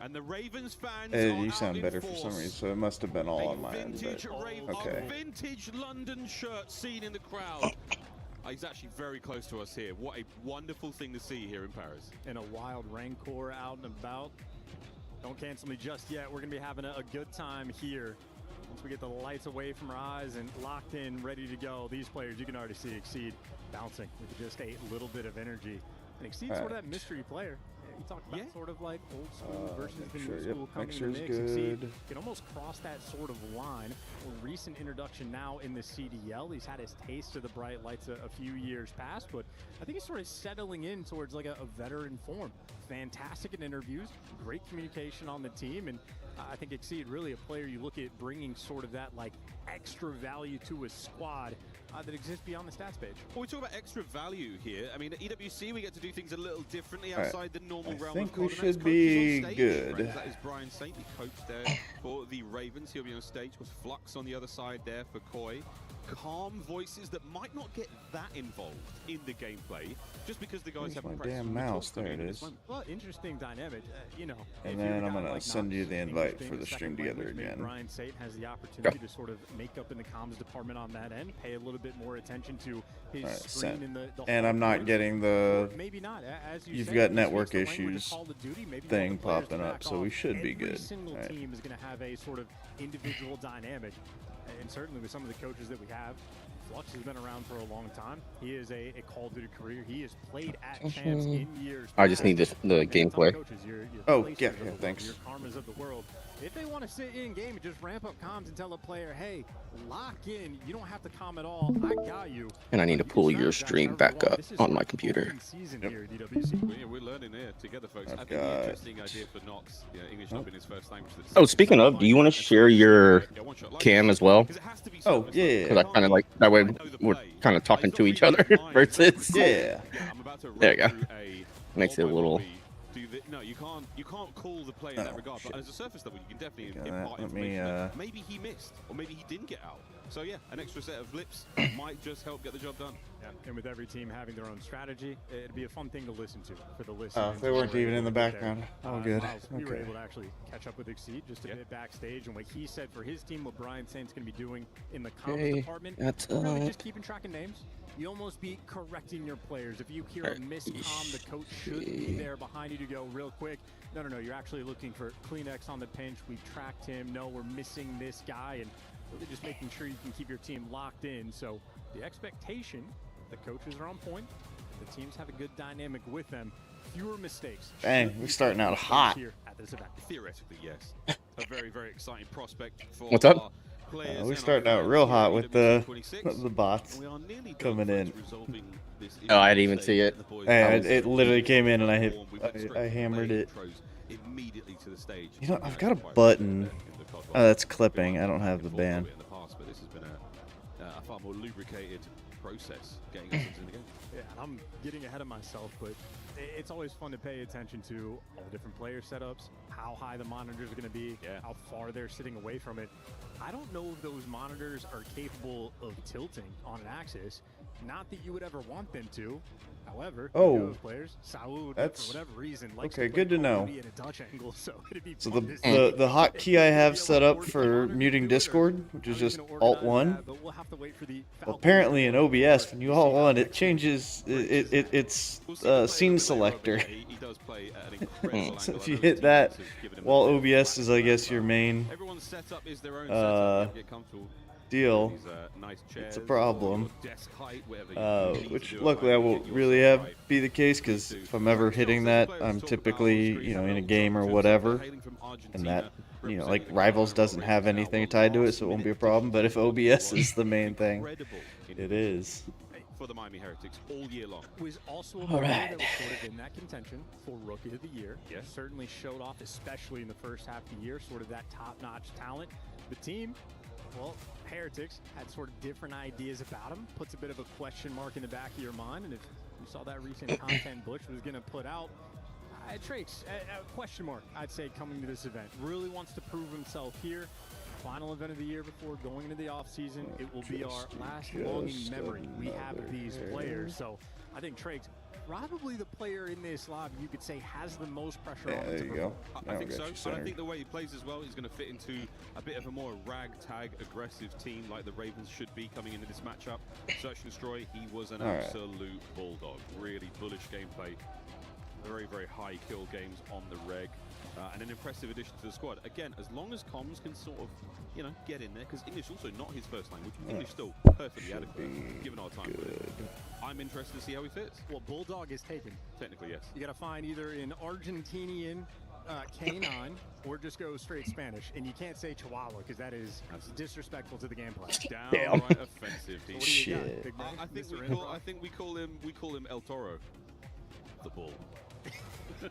And the Ravens fans You sound better for some reason, so it must have been all on my end. Okay. Vintage London shirt seen in the crowd. He's actually very close to us here. What a wonderful thing to see here in Paris. And a wild Rancor out and about. Don't cancel me just yet. We're going to be having a good time here. Once we get the lights away from our eyes and locked in, ready to go, these players, you can already see Exceed bouncing with just a little bit of energy. And Exceed's sort of that mystery player. You talked about sort of like old school versus the new school coming in the mix. Exceed can almost cross that sort of line. A recent introduction now in the CDL. He's had his taste of the bright lights a few years past, but I think he's sort of settling in towards like a veteran form. Fantastic in interviews, great communication on the team, and I think Exceed really a player you look at bringing sort of that like extra value to a squad that exists beyond the stats page. Well, we talk about extra value here. I mean, at EWC, we get to do things a little differently outside the normal realm. I think we should be good. That is Brian Saint, the coach there for the Ravens. He'll be on stage with Flux on the other side there for Koi. Calm voices that might not get that involved in the gameplay, just because the guys have my damn mouse. There it is. Well, interesting dynamic, you know. And then I'm gonna send you the invite for the stream together again. Brian Saint has the opportunity to sort of make up in the comms department on that end, pay a little bit more attention to his screen in the and I'm not getting the maybe not as you you've say, got network issues thing popping up, so we should be good. Every single team is going to have a sort of individual dynamic. And certainly with some of the coaches that we have, Flux has been around for a long time. He is a Call of Duty career. He has played at champs in years. I just need the gameplay. Coaches, your yeah, thanks. Your karmas of the world. If they want to sit in game and just ramp up comms and tell a player, hey, lock in, you don't have to comm at all. I got you. And I need to pull your stream back up on my computer. We're learning here together, folks. I think the interesting idea for Nox, English not being his first language. Oh, speaking of, do you want to share your cam as well? Oh, yeah. Because I kind of like, that way we're kind of talking to each other versus. Yeah. There you go. Makes it a little. No, you can't call the play in that regard. But as a surface level, you can definitely impart Let information. me, maybe he missed, or maybe he didn't get out. So yeah, an extra set of lips might just help get the job done. Yeah, and with every team having their own strategy, it'd be a fun thing to listen to for the listeners. Oh, they weren't even in the background. Oh, good. We were able to actually catch up with Exceed just a bit backstage, and what he said for his team, what Brian Saint's going to be doing in the comms department, really just keeping track of names. You almost be correcting your players. If you hear a miscomm, the coach should be there behind you to go real quick. No, you're actually looking for Kleenex on the pinch. We've tracked him. No, we're missing this guy. And really just making sure you can keep your team locked in. So the expectation, the coaches are on point. The teams have a good dynamic with them. Fewer mistakes. Dang, we're starting out hot. Here at this event. Theoretically, yes. A very, very exciting prospect for What's up? We're starting out real hot with the bots coming in. Oh, I didn't even see it. Hey, it literally came in and I hammered it. Immediately to the stage. You know, I've got a button. Oh, that's clipping. I don't have the band. But this has been a far more lubricated process getting us into the game. Yeah, and I'm getting ahead of myself, but it's always fun to pay attention to all the different player setups, how high the monitors are going to be, how far they're sitting away from it. I don't know if those monitors are capable of tilting on an axis. Not that you would ever want them to. However, those players, Saul, for whatever reason, likes okay, good to know. In a Dutch angle, so so the hotkey I have set up for muting Discord, which is just Alt-1. Well, apparently in OBS, when you Alt-1, it changes. It's scene selector. So if you hit that, while OBS is, I guess, your main deal, it's a problem, which luckily I won't really be the case, because if I'm ever hitting that, I'm typically, in a game or whatever, and that, like Rivals doesn't have anything tied to it, so it won't be a problem. But if OBS is the main thing, it is. For the Miami Heretics all year long. Was also a player that was sort of in that contention for Rookie of the Year. Yes. Certainly showed off, especially in the first half of the year, sort of that top-notch talent. The team, well, Heretics had sort of different ideas about him. Puts a bit of a question mark in the back of your mind. And if you saw that recent content Butch was going to put out, Trace, a question mark, I'd say, coming to this event. Really wants to prove himself here. Final event of the year before going into the offseason. It will be our last longing memory we have of these players. So I think Trace probably the player in this lobby you could say has the most pressure Yeah, on there him you to go. perform. Now I we think got so. you And I centered. think the way he plays as well, he's going to fit into a bit of a more ragtag, aggressive team like the Ravens should be coming into this matchup. Search and Destroy, he was an All right. absolute bulldog. Really bullish gameplay. Very, very high kill games on the reg. And an impressive addition to the squad. Again, as long as comms can sort of, you know, get in there, because English also not his first language. English still perfectly adequate, given our time with it. I'm interested to see how he fits. Well, Bulldog is taken. Technically, yes. You got to find either an Argentinian K9 or just go straight Spanish. And you can't say Chihuahua because that is disrespectful to the gameplay. Downright offensive. So what do you got, Shit. big man? I think Mr. we call him El Toro. The bull. El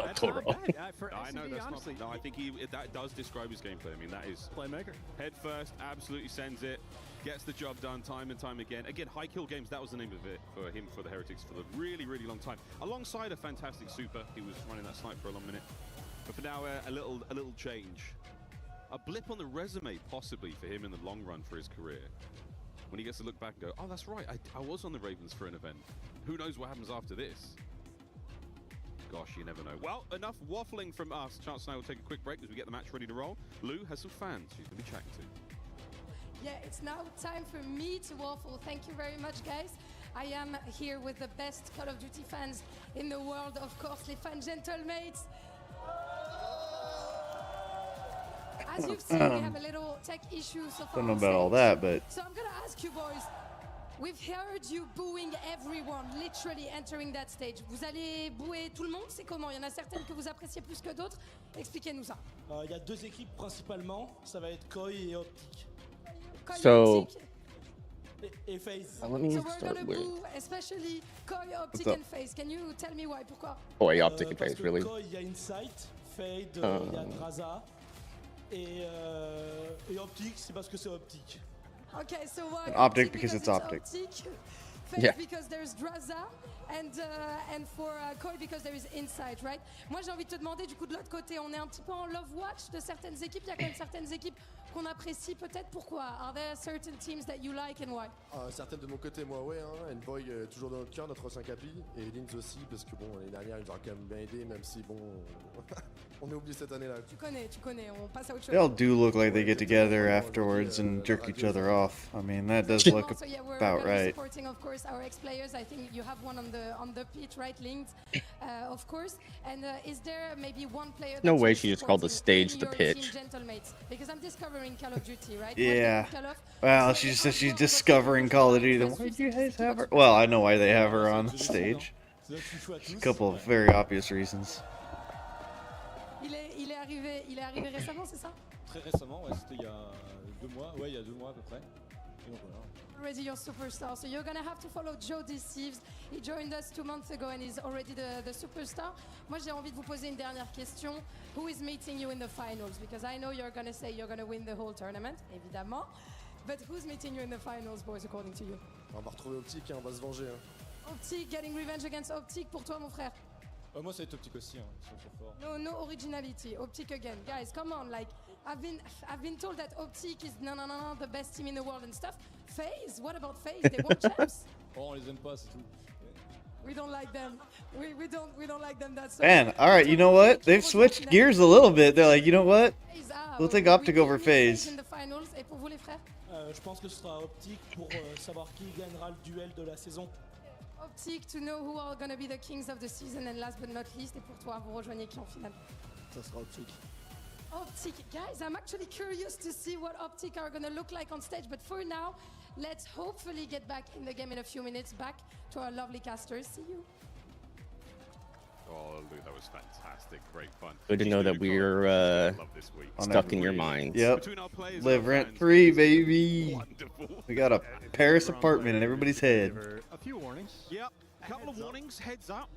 That's not Toro. bad. For I know S&D, that's honestly, not. No, I think that does describe his gameplay. I mean, that is playmaker. head first, absolutely sends it, gets the job done time and time again. Again, high kill games. That was the name of it for him for the Heretics for the really, really long time. Alongside a fantastic super, he was running that snipe for a long minute. But for now, a little change, a blip on the resume possibly for him in the long run for his career. When he gets to look back and go, oh, that's right, I was on the Ravens for an event. Who knows what happens after this? Gosh, you never know. Well, enough waffling from us. Chance and I will take a quick break as we get the match ready to roll. Lou has some fans she's going to be chatting to. Yeah, it's now time for me to waffle. Thank you very much, guys. I am here with the best Call of Duty fans in the world, of course, les fans gentlemates. As you've seen, we have a little tech issue so far. Don't know on about all stage. that, but So I'm gonna ask you boys. We've heard you booing everyone, literally entering that stage. Vous allez bouer tout le monde? C'est comment? Il y en a certaines que vous appréciez plus que d'autres? Expliquez-nous ça. Il y a deux équipes principalement, ça va être Koi et Optic. Koi So- Optic. Et FaZe. Let me So we're start gonna with boo, especially Koi, Optic, up? and FaZe. Can you tell me why? Pourquoi? boy optic and Parce phase que really. Koi, il y a Insight, Fade, il y a Draza. Et Optic, c'est parce que c'est Optic. Okay, so why Optic because it's Optic. FaZe Yeah. because there's Draza, and for Koi because there is Insight, right? Moi j'ai envie de te demander du coup de l'autre côté, on est un petit peu en love watch de certaines équipes. Il y a quand même certaines équipes qu'on apprécie peut-être. Pourquoi? Are there certain teams that you like and why? Certaines de mon côté, moi, ouais. Hein. Envoy, toujours dans notre cœur, notre 5 API. Et Lins aussi, parce que bon, l'année dernière, ils nous ont quand même bien aidé, même si bon, on est oublié cette année-là. Tu connais, on passe à autre chose. they all do look like they get together afterwards and jerk each other off. I mean, that does look So yeah, we're about gonna be right. supporting, of course, our ex-players. I think you have one on the pitch, right, linked, of course. And is there maybe one player? No that way you're she just called the supporting stage in the your pitch. team gentlemates? Because I'm discovering Call of Duty, right? Yeah. Call of- Well, So she just the said she's outlook discovering of Call of Duty. Then the why do you 360 guys have her? to Well, I know why they have her on C'est stage. C'est là que tu joues à tous. A couple of very obvious reasons. Il est arrivé récemment, c'est ça? Très récemment, ouais, c'était il y a 2 mois, ouais, il y a 2 mois à peu près. Et donc voilà. Already your superstar, so you're gonna have to follow Joe Deceives. He joined us 2 months ago and he's already the superstar. Moi j'ai envie de vous poser une dernière question. Who is meeting you in the finals? Because I know you're gonna say you're gonna win the whole tournament, évidemment. But who's meeting you in the finals, boys, according to you? On va retrouver Optic, hein, on va se venger. Hein. Optic, getting revenge against Optic pour toi, mon frère. Moi, ça va être Optic aussi, hein, ils sont trop forts. No originality. Optic again, guys. Come on, like I've been told that Optic is no the best team in the world and stuff. FaZe, what about FaZe? They won champs. Oh, on les aime pas, c'est tout. We don't like them. We don't like them. That's Man, all right, you know what? They've switched gears a little bit. They're like, you know what? We'll take Optic over FaZe. In the finals. Et pour vous les frères? Je pense que ce sera Optic pour savoir qui gagnera le duel de la saison. Optic to know who are gonna be the kings of the season and last but not least. Et pour toi, vous rejoignez qui en finale? Ça sera Optic. Optic, guys, I'm actually curious to see what Optic are gonna look like on stage. But for now, let's hopefully get back in the game in a few minutes. Back to our lovely casters. See you. Oh, Lou, that was fantastic. Great fun. Good to know that we're Love this week. On stuck in your minds. Yep. Between our players and Live our rent fans, free, this is baby. Wonderful. We got a Paris apartment in everybody's head. A few warnings. Yep. Couple of warnings. Heads up.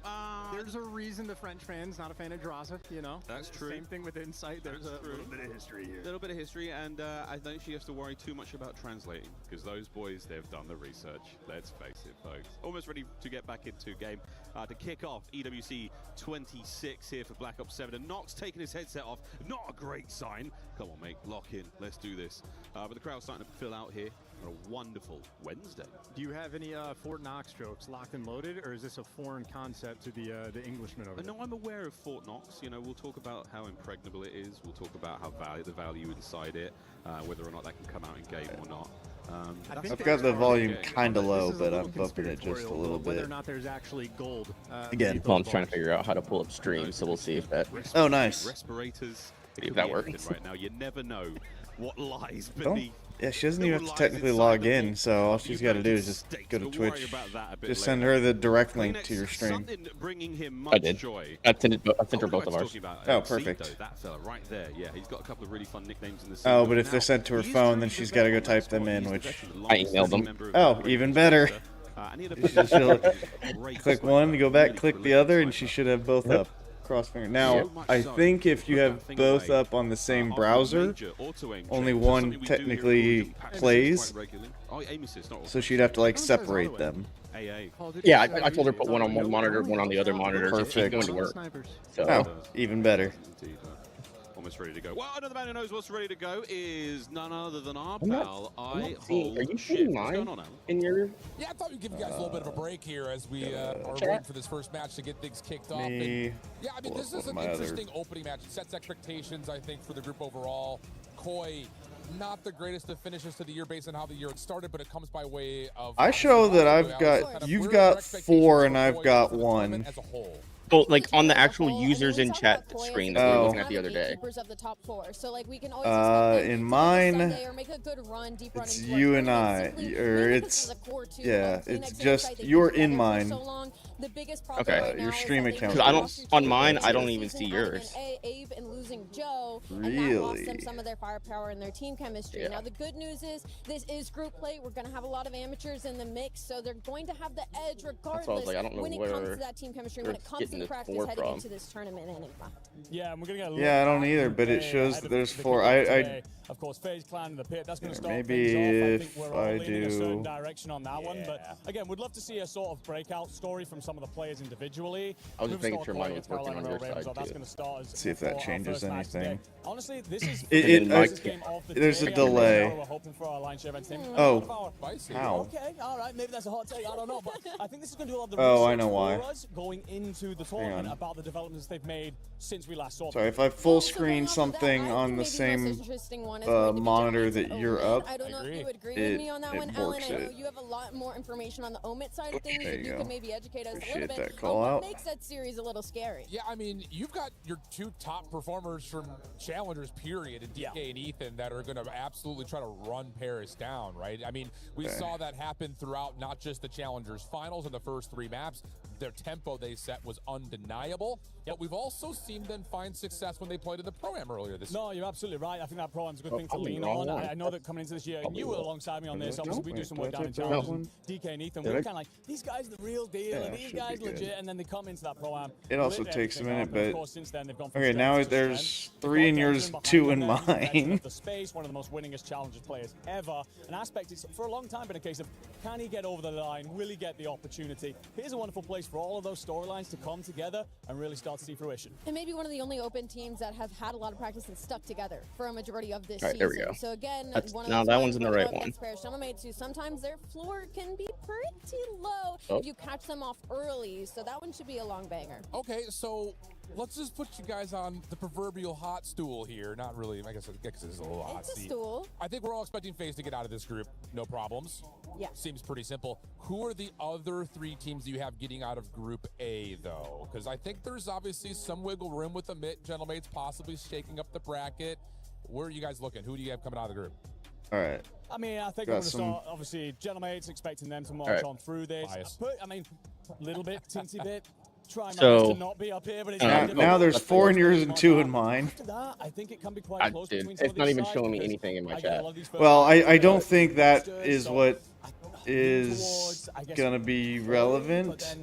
There's a reason the French fan's not a fan of Draza, you know? That's true. Same thing with Insight. There's That's a true. little bit of history here. A little bit of history, and I don't think she has to worry too much about translating, because those boys, they've done the research. Let's face it, folks. Almost ready to get back into game to kick off EWC 26 here for Black Ops 7. And Nox taking his headset off. Not a great sign. Come on, mate. Lock in. Let's do this. But the crowd's starting to fill out here. on a wonderful Wednesday. Do you have any Fort Knox jokes locked and loaded, or is this a foreign concept to the Englishmen over there? No, I'm aware of Fort Knox. You know, we'll talk about how impregnable it is. We'll talk about how the value inside it, whether or not that can come out in game or not. I've got the volume kind of low, but I'm bumping it just a little whether or bit. not there's actually gold. Again, Well, I'm trying to figure out how to pull up stream, so we'll see if that. Oh, nice. Respirators. See if that works. Right now, you never know what lies Don't. beneath. Yeah, she doesn't even have to technically log in, so all she's got to do is just go to Twitch. Just send her the direct link to your stream. I did. I sent her both of ours. Oh, perfect. That fella right there. Yeah, he's got a couple of really fun nicknames in the Oh, but if they're sent to her phone, then she's got to go type them in, which... I emailed them. Oh, even better. She'll click one, go back, click the other, and she should have both up. Cross finger. Now, I think if you have both up on the same browser, only one technically plays, so she'd have to like separate them. Yeah, I told her put one on one monitor, one on the other monitor. Perfect. It's going to work. So, Oh, even better. Almost ready to go. Well, another man who knows what's ready to go is none other than our I'm pal. not seeing, are you seeing mine in your... Yeah, I thought we'd give you guys a little bit of a break here as we are waiting for this first match to get things kicked off. And, yeah, I mean, this is an interesting opening match. It sets expectations, I think, for the group overall. Koi, not the greatest of finishes to the year based on how the year had started, but it comes by way of... I show that I've got... You've got 4 and I've got 1. As a whole. Well, like on the actual users in chat screen that we were looking at the other day. In mine, it's you and I, or it's, yeah, it's just, you're in mine. Okay. Your stream account. Because I don't, on mine, I don't even see yours. Really? Some of their firepower and their team chemistry. Yeah. Now the good news is this is group play. We're going to have a lot of amateurs in the mix, so they're going to have the edge regardless. That's why I was like, I don't know when it where comes to that team chemistry, when it comes to the practice heading into this tournament. Enigma. Yeah, and we're gonna get Yeah, I don't either, but it shows that there's 4. I of course, FaZe Clan in the pit. That's going to start maybe things off. I think if we're all I leaning a certain do... direction on that one. But again, we'd love to see a sort of breakout story from some of the players individually. I was just making sure mine was working on your side, that's too. going to start as See if that changes anything. Honestly, this is there's a delay. We're hoping for our line share event team. Oh, how? Okay, all right, maybe that's a hot take. I don't know, but I think this is going to do a lot of the Oh, I research know why. for us going into the tournament about the developments they've made since we last saw them. Sorry, if I full screen something on the same monitor that you're up, I don't know if you would agree with me on that one, Alan. works I know it. you have a lot more information on the Omit side of things. There If you you go. could maybe educate us a Appreciate little bit that call on out. what makes that series a little scary. Yeah, I mean, you've got your 2 top performers from Challengers, period, in DK and Ethan that are going to absolutely try to run Paris down, right? I mean, we saw that happen throughout not just the Challengers finals in the first 3 maps. Their tempo they set was undeniable, but we've also seen them find success when they played in the Pro-Am earlier this year. No, you're absolutely right. I think that Pro-Am's a good thing to lean on. I know that coming into this year, and you were alongside me on this. Obviously, we do some work down in Challengers. DK and Ethan, we're kind of like, these guys are the real deal, and these guys legit, and then they come into that Pro-Am. It also takes a minute, but... Since then, they've gone from Okay, now there's 3 in yours, 2 in mine. The space, one of the most winningest Challengers players ever. An aspect is for a long time been a case of, can he get over the line? Will he get the opportunity? Here's a wonderful place for all of those storylines to come together and really start to see fruition. And maybe one of the only open teams that have had a lot of practice and stuck together for a majority of this season. There we go. So again, one of that one's in the right one. Mates who sometimes their floor can be pretty low if you catch them off early. So that one should be a long banger. Okay, so let's just put you guys on the proverbial hot stool here. Not really, I guess this is a little hot seat. It's a stool. I think we're all expecting FaZe to get out of this group. No problems. Yeah. Seems pretty simple. Who are the other 3 teams you have getting out of Group A, though? Because I think there's obviously some wiggle room with the Gentlemates possibly shaking up the bracket. Where are you guys looking? Who do you have coming out of the group? All right. I mean, I think we're going to start, obviously, Gentlemates, expecting them to march on through this. I mean, a little bit, teensy bit. Try to not be up here, but it's now there's 4 in yours and 2 in mine. After that, I think it can be quite close between some of It's not these even sides showing me anything in my chat. Well, I don't think that is what is gonna be relevant.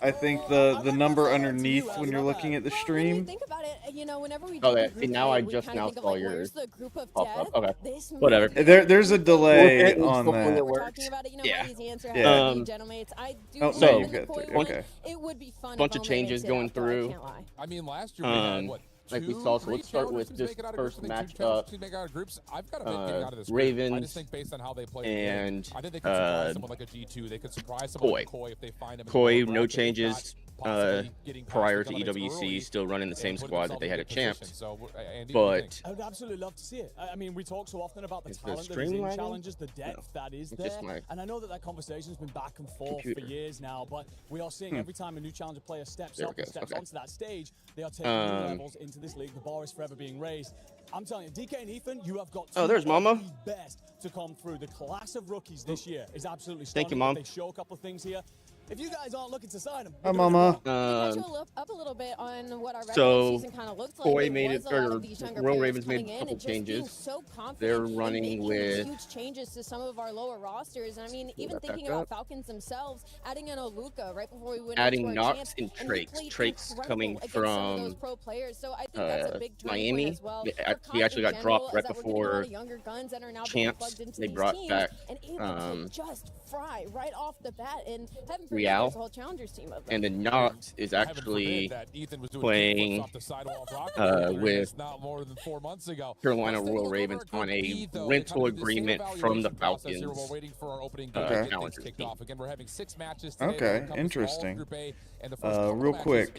I think the number underneath when you're looking at the stream. Think about it, you know, whenever we Okay, see, now I just now saw yours. Okay, this whatever. There's a delay on that. We're talking about it, you know, Yeah. easy answer. Yeah. Gentlemates, I do Oh, no, think you've got the 3. Koi Okay. It would be fun. Bunch of changes going through. I mean, last year we had, what, like we saw. So let's start with this first matchup. Ravens I just think based on how they play and I think they could surprise someone like a G2. They could surprise someone like Koi if they find him. Koi, no changes prior to EWC, still running the same squad that they had at Champs. So, Andy, but I would absolutely love to see it. I mean, we talk so often about the talent that is in challenges, the depth that is there. And I know that conversation's been back and forth for years now, but we are seeing every time a new challenger player steps up and steps onto that stage, they are taking new levels into this league. The bar is forever being raised. I'm telling you, DK and Ethan, you have got there's Mama. The best to come through. The class of rookies this year is absolutely stunning. Thank you, Mom. They show a couple of things here. If you guys aren't looking to sign them, hi, Mama. Up a little bit on what our So season kind of looks like. Koi made it, or Royal Ravens made a couple changes. So they're running with huge changes to some of our lower rosters. And I mean, even thinking about Falcons themselves, adding in Oluka right before we went adding Knox and Trakes. Trakes coming from those pro players. So I think that's a big Miami. As well. He actually got dropped right before Champs. They brought back just fry right off the bat and heaven forbid Real. the whole challengers team of them. And then Knox is actually playing with Carolina Royal Ravens on a rental agreement from the Falcons. Okay, interesting. Real quick,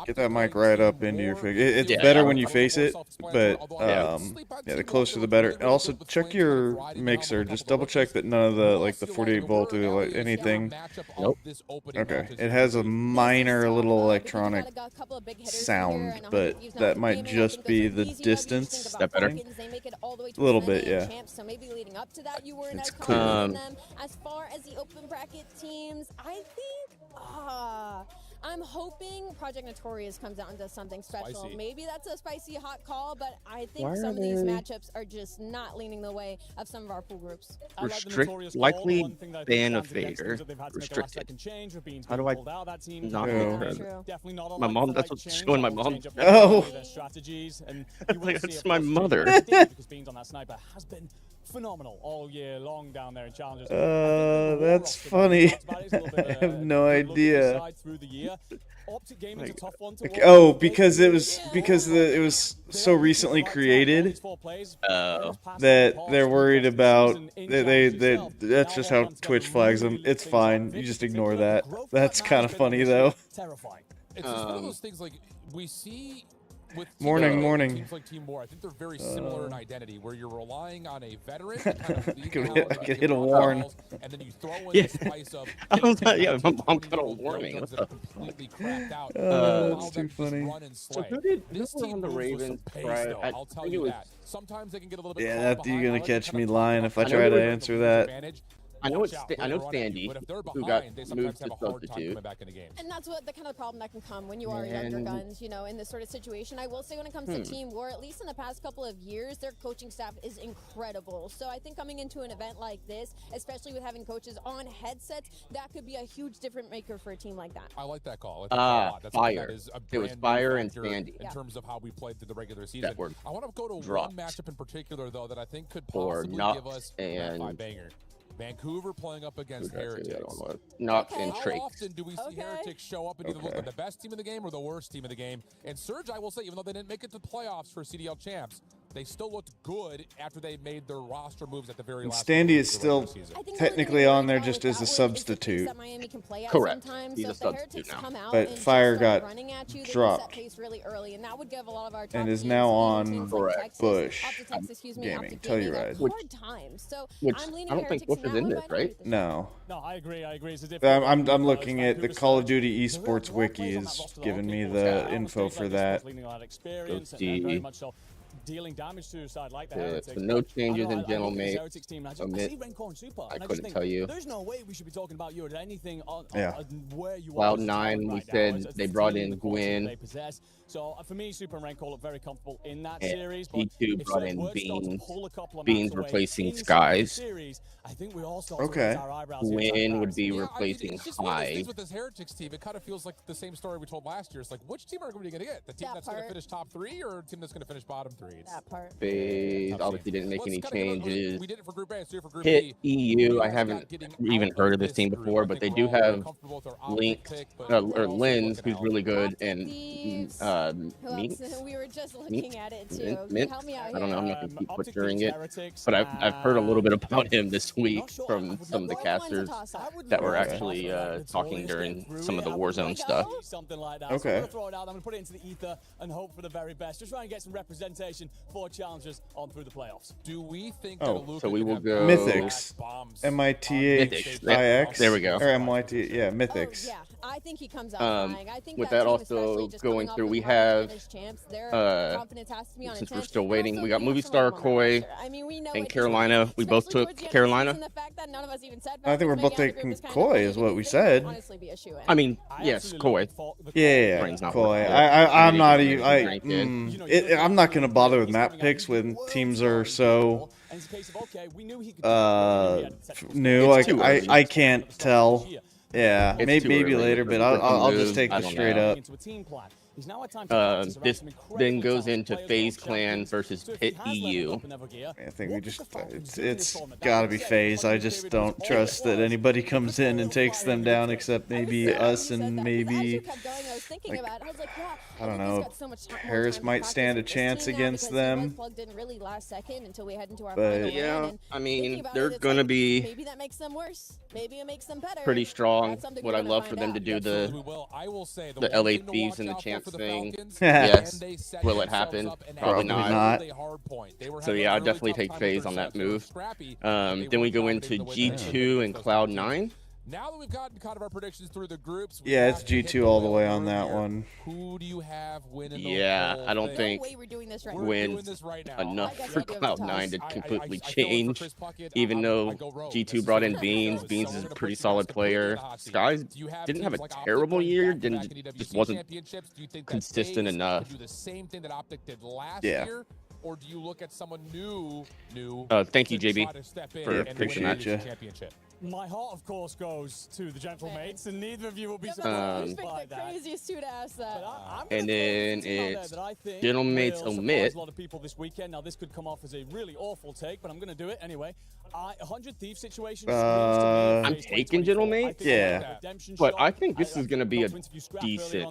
get that mic right up into your face. It's better when you face it, but yeah, the closer the better. And also check your mixer. Just double check that none of the the 48 volt or anything. Nope. Okay, it has a minor little electronic sound, but that might just be the distance. Is that better? A little bit, yeah. So maybe leading up to that, you weren't It's as clear. confident in them. As far as the open bracket teams, I think I'm hoping Project Notorious comes out and does something special. Spicy. Maybe that's a spicy hot call, but I think some of these matchups are just not leaning the way of some of our pool groups. Likely ban of Vader. Restricted. How do I not make that? My mom, that's what's showing my mom. Oh. That's my mother. Because being on that sniper has been phenomenal all year long down there in challenges. That's funny. I have no idea. Oh, because it was so recently created that they're worried about that's just how Twitch flags them. It's fine. You just ignore that. That's kind of funny though. It's just one of those things like we see with morning. Teams like Team War, I think they're very similar in identity, where you're relying on a veteran to kind of lead I could hit a warn. and then you throw in the spice of my mom got a warning. that are completely cracked out. That's too funny. So who did This who were team on the moves with Ravens? some pace, Right? though. I'll tell you that. Sometimes they can get a little bit Yeah, caught you're behind. gonna I like catch to me kind of lying if I watch try out to for answer the that. advantage. I know Watch out I know later on, Sandy, but if they're who got behind, they moved sometimes to have a hard time substitute. coming back in the game. And that's what the kind of problem that can come when you are younger guns, you know, in this sort of situation. I will say when it comes to Team War, at least in the past couple of years, their coaching staff is incredible. So I think coming into an event like this, especially with having coaches on headsets, that could be a huge difference maker for a team like that. I like that call. I like that a lot. That's something Fire. that is a It was brand new Fire and factor Sandy. in terms of how we played through the regular season. That were I want to go to dropped. one matchup in particular, though, that I think could For possibly Knox give us and- that banger. Vancouver playing up against Heretics. Knox Okay. and How Trakes. often do we see Heretics show up and either look like the best team in the game or the worst team in the game? And Surge, I will say, even though they didn't make it to the playoffs for CDL champs, they still looked good after they made their roster moves at the very last. Standy minute is of the regular still season. I think technically one on thing there that just we as a got was substitute. that Miami can play at Correct. sometimes. He's So a if the substitute Heretics now. come out But and Fire just start got running at you, they dropped. can set pace really early, and that would give a lot of our top And is teams, now even on teams like Texas, Bush up to Texas, excuse me, up to Gaming. Gaming, Telluride. hard times. So Which I'm leaning I don't think Heretics Bush in is that in one, this, but I right? agree with No. No, I agree. It's a I'm different looking at the Vancouver Call of Surge. Duty There are Esports more wiki players on is that roster that giving are me capable the of stepping on info stage for like this, that. leaning a lot of experience Let's and very see. much so dealing damage to a side like the Yeah, Heretics. so no changes I don't in know, general I look at this mate. Heretics team, and I Omit. see Rancor and Super, I and I just couldn't think, tell you. there's no way we should be talking about you at anything on where you Cloud are. as a nine, talent we right now, said as a they brought team, in the quality Gwyn. they possess. So for me, Super and Rancor look very comfortable in that And series. But T2 if brought Surge in were to start to Beans. pull a couple of Beans maps away replacing inside the Skies. series, I think we all start to Okay. raise our eyebrows here. Gwyn would be Yeah, I mean, replacing it's just one of those High. things with this Heretics team. It kind of feels like the same story we told last year. It's like, which team are we going to get? The team That that's going to part. finish top 3 or a team that's going to finish bottom 3? FaZe obviously didn't make any changes. We did it for Group A, let's do it for Group Hit B. EU, I haven't even heard of this team before, but they do have Link, or Lens, who's really good, and Minx. We were just looking at it too. Minx? Help me out I here. don't know, I'm not gonna keep butchering it, but I've heard a little bit about him this week from some of the casters that were actually talking during some of the Warzone stuff. Something like that. Okay. So throw it out. I'm gonna put it into the ether and hope for the very best. Just try and get some representation for challengers on through the playoffs. Do we think So we will go Mythics. MITHIX. There we go. Or MYT. Yeah, Mythics. Yeah, I think he comes out flying. I think with that that team, also especially just going coming off through, the we park and have finish champs, their confidence has to be on since a we're 10. still waiting, we got Also, Movie we Star have someone on Koi roster. I mean, we know and it Carolina. We both especially took towards the end of the Carolina. season, the fact that none of us even said I think we're both Vegas taking is kinda Koi, crazy is what we because they said. might honestly be a shoe-in. I mean, yes, Koi. Yeah, Brain's not Koi. working. I'm not Need even. to drink I'm not gonna bother with map picks when teams are so new. It's too early. I can't tell. Yeah, It's too maybe early later, for but rookie I'll just moves. take I the don't straight know. up. This then goes into FaZe Clan versus Hit EU. I think we just it's gotta be FaZe. I just don't trust that anybody comes in and takes them down except maybe us and maybe like, I don't know. Paris might stand a chance against them. But yeah, I mean they're gonna be maybe that makes them worse. Maybe it makes them better. pretty strong. That's something Would we're I gonna love for find them out. to do the the LA Thieves and the Champs thing? Yes. Will it happen? Probably not. So yeah, I'd definitely take FaZe on that move. Then we go into G2 and Cloud9. Now that we've gotten kind of our predictions through the groups, yeah, it's G2 all the way on that one. Who do you have winning? Yeah, I don't think win enough for Cloud9 to completely change. Even though G2 brought in Beans, Beans is a pretty solid player. Skies didn't have a terrible year, just wasn't consistent enough. Do the same thing that Optic did last Yeah. year, or do you look at someone new? Thank you, JB, try to step in for and appreciate win you. the championship? My heart, of course, goes to the Gentlemates, and neither of you will be surprised by that. Craziest two to ask that. And then it's Gentlemates Omit. A lot of people this weekend. Now, this could come off as a really awful take, but I'm going to do it anyway. 100 Thief situation. I'm taking Gentlemates. Yeah. But I think this is going to be a decent.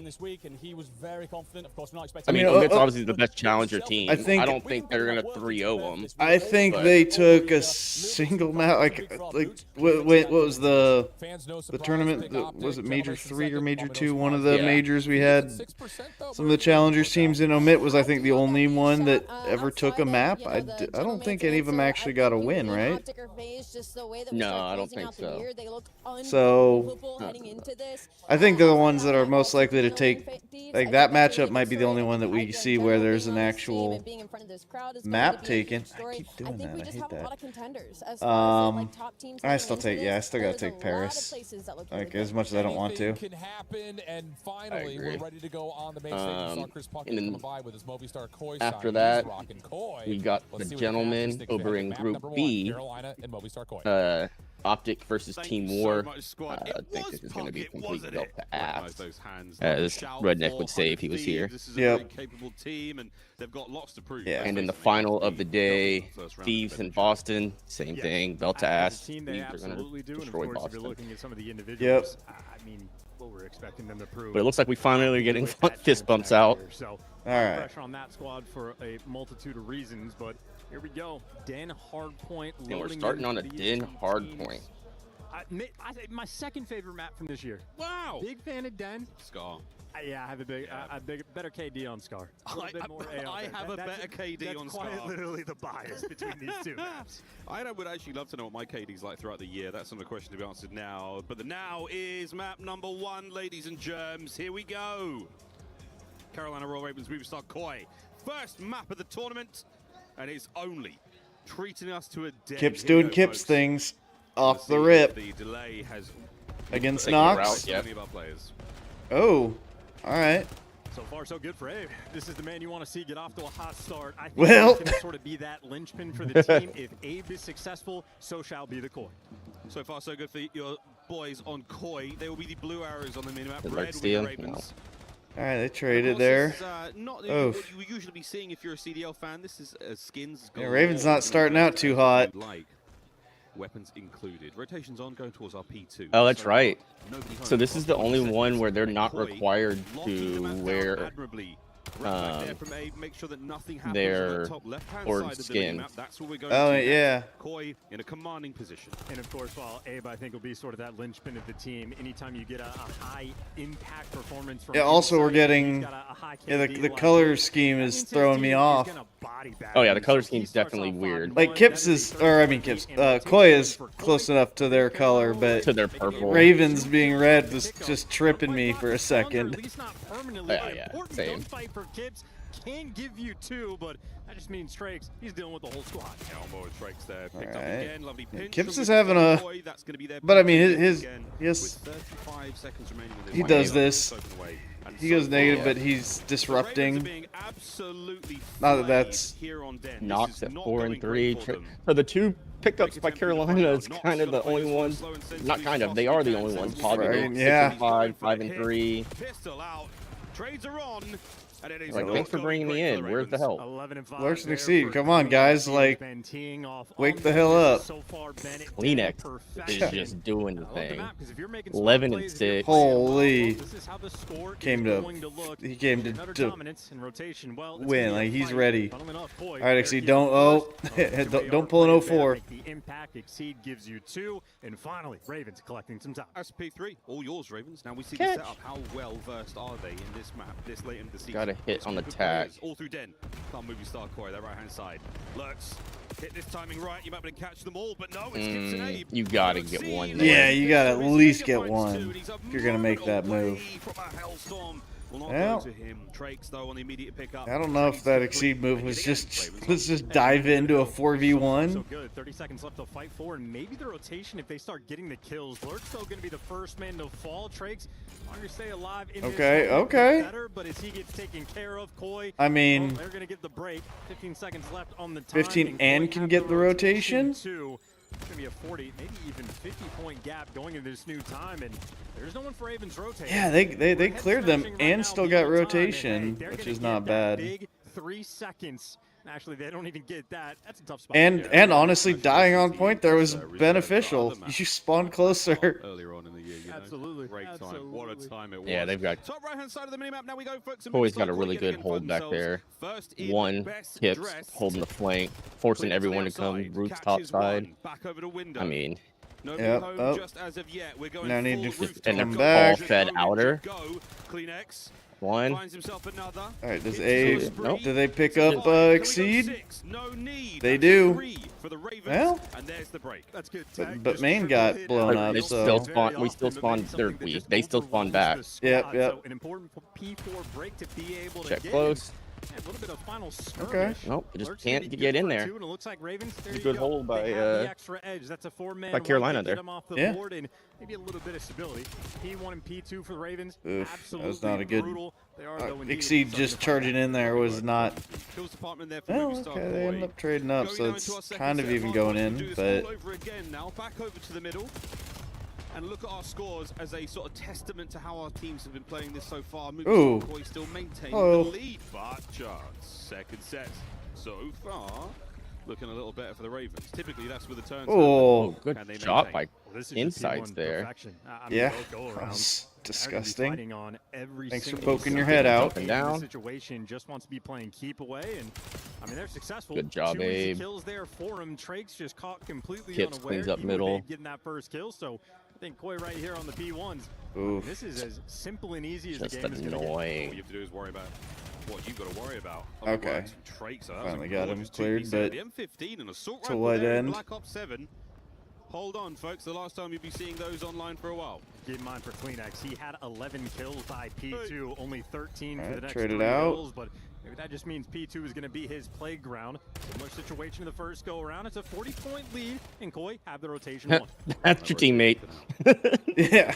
I mean, Omit's obviously the best challenger team. I don't think they're going to 3-0 them. I think they took a single map, like what was the tournament? Was it Major 3 or Major 2? One of the majors we had. Some of the challengers teams in Omit was, I think, the only one that ever took a map. I don't think any of them actually got a win, right? No, I don't think so. So, I think they're the ones that are most likely to take, like, that matchup might be the only one that we see where there's an actual map taken. I keep doing that, I hate that. I still take, yeah, I still gotta take Paris. Like, as much as I don't want to. I agree. And then after that, we got the Gentlemen over in Group B. Optic versus Team War. I think this is going to be a complete belt to ass, as Redneck would say if he was here. Yep. Yeah. And in the final of the day, Thieves in Boston, same thing, belt to ass. Thieves are going to destroy Boston. Yep. We're expecting them to prove. But it looks like we finally are getting fist bumps out. So, all right. Pressure on that squad for a multitude of reasons, but here we go. Den Hardpoint. And we're starting on a Den Hardpoint. My second favorite map from this year. Wow. Big fan of Den. Scar. Yeah, I have a better KD on Scar. I have a better KD on Scar. That's quite literally the bias between these two maps. I would actually love to know what my KD's like throughout the year. That's not a question to be answered now. But the now is map number 1, ladies and germs. Here we go. Carolina Royal Ravens, Movie Star Koi. First map of the tournament, and it's only treating us to a dead Kip's doing Kip's things off the rip. The delay has against Nox. Oh. All right. So far, so good for Abe. This is the man you want to see get off to a hot start. I think well, he can sort of be that linchpin for the team. If Abe is successful, so shall be the Koi. So far, so good for your boys on Koi. They will be the blue arrows on the minimap. Red Red will be Steel? the Ravens. All right, they traded there. This is, not what you would usually be seeing if you're a CDL fan. This is skins. Yeah, Raven's not starting out too hot. Like weapons included. Rotations on, going towards our P2. Oh, that's right. So this is the only one where they're not required to wear their orange skin. Oh yeah. Koi in a commanding position. And of course, while Abe, I think, will be sort of that linchpin of the team. Anytime you get a high impact performance from also we're getting the color scheme is throwing me off. Oh yeah, the color scheme's definitely weird. Like Kips is, or I mean Kips, Koi is close enough to their color, but to their purple. Ravens being red was just tripping me for a second. Yeah, same. Can give you 2, but that just means Trakes, he's dealing with the whole squad. Elmo Trakes there, picked up again, lovely pinch. Kips is having a, but I mean his 35 seconds remaining he does this. He goes negative, but he's disrupting. Not that that's Knox at 4 and 3. So the 2 pickups by Carolina is kind of the only ones. Not kind of, they are the only ones. Positive. Yeah. 6 and 5, 5 and 3. Trades are on. Like, thanks for bringing me in. Where's the help? Lurks and Exceed. Come on, guys. Like, wake the hell up. Kleenex is just doing the thing. 11 and 6. Holy. He came to win. Like, he's ready. All right, Exceed. Don't pull an 0-4. The impact Exceed gives you 2, and finally Ravens collecting some time. SP3, all yours, Ravens. Now we see the setup. How well versed are they in this map this late in the season? Gotta hit on the tag. All through Den. Can't move your star Koi, that right hand side. Lurks. Hit this timing right. You might be able to catch them all, but no, it's Kips and Abe. You gotta get one there. Yeah, you gotta at least get one if you're gonna make that move. Well, I don't know if that Exceed move was just, let's just dive into a 4v1. So good. 30 seconds left to fight for, and maybe the rotation, if they start getting the kills. Lurk's still going to be the first man to fall. Trakes, longer stay alive in okay. Better, but as he gets taken care of, Koi, I mean, they're going to get the break. 15 seconds left on the time. 15 and can get the rotation. It's going to be a 40, maybe even 50-point gap going into this new time, and there's no one for Ravens rotating. Yeah, they cleared them and still got rotation, which is not bad. Big 3 seconds. Actually, they don't even get that. That's a tough spot. And honestly, dying on point there was beneficial. You spawned closer. Earlier on in the year, you know? Absolutely. Great time. What a time it was. Yeah, they've got. Top right hand side of the minimap. Now we go, folks. Koi's got a really good hold back there. One Kips holding the flank, forcing everyone to come Root's top side. I mean, yep. Oh. Now I need to come back. All fed outer. One. All right, does Abe? Nope. Do they pick up Exceed? They do. Well, but main got blown up. They still spawn. We still spawn. They still spawn back. Yep. An important P4 break to be able to check close. A little bit of final okay. Nope, you just can't get in there. And it looks like Ravens, a good hold by That's a 4-man by Carolina there. Yeah. And maybe a little bit of stability. P1 and P2 for the Ravens. Oof, absolutely that was not a good. Exceed just charging in there was not. Oh, okay. They ended up trading up, so it's kind of even going in, but. Back over to the middle. And look at our scores as a sort of testament to how our teams have been playing this so far. Ooh. Koi still maintaining the lead, but chance. Second set so far looking a little better for the Ravens. Typically, that's where the turns. Oh, good shot by Insights there. Yeah, that was disgusting. Thanks for poking your head out. Up and down. Situation just wants to be playing keep away, and I mean they're successful. Good job, Abe. Kills there for him. Trakes just caught completely Kips unaware. Cleans up middle. Getting that first kill, so I think Koi right here on the P1s. This is as simple and easy as the game is going to get. All you have to do is worry about what you've got to worry about. Okay. Finally got him cleared, but the M15 and assault to what end? Black Ops 7. Hold on, folks. The last time you'll be seeing those online for a while. Keep in mind for Kleenex, he had 11 kills by P2, only 13 for the next traded 3 out. kills, but maybe that just means P2 is going to be his playground. Similar situation to the first go around. It's a 40-point lead, and Koi have the rotation one. That's your teammate. Yeah.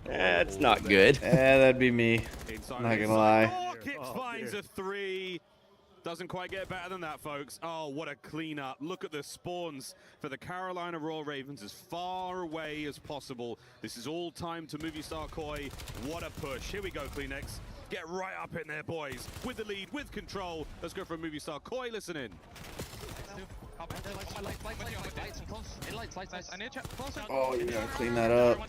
That's not good. Yeah, that'd be me. Not gonna lie. Kips finds a 3. Doesn't quite get better than that, folks. Oh, what a cleanup. Look at the spawns for the Carolina Royal Ravens as far away as possible. This is all time to movie star Koi. What a push. Here we go, Kleenex. Get right up in there, boys. With the lead, with control. Let's go for a movie star Koi. Listen in. Oh, you gotta clean that up.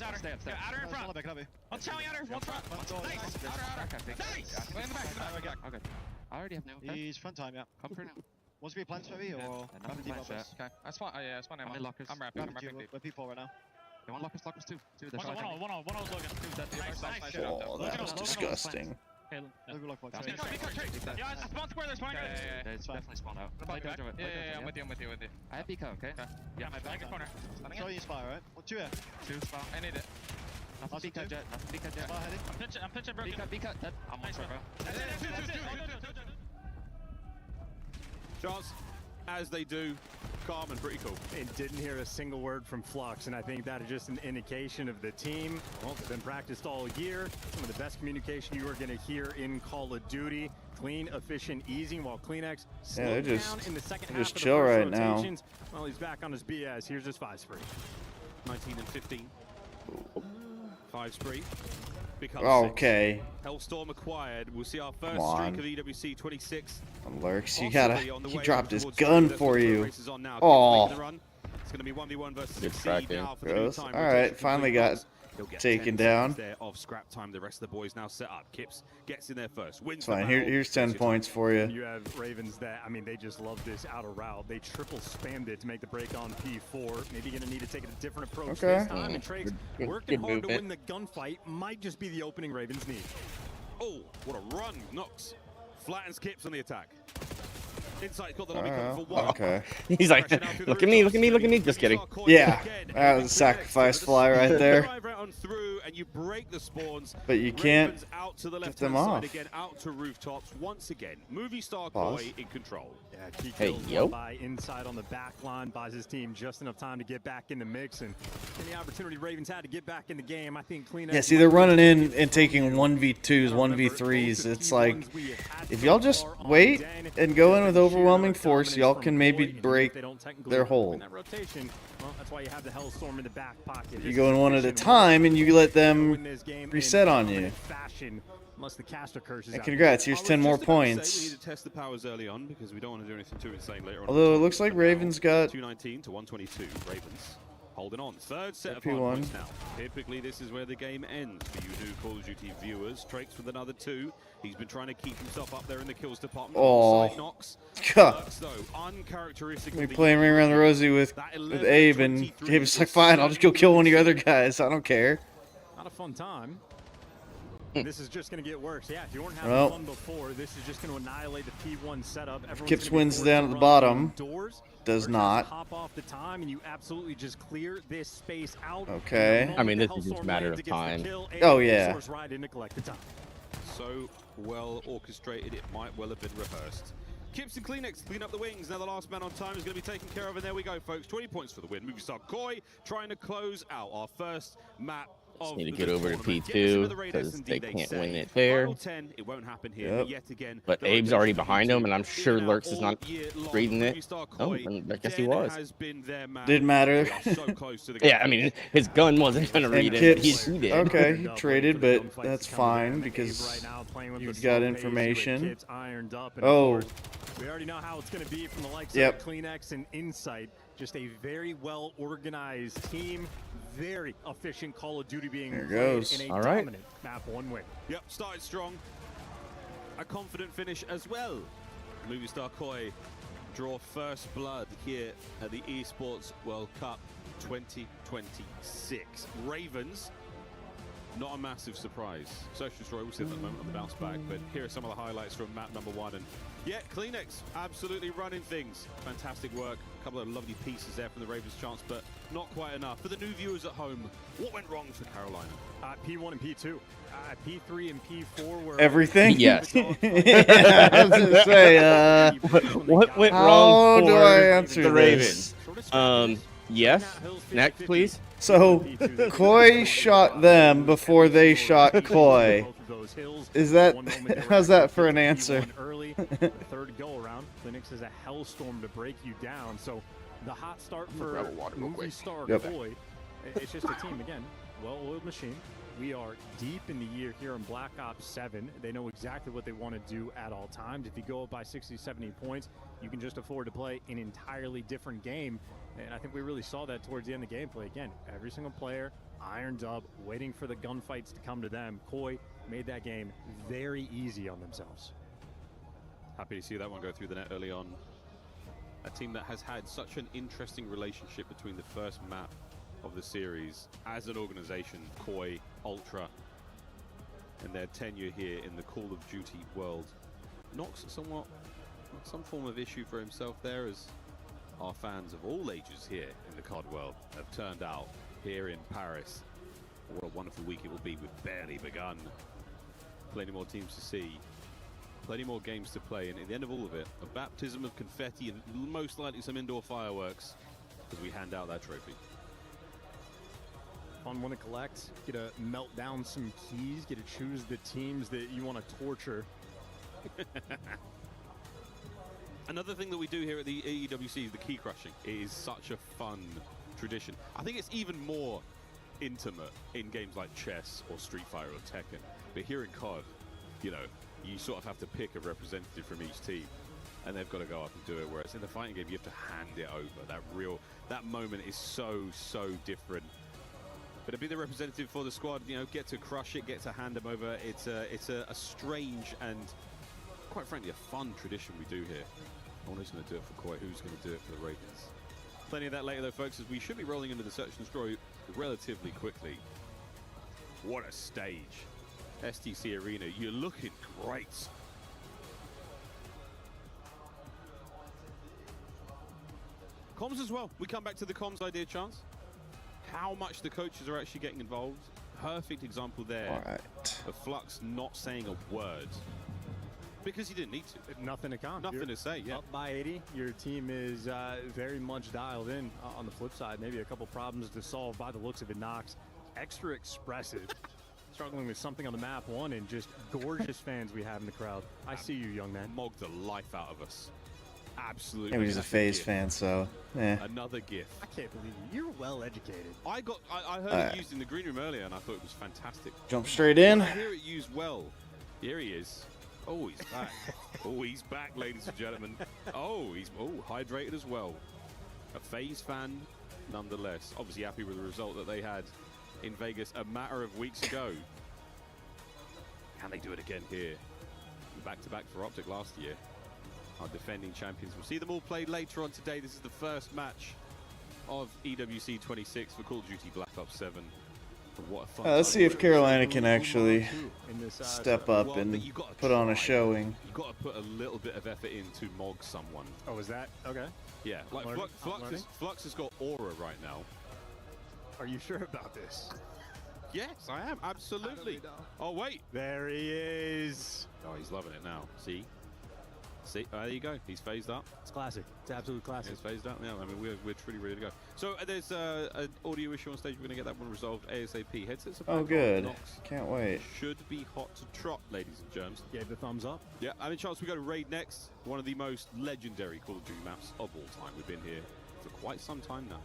I already have no. He's front time, yeah. Come through now. Wants to be plans maybe, or okay. That's fine. Yeah, that's fine. I'm wrapping. We're P4 right now. They want lockers too. One on Logan. Oh, that was disgusting. Yeah, spawn square, they're spawning. Yeah, it's definitely spawned out. Yeah, I'm with you. I have Pico, okay? Yeah, my back corner. So you spy, right? Well, 2 here. 2 spawn. I need it. Nothing Pico jet. I'm pitching broken. Pico, dead. I'm on bro. Chance, as they do, calm and pretty cool. And didn't hear a single word from Flux, and I think that is just an indication of the team. Well, it's been practiced all year. Some of the best communication you are going to hear in Call of Duty. Clean, efficient, easy, while Kleenex slowed down in the second half of the chill right now. Well, he's back on his BS. Here's his 5 spree. 19 and 15. 5 spree. Okay. Hellstorm acquired. We'll see our first streak of EWC 26. Lurks, he dropped his gun for you. Oh. It's going to be 1v1 versus now for the new time. All right, finally got taken down. Of scrap time. The rest of the boys now set up. Kips gets in there first. Wins. Fine. Here's 10 points for you. You have Ravens that, I mean, they just love this outer route. They triple spammed it to make the break on P4. Maybe going to need to take a different approach this time. And Trakes working hard to win the gunfight might just be the opening Ravens need. Oh, what a run. Knox flattens Kips on the attack. Inside, got the lobby coming for one. Okay. He's like, look at me. Just kidding. Yeah, that was a sacrifice fly right there. And you break the spawns. But you can't out to the get them off. Again, out to rooftops once again. Movie star Koi in control. Yeah, hey, yo. By inside on the back line, buys his team just enough time to get back in the mix. And any opportunity Ravens had to get back in the game, I think Kleenex. Yeah, see, they're running in and taking 1v2s, 1v3s. It's like, if y'all just wait and go in with overwhelming force, y'all can maybe break their hold. If you go in one at a time and you let them reset on you. And congrats, here's 10 more points. Need to test the powers early on because we don't want to do anything too insane later on. Although it looks like Ravens got 219 to 122. Ravens holding on. Third set of hard points now. Typically, this is where the game ends for you new Call of Duty viewers. Trakes with another 2. He's been trying to keep himself up there in the kills department. Oh, God. We playing Ring Around the Rosie with Abe, and Abe's like, fine, I'll just go kill one of your other guys. I don't care. Not a fun time. This is just going to get worse. Yeah, if you weren't having fun before, this is just going to annihilate the P1 setup. Kips wins down at the bottom. Does not. Hop off the time, and you absolutely just clear this space out. Okay. I mean, this is just a matter of time. Oh, yeah. So well orchestrated, it might well have been rehearsed. Kips and Kleenex clean up the wings. Now the last man on time is going to be taken care of, and there we go, folks. 20 points for the win. Movie star Koi trying to close out our first map. Just need to get over to P2 because they can't win it there. 10, it won't happen here yet again. But Abe's already behind him, and I'm sure Lurks is not reading it. Oh, I guess he was. Didn't matter. Yeah, I mean, his gun wasn't going to read it. He did. Okay, he traded, but that's fine because you've got information. Oh. We already know how it's going to be from the likes of Kleenex and Insight. Just a very well organized team. Very efficient Call of Duty being played in a dominant map one way. Yep, started strong. A confident finish as well. Movie star Koi draw first blood here at the Esports World Cup 2026. Ravens, not a massive surprise. Social Destroy will sit at the moment on the bounce back, but here are some of the highlights from map number 1. And yeah, Kleenex absolutely running things. Fantastic work. A couple of lovely pieces there from the Ravens chance, but not quite enough. For the new viewers at home, what went wrong for Carolina? P1 and P2. P3 and P4 were... Everything? Yes. I was going to say, what went wrong for do I answer the Ravens? Yes. Next, please. So, Koi shot them before they shot Koi. Is that, how's that for an answer? Koi, the third go-around. Clinics is a hellstorm to break you down. So the hot start for movie star Koi. It's just a team, again, well-oiled machine. We are deep in the year here in Black Ops 7. They know exactly what they want to do at all times. If you go up by 60, 70 points, you can just afford to play an entirely different game. And I think we really saw that towards the end of the gameplay. Again, every single player ironed up, waiting for the gunfights to come to them. Koi made that game very easy on themselves. Happy to see that one go through the net early on. A team that has had such an interesting relationship between the first map of the series as an organization, Koi, Ultra, and their tenure here in the Call of Duty world. Nox somewhat some form of issue for himself there, as our fans of all ages here in the COD world have turned out here in Paris. What a wonderful week it will be. We've barely begun. Plenty more teams to see, plenty more games to play, and at the end of all of it, a baptism of confetti and most likely some indoor fireworks as we hand out that trophy. Fun one to collect, get to melt down some keys, get to choose the teams that you want to torture. Another thing that we do here at the EWC is the key crushing. It is such a fun tradition. I think it's even more intimate in games like chess or Street Fighter or Tekken. But here in COD, you know, you sort of have to pick a representative from each team, and they've got to go up and do it. Whereas in the fighting game, you have to hand it over. That moment is so different. But to be the representative for the squad, you know, get to crush it, get to hand them over. It's a strange and, quite frankly, a fun tradition we do here. I wonder who's going to do it for Koi, who's going to do it for the Ravens. Plenty of that later, though, folks, as we should be rolling into the search and destroy relatively quickly. What a stage. STC Arena, you're looking great. Comms as well. We come back to the comms idea, Chance. How much the coaches are actually getting involved. Perfect example there of Flux not saying a word because he didn't need to. Nothing to count. Nothing to say, yeah. Up by 80, your team is very much dialed in. On the flip side, maybe a couple problems to solve by the looks of it. Nox, extra expressive. Struggling with something on the map one, and just gorgeous fans we have in the crowd. I see you, young man. Mogged the life out of us. Absolutely. Yeah, he's a FaZe fan, so another gift. I can't believe you. You're well educated. I heard it used in the green room earlier, and I thought it was fantastic. Jump straight in. I hear it used well. Here he is. Oh, he's back. Oh, he's back, ladies and gentlemen. Oh, he's hydrated as well. A FaZe fan, nonetheless. Obviously happy with the result that they had in Vegas a matter of weeks ago. Can they do it again here? Back-to-back for Optic last year. Our defending champions. We'll see them all played later on today. This is the first match of EWC 26 for Call of Duty Black Ops 7. What a fun let's see if Carolina can actually step up and put on a showing. You've got to put a little bit of effort in to mog someone. Oh, is that? Okay. Yeah, like Flux has got aura right now. Are you sure about this? Yes, I am. Absolutely. Oh, wait. There he is. Oh, he's loving it now. See, there you go. He's phased up. It's classic. It's absolute classic. He's phased up. Yeah, I mean, we're truly ready to go. So there's an audio issue on stage. We're going to get that one resolved ASAP. Headsets are back. Oh, good. Nox Can't wait. Should be hot to trot, ladies and germs. Gave the thumbs up. Yeah, and a chance we go to Raid next. One of the most legendary Call of Duty maps of all time. We've been here for quite some time now.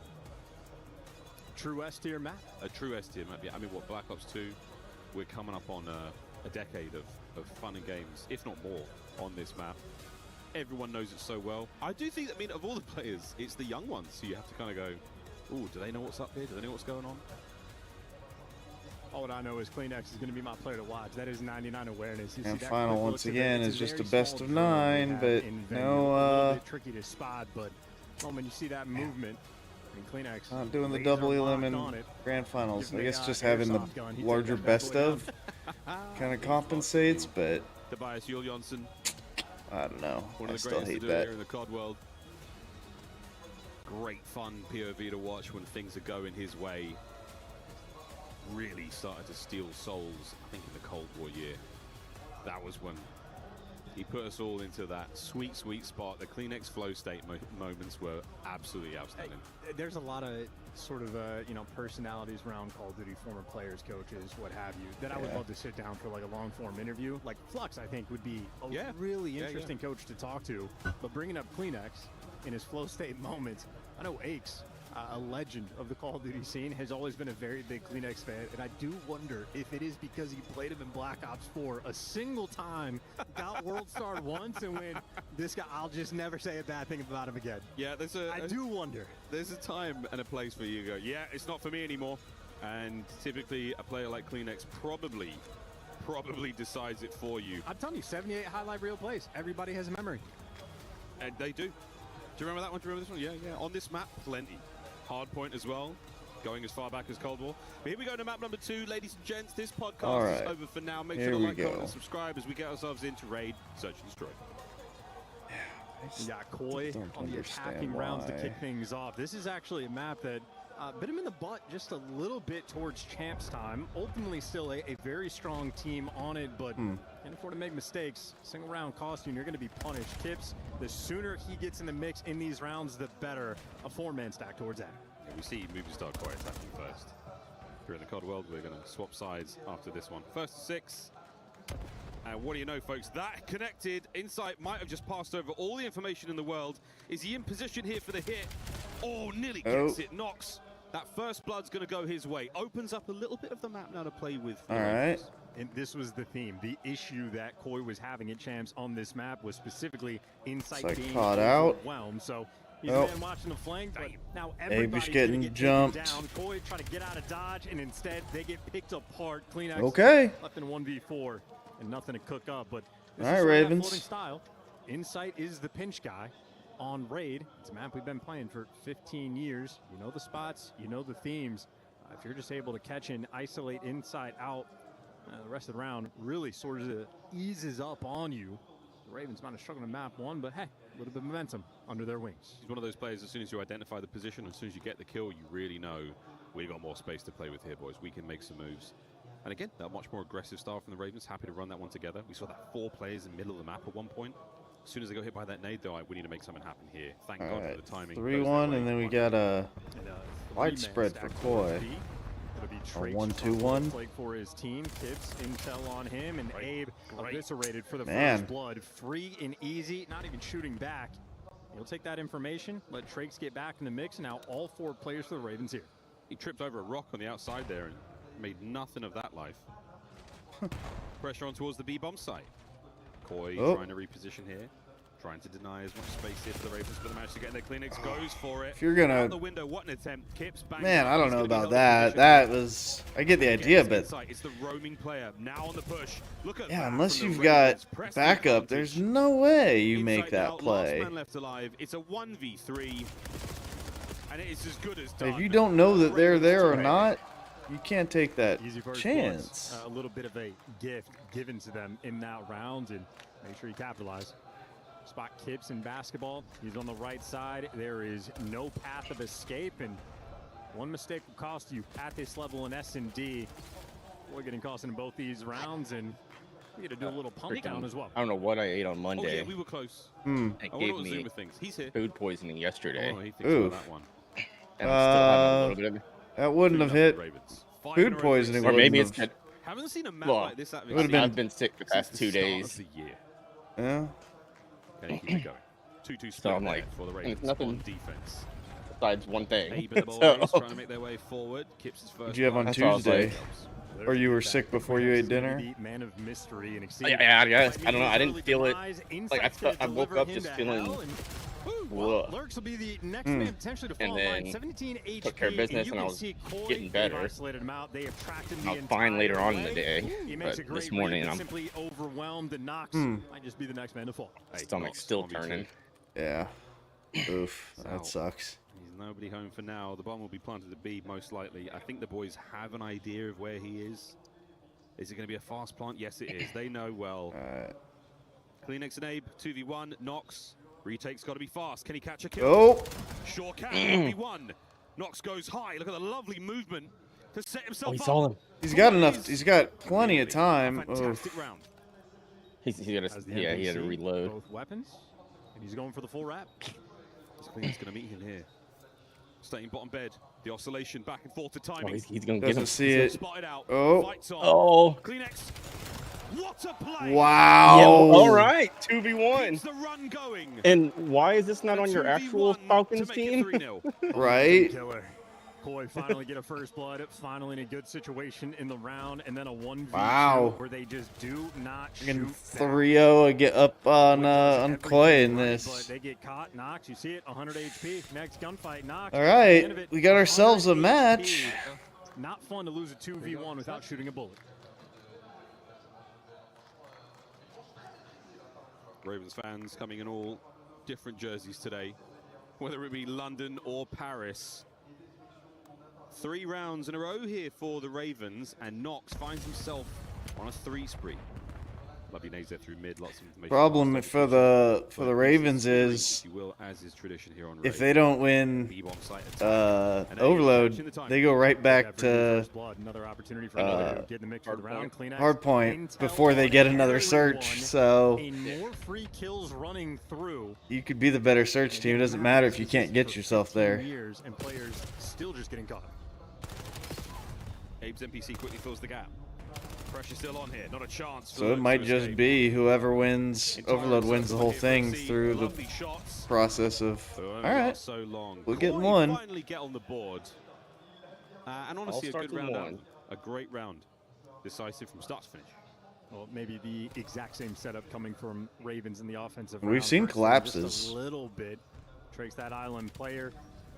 True S-tier map? A true S-tier map, yeah. I mean, Black Ops 2, we're coming up on a decade of fun and games, if not more, on this map. Everyone knows it so well. I do think, I mean, of all the players, it's the young ones who you have to kind of go, ooh, do they know what's up here? Do they know what's going on? All what I know is CleanX is going to be my player to watch. That is 99 awareness. And final, once again, is just a best of 9, but no, tricky to spot, but when you see that movement, CleanX not doing the double elimin grand finals. I guess just having the larger best of kind of compensates, but Tobias Julianson, I don't know. One of the still greatest hate to do that. Here in the COD world. Great fun POV to watch when things are going his way. Really started to steal souls, I think, in the Cold War year. That was when He put us all into that sweet, sweet spot. The Kleenex flow state moments were absolutely outstanding. Hey, there's a lot of sort of, you know, personalities around Call of Duty, former players, coaches, what have you, that I would love to sit down for like a long-form interview. Like Flux, I think, would be a really interesting coach to talk to. But bringing up Kleenex in his flow state moments, I know Aches, a legend of the Call of Duty scene, has always been a very big Kleenex fan, and I do wonder if it is because he played him in Black Ops 4 a single time, got World Starred once, and when this guy, I'll just never say a bad thing about him again. Yeah, I do wonder. There's a time and a place where you go, yeah, it's not for me anymore, and typically a player like Kleenex probably decides it for you. I'm telling you, 78 highlight reel plays. Everybody has a memory. And they do. Do you remember that one? Do you remember this one? Yeah. On this map, plenty. Hardpoint as well, going as far back as Cold War. But here we go to map number 2, ladies and gents. This podcast is over for now. Make sure to like, comment, and subscribe as we get ourselves into Raid, Search and Destroy. You got Koi on the attacking rounds to kick things off. This is actually a map that bit him in the butt just a little bit towards champs time. Ultimately still a very strong team on it, but can't afford to make mistakes. Single round cost you, and you're going to be punished. Kips, the sooner he gets in the mix in these rounds, the better. A 4-man stack towards that. Yeah, we see Movie Star Koi attacking first. Here in the COD world, we're going to swap sides after this one. First 6. And what do you know, folks? That connected. Insight might have just passed over all the information in the world. Is he in position here for the hit? Oh, nearly gets it. Knocks. That first blood's going to go his way. Opens up a little bit of the map now to play with. All right. And this was the theme. The issue that Koi was having at champs on this map was specifically Insight being caught out. Overwhelmed. So he's been watching the flank, but now everybody's getting jumped. Down. Koi trying to get out of dodge, and instead they get picked apart. Kleenex left in 1v4 and nothing to cook up. But this is Ravens. Style. Insight is the pinch guy on Raid. It's a map we've been playing for 15 years. You know the spots, you know the themes. If you're just able to catch and isolate Insight out, the rest of the round really sort of eases up on you. The Ravens might have struggled in map 1, but hey, a little bit of momentum under their wings. He's one of those players, as soon as you identify the position, as soon as you get the kill, you really know we've got more space to play with here, boys. We can make some moves. And again, that much more aggressive style from the Ravens. Happy to run that one together. We saw that 4 players in the middle of the map at one point. As soon as they got hit by that nade, they're like, we need to make something happen here. Thank God for the timing. 3-1, and then we got a widespread for Koi. A 1-2-1. For his team, Kips intel on him, and Abe eviscerated for the first blood. Free and easy, not even shooting back. He'll take that information, let Trakes get back in the mix, and now all 4 players for the Ravens here. He tripped over a rock on the outside there and made nothing of that life. Pressure on towards the B-bomb site. Koi trying to reposition here, trying to deny as much space here for the Ravens, but they managed to get in there. Kleenex goes for it. If you're gonna out the window, what an attempt. Kips bang. Man, I don't know about that. That was, I get the idea, but it's the roaming player now on the push. Look at unless you've got backup, there's no way you make that play. Last man left alive. It's a 1v3, and it is as good as done. If you don't know that they're there or not, you can't take that chance. A little bit of a gift given to them in that round, and make sure you capitalize. Spot Kips in basketball. He's on the right side. There is no path of escape, and one mistake will cost you at this level in S&D. We're getting cost in both these rounds, and we get to do a little pump down as well. I don't know what I ate on Monday. Oh, yeah, we were close. It gave me He's here. food poisoning yesterday. Oh, he thinks about that one. And I'm still having a little bit of it. That wouldn't have hit. Food poisoning. Or maybe it's good. Haven't seen a map like this. I've been sick the past 2 days. Yeah. Okay, keep it going. 2-2 So I'm like, for the it's Ravens nothing besides besides one thing. Abe and the boys trying to make their way forward. Kips his first. Did you have on Tuesday? Or you were sick before you ate dinner? Man of mystery and yeah, I guess. I don't know. I didn't feel it. Like I woke up just feeling. Lurks will be the next man potentially to fall in line. 17 HP, took care of business, and I was getting better. I was fine later on in the day, but this morning I'm simply overwhelmed, and Knox might just be the next man to fall. Stomach's still turning. Yeah. Oof. That sucks. He's nobody home for now. The bomb will be planted at B most likely. I think the boys have an idea of where he is. Is it going to be a fast plant? Yes, it is. They know well. Kleenex and Abe, 2v1. Knox. Retake's got to be fast. Can he catch a kill? Oh! Sure can. 1v1. Knox goes high. Look at the lovely movement to set himself up. Saw him. He's got enough. He's got plenty of time. Fantastic round. He had to reload. Both weapons, and he's going for the full wrap. I think he's going to meet him here. Staying bottom bed. The oscillation back and forth to timing. Oh, he's going to get him. Doesn't see it. Spotted out. Oh. Fights on. Oh. Kleenex. What a play. Wow. Yeah, all right. 2v1. Keeps the run going. And why is this not on your actual Falcons team? Right. Killer. Koi finally get a first blood, finally in a good situation in the round, and then a 1v2 Wow. where they just do not Freaking shoot 3-0 get up on Koi in this. But they get caught. Nox, you see it, 100 HP. Next gunfight, Nox. All right, we got ourselves a match. Not fun to lose a 2v1 without shooting a bullet. Ravens fans coming in all different jerseys today, whether it be London or Paris. 3 rounds in a row here for the Ravens, and Nox finds himself on a 3 spree. Lovely nades there through mid, lots of information. Problem for the Ravens is if they don't win Overload, they go right back to hard point before they get another search. So more free kills running through. You could be the better search team. It doesn't matter if you can't get yourself there. And players still just getting caught. Abe's NPC quickly fills the gap. Pressure still on here, not a chance. So it might just be whoever wins Overload wins the whole thing through the process of, all right, we're getting one. Finally get on the board. And honestly, a good round. A great round. Decisive from start to finish. Well, maybe the exact same setup coming from Ravens in the offensive. We've seen collapses. Just a little bit. Trace that island player.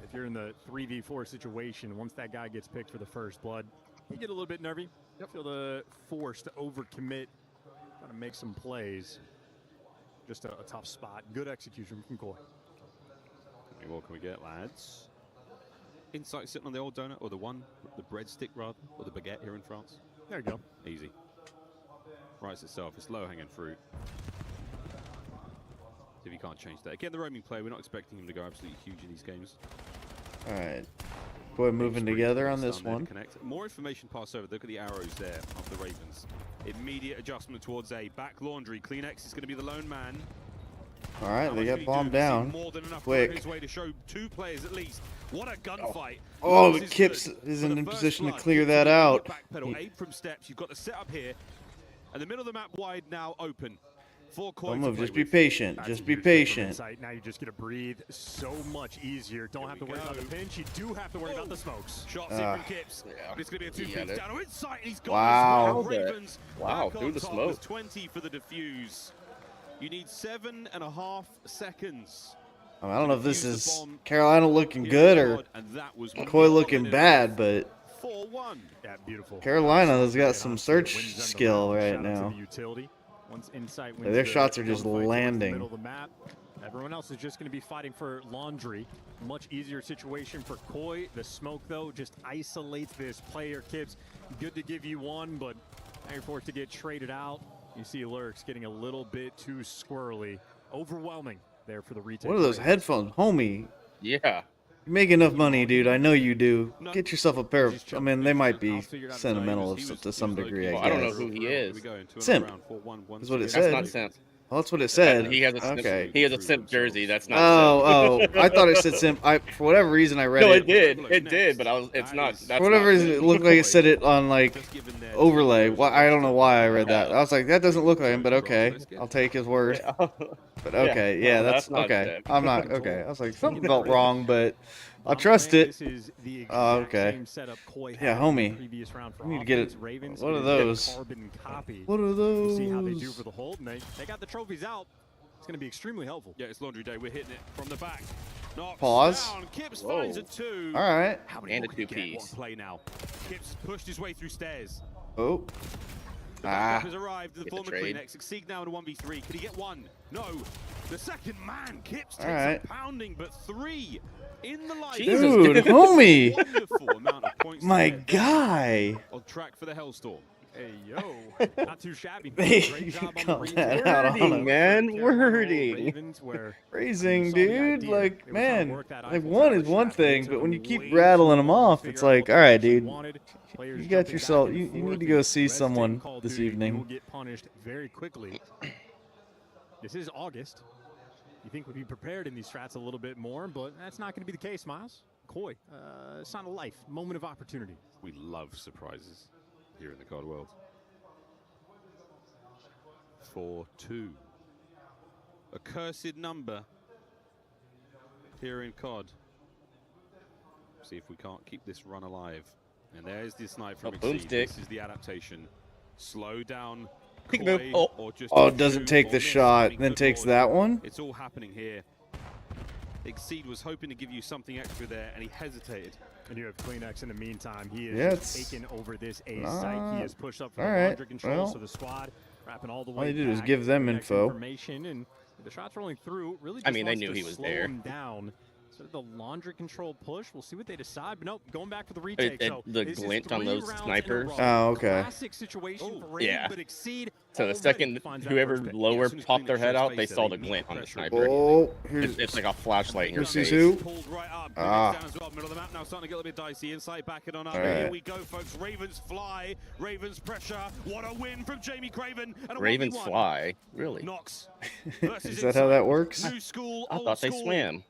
If you're in the 3v4 situation, once that guy gets picked for the first blood, you get a little bit nervy. Feel the force to overcommit. Got to make some plays. Just a tough spot. Good execution from Koi. How many more can we get, lads? Insight sitting on the old donut, or the breadstick rather, or the baguette here in France. There you go. Easy. Writes itself. It's low-hanging fruit. See if you can't change that. Again, the roaming play. We're not expecting him to go absolutely huge in these games. All right. Boy, moving together on this one. More information passed over. Look at the arrows there of the Ravens. Immediate adjustment towards A. Back laundry. Kleenex is going to be the lone man. All right, they got bombed down. More than enough quick. His way to show 2 players at least. What a gunfight! Oh, the Kips isn't in position to clear that out. Backpedal. Abe from steps. You've got to set up here, and the middle of the map wide now open. Don't move. Just be patient. Just be patient. Now you just get to breathe so much easier. Don't have to worry about the pinch. You do have to worry about the smokes. Shots in from Kips. It's going to be a 2-piece down. Oh, Insight. He's got wow. Ravens. Wow, through the smoke. 20 for the defuse. You need 7.5 seconds. I don't know if this is Carolina looking good or Koi looking bad, but 4-1. Yeah, beautiful. Carolina has got some search skill right now. Once Insight their shots are just landing. Middle of the map. Everyone else is just going to be fighting for laundry. Much easier situation for Koi. The smoke, though, just isolates this player. Kips, good to give you one, but now you're forced to get traded out. You see Lurks getting a little bit too squirrely. Overwhelming there for the retail. What are those headphones? Homie. Yeah. You make enough money, dude. I know you do. Get yourself a pair of... I mean, they might be sentimental to some degree, I guess. I don't know who he is. Simp. That's what it said. That's not Simp. Well, that's what it said. He has a Simp, okay. He has a Simp jersey. That's not Simp. I thought it said Simp. For whatever reason, I read it. No, it did. It did, but it's not. That's for whatever reason, it looked like it said it on, like, overlay. I don't know why I read that. I was like, that doesn't look like him, but okay. I'll take his word. But okay, yeah, that's okay. I'm not, okay. I was like, something felt wrong, but I'll trust it. Okay. Yeah, homie. We need to get it. What are those? What are those? See how they do for the hold, and they got the trophies out. It's going to be extremely helpful. Yeah, it's laundry day. We're hitting it from the back. Pause. Kips finds a 2. All right. And a 2-piece. Play now. Kips pushed his way through stairs. Oh. The backup has arrived to the former Kleenex. Succeed now in a 1v3. Could he get 1? No. The second man. Kips takes a pounding, but 3 in the light. Dude, homie. Wonderful amount of points. My guy. On track for the Hellstorm. Hey, yo. Not too shabby. They Great job on called the that out on Wording, him. man. Wording. Ravens, where Raising, saw the dude. idea. Like, They were trying to man, work that like Eiffel one Tower is one strat, but it thing, took but when them you keep way rattling too them long to off, it's figure out like, what all they right, actually dude. wanted. Players You got jumping yourself. back and You need forth to go and see Resident someone Call of this Duty, You will evening. get punished very quickly. This is August. You think we'd be prepared in these strats a little bit more, but that's not going to be the case, Miles. Koi, sign of life, moment of opportunity. We love surprises here in the COD world. 4-2. A cursed number here in COD. See if we can't keep this run alive. And there's the snipe from Exceed. This is the adaptation. Slow down. Koi, or just doesn't take the shot, then takes that one? It's all happening here. Exceed was hoping to give you something extra there, and he hesitated. And you have Kleenex in the meantime. He is taken over this A site. He has pushed up for the laundry control, so the squad wrapping all the way All you did was back. give them info. Information, and the shots rolling through really just I mean, they wants knew to he was slow there. him down. So the laundry control push. We'll see what they decide. But nope, going back for the retake. So the glint on those snipers. Oh, okay. Classic situation for Raven, Yeah. but Exceed So the second whoever lower popped their head out, they saw the glint on the sniper. Oh, it's like a flashlight in your face. who? Ah. Middle of the map now, starting to get a little bit dicey. Insight backing on up. All right. Here we go, folks. Ravens fly. Ravens pressure. What a win from Jamie Craven. And a Ravens 1v1. fly? Really? Nox. Is that how that works? New school, I old thought they school. swam.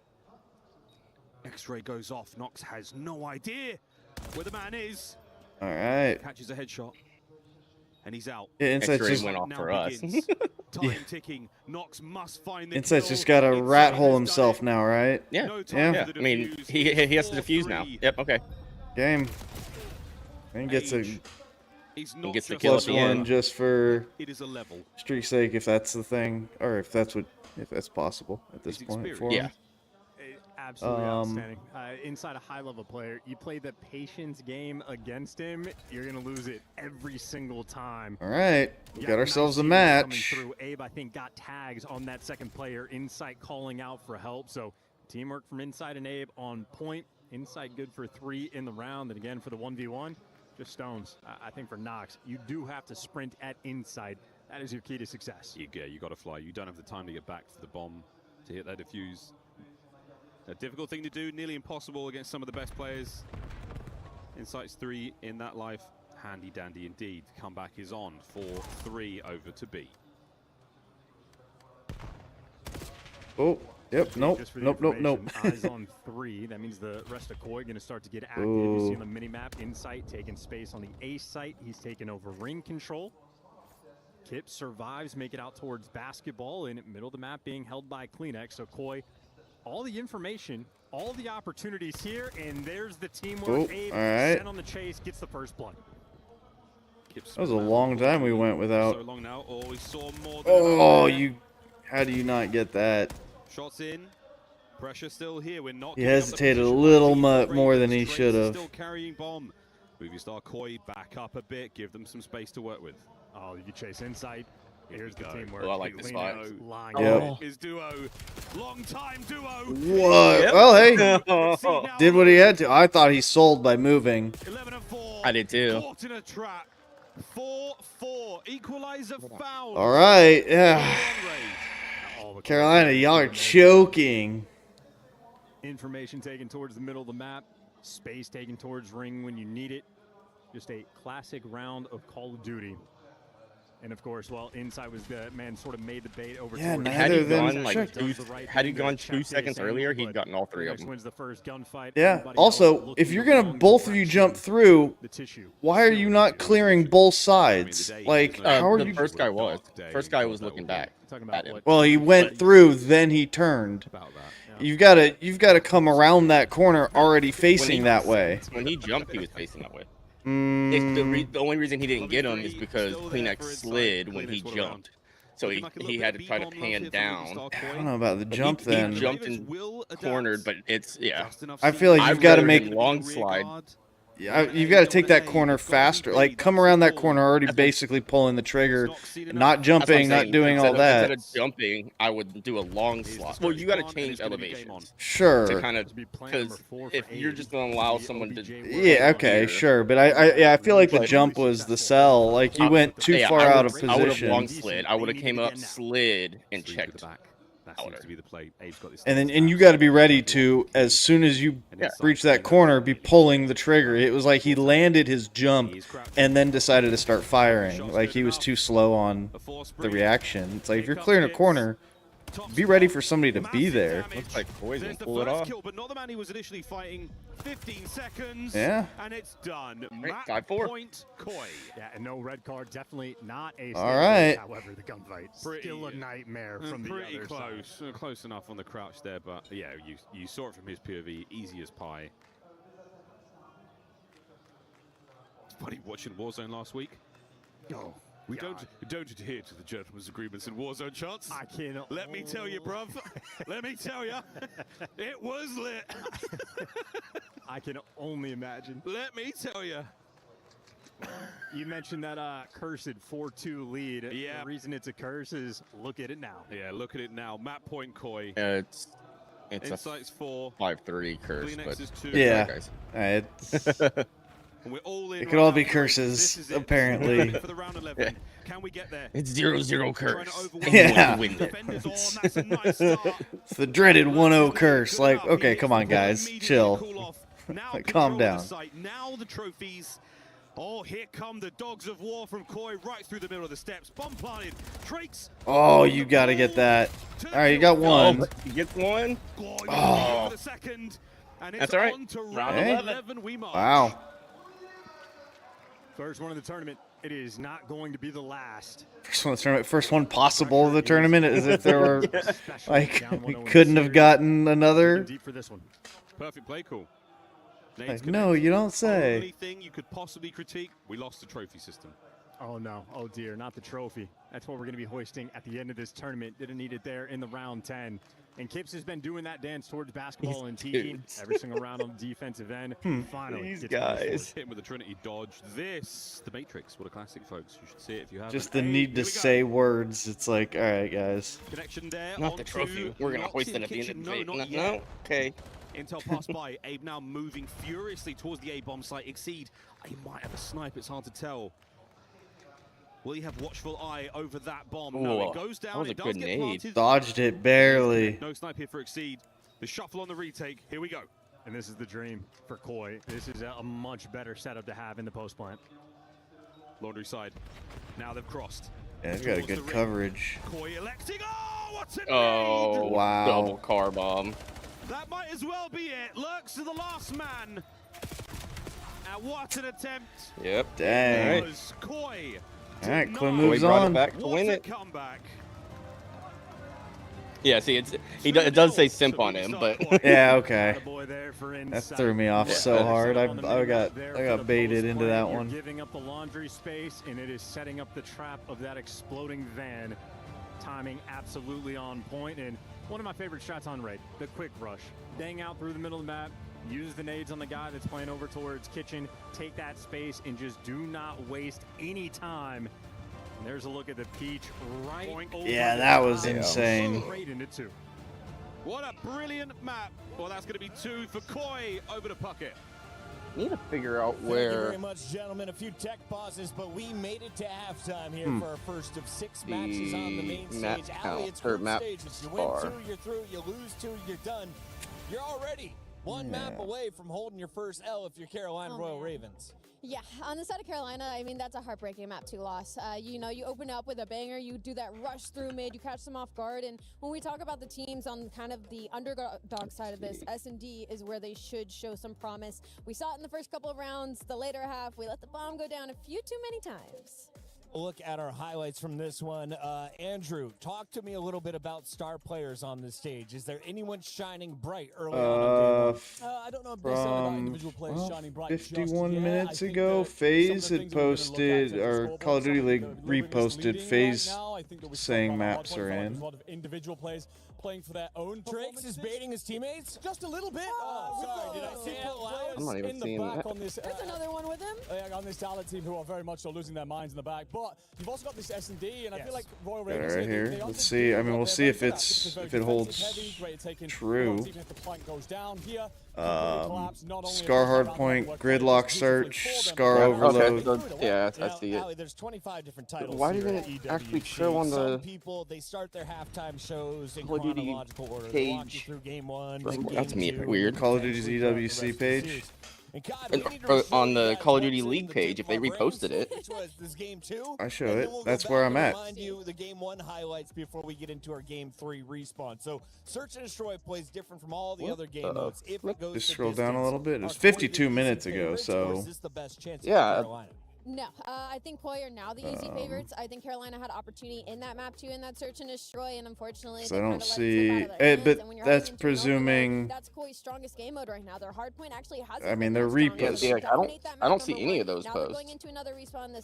X-ray goes off. Nox has no idea where the man is. All right. Catches a headshot. And he's out. Yeah, Insight's X-ray just went off for us. Time ticking. Nox must find the Insight's kill. just got to rat hole Inside himself now, right? Yeah. No time Yeah. for the I mean, defuse. he has to defuse now. 4-3. Yep. Okay. Game. And gets a He's not gets the just kill plus at the one end. just for It is a level. streak's sake, if that's the thing, or if that's possible at this He's point for experienced. him. Absolutely outstanding. Inside a high-level player, you play the patience game against him, you're going to lose it every single time. All right, we got ourselves a coming match. through. Abe, I think, got tags on that second player. Insight calling out for help. So teamwork from Insight and Abe on point. Insight good for 3 in the round. And again, for the 1v1, just stones. I think for Nox, you do have to sprint at Insight. That is your key to success. You got to fly. You don't have the time to get back to the bomb to hit that defuse. A difficult thing to do, nearly impossible against some of the best players. Insight's 3 in that life. Handy dandy indeed. Comeback is on. 4-3 over to B. Oh, yep, nope, Just for the nope. Eyes on 3. That means the rest of Koi going to start to get active. You see on the mini-map, Insight taking space on the A site. He's taken over ring control. Kip survives, make it out towards basketball in middle of the map being held by Kleenex. So Koi, all the information, all the opportunities here, and there's the teamwork. Abe sent on the chase, gets the first blood. That was a long time we went without. So long now. Oh, we saw more than Oh, how do you not get that? Shots in. Pressure still here. We're not. He hesitated a little more than he should have. Still carrying bomb. Movie star Koi back up a bit. Give them some space to work with. Oh, you chase Insight. Here's the teamwork. Oh, I like this spot. His duo. Long time duo. What? Yep. Well, hey, did what he had to. I thought he sold by moving. 11-4. I did too. Caught in a trap. 4-4. Equalizer foul. All right, yeah. Carolina, y'all are choking. Information taken towards the middle of the map. Space taken towards ring when you need it. Just a classic round of Call of Duty. And of course, while Insight was the man sort of made the bait over Yeah, towards had he than gone like had he gone 2 seconds earlier, he'd gotten all 3 of them. Wins the first gunfight. Yeah. Also, if you're gonna both of you jump through, why are you not clearing both sides? Like, how are the you? first guy was. First guy was looking back at him. Well, he went through, then he turned. You've got to come around that corner already facing that way. When he jumped, he was facing that way. The only reason he didn't get him is because Kleenex slid when he jumped. So he had to try to pan down. I don't know about the jump then. He jumped and cornered, but it's, yeah. I feel like you've got to make long slide. you've got to take that corner faster. Like, come around that corner already basically pulling the trigger, not jumping, not doing all that. Instead of jumping, I would do a long slot. Well, you got to change elevations. Sure. To kind of, because if you're just going to allow someone to... Yeah, okay, sure. But I feel like the jump was the sell. Like, you went too far out of position. I would have long slid. I would have came up, slid, and checked. That seems to be the play. Abe's got this and you got to be ready to, as soon as you reach that corner, be pulling the trigger. It was like he landed his jump and then decided to start firing. Like, he was too slow on the reaction. It's like, if you're clearing a corner, be ready for somebody to be there. Looks like Poison pull it off. Kill, but not the man he was initially fighting. 15 seconds. Yeah. And it's done. 5-4. Point Koi. Yeah, and no red card. Definitely not a. All right. However, the gunfight still a nightmare from the pretty other close. side. Close enough on the crouch there, but yeah, you saw it from his POV. Easy as pie. Buddy, watching Warzone last week. Oh. We don't adhere to the gentleman's agreements in Warzone, Chance. I cannot. Let me tell you, bruv. Let me tell you, it was lit. I can only imagine. Let me tell you. You mentioned that cursed 4-2 lead. Yeah. The reason it's a curse is look at it now. Yeah, look at it now. Map point Koi. It's Insights 4. 5-3 curse, Kleenex is 2. Yeah. Guys. And we're all in. It could all be curses, apparently. For the round 11. Can we get there? It's 0-0 curse. Yeah. Defenders on. That's a nice start. It's the dreaded 1-0 curse. Like, okay, come on, guys. Chill. Like, calm down. Now the trophies. Oh, here come the dogs of war from Koi right through the middle of the steps. Bomb planted. Drakes. Oh, you got to get that. All right, you got one. You get one. Oh. And that's all right. Round 11 we march. Wow. First one of the tournament. It is not going to be the last. First one of the tournament. First one possible of the tournament, as if there were, like, we couldn't have gotten another. Deep for this one. Perfect play call. Like, no, you don't say. Only thing you could possibly critique, we lost the trophy system. Oh no, oh dear, not the trophy. That's what we're going to be hoisting at the end of this tournament. Didn't need it there in the round 10. And Kips has been doing that dance towards basketball and teaching every single round on the defensive end. Finally, these guys. Hit him with the Trinity dodge. This, the Matrix. What a classic, folks. You should see it if you haven't. Just the need to say words. It's like, all right, guys. Connection there. Not the trophy. We're going to hoist it at the end of the debate. No, okay. Intel passed by. Abe now moving furiously towards the A-bomb site. Exceed. He might have a snipe. It's hard to tell. Will he have watchful eye over that bomb? Ooh, no, it goes down. That was a good nade. Dodged it barely. No snipe here for Exceed. The shuffle on the retake. Here we go. And this is the dream for Koi. This is a much better setup to have in the post plant. Laundry side. Now they've crossed. Yeah, they've got a good coverage. Koi electing. Oh, what's a nade? Oh, wow. Double car bomb. That might as well be it. Lurks to the last man. And what an attempt. Yep. Dang. Was Koi. All right, Koi moves brought on. It back to win it. Comeback. Yeah, see, it does say simp on him, but yeah, okay. That threw me off so hard. I got baited into that one. Giving up the laundry space, and it is setting up the trap of that exploding van. Timing absolutely on point, and one of my favorite shots on raid, the quick rush. Bang out through the middle of the map, use the nades on the guy that's playing over towards kitchen, take that space, and just do not waste any time. And there's a look at the peach right over. Yeah, that was insane. Straight into 2. What a brilliant map. Well, that's going to be 2 for Koi over to Puckett. Need to figure out where. Thank you very much, gentlemen. A few tech pauses, but we made it to halftime here for our first of 6 matches on the main stage. Ali, it's group stages. You win 2, you're through. You lose 2, you're done. You're already one map away from holding your first L if you're Carolina Royal Ravens. Yeah, on the side of Carolina, I mean, that's a heartbreaking map 2 loss. You know, you open up with a banger, you do that rush through mid, you catch them off guard, and when we talk about the teams on kind of the underdog side of this, S&D is where they should show some promise. We saw it in the first couple of rounds, the later half, we let the bomb go down a few too many times. Look at our highlights from this one. Andrew, talk to me a little bit about star players on this stage. Is there anyone shining bright early on? I don't know if about individual players shining bright. 51 minutes ago, FaZe had posted, or Call of Duty League reposted FaZe I think that we saying maps are in. A lot of individual players playing for their own. Drake's is baiting his teammates. Just a little bit. Sorry, did I see it? I'm not even in the seeing back that. on this. There's another one with him. On this talent team who are very much so losing their minds in the back. But you've also got this S&D, and I feel like Royal Ravens right here. Let's see. I mean, we'll see if it holds true. Scar hardpoint, gridlock search, Scar overload. Okay. Yeah, I see it. There's 25 different titles. Why didn't it actually show on the Some people, they start their halftime shows in chronological order. page? They walk you through game 1, then That's game 2, weird. Call of Duty's EWC page. And God, And, we need to on the that Call of once Duty in League the page, tip if they of our reposted ranks, it. which was this game 2. I show And it. then we'll go That's back where I'm and at. remind you the game 1 highlights before we get into our game 3 respawn. So Search and Destroy plays different from all the other game modes. If it goes Just the scroll down a distance, little bit. It are was Call of 52 Duty minutes easy ago, favorites, or so is this the best chance Yeah. for Carolina? No, I think Koi are now the easy favorites. I think Carolina had opportunity in that map too, in that search and destroy, and unfortunately, So they I kinda don't let it see slip out of their hands, but and when you're that's heading into an overload, presuming. that's Koi's strongest game mode right now. Their hardpoint actually has. I mean, they're reposts. Yeah, I don't see any of those Now they're posts. going into another respawn this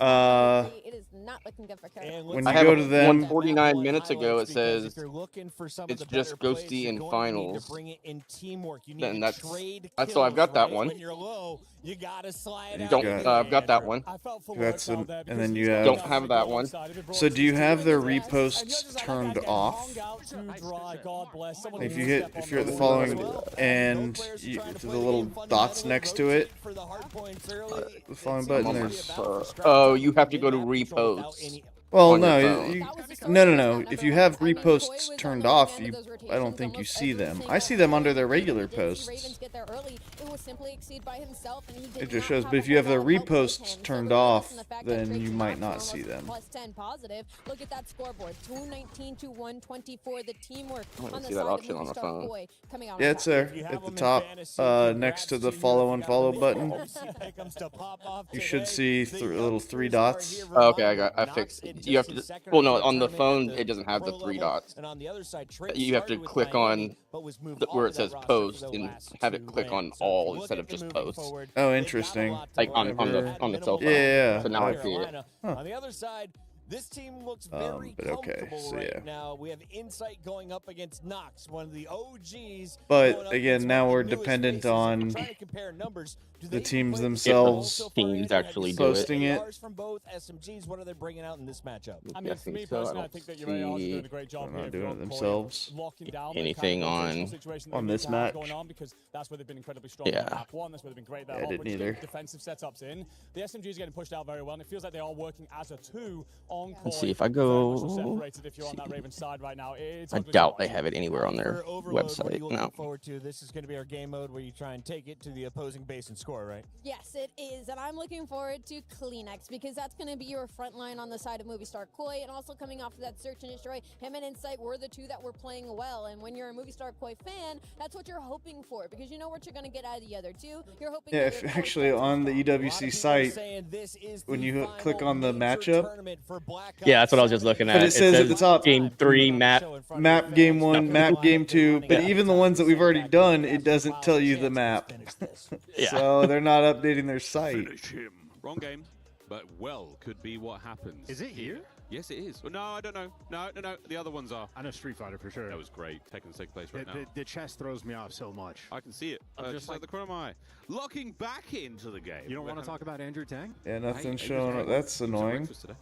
It is not looking good for Carolina. When I you have go to them, 149 minutes ago, it says if you're looking for some it's of the better just plays, Ghosty you're in going to need finals. to bring it in teamwork. You need Then to that's- trade so I've got kills, that right? one. When you're low, you gotta slide You out. don't- I've got that one. That's and then you Don't have. have that one. So do you have their reposts turned off? If you're at the following and to the little dots next to it, the following button, there's. Oh, you have to go to reposts. Well, on your no, phone. no. If you have reposts turned off, I don't think you see them. I see them under their regular posts. It just shows, but if you have their reposts turned off, then you might not see them. +10 positive. Look at that scoreboard. 219 to 124. The teamwork I on don't the see that side of option on the Movistar phone. Koi coming out. Yeah, it's there at the top, next to the follow unfollow button. You should see little 3 dots. Oh, okay, I fixed it. You have to. Well, no, on the phone it doesn't have the 3 dots. And on the other side, You have to click on where it says post and have it click on all instead of just post. Oh, interesting. Like on the cell phone. Yeah. So now I see it. On the other side, this team looks very but okay, comfortable so right yeah. now. We have Insight going up against Nox, one of the OGs. But again, now we're dependent on the teams themselves Teams actually do posting it. it. From both SMGs, what are they bringing out in this matchup? I mean, for me so. I personally, I don't think that your ARs are see- doing a great job They're not here. doing it themselves. Anything on this match. Going on because that's where they've been incredibly strong. Yeah. In map 1, that's where they've been great. Yeah, I didn't either. Defensive setups in. The SMGs are getting pushed out very well, and it feels like they are working as a 2 on. Let's see if I go. If you're on that Raven side right now, I doubt they have it anywhere on their For Overload, website. what are you looking No. forward to? This is going to be our game mode where you try and take it to the opposing base and score, right? Yes, it is, and I'm looking forward to Kleenex because that's going to be your front line on the side of Movistar Koi, and also coming off of that search and destroy. Him and Insight were the 2 that were playing well, and when you're a Movistar Koi fan, that's what you're hoping for because you know what you're going to get out of the other 2. You're hoping. Yeah, if actually on the EWC site, when you click on the matchup, Yeah, that's what I was just looking at. but it says at the top, Game 3 map. game 1, map game 2, but even the ones that we've already done, it doesn't tell you the map. Yeah. So they're not updating their site. Finish him. Wrong game, but well could be what happens. Is it here? Yes, it is. Well, no, I don't know. No. The other ones are. I know Street Fighter for sure. That was great. Taking second place right now. The chest throws me off so much. I can see it. I'm Just like the corner of my eye. Locking back into the game. You don't want to talk about Andrew Tang? Yeah, nothing's Hey, showing up. That's was it annoying. breakfast today?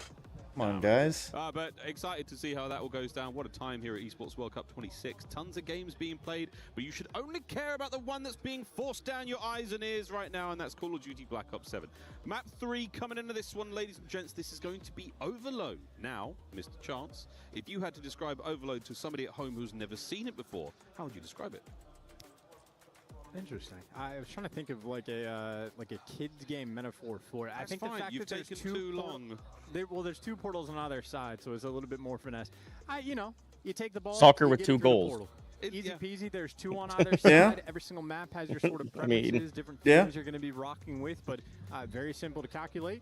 Come on, guys. But excited to see how that all goes down. What a time here at Esports World Cup 26. Tons of games being played, but you should only care about the one that's being forced down your eyes and ears right now, and that's Call of Duty Black Ops 7. Map 3 coming into this one, ladies and gents. This is going to be Overload. Now, Mr. Chance, if you had to describe Overload to somebody at home who's never seen it before, how would you describe it? Interesting. I was trying to think of like a kids game metaphor for it. I think fine. the fact You've that there's taken too long. There's 2 portals on either side, so it's a little bit more finesse. You take the ball. Soccer you with get 2 it through the goals. portal. Easy Yeah. peasy. There's 2 on either side. Yeah. Every single map has your sort of I mean, preferences, different yeah. things you're going to be rocking with, but very simple to calculate.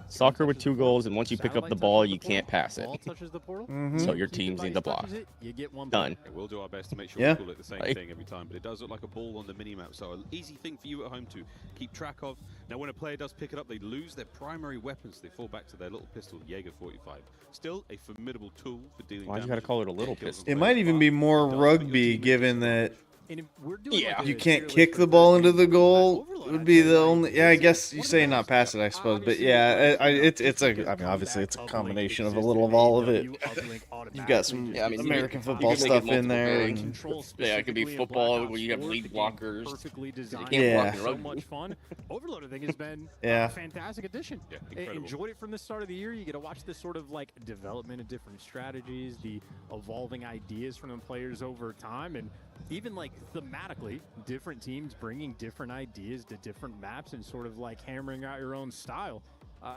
soccer with 2 goals, and once you pick up the ball, you can't pass it. Ball touches the portal. So your teams need to block. You get 1 Done. We'll do our best to make sure Yeah. we call it the same thing every time, but it does look like a ball on the minimap, so an easy thing for you at home to keep track of. Now, when a player does pick it up, they lose their primary weapons. They fall back to their little pistol, Jaeger 45. Still a formidable tool for dealing Why'd damage. you gotta call it a little pistol? It might even be more rugby, given that And if we're doing Yeah. like a you can't tier kick list the for ball first into the game, goal. Overload Would be the actually only. ranks Yeah, I as guess you one of say the not best. pass it, I suppose. But Obviously, yeah, you know, it's a. good I mean, obviously, it's a comeback combination of a existed little in of all of it. AEW, Uplink You've automatically got some just Yeah, I mean, American you football could make it stuff in multiple there. games. And control Yeah, it could be specifically in football Black where you Ops have 4 lead became blockers. perfectly designed. can't block It's in so rugby. much fun. Overload, I think, has been Yeah. a fantastic addition. Yeah, incredible. Enjoyed it from the start of the year. You get to watch this sort of like development of different strategies, the evolving ideas from the players over time, and even like thematically, different teams bringing different ideas to different maps and sort of like hammering out your own style.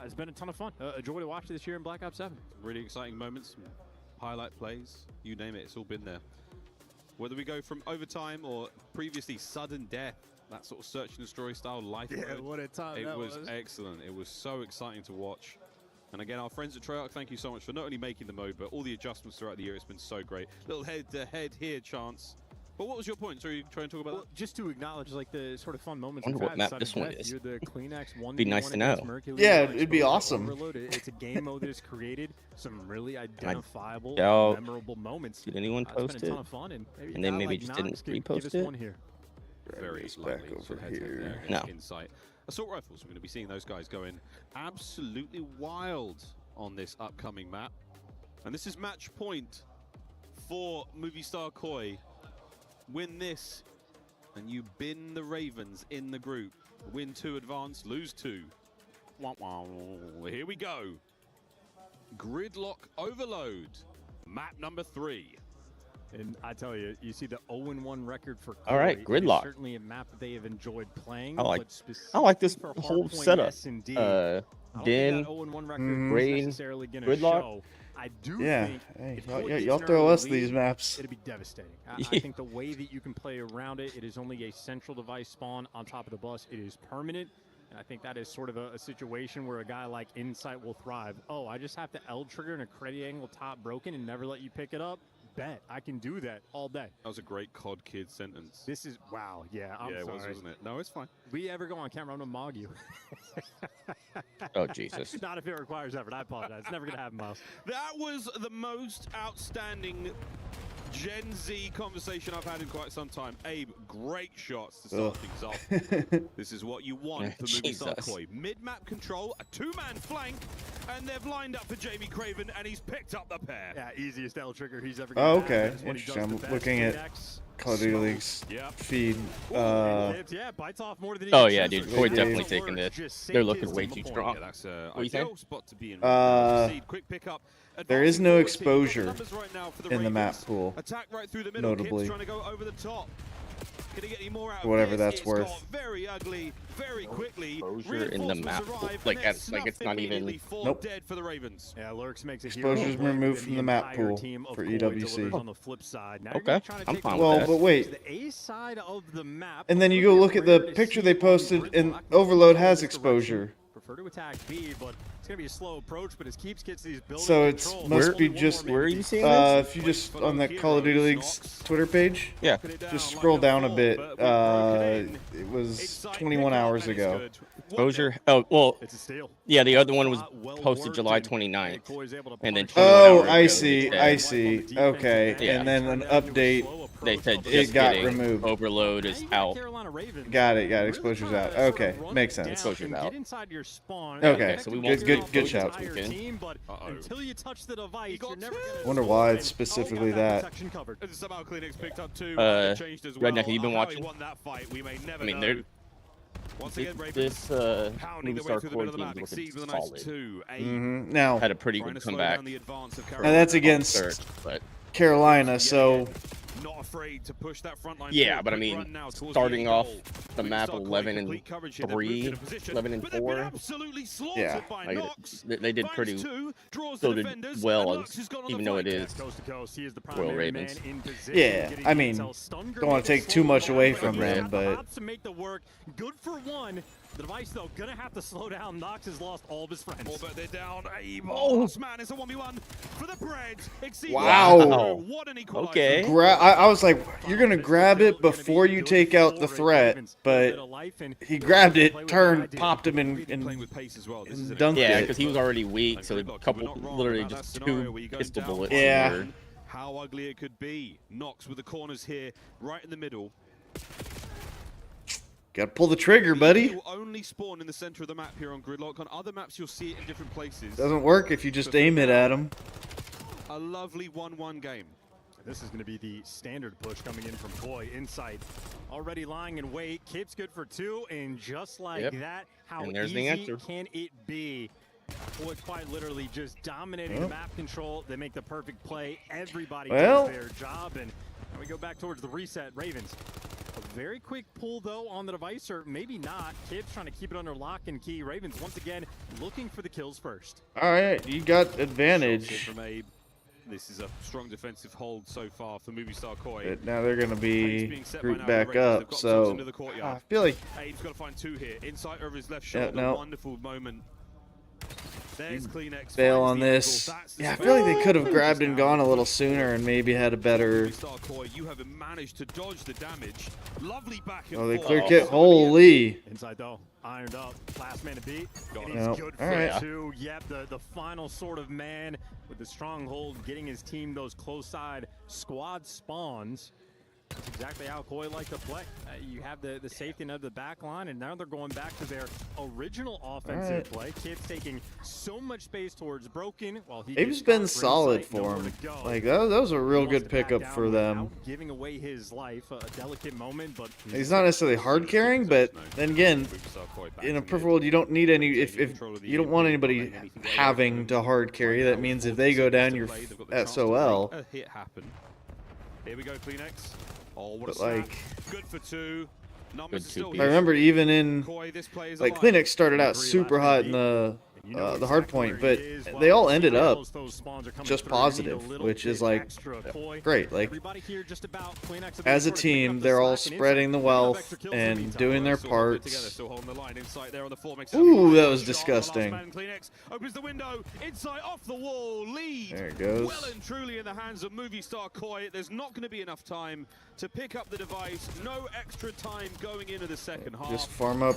It's been a ton of fun. A joy to watch this year in Black Ops 7. Really exciting moments, highlight plays, you name it, it's all been there. Whether we go from overtime or previously sudden death, that sort of search and destroy style life mode, what a time it was excellent. It was so exciting to watch. And again, our friends at Treyarch, thank you so much for not only making the mode, but all the adjustments throughout the year. It's been so great. Little head-to-head here, Chance. But what was your point? So you trying to talk about Well, just to acknowledge like the sort of fun moments. Wonder we've what had map inside this of one Death. is. You're the Kleenex 1v1 Be nice to know. against Mercury. Yeah, You're it'd be exposed to awesome. Overload. It's a game mode that has created some really identifiable, doubt- memorable moments. Did anyone It's post been a ton it? of fun, and And they maybe just didn't give repost us it? one here. very It's likely. back over So head-to-head here. there against No. Insight. Assault Rifles, we're going to be seeing those guys going absolutely wild on this upcoming map. And this is match point for Movie Star Koi. Win this, and you bin the Ravens in the group. Win 2, advance, lose 2. Wah, wah. Here we go. Gridlock Overload, map number 3. And I tell you, you see the 0-1 record for All right, Koi. It is Gridlock. certainly a map that they have enjoyed playing. I like- but specifically I like this for whole Hardpoint, setup. yes, indeed. I don't Din, think that 0-1 record Rain, is necessarily going to Gridlock. show. I do Yeah, think hey, if y'all- Koi y'all gets an throw early us these lead, maps. it'd be devastating. I Yeah. think the way that you can play around it, it is only a central device spawn on top of the bus. It is permanent. And I think that is sort of a situation where a guy like Insight will thrive. Oh, I just have to L trigger and a credit angle top broken and never let you pick it up? Bet. I can do that all day. That was a great COD Kid sentence. This is, wow, yeah, I'm yeah, it sorry. was, wasn't it? No, it's fine. We ever go on camera, I'm gonna mog you. Oh, Jesus. Not if it requires effort. I apologize. It's never gonna happen, Miles. That was the most outstanding Gen Z conversation I've had in quite some time. Abe, great shots to start things off. This is what you want for Movie Star Jesus. Koi. Mid-map control, a 2-man flank, and they've lined up for Jamie Craven, and he's picked up the pair. Yeah, easiest L trigger he's ever Oh, gonna okay. have. That's what he does Interesting. the I'm best. looking at Next. Call of Duty League's Yep. feed. Yeah, bites off more than he Oh, can yeah, chew. dude. So Koi that's definitely the taking word. it. Just They're sink looking his way to too the strong. point. Yeah, that's What you saying? ideal spot to be in. Uh, Quick pickup. There is Advancing no forward team. exposure Got the numbers right now for the in the map Ravens. pool. Attack right through the middle. Notably. Kids trying to go over the top. Can he get any more out of Whatever this? that's It's worth. got very ugly, very quickly. Exposure in the map pool. Arrive, Like, and that's- they're like, it's snuffed not even- immediately for Nope. dead for the Ravens. Yeah, Lurks makes a hero Exposure's play, removed and from the map entire pool team of for Koi EWC. delivers on the flip side. Now you're Okay, gonna try to I'm take fine a with Well, that. but wait. the A side of the map. And then you go look at the picture they posted, and Overload has exposure. Prefer to attack B, but it's gonna be a slow approach. But as Keeps gets these buildings So it's controlled, must there's be only one just more Where are man you to seeing beat. this? if you just on the Call of Duty League's Twitter page, Yeah. just scroll down a bit. It was 21 hours ago. Exposure. Oh, well, It's a steal. yeah, the other one was Well posted worked, July and 29th. Koi's able to And then punish 21 Oh, hours I ago, see. they I said- see. Okay, Yeah. and then an update. They said It just got kidding. removed. Overload is out. Got it. Exposure's out. Okay, makes sense. Exposure's out. Okay, so we won't good shout. Until you touch the device, you're never gonna Wonder why it's specifically that. And somehow Kleenex picked up 2. Changed as Redneck, well. have you been How he watching? won that fight, we may never I mean, know. they're Once again, Ravens this pounding Movie their way Star through the Koi middle of the team's map. looking Exceeds with a nice solid. 2. Now, Had a pretty Trying good to slow comeback. down the advance of now Carolina. that's against Third, but Carolina, so Not afraid to push that front line. yeah, forward. but I Quick mean, run now towards starting the off goal. the Movie map Star Koi 11 and complete coverage here. They've moved 3, into position, 11 and but they've been 4. absolutely slaughtered Yeah, by like, Nox. they did Finds pretty 2, draws still the did defenders, well, and Nox has gone on even the though it flank. is Coast to coast, he is the Royal primary man Ravens. in position, yeah. getting I mean, intel. Stunger don't want made to it take too slow much down, away but from he's them, got the but hops to make the work. Good for one. The device, though, gonna have to slow down. Nox has lost all of his friends. Oh, but they're down. Last man is a 1v1 for the bread. Wow. What an equalizer. Okay. I was like, you're going to grab it before you take out the threat, but he grabbed it, turned, popped him, and dunked it. Yeah, because he was already weak, so a couple, literally just 2 pistol bullets. Yeah. How ugly it could be. Nox with the corners here, right in the middle. Gotta pull the trigger, buddy. You only spawn in the center of the map here on Gridlock. On other maps, you'll see it in different places. Doesn't work if you just aim it at him. A lovely 1-1 game. This is going to be the standard push coming in from Koi. Insight already lying in wait. Kip's good for 2, and just like that, how easy can it be? Koi quite literally just dominating the map control. They make the perfect play. Everybody does their job, and we go back towards the reset. Ravens. A very quick pull, though, on the device, or maybe not. Kip's trying to keep it under lock and key. Ravens, once again, looking for the kills first. All right, you got advantage. From Abe. This is a strong defensive hold so far for Movistar Koi. But now they're going to be grouped back up, so I feel like... Abe's got to find 2 here. Inside over his left shoulder, wonderful moment. There's CleanX. Bail on this. Yeah, I feel like they could have grabbed and gone a little sooner and maybe had a better... You have managed to dodge the damage. Lovely back and oh, they clear kit. Holy. Inside though, ironed up. Last man to beat. Got He's good for 2. Yep, the final sort of man with the stronghold, getting his team those close side squad spawns. That's exactly how Koi like to play. You have the safety net of the back line, and now they're going back to their original offensive play. Kid's taking so much space towards Broken while he Abe's been solid for him. Like that was a real good pickup for them. Giving away his life, a delicate moment, but he's not necessarily hard carrying, but then again, in a perfect world, you don't need any. If you don't want anybody having to hard carry, that means if they go down, you're SOL. A hit happened. Here we go, CleanX. Oh, what but like, good for 2. I remember even in like CleanX started out super hot in the hard point, but they all ended up just positive, which is like great. Like as a team, they're all spreading the wealth and doing their parts. Ooh, that was disgusting. Opens the window, inside off the wall, lead. There it goes. Well and truly in the hands of Movistar Koi. There's not going to be enough time to pick up the device. No extra time going into the second half. Just farm up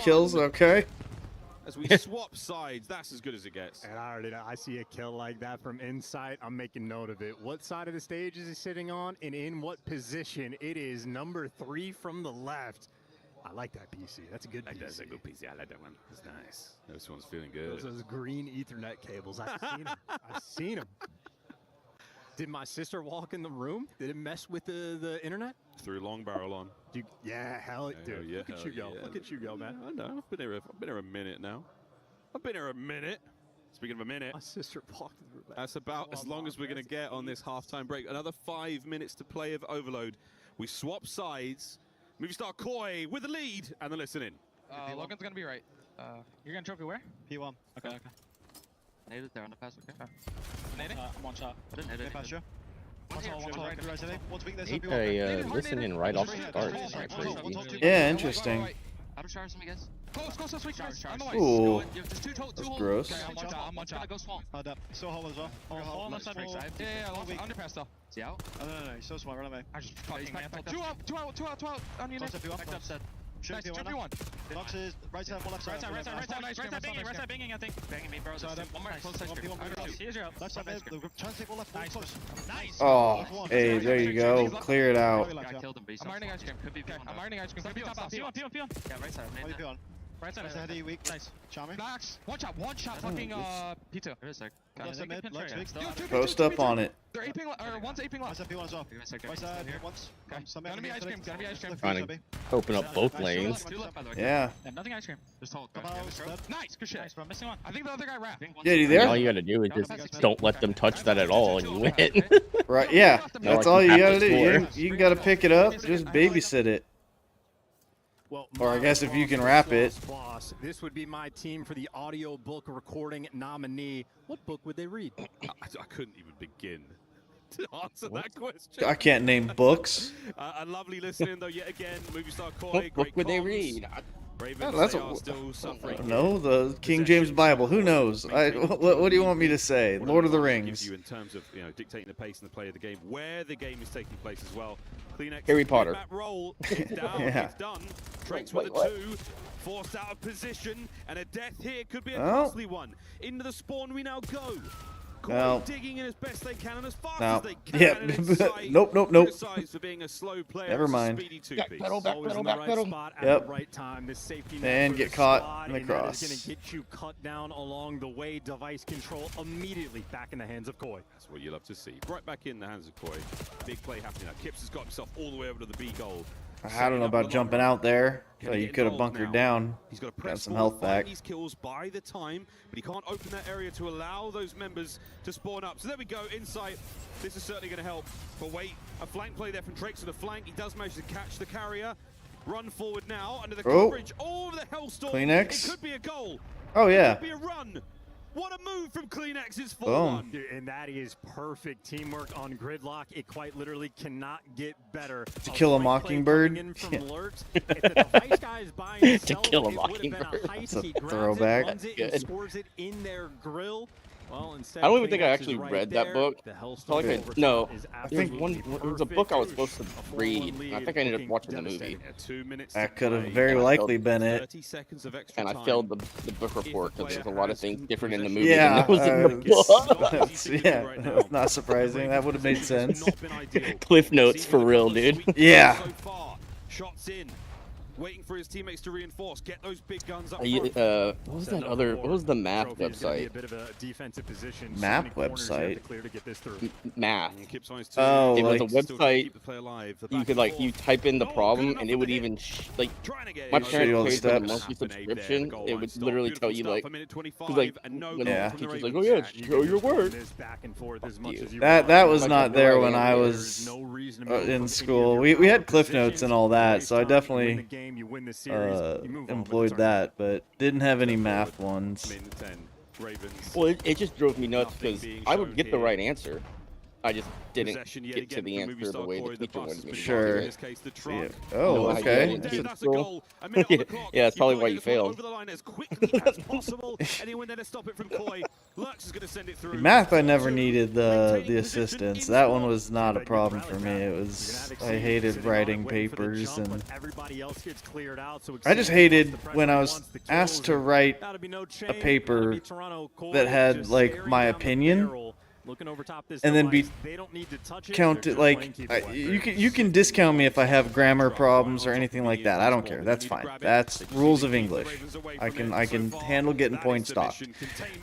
kills, okay. As we swap sides, that's as good as it gets. And I already know, I see a kill like that from Insight. I'm making note of it. What side of the stage is he sitting on, and in what position? It is number 3 from the left. I like that PC. That's a good PC. That's a good PC. I like that one. It's nice. This one's feeling good. Those green Ethernet cables. I've seen them. I've seen them. Did my sister walk in the room? Did it mess with the internet? Threw long barrel on. Yeah, hell, dude. Yeah, look at you go. Yeah. Look at you go, man. I know. I've been here a minute now. I've been here a minute. Speaking of a minute, my sister walked in the room. That's about as long as we're going to get on this halftime break. Another 5 minutes to play of Overload. We swap sides. Movistar Koi with the lead, and then listen in. Logan's going to be right. You're going to trophy where? P1. Okay. Nailed it there on the pass, okay. One shot. I didn't hit it. Pass, sure. Listen in right off the start. Yeah, interesting. Out of shower, somebody gets. Close, sweet. Ooh. That's gross. I'm one shot. Go swamp. So hole as well. Hole on the side. Yeah, underpass though. Is he out? No, he's so smart, run away. I just fucking man. Two out. On your left. Backed up, set. Nice, jump you one. Box is right side, one left side. Right side, banging, I think. Banging me, bro. One more, close side. Here's your left side, try to take one left. Nice. Oh, hey, there you go. Clear it out. I killed him, I'm ironing ice cream. Could be P1. I'm ironing ice cream. Could be P1. Yeah, right side. P1. Right side, heavy, weak. Nice. Charming. Max. One shot, fucking P2. There is a Post up on it. They're aping, or one's aping left. P1 as well. Right side, once. Gonna be ice cream. Trying to open up both lanes. Yeah. Nothing ice cream. Just hold. Nice, good shit. Nice, bro. Missing one. I think the other guy wrapped. Yeah, you there? All you gotta do is just don't let them touch that at all, and you win. Right, yeah. That's all you gotta do. You gotta pick it up, just babysit it. Well, or I guess if you can wrap it. Boss, this would be my team for the audio book recording nominee. What book would they read? I couldn't even begin to answer that question. I can't name books. A lovely listening though yet again. Movistar Koi. What book would they read? No, the King James Bible. Who knows? What do you want me to say? Lord of the Rings. In terms of dictating the pace and the play of the game, where the game is taking place as well. Harry Potter. Roll. It's down. Yeah. It's done. Trakes with a 2. Forced out of position, and a death here could be a costly one. Into the spawn we now go. No. Digging in as best they can and as fast No. as they can. Yeah. Nope. For being a slow player. Never mind. Backpedal. Yep. Right time. This safety And get caught in the cross. Going to get you cut down along the way. Device control immediately back in the hands of Koi. That's what you love to see. Right back in the hands of Koi. Big play happening now. Kips has got himself all the way over to the B goal. I don't know about jumping out there. You could have bunkered down. He's got to got some health back. These kills by the time, but he can't open that area to allow those members to spawn up. So there we go, insight. This is certainly going to help. But wait, a flank play there from Trakes to the flank. He does manage to catch the carrier. Run forward now under the coverage. Oh, the Hellstorm. Kleenex. It could be a goal. Oh yeah. It could be a run. What a move from Kleenex's 4-1. And that is perfect teamwork on Gridlock. It quite literally cannot get better. To kill a mockingbird. To kill a mockingbird. That's a throwback. Scores it in their grill. Well, I don't even think I actually read that book. No, I think it was a book I was supposed to read. I think I ended up watching the movie. That could have very likely been it. And I failed the book report because there's a lot of things different in the movie Yeah, than there was in the book. that's not surprising. That would have made sense. Cliff notes for real, dude. Yeah. Shots in. Waiting for his teammates to reinforce. Get those big guns up. What was that other? What was the math website? Map website. Math. Oh, it was like, a website. You could you type in the problem and it would even my parents paid for the monthly subscription. It would literally tell you when the teacher's like, oh yeah, show your work. That was not there when I was in school. We had Cliff Notes and all that, so I definitely employed that, but didn't have any math ones. Well, it just drove me nuts because I would get the right answer. I just didn't get to the answer the way the teacher wanted me to. Sure. Yeah. Oh, okay. Yeah, that's probably why you failed. Math, I never needed the assistance. That one was not a problem for me. It was I hated writing papers, and I just hated when I was asked to write a paper that had my opinion. And then be counted you can discount me if I have grammar problems or anything like that. I don't care. That's fine. That's rules of English. I can handle getting points docked.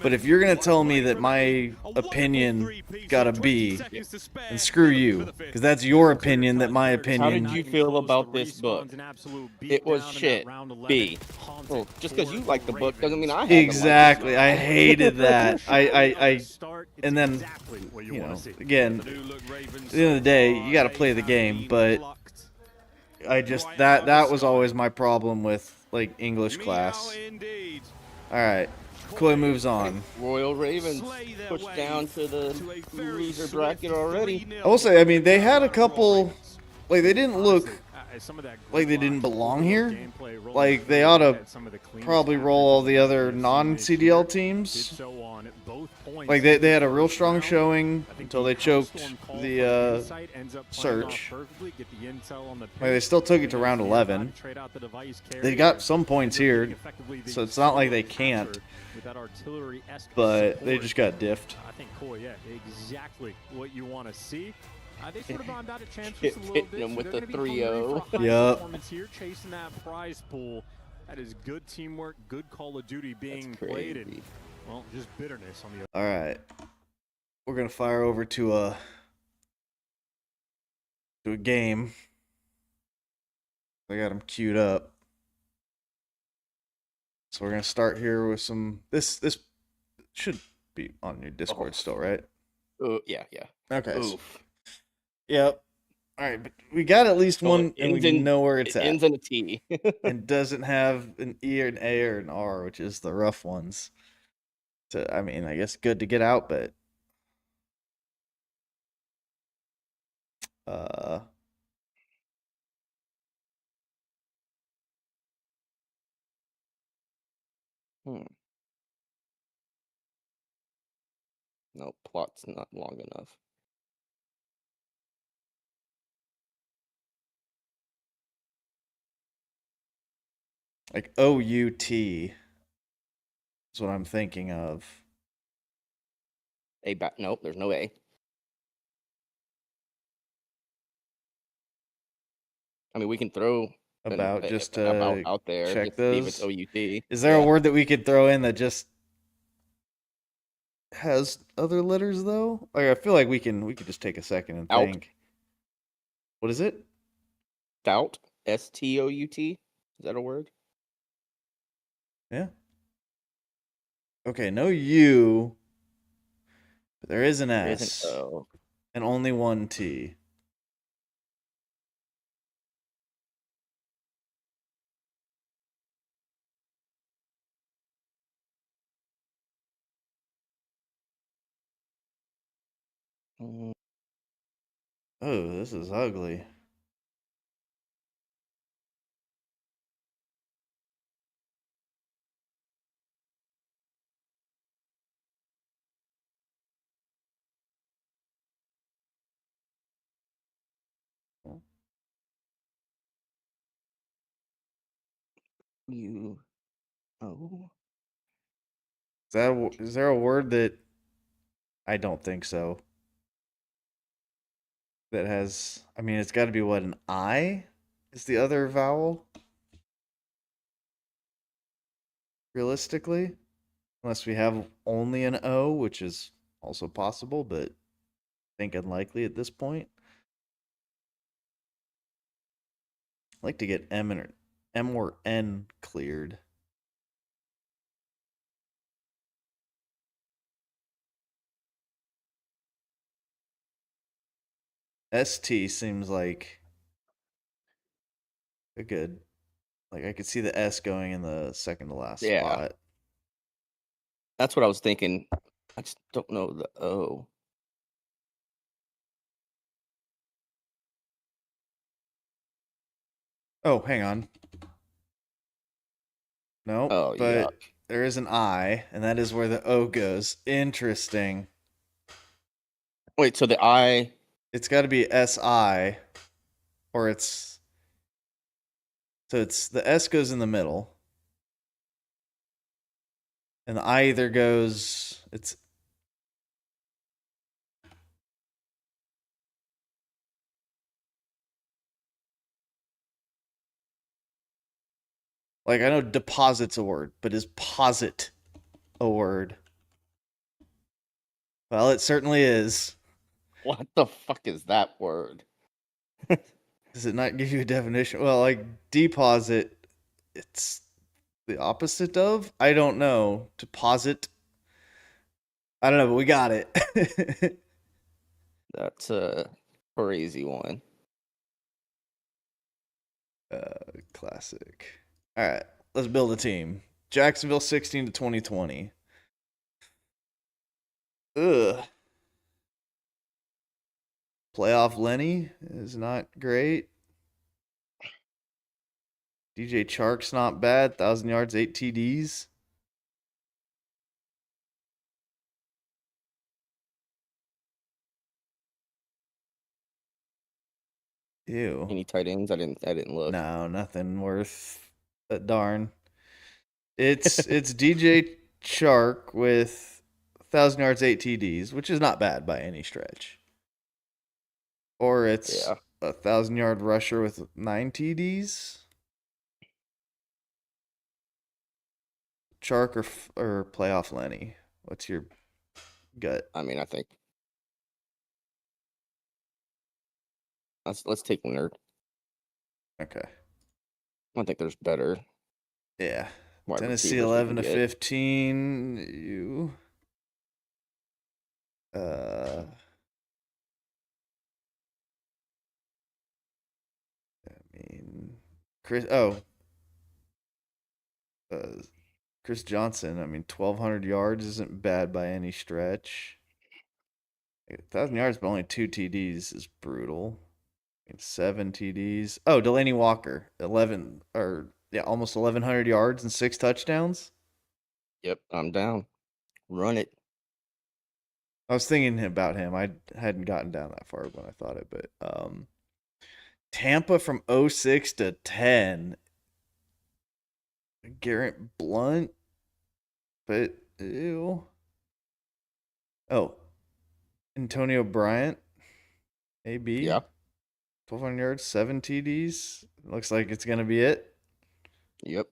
But if you're gonna tell me that my opinion got a B, then screw you, because that's your opinion. That my opinion. How did you feel about this book? It was shit. B. Well, just because you like the book doesn't mean I have exactly. I hated that. And then, again, at the end of the day, you got to play the game. But I just that was always my problem with English class. All right, Koi moves on. Royal Ravens pushed down to the loser bracket already. I will say, I mean, they had a couple. They didn't look like they didn't belong here. They ought to probably roll all the other non-CDL teams. They had a real strong showing until they choked the search. They still took it to round 11. They got some points here, so it's not like they can't. But they just got diffed. I think Koi, exactly what you want to see. They sort of gone about a chance just a little bit. Them with the 3-0. Yep. Here, chasing that prize pool. That is good teamwork, good Call of Duty being played, and well, just bitterness on the other. All right, we're gonna fire over to a game. I got them queued up, so we're gonna start here with some. This should be on your Discord still, right? Yeah. Okay. Yep. All right, but we got at least one, and we know where it's at. It ends in a T. And doesn't have an E or an A or an R, which is the rough ones. So, I mean, I guess good to get out, but No, plot's not long enough. Like OUT is what I'm thinking of. Nope, there's no A. I mean, we can throw about just about out there. check just those. See if it's OUT. Is there a word that we could throw in that just has other letters though? Like I feel like we could just take a second and think. What is it? Stout. STOUT. Is that a word? Yeah. Okay, no U. But there is an S. There is an O. And only one T. Oh, this is ugly. Is there a word that I don't think so. That has, I mean, it's got to be what, an I is the other vowel? Realistically? Unless we have only an O, which is also possible, but I think unlikely at this point. I'd like to get M or N cleared. ST seems like a good, like I could see the S going in the second to last spot. That's what I was thinking. I just don't know the O. Oh, hang on. No, but there is an I, and that is where the O goes. Interesting. Wait, so the I... It's got to be SI, or it's... So it's the S goes in the middle, and the I either goes... It's... Like, I know deposit's a word, but is posit a word? Well, it certainly is. What the fuck is that word? Does it not give you a definition? Well, like, deposit, it's the opposite of? I don't know. Deposit? I don't know, but we got it. That's a crazy one. Classic. All right, let's build a team. Jacksonville 16 to 2020. Ugh. Playoff Lenny is not great. DJ Chark's not bad. 1,000 yards, 8 TDs. Ew. Any tight ends? I didn't look. No, nothing worth a darn. It's DJ Chark with 1,000 yards, 8 TDs, which is not bad by any stretch. Or it's a 1,000-yard rusher with 9 TDs. Chark or playoff Lenny? What's your gut? I mean, I think let's take Leonard. Okay. I think there's better. Yeah. Tennessee 11 to 15. You. I mean, Chris Johnson, I mean, 1,200 yards isn't bad by any stretch. 1,000 yards, but only 2 TDs is brutal. I mean, 7 TDs. Oh, Delaney Walker, almost 1,100 yards and 6 touchdowns. Yep, I'm down. Run it. I was thinking about him. I hadn't gotten down that far when I thought it, but Tampa from 06 to 10. Garrett Blunt, but ew. Oh, Antonio Bryant, AB. Yeah. 1,200 yards, 7 TDs. Looks like it's gonna be it. Yep.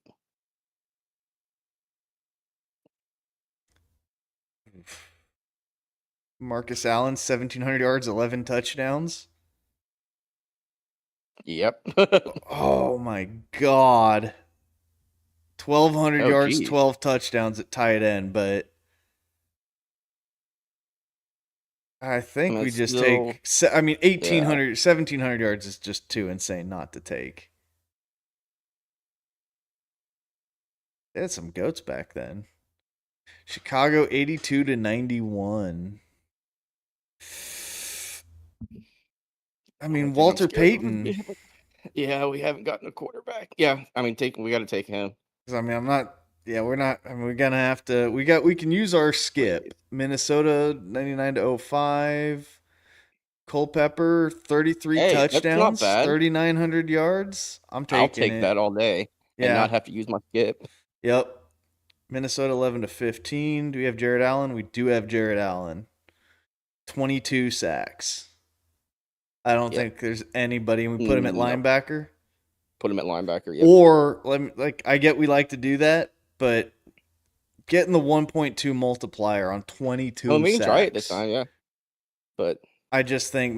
Marcus Allen, 1,700 yards, 11 touchdowns. Yep. Oh my God. 1,200 yards, 12 touchdowns at tight end, but I think we just take. I mean, 1,800, 1,700 yards is just too insane not to take. They had some goats back then. Chicago 82 to 91. I mean, Walter Payton. Yeah, we haven't gotten a quarterback. Yeah, I mean, we got to take him. I mean, I'm not. Yeah, we're not. I mean, we're gonna have to. We can use our skip. Minnesota 99 to 05. Culpepper 33 touchdowns, 3,900 yards. I'll take that all day. Yeah. And not have to use my skip. Yep. Minnesota 11 to 15. Do we have Jared Allen? We do have Jared Allen. 22 sacks. I don't think there's anybody. We put him at linebacker. Put him at linebacker. Yeah. Or I get we like to do that, but getting the 1.2 multiplier on 22 we sacks. Can try it this time, yeah. But I just think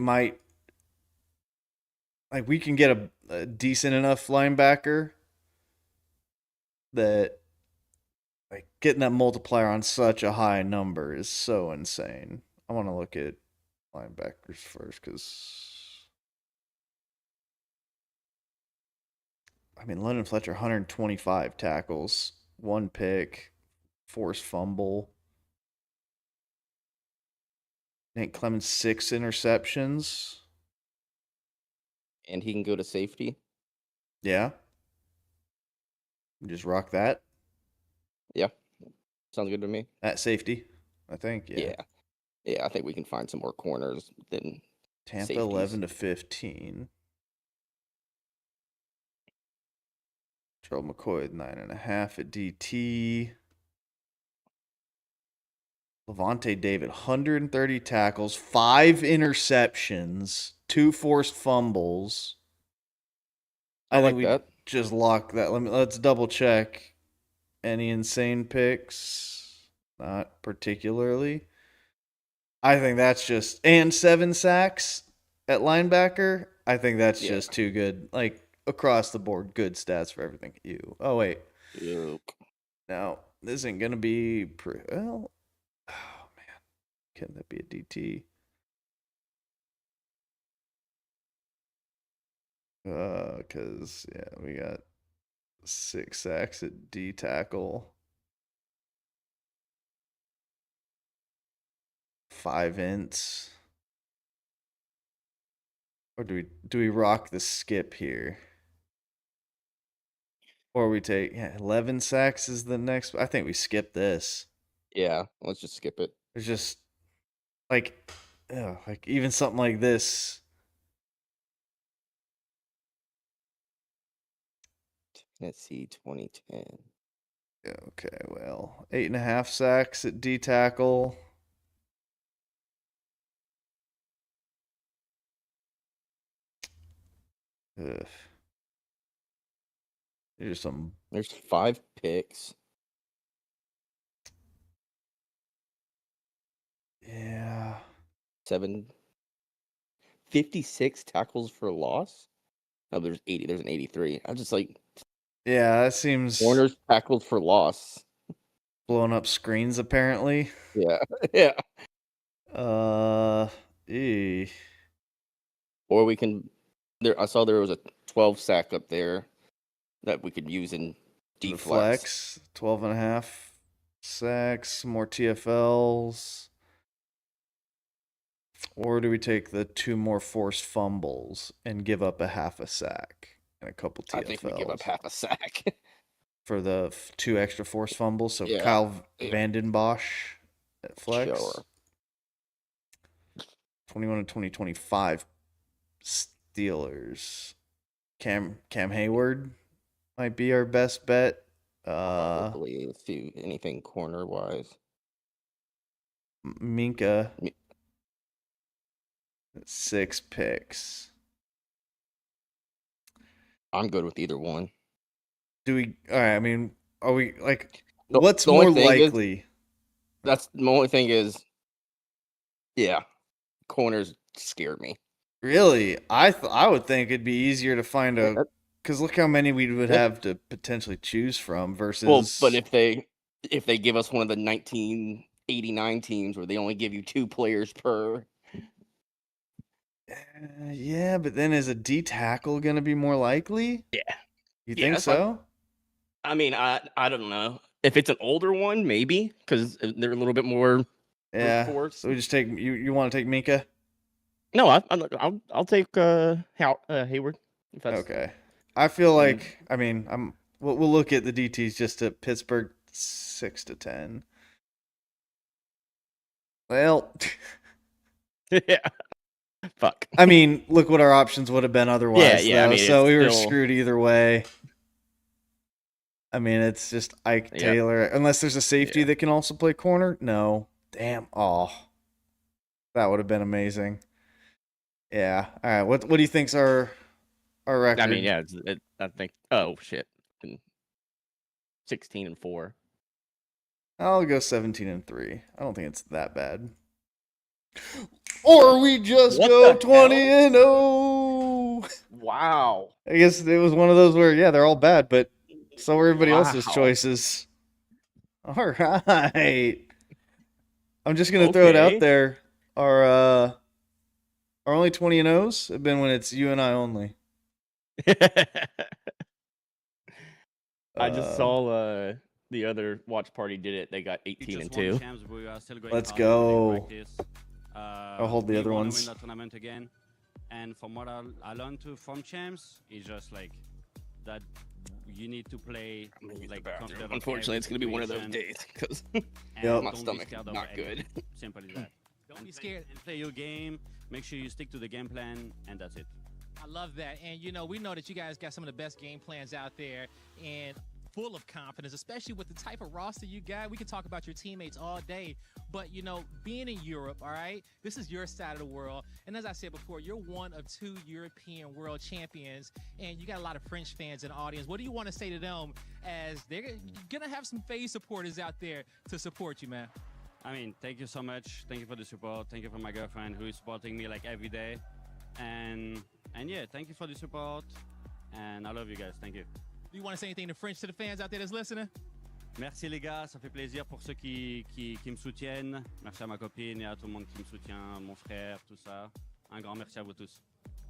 we can get a decent enough linebacker that getting that multiplier on such a high number is so insane. I want to look at linebackers first because I mean, London Fletcher 125 tackles, 1 pick, forced fumble. Nate Clemens 6 interceptions. And he can go to safety. Yeah. Just rock that. Yeah. Sounds good to me. At safety, I think. Yeah. Yeah, I think we can find some more corners than Tampa safeties. 11 to 15. Gerald McCoy 9.5 at DT. Levante David 130 tackles, 5 interceptions, 2 forced fumbles. I think we just lock that. Let's double check. Any insane picks? Not particularly. I think that's just, and 7 sacks at linebacker. I think that's just too good. Across the board, good stats for everything. Oh wait. Now this isn't gonna be well. Oh man, can that be a DT? Because we got 6 sacks at D tackle. 5 ints. Or do we rock the skip here? Or we take 11 sacks is the next. I think we skip this. Yeah, let's just skip it. It's just even something like this. Tennessee 2010. Yeah, okay, well, 8.5 sacks at D tackle. Ugh. There's 5 picks. Yeah. 56 tackles for loss. No, there's 80. There's an 83. I'm just yeah, that seems. Corners tackled for loss. Blowing up screens apparently. Yeah. Yeah. Or we can. I saw there was a 12 sack up there that we could use in deep flex. 12.5 sacks, more TFLs. Or do we take the 2 more forced fumbles and give up a half a sack and a couple TFLs? I think we give up half a sack. for the 2 extra force fumbles. So Yeah. Kyle Vanden Bosch at flex. Sure. 21 and 2025 Steelers. Cam Hayward might be our best bet. Probably if you anything corner wise. Minka. 6 picks. I'm good with either one. Do we? All right. I mean, are we like? The, what's the more only thing likely? Is, that's the only thing is, yeah, corners scared me. Really, I would think it'd be easier to find a, because look how many we would have to potentially choose from versus. Well, but if they give us one of the 1989 teams where they only give you 2 players per. Yeah, but then is a D tackle going to be more likely? Yeah. You think so? I mean, I don't know. If it's an older one, maybe, because they're a little bit more. Yeah. So we just take you want to take Minka? No, I'll take Hayward. If that's... Okay. I feel like we'll look at the DTs just at Pittsburgh 6 to 10. Well, yeah. Fuck. I mean, look what our options would have been otherwise. Yeah. I mean, so we were screwed either way. I mean, it's just Ike Taylor. Unless there's a safety that can also play corner. No. Damn. Oh, that would have been amazing. Yeah. All right. What do you think's our record? I mean, yeah. I think. Oh shit. 16 and 4. I'll go 17 and 3. I don't think it's that bad. Or we just go 20 and 0. Wow. I guess it was one of those where they're all bad, but so are everybody else's choices. All right. I'm just gonna throw it out there. Our only 20 and 0s have been when it's you and I only. I just saw the other watch party did it. They got 18 and 2. Let's go. I'll hold the other ones. Win that tournament again. And from what I learned from champs, it's just like that you need to play like. Unfortunately, it's gonna be one of those days because my stomach is not good. Simple as that. Don't be scared and play your game. Make sure you stick to the game plan, and that's it. I love that. And, we know that you guys got some of the best game plans out there and full of confidence, especially with the type of roster you got. We can talk about your teammates all day, but, being in Europe, all right, this is your side of the world. And as I said before, you're one of 2 European world champions, and you got a lot of French fans in the audience. What do you want to say to them as they're going to have some FaZe supporters out there to support you, man? I mean, thank you so much. Thank you for the support. Thank you for my girlfriend who is supporting me like every day. And yeah, thank you for the support. And I love you guys. Thank you. Do you want to say anything in French to the fans out there that's listening? Merci les gars, ça fait plaisir pour ceux qui me soutiennent. Merci à ma copine et à tout le monde qui me soutient, mon frère, tout ça. Un grand merci à vous tous.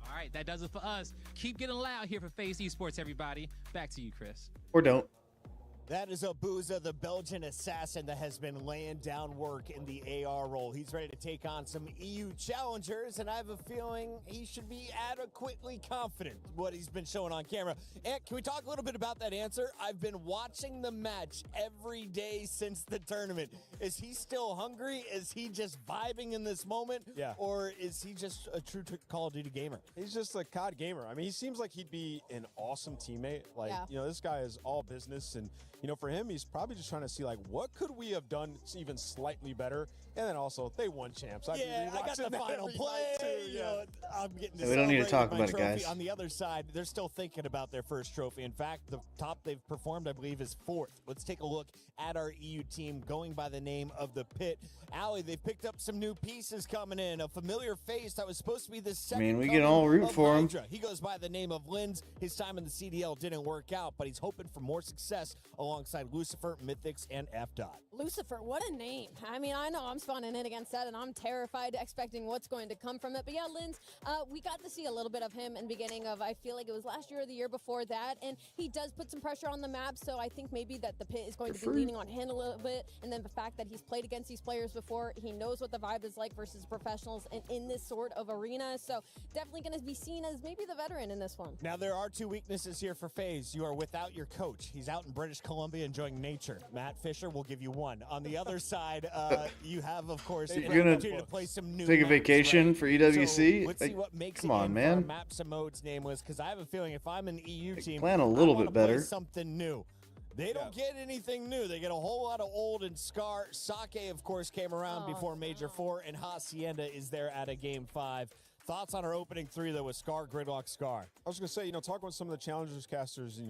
All right, that does it for us. Keep getting loud here for FaZe Esports, everybody. Back to you, Chris. Or don't. That is Abuza, the Belgian assassin that has been laying down work in the AR role. He's ready to take on some EU challengers, and I have a feeling he should be adequately confident what he's been showing on camera. And can we talk a little bit about that answer? I've been watching the match every day since the tournament. Is he still hungry? Is he just vibing in this moment? Yeah. Or is he just a true Call of Duty gamer? He's just a COD gamer. I mean, he seems like he'd be an awesome teammate. Like, this guy is all business, and for him, he's probably just trying to see, like, what could we have done even slightly better? And then also, they won champs. I got the final play. I'm getting to we don't need to talk about it, trophy. guys. On the other side, they're still thinking about their first trophy. In fact, the top they've performed, I believe, is 4th. Let's take a look at our EU team going by the name of the Pit. Allie, they've picked up some new pieces coming in. A familiar face that was supposed to be the second. I mean, we can all root for him. He goes by the name of Linz. His time in the CDL didn't work out, but he's hoping for more success alongside Lucifer, Mythics, and F. Dot. Lucifer, what a name. I mean, I know I'm spawning in against that, and I'm terrified, expecting what's going to come from it. But yeah, Linz, we got to see a little bit of him in the beginning of, I feel like it was last year or the year before that, and he does put some pressure on the map, so I think maybe that the pit is going to be leaning on him a little bit, and then the fact that he's played against these players before, he knows what the vibe is like versus professionals and in this sort of arena, so definitely going to be seen as maybe the veteran in this one. Now, there are two weaknesses here for FaZe. You are without your coach. He's out in British Columbia enjoying nature. Matt Fisher will give you one. On the other side, you have, of course, you're gonna to play some new take a maps, vacation right? for EWC. So let's see what makes come it on, in man. for maps and modes nameless, because I have a feeling if I'm an EU team, plan a little bit play better. something new. They don't get anything new. They get a whole lot of old and Scar. Sake, of course, came around before Major 4, and Hacienda is there at a Game 5. Thoughts on our opening 3, though, with Scar, Gridlock, Scar? I was going to say, talking with some of the Challengers casters,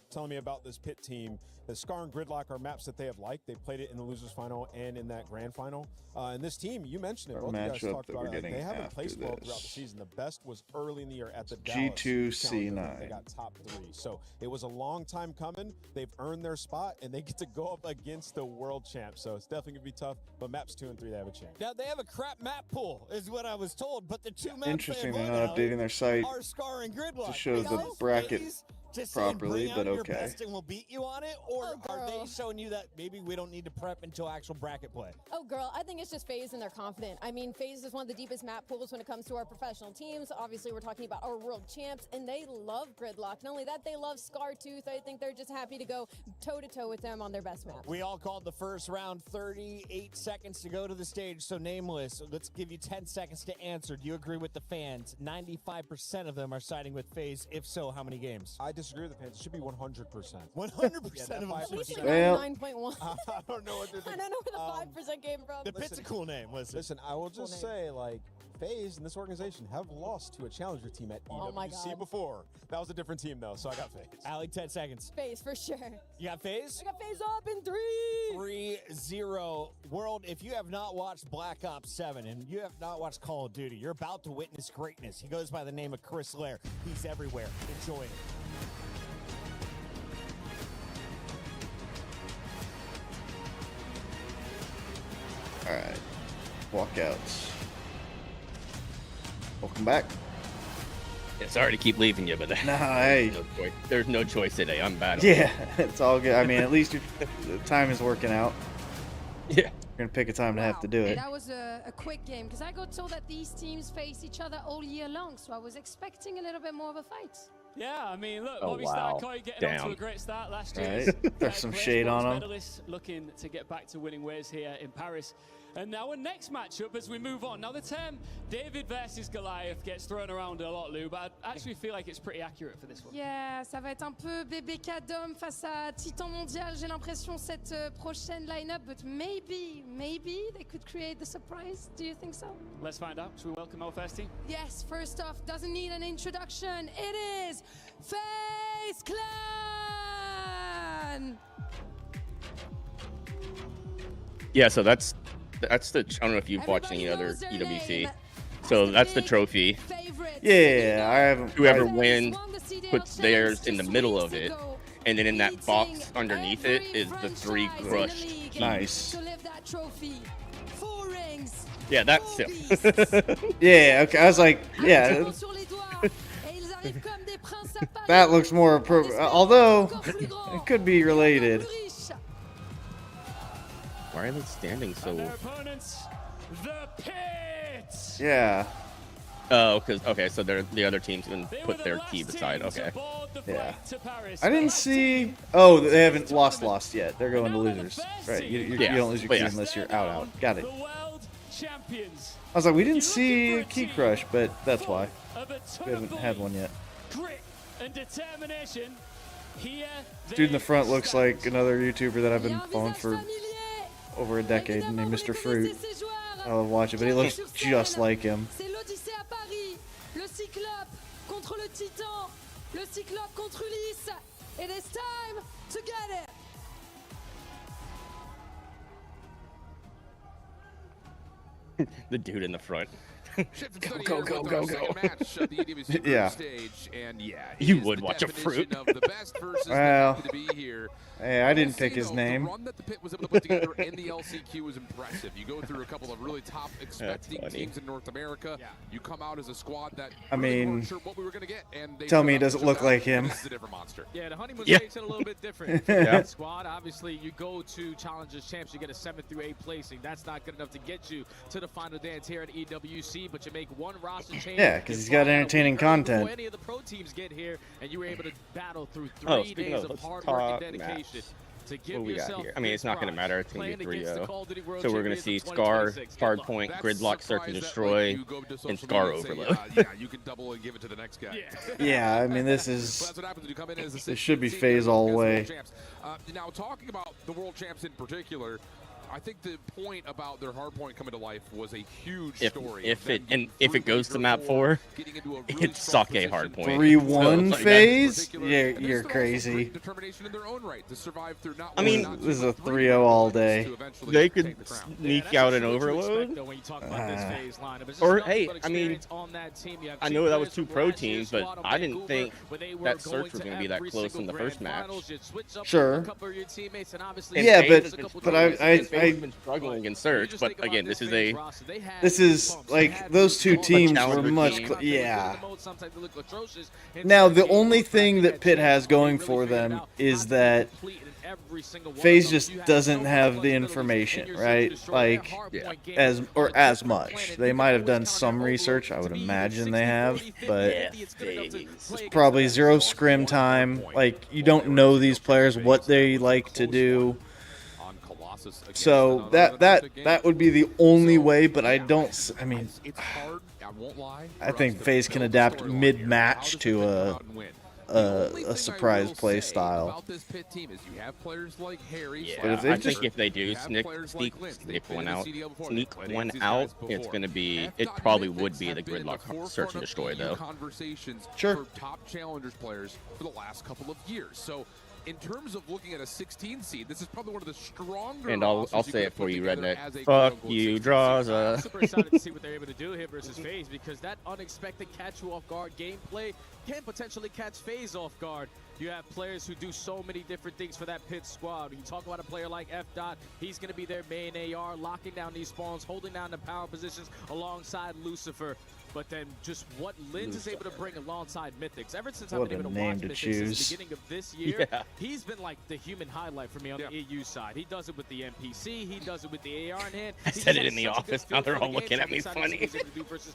telling me about this pit team, that Scar and Gridlock are maps that they have liked. They played it in the losers final and in that grand final. And this team, you mentioned it, both of you guys talked about it. They haven't placed well throughout the season. The best was early in the year at the G2C9. They got top 3. So it was a long time coming. They've earned their spot, and they get to go up against the world champ. So it's definitely going to be tough. But maps 2 and 3, they have a chance. Now, they have a crap map pool, is what I was told. But the two maps Interesting, they're not updating their site are Scar and Gridlock. to show the bracket just properly, saying, but bring out okay. Your best and we'll beat you on it, or are they showing you that maybe we don't need to prep until actual bracket play? Oh, girl, I think it's just FaZe and they're confident. I mean, FaZe is one of the deepest map pools when it comes to our professional teams. Obviously, we're talking about our world champs, and they love Gridlock. Not only that, they love Scartooth. I think they're just happy to go toe-to-toe with them on their best map. We all called the first round, 38 seconds to go to the stage, so Nameless, let's give you 10 seconds to answer. Do you agree with the fans? 95% of them are siding with FaZe. If so, how many games? I disagree with the fans. It should be 100%. 100% of them. Well, 9.1. I don't know what they're I don't know where the 5% came from. The pit's a cool name. Listen, I will just say, FaZe and this organization have lost to a challenger team at EWC before. That was a different team, though, so I got FaZe. Allie, 10 seconds. FaZe, for sure. You got FaZe? I got FaZe up in 3. 3-0. World, if you have not watched Black Ops 7 and you have not watched Call of Duty, you're about to witness greatness. He goes by the name of Chris Lair. He's everywhere. Enjoy it. All right, walkouts. Welcome back. Yeah, sorry to keep leaving you, but nah, hey, there's no choice today. I'm bad. Yeah, it's all good. I mean, at least the time is working out. Yeah. We're gonna pick a time to have to do it. That was a quick game because I got told that these teams face each other all year long, so I was expecting a little bit more of a fight. Yeah, I mean, look, Bobby Starcoy getting off to a great start last year. Right. There's some shade on him. Medalist looking to get back to winning ways here in Paris. And now our next matchup as we move on. Now the term David versus Goliath gets thrown around a lot, Lou, but I actually feel like it's pretty accurate for this one. Yeah, ça va être un peu BBK Dom face à Titan Mondial, j'ai l'impression, cette prochaine line-up, but maybe they could create the surprise. Do you think so? Let's find out. Should we welcome our first team? Yes, first off, doesn't need an introduction. It is FaZe Clan! Yeah, so that's the, I don't know if you've watched any other EWC. So that's the trophy. Yeah, I haven't. Whoever wins puts theirs in the middle of it, and then in that box underneath it is the 3 crushed keys. Nice. Yeah, that's it. Yeah, okay. I was like, yeah. That looks more appropriate. Although, it could be related. Why are they standing so? Yeah. Oh, because okay, so they're the other team's gonna put their key beside. Okay. Yeah. I didn't see. Oh, they haven't lost yet. They're going to losers. Right. You don't lose your key unless you're out. Got it. I was like, we didn't see a key crush, but that's why. We haven't had one yet. Dude in the front looks like another YouTuber that I've been following for over a decade, named Mr. Fruit. I love watching, but he looks just like him. It is time to get it. The dude in the front. Go. Match of the EWC Yeah. stage, and You would watch a fruit. of the best versus Well, to be here. hey, I didn't pick his The name. run that the pit was able to put together in the LCQ was impressive. You go through a couple of really top expecting teams in North America. You come out as a squad that I mean, weren't sure what we were going to get, and they tell me it showed up doesn't look like him. This is a different monster. Yeah, the honeymoon Yeah. makes it a little bit different for that squad. Obviously, you go to Challengers Champs, you get a 7 through 8 placing. That's not good enough to get you to the final dance here at EWC, but you make one roster change. Yeah, because he's got entertaining content. Before any of the pro teams get here, and you were able to battle through 3 speaking days of, of let's hard work and talk dedication. maps. To give What we got yourself here? I mean, it's not going to matter. It's going to be 3-0. So we're going to see Champions of Scar, 2026. Hardpoint, Gridlock, Search and Destroy, and Scar Overload. You can double and give it to the next guy. Yeah, I mean, this is. It should be phase all the way. Now, talking about the world champs in particular, I think the point about their hardpoint coming to life was a huge story. If it goes to map 4, it's Sake Hardpoint. 3-1 So, phase? Yeah, you're crazy. Determination in their own right to survive through not I mean, this is a 3-0 all day. They could sneak out an Overload. Or, hey, I mean, I know that was 2 pro teams, but I didn't think that Search was going to be that close in the first match. Sure. And Yeah, Faze but I've been struggling in Search, but again, this is like those two teams were much yeah. Now the only thing that Pitt has going for them is that FaZe just doesn't have the information, right? Like as much. They might have done some research, I would imagine they have, but it's probably 0 scrim time. Like you don't know these players, what they like to do. So that would be the only way, but I don't. I mean, I think FaZe can adapt mid-match to a surprise play style. Yeah, I think if they do sneak one out, it's going to be. It probably would be the Gridlock Search and Destroy, though. Sure. Top challengers players for the last couple of years. So, in terms of looking at a 16 seed, this is probably one of the stronger. And I'll say it for you, Redneck. Fuck you, Draza. I'm super excited to see what they're able to do here versus FaZe, because that unexpected catch you off guard gameplay can potentially catch FaZe off guard. You have players who do so many different things for that Pitt squad. When you talk about a player like F. He's going to be their main AR, locking down these spawns, holding down the power positions alongside Lucifer. But then just what Linz is able to bring alongside Mythics. Ever since I've been able to watch Mythics since the beginning of this year, he's been like the human highlight for me on the EU side. He does it with the NPC. He does it with the AR in hand. I said it in the office. Now they're all looking at me funny.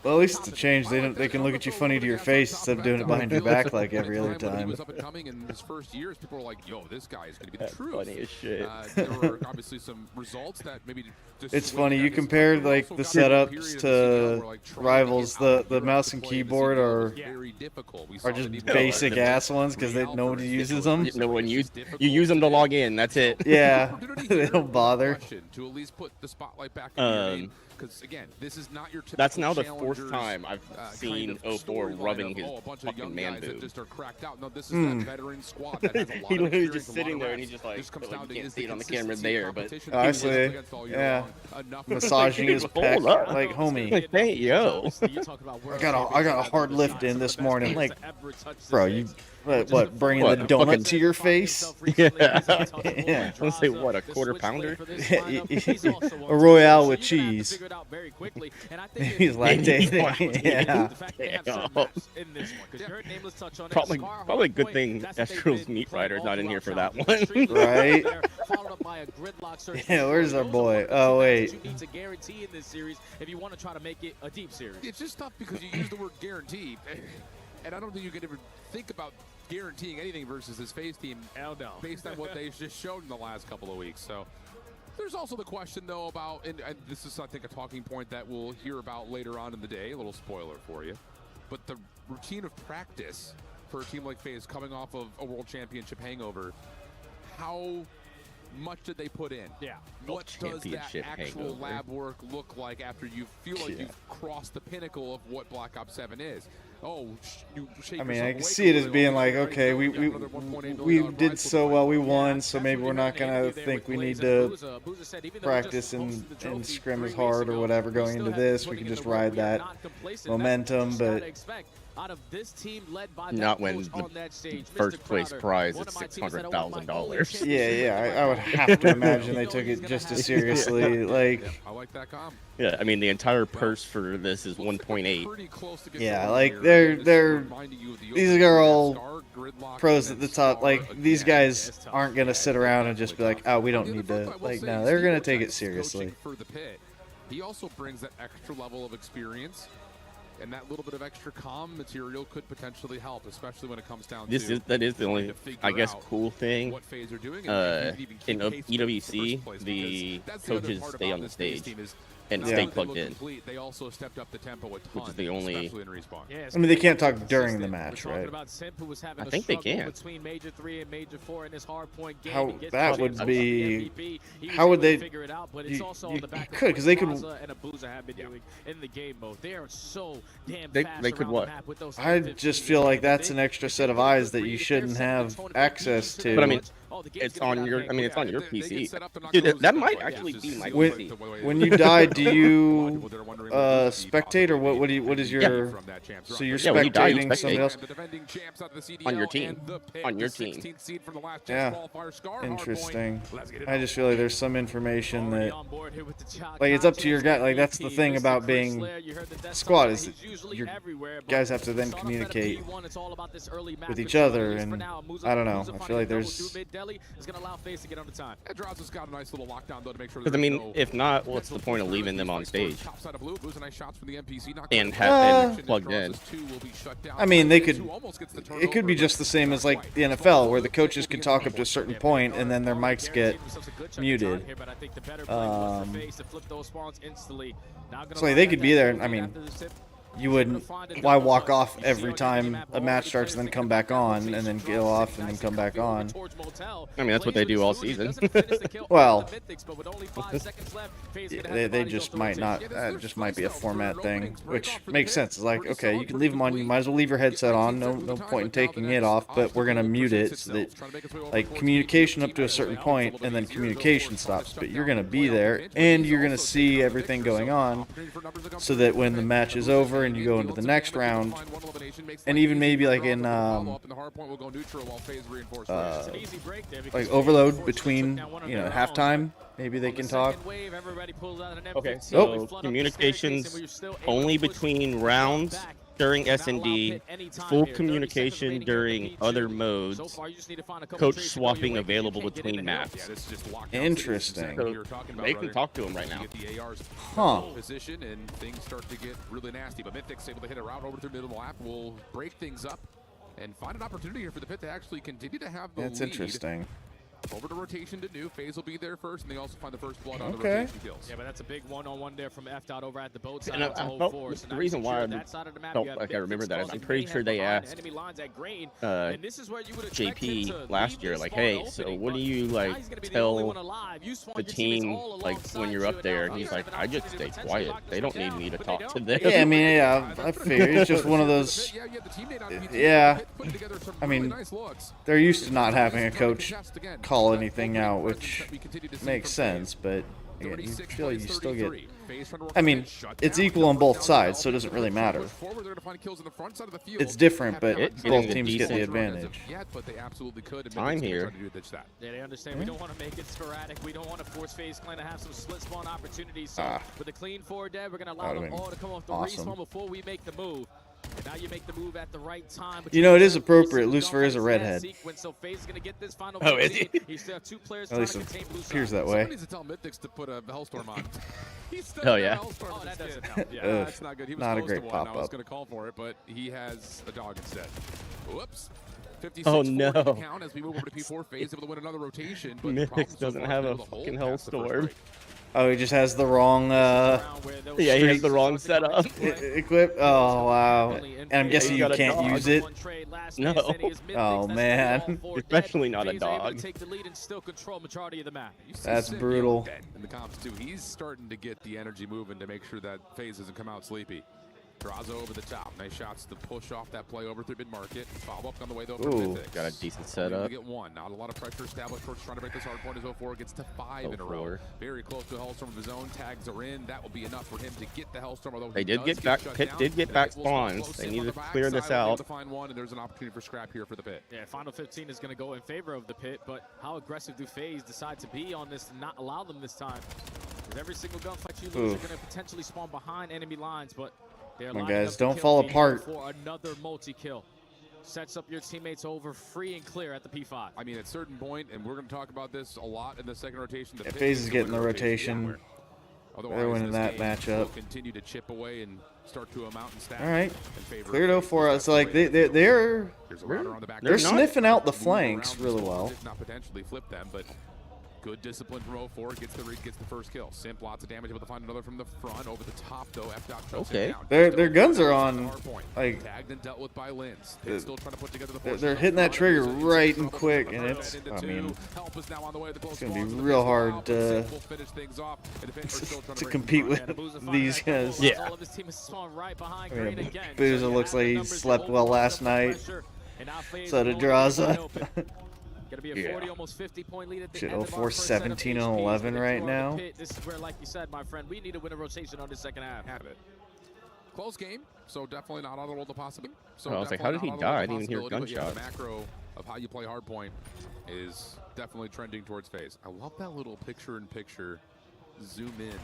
Well, at least it's a change. They can look at you funny to your face instead of doing it behind your back like every other time. He was up and coming in his first years. People were like, "Yo, this guy is going to be the truth." Funny as shit. There were obviously some results that maybe. It's funny, you compare like the setups to Rivals, the mouse and keyboard are just basic ass ones because nobody uses them. No one you use them to log in. That's it. Yeah, they don't bother. To at least put the spotlight back in your name. Because again, this is not your typical that's now the 4th time I've seen 04 rubbing his fucking man boob. Just are cracked out. No, this is that veteran squad that has a lot He of literally experience, just sitting there and he's just like, you can't see it on the camera there, but honestly, yeah, massaging his pec like, homie. Hey, yo. I got a hard lift in this morning. Like, bro, you what bringing the donut to your face? Yeah. Yeah. Let's say what, a quarter pounder? A Royale with cheese. He's lactating. Yeah. Probably a good thing Estro's Meat Rider's not in here for that one. Right? Yeah, where's our boy? Oh, wait. You need to guarantee in this series if you want to try to make it a deep series. It's just tough because you use the word guarantee, and I don't think you can ever think about guaranteeing anything versus this FaZe team. Hell no. Based on what they've just shown in the last couple of weeks. So there's also the question, though, about, and this is, I think, a talking point that we'll hear about later on in the day. A little spoiler for you. But the routine of practice for a team like FaZe coming off of a World Championship hangover, how much did they put in? Yeah. What does that actual lab work look like after you feel like you've crossed the pinnacle of what Black Ops 7 is? I mean, I can see it as being like, okay, we did so well, we won, so maybe we're not gonna think we need to practice and scrim as hard or whatever going into this. We can just ride that momentum, but not when the first place prize is $600,000. Yeah, I would have to imagine they took it just as seriously. Like, I like that comp. Yeah, I mean the entire purse for this is 1.8. Yeah, like these are all pros at the top. Like, these guys aren't gonna sit around and just be like, oh, we don't need to. Like, no, they're gonna take it seriously. For the pit, he also brings that extra level of experience. And that little bit of extra comm material could potentially help, especially when it comes down to that is the only, I guess, cool thing. What phase they're doing, in EWC, the coaches stay on the stage and stay plugged in. They also stepped up the tempo a ton, which is the only. I mean, they can't talk during the match, right? I think they can. How that would be? How would they? You could, because they could. They could what? I just feel like that's an extra set of eyes that you shouldn't have access to. But I mean, it's on your. I mean, it's on your PC. Dude, that might actually be my PC. When you die, do you spectate, or what? What is your? Yeah. So you're spectating somebody else on your team. On your team. Yeah. Interesting. I just feel like there's some information that, like, it's up to your guy. Like, that's the thing about being squad, is that your guys have to then communicate with each other, and I don't know. I feel like there's. Because I mean, if not, what's the point of leaving them on stage and have them plugged in? I mean, they could. It could be just the same as like the NFL, where the coaches can talk up to a certain point, and then their mics get muted. So they could be there. I mean, you wouldn't. Why walk off every time a match starts and then come back on, and then go off and then come back on? I mean, that's what they do all season. Well, they just might not. That just might be a format thing, which makes sense. It's like, okay, you can leave them on. You might as well leave your headset on. No point in taking it off. But we're gonna mute it so that, like, communication up to a certain point, and then communication stops. But you're gonna be there, and you're gonna see everything going on, so that when the match is over and you go into the next round, and even maybe like in like overload between, you know, halftime, maybe they can talk. Okay, so communications only between rounds during S&D, full communication during other modes, coach swapping available between maps. Interesting. So they can talk to him right now. Huh. Position and things start to get really nasty, but Mythic's able to hit a route over through the middle of the map. Will break things up and find an opportunity here for the pit to actually continue to have the lead. That's interesting. Over to rotation to new. FaZe will be there first, and they also find the first blood on the rotation kills. Yeah, but that's a big one-on-one there from F dot over at the boat side. And the reason why I felt like I remember that is I'm pretty sure they asked JP last year, like, hey, so what do you, like, tell the team, like, when you're up there? And he's like, I just stay quiet. They don't need me to talk to them. Yeah, I mean, yeah, I figure it's just one of those. Yeah, I mean, they're used to not having a coach call anything out, which makes sense, but again, you feel like you still get. I mean, it's equal on both sides, so it doesn't really matter. It's different, but both teams get the advantage. I'm here. Yeah, they understand. We don't want to make it sporadic. We don't want to force FaZe Clan to have some split spawn opportunities. So with a clean forward dead, we're going to allow them all to come off the respawn before we make the move. And now you make the move at the right time. You know, it is appropriate. Lucifer is a redhead. Oh, is he? At least it appears that way. Needs to tell Mythics to put a Hellstorm on. Oh, yeah. Oh, that doesn't help. Yeah, that's not good. He was not a close to great one. I was pop-up. going to call for it, but he has a dog instead. Whoops. 56 Oh, no. Count as we move over to P4. FaZe able to win another rotation, but Mythics doesn't have a fucking Hellstorm. Oh, he just has the wrong. Yeah, he has the wrong setup. Equip. Oh wow! And I'm guessing you can't use it. No. Oh man. Especially not a dog. That's brutal. In the comps too, he's starting to get the energy moving to make sure that FaZe doesn't come out sleepy. Draza over the top. Nice shots to push off that play over through mid-market. Follow up on the way, though. Got a decent setup. Get one. Not a lot of pressure established. Torch trying to break this hard point as 04 gets to 5 in a row. Very close to the Hellstorm of his own. Tags are in. That will be enough for him to get the Hellstorm. Although they did get back. Pit did get back spawns. They need to clear this out. To find one, and there's an opportunity for scrap here for the Pit. Yeah, final 15 is going to go in favor of the Pit, but how aggressive do FaZe decide to be on this and not allow them this time? Because every single gunfight you lose, you're going to potentially spawn behind enemy lines, but they're Come on, guys, don't fall apart. For another multi-kill. Sets up your teammates over free and clear at the P5. I mean, at a certain point, and we're going to talk about this a lot in the second rotation. Yeah, FaZe is getting the rotation. They're winning that matchup. Continue to chip away and start to amount and stack. All right, cleared 04 us. So like they're sniffing out the flanks really well. Not potentially flip them, but good discipline from 04. Gets the first kill. Simp, lots of damage, able to find another from the front. Over the top, though. Okay. Their guns are on, like, tagged and dealt with by Lins. They're still trying to put together the they're hitting that trigger right and quick, and it's, I mean, it's going to be real hard to compete with these guys. Yeah. I mean, Booza looks like he slept well last night. So did Draza. Gonna be a 40, almost 50-point lead at the end 04, 17 and 11 right now. This is where, like you said, my friend, we need to win a rotation on the second half. Have it. Close game, so definitely not out of the world of possibility. So I was like, how did he die? I didn't even hear gunshots. Yeah, the macro of how you play hardpoint is definitely trending towards FaZe. I love that little picture-in-picture zoom in.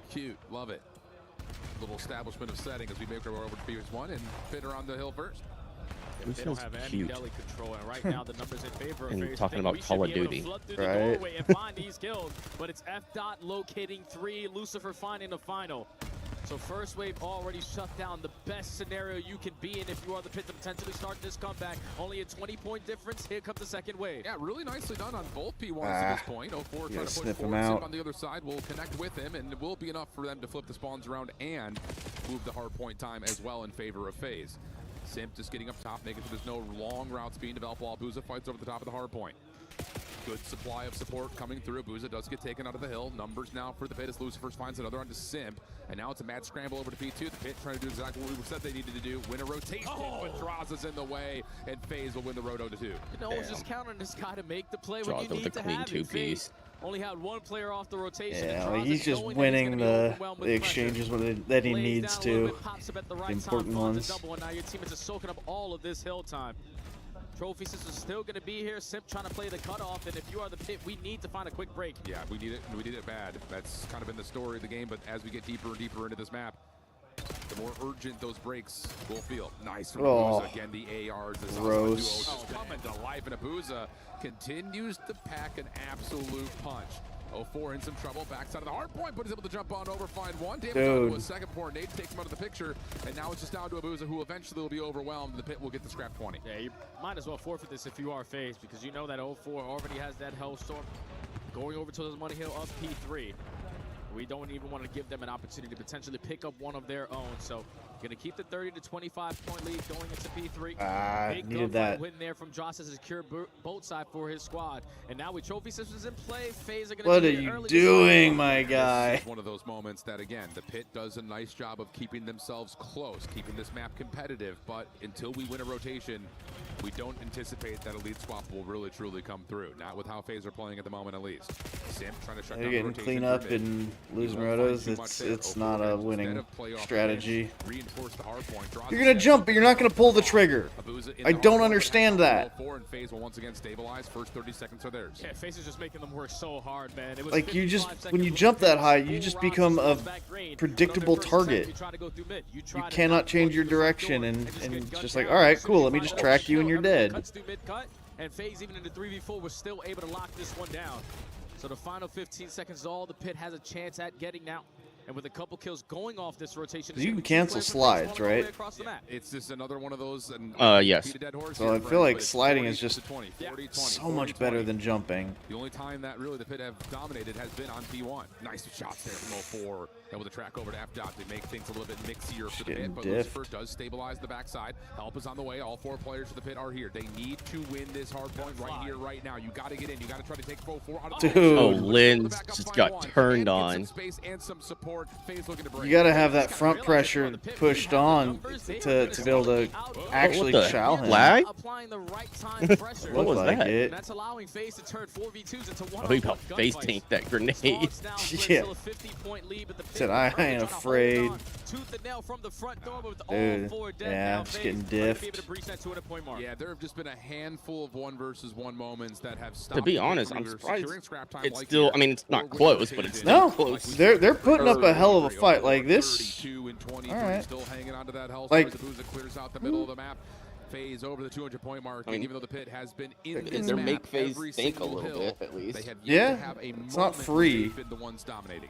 Cute, love it. Little establishment of setting as we make our way over to PS1 and fit around the hill first. They don't have any deli control, and right now the numbers in favor of and talking about Call of Duty, right? And find these kills, but it's F dot locating 3, Lucifer finding the final. So first wave already shut down. The best scenario you can be in if you are the Pit to potentially start this comeback. Only a 20-point difference. Here comes the second wave. Yeah, really nicely done on both P1s at this point. 04 trying to push forward. Simp on the other side will connect with him, and it will be enough for them to flip the spawns around and move the hard point time as well in favor of FaZe. Simp just getting up top, making sure there's no long routes being developed while Booza fights over the top of the hard point. Good supply of support coming through. Booza does get taken out of the hill. Numbers now for the Pit as Lucifer finds another onto Simp. And now it's a mad scramble over to P2. The Pit trying to do exactly what we said they needed to do. Win a rotation, but Draza's in the way, and FaZe will win the roto to 2. You know, just count on this guy to make the play when you need to have it. FaZe only had one player off the rotation. Yeah, like he's just winning the exchanges that he needs to. The important ones. And now your teammates are soaking up all of this hill time. Trophy Sisters still going to be here. Simp trying to play the cutoff, and if you are the Pit, we need to find a quick break. Yeah, we need it. We need it bad. That's kind of been the story of the game, but as we get deeper and deeper into this map, the more urgent those breaks will feel. Nice from Booza. Again, the ARs. Gross. Just coming to life, and Booza continues to pack an absolute punch. 04 in some trouble, backside of the hard point, but is able to jump on over, find one. Damage onto a second point. Nate takes him out of the picture, and now it's just down to Booza, who eventually will be overwhelmed. The Pit will get the scrap 20. Yeah, you might as well forfeit this if you are FaZe, because you know that 04 already has that Hellstorm going over to the money hill of P3. We don't even want to give them an opportunity to potentially pick up one of their own. So going to keep the 30 to 25-point lead going into P3. Needed that win there from Josh as a secure boat side for his squad. And now with Trophy Sisters in play, FaZe are going to What are you doing, my guy? One of those moments that, again, the Pit does a nice job of keeping themselves close, keeping this map competitive. But until we win a rotation, we don't anticipate that a lead swap will really, truly come through. Not with how FaZe are playing at the moment, at least. Simp trying to shut down the rotation. Clean up and losing rotos. It's not a winning strategy. You're gonna jump, but you're not gonna pull the trigger. I don't understand that. And FaZe will once again stabilize. First 30 seconds are theirs. Yeah, FaZe is just making them work so hard, man. It was like you just, when you jump that high, you just become a predictable target. You cannot change your direction, and it's just like, all right, cool, let me just track you and you're dead. And FaZe, even in the 3v4, was still able to lock this one down. So the final 15 seconds is all the Pit has a chance at getting now. And with a couple kills going off this rotation, you can cancel slides, right? It's just another one of those. Yes. So I feel like sliding is just so much better than jumping. The only time that really the Pit have dominated has been on P1. Nice shots there from 04. And with the track over to F dot, they make things a little bit mixier for the Pit. But Lucifer does stabilize the backside. Help is on the way. All 4 players for the Pit are here. They need to win this hard point right here, right now. You got to get in. You got to try to take 4 out of Dude. Oh, Lynn just got turned on. Some space and some support. support. FaZe looking to break. You got to have that front pressure pushed on to be able to actually chow him. Lag? What was that? It. That's allowing FaZe to turn 4v2s into one. Oh, he about face tanked that grenade. Yeah. Said I ain't afraid. Dude, yeah, just getting diffed. Yeah, there have just been a handful of 1v1 moments that have stopped. To be honest, I'm surprised it's still. I mean, it's not close, but it's no still close. They're putting up a hell of a fight like this. All right. Still hanging on to that health. Like, clears out the middle of the map. FaZe over the 200-point mark. I mean, even though the pit has been in this they map make FaZe every think a single little hill, bit at least. They have yeah, yet to have a it's not free. been the ones dominating.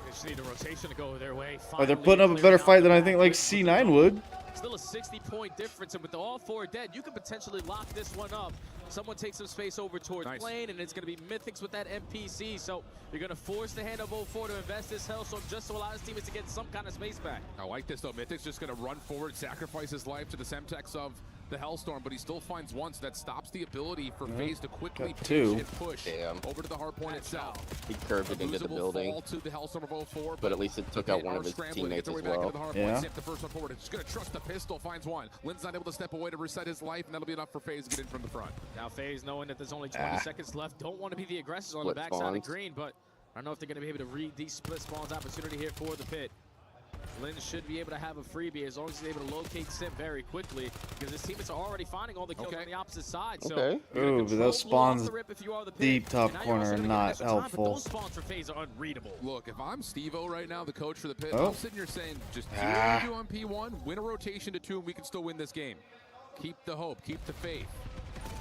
They just need a rotation to go their way. Oh, they're putting up a better fight than I think like C9 would. Still a 60-point difference, and with all 4 dead, you could potentially lock this one up. Someone takes some space over towards Plane, and it's going to be Mythics with that NPC. So you're going to force the hand of 0-4 to invest this Hellstorm just to allow his teammates to get some kind of space back. I like this, though. Mythic's just going to run forward, sacrifice his life to the Semtex of the Hellstorm, but he still finds one, so that stops the ability for FaZe to quickly pitch and push over to the hard point itself. He curved it into the building, fall to the Hellstorm of 0-4, but at least it took out one of his teammates as well. Yeah. The first one forward. It's just going to trust the pistol, finds one. Lynn's not able to step away to reset his life, and that'll be enough for FaZe to get in from the front. Now FaZe, knowing that there's only 20 seconds left, don't want to be the aggressors on the backside of green, but I don't know if they're going to be able to read these split spawns opportunity here for the pit. Lynn should be able to have a freebie as long as he's able to locate Sim very quickly, because his teammates are already finding all the kills on the opposite side. So ooh, but those spawns deep top corner are not helpful. Those spawns for FaZe are unreadable. Look, if I'm Steve-O right now, the coach for the pit, I'm sitting here saying just do what you do on P1, win a rotation to 2, and we can still win this game. Keep the hope, keep the faith.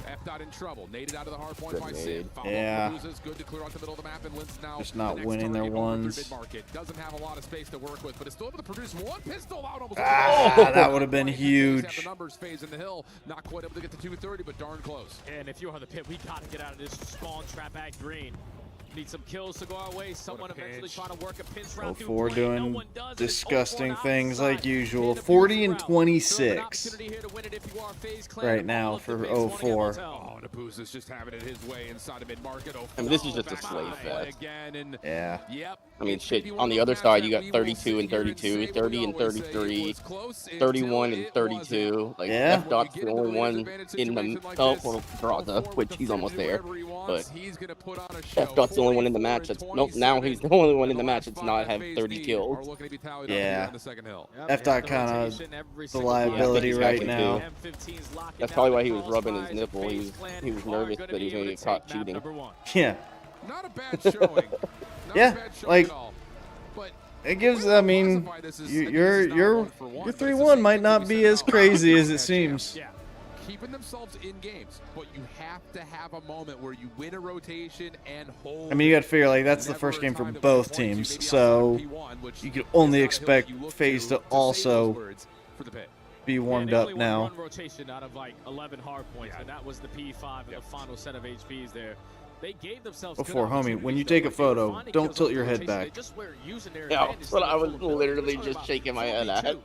F-Dot in trouble. Naded out of the hard point by Sim. Yeah. Good to clear out the middle of the map, and Lynn's now just not winning their ones. Doesn't have a lot of space to work with, but is still able to produce one pistol out. Almost that would have been huge. The numbers FaZe in the hill. Not quite able to get to 230, but darn close. And if you are the pit, we got to get out of this spawn trap at green. Need some kills to go our way. Someone eventually trying to work a pinch round through 0-4 doing disgusting things like usual. 40 and 26 right now for 0-4. Oh, Nabuz is just having it his way inside of mid-market. I mean, this is just a slave fest. Yeah. Yep. I mean, shit, on the other side, you got 32 and 32, 30 and 33, 31 and 32. Like, F-Dot's the only one in the... Oh, well, Draza, which he's almost there. But F-Dot's the only one in the match that's... Nope, now he's the only one in the match that's not have 30 kills. Yeah. F-Dot kind of the liability right now. That's probably why he was rubbing his nipple. He was nervous that he was going to get caught cheating. Yeah. Not a bad showing. Yeah, like it gives. I mean, your 3-1 might not be as crazy as it seems. Yeah, keeping themselves in games, but you have to have a moment where you win a rotation and hold. I mean, you got to figure like that's the first game for both teams, so you can only expect FaZe to also be warmed up now. One rotation out of like 11 hard points, and that was the P5 and the final set of HPs there. They gave themselves before, homie, when you take a photo, don't tilt your head back. Yeah, but I was literally just shaking my head at.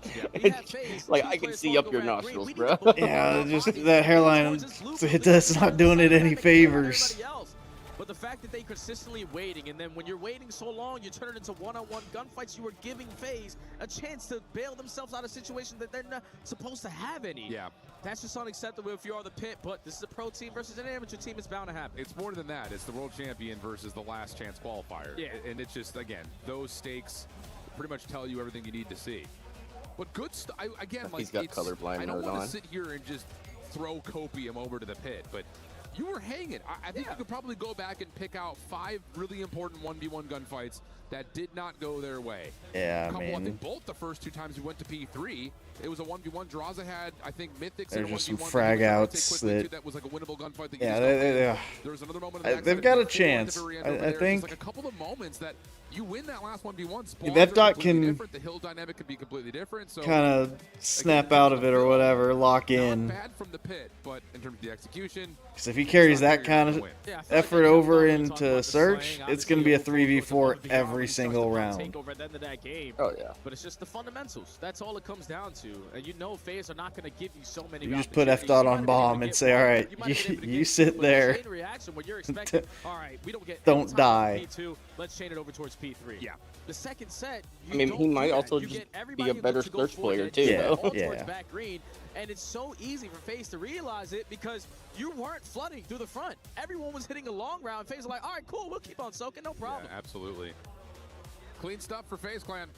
Like, I can see up your nostrils, bro. Yeah, just that hairline, that's not doing it any favors. But the fact that they consistently waiting, and then when you're waiting so long, you turn it into one-on-one gunfights, you are giving FaZe a chance to bail themselves out of situations that they're not supposed to have any. Yeah. That's just unacceptable if you are the pit, but this is a pro team versus an amateur team. It's bound to happen. It's more than that. It's the world champion versus the last chance qualifier. Yeah. And it's just, again, those stakes pretty much tell you everything you need to see. But good stuff. Again, like, he's got colorblind I don't mode want on. to sit here and just throw Copium over to the pit, but you were hanging. I think you could probably go back and pick out 5 really important 1v1 gunfights that did not go their way. Yeah, I think both the first 2 times we went to P3, it was a 1v1. Draza had, I think, Mythics. There's and a just some 1v1 frag outs that was like a winnable gunfight. That yeah, there was another moment. They've got a chance. I think. Like a couple of moments that you win that last 1v1. If F-Dot can the hill dynamic could be completely different. So kind of snap out of it or whatever, lock in. Not bad from the pit, but in terms of the execution. Because if he carries that kind of effort over into Search, it's going to be a 3v4 every single round. Oh yeah. But it's just the fundamentals. That's all it comes down to. And you know FaZe are not going to give you so many. You just put F-Dot on bomb and say, all right, you sit there. All right, we don't get don't die. Let's chain it over towards P3. Yeah. The second set, I mean, he might also just be a better search player too, though. Towards back green, and it's so easy for FaZe to realize it because you weren't flooding through the front. Everyone was hitting a long round. FaZe was like, all right, cool, we'll keep on soaking, no problem. Yeah, absolutely. Clean stuff for FaZe Clan.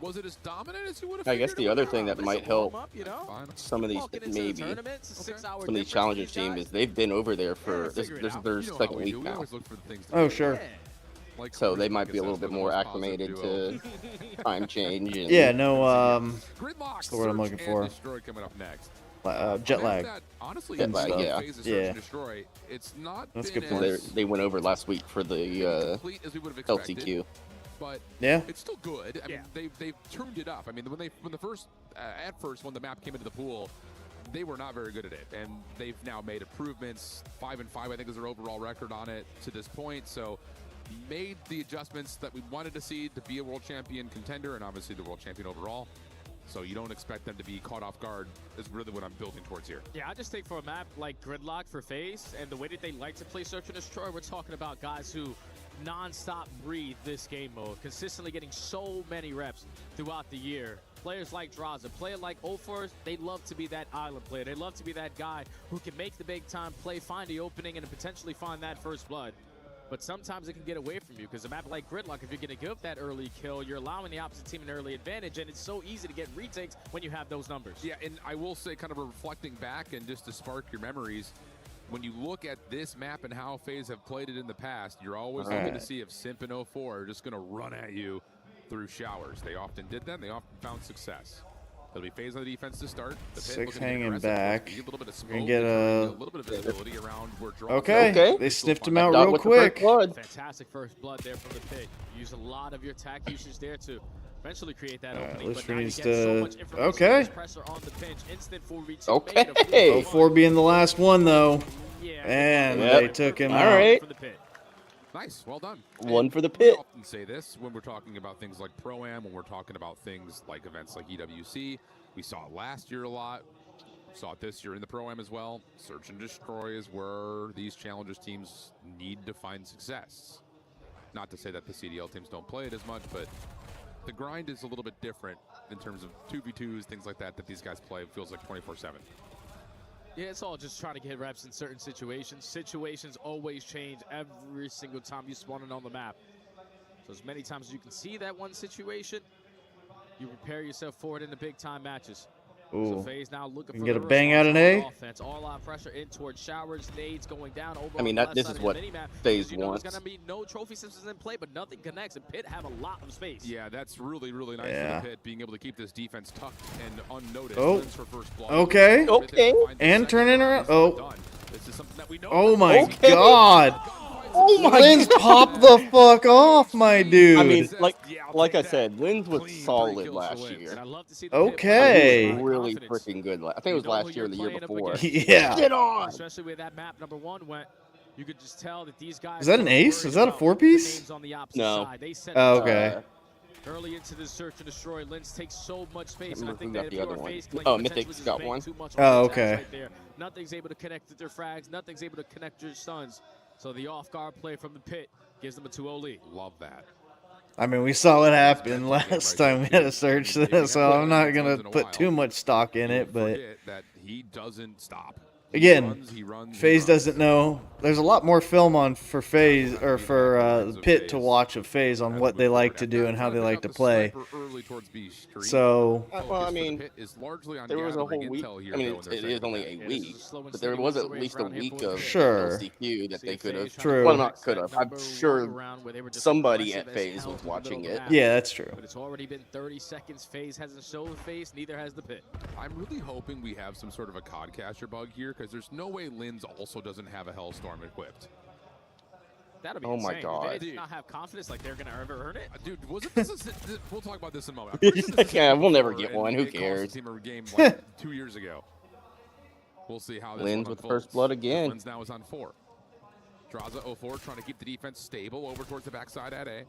Was it as dominant as you would have? I guess the other thing that might help some of these, maybe some of these challenger teams, is they've been over there for this is their second week now. Oh, sure. So they might be a little bit more acclimated to time change. And yeah, no, what's the word I'm looking for? Jet lag. Honestly, jet lag, yeah. It's not. That's a good point. They went over last week for the LCQ. But yeah, it's still good. I mean, they've tuned it up. I mean, when the map came into the pool, they were not very good at it, and they've now made improvements. 5-5, I think, is their overall record on it to this point. So, made the adjustments that we wanted to see to be a world champion contender, and obviously the world champion overall. So you don't expect them to be caught off guard is really what I'm building towards here. Yeah, I just think for a map like Gridlock for FaZe and the way that they like to play Search and Destroy, we're talking about guys who non-stop breathe this game mode, consistently getting so many reps throughout the year. Players like Draza, player like O4, they love to be that island player. They love to be that guy who can make the big time play, find the opening, and potentially find that first blood. But sometimes it can get away from you because a map like Gridlock, if you're going to give up that early kill, you're allowing the opposite team an early advantage, and it's so easy to get retakes when you have those numbers. Yeah, and I will say, kind of reflecting back and just to spark your memories, when you look at this map and how FaZe have played it in the past, you're always looking to see if Simp and 04 are just going to run at you through showers. They often did that, and they often found success. It'll be FaZe on the defense to start. The 6 hanging back. A little bit of smoke, We're gonna get a little bit of visibility around where okay. They sniffed him out real quick. Fantastic first blood there from the pit. Use a lot of your attack usage there to eventually create that opening. Lister but now needs you get so much information. okay. Pressure on the pinch. Instant 4v2 Okay. 04 being the last one though. And they took him out. All right. Nice, well done. One for the pit. We often say this when we're talking about things like Pro-Am, when we're talking about things like events like EWC. We saw it last year a lot. Saw it this year in the Pro-Am as well. Search and Destroy is where these Challengers teams need to find success. Not to say that the CDL teams don't play it as much, but the grind is a little bit different in terms of 2v2s, things like that these guys play. It feels like 24/7. Yeah, it's all just trying to get reps in certain situations. Situations always change every single time you spawn in on the map. So as many times as you can see that one situation, you prepare yourself for it in the big time matches. Ooh. So FaZe now looking for get a bang out an A. Offense, all out pressure in towards showers, nades going down over. I mean, this is what FaZe wants. There's gonna be no trophy systems in play, but nothing connects, and Pit have a lot of space. Yeah, that's really, really nice for the Pit, being able to keep this defense tucked and unnoticed. Oh, for first blood. okay. Okay. And turning around. Oh. This is something that we know. Oh my God. Oh my Linz popped the fuck off, my dude. I mean, like I said, Linz was solid last year. Okay. He was really freaking good. I think it was last year or the year before. Yeah. Get on. Especially where that map number 1 went. You could just tell that these guys. Is that an ace? Is that a 4-piece? No. Oh, okay. Early into the search and destroy, Linz takes so much space, and I think got that the other one. FaZe Mythic's got one. Oh, okay. Right there. Nothing's able to connect with their frags. Nothing's able to connect their stuns. So the off-guard play from the Pit gives them a 2-0 lead. Love that. I mean, we saw it happen last time we had a search, so I'm not gonna put too much stock in it, but that he doesn't stop. Again, FaZe doesn't know. There's a lot more film on for FaZe or for the Pit to watch of FaZe on what they like to do and how they like to play. So, well, I mean, there was a whole week. I mean, it is only a week, but there was at least a week of LCQ that they could have. True. Well, not could have. I'm sure somebody at FaZe was watching it. Yeah, that's true. But it's already been 30 seconds. FaZe hasn't shown face. Neither has the Pit. I'm really hoping we have some sort of a COD cacher bug here, because there's no way Linz also doesn't have a Hellstorm equipped. That'd be oh insane. my God. Do they not have confidence like they're going to ever earn it? Dude, wasn't this we'll talk about this in a moment. Yeah, we'll never get one. Who cares? Team of game like 2 years ago. We'll see how this Linz with unfolds. first blood again. Linz now is on 4. Draza 04 trying to keep the defense stable over towards the backside at A.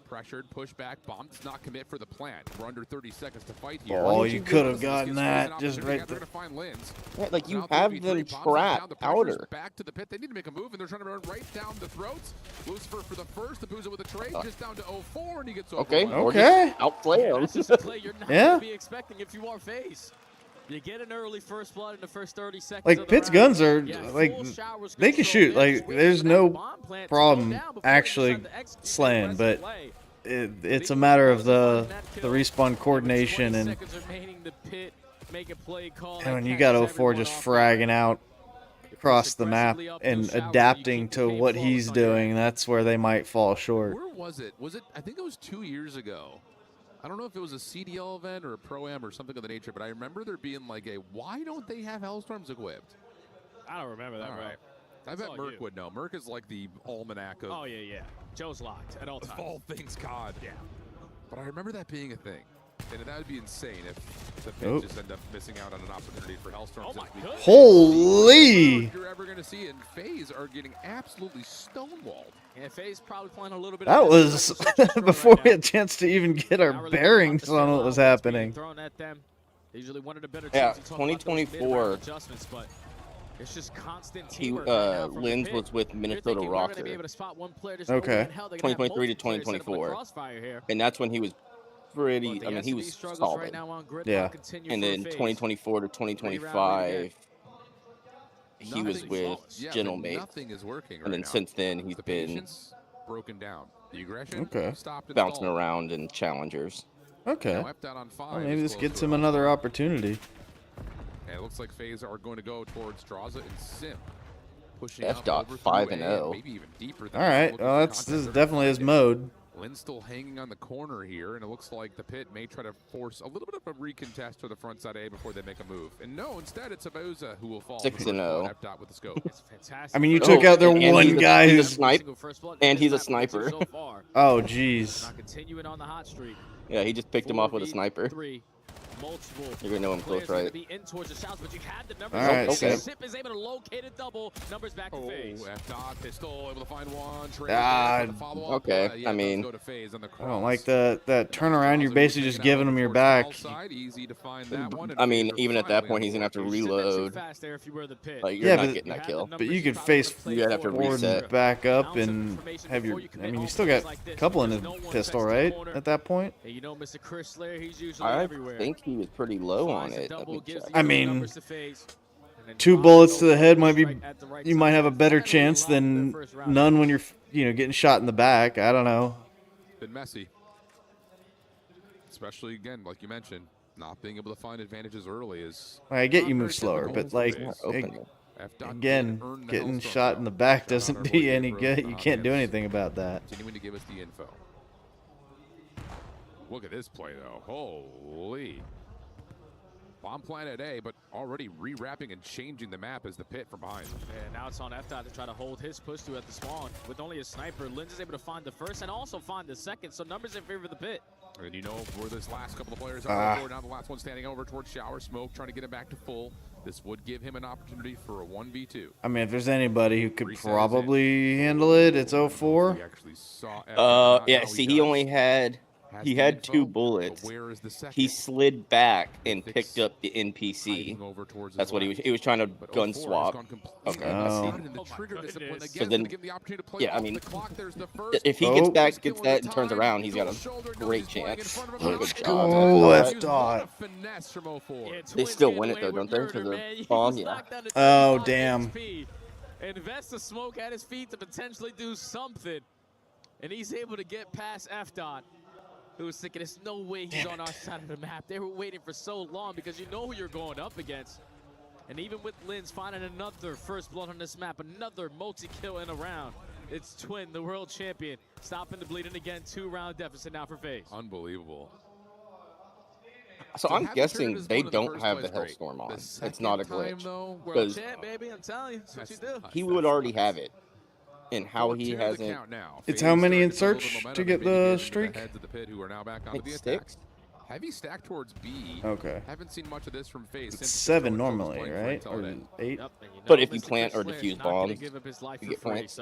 pressured, push back, bomb does not commit for the plant. We're under 30 seconds to fight here. Oh, you could have gotten that just right there. Yeah, like you have them trapped outer. Back to the pit. They need to make a move, and they're trying to run right down the throats. Lucifer for the first. The Boozer with a trade, just down to 0-4, and he gets over. Okay. Outplay him. That's just a play you're not Yeah. going to be expecting if you are FaZe. You get an early first blood in the first 30 seconds. Like Pitt's guns are like they can shoot. Like there's no problem actually slaying, but it's a matter of the respawn coordination and when you got 0-4 just fragging out across the map and adapting to what he's doing, that's where they might fall short. Where was it? I think it was 2 years ago. I don't know if it was a CDL event or a Pro-Am or something of the nature, but I remember there being like why don't they have Hellstorms equipped? I don't remember that, right? I bet Merc would know. Merc is like the almanac of... Oh, yeah. Joe's locked at all times. All things COD. Yeah. But I remember that being a thing. And that would be insane if the Pit just end up missing out on an opportunity for Hellstorms. Oh my goodness. Holy! You're ever going to see it. And FaZe are getting absolutely stonewalled. Yeah, FaZe probably playing a little bit. That was before we had a chance to even get our bearings on what was happening. Thrown at them. They usually one of the better Yeah, teams. 2024. Adjustments, but it's just constant Lins was with Minnesota Rocker. Okay. 2023 to 2024. And that's when he was pretty, I mean, he was solid. Yeah. And then 2024 to 2025, he was with Gentlemate. Nothing is working and then since then, he's been broken down. The aggression stopped bouncing around in challengers. Okay. Well, maybe this gets him another opportunity. And it looks like FaZe are going to go towards Straza and Sim. Pushing F-Dot 5-0. Maybe even deeper than Alright, well this is definitely his mode. Lynn's still hanging on the corner here, and it looks like the Pit may try to force a little bit of a recontest to the front side A before they make a move. And no, instead it's Abuza who will fall. 6-0. F-Dot with the scope. I mean, you took out their one guy who's... And he's a sniper. Oh, jeez. Continuing on the hot streak. Yeah, he just picked him off with a sniper. You're gonna know him close, right? Alright, okay. Sip is able to locate a double. Numbers back to FaZe. F-Dot pistol able to find one. Okay, I mean, I don't like that turnaround. You're basically just giving them your back. I mean, even at that point, he's gonna have to reload. Like, you're not getting that kill. But you could face you have to reset, back up, and have your. I mean, you still got a couple in the pistol, right? At that point. You know, Mr. Chris Slayer, he's usually I everywhere. think he was pretty low on it. I mean, 2 bullets to the head might be. You might have a better chance than none when you're getting shot in the back. I don't know. Been messy, especially again, like you mentioned, not being able to find advantages early is. I get you move slower, but like again, getting shot in the back doesn't do you any good. You can't do anything about that. Continuing to give us the info. Look at this play, though. Holy. Bomb planet A, but already rewrapping and changing the map as the Pit from behind. Yeah, now it's on F-Dot to try to hold his push through at the spawn. With only a sniper, Lins is able to find the first and also find the second, so numbers in favor of the Pit. And you know where this last couple of players are. Now the last one standing over towards Shower Smoke, trying to get him back to full. This would give him an opportunity for a 1v2. I mean, if there's anybody who could probably handle it, it's 0-4. Yeah, see, he only had... He had 2 bullets. He slid back and picked up the NPC. That's what he was trying to gun swap. Okay. So then, yeah, I mean, if he gets that and turns around, he's got a great chance. Let's go, F-Dot. They still win it though, don't they? For the bomb, yeah. Oh, damn. Invest the smoke at his feet to potentially do something, and he's able to get past F-Dot. Who was thinking there's no way he's on our side of the map. They were waiting for so long because you know who you're going up against. And even with Lins finding another first blood on this map, another multi-kill in a round, it's Twin, the world champion, stopping the bleeding again. 2-round deficit now for FaZe. Unbelievable. So I'm guessing they don't have the Hellstorm on. It's not a glitch. Because baby, I'm telling you, that's what you do. He would already have it. And how he hasn't. It's how many in search to get the streak? It's 6. Heavy stack towards B. Okay. Haven't seen much of this from FaZe. It's 7 normally, right? Or 8? But if you plant or defuse bombs, you get points.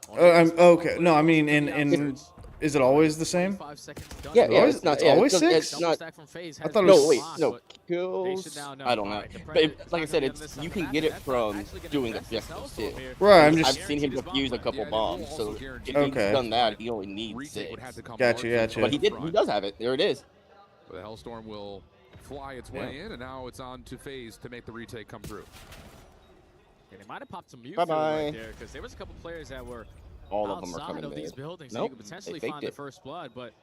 Okay. No, I mean in Is it always the same? Yeah, It's always 6? It's not. I thought it was. No, wait, no. Kills. I don't know. But like I said, you can get it from doing objectives too. Right, I've seen him defuse a couple bombs, so if he's done that, he only needs 6. Gotcha. But he does have it. There it is. The Hellstorm will fly its way in, and now it's on to FaZe to make the retake come through. And they might have popped some mute Bye-bye. right there, because there was a couple players that were all of them are outside coming of these mid. buildings. Nope, So you could potentially they find faked the first blood, but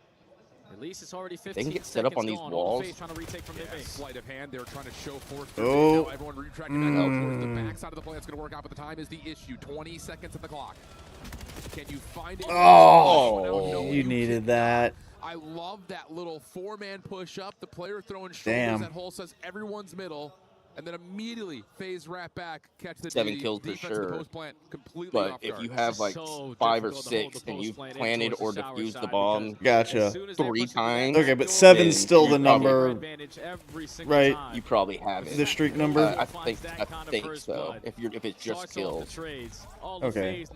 at least it's already 15 They can get set up on these gone. walls. FaZe trying to retake from their base. Sleight of hand, they're trying to show force. Oh. Now everyone retracting back out towards the backside of the play. It's going to work out, but the time is the issue. 20 seconds at the clock. Can you find it? Oh, you needed that. I love that little 4-man push up. The player throwing shoulders. Damn. That hole says everyone's middle. And then immediately FaZe wrap back, catch the 7 kills for sure. But if you have like 5 or 6 and you planted or defused the bomb, Gotcha. 3 times. Okay, but 7's still the number, right? You probably have it. The streak number. I think so. If it's just kills. Okay.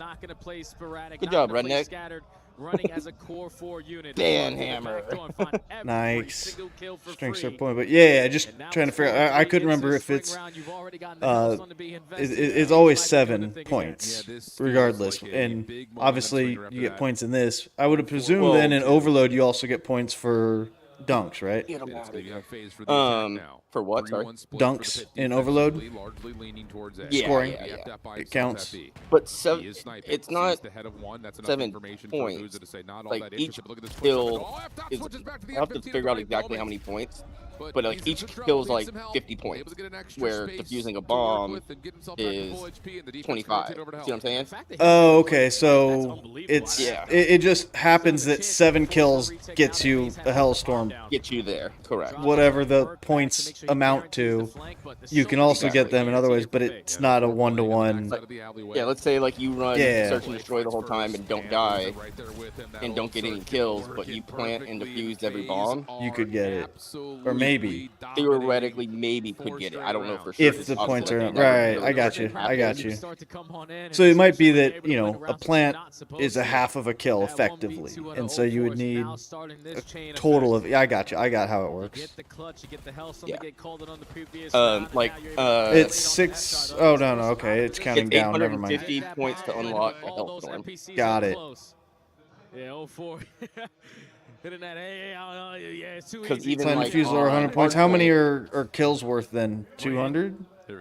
Good job, Redneck. Running as a core 4 unit. Dan Hammer. Nice. Strengths are point, but yeah, just trying to figure out. I couldn't remember if it's it's always 7 points, regardless. And obviously, you get points in this. I would have presumed then in Overload, you also get points for dunks, right? For what? Sorry. Dunks in Overload. Scoring. It counts. But it's not 7 points. Like each kill is. I have to figure out exactly how many points. But like each kill is like 50 points, where defusing a bomb is 25. See what I'm saying? Oh, okay. So it just happens that 7 kills gets you a Hellstorm. Get you there, correct. Whatever the points amount to, you can also get them in other ways, but it's not a 1-to-1. Yeah, let's say like you run search and destroy the whole time and don't die, and don't get any kills, but you plant and defuse every bomb. You could get it, or maybe theoretically maybe could get it. I don't know for sure. If the points are right. I got you. So it might be that, you know, a plant is a half of a kill effectively, and so you would need a total of. I got you. I got how it works. Yeah. It's 6. Oh no. Okay, it's counting down. Never mind. 850 points to unlock a Hellstorm. Got it. Yeah, 04. Hitting that, because even Plan like defusal are 100 points. How many are kills worth then? 200?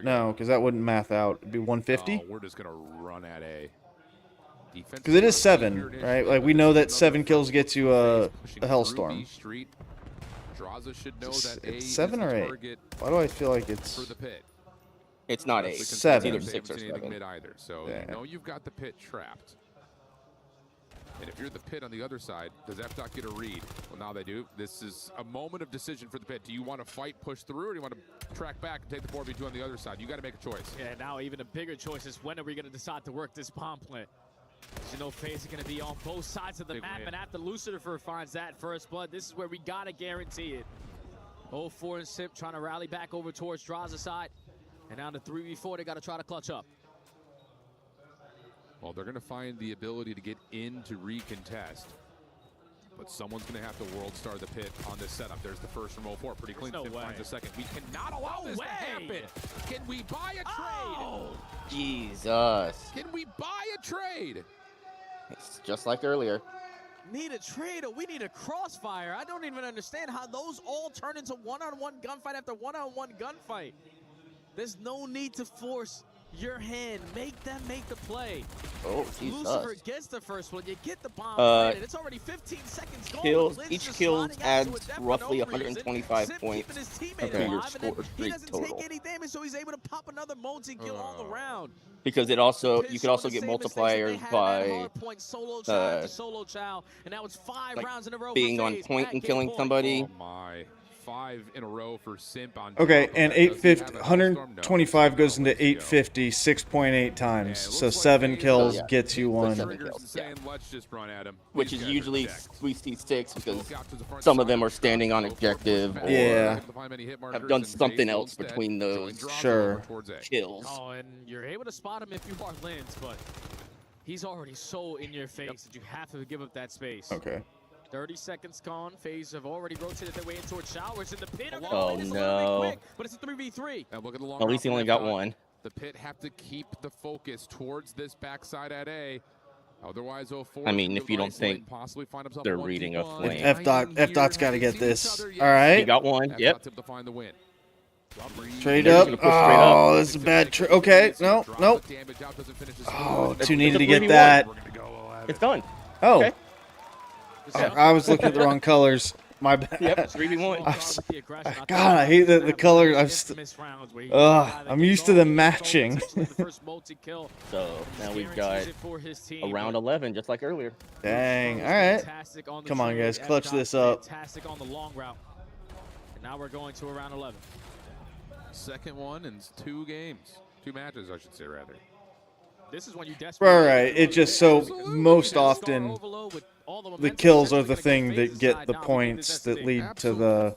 No, because that wouldn't math out. It'd be 150. We're just gonna run at a. Because it is 7, right? Like we know that 7 kills gets you a Hellstorm. It's 7 or 8. Why do I feel like it's? It's not 8. 7. It's either 6 or 7. Either. So you know you've got the pit trapped. And if you're the pit on the other side, does FDOT get a read? Well, now they do. This is a moment of decision for the pit. Do you want to fight, push through, or do you want to track back and take the 4v2 on the other side? You got to make a choice. Yeah, now even a bigger choice is when are we going to decide to work this bomb plant? You know, FaZe are going to be on both sides of the map, and after Lucifer finds that first blood, this is where we got to guarantee it. 04 and Simp trying to rally back over towards Draza's side. And now the 3v4, they got to try to clutch up. Well, they're going to find the ability to get in to recontest. But someone's going to have to world star the pit on this setup. There's the first from 04. Pretty clean. Simp finds a second. We cannot allow this to happen. Can we buy a trade? Jesus. Can we buy a trade? It's just like earlier. Need a trade or we need a crossfire. I don't even understand how those all turn into one-on-one gunfight after one-on-one gunfight. There's no need to force your hand. Make them make the play. Oh, Jesus. Lucifer gets the first one. You get the bomb planted. It's already 15 seconds gone. Each kill adds roughly 125 points to your score streak total. He doesn't take any damage, so he's able to pop another multi kill all around. Because it also you could also get multipliers by solo chow, and that was 5 rounds in a row. Being on point and killing somebody. Oh my. 5 in a row for Simp on. Okay, and 850, 125 goes into 850 6.8 times. So 7 kills gets you 1. Let's just run at him. Which is usually we see 6 because some of them are standing on objective or have done something else between those kills. Oh, and you're able to spot him if you are Lins, but he's already so in your face that you have to give up that space. Okay. 30 seconds gone. FaZe have already rotated their way in towards showers in the pit. Oh, no. Quick, but it's a 3v3. And look at the long At least he only got route. one. The pit have to keep the focus towards this backside at A. Otherwise, 04. I mean, if you don't think they're reading a flame. F-Dot's got to get this. All right. He got one. Yep. To find the win. Straight up. Oh, this is a bad trick. Okay. No. Nope. Oh, too needed to get that. It's done. Oh. Okay. I was looking at the wrong colors. My bad. Yep, 3v1. God, I hate the color. I'm used to them matching. So now we've got a round 11, just like earlier. Dang. All right. Come on, guys. Clutch this up. Fantastic on the long route. And now we're going to a round 11. Second one in 2 games. 2 matches, I should say, rather. This is when you desperately Right. It just so most often the kills are the thing that get the points that lead to the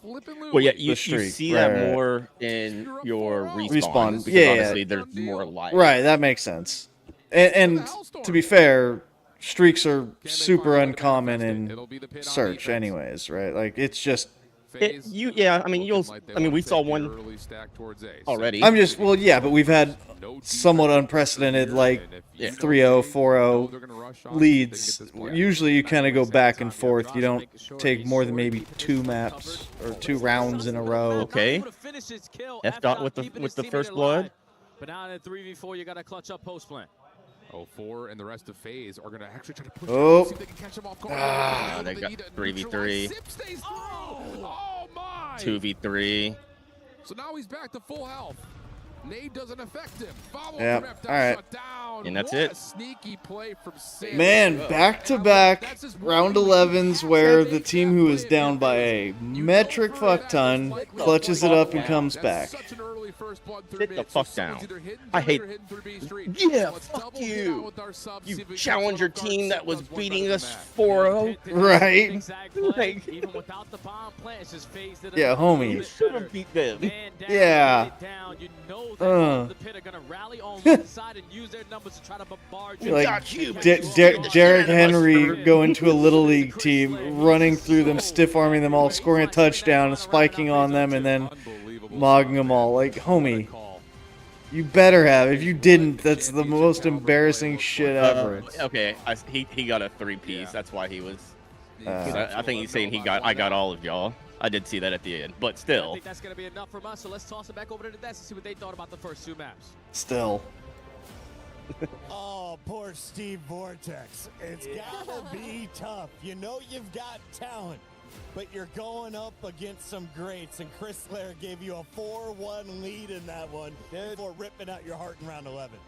Well, yeah, you streak. see that more in your respawn. Because Yeah, obviously there's more life. Right, that makes sense. And to be fair, streaks are super uncommon in search, anyways. Right? Like it's just. I mean, we saw one already. I'm just, well, yeah, but we've had somewhat unprecedented, like, 3-0, 4-0 leads. Usually you kind of go back and forth. You don't take more than maybe 2 maps or 2 rounds in a row. Okay. F-Dot with the first blood. But now in 3v4, you got to clutch up post plant. 04 and the rest of FaZe are going to actually try to push Oh. see if they can catch them off guard. No, they got 3v3. 2v3. So now he's back to full health. Nade doesn't affect him. Yeah, all right. And that's What it. a sneaky play from Sam. Man, back-to-back round 11s where the team who is down by a metric fuck ton clutches it up and comes back. Sit the fuck down. I hate. Yeah, fuck you. You challenger team that was beating us 4-0. Right. Like, Even without the bomb plant, it's just FaZe that Yeah, homie. should have beat them. Yeah. You know that the pit are going to rally on one side and use their numbers to try to bombard you. Like Derrick Henry going to a little league team, running through them, stiff arming them all, scoring a touchdown, spiking on them, and then mogging them all. Like, homie, you better have. If you didn't, that's the most embarrassing shit ever. Okay, he got a 3-piece. That's why he was. I think he's saying I got all of y'all. I did see that at the end, but I still. think that's going to be enough from us, so let's toss it back over to the desk and see what they thought about the first 2 maps. Still. Oh, poor Steve Vortex. It's gotta be tough. You know you've got talent, but you're going up against some greats, and Chris Lair gave you a 4-1 lead in that one before ripping out your heart in round 11.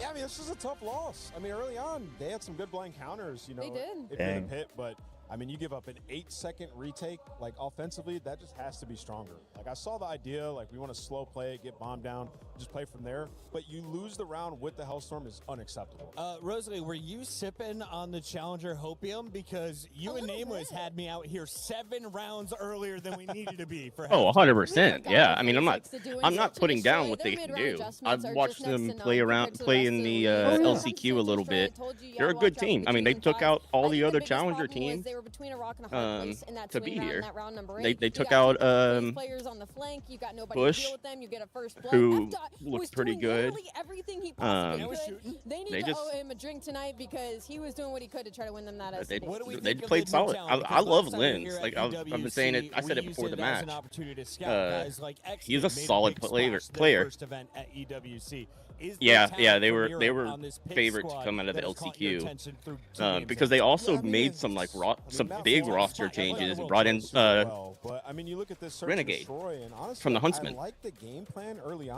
Yeah, I mean, this was a tough loss. I mean, early on, they had some good blind counters, you know. They did. If you're in the pit, but I mean, you give up an 8-second retake, like offensively, that just has to be stronger. Like I saw the idea, like we want to slow play it, get bombed down, just play from there. But you lose the round with the Hellstorm is unacceptable. Rosalie, were you sipping on the Challenger Hopium? Because you and Nameless had me out here 7 rounds earlier than we needed to be for. Oh, 100%. Yeah, I mean, I'm not putting down what they can do. I've watched them play in the LCQ a little bit. They're a good team. I mean, they took out all the other Challenger teams between a rock and a hard place in that to be here. That round number 8. They took out players on the flank. You got nobody Bush, to deal with them. You get a first blood. who looked pretty good. Everything he possibly could. They need to owe him a drink tonight because he was doing what he could to try to win them that SD. They played solid. I love Lens. Like I've been saying it. I said it before the match. He's a solid player. Yeah, they were favorites to come out of the LCQ because they also made some big roster changes and brought in Renegade from the Huntsman.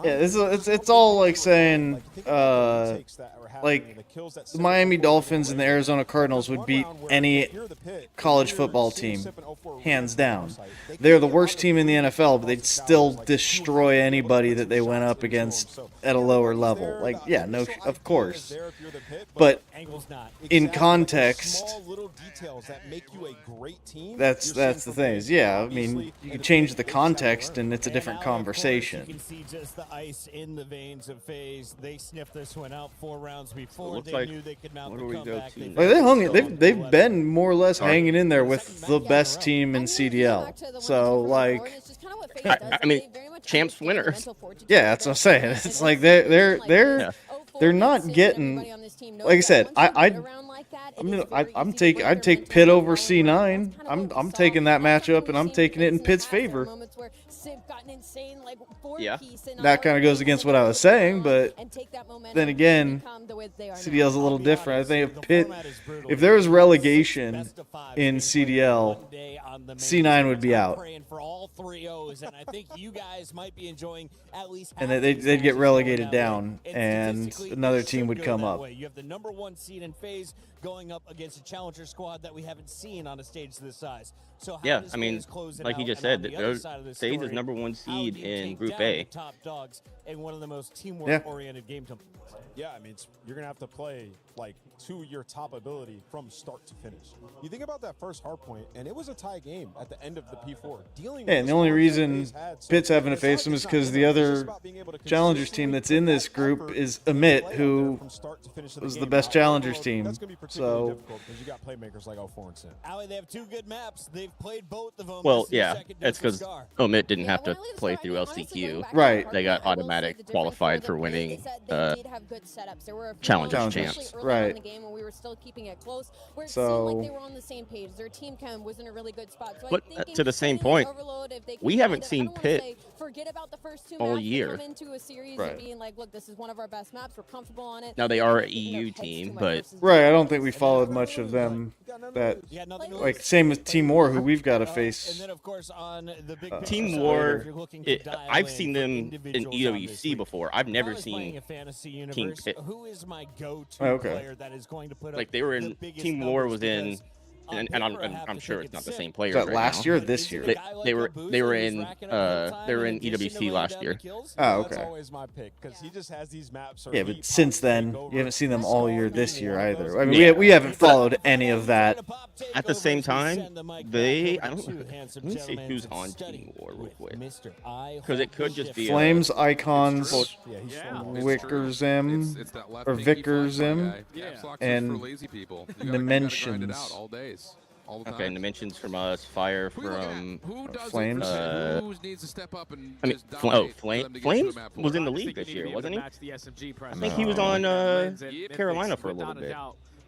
Yeah, it's all like saying like the Miami Dolphins and the Arizona Cardinals would beat any college football team hands down. They're the worst team in the NFL, but they'd still destroy anybody that they went up against at a lower level. level. Like, yeah, no, of course. But in context, that's the thing. Is, yeah, I mean, you can change the context and it's a different conversation. You can see just the ice in the veins of FaZe. They sniffed this one out 4 rounds before they knew they could mount the comeback. Like they hung it. They've been more or less hanging in there with the best team in CDL. So like, I mean, champs winners. Yeah, that's what I'm saying. It's like they're not getting. Like I said, I'd take Pitt over C9. I'm taking that matchup and I'm taking it in Pitt's favor. Yeah, that kind of goes against what I was saying, but then again, CDL's a little different. I think if there was relegation in CDL, C9 would be out. And they'd get relegated down, and another team would come up. You have the #1 seed in FaZe going up against a challenger squad that we haven't seen on a stage this size. So yeah, I mean, like you just said, FaZe is #1 seed in Group A. Top dogs and one of the most teamwork-oriented game templates. Yeah, I mean, you're gonna have to play like to your top ability from start to finish. You think about that first hard point, and it was a tie game at the end of the P4. And the only reason Pitt's having to face them is because the other challengers team that's in this group is Amit, who was the best challengers team. So because you got playmakers like O4 and Sin. Ali, they have 2 good maps. They've played both of them. Well, yeah, it's because Omit didn't have to play through LCQ. Right. They got automatic qualified for winning challengers champs. Right. We were still keeping it close. Where it so, seemed like they were on the same page. Their team chem was in a really good spot. So but to the same point, we haven't seen Pitt forget about the first 2 all maps, year. come into a series and being like, look, this is one of our best maps. We're comfortable on it. Now they are an EU team, but right. I don't think we followed much of them. That like same with Team War, who we've got to face. And then of course on the big Team War, I've seen them in EWC before. I've never seen Team Pitt. Who is my go-to player that is going to put like they were in Team War was in. And I'm sure it's not the same player. That right last now. year or this year? They were in EWC last year. Oh, okay. That's always my pick because he just has these maps. Yeah, but since then you haven't seen them all year this year either. I mean, we haven't followed any of that. At the same time, let me see who's on Team War real quick, because it could just be Flames, Icons, Wickerzim, or Vickerzim, and Dimensions. Okay, Dimensions from us, Fire from Flames. Who needs to step up and I mean, Flames was in the league this year, wasn't he? I think he was on Carolina for a little bit.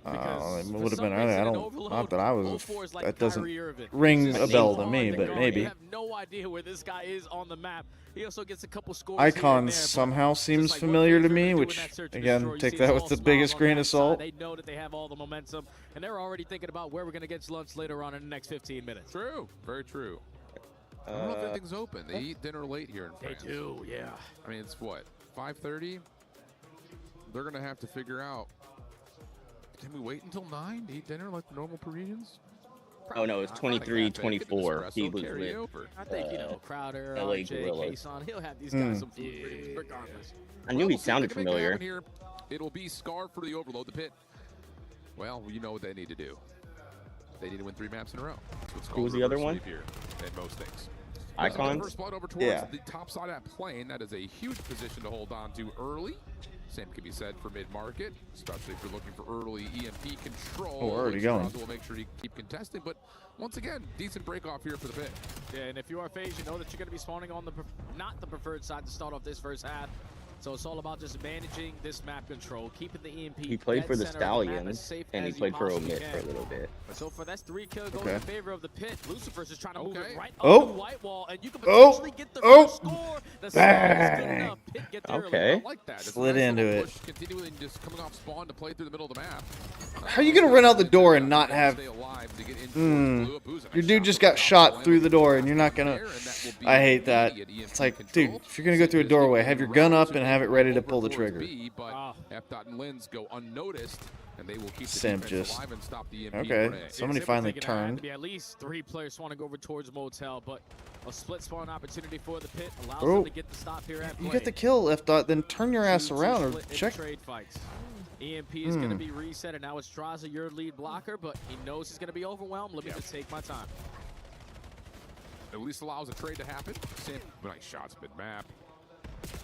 It would have been earlier. Not that I was. That doesn't ring a bell to me, but maybe. have no idea where this guy is on the map. He also gets a couple scores. Icons somehow seems familiar to me, which again, take that with the biggest grain of salt. They know that they have all the momentum, and they're already thinking about where we're going to get lunch later on in the next 15 minutes. True, very true. I don't know if everything's open. They eat dinner late here in France. They do, yeah. I mean, it's what, 5:30? They're going to have to figure out. Can we wait until 9 to eat dinner like the normal Parisians? Oh no, it's 23-24. He was with I think Crowder, LA RJ, Kason, he'll have these guys some food regardless. I knew he sounded familiar. Here. It'll be Scar for the overload. The Pit. Well, you know what they need to do. They need to win 3 maps in a row. Who was the other one? Here in most things. Icons. First blood over towards the top side of that plane. That is a huge position to hold on to early. Same can be said for mid-market, especially if you're looking for early EMP control. Oh, we're already going. We'll make sure you keep contesting, but once again, decent break off here for the Pit. Yeah, and if you are FaZe, you know that you're going to be spawning on the not the preferred side to start off this first half. So it's all about just managing this map control, keeping the EMP. He played for the Stallions, and he played for Omit for a little bit. So for that's 3 kills going in favor of the Pit. Lucifer's just trying to move it right up the white wall, and you can potentially get the first score. The score is good enough. Pit get there okay. I like that. Slid into it. Continuing just coming off spawn to play through the middle of the map. How are you gonna run out the door and not have? Your dude just got shot through the door, and you're not gonna. I hate that. It's like, dude, if you're gonna go through a doorway, have your gun up and have it ready to pull the trigger. F-Dot and Lens go unnoticed, and they will keep the Simp defense just. alive and stop the EMP Okay, grenade. somebody finally turned. Be at least 3 players want to go over towards Motel, but A split spawn opportunity for the pit allows Bro, them to get the stop here at play. you get the kill, F dot, then turn your ass around or check. Trade fights. EMP is going to be reset, and now it's Draza, your lead blocker, but he knows he's going to be overwhelmed. Let me just take my time. At least allows a trade to happen. Nice shots mid-map.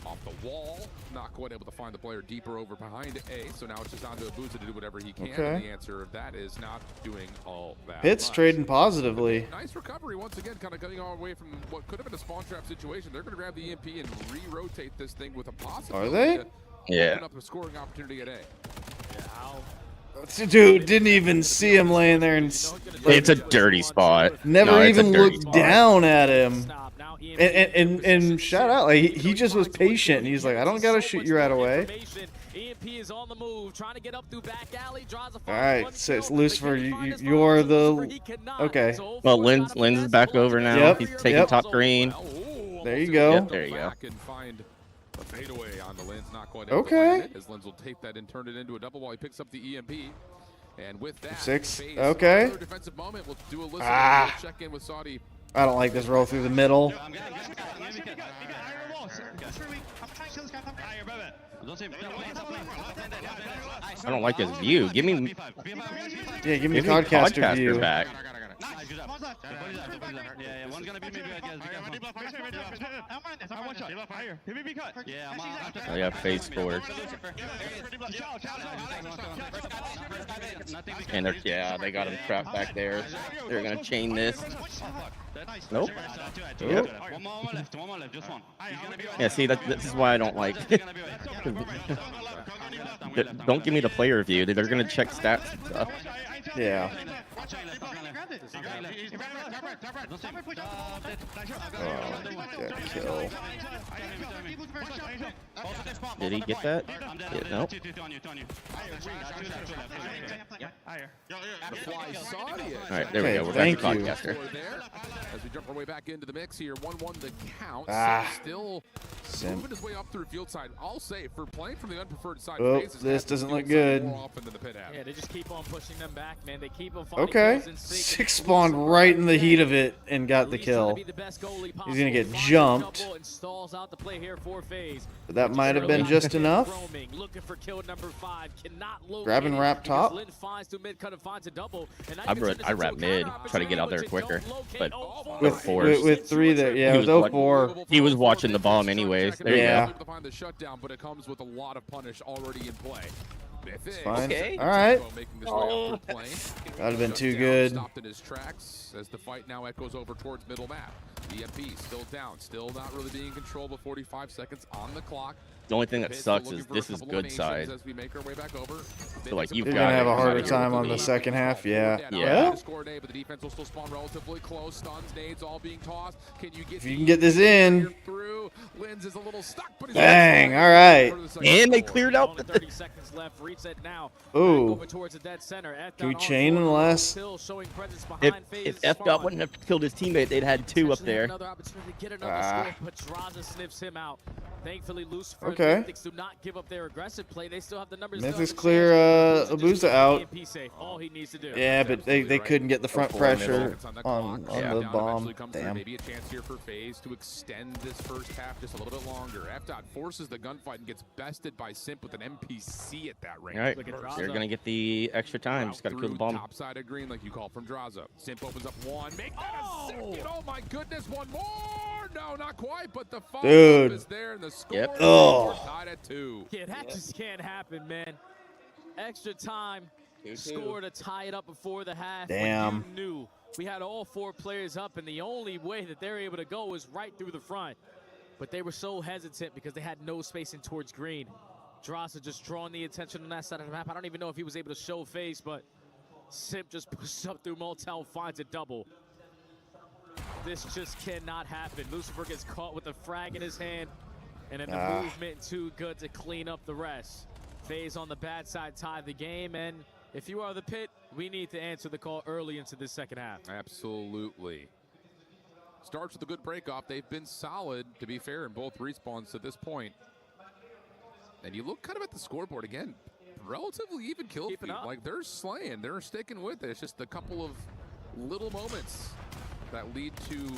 Off the wall. Not quite able to find the player deeper over behind A, so now it's just on to Abuza to do whatever he can. Okay. And the answer of that is not doing all that Pit's much. trading positively. Nice recovery once again, kind of getting all away from what could have been a spawn trap situation. They're going to grab the EMP and re-rotate this thing with a possibility. Are they? To open up a scoring opportunity at A. Dude, didn't even see him laying there and It's a dirty spot. never even looked down at him. And shout out, like he just was patient. And he's like, I don't gotta shoot you right away. EMP is on the move, trying to get up through back alley. Draws a All right, so it's Lucifer. You're the okay. Well, Linz is back over now. Yep, He's taking top green. There you go. Yep, there you go. And find a fadeaway on the Linz, not quite Okay. as Linz will take that and turn it into a double while he picks up the EMP. And with that, 6. Phase, Okay. defensive moment. We'll do a listen. Ah. We'll check in with Saudi. I don't like this roll through the middle. I don't like his view. Give me the podcaster view. back. Yeah, one's gonna be maybe Oh yeah, phase forward. And they got him trapped back there. They're gonna chain this. Nope. Yep. One more left, just one. Yeah, see, this is why I don't like. Don't give me the player view. They're gonna check stats and stuff. Yeah. Kill. Did he get that? Yeah, nope. Alright, there we go. We're back to podcaster. As we jump our way back into the mix here, 1-1 the count. Still moving his way up through field side. I'll say, for playing from the unpreferred side, this doesn't look good. Yeah, they just keep on pushing them back, man. They keep on Okay. 6 spawned right in the heat of it and got the kill. He's gonna get jumped. But that might have been just enough. Grab and wrap top. I wrap mid, try to get out there quicker. But with 3 there, yeah, with 0-4. He was watching the bomb anyways. There you go. To find the shutdown, but it comes with a lot of punish already in play. It's fine. Okay. All right. That'd have been too good. Stopped in his tracks as the fight now echoes over towards middle map. EMP still down, still not really being controlled with 45 seconds on the clock. The only thing that sucks is this is good side. As we make our way back over. So like you're gonna have a harder time on the second half, yeah. Well, but the defense will still spawn relatively close. Stuns, nades, all being tossed. Can you get if you can get this in. Through? Linz is a little stuck, but bang! All right. And they cleared out. 30 seconds left. Reset now. Ooh. Over towards the dead center. Can we chain unless? If F-Dot wouldn't have killed his teammate, they'd had 2 up there. Another opportunity to get another score, but Draza sniffs him out. Thankfully, Lucifer and okay. Mythics do not give up their aggressive play. They still have the numbers. Mythics clear Abuza out. All he needs to do. Yeah, but they couldn't get the front pressure on the bomb. Damn. Maybe a chance here for FaZe to extend this first half just a little bit longer. F-Dot forces the gunfight and gets bested by Simp with an NPC at that range. All right, they're gonna get the extra time. Just gotta kill the bomb. Top side of green, like you called from Draza. Simp opens up 1. Make that a second. Oh my goodness, 1 more. No, not quite, but the follow-up is there, and the score tied at 2. Yeah, that just can't happen, man. Extra time, score to tie it up before the half. Damn. You knew we had all 4 players up, and the only way that they're able to go was right through the front. But they were so hesitant because they had no spacing towards green. Draza just drawing the attention on that side of the map. I don't even know if he was able to show face, but Simp just pushes up through Motel, finds a double. This just cannot happen. Lucifer gets caught with a frag in his hand, and then the movement too good to clean up the rest. FaZe on the bad side tied the game, and if you are the pit, we need to answer the call early into the second half. Absolutely. Starts with a good break-off. They've been solid, to be fair, in both respawns to this point. And you look kind of at the scoreboard again, relatively even kill feed. Like, they're slaying, they're sticking with it. It's just a couple of little moments that lead to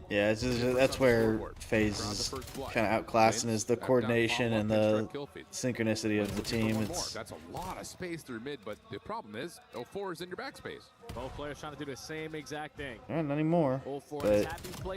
Yeah, that's where FaZe is kind of outclassing is the coordination and the synchronicity of the team. That's a lot of space through mid, but the problem is 04 is in your backspace. Both players trying to do the same exact thing. Not anymore, but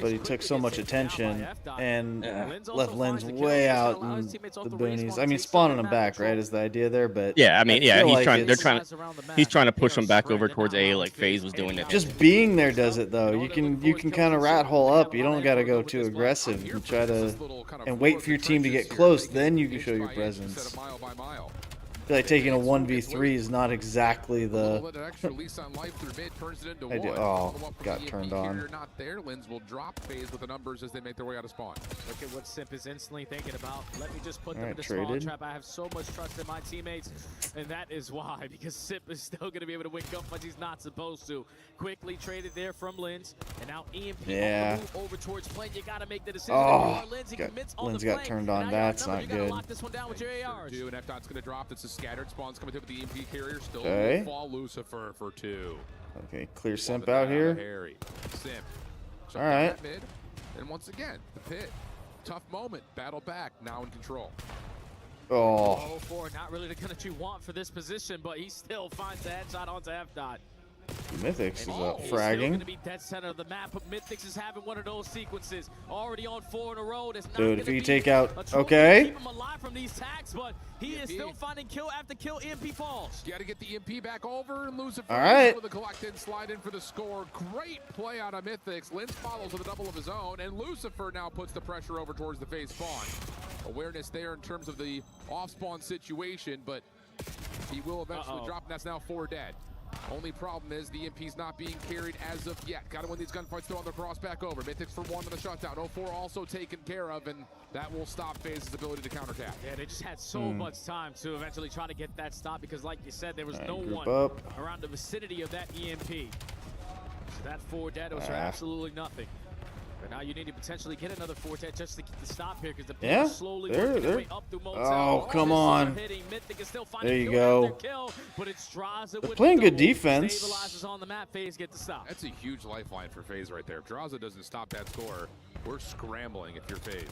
he took so much attention and left Lens way out in the boonies. I mean, spawning him back, right, is the idea there, but yeah, I mean, yeah, he's trying to push him back over towards A like FaZe was doing it. Just being there does it though. You can kind of rat hole up. You don't got to go too aggressive. You try to and wait for your team to get close, then you can show your presence. I feel like taking a 1v3 is not exactly the idea. Oh, got turned on. Not there, Lens will drop FaZe with the numbers as they make their way out of spawn. Look at what Simp is instantly thinking about. Let me just put them in the spawn trap. I have so much trust in my teammates, and that is why, because Simp is still going to be able to win gunfights he's not supposed to. Quickly traded there from Lens, and now EMP over towards plane. You got to make the decision. Oh, Lens got turned on. That's not good. Lock this one down with your ARs. And F-Dot's going to drop. It's a scattered spawns coming through with the EMP carrier. Still fall Lucifer for 2. Okay, clear Simp out here. Simp. All right. Mid. And once again, the pit. Tough moment. Battle back. Now in control. Oh. 04, not really the kind that you want for this position, but he still finds the headshot onto F-Dot. Mythics is fragging. Going to be dead center of the map, but Mythics is having one of those sequences. Already on 4 in a row. Dude, if you take out, okay. Keep him alive from these tags, but he is still finding kill after kill. EMP falls. You got to get the EMP back over and lose it. All right. The collect in, slide in for the score. Great play out of Mythics. Lens follows with a double of his own, and Lucifer now puts the pressure over towards the FaZe spawn. Awareness there in terms of the off-spawn situation, but he will eventually drop, and that's now 4 dead. Only problem is the EMP's not being carried as of yet. Got to win these gunfights, throw on the cross back over. Mythics for 1 on the shutdown. 04 also taken care of, and that will stop FaZe's ability to counterattack. Yeah, they just had so much time to eventually try to get that stop because, like you said, there was no one around the vicinity of that EMP. So that 4 dead was for absolutely nothing. But now you need to potentially get another 4 dead just to get the stop here because the people slowly working their way up through Motel. Oh, come on. There you go. They're playing good defense. On the map. FaZe get the stop. That's a huge lifeline for FaZe right there. If Draza doesn't stop that score, we're scrambling if you're FaZe.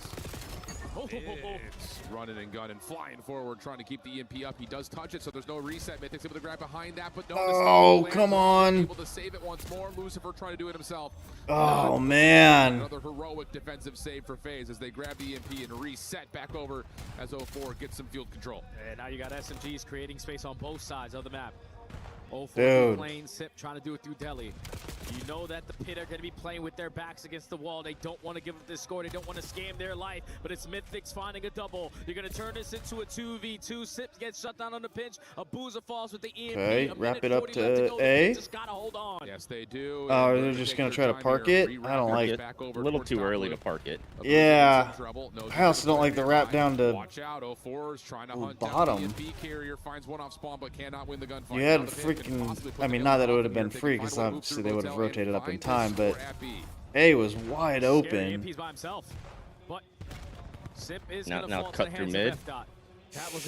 It's running and gunning, flying forward, trying to keep the EMP up. He does touch it, so there's no reset. Mythic's able to grab behind that, but no. Oh, come on. Able to save it once more. Lucifer trying to do it himself. Oh, man. Another heroic defensive save for FaZe as they grab the EMP and reset back over as 04 gets some field control. And now you got SMGs creating space on both sides of the map. 04 playing Sip, trying to do it through Delhi. You know that the Pit are going to be playing with their backs against the wall. They don't want to give up this score. They don't want to scam their life, but it's Mythics finding a double. You're going to turn this into a 2v2. Sip gets shut down on the pinch. Abuza falls with the EMP. Okay, wrap it up to A. Just got to hold on. Yes, they do. Oh, they're just going to try to park it? I don't like it. A little too early to park it. Yeah. I also don't like the wrap down to bottom. You had freaking, I mean, not that it would have been free because obviously they would have rotated up in time, but A was wide open. Now cut through mid.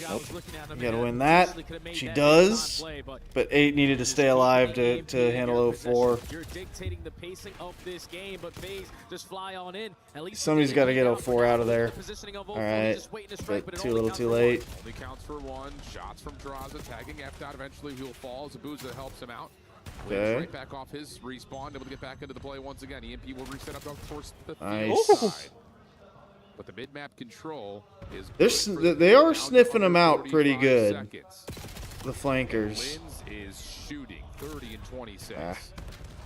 Nope. You gotta win that. She does, but 8 needed to stay alive to handle 04. You're dictating the pacing of this game, but FaZe just fly on in. At least somebody's got to get 04 out of there. All right, but too little, too late. Only counts for 1. Shots from Draza tagging F-Dot. Eventually, he'll fall. Zabuza helps him out. Right back off his respawn, able to get back into the play once again. EMP will reset up towards the field side. But the mid-map control is they are sniffing them out pretty good. The flankers. Lens is shooting 30 and 26.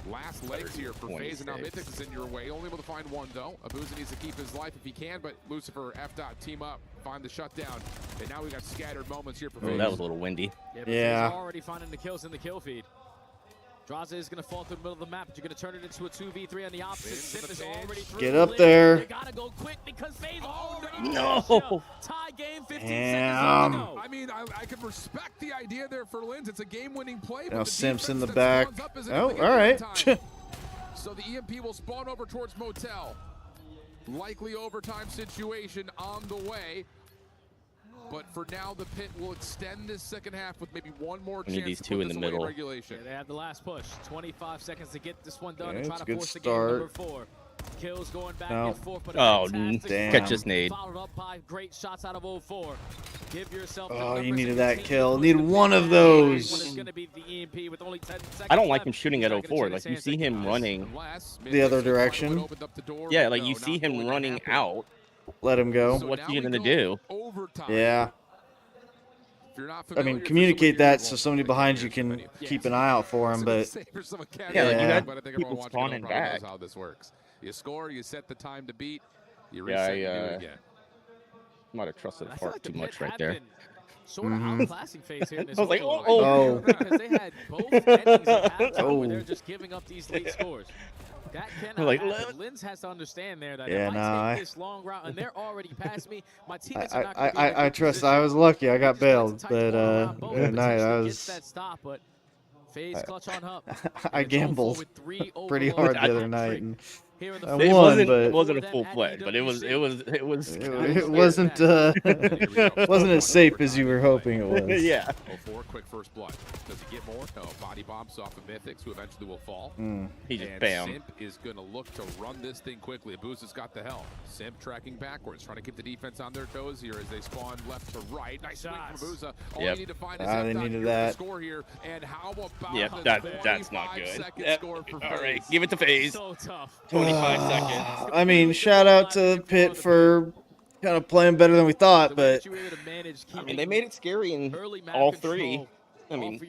Last legs here for FaZe, and now Mythics is in your way. Only able to find 1 though. Abuza needs to keep his life if he can, but Lucifer, F-Dot, team up, find the shutdown. And now we got scattered moments here for FaZe. Oh, that was a little windy. Yeah. Already finding the kills in the kill feed. Draza is going to fall through the middle of the map, but you're going to turn it into a 2v3 on the opposite. Sim is already through. Get up there. You got to go quick because FaZe already no. tie game, 15 Damn. seconds to go. I mean, I can respect the idea there for Lens. It's a game-winning play. Now Simps in the back. Oh, all right. So the EMP will spawn over towards Motel. Likely overtime situation on the way. But for now, the Pit will extend this second half with maybe 1 more chance. Need these 2 in the middle. Yeah, they have the last push. 25 seconds to get this one done and it's try to good force start. the game number 4. Kills going back No. and forth, but Oh, damn. catch this nade. followed up by great shots out of 04. Give yourself the Oh, you numbers needed and that continue kill. to Need push the one pace of back. When those. it's gonna be the EMP with only 10 seconds I don't like left. him shooting He's at not gonna 04. get a Like, you chance see to him pass. running. The other direction. Yeah, like, you see him running out. Let him go. What's he going to do? Yeah. I mean, communicate that so somebody behind you can keep an eye out for him, but Yeah, like, you had But I think people everyone watching spawning probably knows back. how this works. You score, you set the time to beat, you Yeah, reset, you do it again. Might have trusted I feel Fart like too the much Pit right had there. been sort of Mhm. outclassing phase here in this I was like, overload. oh. Because they had both endings at halftime Oh. where they're just giving up these late scores. That cannot Like, happen. Linz has to understand there that Yeah, if nah, I I- take this long route and they're already past me, my teammates are not going to be in a I good trust. position. I was lucky. I They got just wanted bailed, to tight but the ball around both, at night I potentially gets was. that stop, but FaZe clutch on up. I And it's 0-4 gambled with 3 pretty overloads hard the other hat night, trick and here in the I fourth. It won, wasn't. but It wasn't a them full at play, but it was. It was. It was. it wasn't wasn't as safe as you were hoping it was. Yeah. 04, quick first blood. Does he get more? No. Body bombs off of Mythics, who eventually will fall. He just And bam. Simp is going to look to run this thing quickly. Abusa's got the help. Simp tracking backwards, trying to keep the defense on their toes here as they spawn left to right. Nice swing from Abusa. All Yep. you need to find is They F dot needed here that. to score here. And how about Yep, the that's not 25 good. second Yep. score for All right, FaZe? give it to FaZe. So tough. 25 seconds. I mean, shout out to Pitt for kind of playing better than we thought, but I mean, they made it scary in all three. I mean,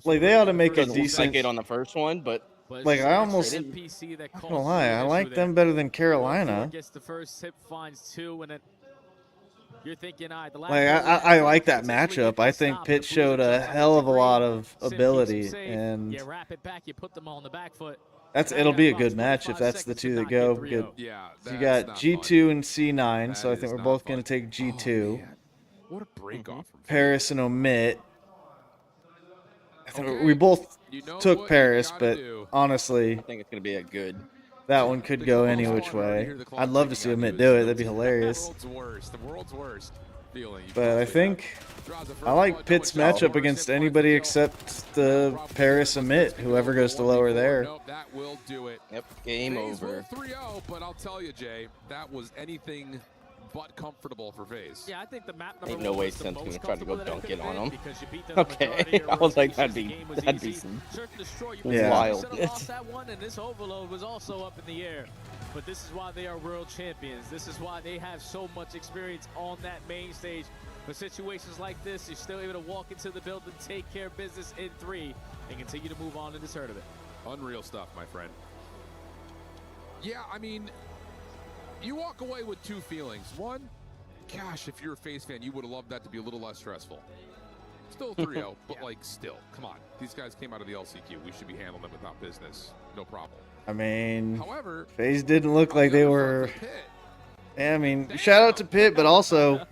like they ought to make a doesn't look like decent. it on the first one, but Like I almost, I'm not gonna lie, I like them better than Carolina. Gets the first tip, finds 2, and then you're thinking, all right, the last Like I like that matchup. I think Pitt showed a hell of a lot of ability, and you wrap it back, you put them all on the back foot. it'll be a good match if that's the two that go. Good. Yeah, You got G2 and C9, so I think we're both gonna take G2. What a break off from Paris and Omit. I think we both took Paris, but honestly, I think it's going to be a good. that one could go any which way. I'd love to see Omit do it. That'd be hilarious. The world's worst feeling. But I think I like Pitt's matchup against anybody except the Paris Omit, whoever goes to lower there. Nope, that will do it. Yep, game FaZe over. were 3-0, but I'll tell you, Jay, that was anything but comfortable for FaZe. Yeah, I think the map Ain't no way Sim's going to try to go that it dunk could it on have him. been because you beat them the majority Okay, of I was like, your that'd the be game was that'd be easy. some Search and destroy, you Yeah. wild. should have lost that one, and this overload was also up in the air. But this is why they are world champions. This is why they have so much experience on that main stage. For situations like this, you're still able to walk into the building, take care of business in 3, and continue to move on in this tournament. Unreal stuff, my friend. Yeah, I mean, you walk away with 2 feelings. One, gosh, if you're a FaZe fan, you would have loved that to be a little less stressful. Still 3-0, but like still, come on. These guys came out of the LCQ. We should be handling them without business. No problem. I mean, However, FaZe didn't look like they were. I mean, shout out to Pitt, but also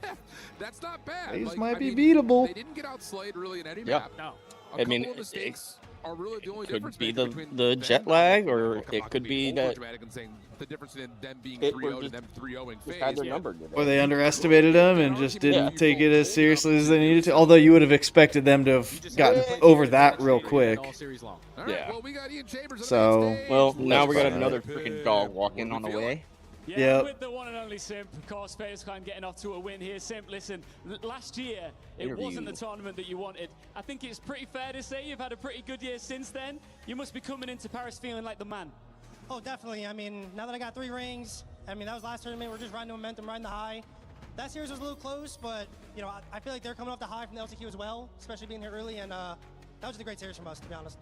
that's not bad. FaZe Like, might I be mean, beatable. They didn't get outslayed really in any Yep. map. No. A I mean, couple of mistakes are really the only could difference be maker the between the them jet and lag, them. or I'm it not could being be that overdramatic and saying the difference in them being Pitt 3-0 were and just- them 3-0ing just had their FaZe. number today. Or they underestimated them and just didn't Yeah. take it as seriously as they needed to. Although you would have expected them to have gotten over that real quick. All series long. All right, Yeah. well, we got Ian Chambers on the So, main stage. Well, now we got Let's another find freaking dog walking on the way. Yeah, Yep. with the one and only Simp, of course, FaZe Clan getting off to a win here. Simp, listen, last year, it Interview. wasn't the tournament that you wanted. I think it's pretty fair to say you've had a pretty good year since then. You must be coming into Paris feeling like the man. Oh, definitely. I mean, now that I got 3 rings, I mean, that was last tournament. We're just riding the momentum, riding the high. That series was a little close, but, you know, I feel like they're coming off the high from the LCQ as well, especially being here early, and that was just a great series from us, to be honest.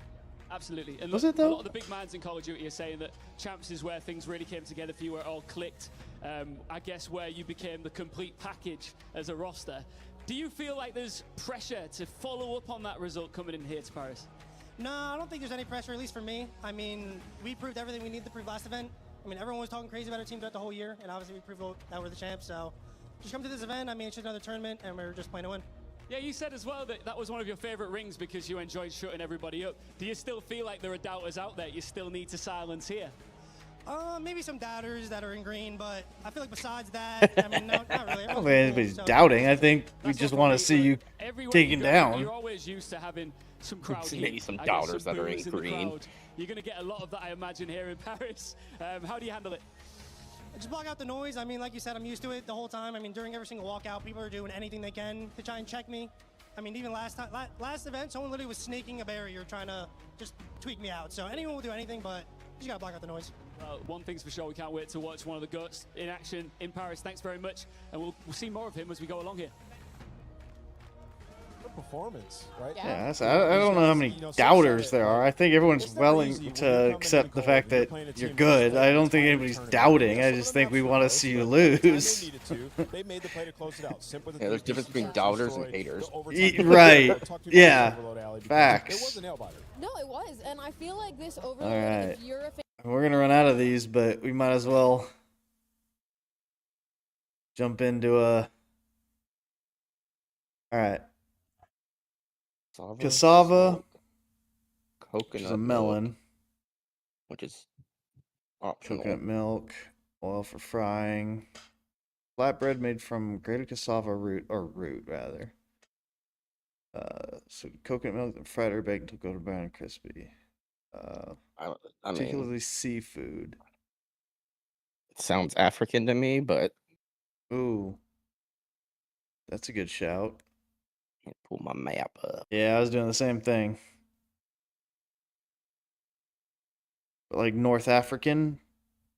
Absolutely. And Was look, it, though? a lot of the big mans in Call of Duty are saying that Champs is where things really came together for you, where it all clicked. I guess where you became the complete package as a roster. Do you feel like there's pressure to follow up on that result coming in here to Paris? No, I don't think there's any pressure, at least for me. I mean, we proved everything we needed to prove last event. I mean, everyone was talking crazy about our team throughout the whole year, and obviously we proved that we're the champs, so just come to this event. I mean, it's just another tournament, and we're just playing to win. Yeah, you said as well that that was one of your favorite rings because you enjoyed shutting everybody up. Do you still feel like there are doubters out there you still need to silence here? Maybe some doubters that are in green, but I feel like besides that, I mean, not really. I don't think anybody's doubting. I think we just want to see you taken down. You're always used to having some crowd. Maybe some doubters that are in green. You're going to get a lot of that, I imagine, here in Paris. How do you handle it? Just block out the noise. I mean, like you said, I'm used to it the whole time. I mean, during every single walkout, people are doing anything they can to try and check me. I mean, even last event, someone literally was snaking a barrier trying to just tweak me out. So anyone will do anything, but you just gotta block out the noise. Well, one thing's for sure, we can't wait to watch one of the GOATs in action in Paris. Thanks very much, and we'll see more of him as we go along here. Performance, right? Yeah, I don't know how many doubters there are. I think everyone's willing to accept the fact that you're good. I don't think anybody's doubting. I just think we want to see you lose. Yeah, there's difference between doubters and haters. Right. Yeah. Facts. No, it was, and I feel like this overload. All right. We're gonna run out of these, but we might as well jump into a. All right. Cassava, coconut, a melon, which is optional. Coconut milk, oil for frying, flatbread made from grated cassava root rather. So coconut milk and fried or baked until golden brown and crispy. Particularly seafood. It sounds African to me, but ooh, that's a good shout. Pull my map up. Yeah, I was doing the same thing. But like North African,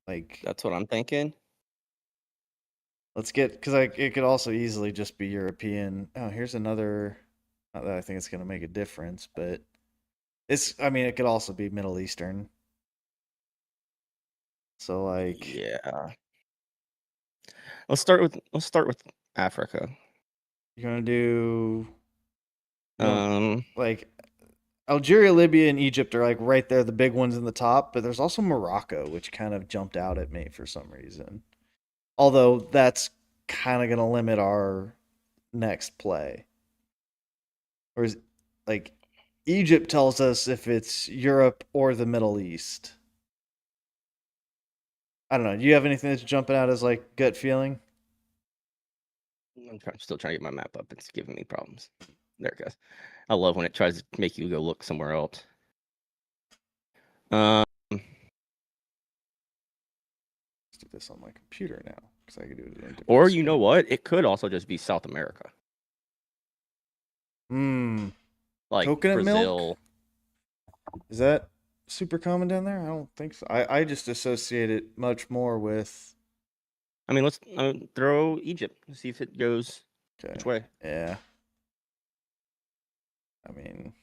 like that's what I'm thinking. Let's get, because it could also easily just be European. Oh, here's another. Not that I think it's gonna make a difference, but I mean, it could also be Middle Eastern. So like, yeah. Let's start with Africa. You're gonna do like Algeria, Libya, and Egypt are like right there, the big ones in the top, but there's also Morocco, which kind of jumped out at me for some reason. Although that's kind of gonna limit our next play. Whereas like Egypt tells us if it's Europe or the Middle East. I don't know. Do you have anything that's jumping out as like gut feeling? I'm still trying to get my map up. It's giving me problems. There it goes. I love when it tries to make you go look somewhere else. Let's do this on my computer now because I can do it in or you know what? It could also just be South America. Like coconut Brazil. Milk? Is that super common down there? I don't think so. I just associate it much more with. I mean, let's throw Egypt. Let's see if it goes which way. Yeah. I mean,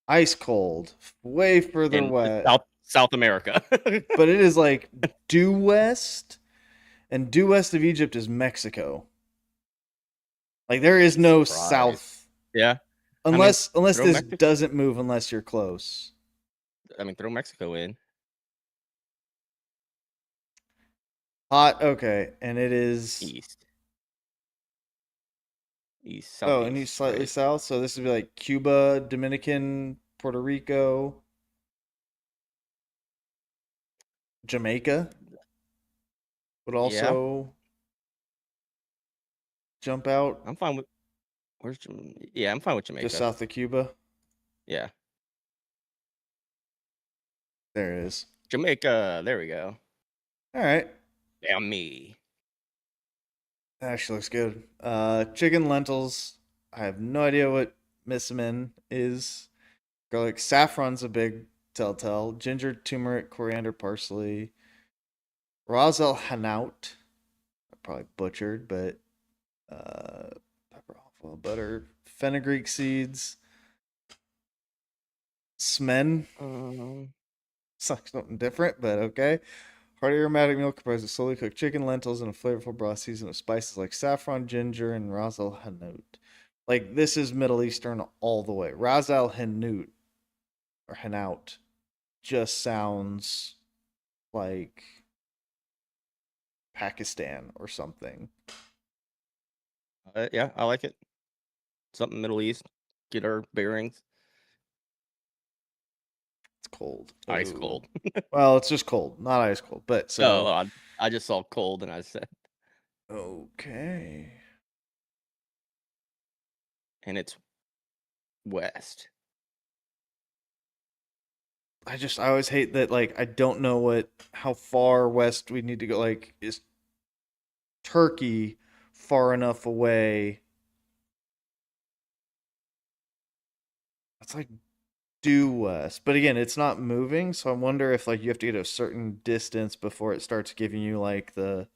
ice cold, way further west. South America. But it is like due west, and due west of Egypt is Mexico. Like there is no south. Yeah. Unless this doesn't move unless you're close. I mean, throw Mexico in. Hot, okay, and it is east, southeast. Oh, and he's slightly south, so this would be like Cuba, Dominican, Puerto Rico, Jamaica would also jump out. I'm fine with. I'm fine with Jamaica. Just south of Cuba. Yeah. There it is. Jamaica. There we go. All right. Damn me. That actually looks good. Chicken lentils. I have no idea what missamin is. Garlic. Saffron's a big telltale. Ginger, turmeric, coriander, parsley. Ras el hanout. I probably butchered, but pepper, olive oil, butter, fenugreek seeds. Smen. Something different, but okay. Hearty aromatic meal comprised of slowly cooked chicken, lentils, and a flavorful broth seasoned with spices like saffron, ginger, and ras el hanout. Like, this is Middle Eastern all the way. Ras el hanout, or hanout, just sounds like Pakistan or something. Yeah, I like it. Something Middle East. Get our bearings. It's cold. Ice cold. Well, it's just cold, not ice cold. But so. Oh, I just saw cold and I said. Okay. And it's west. I always hate that, like, I don't know how far west we need to go. Like, is Turkey far enough away? It's like due west. But again, it's not moving, so I wonder if, like, you have to get a certain distance before it starts giving you, like, the...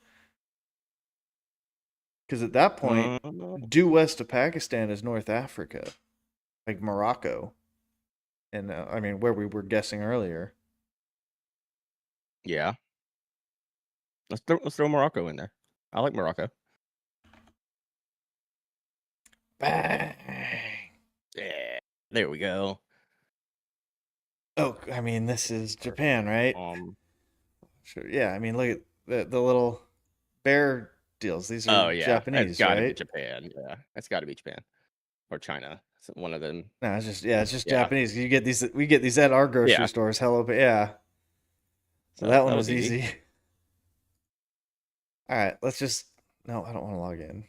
Because at that point, due west of Pakistan is North Africa. Like Morocco. And, I mean, where we were guessing earlier. Yeah. Let's throw Morocco in there. I like Morocco. Bang! Yeah. There we go. Oh, I mean, this is Japan, right? Sure. Yeah, I mean, look at the little bear deals. These are Japanese, it's gotta right? be Japan. Yeah, it's got to be Japan or China. One of them. No, it's just Japanese. We get these at our grocery stores. Hello, but yeah. So that one was easy. All right, let's just. No, I don't want to log in.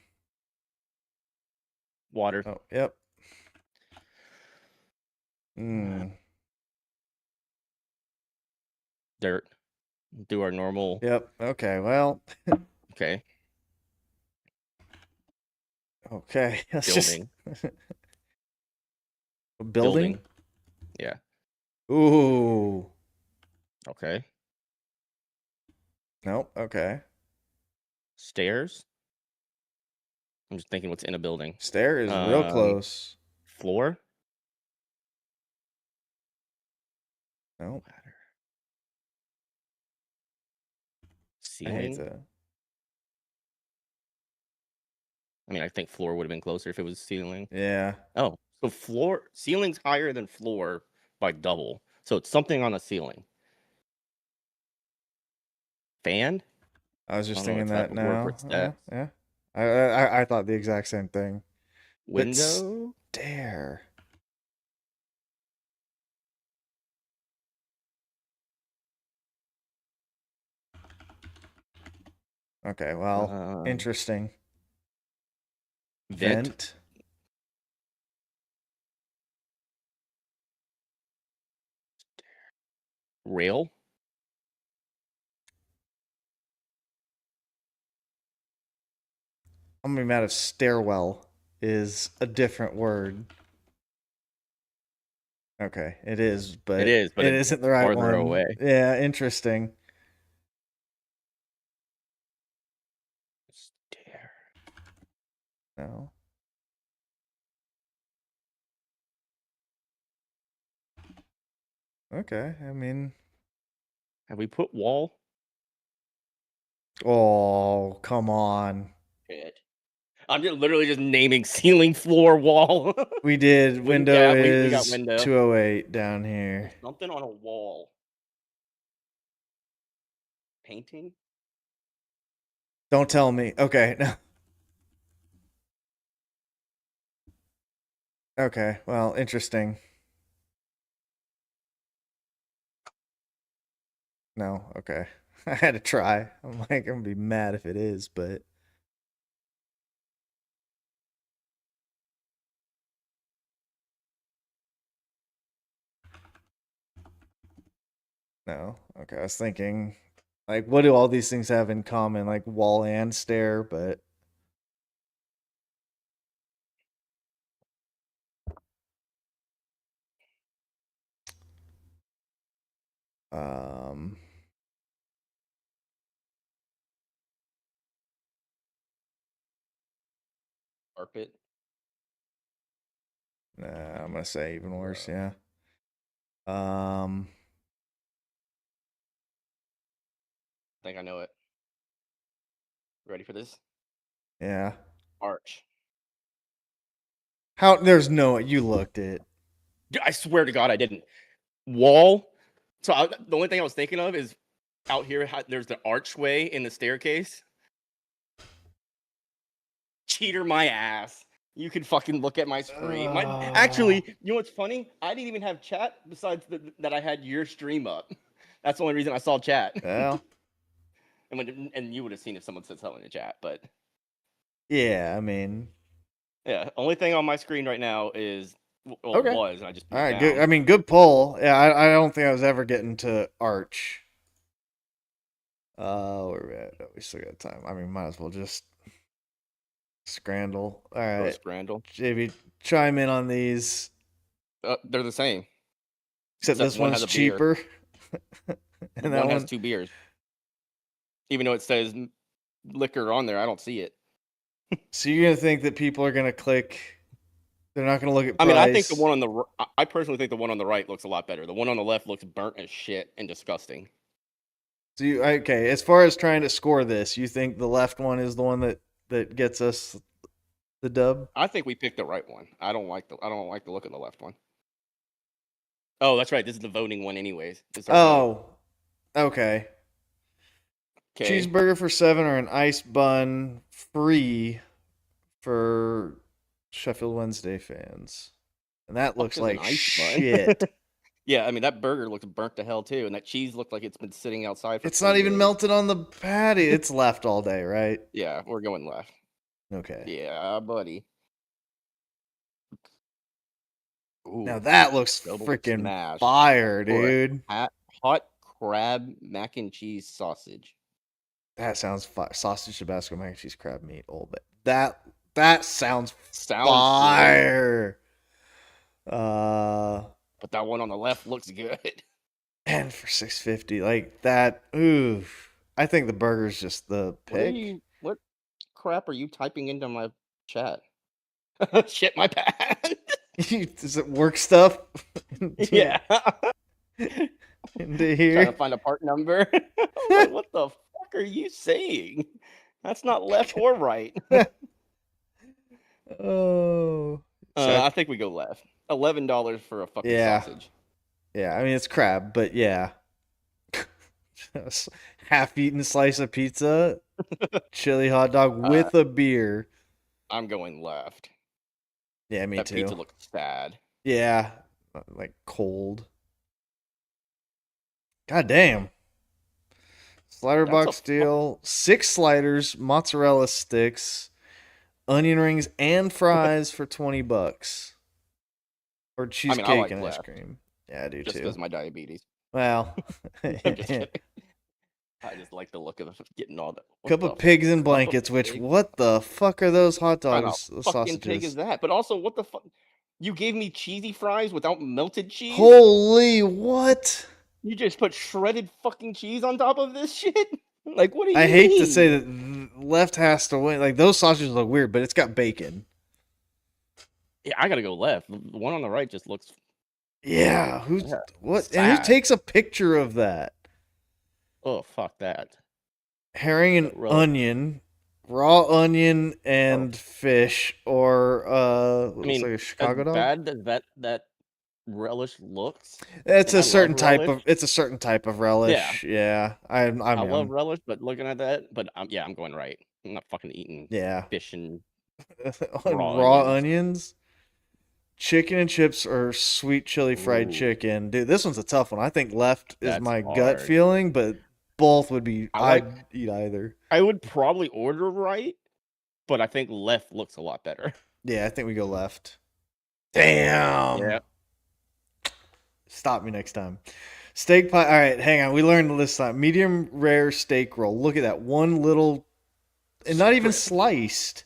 Water. Oh, yep. Dirt. Do our normal. Yep. Okay. Well. Okay. Okay. Building. Building. Yeah. Ooh. Okay. Nope. Okay. Stairs. I'm just thinking what's in a building. Stair is real close. Floor. Nope. Ceiling. I hate that. I mean, I think floor would have been closer if it was ceiling. Yeah. Oh, so ceiling's higher than floor by double. So it's something on the ceiling. Fan? I was just thinking that now. Yeah. I thought the exact same thing. Window? Stair. Okay, well, interesting. Vent. Rail. I'm gonna be mad if stairwell is a different word. Okay, it is, but it isn't the right one. Away. Yeah, interesting. Stair. No. Okay, I mean, have we put wall? Oh, come on. Shit. I'm just literally just naming ceiling, floor, wall. We did. Window we got is window. 208 down here. Something on a wall. Painting? Don't tell me. Okay, no. Okay, well, interesting. No, okay. I had to try. I'm gonna be mad if it is, but no. Okay, I was thinking, like, what do all these things have in common? Like wall and stair, but Carpet. Nah, I'm gonna say even worse. Yeah. I think I know it. Ready for this? Yeah. Arch. How? There's no. You looked it. I swear to God, I didn't. Wall. So the only thing I was thinking of is out here. There's the archway in the staircase. Cheater, my ass. You can fucking look at my screen. Actually, you know what's funny? I didn't even have chat besides that I had your stream up. That's the only reason I saw chat. Well. and you would have seen if someone said something in chat, but. Yeah, I mean. Yeah, only thing on my screen right now is Okay. was I just all right. Good. I mean, good pull. Yeah, I don't think I was ever getting to Arch. Where we at? Oh, we still got time. I mean, might as well just Scrandle. All right, Scrandle. JV, chime in on these. They're the same, except this one's cheaper. And that one has 2 beers. Even though it says liquor on there, I don't see it. So you're gonna think that people are gonna click? They're not gonna look at price. I mean, I think the one on the. I personally think the one on the right looks a lot better. The one on the left looks burnt as shit and disgusting. So okay? As far as trying to score this, you think the left one is the one that gets us the dub? I think we picked the right one. I don't like the look of the left one. Oh, that's right. This is the voting one, anyways. Oh, okay. Cheeseburger for 7 or an ice bun free for Sheffield Wednesday fans. And that looks like shit. Yeah, I mean, that burger looks burnt to hell, too. And that cheese looked like it's been sitting outside for It's not even melted on the patty. It's left all day, right? Yeah, we're going left. Okay. Yeah, buddy. Ooh, now that looks freaking fire, dude. Hot crab mac and cheese sausage. That sounds fire. Sausage, Tabasco, mac and cheese, crab meat, old bit. That sounds fire. But that one on the left looks good. And for $6.50, like that, ooh. I think the burger's just the pick. What crap are you typing into my chat? Shit, my bad. Does it work stuff? Yeah. Into here. Trying to find a part number. Like, what the fuck are you saying? That's not left or right. Oh. I think we go left. $11 for a fucking sausage. Yeah, I mean it's crab, but yeah. Half-eaten slice of pizza, chili hot dog with a beer. I'm going left. Yeah, me too. That pizza looks sad. Yeah, like cold. God damn. Slider box deal. 6 sliders, mozzarella sticks, onion rings, and fries for $20. Or cheesecake and ice cream. Yeah, I do just too. Just because my diabetes. Well. I'm just kidding. I just like the look of getting all that. Cup of pigs in blankets, which, what the fuck are those hot dogs? What fucking pig is that? But also, what the fuck? You gave me cheesy fries without melted cheese? Holy, what? You just put shredded fucking cheese on top of this shit? Like, what do you I mean? hate to say that left has to win. Like, those sausages look weird, but it's got bacon. Yeah, I gotta go left. The one on the right just looks... Yeah, what? Sad. And who takes a picture of that? Oh, fuck that. Herring and onion, raw onion and fish, or looks like a Chicago dog. Bad as that relish looks. It's a certain type of relish. Yeah. I love relish, but looking at that, I'm going right. I'm not fucking eating fish and raw onions. Chicken and chips or sweet chili fried chicken. Dude, this one's a tough one. I think left is my gut feeling, but both would be. I'd eat either. I would probably order right, but I think left looks a lot better. Yeah, I think we go left. Damn. Yeah. Stop me next time. Steak pie. All right, hang on. We learned this time. Medium rare steak roll. Look at that. One little, and not even sliced.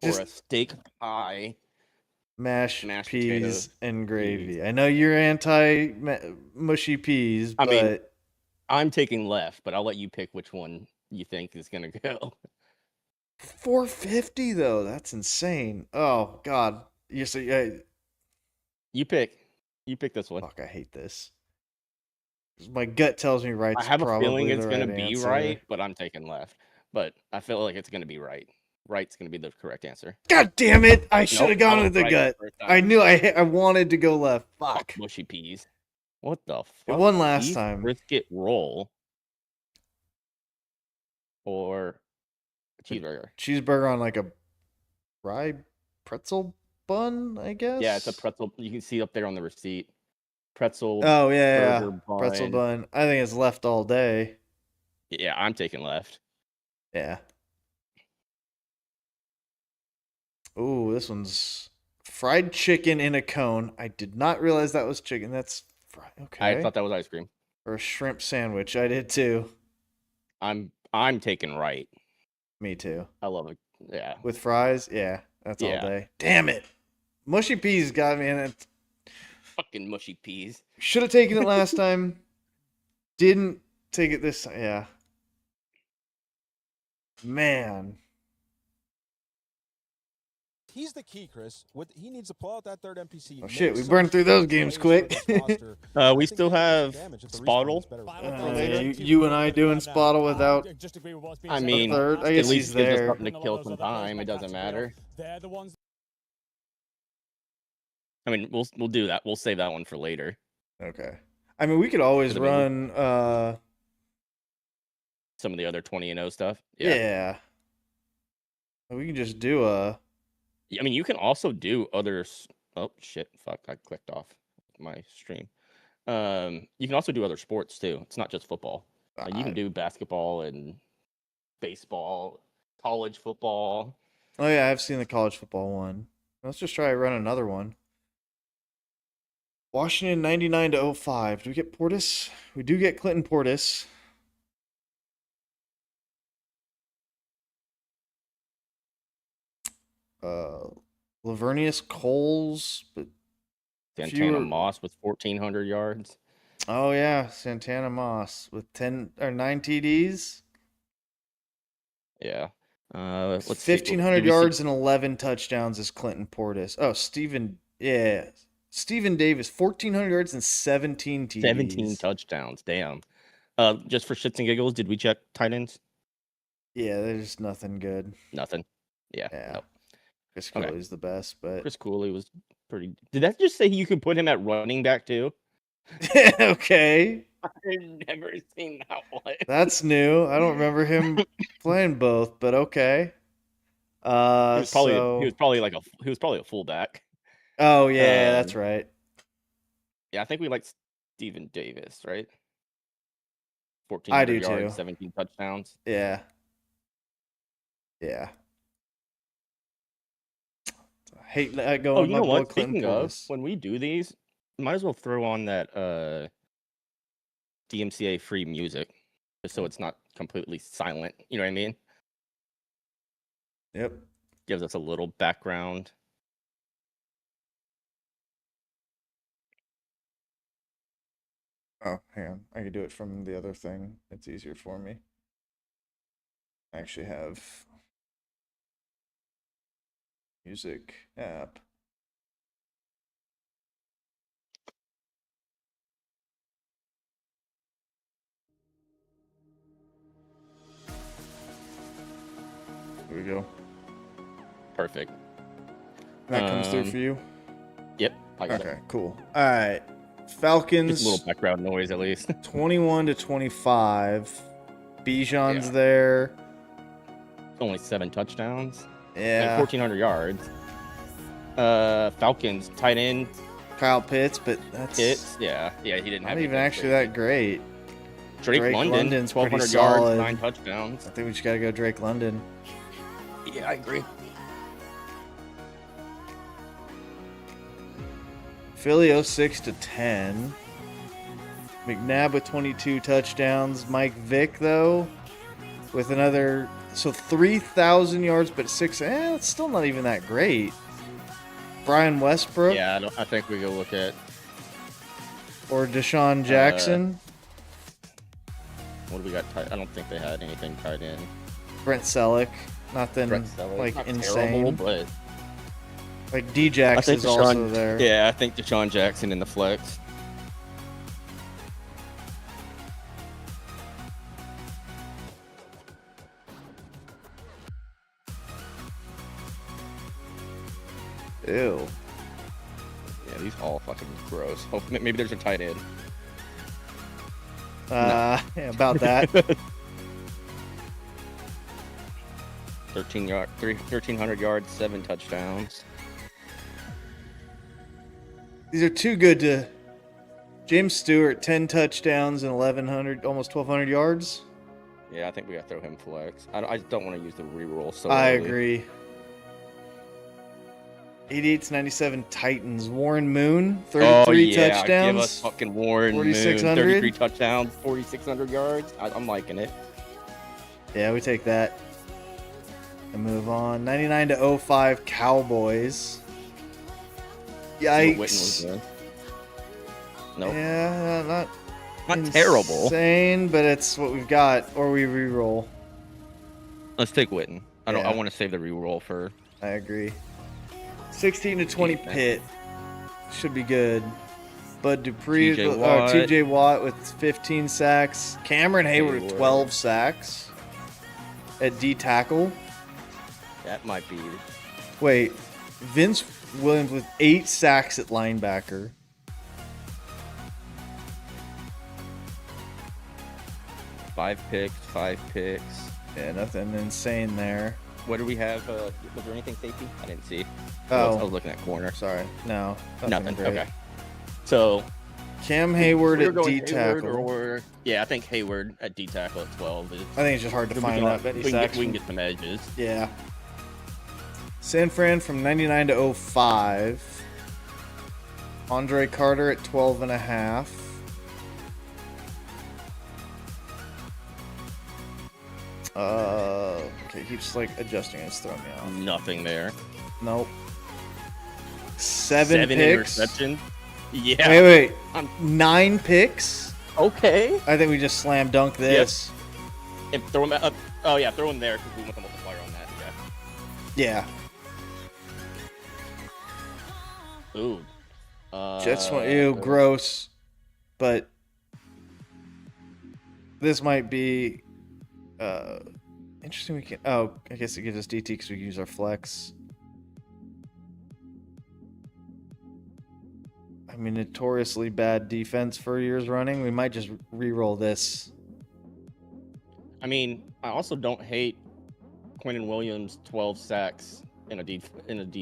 Or a steak pie. Mashed peas potatoes. And gravy. I know you're anti mushy peas, but I mean, I'm taking left, but I'll let you pick which one you think is gonna go. $4.50 though. That's insane. Oh God. You pick. You pick this one. Fuck, I hate this. My gut tells me right. I have a feeling it's gonna be right, but I'm taking left. But I feel like it's gonna be right. Right's gonna be the correct answer. God damn it! I should have gone with the gut. I knew I wanted to go left. Fuck. Mushy peas. What the fuck? It won last time. Brisket roll. Or Cheeseburger on like a rye pretzel bun, I guess. Yeah, it's a pretzel. You can see up there on the receipt. Pretzel. Oh yeah, burger bun. pretzel bun. I think it's left all day. Yeah, I'm taking left. Yeah. Ooh, this one's fried chicken in a cone. I did not realize that was chicken. That's fried. Okay. I thought that was ice cream. Or a shrimp sandwich. I did too. I'm taking right. Me too. I love it. Yeah. With fries? Yeah, that's all day. Damn it. Mushy peas got me in it. Fucking mushy peas. Should have taken it last time. Didn't take it this time. Yeah. Man. He's the key, Chris. He needs to pull out that third NPC. Oh shit, we burned through those games quick. We still have Spottle. You and I doing Spottle without. I mean, third. I guess at least he's gives us there. something to kill some time. It doesn't matter. I mean, we'll do that. We'll save that one for later. Okay. I mean, we could always run some of the other 20-0 stuff. Yeah. We can just do a. I mean, you can also do others. Oh shit! Fuck! I clicked off my stream. You can also do other sports too. It's not just football. You can do basketball and baseball, college football. Oh yeah, I've seen the college football one. Let's just try to run another one. Washington 99-05. Do we get Portis? We do get Clinton Portis. Lavernius Coles, but Santana Moss with 1,400 yards. Oh yeah, Santana Moss with 9 TDs. Yeah. 1,500 yards and 11 touchdowns is Clinton Portis. Oh, Stephen Davis, 1,400 yards and 17 TDs. 17 touchdowns. Damn. Just for shits and giggles, did we check tight ends? Yeah, there's nothing good. Nothing. Yeah. Nope. Chris Cooley's the best, but Chris Cooley was pretty. Did that just say you could put him at running back too? Okay. I've never seen that one. That's new. I don't remember him playing both, but okay. He was probably a fullback. Oh yeah, that's right. Yeah, I think we like Stephen Davis, right? 1,400 yards, too. 17 touchdowns. Yeah. Yeah. I hate that going. Oh, you know what? Speaking of, when we do these, might as well throw on that DMCA free music, just so it's not completely silent. You know what I mean? Yep. Gives us a little background. Oh, hang on. I could do it from the other thing. It's easier for me. I actually have music app. There we go. Perfect. That comes through for you? Yep. I got it. Cool. All right. Falcons. Just a little background noise, at least. 21-25. Bijan's there. Only 7 touchdowns. Yeah. And 1,400 yards. Falcons tight end. Kyle Pitts, but that's Pitts. Yeah, he didn't have. Not even actually that great. Drake London's 1,200 yards, 9 touchdowns. I think we just gotta go Drake London. Yeah, I agree. Philly 06-10. McNabb with 22 touchdowns. Mike Vick though with another 3,000 yards, but 6. It's still not even that great. Brian Westbrook. Yeah, I think we go look at or Deshaun Jackson. What do we got? I don't think they had anything tied in. Brent Selleck, nothing like not insane, terrible, but like D-Jax is also there. Yeah, I think Deshaun Jackson in the flex. Ew. Yeah, these all fucking gross. Oh, maybe there's a tight end. Yeah, about that. 1,300 yards, 7 touchdowns. These are too good to. James Stewart, 10 touchdowns and 1,100, almost 1,200 yards. Yeah, I think we got to throw him flex. I don't want to use the reroll. So I early. agree. 88-97 Titans. Warren Moon, 33 touchdowns. Give us fucking Warren Moon. 4,600. 33 touchdowns, 4,600 yards. I'm liking it. Yeah, we take that. And move on. 99-05 Cowboys. Yikes. Nope. Yeah, not terrible. Insane, but it's what we've got. Or we re-roll. Let's take Witten. I want to save the re-roll for. I agree. 16-20 Pitt. Should be good. Bud Dupree, TJ Watt with 15 sacks. Cameron Hayward with 12 sacks. At D tackle. That might be. Wait. Vince Williams with 8 sacks at linebacker. Five picks. Yeah, nothing insane there. What do we have? Was there anything safety? I didn't see. Oh. I was looking at corner. Sorry. No. Nothing. Great. Okay. So. Cam Hayward at D tackle. I think Hayward at D tackle at 12. I think it's just hard to find out. We can get some edges. Yeah. San Fran from 99-05. Andre Carter at 12.5. Okay, keeps like adjusting. It's throwing me off. Nothing there. Nope. 7 picks. Interception. Yeah. Wait. 9 picks. Okay. I think we just slam dunk this. Yes. And throw him up. Oh yeah, throw him there because we want the multiplier on that. Yeah. Ooh. Jets want ew, gross. But this might be interesting. We can. Oh, I guess it gives us DT because we can use our flex. I mean, notoriously bad defense for years running. We might just re-roll this. I mean, I also don't hate Quentin Williams 12 sacks in a D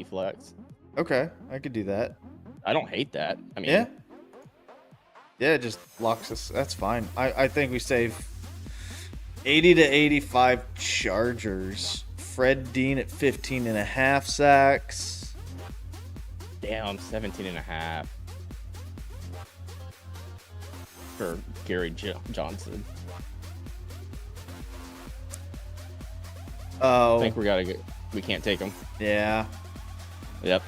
flex. Okay, I could do that. I don't hate that. I mean, yeah, it just locks us. That's fine. I think we save 80-85 Chargers. Fred Dean at 15.5 sacks. Damn, 17.5 for Gary Johnson. Oh, I think we can't take him. Yeah. Yep.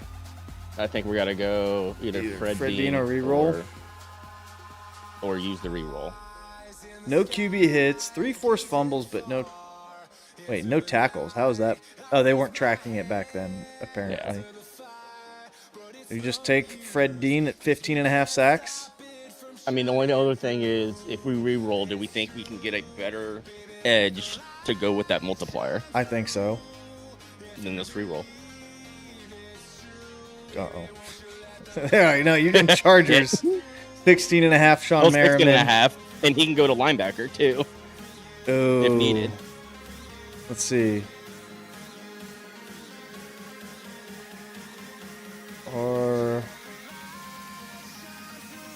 I think we gotta go either Fred Dean or reroll, or use the reroll. No QB hits, 3 forced fumbles, but no tackles. How is that? Oh, they weren't tracking it back then, apparently. Yeah. You just take Fred Dean at 15.5 sacks. I mean, the only other thing is, if we re-roll, do we think we can get a better edge to go with that multiplier? I think so. Then let's re-roll. Uh-oh. Yeah, no, you're getting Chargers. 16.5 Sean Merriman. 16.5, and he can go to linebacker, too. Oh. If needed. Let's see. Or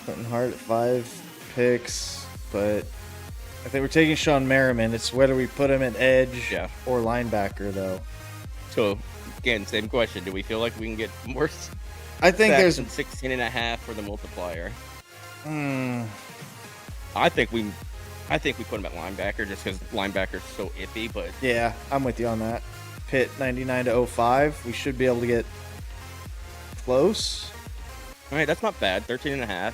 Clinton Hart at 5 picks, but I think we're taking Sean Merriman. It's whether we put him at edge or linebacker, though. So, again, same question. Do we feel like we can get more? I think there's 16.5 for the multiplier. I think we put him at linebacker just because linebacker's so iffy. But yeah, I'm with you on that. Pitt 99-05. We should be able to get close. All right, that's not bad. 13.5.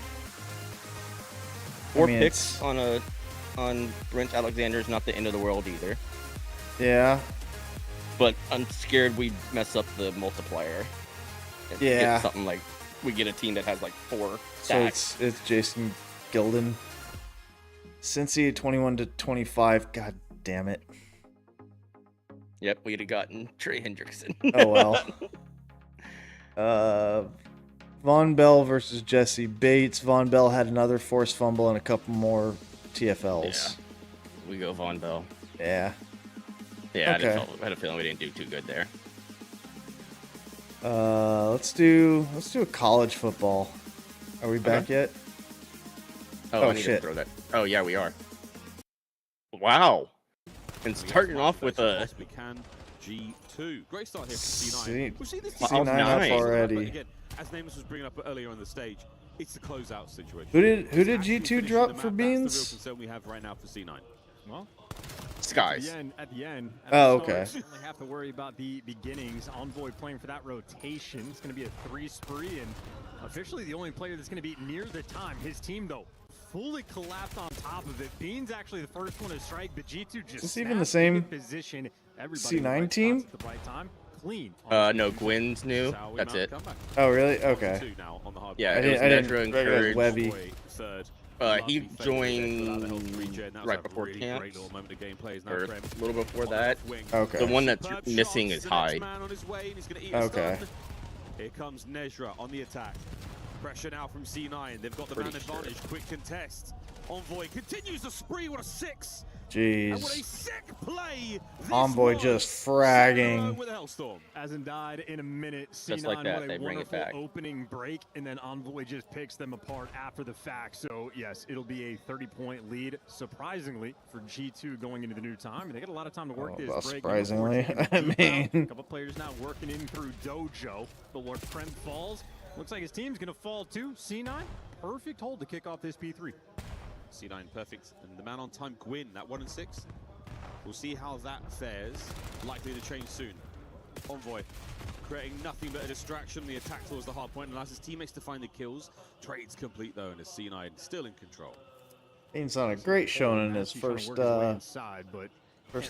4 picks on Brent Alexander is not the end of the world either. Yeah. But I'm scared we mess up the multiplier. Yeah. Get something like we get a team that has like 4 stacks. So it's Jason Gilden. Cincy 21-25. God damn it. Yep, we'd have gotten Trey Hendrickson. Oh well. Von Bell versus Jesse Bates. Von Bell had another forced fumble and a couple more TFLs. Yeah. We go Von Bell. Yeah. Yeah, Okay. I had a feeling we didn't do too good there. Let's do a college football. Are we back yet? Oh, I need to throw that. Oh yeah, we are. Wow. And starting off with a G2. Great start here from C9. We've seen this C9 up already. Again, as Namus was bringing up earlier on the stage, it's the closeout situation. Who did G2 drop for Beans? That's the real concern we have right now for C9. Well, Skies. At the end. Oh, okay. You only have to worry about the beginnings. Envoy playing for that rotation. It's going to be a 3 spree, and officially the only player that's going to be near the time. His team, though, fully collapsed on top of it. Beans actually the first one to strike, but G2 just Is this even the same position. C9 team? At the right time. Clean. No, Gwen's new. That's it. Oh, really? Okay. Yeah, I didn't Encourage. Webby. He joined right before camp, or a little before that. Okay. The one that's missing is High. Okay. Here comes Nezra on the attack. Pressure now from C9. They've got the man advantage. Quick contest. Envoy continues the spree. What a 6. Jeez. And what a sick play. Envoy just fragging. With a Hellstorm. Hasn't died in a minute. C9, Just like that, what they a bring it wonderful back. opening break, and then Envoy just picks them apart after the fact. So yes, it'll be a 30-point lead. Surprisingly for G2 going into the new time, and they got a lot of time to work this Well, break. surprisingly, I mean, A couple players now working in through Dojo, but where Prem falls, looks like his team's gonna fall too. C9, perfect hold to kick off this P3. C9 perfect, and the man on time, Gwyn, that 1 and 6. We'll see how that fares. Likely to change soon. Envoy creating nothing but a distraction. The attack towards the hard point and allows his teammates to find the kills. Trade's complete though, and is C9 still in control. Beans on a great showing in his first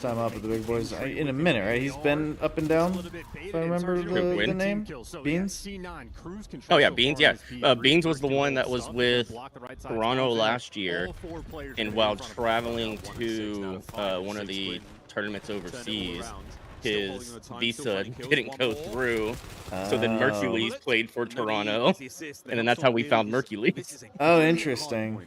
time up with the big boys in a minute, right? He's been up and down, if I remember the name. Beans? Oh yeah, Beans. Yeah, Beans was the one that was with Toronto last year, and while traveling to one of the tournaments overseas, his visa didn't go through. So then Mercules played for Toronto, and then that's how we found Mercules. Oh, interesting.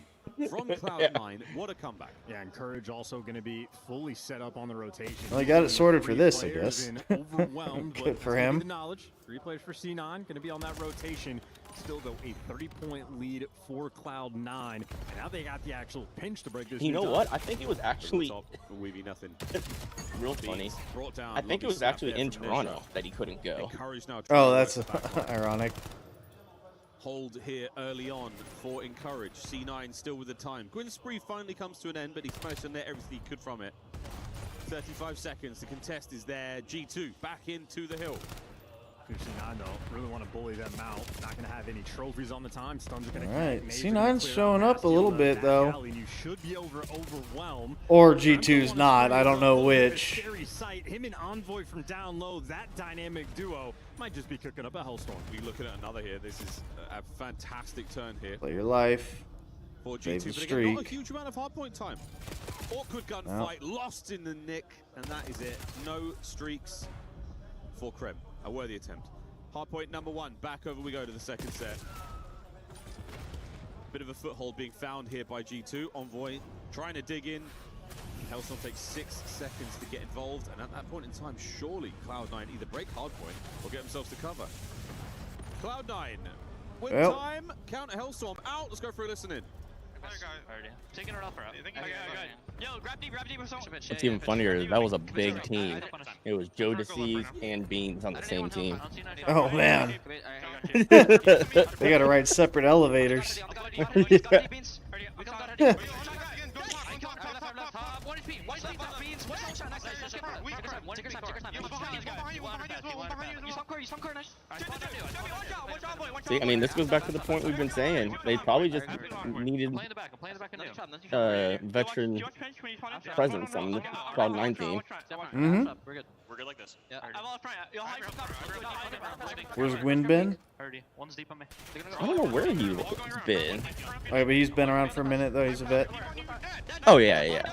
From Cloud9, what a comeback. Yeah, and Courage also going to be fully set up on the rotation. Well, he got it sorted for this, I guess. Good for him. The knowledge. 3 players for C9 going to be on that rotation. Still, though, a 30-point lead for Cloud9. And now they got the actual pinch to break this. You know what? I think it was actually nothing. Real funny. I think it was actually in Toronto that he couldn't go. Oh, that's ironic. Hold here early on for Encourage. C9 still with the time. Gwyn's spree finally comes to an end, but he's managed to net everything he could from it. 35 seconds. The contest is there. G2 back into the hill. C9 though, really want to bully them out. Not going to have any trophies on the time. Stuns are going to Alright, C9's showing up a little bit though. You should be overwhelmed. Or G2's not, I don't know which. Scary sight. Him and Envoy from down low, that dynamic duo might just be cooking up a Hellstorm. We looking at another here. This is a fantastic turn here. Play your life. For Save G2, your but again, streak. not a huge amount of hardpoint time. Awkward gunfight, lost in the nick, and that is it. No streaks for Krem. A worthy attempt. Hardpoint number 1, back over we go to the second set. Bit of a foothold being found here by G2. Envoy trying to dig in. Hellstorm takes 6 seconds to get involved, and at that point in time, surely Cloud9 either break hardpoint or get themselves to cover. Cloud9, with time, counter Hellstorm out. Let's go for a listen in. Taking it off, bro. Yo, grab D or something. What's even funnier, that was a big team. It was Joe Deceive and Beans on the same team. Oh man. They gotta ride separate elevators. See, I mean, this goes back to the point we've been saying. They probably just needed veteran presence on the Cloud9 team. Mm-hmm. We're good like this. Yeah. Where's Gwyn been? I don't know where he's been. Okay, but he's been around for a minute though, he's a vet. Oh yeah, yeah.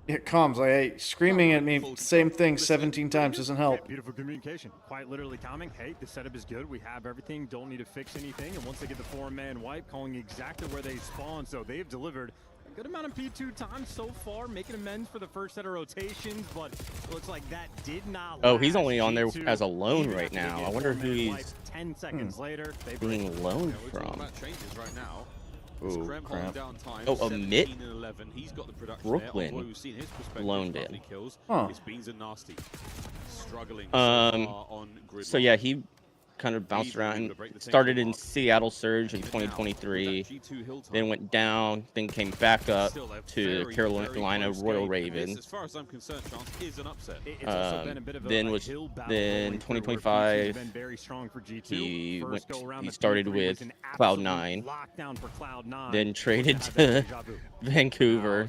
It comes like, hey, screaming at me, same thing 17 times doesn't help. Yeah, beautiful communication. Quite literally calming. Hey, the setup is good. We have everything. Don't need to fix anything. And once they get the 4-man wipe, calling exactly where they spawn. So they've delivered a good amount of P2 time so far, making amends for the first set of rotations. But it looks like that did not. Oh, he's only on there as a loan right now. I wonder who he's 10 seconds later, they being loaned from. Changes right now. Ooh, Creme crap. Down time, Oh, a Mitt? 11. He's got the production Brooklyn there. We've seen his perspective loaned roughly in. Kills. Huh. His beans are nasty. Struggling so far on grid So yeah, he kind of bounced around. Started in Seattle Surge in 2023, then went down, then came back up to Carolina Royal Ravens. As far as I'm concerned, Chance is an upset. Then 2025. He started with Cloud9, then traded to Vancouver.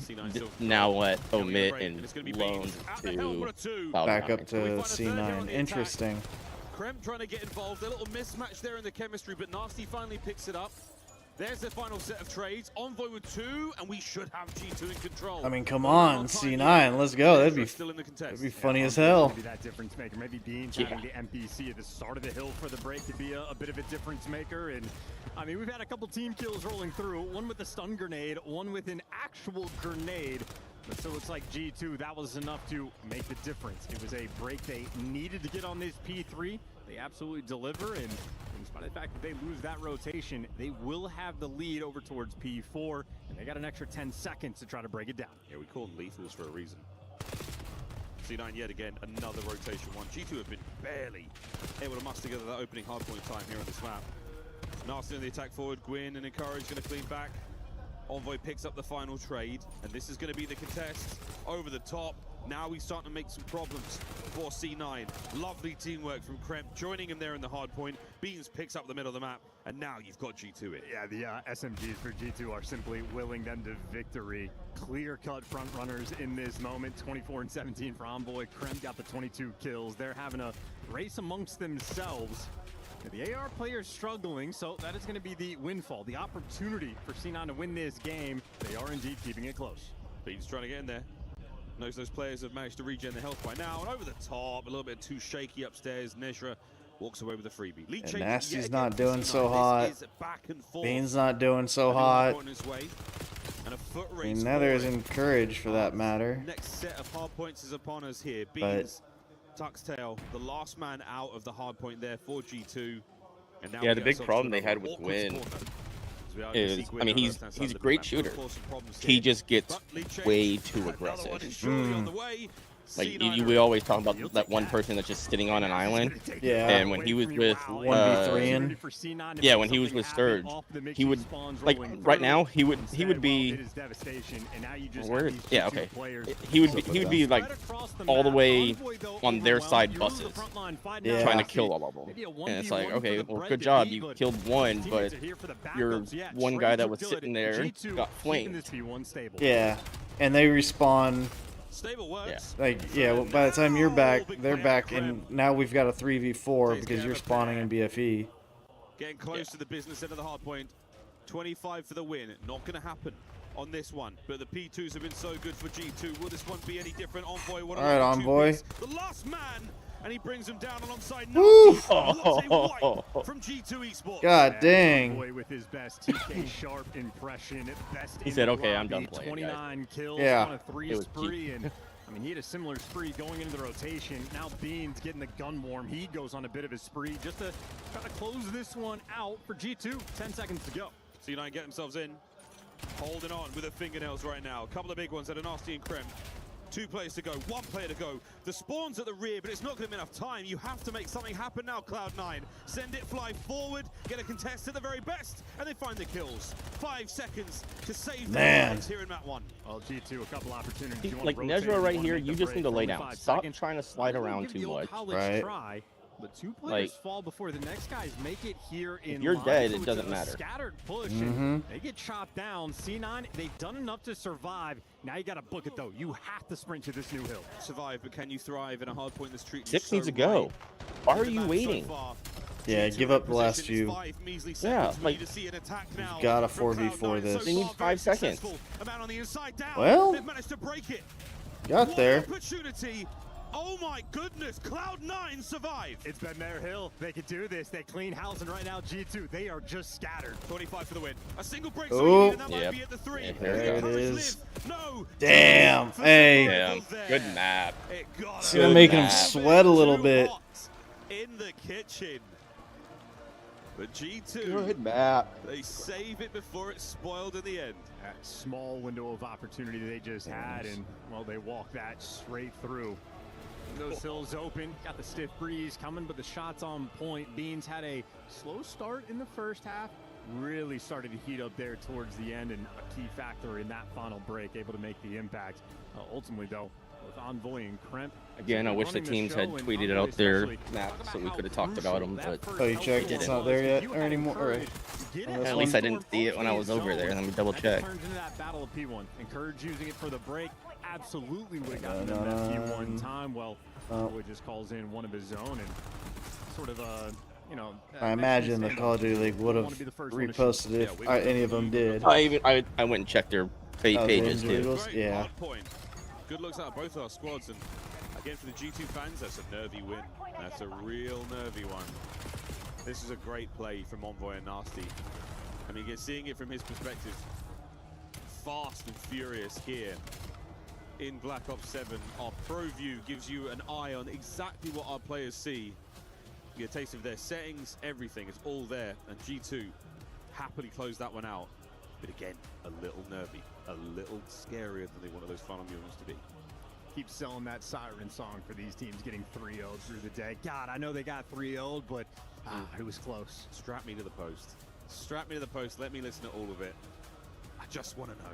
Now at Omit and loaned to Cloud9. Back up to C9. Interesting. Krem trying to get involved. A little mismatch there in the chemistry, but Nasty finally picks it up. There's the final set of trades. Envoy with 2, and we should have G2 in control. I mean, come on, C9, let's go. That'd be funny as hell. Maybe that difference maker. Maybe Beans having the MPC at the start of the hill for the break to be a bit of a difference maker. And I mean, we've had a couple team kills rolling through. One with a stun grenade, one with an actual grenade. But so it's like G2, that was enough to make the difference. It was a break they needed to get on this P3. They absolutely deliver, and in spite of the fact that they lose that rotation, they will have the lead over towards P4, and they got an extra 10 seconds to try to break it down. Yeah, we call them lethals for a reason. C9 yet again, another rotation one. G2 have been barely able to muster together that opening hardpoint time here on this map. Nasty on the attack forward, Gwyn and Encourage going to clean back. Envoy picks up the final trade, and this is going to be the contest over the top. Now he's starting to make some problems for C9. Lovely teamwork from Kremp, joining him there in the hard point. Beans picks up the middle of the map, and now you've got G2 in. Yeah, the SMGs for G2 are simply willing them to victory. Clear-cut front runners in this moment. 24 and 17 for Envoy. Kremp got the 22 kills. They're having a race amongst themselves. The AR players struggling, so that is going to be the windfall, the opportunity for C9 to win this game. They are indeed keeping it close. Beans trying to get in there. Knows those players have managed to regen their health by now. And over the top, a little bit too shaky upstairs. Nezra walks away with a freebie. And Nasty's not doing so hot. Bean's not doing so hot. I mean, Nether's encouraged for that matter. Next set of hard points is upon us here. Beans, Tuxtail, the last man out of the hard point there for G2. And now yeah, the big problem they had with Gwyn is, I mean, he's a great shooter. He just gets way too aggressive. Like we always talk about that one person that's just sitting on an island. Yeah. And when he was with 1v3, yeah, when he was with Surge, he would like right now he would be where? Yeah, okay. He would be like all the way on their side buses, trying to kill all of them. And it's like, okay, well, good job, you killed one, but your one guy that was sitting there got flamed. Yeah, and they respawn. Stable works. Yeah. Like, yeah, well, by the time you're back, they're back, and now we've got a 3v4 because you're spawning in BFE. Getting close to the business end of the hard point. 25 for the win. Not going to happen on this one, but the P2s have been so good for G2. Will this one be any different? Envoy, all right, Envoy. The last man, and he brings him down alongside Woo! from G2 Esports. God dang. Envoy with his best TK Sharp impression. Best he said, okay, I'm done playing, 29 kills yeah. on a 3 spree, and I mean, he had a similar spree going into the rotation. Now Beans getting the gun warm. He goes on a bit of a spree just to try to close this one out for G2. 10 seconds to go. C9 get themselves in. Holding on with the fingernails right now. A couple of big ones that are Nasty and Krem. 2 players to go, 1 player to go. The spawn's at the rear, but it's not going to be enough time. You have to make something happen now, Cloud9. Send it, fly forward, get a contest at the very best, and they find the kills. 5 seconds to save their lives here in map 1. Well, G2, a couple opportunities. Like Nezra right here, you just need to lay down. Stop trying to slide around too much. Right. But 2 players fall before the next guys make it here in if you're dead, it doesn't matter. Scattered push, and they get chopped down. C9, they've done enough to survive. Now you got to book it, though. You have to sprint to this new hill. Survive, but can you thrive in a hard point that's treated 6 needs to go. Why are you waiting? Yeah, give up the last few. Yeah, like, you've got a 4v4 this. They need 5 seconds. Well, they've managed to break it. Got there. Opportunity. Oh my goodness, Cloud9 survived. It's been their hill. They could do this. They clean house, and right now G2, they are just scattered. 25 for the win. A single break, oh, and that might be at the 3. There it is. No. Damn. Hey. Damn. Good map. See, I'm making him sweat a little bit. In the kitchen. But G2, good map. They save it before it's spoiled in the end. That small window of opportunity they just had, and, well, they walked that straight through. Those hills open, got the stiff breeze coming, but the shot's on point. Beans had a slow start in the first half, really started to heat up there towards the end, and a key factor in that final break, able to make the impact. Ultimately, though, with Envoy and Kremp. Again, I wish the teams had tweeted out their maps so we could have talked about them, but oh, you checked? It's not there yet or anymore. Or, at least I didn't see it when I was over there. Let me double check. Turns into that battle of P1. Encourage using it for the break. Absolutely would have gotten them that P1 time. Well, Envoy just calls in one of his own and sort of you know. I imagine the Call of Duty League would have reposted it if any of them did. I went and checked their pages too. Yeah. Good looks out of both our squads, and again for the G2 fans, that's a nervy win. That's a real nervy one. This is a great play from Envoy and Nasty. I mean, seeing it from his perspective, fast and furious here in Black Ops 7. Our pro view gives you an eye on exactly what our players see. You get a taste of their settings, everything is all there, and G2 happily closed that one out. But again, a little nervy, a little scarier than they wanted those final moments to be. Keep selling that siren song for these teams getting 3-0'd through the day. God, I know they got 3-0'd, but it was close. Strap me to the post. Strap me to the post. Let me listen to all of it. I just want to know.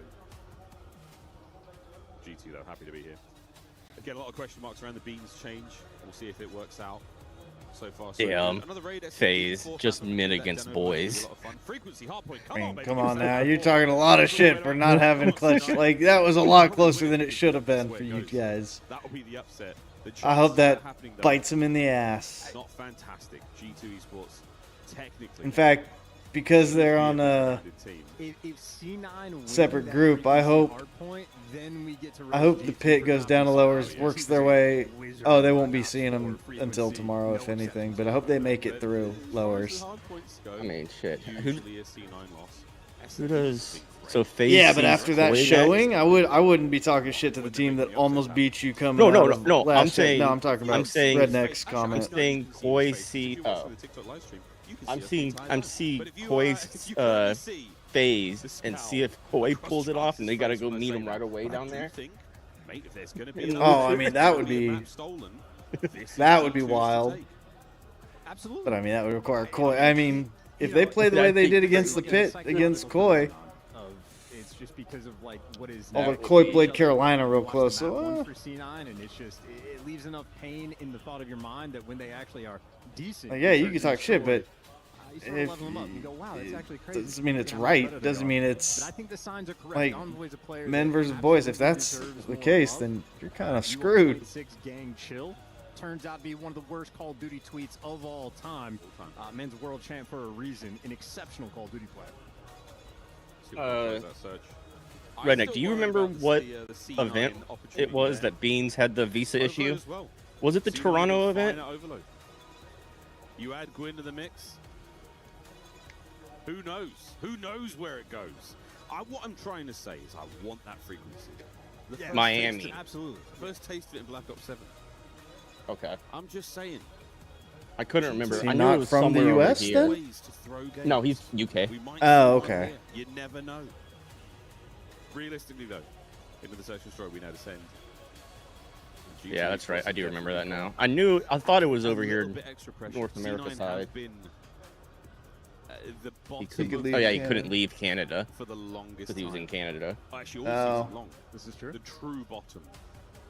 G2, though, happy to be here. Again, a lot of question marks around the Beans change. We'll see if it works out. So far, so damn, FaZe, just men against boys. I mean, come on now, you're talking a lot of shit for not having clutch. Like, that was a lot closer than it should have been for you guys. I hope that bites him in the ass. Not fantastic. G2 Esports, technically. In fact, because they're on a separate group, I hope the pit goes down to lowers, works their way. Oh, they won't be seeing them until tomorrow, if anything. But I hope they make it through lowers. I mean, shit. Who does? So FaZe. Yeah, but after that showing, I wouldn't be talking shit to the team that almost beat you coming. No. I'm saying. No, I'm talking about Redneck's comment. I'm saying Koi see. I'm seeing Koi's FaZe and see if Koi pulls it off, and they gotta go meet him right away down there. Oh, I mean, that would be wild. Absolutely. But I mean, that would require Koi. I mean, if they play the way they did against the pit against Koi. It's just because of like what is. Although Koi played Carolina real close, so. For C9, and it's just it leaves enough pain in the thought of your mind that when they actually are decent. Yeah, you can talk shit, but. If doesn't mean it's right. Doesn't mean it's like men versus boys. If that's the case, then you're kind of screwed. Gang chill turns out to be one of the worst Call of Duty tweets of all time. Men's world champ for a reason. An exceptional Call of Duty player. Redneck, do you remember what event it was that Beans had the visa issue? Was it the Toronto event? You add Gwyn to the mix. Who knows? Who knows where it goes? What I'm trying to say is I want that frequency. Miami. Absolutely. First taste of it in Black Ops 7. Okay. I'm just saying. I couldn't remember. Is he I knew not it was from the somewhere US over then? here. No, he's UK. Oh, okay. You never know. Realistically, though, into the social story we now descend. Yeah, that's right. I do remember that now. I thought it was over here, North America side. He couldn't leave Canada for the longest because he was in Canada. This is true. The true bottom.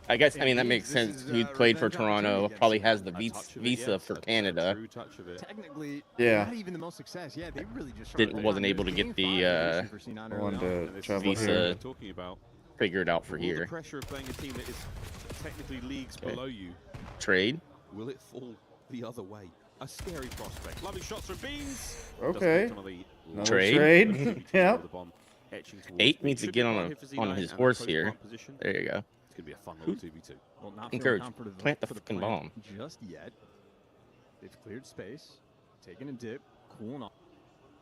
I guess, I mean, that makes sense. He played for Toronto, probably has the visa for Canada. Technically, yeah. Not even the most success. Yeah, they really just wasn't able to get the visa figured out for here. The pressure of playing a team that is technically leagues below you. Trade? Will it fall the other way? A scary prospect. Lovely shots from Beans. Okay. Trade? Yeah. 8 needs to get on his horse here. There you go. going to be a fun little 2v2. Well, not Encourage. comfortable Plant the for fucking plant bomb. just yet. They've cleared space, taking a dip, cooling off.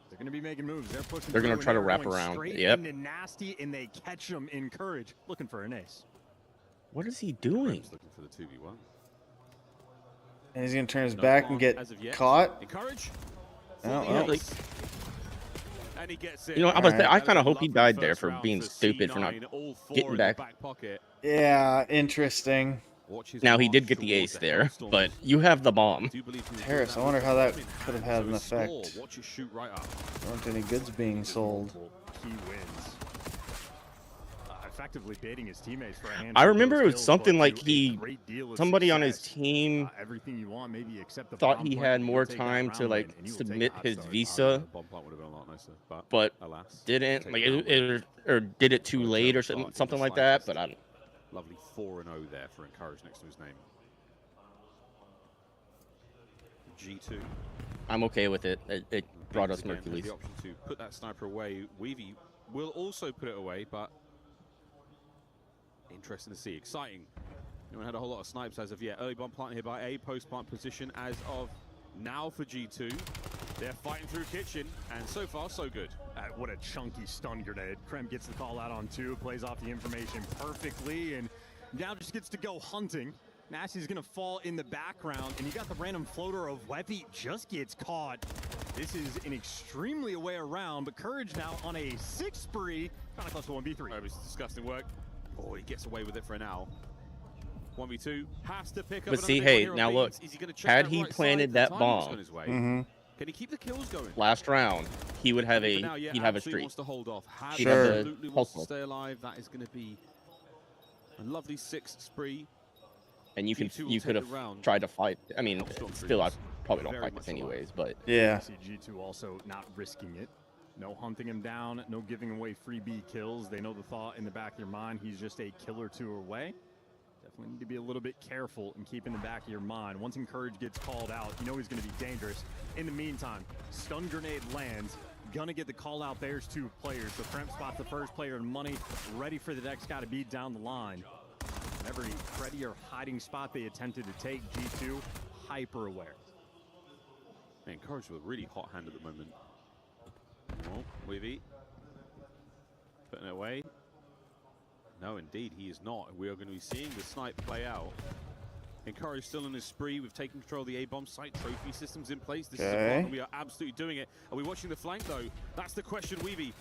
They're going to be making moves. They're pushing. They're going to try to wrap going around. Straight Yep. into nasty, and they catch them in courage, looking for an ace. What is he doing? Looking for the 2v1. And he's going to turn his back and get caught. Encourage. Oh. And he gets it. You know, I kind of hope he died there for being stupid for not getting back. Yeah, interesting. Now, he did get the ace there, but you have the bomb. Harris, I wonder how that could have had an effect. Watch it shoot right up. There aren't any goods being sold. He wins. Effectively baiting his teammates for a handful I remember of it was kills, something but like to a great deal of somebody on his success. team Everything you want, maybe except the thought bomb he plant, had you'll more take that time round to like win, and you will take submit a his hot start. visa, Bomb plant would have been a lot nicer, but alas, didn't take like the round win. or did it too late or something like that. But I don't. Lovely 4-0 there for Encourage next to his name. G2. I'm okay with it. It brought us Again, Mercules. The option to put that sniper away. Weavy will also put it away, but interesting to see. Exciting. We haven't had a whole lot of snipes as of yet. Early bomb plant here by A. Post plant position as of now for G2. They're fighting through kitchen, and so far, so good. What a chunky stun grenade. Krem gets the call out on 2, plays off the information perfectly, and now just gets to go hunting. Nasty's going to fall in the background, and you got the random floater of Webby just gets caught. This is an extremely way around, but Courage now on a 6 spree. Kind of close to 1v3. Oh, it's disgusting work. Oh, he gets away with it for now. 1v2 has to pick up. But see, hey, now look, had he planted that bomb, can he keep the kills going? last round, he would have a he'd have a streak. Wants to hold off. Sure. Absolutely wants to stay alive. That is going to be a lovely 6 spree. And you could have tried to fight. I mean, still, I probably don't fight this anyways, but yeah. G2 also not risking it. No hunting him down, no giving away free B kills. They know the thought in the back of your mind, he's just a kill or 2 away. Definitely need to be a little bit careful and keep in the back of your mind. Once Encourage gets called out, you know he's going to be dangerous. In the meantime, stun grenade lands. Gonna get the call out. There's 2 players. So Kremp spots the first player in money, ready for the next guy to be down the line. Every Freddy or hiding spot they attempted to take, G2 hyper aware. Encourage with a really hot hand at the moment. Oh, Weavy putting it away. No, indeed, he is not. We are going to be seeing the snipe play out. Encourage still on his spree. We've taken control of the A-bomb site. Trophy systems in place. This is the part, and we are absolutely doing it. Are we watching the flank, though? That's the question, Weavy.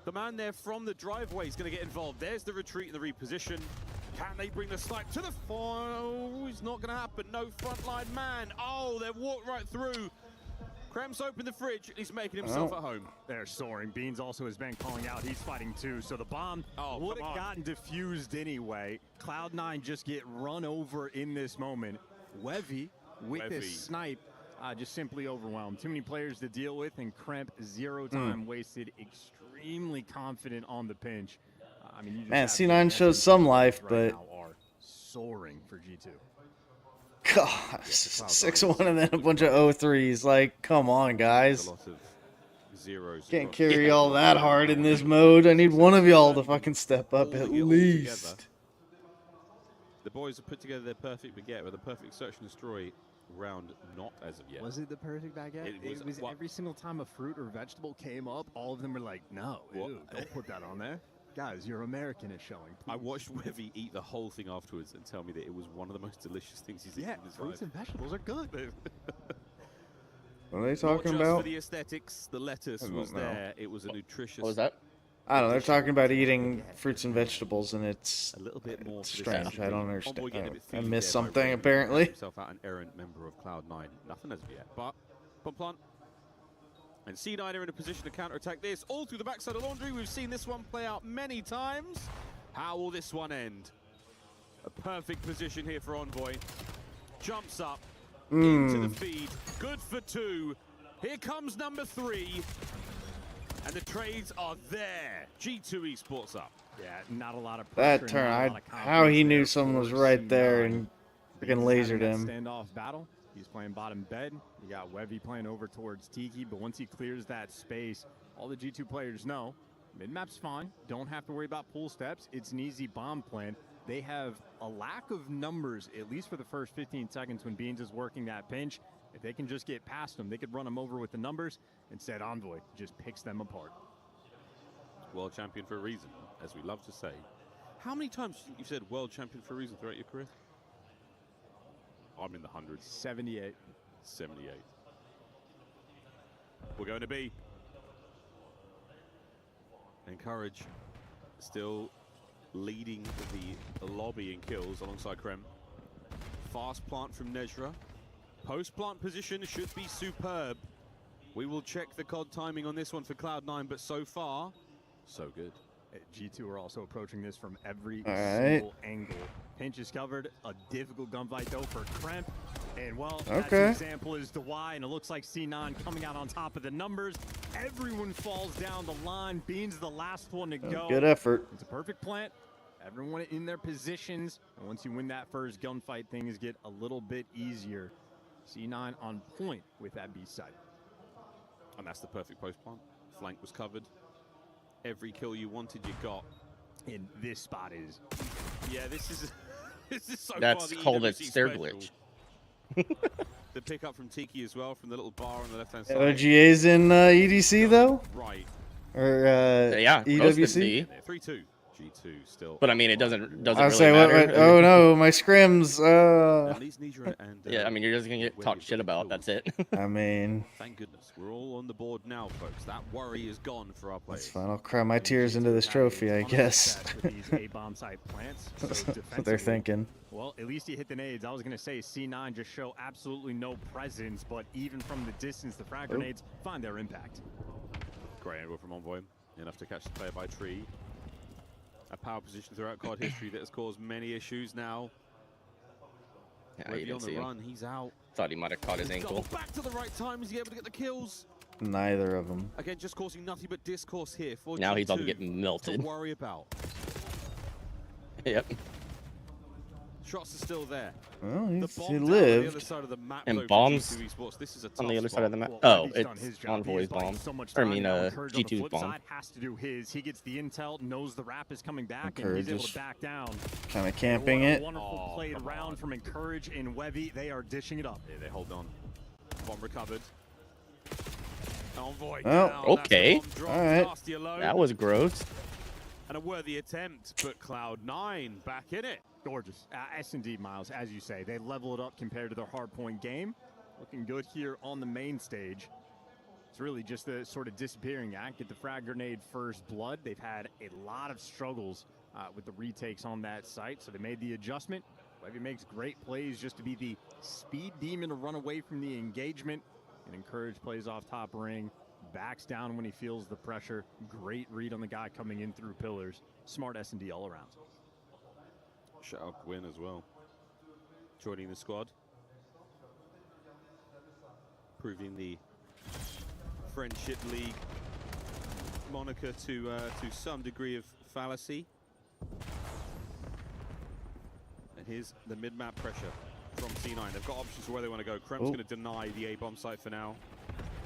The man there from the driveway is going to get involved. There's the retreat and the reposition. Can they bring the snipe to the foil? It's not going to happen. No frontline man. Oh, they've walked right through. Krem's opened the fridge. He's making himself at home. They're soaring. Beans also has been calling out. He's fighting too. So the bomb would have gotten diffused anyway. Cloud9 just get run over in this moment. Wevy with this snipe just simply overwhelmed. Too many players to deal with, and Kremp 0 time wasted. Extremely confident on the pinch. I mean, you just man, C9 shows some life, but are soaring for G2. God, 6-1 and then a bunch of 0-3s. Like, come on, guys. A lot of zeros. Can't carry all that hard in this mode. I need one of y'all to fucking step up at least. The boys have put together their perfect baguette with a perfect search and destroy round not as of yet. Was it the perfect baguette? It was every single time a fruit or vegetable came up, all of them were like, no, ew, don't put that on there. Guys, your American is showing. Please. I watched Wevy eat the whole thing afterwards and tell me that it was one of the most delicious things he's eaten in his life. Fruits and vegetables are good. What are they talking Not just about? for the aesthetics, the lettuce was there. It was a nutritious. What was that? I don't know. They're talking about eating fruits and vegetables, and it's a little bit more strange. I don't understand. I missed by something Ray apparently. Himself out an errant member of Cloud9. Nothing as of yet, but bomb plant. And C9 are in a position to counterattack this. All through the backside of Laundry. We've seen this one play out many times. How will this one end? A perfect position here for Envoy. Jumps up into the feed. Good for 2. Here comes number 3. And the trades are there. G2 Esports up. Yeah, not a lot of pressure. That turn, how he knew someone was right there and freaking lasered him. Standoff battle. He's playing bottom bed. You got Wevy playing over towards Tiki, but once he clears that space, all the G2 players know mid-map's fine. Don't have to worry about pull steps. It's an easy bomb plant. they have a lack of numbers, at least for the first 15 seconds when Beans is working that pinch. If they can just get past them, they could run them over with the numbers. Instead, Envoy just picks them apart. World champion for a reason, as we love to say. How many times you've said world champion for a reason throughout your career? I'm in the hundreds. 78. 78. We're going to be. Encourage still leading the lobby in kills alongside Krem. Fast plant from Nezra. Post plant position should be superb. We will check the COD timing on this one for Cloud9, but so far, so good. G2 are also approaching this from every single angle. Pinch is covered. A difficult gunfight though for Kremp. And well, that's an example as to why. And it looks like C9 coming out on top of the numbers. Everyone falls down the line. Beans the last one to go. Good effort. It's a perfect plant. Everyone in their positions. And once you win that first gunfight, things get a little bit easier. C9 on point with that B side. And that's the perfect post plant. Flank was covered. Every kill you wanted, you got. And this spot is. Yeah, this is so That's far the called a EWC stair special. glitch. The pickup from Tiki as well, from the little bar on the left-hand side. OGA's in EDC though? Right. Or yeah, EWC? 3-2. G2 still. But I mean, it doesn't I'll really say, matter. oh no, my scrims. Yeah, I mean, you're just gonna get talked shit about. That's it. I mean, thank goodness we're all on the board now, folks. That worry is gone for our players. that's fine. I'll cry my tears into this trophy, I guess. These A-bomb site plants. So That's what they're thinking. Well, at least he hit the nades. I was going to say C9 just show absolutely no presence, but even from the distance, the frag grenades find their impact. Great angle from Envoy. Enough to catch the player by tree. A power position throughout COD history that has caused many issues now. Yeah, you didn't on see the him. run, he's out. Thought he might have caught his ankle. Back to the right time. Is he able to get the kills? Neither of them. Again, just causing nothing but discourse here. For Now G2 he's about to get melted. to worry about. Yep. Shots are still there. Well, The he bomb down on the lived. other side of the map, And though, for bombs G2 Esports. This is a on the tough other side of the map. spot. Oh, He's done his it's job. He Envoy's is buying bomb. so much Or I time mean, now. Encourage on the G2's flip bomb. side has to do his. He gets the intel, knows the wrap is coming back, and he's able to back down. Kind of camping What a it. wonderful played round from Encourage and Webby. They are dishing it up. Yeah, they hold on. Bomb recovered. Envoy Oh, down. okay. That's the bomb drop. All right. Nasty alone. That was gross. And a worthy attempt, but Cloud9 back in it. Gorgeous. S&D, Miles, as you say, they level it up compared to their hardpoint game. Looking good here on the main stage. It's really just the sort of disappearing act. Get the frag grenade first blood. They've had a lot of struggles with the retakes on that site, so they made the adjustment. Levy makes great plays just to be the speed demon to run away from the engagement. And Encourage plays off top ring. Backs down when he feels the pressure. Great read on the guy coming in through pillars. Smart S&D all around. Shout out Gwyn as well. Joining the squad. Proving the Friendship League moniker to some degree of fallacy. And here's the mid-map pressure from C9. They've got options for where they want to go. Krem's going to deny the A-bomb site for now.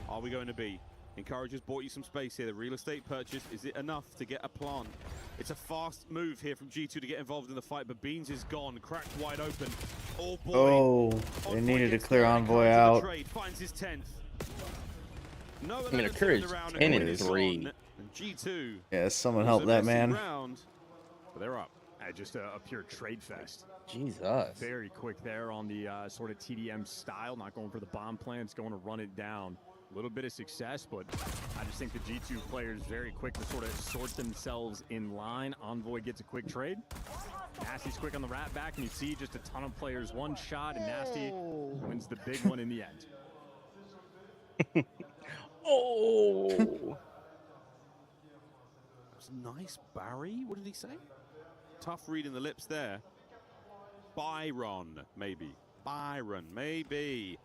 Are we going to be? Encourage has bought you some space here. The real estate purchase, is it enough to get a plant? It's a fast move here from G2 to get involved in the fight, but Beans is gone, cracked wide open. Oh boy. Oh, they needed to clear Envoy out. Finds his 10th. No, I mean, Encourage 10 and 3. And G2. Yeah, someone help that man. Round, but they're up. Just a pure trade fest. Jesus. Very quick there on the sort of TDM style, not going for the bomb plants, going to run it down. A little bit of success, but I just think the G2 players very quick to sort of sort themselves in line. Envoy gets a quick trade. Nasty's quick on the rat back, and you see just a ton of players one shot, and Nasty wins the big one in the end. Oh. That's nice, Barry. What did he say? Tough read in the lips there. Byron, maybe. Byron, maybe.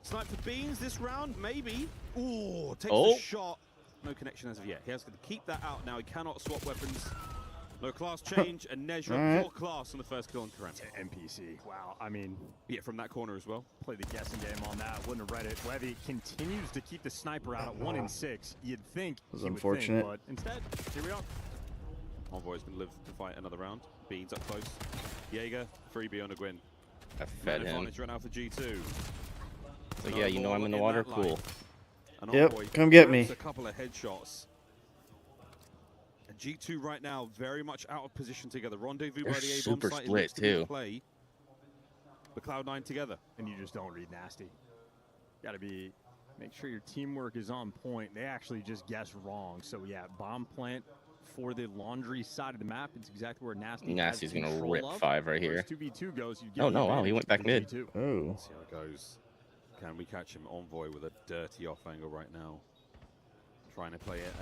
Snipe for Beans this round, maybe. Ooh, takes the shot. No connection as of yet. He has to keep that out now. He cannot swap weapons. No class change, and Nezra full class on the first kill on Karem. NPC. Wow, I mean... Yeah, from that corner as well. Play the guessing game on that. Wouldn't have read it. Webby continues to keep the sniper out at 1 in 6. You'd think was he unfortunate. would think, but instead, here we are. Envoy's going to live to fight another round. Beans up close. Jaeger, freebie on a Gwyn. I fed him. Run out for G2. So yeah, you know I'm in the water. Cool. Yep, come get me. A couple of headshots. And G2 right now very much out of position together. Rendezvous by the A-bomb super site. split too. Play the Cloud9 together. And you just don't read nasty. Got to make sure your teamwork is on point. They actually just guessed wrong. So yeah, bomb plant for the laundry side of the map. It's exactly where Nasty's gonna rip 5 right here. 2v2 goes. Oh no! Wow, he went back mid. Oh. See how it goes. Can we catch him? Envoy with a dirty off angle right now. Trying to play it.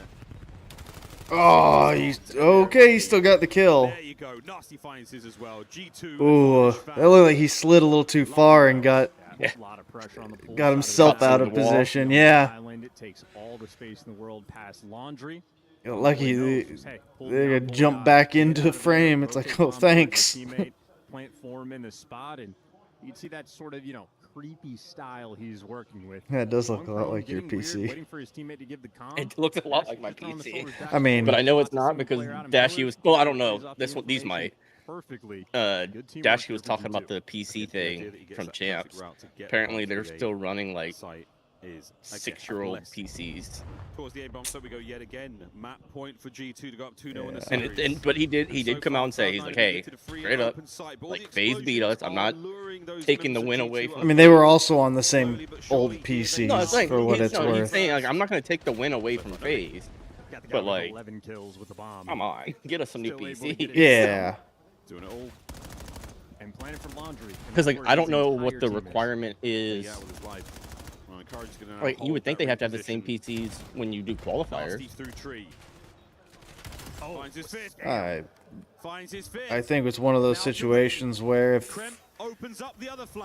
Oh, he's okay. He still got the kill. There you go. Nasty finds his as well. G2. Ooh, that looked like he slid a little too far and got himself out of position. Yeah. It takes all the space in the world past laundry. Lucky they jump back into the frame. It's like, oh, thanks. Plant form in the spot, and you can see that sort of, creepy style he's working with. Yeah, it does look a lot like your PC. Waiting for his teammate to give the comm. It looks a lot like my PC. I mean, but I know it's not because Dashy was. Well, I don't know. These might. Dashy was talking about the PC thing from Champs. Apparently, they're still running like 6-year-old PCs. Towards the A-bomb, so we go yet again. Map point for G2 to go up 2-0 in the series. But he did come out and say, he's like, hey, straight up, like FaZe beat us. I'm not taking the win away from. I mean, they were also on the same old PCs for what it's worth. He's saying, like, I'm not going to take the win away from FaZe, but like, 11 kills with the bomb. Come on, get us some new PCs. Yeah. Doing it all. And planning for laundry. Because like, I don't know what the requirement is. Right, you would think they have to have the same PCs when you do qualifiers. I think it's one of those situations where if,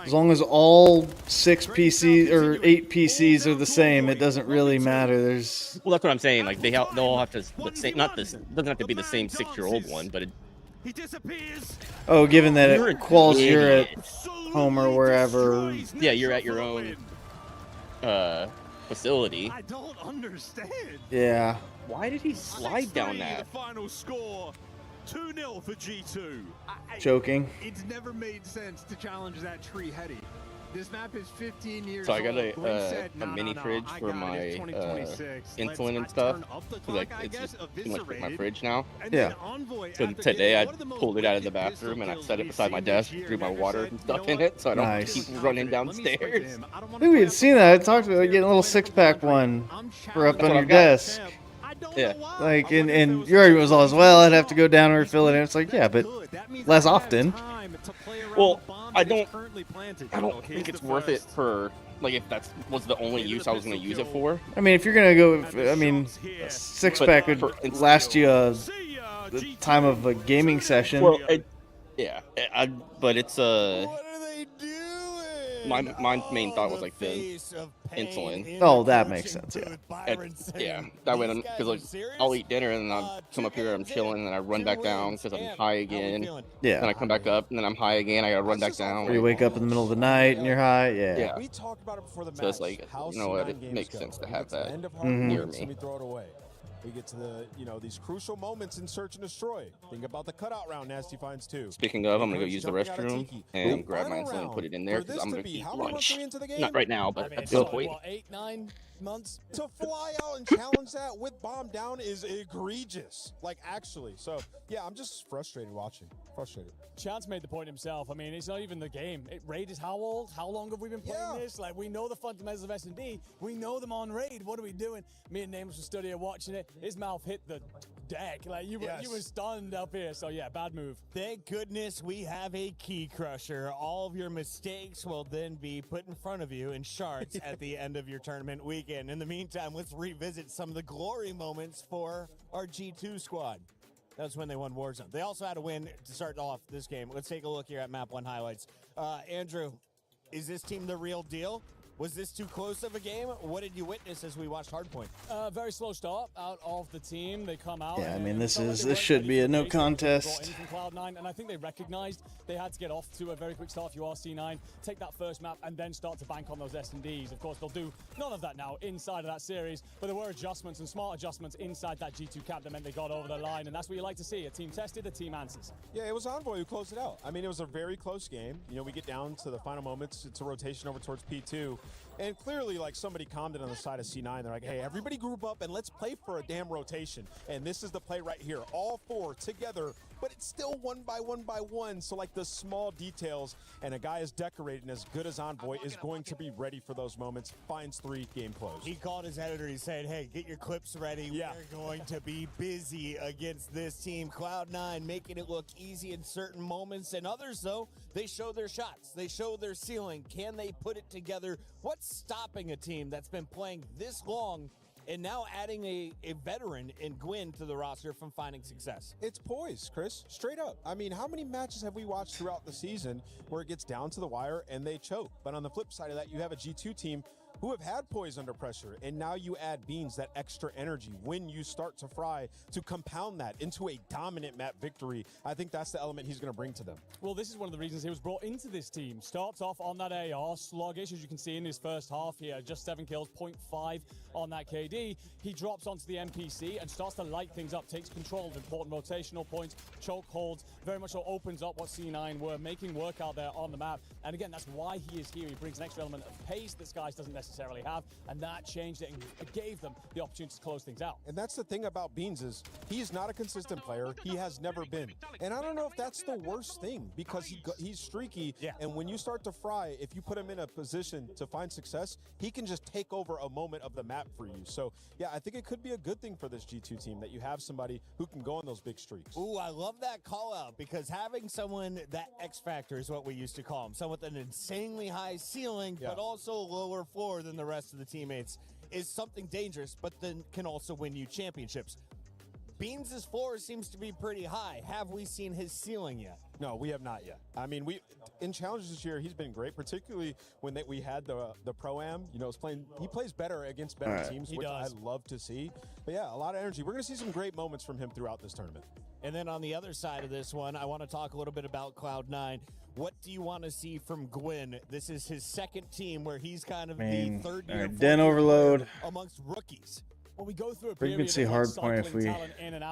as long as all 6 PCs or 8 PCs are the same, it doesn't really matter. There's well, that's what I'm saying. Like they'll all have to not this doesn't have to be the same 6-year-old one, but oh, given that it quals you're at home or wherever. Yeah, you're at your own facility. I don't understand. Yeah. Why did he slide down that? The final score, 2-0 for G2. Joking. It's never made sense to challenge that tree heady. This map is 15 years So I got old. a mini fridge for my insulin and stuff. Like it's too much for my fridge now. Yeah. So today I pulled it out of the bathroom and I set it beside my desk, threw my water and stuff in it, so I don't keep running downstairs. I think we had seen that. I talked about getting a little 6-pack one for up on your desk. Yeah. Like, and your argument was always, well, I'd have to go down and refill it. And it's like, yeah, but less often. Well, I don't think it's worth it for, like, if that was the only use I was going to use it for. I mean, if you're going to go, I mean, a 6-pack would last you the time of a gaming session. Well, yeah, but it's my main thought was like the insulin. Oh, that makes sense. Yeah. Yeah. That way, because like I'll eat dinner and then I'll come up here, I'm chilling, and I run back down because I'm high again. Yeah. Then I come back up and then I'm high again. I gotta run back down. Or you wake up in the middle of the night and you're high. Yeah. Yeah. We talked about it before the match. So it's like, you know what? It makes sense to have that Mm-hmm. near me. We throw it away. We get to the, these crucial moments in search and destroy. Think about the cutout round Nasty finds too. Speaking of, I'm gonna go use the restroom and grab my insulin and put it in there because I'm gonna eat lunch. Not right now, but at some point. 8-9 months to fly out and challenge that with bomb down is egregious. Like actually. So yeah, I'm just frustrated watching. Frustrated. Chance made the point himself. I mean, it's not even the game. Raid is how old? How long have we been playing this? Like, we know the fundamentals of S&D. We know them on Raid. What are we doing? Me and Nameless were stood here watching it. His mouth hit the deck. Like, you were stunned up here. So, yeah, bad move. Thank goodness we have a key crusher. All of your mistakes will then be put in front of you in shards at the end of your tournament weekend. In the meantime, let's revisit some of the glory moments for our G2 squad. That's when they won Warzone. They also had a win to start off this game. Let's take a look here at Map 1 highlights. Andrew, is this team the real deal? Was this too close of a game? What did you witness as we watched Hardpoint? Very slow start out of the team. They come out. Yeah, I mean, this should be a no contest. Cloud9, and I think they recognized they had to get off to a very quick start if you are C9, take that first map, and then start to bank on those S&Ds. Of course, they'll do none of that now inside of that series, but there were adjustments and smart adjustments inside that G2 camp that meant they got over the line, and that's what you like to see. A team tested, a team answers. Yeah, it was Envoy who closed it out. I mean, it was a very close game. You know, we get down to the final moments. It's a rotation over towards P2. And clearly, like, somebody calmed it on the side of C9. They're like, hey, everybody group up and let's play for a damn rotation. And this is the play right here. All four together, but it's still one by one. So, like, the small details, and a guy as decorated and as good as Envoy is going to be ready for those moments. Finds 3, game closed. He called his editor. He said, hey, get your clips ready. Yeah. We're going to be busy against this team. Cloud9 making it look easy in certain moments. And others, though, they show their shots. They show their ceiling. Can they put it together? What's stopping a team that's been playing this long and now adding a veteran in Gwyn to the roster from finding success? It's poise, Chris. Straight up. I mean, how many matches have we watched throughout the season where it gets down to the wire and they choke? But on the flip side of that, you have a G2 team who have had poise under pressure, and now you add Beans, that extra energy when you start to fry, to compound that into a dominant map victory. I think that's the element he's going to bring to them. Well, this is one of the reasons he was brought into this team. Starts off on that AR, sluggish, as you can see in his first half here, just 7 kills, 0.5 on that KD. He drops onto the NPC and starts to light things up, takes control of important rotational points, choke holds, very much so opens up what C9 were making work out there on the map. And again, that's why he is here. He brings an extra element of pace that Skies doesn't necessarily have, and that changed it and gave them the opportunity to close things out. And that's the thing about Beans is he's not a consistent player. He has never been. And I don't know if that's the worst thing, because he's streaky. Yeah. And when you start to fry, if you put him in a position to find success, he can just take over a moment of the map for you. So, yeah, I think it could be a good thing for this G2 team that you have somebody who can go on those big streaks. Ooh, I love that call out, because having someone that X factor is what we used to call him, someone with an insanely high ceiling, but also lower floor than the rest of the teammates, is something dangerous, but then can also win you championships. Beans' floor seems to be pretty high. Have we seen his ceiling yet? No, we have not yet. I mean, in challenges this year, he's been great, particularly when we had the Pro-Am. You know, he plays better against better teams, which I love to see. But yeah, a lot of energy. We're going to see some great moments from him throughout this tournament. And then on the other side of this one, I want to talk a little bit about Cloud9. What do you want to see from Gwyn? This is his second team where he's kind of the third year Den overload amongst rookies. When we go through a frequency hard point if we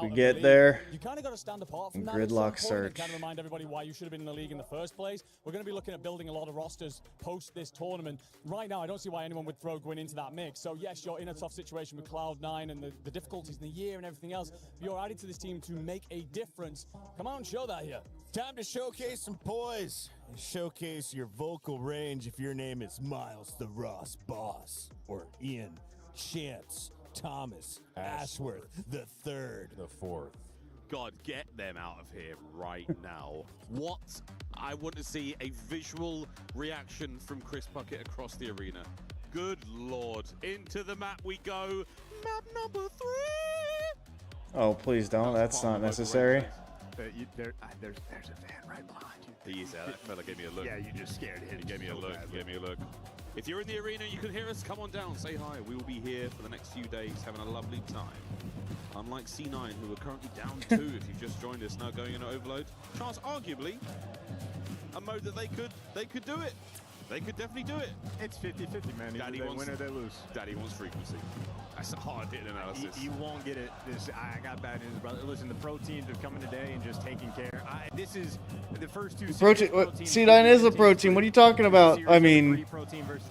we get there. You kind of got to stand apart from that. Gridlock search. Kind of remind everybody why you should have been in the league in the first place. We're going to be looking at building a lot of rosters post this tournament. Right now, I don't see why anyone would throw Gwyn into that mix. So yes, you're in a tough situation with Cloud9 and the difficulties in the year and everything else. But you're added to this team to make a difference. Come on, show that here. Time to showcase some poise and showcase your vocal range if your name is Miles the Ross Boss or Ian Chance Thomas Ashworth the third. The fourth. God, get them out of here right now. What? I want to see a visual reaction from Chris Puckett across the arena. Good Lord. Into the map we go. Map number 3. Oh, please don't. That's not necessary. There's a fan right behind you. He is out. That fella gave me a look. Yeah, you just scared him. He gave me a look. He gave me a look. If you're in the arena, you can hear us. Come on down, say hi. We will be here for the next few days, having a lovely time. Unlike C9, who are currently down 2, if you've just joined us, now going into overload. Chance, arguably, a mode that they could do it. They could definitely do it. It's 50-50, man. Either they win or they lose. Daddy wants frequency. That's a hard-hitting analysis. You won't get it. I got bad news, brother. Listen, the pro teams are coming today and just taking care. This is the first 2 C9 is a pro team. What are you talking about? I mean,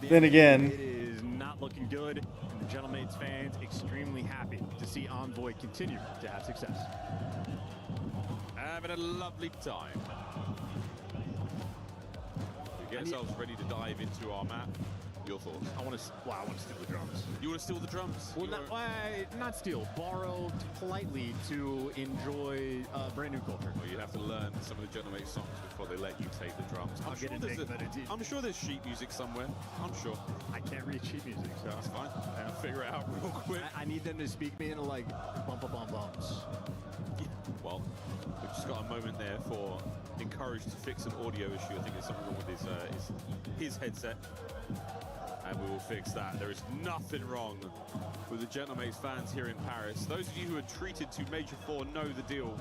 then again. It is not looking good. And the Gentleman's fans extremely happy to see Envoy continue to have success. Having a lovely time. Get ourselves ready to dive into our map. Your thoughts? I want to steal the drums. You want to steal the drums? Well, not steal. Borrow politely to enjoy brand new culture. Well, you have to learn some of the Gentleman songs before they let you take the drums. I'm sure there's sheet music somewhere. I'm sure. I can't read sheet music, so that's fine. I'll figure it out real quick. I need them to speak me into like bumps. Yeah. Well, we've just got a moment there for Encouraged to fix an audio issue. I think there's something wrong with his headset. And we will fix that. There is nothing wrong with the Gentlemates fans here in Paris. Those of you who are treated to Major 4 know the deal.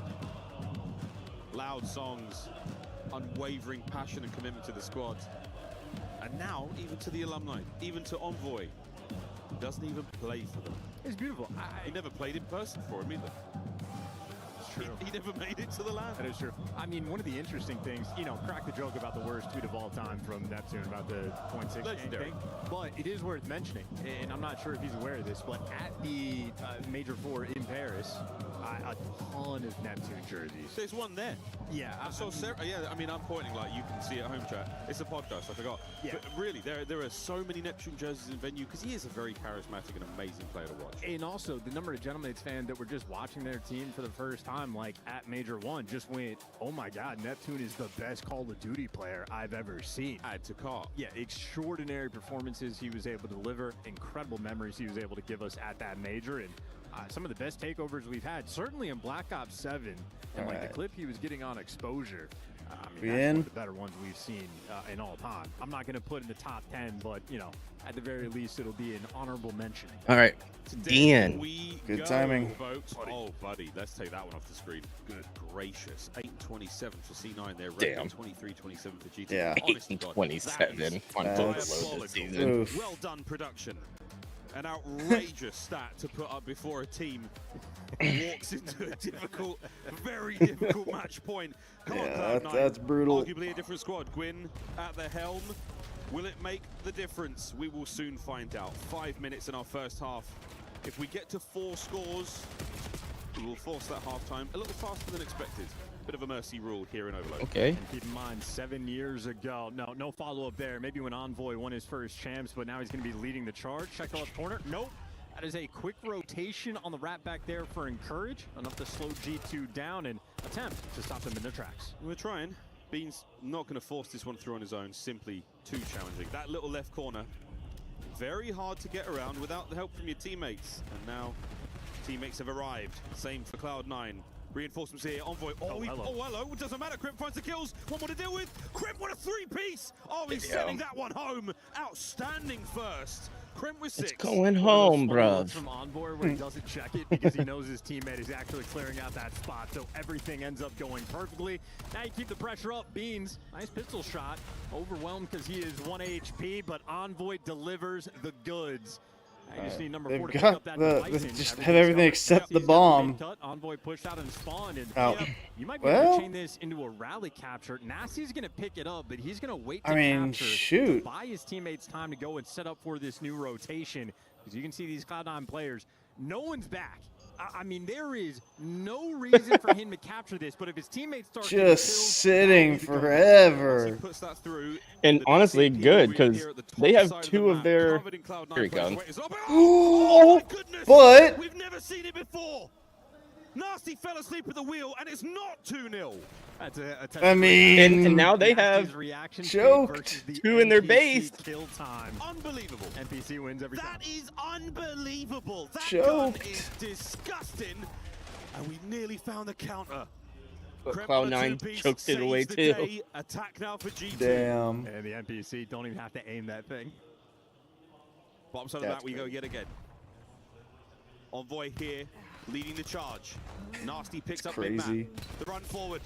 Loud songs, unwavering passion and commitment to the squad. And now, even to the alumni, even to Envoy, he doesn't even play for them. It's beautiful. He never played in person for him either. He never made it to the land. That is true. I mean, one of the interesting things, you know, crack the joke about the worst tweet of all time from Neptune about the 0.6 game thing, but it is worth mentioning, and I'm not sure if he's aware of this, but at the Major 4 in Paris, a ton of Neptune jerseys. There's one there. Yeah. I saw Sarah. Yeah, I mean, I'm pointing like you can see at home chat. It's a podcast, I forgot. Yeah. But really, there are so many Neptune jerseys in venue because he is a very charismatic and amazing player to watch. And also, the number of Gentlemates fans that were just watching their team for the first time, like at Major 1, just went, oh my God, Neptune is the best Call of Duty player I've ever seen. Add to cart. Yeah, extraordinary performances he was able to deliver, incredible memories he was able to give us at that Major, and some of the best takeovers we've had, certainly in Black Ops 7, and like the clip he was getting on Exposure. I mean, that's one of the better ones we've seen in all time. I'm not going to put in the top 10, but, you know, at the very least, it'll be an honorable mention. All right, Dean. Good timing. Folks. Oh, buddy, let's take that one off the screen. Good gracious. 8-27 for C9 there. Damn. 23-27 for GT. Yeah. 8-27 on both this season. Oof. Well done, production. An outrageous stat to put up before a team walks into a difficult, very difficult match point. Come on, Cloud9. That's brutal. Arguably a different squad. Gwyn at the helm. Will it make the difference? We will soon find out. 5 minutes in our first half. If we get to 4 scores, we will force that halftime a little faster than expected. Bit of a mercy rule here in Overload. Okay. And keep in mind, 7 years ago, no follow-up there. Maybe when Envoy won his first champs, but now he's going to be leading the charge. Check the left corner. Nope. That is a quick rotation on the wrap back there for Encourage. Enough to slow G2 down and attempt to stop them in their tracks. We're trying. Bean's not going to force this one through on his own. Simply too challenging. That little left corner, very hard to get around without the help from your teammates. And now teammates have arrived. Same for Cloud9. Reinforcements here. Envoy. Oh, hello. It doesn't matter. Crimp finds the kills. One more to deal with. Crimp, what a 3-piece. Oh, he's sending that one home. Outstanding first. Crimp with 6. It's going home, bro. From Envoy where he doesn't check it because he knows his teammate is actually clearing out that spot. So everything ends up going perfectly. Now you keep the pressure up. Beans, nice pistol shot. Overwhelmed because he is 1 HP, but Envoy delivers the goods. I just need number 4 to pick up that device. Just have everything except the bomb. Envoy pushed out and spawned. And you might be able to chain this into a rally capture. Nasty's going to pick it up, but he's going to wait to capture to buy his teammates time to go and set up for this new rotation. Because you can see these Cloud9 players, no one's back. I mean, there is no reason for him to capture this, but if his teammates start just sitting forever. And honestly, good, because they have 2 of their... Here he comes. Oh, but... We've never seen it before. Nasty fell asleep at the wheel, and it's not 2-0. I mean, and now they have choked 2 in their base. Kill time. Unbelievable. NPC wins every time. That is unbelievable. That choked. Gun is disgusting, and we nearly found the counter. But Cloud9 choked it away too. Attack now for G2. Damn. And the NPC don't even have to aim that thing. Bottom side of the map we go yet again. Envoy here, leading the charge. Nasty picks up mid-map. The run forward.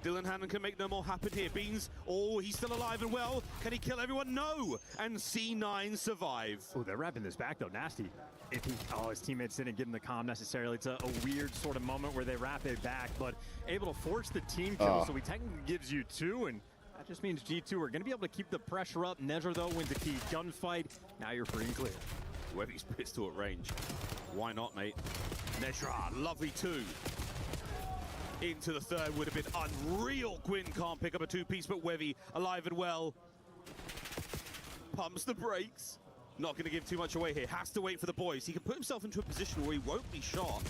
Dylan Hannon can make no more happen here. Beans, oh, he's still alive and well. Can he kill everyone? No. And C9 survive. Oh, they're wrapping this back though. Nasty. If he, his teammates didn't give him the comm necessarily. It's a weird sort of moment where they wrap it back, but able to force the team kill. So he technically gives you 2, and that just means G2 are going to be able to keep the pressure up. Nezra though wins a key gunfight. Now you're free and clear. Wevy's pistol at range. Why not, mate? Nezra, lovely 2. Into the third would have been unreal. Gwyn can't pick up a 2-piece, but Wevy alive and well. Pumps the brakes. Not going to give too much away here. Has to wait for the boys. He can put himself into a position where he won't be shot.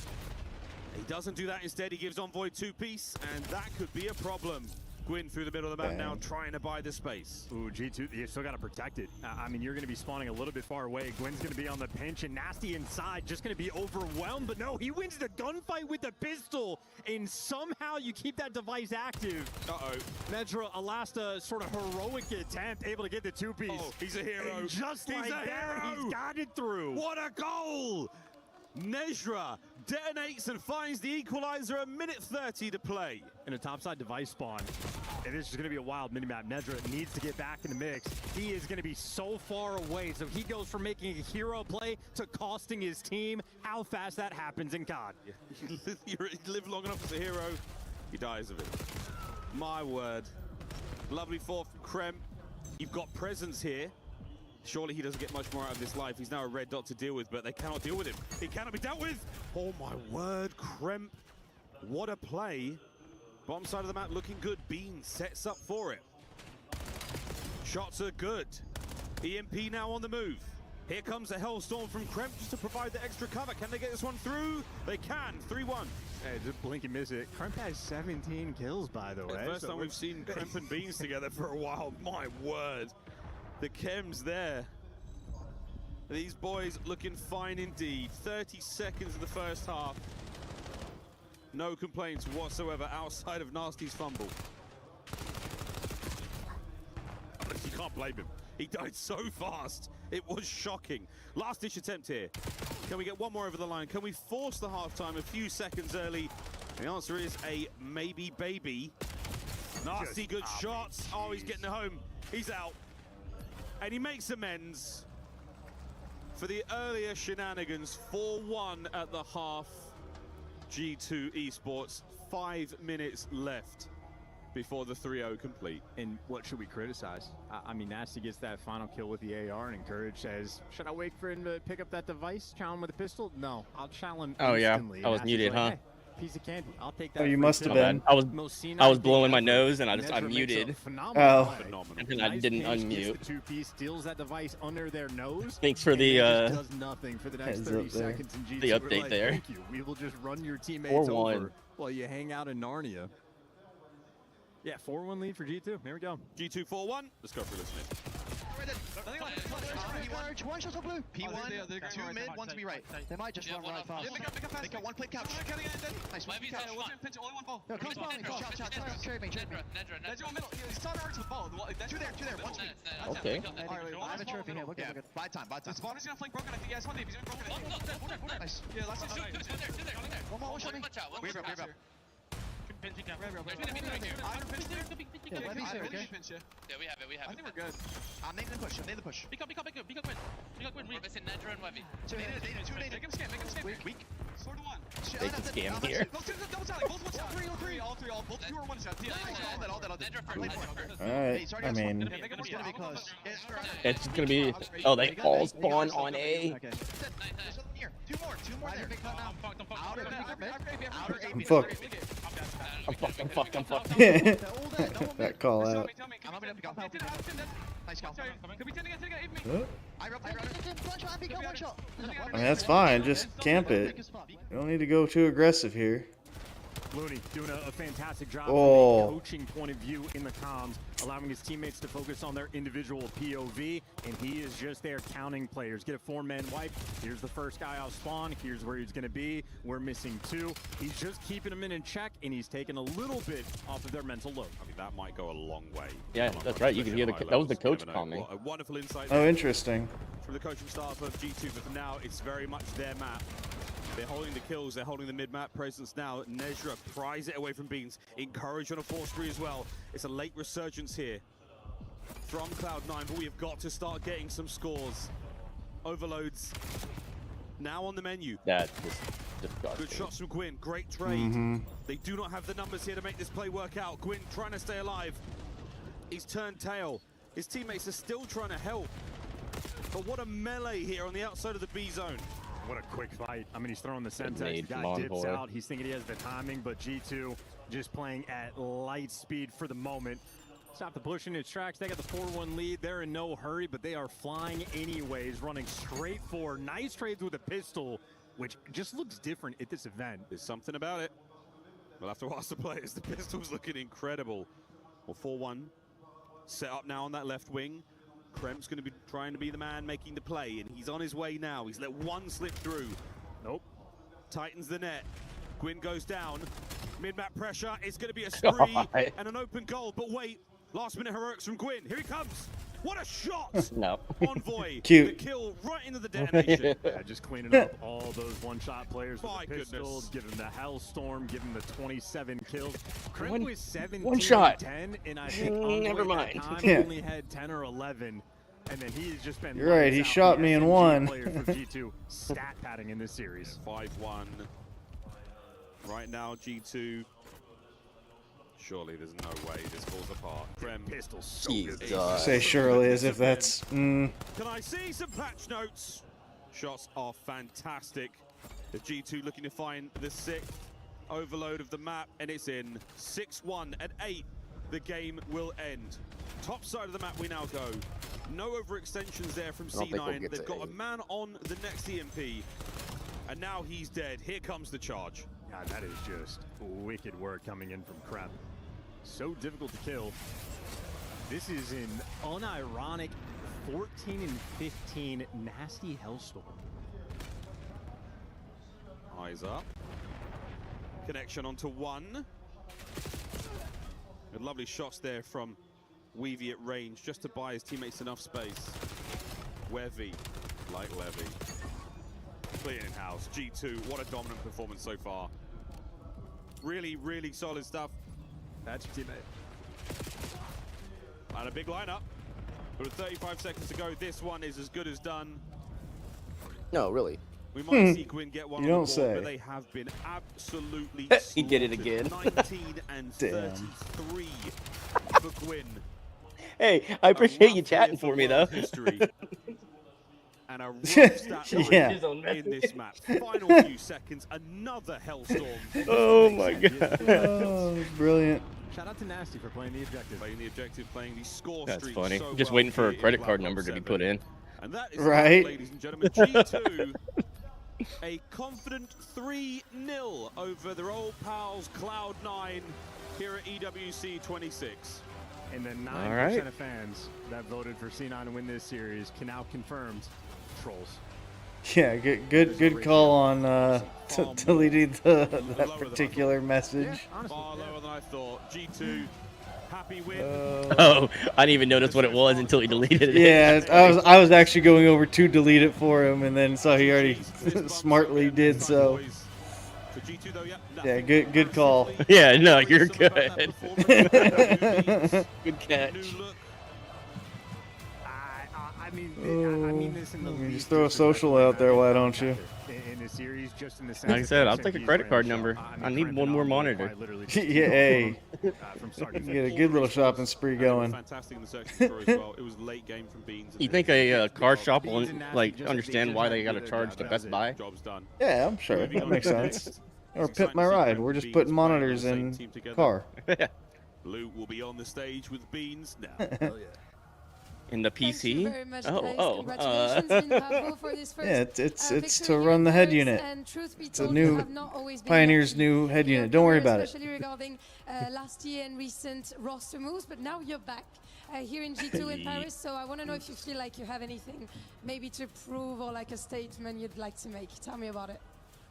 He doesn't do that. Instead, he gives Envoy 2-piece, and that could be a problem. Gwyn through the middle of the map now, trying to buy the space. Ooh, G2, you still got to protect it. I mean, you're going to be spawning a little bit far away. Gwyn's going to be on the pinch, and Nasty inside, just going to be overwhelmed. But no, he wins the gunfight with the pistol, and somehow you keep that device active. Uh-oh. Nedra, a last sort of heroic attempt, able to get the two-piece. Oh, he's a hero. And just like that, he's got it through. What a goal! Nezra detonates and finds the equalizer, a minute 30 to play. In a topside device spawn, and this is going to be a wild minimap. Nedra needs to get back in the mix. He is going to be so far away, so he goes from making a hero play to costing his team. How fast that happens in COD. You live long enough as a hero, he dies of it. My word. Lovely fourth from Krem. You've got presence here. Surely he doesn't get much more out of this life. He's now a red dot to deal with, but they cannot deal with him. He cannot be dealt with. Oh my word, Kremp. What a play. Bottom side of the map looking good. Bean sets up for it. Shots are good. EMP now on the move. Here comes a Hellstorm from Kremp just to provide the extra cover. Can they get this one through? They can. 3-1. Hey, just blink and miss it. Kremp has 17 kills, by the way. First time we've seen Kremp and Beans together for a while. My word. The chems there. These boys looking fine indeed. 30 seconds of the first half. No complaints whatsoever outside of Nasty's fumble. You can't blame him. He died so fast. It was shocking. Last ditch attempt here. Can we get one more over the line? Can we force the halftime a few seconds early? The answer is a maybe baby. Nasty good shots. Oh, he's getting it home. He's out. And he makes amends for the earlier shenanigans. 4-1 at the half. G2 Esports, 5 minutes left before the 3-0 complete. And what should we criticize? I mean, Nasty gets that final kill with the AR, and Encourage says, should I wait for him to pick up that device, challenge him with a pistol? No, I'll challenge him instantly. I was muted, like, huh? Hey, piece of candy. I'll take that. Oh, you must have been. I was blowing my nose and I just unmuted. Oh. And then I didn't unmute. The two-piece steals that device under their nose. Thanks for the does nothing for the next 30 seconds in G2. the update like, there. Thank you. We will just run your teammates over while you hang out in Narnia. Yeah, 4-1 lead for G2. Here we go. G2 4-1. Let's go for this mid. One shot on blue. P1, 2 mid, 1 to be right. They might just run right fast. They got 1 plate couch. Nice, 1 couch. No, come spawn. Cherry main. Two there. 1 speed. Okay. Alright, I have a trophy here. Look at it. Buy time. Spawn is gonna flank broken. I think he has 1 deep. He's gonna broken. Nice. Yeah, last one. One more, one shot me. We're up. Let me see, okay? Yeah, we have it. I think we're good. I'm making the push. Pick up. We're missing Nedra and Webby. Two nade. Make him scam. Weak. 4-1. They can scam here. Double tally. Both 1 shot. All three. Both 2 or 1 shot. All that. Alright, I mean... It's gonna be... Oh, they all spawn on A. Okay. Here. 2 more there. I'm fucked. I'm fucked. That call out. I mean, that's fine. Just camp it. You don't need to go too aggressive here. Looney doing a fantastic job from a coaching point of view in the comms, allowing his teammates to focus on their individual POV, and he is just there counting players. Get a 4-man wipe. Here's the first guy off spawn. Here's where he's going to be. We're missing 2. He's just keeping them in check, and he's taking a little bit off of their mental load. I mean, that might go a long way. Yeah, that's right. You can hear that was the coach calling. A wonderful insight. Oh, interesting. From the coaching staff of G2, but for now, it's very much their map. They're holding the kills, they're holding the mid-map presence now. Nezra pries it away from Beans. Encourage on a 4-3 as well. It's a late resurgence here from Cloud9, but we have got to start getting some scores. Overloads now on the menu. That's just disgusting. Good shots from Gwyn, great trade. They do not have the numbers here to make this play work out. Gwyn trying to stay alive. He's turned tail. His teammates are still trying to help. But what a melee here on the outside of the B zone. What a quick fight. I mean, he's throwing the Semtex. The guy dips out. He's thinking he has the timing, but G2 just playing at light speed for the moment. Stop the push in its tracks. They got the 4-1 lead. They're in no hurry, but they are flying anyways, running straight forward. Nice trades with a pistol, which just looks different at this event. There's something about it. We'll have to ask the players. The pistol's looking incredible. Well, 4-1. Set up now on that left wing. Kremp's going to be trying to be the man making the play, and he's on his way now. He's let one slip through. Nope. Tightens the net. Gwyn goes down. Mid-map pressure. It's going to be a spree and an open goal. But wait, last-minute heroics from Gwyn. Here he comes. What a shot! No. Envoy. Cute. The kill right into the detonation. Yeah, just cleaning up all those one-shot players with My the pistols, give him the Hellstorm, give him the 27 kills. Kremp was 17 one shot. 10, and I think Envoy Never at mind. that time Yeah. only had 10 or 11. And then he's just been. You're right, he lights out shot the me in SMG one. players for G2 stat padding in this series. 5-1. Right now, G2. Surely there's no way this falls apart. Krem. Pistol so Jesus. good. Say surely as if that's. Can I see some patch notes? Shots are fantastic. The G2 looking to find the 6th overload of the map, and it's in. 6-1 at 8. The game will end. Top side of the map we now go. No overextensions there from C9. They've got a man on the next EMP. And now he's dead. Here comes the charge. God, that is just wicked work coming in from Kremp. So difficult to kill. This is an unironic 14 and 15 nasty Hellstorm. Eyes up. Connection onto 1. Good lovely shots there from Weavy at range, just to buy his teammates enough space. Wevy, like Levy. Clean in-house. G2, what a dominant performance so far. Really, really solid stuff. That's your teammate. And a big lineup. But with 35 seconds to go, this one is as good as done. No, really. We might see Gwyn get one You on the don't board, say. but they have been absolutely He did it again. 19 and Damn. 33 for Gwyn. Hey, I appreciate you chatting for me, though. History. And a rough stat line Yeah. in this map. Final few seconds, another Hellstorm. Oh my god. Oh, brilliant. Shout out to Nasty for playing the objective. Playing the objective, playing the score That's streak funny. so Just well waiting for a here in credit card Black number Ops to be 7. put in. And that is Right. ladies and gentlemen, G2 a confident 3-0 over their old pals Cloud9 here at EWC 26. And the 9% All right. of fans that voted for C9 to win this series can now confirmed trolls. Yeah, good call on deleting that particular message. Far lower than I thought. G2, happy win. Oh, I didn't even notice what it was until he deleted it. Yeah, I was actually going over to delete it for him, and then saw he already smartly did so. For G2 though, Yeah, good call. Yeah, no, you're good. Good catch. I mean this in the You just throw a social out there, why don't you? in the series, just in the sense Like I that said, the I'll take a SMGs credit ran card the number. show. I need one more monitor. Yeah, hey. From start to You get a finish. good little shopping spree going. Fantastic in the search and score as well. It was late game from Beans. You think a car shop will like understand why they gotta charge the Best Buy? Job's done. Yeah, I'm sure. That makes sense. Or Pimp My Ride. We're just putting monitors in car. Blue will be on the stage with Beans now. In the PC? Thank you very much, guys. Oh. Congratulations, Vin Bravo, for this first, Yeah, it's victory to here run in the head Paris, unit. and truth be It's a told, new you have not always been Pioneer's lucky new head in your unit. Don't worry career, about it. especially regarding last year and recent roster moves, but now you're back here in G2 in Paris, so I want to know if you feel like you have anything maybe to prove or like a statement you'd like to make. Tell me about it.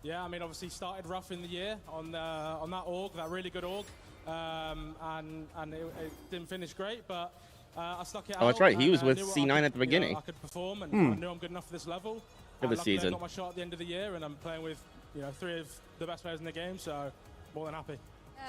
Yeah, I mean, obviously started rough in the year on that org, that really good org, and it didn't finish great, but I stuck it out. Oh, that's right. He was and, with knew C9 at the beginning. I could perform, and I knew I'm good enough for this level. Of the Luckily, season. I got my shot at the end of the year, and I'm playing with 3 of the best players in the game, so more than happy.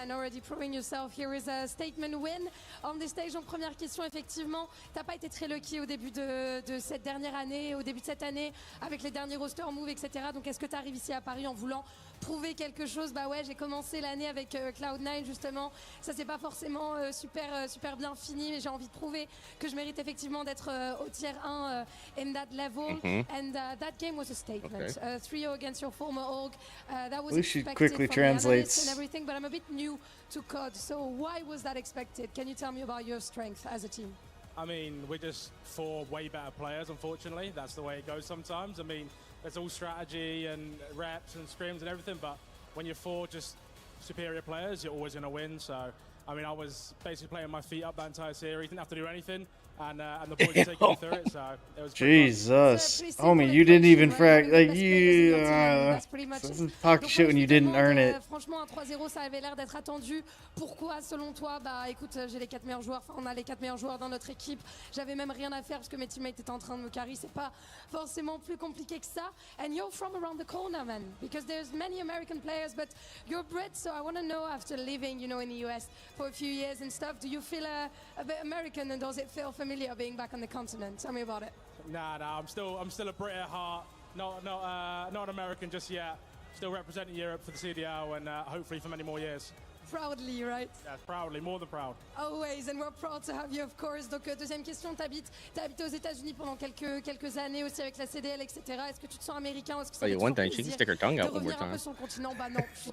And already proving yourself, here is a statement win on the stage. En première question, effectivement, t'as pas été très lucky au début de cette dernière année, au début de cette année, avec les derniers roster moves, etc. Donc est-ce que tu arrives ici à Paris en voulant prouver quelque chose? Bah ouais, j'ai commencé l'année avec Cloud9 justement. Ça c'est pas forcément super bien fini, mais j'ai envie de prouver que je mérite effectivement d'être au tier 1 in that level. And that game was a statement. 3-0 against your former org. That was At least she expected quickly from the analysts translates. and everything, but I'm a bit new to COD. So why was that expected? Can you tell me about your strength as a team? I mean, we're just 4 way better players, unfortunately. That's the way it goes sometimes. I mean, it's all strategy and reps and scrims and everything, but when you're 4 just superior players, you're always going to win. So I mean, I was basically playing my feet up that entire series. Didn't have to do anything, and the boys were taking me through it. So it was Jesus, homie, you didn't even like you. Talk shit when you didn't earn it. Franchement, un 3-0, ça avait l'air d'être attendu. Pourquoi, selon toi? Bah, écoute, j'ai les 4 meilleurs joueurs. Enfin, on a les 4 meilleurs joueurs dans notre équipe. J'avais même rien à faire parce que mes teammates étaient en train de me carry. C'est pas forcément plus compliqué que ça. And you're from around the corner, man, because there's many American players, but you're Brit. So I want to know, after living, you know, in the US for a few years and stuff, do you feel a bit American, and does it feel familiar being back on the continent? Tell me about it. Nah, I'm still a Brit at heart. Not an American just yet. Still representing Europe for the CDL, and hopefully for many more years. Proudly, right? Yes, proudly, more than proud. Always, and we're proud to have you, of course. Donc, deuxième question, t'as habité aux États-Unis pendant quelques années aussi avec la CDL, etc. Est-ce que tu te sens américain ou est-ce que ça fait toujours plaisir de revenir un peu sur le continent? Bah non, je suis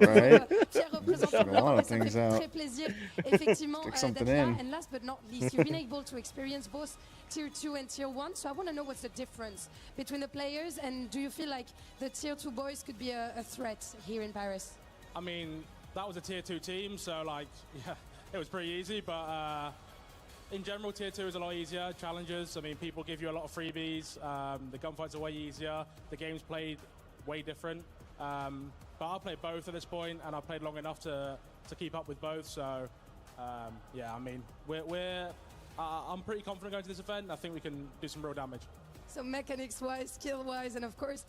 fier représentant, mais ça me fait très plaisir, effectivement, d'être là. And last but not least, you've been able to experience both Tier 2 and Tier 1, so I want to know what's the difference between the players, and do you feel like the Tier 2 boys could be a threat here in Paris? I mean, that was a Tier 2 team, so like, yeah, it was pretty easy, but in general, Tier 2 is a lot easier. Challenges, I mean, people give you a lot of freebies. The gunfights are way easier. The game's played way different. But I played both at this point, and I played long enough to keep up with both. So, yeah, I mean, I'm pretty confident going to this event. I think we can do some real damage. So mechanics-wise, skill-wise, and of course,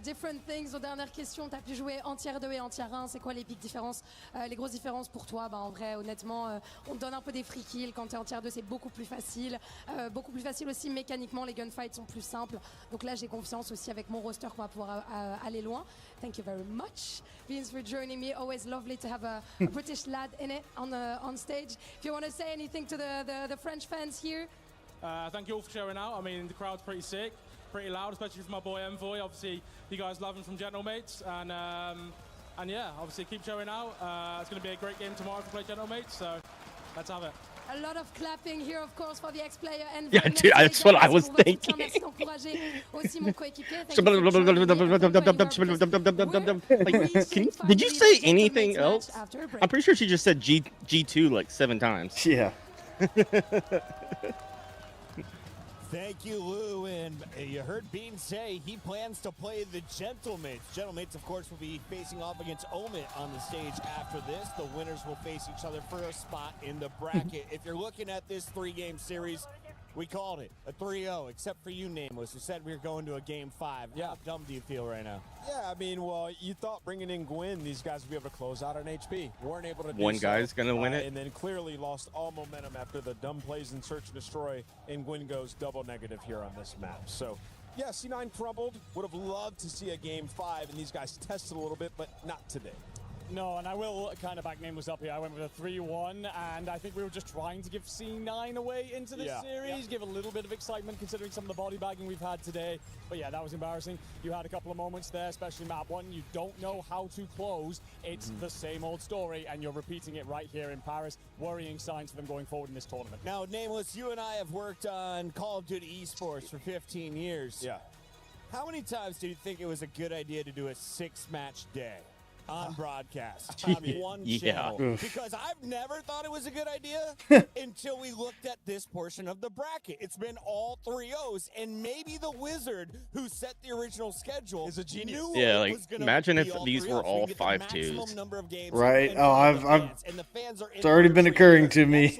different things. Aux dernières questions, tu as pu jouer en tier 2 et en tier 1. C'est quoi les big différences, les grosses différences pour toi? Bah, en vrai, honnêtement, on te donne un peu des free kills. Quand tu es en tier 2, c'est beaucoup plus facile. Beaucoup plus facile aussi mécaniquement. Les gunfights sont plus simples. Donc là, j'ai confiance aussi avec mon roster qu'on va pouvoir aller loin. Thank you very much, Vince, for joining me. Always lovely to have a British lad in it on stage. If you want to say anything to the French fans here. Thank you all for showing out. I mean, the crowd's pretty sick, pretty loud, especially for my boy Envoy. Obviously, you guys love him from Gentlemates, and yeah, obviously keep showing out. It's going to be a great game tomorrow to play Gentlemates, so let's have it. A lot of clapping here, of course, for the ex-player. Yeah, dude, that's what I was thinking. Like, did you say anything else? I'm pretty sure she just said G2 like 7 times. Yeah. Thank you, Lou. And you heard Bean say he plans to play the Gentlemates. Gentlemates, of course, will be facing off against Omit on the stage after this. The winners will face each other for a spot in the bracket. If you're looking at this 3-game series, we called it a 3-0, except for you, Nameless, who said we were going to a Game 5. Yeah. How dumb do you feel right now? Yeah, I mean, well, you thought bringing in Gwyn, these guys would be able to close out on HP. Weren't able to do One guy's going to win it. And then clearly lost all momentum after the dumb plays in Search and Destroy, and Gwyn goes double negative here on this map. So, yeah, C9 crumbled. Would have loved to see a Game 5, and these guys tested a little bit, but not today. No, and I will kind of back Nameless up here. I went with a 3-1, and I think we were just trying to give C9 away into the series, give a little bit of excitement considering some of the body bagging we've had today. But yeah, that was embarrassing. You had a couple of moments there, especially map 1. You don't know how to close. It's the same old story, and you're repeating it right here in Paris. Worrying signs for them going forward in this tournament. Now, Nameless, you and I have worked on Call of Duty esports for 15 years. Yeah. How many times do you think it was a good idea to do a 6-match day on broadcast on one channel? Because I've never thought it was a good idea until we looked at this portion of the bracket. It's been all 3-0s, and maybe the wizard who set the original schedule is a genius. Yeah, like imagine if these were all 5-2s. Right? Oh, it's already been occurring to me.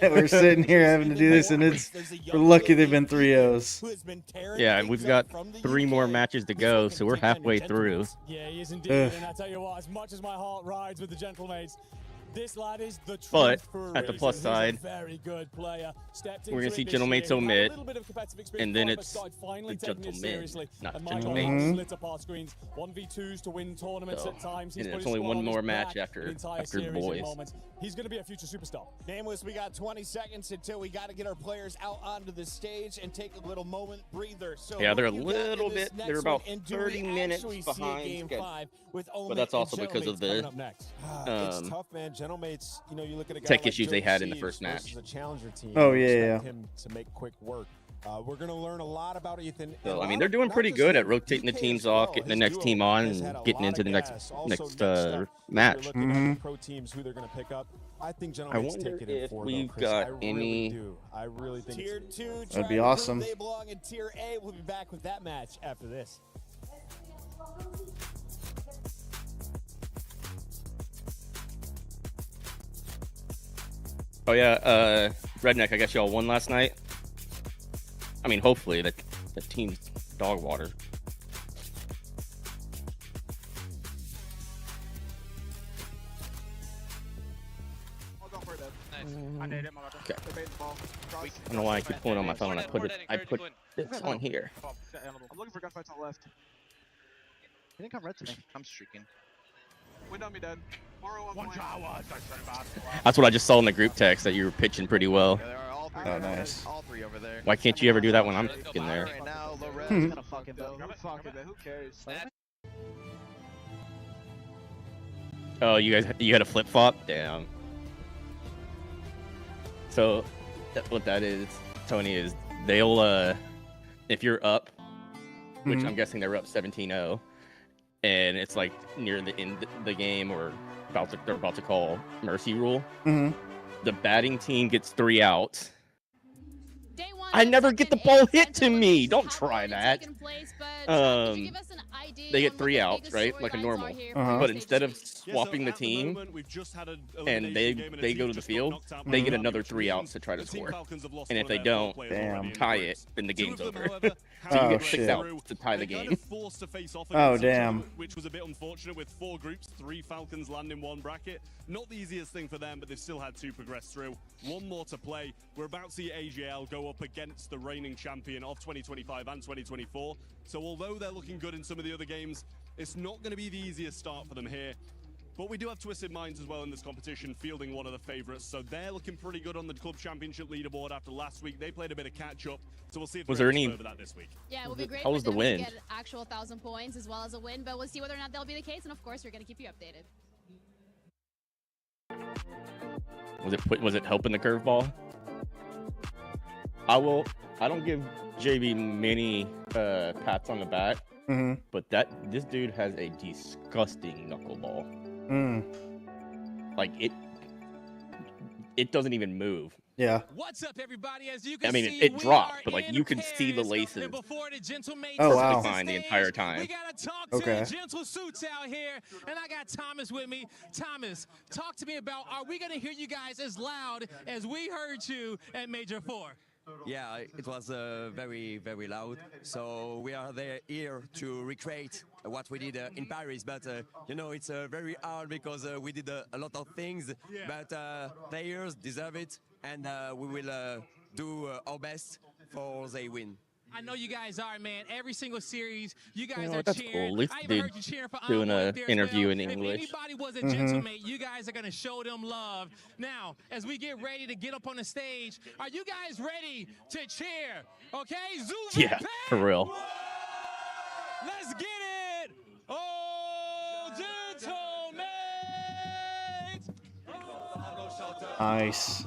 We're sitting here having to do this, and we're lucky they've been 3-0s. Yeah, and we've got 3 more matches to go, so we're halfway through. Yeah, he is indeed. And I tell you what, as much as my heart rides with the Gentlemates, this lad is the truth. But for at the plus side, very good player. We're gonna see Gentlemates omit, and then it's the Gentlemen, not Gentlemates. Lit up our screens. 1v2s to win tournaments at times. And it's only one more match after the boys. He's going to be a future superstar. Nameless, we got 20 seconds until we got to get our players out onto the stage and take a little moment breather. So yeah, they're a little bit. They're about 30 minutes behind. But that's also because of the it's tough, man. Gentlemates, you know, you look at a guy tech like issues they had in the first match. A challenger team. Oh yeah. Him to make quick work. We're going to learn a lot about Ethan. So, I mean, they're doing pretty good at rotating the teams off, getting the next team on, and getting into the next match. Pro teams who they're going to pick up. I think I wonder if we've got any. I really think Tier 2. That'd be awesome. They belong in Tier A. We'll be back with that match after this. Oh yeah, Redneck, I guess y'all won last night. I mean, hopefully the team's dog water. Okay. I don't know why I keep pulling on my phone. I put this on here. I'm looking for gunfights on the left. He didn't come red to me. I'm streaking. Wind on me, dead. That's what I just saw in the group text, that you were pitching pretty well. Oh, nice. All three over there. Why can't you ever do that when I'm in there? Right now, low res, kind of fucking though. Who cares? Oh, you had a flip flop? Damn. So, what that is, Tony, is they'll if you're up, which I'm guessing they're up 17-0, and it's like near the end of the game, or they're about to call mercy rule. The batting team gets 3 outs. I never get the ball hit to me. Don't try that. They get 3 outs, right? Like a normal. But instead of swapping the team and they go to the field, they get another 3 outs to try to score. And if they don't tie it, then the game's over. So you get 6 outs to tie the game. Oh, damn. Which was a bit unfortunate with 4 groups, 3 Falcons land in one bracket. Not the easiest thing for them, but they've still had 2 progress through. 1 more to play. We're about to see AGL go up against the reigning champion of 2025 and 2024. So although they're looking good in some of the other games, it's not going to be the easiest start for them here. But we do have Twisted Minds as well in this competition, fielding one of the favorites. So they're looking pretty good on the club championship leaderboard after last week. They played a bit of catch-up, so we'll see if they're able to that this week. Yeah, it will be great How was for the them win? to get actual 1,000 points as well as a win, but we'll see whether or not that'll be the case. And of course, we're going to keep you updated. Was it helping the curveball? I don't give JB many pats on the back, but this dude has a disgusting knuckleball. Like it doesn't even move. Yeah. What's up, everybody? As you can I mean, see, it dropped, but like you can see the laces wow. fine the entire time. We gotta talk to the gentle suits out here, and I got Thomas with me. Thomas, talk to me about, are we gonna hear you guys as loud as we heard you at Major 4? Yeah, it was very, very loud. So we are here to recreate what we did in Paris. But, you know, it's very hard because we did a lot of things. But players deserve it. And we will do our best for they win. I know you guys are, man. Every single series, you guys Oh, are that's cheering. cool. At least I even dude heard you cheering for doing Envoy an there as interview well. in English. If anybody was a gentlemate, you guys are going to show them love. Now, as we get ready to get up on the stage, are you guys ready to cheer? Okay? Zoom Yeah, for real. Let's get it! Oh, gentlemen! Nice.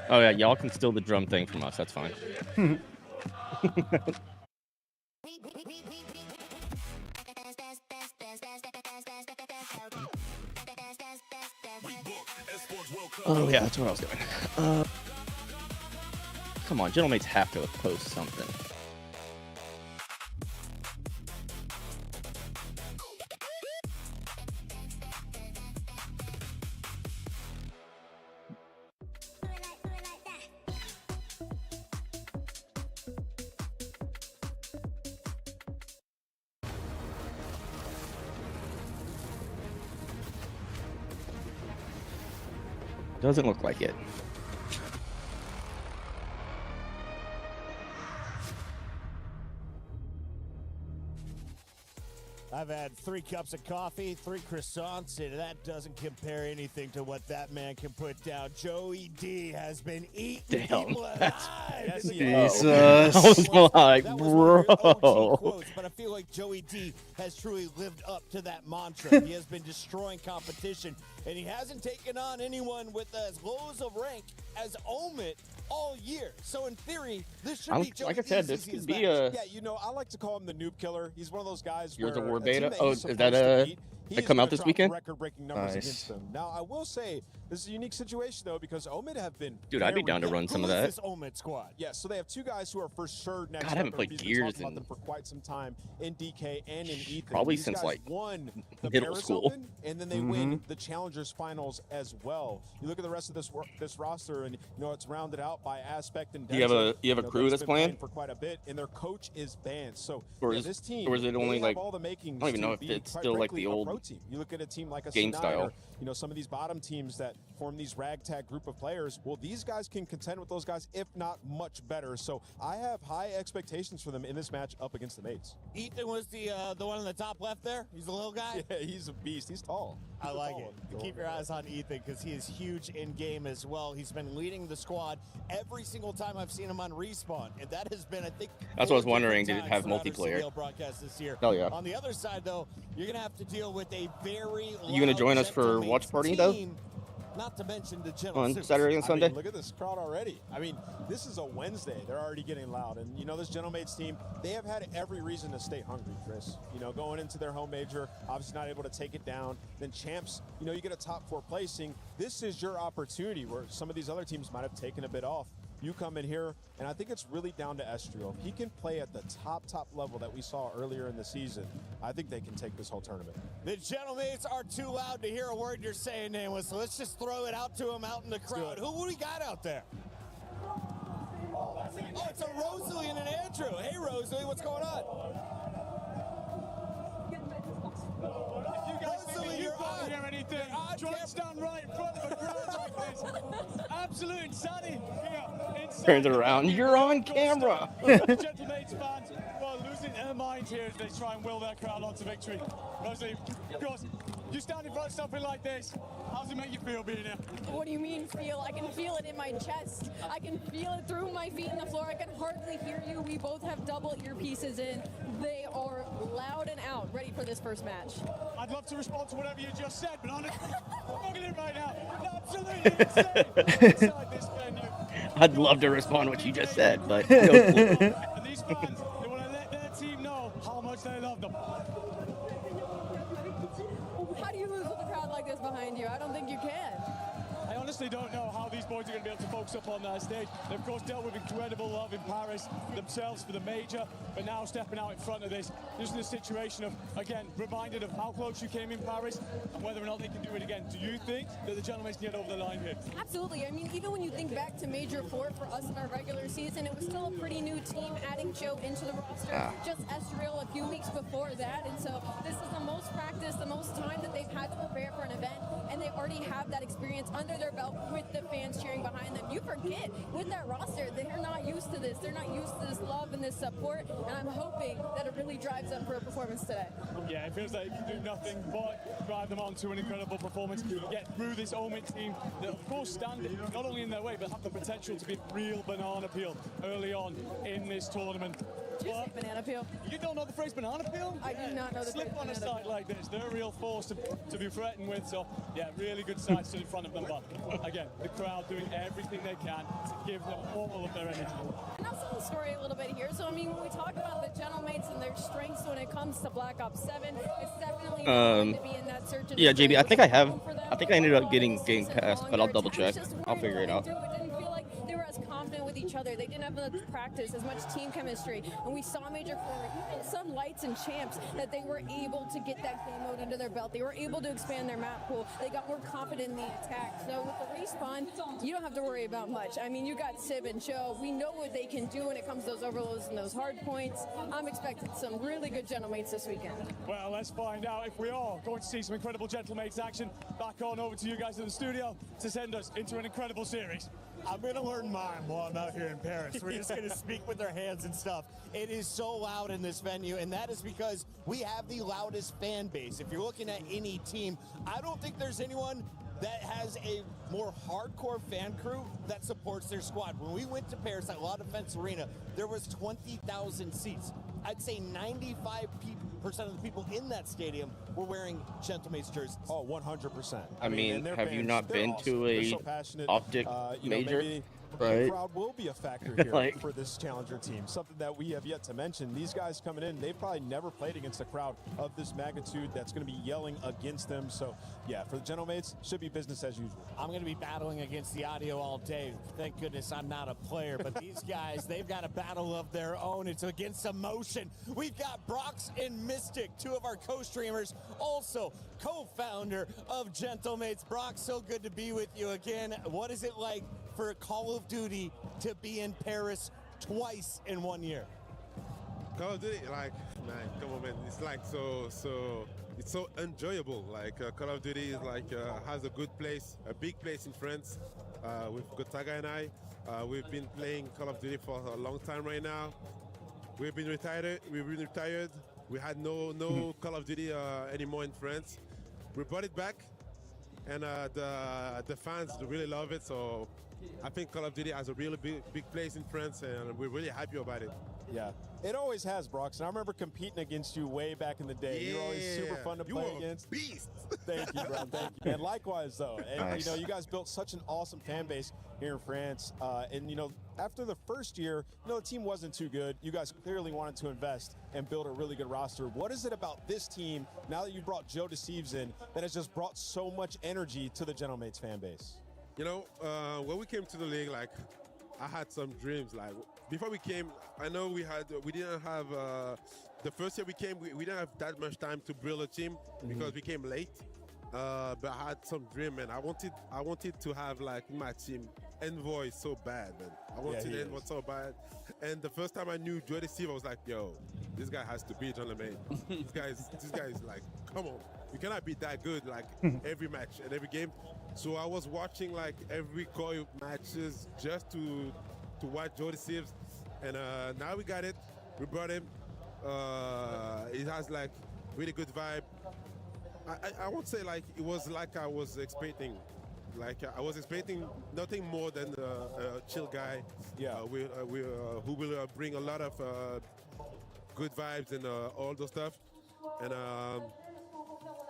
Oh yeah, y'all can steal the drum thing from us. That's fine. Oh yeah, that's what I was doing. Come on, gentlemen have to post something. Doesn't look like it. I've had 3 cups of coffee, 3 croissants, and that doesn't compare anything to what that man can put down. Joey D has been eating people alive. Jesus. I was like, bro. Quotes, but I feel like Joey D has truly lived up to that mantra. He has been destroying competition, and he hasn't taken on anyone with as low as a rank as Omid all year. So in theory, this should be Joey like I said, D's this could easiest be match. Yeah, you know, I like to call him the noob killer. He's one of those guys. Yours a where war a team beta? that Oh, he's is supposed that to beat, they he's come out gonna this drop weekend? Record-breaking numbers Nice. against them. Now, I will say this is a unique situation though because Omid have been. Dude, I'd be down to run some of that. This Omid squad. Yeah, so they have 2 guys who are for sure next. God, I haven't up, played and we've been Gears talking about in them for quite some time in DK and in Ethan. Probably These since, guys like, won the middle Paris school. Open, and then they win the Challengers Finals as well. You look at the rest of this roster, and you know it's rounded out by Aspect and. Do you have a crew that's playing for quite a bit, and their coach is banned. So or yeah, is this team, or is it only they like have all the makings I don't even know to if be, it's quite still like frankly, the a old pro team. You look at a team like a game C9 style. or, you know, some of these bottom teams that form these ragtag group of players. Well, these guys can contend with those guys, if not much better. So I have high expectations for them in this match up against the mates. Ethan was the one on the top left there. He's the little guy. Yeah, he's a beast. He's tall. I like it. Keep your eyes on Ethan because he is huge in game as well. He's been leading the squad every single time I've seen him on Respawn, and that has been, I think, That's what I was 4 wondering. different Did it have times throughout our multiplayer? CBL broadcast this year. Hell yeah. On the other side, though, you're gonna have to deal with a very. You gonna join us for loud watch party team, Not to mention the on Saturday and Sunday? I mean, look at this crowd already. I mean, this is a Wednesday. They're already getting loud. And, you know, this Gentlemates team, they have had every reason to stay hungry, Chris. You know, going into their home major, obviously not able to take it down. Then Champs, you know, you get a top 4 placing. This is your opportunity where some of these other teams might have taken a bit off. You come in here, and I think it's really down to Estriel. If he can play at the top level that we saw earlier in the season, I think they can take this whole tournament. The Gentlemates are too loud to hear a word you're saying, Nameless. So let's just throw it out to him out in the crowd. Who do we got out there? Oh, it's a Rosalie and an Andrew. Hey, Rosalie, what's going on? Rosalie, you're on. Hear anything? Try stand right in front of a crowd like this. Absolute insanity here. Turns it around. You're on camera. Gentlemates fans are losing their minds here as they try and will their crowd on to victory. Rosalie, of course, you stand in front of something like this. How does it make you feel being here? What do you mean feel? I can feel it in my chest. I can feel it through my feet in the floor. I can hardly hear you. We both have double earpieces in. They are loud and out, ready for this first match. I'd love to respond to whatever you just said, but honestly, I'm looking at it right now. Absolutely insane inside this venue. I'd love to respond to what you just said, but And these fans, they want to let their team know how much they love them. How do you lose with a crowd like this behind you? I don't think you can. I honestly don't know how these boys are going to be able to focus up on that stage. They've, of course, dealt with incredible love in Paris themselves for the major, but now stepping out in front of this, just in a situation of, again, reminded of how close you came in Paris and whether or not they can do it again. Do you think that the Gentlemen can get over the line here? Absolutely. I mean, even when you think back to Major 4 for us in our regular season, it was still a pretty new team adding Joe into the roster. Just Estriel a few weeks before that, and so this is the most practice, the most time that they've had to prepare for an event, and they already have that experience under their belt with the fans cheering behind them. You forget, with that roster, they're not used to this. They're not used to this love and this support, and I'm hoping that it really drives them for a performance today. Yeah, it feels like it can do nothing but drive them on to an incredible performance, get through this Omid team that, of course, stand not only in their way, but have the potential to be real banana peel early on in this tournament. Did you say banana peel? You don't know the phrase banana peel? I do not know the Slip phrase on a banana side like this. They're a real force to be threatened with. So, yeah, really good side stood in front of them. But, again, the crowd doing everything they can to give them all of their energy. And I'll tell the story a little bit here. So, I mean, when we talk about the Gentlemates and their strengths when it comes to Black Ops 7, it's definitely going to be in that search and yeah, JB, I think I ended up getting Game Game Pass, but I'll double check. I'll figure it out. It didn't feel like they were as confident with each other. They didn't have much practice, as much team chemistry. And we saw Major 4, even some lights and champs, that they were able to get that game mode under their belt. They were able to expand their map pool. They got more confident in the attack. So with the respawn, you don't have to worry about much. I mean, you got Sib and Joe. We know what they can do when it comes to those overloads and those hard points. I'm expecting some really good Gentlemates this weekend. Well, let's find out if we are going to see some incredible Gentlemates action. Back on over to you guys in the studio to send us into an incredible series. I'm going to learn mime while I'm out here in Paris. We're just going to speak with our hands and stuff. It is so loud in this venue, and that is because we have the loudest fan base. If you're looking at any team, I don't think there's anyone that has a more hardcore fan crew that supports their squad. When we went to Paris at La Defense Arena, there was 20,000 seats. I'd say 95% of the people in that stadium were wearing Gentlemates jerseys. Oh, 100%. I mean, have you fans, not been awesome. to They're a so passionate. optic major? Maybe Right. the crowd will be a factor here Like- for this challenger team. Something that we have yet to mention. These guys coming in, they've probably never played against a crowd of this magnitude that's going to be yelling against them. So, yeah, for the Gentlemates, should be business as usual. I'm going to be battling against the audio all day. Thank goodness I'm not a player. But these guys, they've got a battle of their own. It's against emotion. We've got Brox and Mystic, two of our co-streamers, also co-founder of Gentlemates. Brox, so good to be with you again. What is it like for Call of Duty to be in Paris twice in 1 year? Call of Duty, like, man, come on, man. It's like it's so enjoyable. Like Call of Duty is like has a good place, a big place in France. With Gotaga and I, we've been playing Call of Duty for a long time right now. We've been retired. We had no Call of Duty anymore in France. We brought it back, and the fans really love it. So I think Call of Duty has a really big place in France, and we're really happy about it. Yeah, it always has, Brox. And I remember competing against you way back in the day. Yeah. You were always super fun to play against. Beast. Thank you, bro. Thank you. And likewise, though. And, Nice. you guys built such an awesome fan base here in France. And, after the first year, the team wasn't too good. You guys clearly wanted to invest and build a really good roster. What is it about this team, now that you brought Joe Deceives in, that has just brought so much energy to the Gentlemates fan base? When we came to the league, like, I had some dreams. Like, before we came, I know we didn't have, the first year we came, we didn't have that much time to build a team because we came late. But I had some dream, and I wanted to have, like, my team Envoy so bad, man. I wanted Envoy so bad. And the first time I knew Joe Deceive, I was like, yo, this guy has to be Gentleman. this guy is like, come on. You cannot be that good, like, every match and every game. So I was watching, like, every Koi matches just to watch Joe Deceive. And now we got it. We brought him. It has, like, really good vibe. I won't say, like, it was like I was expecting. Like, I was expecting nothing more than a chill guy. Yeah. Who will bring a lot of good vibes and all those stuff. And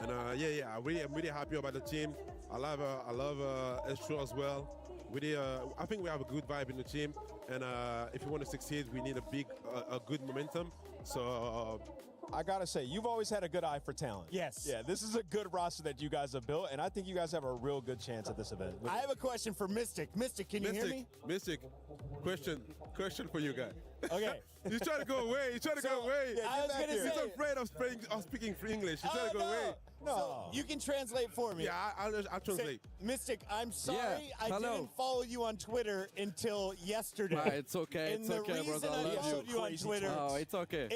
I'm really happy about the team. I love Estro as well. I think we have a good vibe in the team. And if you want to succeed, we need a good momentum. So. I gotta say, you've always had a good eye for talent. Yes. Yeah, this is a good roster that you guys have built, and I think you guys have a real good chance at this event. I have a question for Mystic. Mystic, can you hear me? Mystic, question for you guys. Okay. He's trying to go away. He's trying to go away. I was gonna say, he's afraid of speaking English. He's trying to go away. No. So you can translate for me. Yeah, I'll translate. Mystic, I'm sorry Yeah, I hello. didn't follow you on Twitter until yesterday. It's okay. And It's okay, the reason brother. I I love followed you on Twitter Oh, it's okay.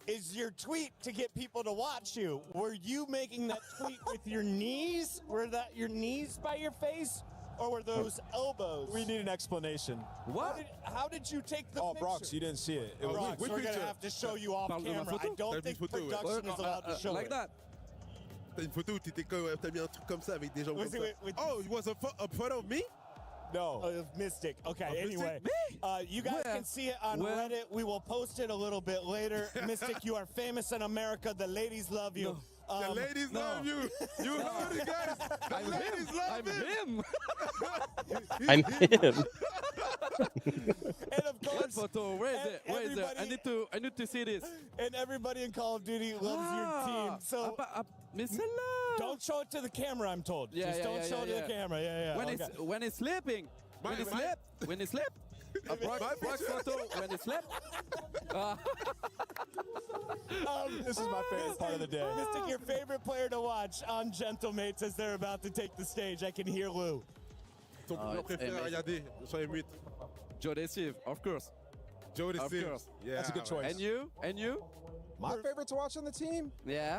is your tweet to get people to watch you. Were you making that tweet with your knees? Were that your knees by your face? Or were those elbows? We need an explanation. What? How did you take the picture? Brox, you didn't see it. Brox, we're going to have to show you off camera. I don't think production is allowed to show like it. that. T'as une photo où t'as mis un truc comme ça avec des jambes comme ça. Wait. Oh, it was a photo of me? No. Of Mystic. Okay, anyway. You guys can see it on Reddit. We will post it a little bit later. Mystic, you are famous in America. The ladies love you. The ladies love you. You heard it, guys. The ladies love him. I'm him. And of course, That photo, where is it? Where is it? I need to see this. And everybody in Call of Duty loves your team. So don't show it to the camera, I'm told. Just don't show it to the camera. Yeah. When it's sleeping. When it's sleep. A Brox photo when it's slept. This is my favorite part of the day. Mystic, your favorite player to watch on Gentlemates as they're about to take the stage. I can hear Lou. Ton joueur préféré à regarder sur les mutes. Joe Deceive, of course. Joe Of Deceive. course. Yeah, That's a good choice. And you? And you? My favorite to watch on the team? Yeah.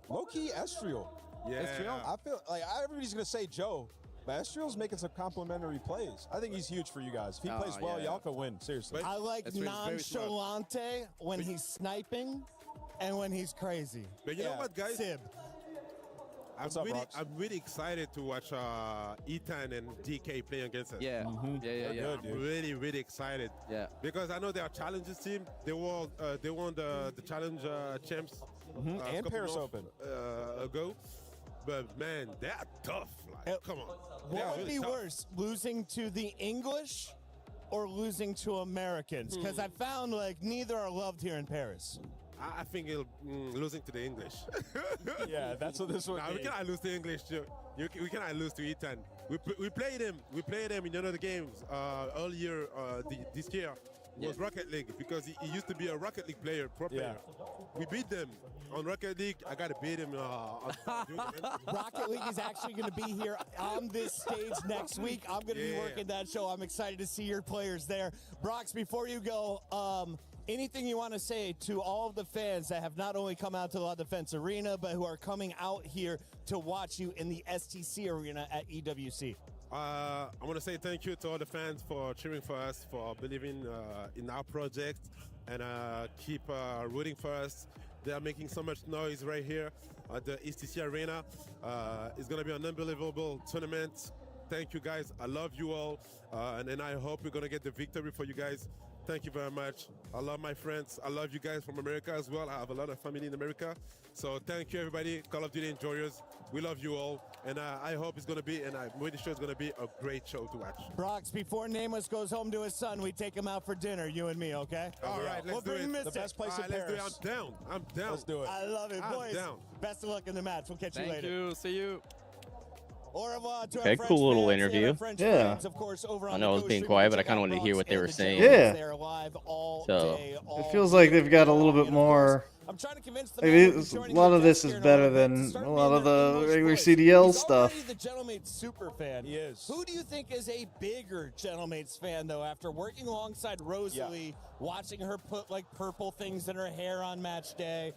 Low-key, Estriel. Yeah. Estriel? I feel like everybody's going to say Joe, but Estriel's making some complimentary plays. I think he's huge for you guys. If he plays well, y'all could win. Seriously. I like That's very smart. nonchalante when he's sniping. and when he's crazy. But you know what, guys? Sib. I'm really excited to watch Ethan and DK play against us. Yeah. I'm really excited. Yeah. Because I know they are challenges team. They won the challenge champs and Paris Open ago. But man, they are tough. Like, come on. What would be worse, losing to the English or losing to Americans? Because I found like neither are loved here in Paris. I think losing to the English. Yeah, that's what this would be. We cannot lose to English. We cannot lose to Ethan. We played him. We played him in another games earlier this year. Was Rocket League because he used to be a Rocket League player, pro player. We beat them on Rocket League. I got to beat him. Rocket League is actually going to be here on this stage next week. I'm going to be working that show. I'm excited to see your players there. Brox, before you go, anything you want to say to all of the fans that have not only come out to La Defense Arena, but who are coming out here to watch you in the STC Arena at EWC? I want to say thank you to all the fans for cheering for us, for believing in our project, and keep rooting for us. They are making so much noise right here at the STC Arena. It's going to be an unbelievable tournament. Thank you, guys. I love you all, and I hope we're going to get the victory for you guys. Thank you very much. I love my friends. I love you guys from America as well. I have a lot of family in America. So thank you, everybody. Call of Duty enjoyers. We love you all. And I hope it's going to be, and I'm really sure it's going to be a great show to watch. Brox, before Nameless goes home to his son, we take him out for dinner, you and me, okay? All right, let's do it. The best place in Paris. Paris. I'm down. I'm down. Let's do it. I love it. Boys, down. best of luck in the match. We'll catch you later. Thank you. See you. Au revoir to Okay, our French cool little fans, interview. French Yeah. fans, of course, over I on know I the was Go being stream. quiet, but I Check kind of out wanted to hear what they were Brox and the saying. Gentlemen. Yeah. They're live all So, day, It all feels like they've got a little bit and of more. course, I'm trying to convince the Maybe man who's a joining lot the of this desk is here in better a little bit than start a lot of being their the English regular voice. CDL He's stuff. already the Gentleman's super fan. He is. Who do you think is a bigger Gentleman's fan, though, after working alongside Rosalie, watching her put like purple things in her hair on match day,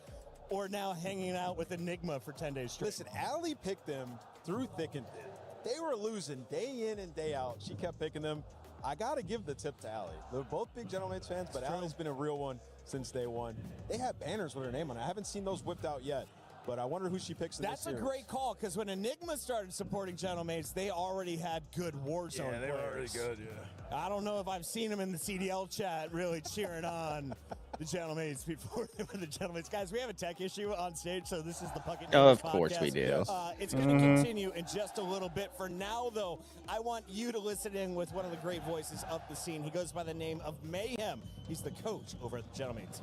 or now hanging out with Enigma for 10 days straight? Listen, Allie picked them through thick and thin. They were losing day in and day out. She kept picking them. I got to give the tip to Allie. They're both big Gentleman's fans, but Allie's been a real one since day one. They have banners with her name on it. I haven't seen those whipped out yet, but I wonder who she picks in That's this a series. great call, because when Enigma started supporting Gentleman's, they already had good Warzone Yeah, they were players. already good, yeah. I don't know if I've seen them in the CDL chat really cheering on the Gentleman's before they were the Gentleman's. Guys, we have a tech issue on stage, so this is the Puckett Of News course we podcast. do. It's going to continue in just a little bit. For now, though, I want you to listen in with one of the great voices of the scene. He goes by the name of Mayhem. He's the coach over at the Gentleman's.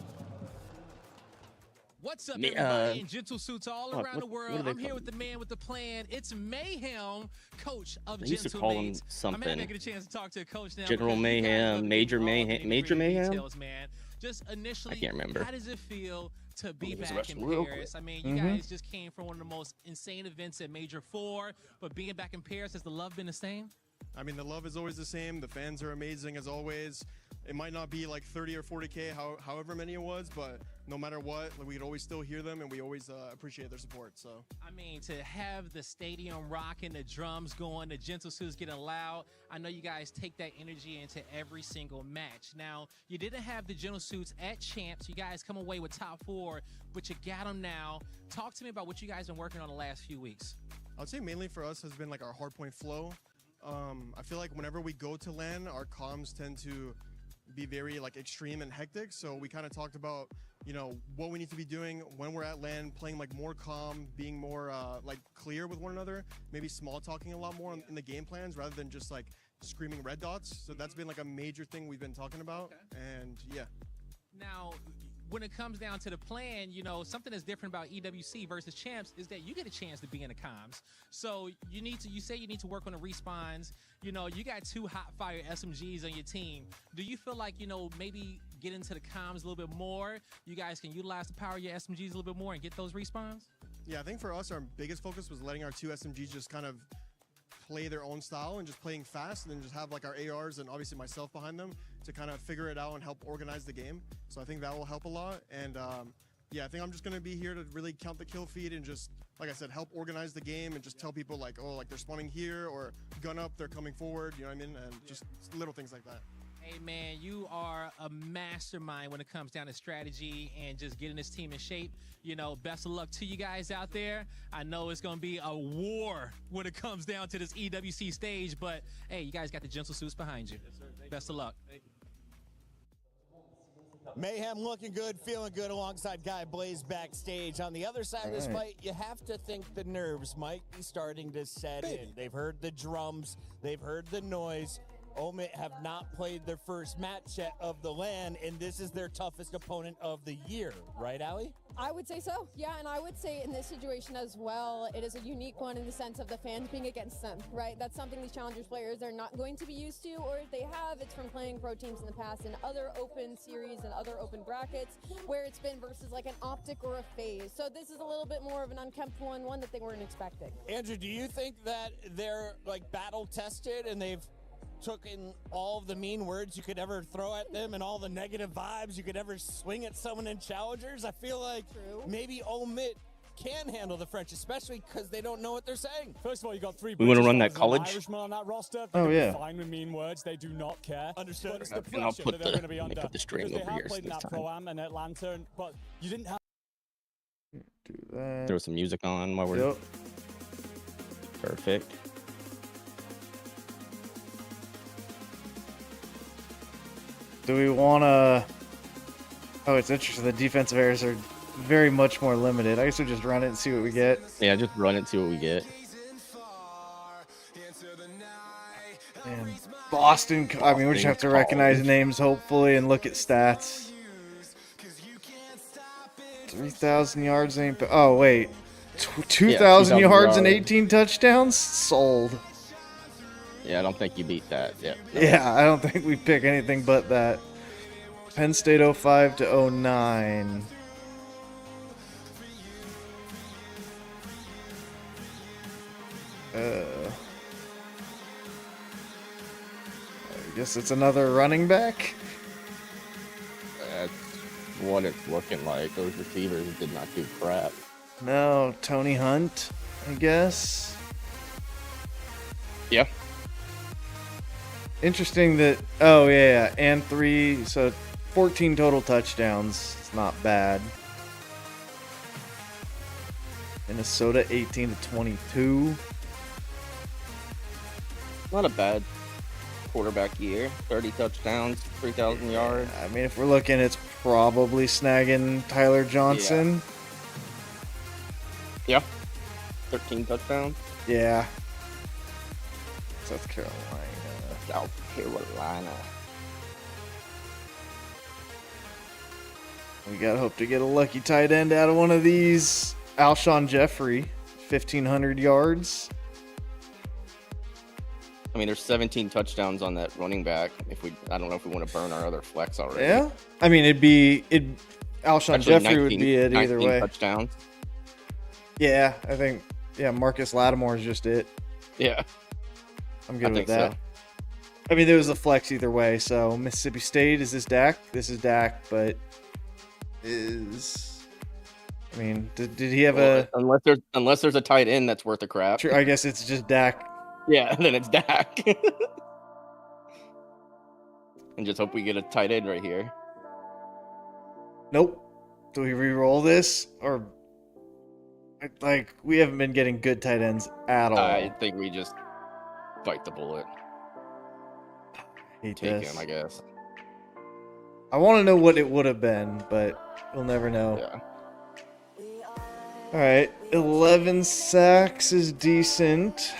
What's up, everybody in gentle suits all around the world? I'm here with the man with the plan. It's Mayhem, coach of They used to Gentle call him Mates. I'm something. happy to get a chance to talk to a coach now. General because you guys Mayhem, love Major all the Mayhem, nitty-gritty Major Mayhem? details, man. Just initially, I can't remember. how does it feel to be Let me back rush in real Paris? quick. I mean, you guys just came from one of the most insane events at Major 4, but being back in Paris, has the love been the same? I mean, the love is always the same. The fans are amazing as always. It might not be like 30 or 40K, however many it was, but no matter what, we could always still hear them, and we always appreciate their support. So, I mean, to have the stadium rocking, the drums going, the gentle suits getting loud, I know you guys take that energy into every single match. Now, you didn't have the gentle suits at Champs. You guys come away with top 4, but you got them now. Talk to me about what you guys been working on the last few weeks. I would say mainly for us has been like our hardpoint flow. I feel like whenever we go to LAN, our comms tend to be very like extreme and hectic. So we kind of talked about, you know, what we need to be doing when we're at LAN, playing like more calm, being more like clear with one another, maybe small talking a lot more in the game plans rather than just like screaming red dots. So that's been like a major thing we've been talking about. Okay. And yeah. Now, when it comes down to the plan, you know, something that's different about EWC versus Champs is that you get a chance to be in the comms. So you say you need to work on the respawns. You know, you got 2 hot fire SMGs on your team. Do you feel like, you know, maybe get into the comms a little bit more? You guys can utilize the power of your SMGs a little bit more and get those respawns? Yeah, I think for us, our biggest focus was letting our 2 SMGs just kind of play their own style and just playing fast, and then just have like our ARs and obviously myself behind them to kind of figure it out and help organize the game. So I think that will help a lot. And yeah, I think I'm just going to be here to really count the kill feed and just, like I said, help organize the game and just tell people like, oh, like they're spawning here, or gun up, they're coming forward, you know what I mean? And just little things like that. Hey, man, you are a mastermind when it comes down to strategy and just getting this team in shape. You know, best of luck to you guys out there. I know it's going to be a war when it comes down to this EWC stage, but, hey, you guys got the gentle suits behind you. Best of luck. Mayhem looking good, feeling good alongside Guy Blaze backstage. On the other side of this fight, you have to think the nerves might be starting to set in. They've heard the drums, they've heard the noise. Omit have not played their first match yet of the LAN, and this is their toughest opponent of the year. Right, Allie? I would say so, yeah, and I would say in this situation as well, it is a unique one in the sense of the fans being against them, right? That's something these Challengers players are not going to be used to, or if they have, it's from playing pro teams in the past in other open series and other open brackets, where it's been versus like an Optic or a FaZe. So this is a little bit more of an unkempt one that they weren't expecting. Andrew, do you think that they're like battle tested and they've took in all of the mean words you could ever throw at them and all the negative vibes you could ever swing at someone in Challengers? I feel like maybe Omit can handle the French, especially because they don't know what they're saying. First of all, you got 3 We want to British run that fans and an college? Irishman on that roster. Oh, They're yeah. fine with mean words. They do not care. Understood. But it's the And I'll pressure put that they're the, going to be let me under. put the string Because they over have yours played in this that time. Pro-Am in Atlanta, but you didn't have Do that. Throw some music on while we're... Yep. Perfect. Do we want to... Oh, it's interesting. The defensive areas are very much more limited. I guess we'll just run it and see what we get. Yeah, just run it, see what we get. And Boston, I mean, we just have to recognize names, hopefully, and look at stats. 3,000 yards ain't... Oh, wait. 2,000 yards and 18 touchdowns? Sold. Yeah, I don't think you beat that. Yeah. Yeah, I don't think we pick anything but that. Penn State 05 to 09. I guess it's another running back. That's what it's looking like. Those receivers did not do crap. No, Tony Hunt, I guess. Yeah. Interesting that, oh yeah, and 3, so 14 total touchdowns. It's not bad. Minnesota 18 to 22. Not a bad quarterback year. 30 touchdowns, 3,000 yards. I mean, if we're looking, it's probably snagging Tyler Johnson. Yeah. 13 touchdowns. Yeah. South Carolina. South Carolina. We gotta hope to get a lucky tight end out of one of these. Alshon Jeffrey, 1,500 yards. I mean, there's 17 touchdowns on that running back. I don't know if we want to burn our other flex already. Yeah, I mean, Alshon Jeffrey would be it either 19 way. Touchdowns. Yeah, I think. Yeah, Marcus Lattimore is just it. Yeah, I'm good I with think that. so. I mean, there was a flex either way. So Mississippi State, is this Dak? This is Dak, but I mean, did he have unless there's a tight end that's worth a crap? True, I guess it's just Dak. Yeah, then it's Dak. And just hope we get a tight end right here. Nope. Do we re-roll this or we haven't been getting good tight ends at all? I think we just bite the bullet. Take him, I guess. I want to know what it would have been, but we'll never know. Yeah. All right, 11 sacks is decent.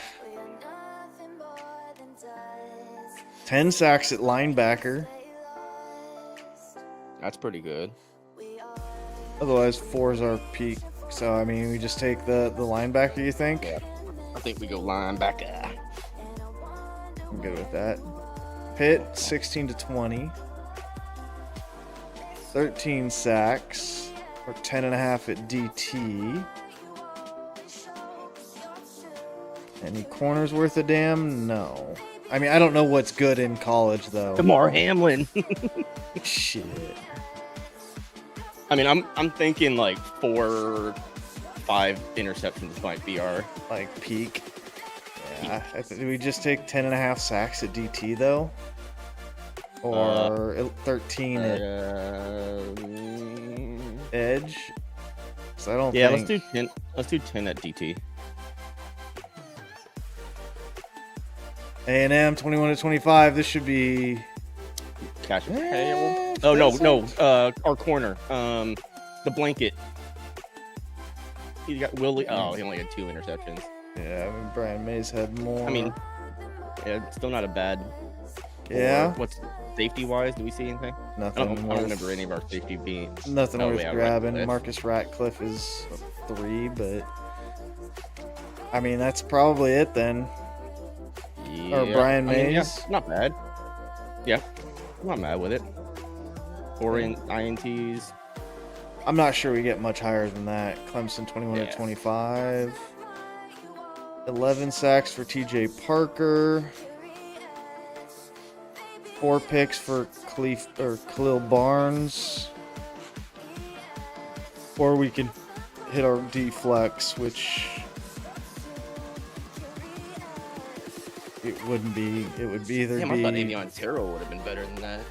10 sacks at linebacker. That's pretty good. Otherwise, 4 is our peak. So, I mean, we just take the linebacker, you think? Yeah. I think we go linebacker. I'm good with that. Pitt, 16 to 20. 13 sacks, or 10.5 at DT. Any corners worth a damn? No. I mean, I don't know what's good in college, though. Damar Hamlin. Shit. I mean, I'm thinking like 4-5 interceptions might be our peak. Yeah. Do we just take 10.5 sacks at DT though? or 13 at edge. So I don't. Yeah, think... let's do 10. Let's do 10 at DT. A&M 21-25. This should be. Cash payable. Oh no. Our corner. The blanket. He got Willie. Oh, he only had 2 interceptions. Yeah, I mean, Brian Mays had more. I mean, yeah, it's still not a bad. Yeah. What's safety wise? Do we see anything? Nothing. I don't remember any of our safety being. Nothing worth grabbing. Ratcliffe. Marcus Ratcliffe is 3, but I mean that's probably it then. Yeah. Or Brian Mays. I mean, yeah, not bad. Yeah, I'm not mad with it. 4 INTs. I'm not sure we get much higher than that. Clemson 21-25. 11 sacks for TJ Parker. 4 picks for Khalil Barnes. Or we could hit our D flex, which it wouldn't be. It would be either. Damn, I thought Avion Terrell would have been better than that.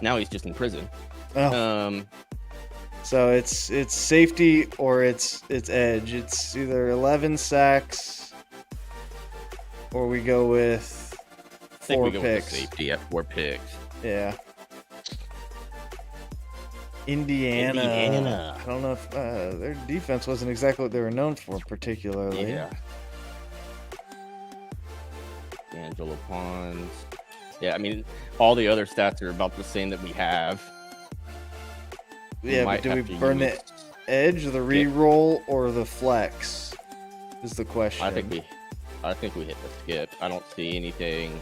Now he's just in prison. Oh. So it's safety or it's edge. It's either 11 sacks or we go with 4 picks. With safety at 4 picks. Yeah. Indiana. I don't know if their defense wasn't exactly what they were known for, particularly. Yeah. Angelo Pons. Yeah, I mean, all the other stats are about the same that we have. Yeah, but do we burn the edge, the re-roll, or the flex? Is the question. I think we hit the skip. I don't see anything.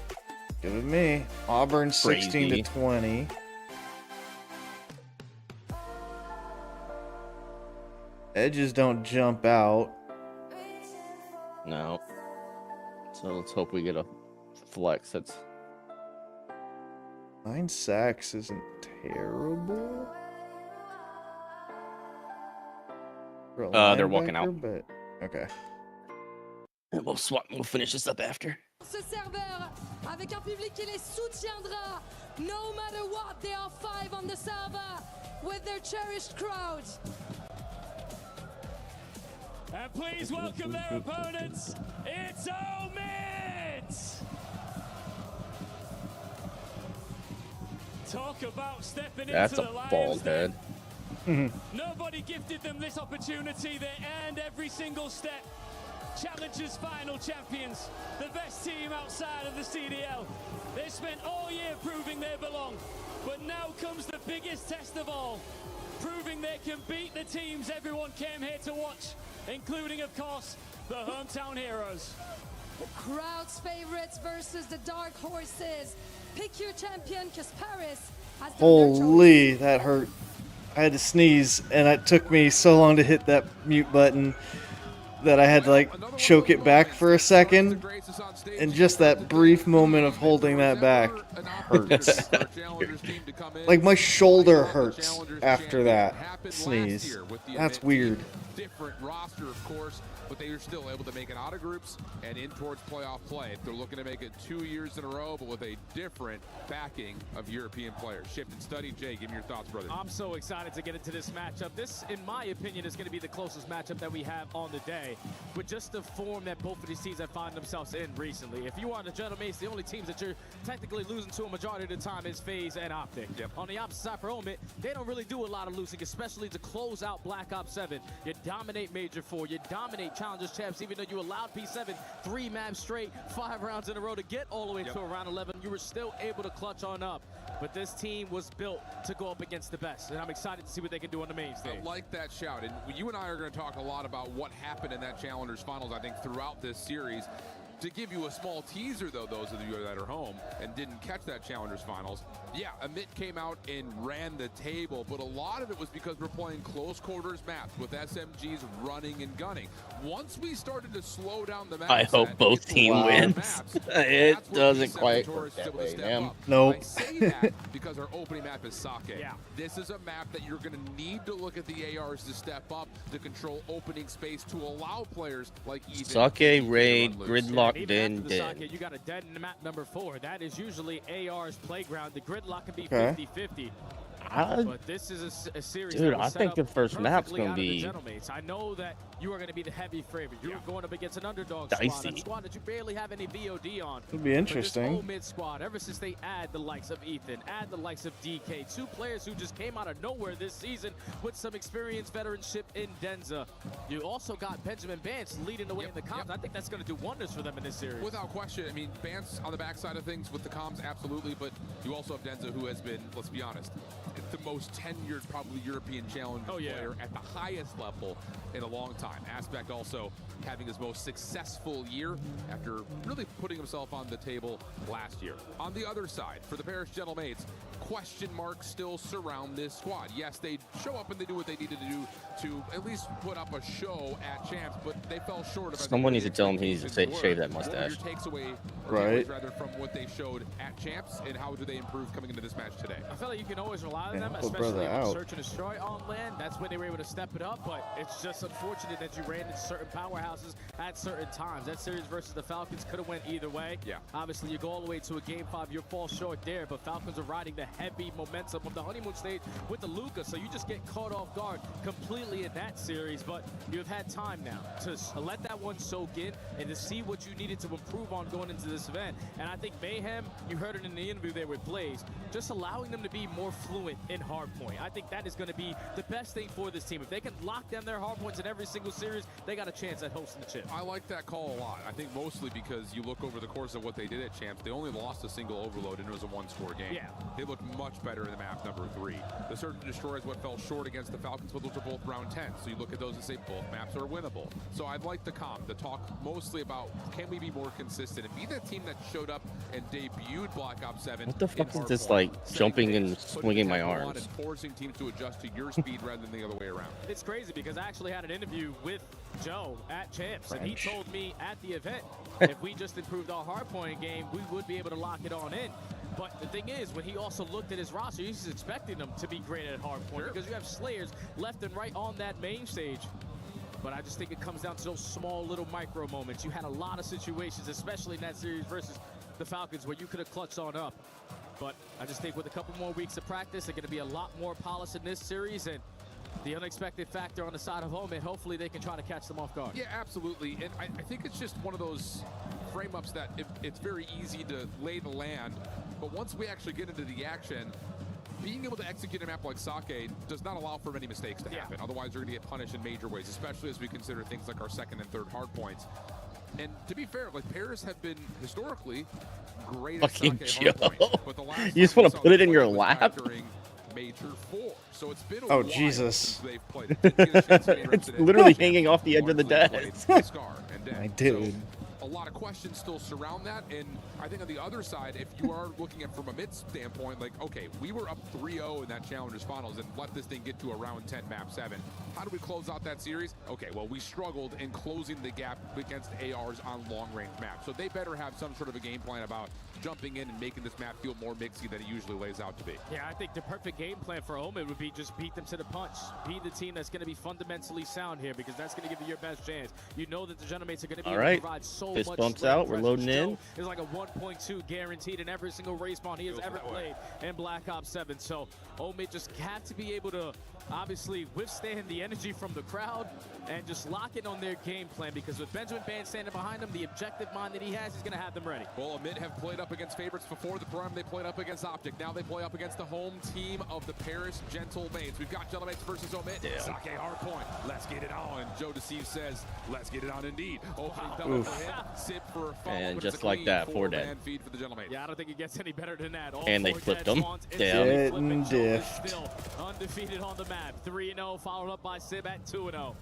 Good with me. Auburn 16-20. Edges don't jump out. No. So let's hope we get a flex that's 9 sacks isn't terrible. They're walking out. But okay. And we'll finish this up after. Ce serveur avec un public qui les soutiendra no matter what. They are 5 on the server with their cherished crowd. And please welcome their opponents. It's Omid! Talk about stepping into the Lions. That's a bald head. Nobody gifted them this opportunity. They earned every single step. Challengers final champions, the best team outside of the CDL. They spent all year proving they belong, but now comes the biggest test of all, proving they can beat the teams everyone came here to watch, including, of course, the hometown heroes. The crowd's favorites versus the dark horses. Pick your champion, because Paris has done Holy, that hurt. I had to sneeze, and it took me so long to hit that mute button that I had to like choke it back for a second, and just that brief moment of holding that back hurts. Like my shoulder hurts after that sneeze. That's weird. Different roster, of course, but they are still able to make it out of groups and in towards playoff play. They're looking to make it 2 years in a row, but with a different backing of European players. Shift and study. Jay, give me your thoughts, brother. I'm so excited to get into this matchup. This, in my opinion, is going to be the closest matchup that we have on the day, with just the form that both of these teams have found themselves in recently. If you are the General Mace, the only teams that you're technically losing to a majority of the time is FaZe and Optic. Yep. On the opposite side for Omid, they don't really do a lot of losing, especially to close out Black Ops 7. You dominate Major 4, you dominate Challengers Champs, even though you allowed P7 3 maps straight, 5 rounds in a row to get all the way to around 11. You were still able to clutch on up. But this team was built to go up against the best, and I'm excited to see what they can do on the main stage. I like that shout, and you and I are going to talk a lot about what happened in that Challengers Finals, I think, throughout this series. To give you a small teaser, though, those of you that are home and didn't catch that Challengers Finals, yeah, Amit came out and ran the table, but a lot of it was because we're playing close quarters maps with SMGs running and gunning. Once we started to slow down the map, I hope both team wins. It doesn't quite work that way, man. Nope. I say that because our opening map is Sake. Yeah. This is a map that you're going to need to look at the ARs to step up to control opening space to allow players like Ethan Sake, Raid, Gridlock, Gridlock, Even Den. after the socket, you got a den in map number 4. That is usually AR's playground. The Gridlock can be Okay. 50-50. I- But this is a series Dude, that was I set think up the first map's perfectly gonna out of the be Gentlemates. I know that you are going to be the heavy favorite. You're going up against an underdog dicey. squad, a squad that you barely have any VOD on. It'll be interesting. But this mid squad, ever since they add the likes of Ethan, add the likes of DK, 2 players who just came out of nowhere this season with some experienced veteranship in Denza. You also got Benjamin Bance leading the way in the comms. I think that's going to do wonders for them in this series. Without question. I mean, Bance on the backside of things with the comms, absolutely. But you also have Denza, who has been, let's be honest, the most tenured, probably European challenger player at the highest level in a long time. Aspect also having his most successful year after really putting himself on the table last year. On the other side, for the Paris Gentlemates, question marks still surround this squad. Yes, they show up and they do what they needed to do to at least put up a show at Champs, but they fell short of. Someone needs to tell him he needs to shave that mustache. What were your takes away, right, rather, from what they showed at Champs, and how do they improve coming into this match today? I feel like you can always rely on them, Yeah, especially brother, with Search and Destroy on land. That's when they were able to step it up, but it's just unfortunate that you ran into certain powerhouses at certain times. That series versus the Falcons could have went either way. Yeah. Obviously, you go all the way to a Game 5, you fall short there, but Falcons are riding the heavy momentum of the honeymoon stage with the Luka, so you just get caught off guard completely in that series, but you've had time now to let that one soak in and to see what you needed to improve on going into this event. And I think Mayhem, you heard it in the interview there with Blaze, just allowing them to be more fluent in hardpoint. I think that is going to be the best thing for this team. If they can lock down their hardpoints in every single series, they got a chance at hosting the chip. I like that call a lot. I think mostly because you look over the course of what they did at Champs, they only lost a single overload and it was a 1-score game. Yeah. They looked much better in the map number 3. The Search and Destroy is what fell short against the Falcons, but those are both round 10. So you look at those and say both maps are winnable. So I'd like the talk mostly about can we be more consistent and be the team that showed up and debuted Black Ops 7. What the fuck is this, like, jumping and swinging my arms? And forcing teams to adjust to your speed rather than the other way around. It's crazy because I actually had an interview with Joe at Champs, and he told me at the event, if we just improved our hardpoint game, we would be able to lock it on in. But the thing is, when he also looked at his roster, he's expecting them to be great at hardpoint because you have Slayers left and right on that main stage. But I just think it comes down to those small little micro moments. You had a lot of situations, especially in that series versus the Falcons, where you could have clutched on up. But I just think with a couple more weeks of practice, they're going to be a lot more polished in this series. And the unexpected factor on the side of home, and hopefully they can try to catch them off guard. Yeah, absolutely. And I think it's just one of those frame-ups that it's very easy to lay the land. But once we actually get into the action, being able to execute a map like Sake does not allow for many mistakes to happen. Otherwise, you're going to get punished in major ways, especially as we consider things like our second and third hard points. And to be fair, like Paris have been historically great at Fucking Sake hardpoint. Joe. But the last You just time want we to put it saw in your was lap? during Major 4. So it's been a Oh, while Jesus. since they've played. They didn't get a chance to be It's represented. literally hanging off the edge of the desk. Scar and Dead. My dude. So, a lot of questions still surround that, and I think on the other side, if you are looking at from a mid standpoint, like, okay, we were up 3-0 in that Challengers Finals and let this thing get to a round 10 map 7. How do we close out that series? Okay, well, we struggled in closing the gap against ARs on long-range maps, so they better have some sort of a game plan about jumping in and making this map feel more mixy than it usually lays out to be. Yeah, I think the perfect game plan for Omen would be just beat them to the punch. Be the team that's going to be fundamentally sound here because that's going to give you your best chance. You know that the Gentlemates are going to be able to provide so Fist much bumps strength. out. We're loading in. Joe is like a 1.2 guaranteed in every single race spawn he has ever played in Black Ops 7. So Omen just have to be able to obviously withstand the energy from the crowd and just lock in on their game plan because with Benjamin Band standing behind him, the objective mind that he has is going to have them ready. Well, Amit have played up against favorites before the Prime. They played up against Optic. Now they play up against the home team of the Paris Gentlemates. We've got Gentlemates versus Omit. Sake hardpoint. Let's get it on. And Joe Deceive says, let's get it on indeed. Opening double for him. Sip for a follow. And just like that, 4 dead. Feed for the Gentlemates. Yeah, I don't think it gets any better than that. All And they 4 flipped dead them. spawns Down. instantly flipping. Joe is Diffed. still undefeated on the map. 3-0, followed up by Sib at 2-0.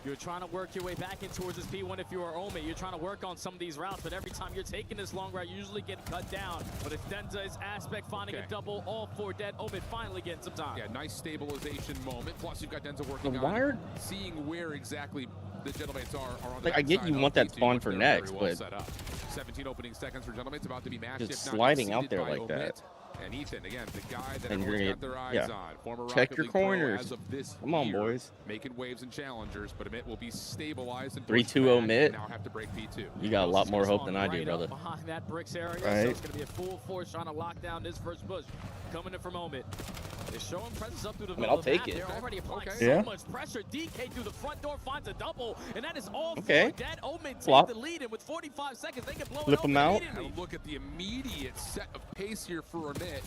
You're trying to work your way back in towards this P1 if you are Omen. You're trying to work on some of these routes, but every time you're taking this long route, you usually get cut down. But it's Denza's Aspect finding a double, all 4 dead. Omen finally getting some time. Yeah, nice stabilization moment. Plus, you've got Denza working Why on are- seeing where exactly the Gentlemates are on the Like, I get backside you of want that P2, spawn but for they're next, very well but- set up. 17 opening seconds for Gentlemates about to be matched. Just if not sliding out exceeded there by like that. Omit. And Ethan, again, the guy that And everyone's you're got their eyes yeah. on. Former Check Rocket your League pro corners. as of this Come on, year, boys. making waves and challengers, but Amit will be stabilized and 3-2 Amit. now have to break P2. You got a lot more hope than I do, brother. Behind that bricks area, so Right. it's going to be a full force trying to lock down this first push. Coming in from Omid. They're showing presence up through the I mean, middle I'll of the take map. it. They're already applying Yeah. so much pressure. DK through the front door finds a double, and that is all Okay. for dead. Omid Flop. takes the lead, and with 45 seconds, they can blow Flip it him open out. immediately. And look at the immediate set of pace here for Amit.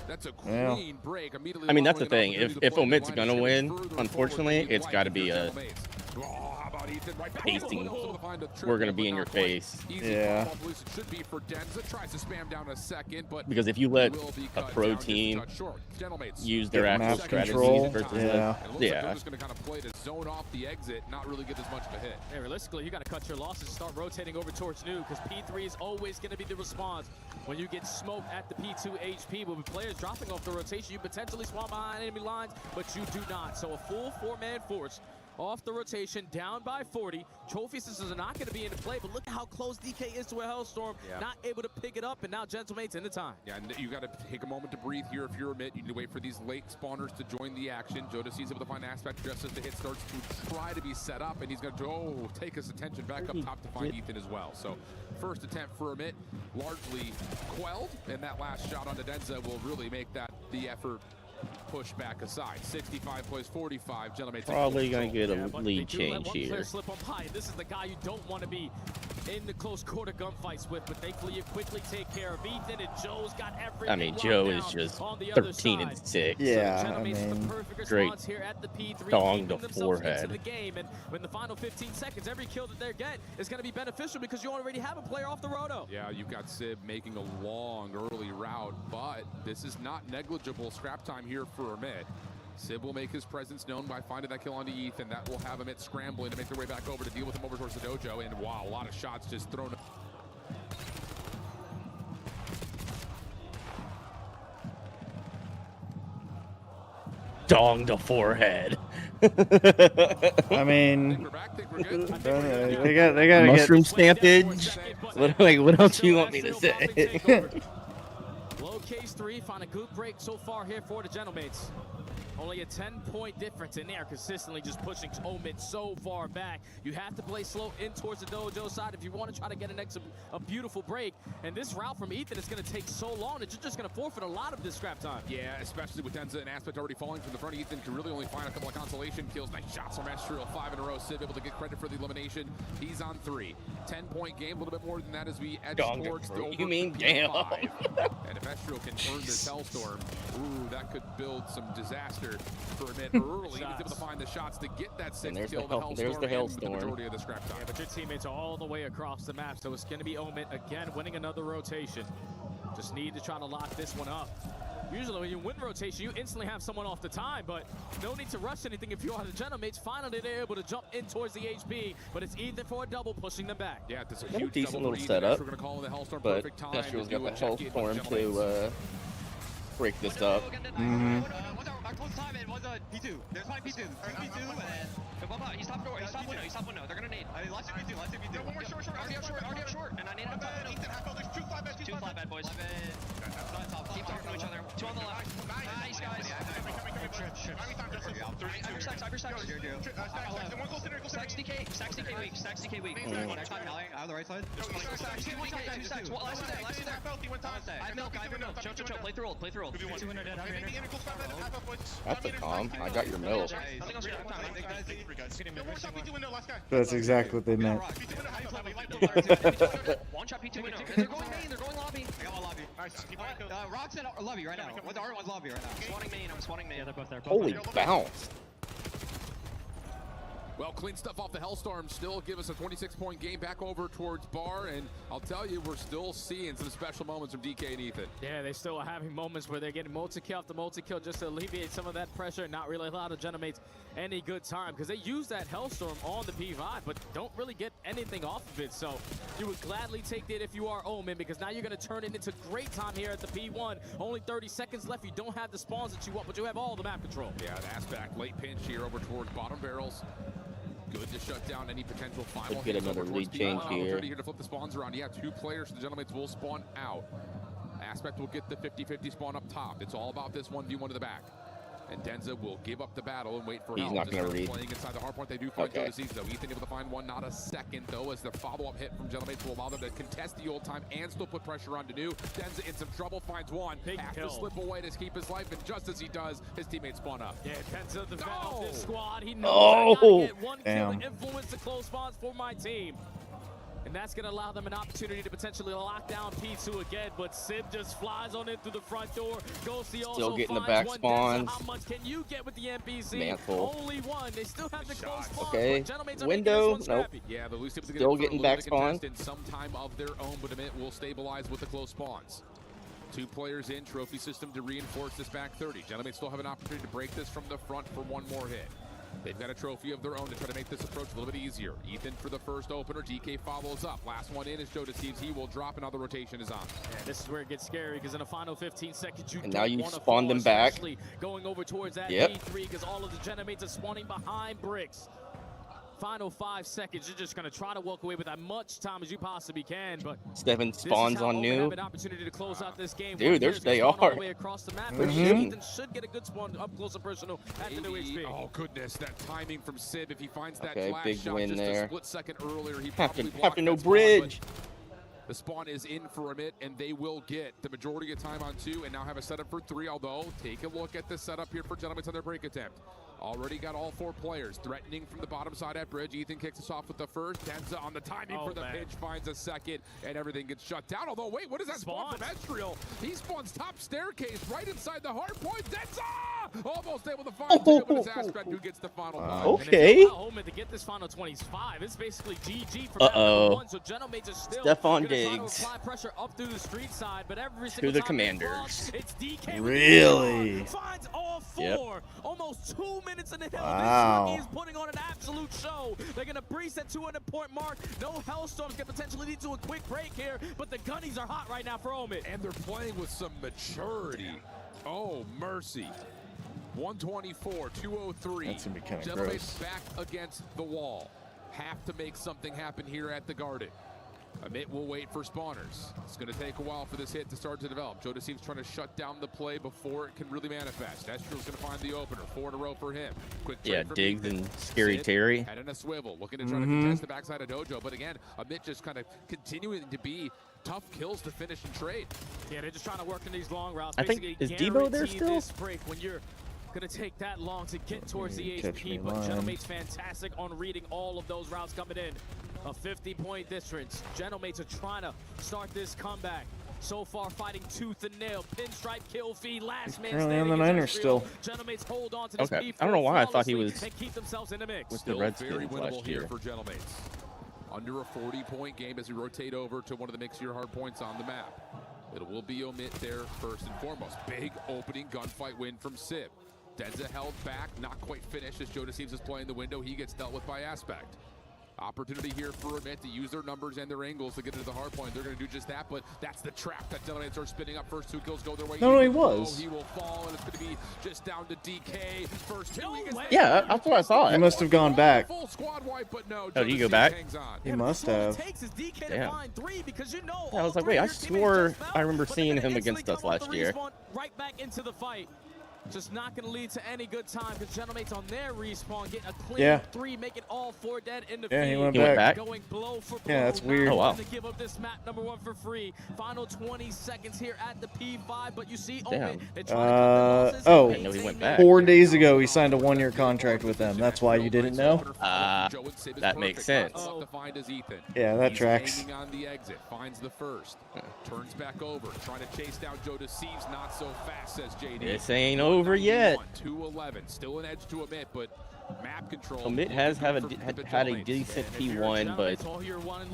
That's a Yeah. clean break. Immediately I mean, that's the allowing thing. an If opportunity to Omit's play gonna the line win, of scrimmage further unfortunately, forward than it's you'd got to like be if a you're Gentleman Mates. Oh, how about Ethan? Right back. pasting. Able to find a trip We're gonna there, be but in your not quite. face. Easy Yeah. ball police. It should be for Denza. Tries to spam down a second, but Because if you let will be a cut pro down just a team touch short. Gentlemates. use their Get actual map strategies control, versus yeah. It looks like they're yeah. just going to kind of play to zone off the exit, not really get as much of a hit. Yeah, realistically, you got to cut your losses and start rotating over towards new, because P3 is always going to be the response. When you get smoked at the P2 HP, but with players dropping off the rotation, you potentially spawn behind enemy lines, but you do not. So a full four-man force off the rotation, down by 40. Trophy systems are not going to be into play, but look at how close DK is to a Hellstorm. Yeah. Not able to pick it up, and now Gentlemate's in the time. Yeah, and you got to take a moment to breathe here if you're Amit. You need to wait for these late spawners to join the action. Joda sees able to find Aspect just as the hit starts to try to be set up, and he's going to take his attention back up top to find Ethan as well. So first attempt for Amit largely quelled, and that last shot on the Denza will really make that the effort push back aside. 65 plays 45. Gentlemen, Probably gonna get a but lead they do let change one player here. slip up high. This is the guy you don't want to be in the close quarter gunfights with, but thankfully you quickly take care of Ethan, and Joe's got everything. I mean, locked Joe down is just on the other 13 side. and 6. Yeah, So I Gentlemates with the mean, perfect great response here at the P3, dong keeping to themselves forehead. into the game, and in the final 15 seconds, every kill that they get is going to be beneficial because you already have a player off the roto. Yeah, you've got Sib making a long early route, but this is not negligible scrap time here for Amit. Sib will make his presence known by finding that kill onto Ethan. That will have Amit scrambling to make their way back over to deal with him over towards the dojo. And wow, a lot of shots just thrown. Dong to forehead. I mean, they got mushroom stampage. What else do you want me to say? Low case 3, find a good break so far here for the Gentlemates. Only a 10-point difference in there, consistently just pushing Omid so far back. You have to play slow in towards the dojo side if you want to try to get a beautiful break. And this route from Ethan is going to take so long that you're just going to forfeit a lot of this scrap time. Yeah, especially with Denza and Aspect already falling from the front. Ethan can really only find a couple of consolation kills. Nice shots from Estriel, 5 in a row. Sib able to get credit for the elimination. He's on 3. 10-point game, a little bit more than that as we edge towards the over. You mean 5. damn? And if Estriel can earn this Hellstorm, ooh, that could build some disaster for a minute early. He's able to find the shots to get that 6th kill. There's the Hellstorm. The majority of the scrap time. Yeah, but your teammates are all the way across the map, so it's going to be Omid again winning another rotation. Just need to try to lock this one up. Usually when you win rotation, you instantly have someone off the time, but no need to rush anything if you are the Gentlemates. Finally, they're able to jump in towards the HP, but it's Ethan for a double, pushing them back. Yeah, that's a Got a huge decent double little for Ethan. setup, We're going to call the Hellstorm but perfect time. Estriel's got the to check in Hellstorm with to break this up. Our close time in was P2. There's my P2. P2 and he's top door. He's top window. He's top window. They're gonna nade. Last two P2. Last two P2. One more short. Already up short. And I need him. There's two flat beds. Two flat bed boys. Keep talking to each other. 2 on the left. Nice guys. Cyber stacks. Stacks DK weak. Stacks DK weak. I have the right side. 2 stacks. Last two there. I have milk. Choke. Play through old. 200 dead. That's a calm. I got your milk. that's exactly what they meant. One shot P2 window. They're going main. They're going lobby. I got one lobby. Rock's in lobby right now. What's the R1's lobby right now? I'm spawning main. Yeah, they're both there. Holy bounce. Well, clean stuff off the Hellstorm. Still give us a 26-point game back over towards Bar, and I'll tell you, we're still seeing some special moments from DK and Ethan. Yeah, they still are having moments where they're getting multi-kill after multi-kill just to alleviate some of that pressure and not really allow the Gentlemates any good time, because they use that Hellstorm on the P5, but don't really get anything off of it. So you would gladly take that if you are Omen, because now you're going to turn it into great time here at the P1. Only 30 seconds left. You don't have the spawns that you want, but you have all the map control. Yeah, the Aspect late pinch here over towards bottom barrels. Good to shut down any potential final. Could get another lead change here. Here to flip the spawns around. Yeah, 2 players. The Gentlemates will spawn out. Aspect will get the 50-50 spawn up top. It's all about this 1v1 to the back. And Denza will give up the battle and wait for help. He's not going to read. Playing inside the hard point, they do find Joe Deceased, though. Ethan able to find one, not a second, though, as the follow-up hit from Gentlemates will allow them to contest the old time and still put pressure on Danu. Denza in some trouble, finds one. Has to slip away to keep his life, and just as he does, his teammates spawn up. Yeah, Denza, the vet of this squad. He knows I gotta get one kill to influence the close spawns for my team. And that's going to allow them an opportunity to potentially lock down P2 again. But Sib just flies on in through the front door. Ghosty still getting the back spawns. How much can you get with the NPC? Manful. Only one. They still have the close spawn. Okay. Window. Nope. Yeah, the Lucy still getting back spawn. In some time of their own, but Amit will stabilize with the close spawns. 2 players in, trophy system to reinforce this back 30. Gentlemen still have an opportunity to break this from the front for one more hit. They've got a trophy of their own to try to make this approach a little bit easier. Ethan for the first opener. DK follows up. Last one in is Joe Deceives. He will drop. Another rotation is on. Yeah, this is where it gets scary because in the final 15 seconds, you and don't now you want to spawn them back. Going over towards that E3 because all of the Gentlemates are spawning behind bricks. Final 5 seconds, you're just going to try to walk away with as much time as you possibly can. But Steven spawns on new. Have an opportunity to close out this game. Dude, they are. All the way across the map. Ethan should get a good spawn up close and personal at the new HP. Oh goodness, that timing from Sib. If he finds that flash big shot win just there. a split second earlier, he Captain no bridge. The spawn is in for Amit, and they will get the majority of time on 2 and now have a setup for 3, although take a look at the setup here for Gentlemen on their break attempt. Already got all 4 players threatening from the bottom side at bridge. Ethan kicks us off with the first. Denza on the timing for the pitch, finds a second, and everything gets shut down. Although, wait, what is that spawn from Estriel? He spawns top staircase right inside the hard point. Denza! Almost able to find 2, but it's Aspect who gets the final 5. Okay. To get this final 25, it's basically GG from that one. So Gentlemates are still Stefan Diggs. Apply pressure up through the street side, but every to single the time Commanders. It's DK really? Finds all 4. Almost 2 minutes in the hill. Wow. This rookie is putting on an absolute show. They're going to breeze that 200-point mark. No Hellstorms can potentially lead to a quick break here, but the gunnies are hot right now for Omid. And they're playing with some maturity. Oh, mercy. 124, 203. That's going to be kind of Gentlemen gross. back against the wall. Have to make something happen here at the Garden. Amit will wait for spawners. It's going to take a while for this hit to start to develop. Joe Deceives trying to shut down the play before it can really manifest. Estriel's going to find the opener. 4 in a row for him. Quick trade from Diggs Ethan. and Scary Terry. Head in a swivel, looking to try to contest the backside of Dojo. But again, Amit just kind of continuing to be tough kills to finish and trade. Yeah, they're just trying to work in these long routes. I think, is Debo there still? This break when you're going to take that long to get towards the HP, but Gentlemate's fantastic on reading all of those routes coming in. A 50-point difference. Gentlemates are trying to start this comeback. So far, fighting tooth and nail. Pinstripe kill feed. Last man Currently on the Niners still. Gentlemates hold on to this P4 I don't know why I thought he was and keep themselves in the mix. with the Redskins last year. For Gentlemates. Under a 40-point game as we rotate over to one of the mix-year hard points on the map. It will be Omit there first and foremost. Big opening gunfight win from Sib. Denza held back, not quite finished as Joe Deceives is playing the window. He gets dealt with by Aspect. Opportunity here for Amit to use their numbers and their angles to get into the hard point. They're going to do just that, but that's the trap that Gentlemen are spinning up. First 2 kills go their way. No, he was. He will fall, and it's going to be just down to DK. First 2. Yeah, that's what I thought. He must have gone back. Full squad wipe, but no. Oh, did you go back? He must have. Damn. I was like, wait, I swore I remember seeing him against us last year. Right back into the fight. Just not going to lead to any good time because Gentlemates on their respawn get a clean 3, make it all 4 dead in the feed. He went back. Going blow for blow. Yeah, that's weird. Oh, wow. To give up this map number 1 for free. Final 20 seconds here at the P5, but you see, Damn. I know he went back. 4 days ago he signed a 1-year contract with them. That's why you didn't know? That makes sense. Yeah, that tracks. Hanging on the exit, finds the first, turns back over, trying to chase down Joe Deceives. Not so fast, says JD. This ain't over yet. 2-11, still an edge to Amit, but map control. Amit has had a decent P1, but all you're wanting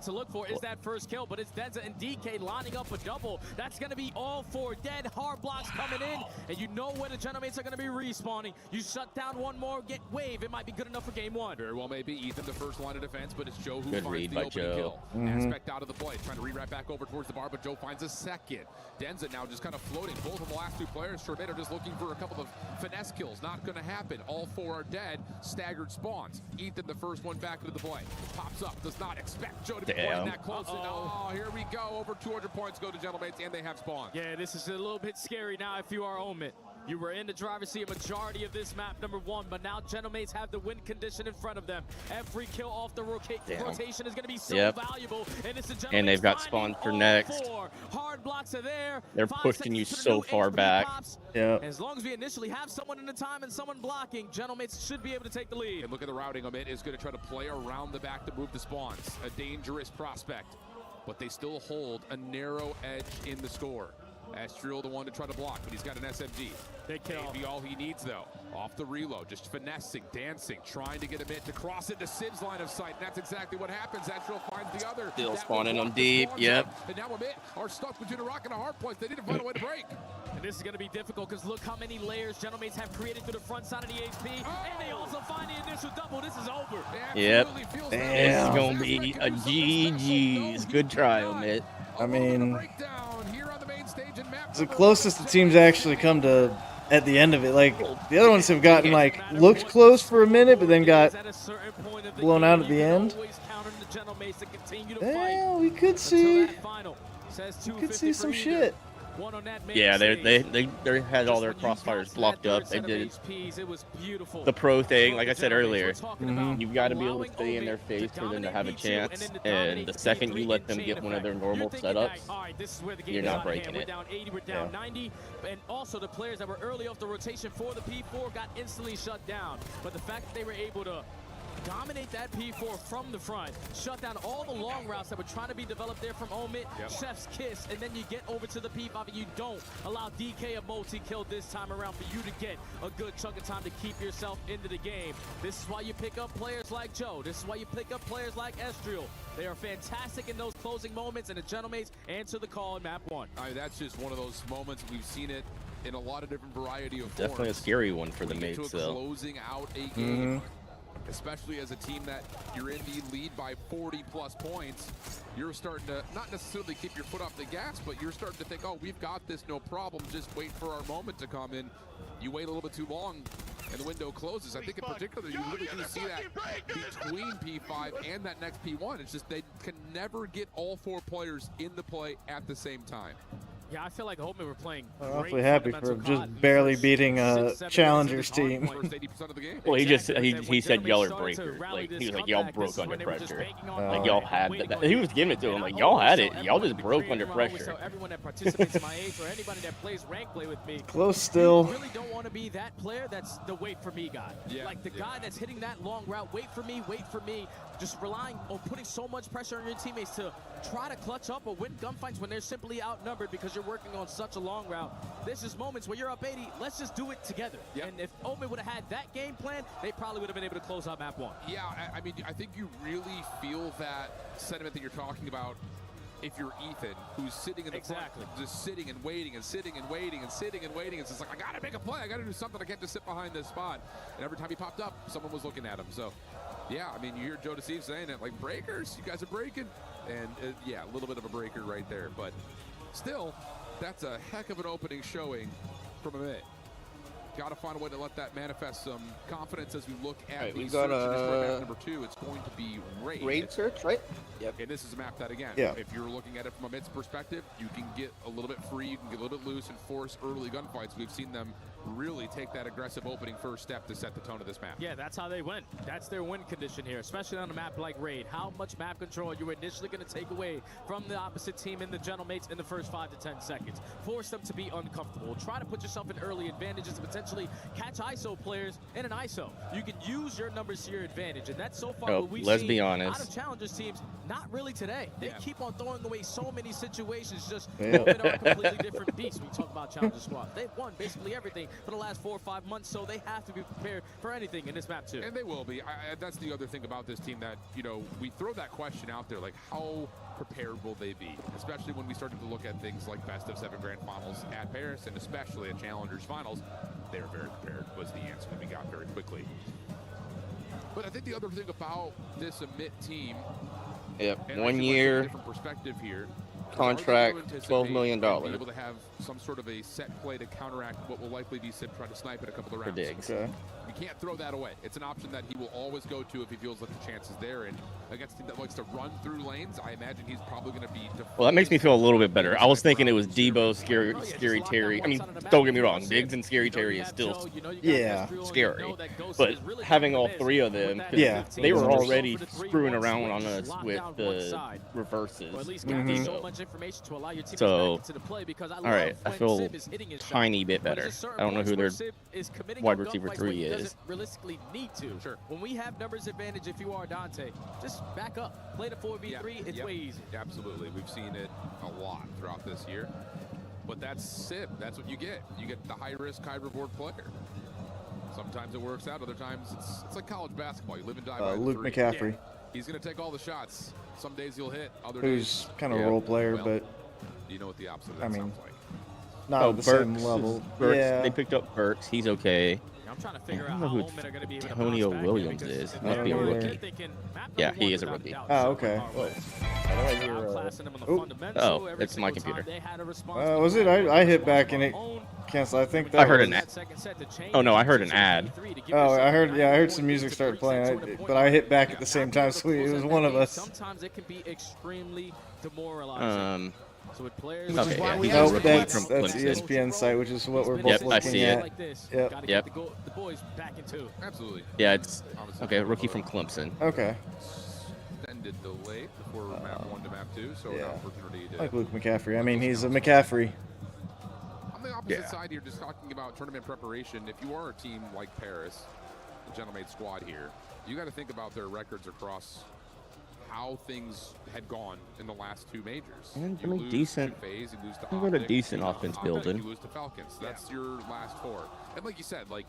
to look for is that first kill, but it's Denza and DK lining up a double. That's going to be all 4 dead. Hard blocks coming in, and you know where the Gentlemates are going to be respawning. You shut down one more wave. It might be good enough for game 1. Very well, maybe Ethan the first line of defense, but it's Joe who Good finds read the by opening Joe. kill. Aspect out of the play, trying to re-wrap back over towards the bar, but Joe finds a second. Denza now just kind of floating. Both of the last 2 players, Sherbet, are just looking for a couple of finesse kills. Not going to happen. All 4 are dead. Staggered spawns. Ethan the first one back into the play. Pops up, does not expect Joe to be playing that close. Oh, here we go. Over 200 points go to Gentlemates, and they have spawn. Yeah, this is a little bit scary now if you are Omen. You were in the driver's seat a majority of this map, number 1, but now Gentlemates have the win condition in front of them. Every kill off the rotation is going to be so valuable. And they've got spawn for next. Hard blocks are there. They're pushing you so far back. As long as we initially have someone in the time and someone blocking, Gentlemates should be able to take the lead. And look at the routing. Omit is going to try to play around the back to move the spawns. A dangerous prospect, but they still hold a narrow edge in the score. Astriel the one to try to block, but he's got an SMG. Big kill. Maybe all he needs, though. Off the reload, just finessing, dancing, trying to get him in to cross into Sib's line of sight. And that's exactly what happens. Astriel finds the other. Still spawning them deep, yep. And now Omit are stuck between a rock and a hard place. They need to find a way to break. And this is going to be difficult because look how many layers Gentlemates have created through the front side of the HP. And they also find the initial double. This is over. Yep. It's going to be a GG's. Good try, Omit. I mean, it's the closest the team's actually come to at the end of it. Like, the other ones have gotten, like, looked close for a minute, but then got blown out at the end. Yeah, we could see some shit. Yeah, they had all their crossfires blocked up. They did the pro thing, like I said earlier. You've got to be able to stay in their face for them to have a chance. And the second you let them get one of their normal setups, you're not breaking it. Yeah. And also the players that were early off the rotation for the P4 got instantly shut down. But the fact that they were able to dominate that P4 from the front, shut down all the long routes that were trying to be developed there from Omit, Chef's Kiss, and then you get over to the P5 and you don't allow DK a multi-kill this time around for you to get a good chunk of time to keep yourself into the game. This is why you pick up players like Joe. This is why you pick up players like Astriel. They are fantastic in those closing moments, and the Gentlemates answer the call in map 1. That's just one of those moments. We've seen it in a lot of different variety of forms. Definitely a scary one for the mates, though. Closing out a game. Especially as a team that you're in the lead by 40+ points, you're starting to not necessarily keep your foot off the gas, but you're starting to think, oh, we've got this, no problem, just wait for our moment to come in. You wait a little bit too long, and the window closes. I think in particular, you really do see that between P5 and that next P1. It's just they can never get all 4 players in the play at the same time. Yeah, I feel like Omen were playing. I'm awfully happy for him just barely beating a Challengers team. Well, he said y'all are breakers. Like, he was like, y'all broke under pressure. Like, y'all had that. He was giving it to him. Like, y'all had it. Y'all just broke under pressure. Everyone that participates in my age or anybody that plays rank play with me. Close still. You really don't want to be that player that's the wait for me guy. Like the guy that's hitting that long route, wait for me. Just relying on putting so much pressure on your teammates to try to clutch up or win gunfights when they're simply outnumbered because you're working on such a long route. This is moments where you're up 80, let's just do it together. And if Omen would have had that game plan, they probably would have been able to close out map 1. Yeah, I mean, I think you really feel that sentiment that you're talking about if you're Ethan, who's sitting in the front, just sitting and waiting and sitting and waiting and sitting and waiting. It's just like, I got to make a play. I got to do something. I can't just sit behind this spot. And every time he popped up, someone was looking at him. So, yeah, I mean, you hear Joe Deceive saying it, like, breakers, you guys are breaking. And, yeah, a little bit of a breaker right there. But still, that's a heck of an opening showing from Amit. Got to find a way to let that manifest some confidence as we look at the search. Map number 2. It's going to be Raid. Raid search, right? Yep. And this is a map that, again, if you're looking at it from a mid's perspective, you can get a little bit free, you can get a little bit loose and force early gunfights. We've seen them really take that aggressive opening first step to set the tone of this map. Yeah, that's how they win. That's their win condition here, especially on a map like Raid. How much map control you're initially going to take away from the opposite team and the Gentlemates in the first 5 to 10 seconds. Force them to be uncomfortable. Try to put yourself in early advantages to potentially catch ISO players in an ISO. You can use your numbers to your advantage, and that's so far what we've let's seen be honest. out of Challengers teams. Not really today. They keep on throwing away so many situations. Just are a completely different beast when you talk about Challenger squads. They've won basically everything for the last 4 or 5 months, so they have to be prepared for anything in this map too. And they will be. That's the other thing about this team that, you know, we throw that question out there, like how prepared will they be? Especially when we started to look at things like best of 7 grand finals at Paris and especially at Challengers finals. They're very prepared was the answer that we got very quickly. But I think the other thing about this Amit team, and 1 year, different perspective here, Contract, $12 million. Be able to have some sort of a set play to counteract what will likely be Sip trying to snipe at a couple of rounds. Okay. You can't throw that away. It's an option that he will always go to if he feels like the chance is there. And against a team that likes to run through lanes, I imagine he's probably going to be. Well, that makes me feel a little bit better. I was thinking it was Debo, Scary Terry. I mean, don't get me wrong, Diggs and Scary Terry is still scary. But having all three of them, they were already screwing around on us with the reverses. So, all right, I feel a tiny bit better. I don't know who their wide receiver 3 is. Realistically need to. Sure. When we have numbers advantage, if you are Dante, just back up. Play the 4v3. It's way easier. Absolutely. We've seen it a lot throughout this year. But that's Sip. That's what you get. You get the high-risk, high-reward player. Sometimes it works out. Other times it's like college basketball. You live and die by Luke three. McCaffrey. He's going to take all the shots. Some days he'll hit. Other Who's days, kind of a role player, but you know what the opposite of that sounds like. Not at the same level. Burks, they picked up Burks. He's okay. I'm trying to figure I out don't how know Holman are going to be able to Antonio bounce back Williams is. He must be a rookie. Yeah, he is a rookie. Oh, okay. Oh, it's my computer. Was it? I hit back and it canceled. I think that I heard an ad. Oh no, I heard an ad. Oh, I heard some music start playing, but I hit back at the same time, so it was one of us. Sometimes it can be extremely demoralizing. So with players, okay, nope, that's ESPN site, which is what we're both looking I see at. It. Yep. The boys back into. Absolutely. Yeah, it's okay. Rookie from Clemson. Okay. Extended delay before map 1 to map 2, so an opportunity to. Like Luke McCaffrey. I mean, he's a McCaffrey. On the opposite side here, just talking about tournament preparation. If you are a team like Paris, the Gentlemade squad here, you got to think about their records across how things had gone in the last 2 majors. And you lose decent. to FaZe, you lose to We've got a Optic, decent offense building. You lose to Falcons. That's your last 4. And like you said, like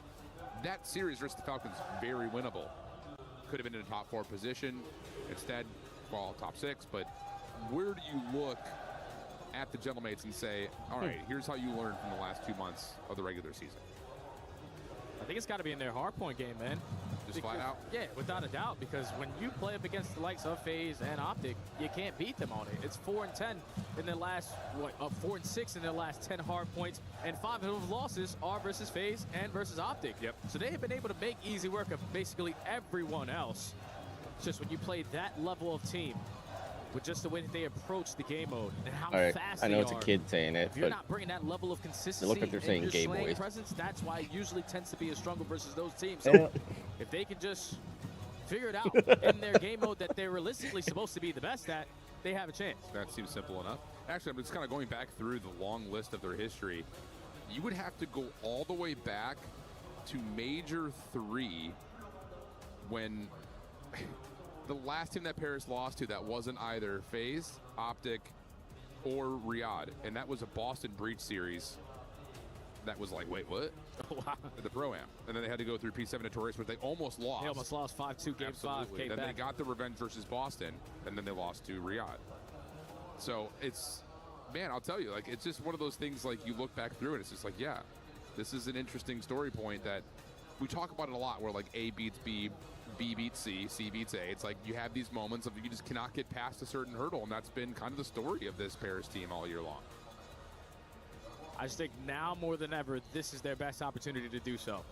that series versus the Falcons, very winnable. Could have been in a top 4 position. Instead, well, top 6. But where do you look at the Gentlemates and say, all right, here's how you learned from the last 2 months of the regular season? I think it's got to be in their hardpoint game, man. Just flat out? Yeah, without a doubt, because when you play up against the likes of FaZe and Optic, you can't beat them on it. It's 4-10 in their last, 4-6 in their last 10 hard points, and 5 of those losses are versus FaZe and versus Optic. Yep. So they have been able to make easy work of basically everyone else. It's just when you play that level of team, with just the way that they approach the game mode and how fast I know they it's a kid saying it, if you're but not bringing that level of consistency, they look like they're saying in your Gay slaying Boys. presence, that's why it usually tends to be a struggle versus those teams. So if they can just figure it out in their game mode that they're realistically supposed to be the best at, they have a chance. That seems simple enough. Actually, I'm just kind of going back through the long list of their history. You would have to go all the way back to Major 3 when the last team that Paris lost to that wasn't either FaZe, Optic, or Riyadh, and that was a Boston Breach series. That was like, wait, what? The Pro-Am. And then they had to go through P7 at Torres, where they almost lost. They almost lost 5-2 game 5. Then they got the revenge versus Boston, and then they lost to Riyadh. So it's, man, I'll tell you, like, it's just one of those things, like, you look back through and it's just like, yeah, this is an interesting story point that we talk about it a lot, where like A beats B, B beats C, C beats A. It's like you have these moments of you just cannot get past a certain hurdle, and that's been kind of the story of this Paris team all year long. I just think now more than ever, this is their best opportunity to do so.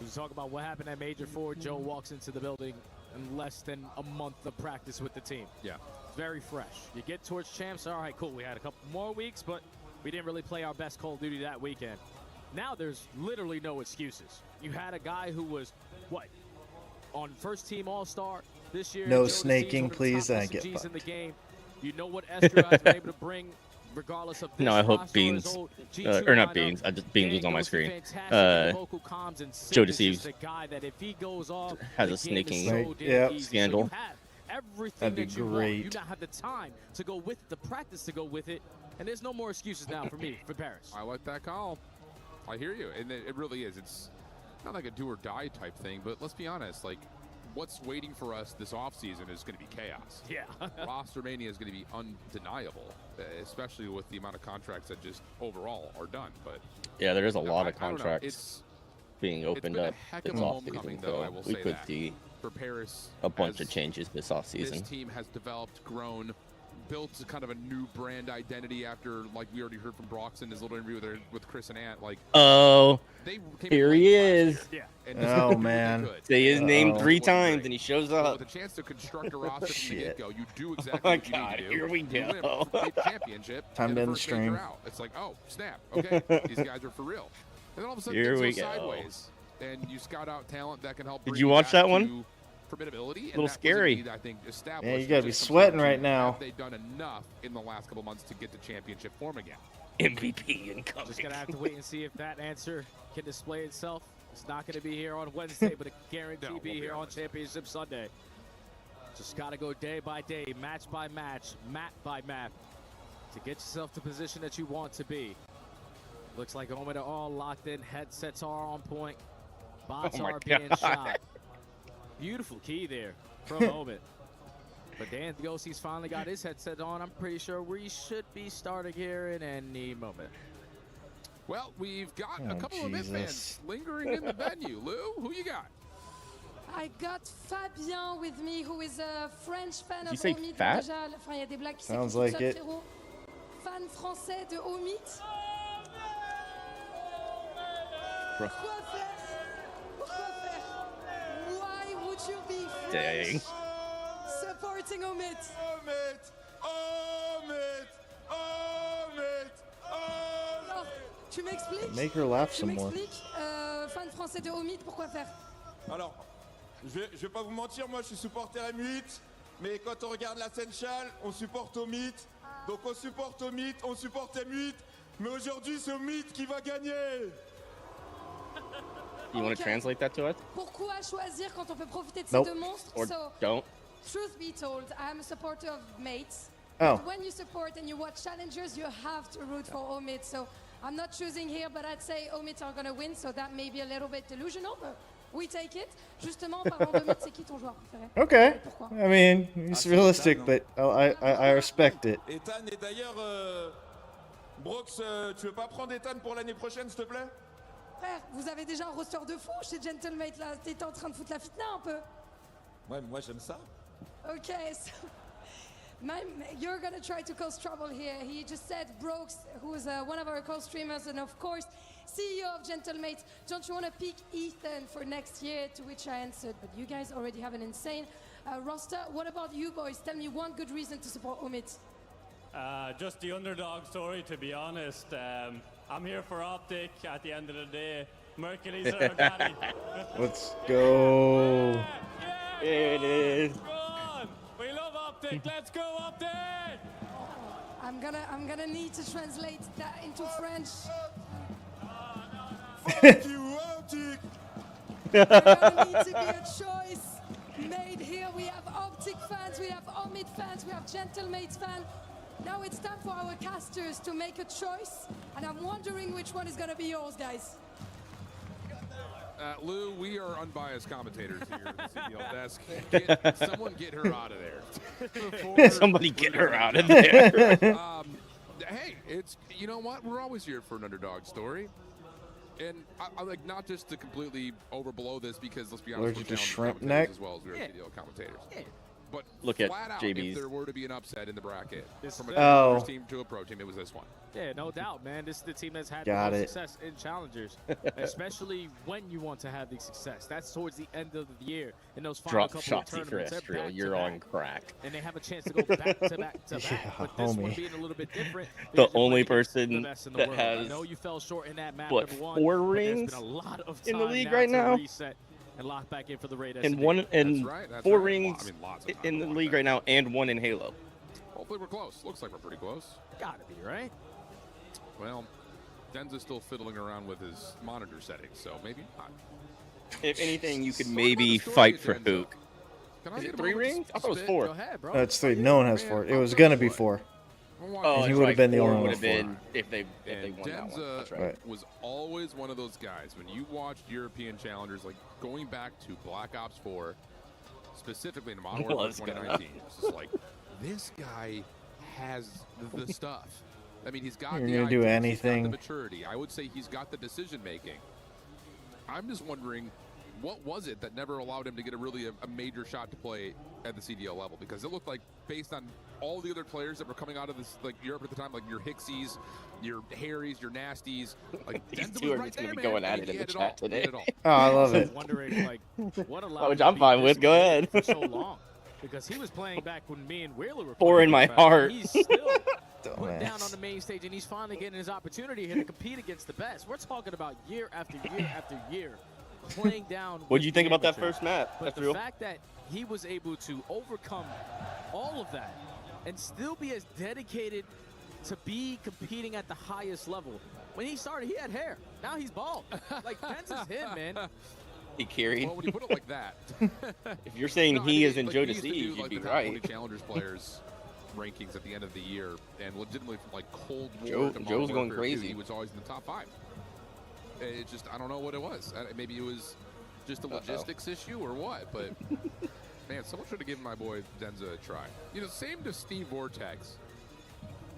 You talk about what happened at Major 4. Joe walks into the building in less than a month of practice with the team. Yeah. It's very fresh. You get towards champs, all right, cool. We had a couple more weeks, but we didn't really play our best Call of Duty that weekend. Now there's literally no excuses. You had a guy who was, what, on first team All-Star this year. No snaking, please. I get in the game. You know what Estra has been able to bring, regardless of this no, I hope roster Beans, or not Beans. Beans was on my screen. Joe Deceives has a snaking scandal. Everything that you want. You now have the time to go with the practice to go with it, and there's no more excuses now for me for Paris. I like that call. I hear you, and it really is. It's not like a do or die type thing, but let's be honest, like what's waiting for us this offseason is going to be chaos. Yeah. Roster mania is going to be undeniable, especially with the amount of contracts that just overall are done. But yeah, there is a lot of contracts being opened up this offseason, so we could see for Paris a bunch of changes this offseason. This team has developed, grown, built kind of a new brand identity after, like we already heard from Brox in his little interview with Chris and Ant. Like, oh, they came here he is. Oh man, say his name 3 times and he shows but up. with a chance to construct a roster from the get-go, you do Oh exactly my what you God, need to do. here we You win go. a big championship. Time and to the end the first major stream. out. It's like, oh snap, okay, these guys are for real. And then all of a sudden, Here things we go go. sideways, and you scout out talent that can help. Did bring you watch back that one? to formidability, and Little that was scary. indeed, I think, established. Yeah, you gotta It be just comes sweating down to, right now. Have they done enough in the last couple months to get to championship form again? MVP incoming. Just gonna have to wait and see if that answer can display itself. It's not gonna be here on Wednesday, but it guarantee be here on Championship Sunday. Just gotta go day by day, match by match, map by map, to get yourself to the position that you want to be. Looks like Omen are all locked in. Headsets are on point. Bots Oh my are being God. shot. Beautiful key there from Omen. But Dan Diosi's finally got his headset on. I'm pretty sure we should be starting here in any moment. Well, we've got a Oh, couple of Myth Jesus. fans lingering in the venue. Lou, who you got? I got Fabien with me, who is a French fan Did you of say Omid. fat? Déjà, enfin, il y a des blagues qui Sounds s'écoutent like tout seul, it. frérot. Fan français de Omid. Bro. Pourquoi faire? Pourquoi faire? Why would you be Dang. French supporting Omid? Alors, tu m'expliques? Make her laugh Tu some more. m'expliques, fan français de Omid, pourquoi faire? Alors, je vais pas vous mentir, moi je suis supporter M8, mais quand on regarde la Senchal, on supporte au mythe. Donc on supporte au mythe, on supporte M8, mais aujourd'hui c'est au mythe qui va gagner. You want to translate that to us? Pourquoi choisir quand on peut profiter de Nope. ces deux monstres? Or So, don't. truth be told, I'm a supporter of Mates. Oh. But when you support and you watch challengers, you have to root for Omid. So I'm not choosing here, but I'd say Omid are going to win. So that may be a little bit delusional, but we take it. Justement, parlons d'Omid, c'est qui ton joueur préféré? Okay. Pourquoi? I mean, it's realistic, but I respect it. Ethan, et d'ailleurs, Brox, tu veux pas prendre Ethan pour l'année prochaine, s'il te plaît? Frère, vous avez déjà un roster de fou chez Gentlemate là. T'étais en train de foutre la fitna un peu. Ouais, moi j'aime ça. Okay, so you're gonna try to cause trouble here. He just said, Brooks, who is one of our co-streamers and of course CEO of Gentlemate, don't you want to pick Ethan for next year? To which I answered, but you guys already have an insane roster. What about you boys? Tell me one good reason to support Omid. Just the underdog story, to be honest. I'm here for Optic at the end of the day. Mercury's our daddy. Let's go. There it is. Go on. We love Optic. Let's go Optic. I'm gonna need to translate that into French. Fuck you, Optic. There's gonna need to be a choice made here. We have Optic fans, we have Omid fans, we have Gentlemates fans. Now it's time for our casters to make a choice, and I'm wondering which one is gonna be yours, guys. Lou, we are unbiased commentators here at the CDL desk. Someone get her out of there. Somebody get her out of there. Hey, you know what? We're always here for an underdog story. And I like not just to completely overblow this because let's be honest, Allergic we're to challenge shrimp commentators neck? as well as we're CDL commentators. But Look at flat out, JB's. if there were to be an upset in the bracket from a Oh. challengers team to a pro team, it was this one. Yeah, no doubt, man. This is the team that's had Got the it. most success in challengers, especially when you want to have the success. That's towards the end of the year in those final Drop couple shots of for tournaments. They're Estriel. back to You're back. on crack. And they have a chance to go back to back to back. Yeah, But this one homie. being a little bit different. The because you're only playing against person the best in the that world. I has, know you fell short in that map, what, number one, 4 but rings there's been a lot of in the time league now right to now? reset and lock back in for the raid. And SD. one and That's 4 right. rings I mean, lots of time in to the lock league back right now, and 1 in Halo. Hopefully we're close. Looks like we're pretty close. Gotta be, right? Well, Denza's still fiddling around with his monitor settings, so maybe not. If anything, you could So maybe what about the fight story, for Denza? Hook. Can I Is get it a 3 moment to rings? I thought it was spit? 4. Go ahead, bro. No, it's 3. No one has 4. It was gonna be 4. Oh, he that's would have right. been the 4 only would one have been if they And won that one. Denza That's right. Right. was always one of those guys. When you watched European challengers, like going back to Black Ops 4, specifically in Modern Warfare Was gonna. 2019, it's just like, this guy has the stuff. I mean, he's got You're the gonna do ideas, anything. He's got the maturity. I would say he's got the decision making. I'm just wondering, what was it that never allowed him to get a major shot to play at the CDL level, because it looked like, based on all the other players that were coming out of this, like Europe at the time, like your Hicksies, your Harrys, your Nasties, like These Denzel two was are right just gonna there, be man. going I at mean, it in he the had it chat all. He had today. it all. Oh, I love it. Wondering, like, what allowed Which him I'm to fine be with. this Go good ahead. for so long, because he was playing back when me and Wheeler were Pour playing in my back. heart. He's still put Dumbass. down on the main stage, and he's finally getting his opportunity here to compete against the best. We're talking about year after year after year playing down. What do you with think the about that amateur. first map? But That's the real. fact that he was able to overcome all of that and still be as dedicated to be competing at the highest level. When he started, he had hair. Now he's bald. Like, Pence is him, man. He carried. Well, when you put it like that, If you're saying no, I he mean, is in like, Joe we used to do, Deceive, you'd like, be the top right. 20 Challengers players rankings at the end of the year, and legitimately from like Cold War Joe- to Modern Joe's going Warfare 2, crazy. he was always in the top 5. It just, I don't know what it was. Maybe it was just a logistics issue or what, but man, someone should have given my boy Denza a try. You know, same to Steve Vortex.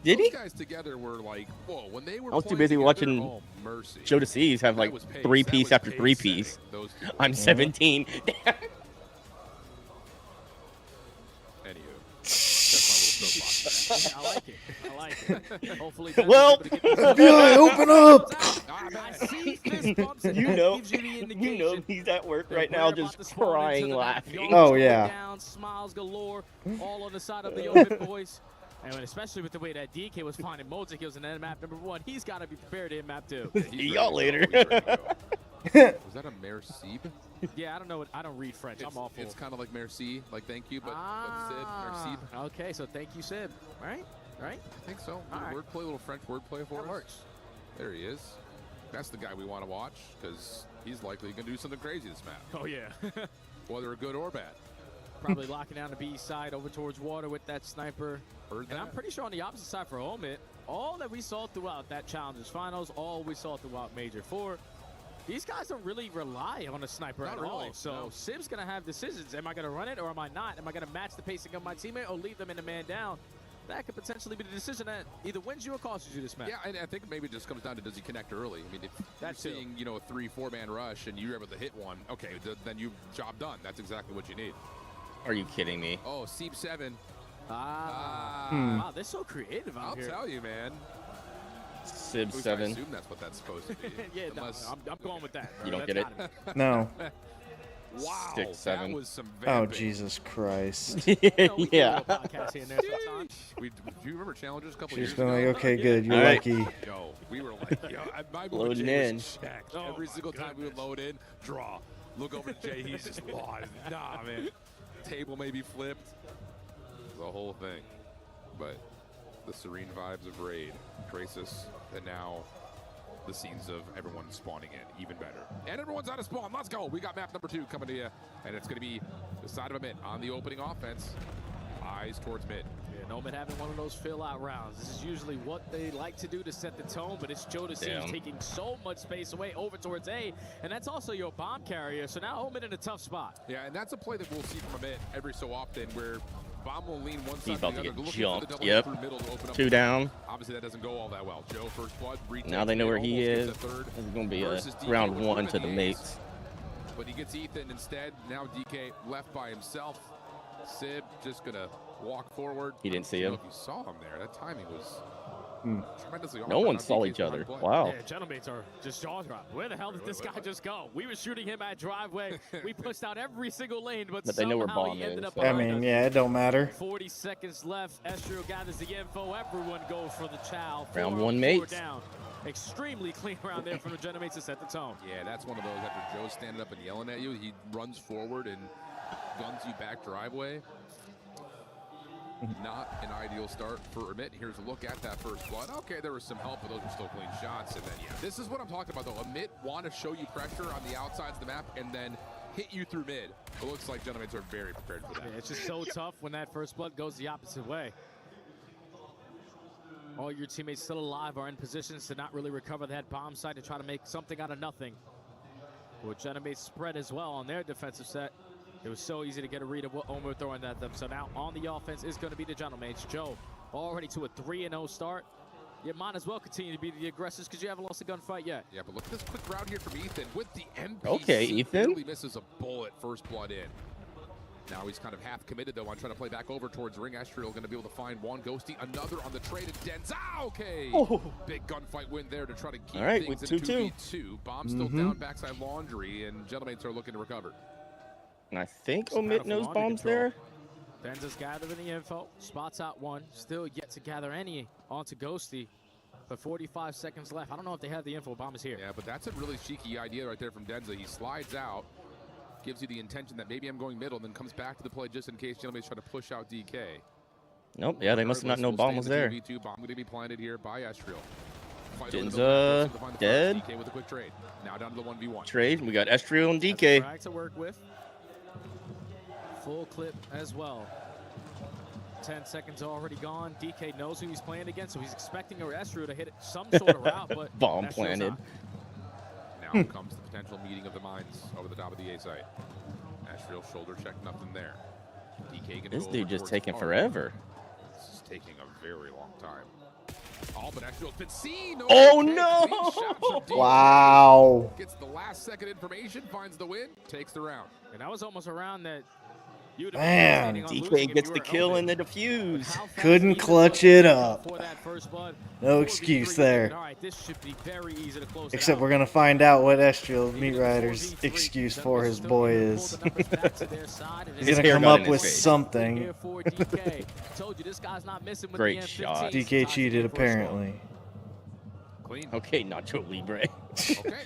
Did Those he? guys together were like, whoa, when they were I was too playing busy together, watching oh, mercy. Joe Deceive have That like was pace. three That piece was after pace three setting, piece. those two. I'm 17. Anywho, that's my little soapbox. I like it. I like it. Hopefully, Well, FBI, open up! I see fist bumps, and You that know, gives you the you indication know he's at work that right we're now, about just to spawn into crying, the map. laughing. Yards Oh, going yeah. down, smiles galore, all on the side of the open voice. And especially with the way that DK was finding Mozik, he was in map number 1. He's got to be prepared in map 2. See y'all later. Was that a merci? Yeah, I don't know. I don't read French. I'm awful. It's kind of like merci, like thank you, but Sib, merci. Okay, so thank you, Sib. All right? Right? I think so. All right. Wordplay, little French wordplay for That us. works. There he is. That's the guy we want to watch, because he's likely going to do something crazy this map, Oh, yeah. whether good or bad. Probably locking down the B side over towards water with that sniper. Heard And I'm that. pretty sure on the opposite side for Omit, all that we saw throughout that Challengers Finals, all we saw throughout Major 4, these guys don't really rely on a sniper Not at all. really, So no. Sib's going to have decisions. Am I going to run it or am I not? Am I going to match the pacing of my teammate or leave them in a man down? That could potentially be the decision that either wins you or costs you this match. Yeah, and I think maybe it just comes down to, does he connect early? I mean, if That's you're it. seeing, you know, a 3-4 man rush and you're able to hit one, okay, then you job done. That's exactly what you need. Are you kidding me? Oh, Seep 7. Wow, they're so creative out I'll here. tell you, man. Sib At least I 7. assume that's what that's supposed to be. Yeah, Unless, no, I'm going with that. You don't That's get it? gotta be. No. wow, 6, 7. that was some very Oh, big. Jesus Christ. You know, we can do Yeah. a podcast here and there sometimes. Do you remember Challengers a couple She's years been ago? like, okay, good, you're All right. lucky. Yo, we were like, yo, my boy Loading Jay in. was checked. Oh Every my single time we would load in, draw. Look over to Jay, he's just lost. Nah, man. Table may be flipped. The whole thing. But the serene vibes of Raid, Crisis, and now the scenes of everyone spawning in, even better. And everyone's out of spawn. Let's go. We got map number 2 coming to you, and it's going to be the side of a mid on the opening offense. Eyes towards mid. Yeah, Nomad having one of those fill-out rounds. This is usually what they like to do to set the tone, but it's Joe Deceive Damn. taking so much space away over towards A, and that's also your bomb carrier, so now Omid in a tough spot. Yeah, and that's a play that we'll see from a mid every so often, where Bomb will lean one side He's to about the to other, get looking for the jumped. double Yep. through middle to open up 2 the down. Obviously, that doesn't go all that well. Joe, first blood, retakes Now they know mid, where he almost is. gets a third This is going to be a versus DK round with 1 room to in the ace. mates. But he gets Ethan instead. Now DK left by himself. Sib just going to walk forward. He didn't see I don't him. know if you saw him there. That timing was tremendously off. No but one on saw DK's each other. play. Wow. Yeah, gentlemates are just jaw dropped. Where the hell did this guy just go? We were shooting him at driveway. We pushed out every single lane, but But they know where somehow bomb he ended is, up so- I behind mean, us. yeah, it don't matter. 40 seconds left. Estrio gathers the info. Everyone goes for the chow. Round 4 1 4 mates. down. Extremely clean round there from the gentlemates to set the tone. Yeah, that's one of those after Joe's standing up and yelling at you, he runs forward and guns you back driveway. Not an ideal start for Amit. Here's a look at that first blood. Okay, there was some help, but those were still clean shots. And then, yeah, this is what I'm talking about, though. Amit want to show you pressure on the outsides of the map and then hit you through mid. It looks like gentlemates are very prepared for that. Yeah, it's just so tough when that first blood goes the opposite way. All your teammates still alive are in positions to not really recover that bomb site to try to make something out of nothing. With gentlemates spread as well on their defensive set. It was so easy to get a read of what Omer throwing at them. So now on the offense is going to be the gentlemates. Joe already to a 3-0 start. You might as well continue to be the aggressors because you haven't lost a gunfight yet. Yeah, but look at this quick round here from Ethan with the MP. Okay, Ethan. Barely misses a bullet, first blood in. Now he's kind of half committed, though, on trying to play back over towards ring. Estriel going to be able to find one. Ghosty, another on the trade, and Denza. Okay. Oh. Big gunfight win there to try to keep All right, things with at 2-2. 2v2. Bomb still down backside Laundry, and Gentlemates are looking to recover. And I think Omit knows bombs there. Denza's gathering the info. Spots out one. Still yet to gather any onto Ghosty. But 45 seconds left. I don't know if they have the info. Bomb is here. Yeah, but that's a really cheeky idea right there from Denza. He slides out, gives you the intention that maybe I'm going middle, and then comes back to the play just in case Gentlemates try to push out DK. Nope. Yeah, they must not know bomb was there. 2v2 bomb going to be planted here by Estriel. Denza dead. DK with a quick trade. Now down to the 1v1. Trade. We got Estriel and DK. Frag to work with. Full clip as well. 10 seconds already gone. DK knows who he's playing against, so he's expecting Estriel to hit some sort of route, but bomb planted. Now comes the potential meeting of the minds over the top of the A site. Estriel shoulder check, nothing there. DK gonna This go dude over just towards taking Park. forever. This is taking a very long time. Oh, but Estriel's been seen. Oh, Okay, no! clean shot from DK. Wow. Gets the last second information, finds the win, takes the round. And that was almost a round that you'd have Man, been planning on losing DK if gets you the were kill open. and the defuse. Couldn't clutch it up. For that first blood, No 4v3, excuse there. all right, this should be very easy to close it Except out. we're going to find out what Estriel Meat Rider's excuse for his boy is. He's going to come up with something. Here for DK. Told you this guy's not missing with Great the shot. M15. DK cheated, apparently. Clean. Okay, Nacho Libre. Okay.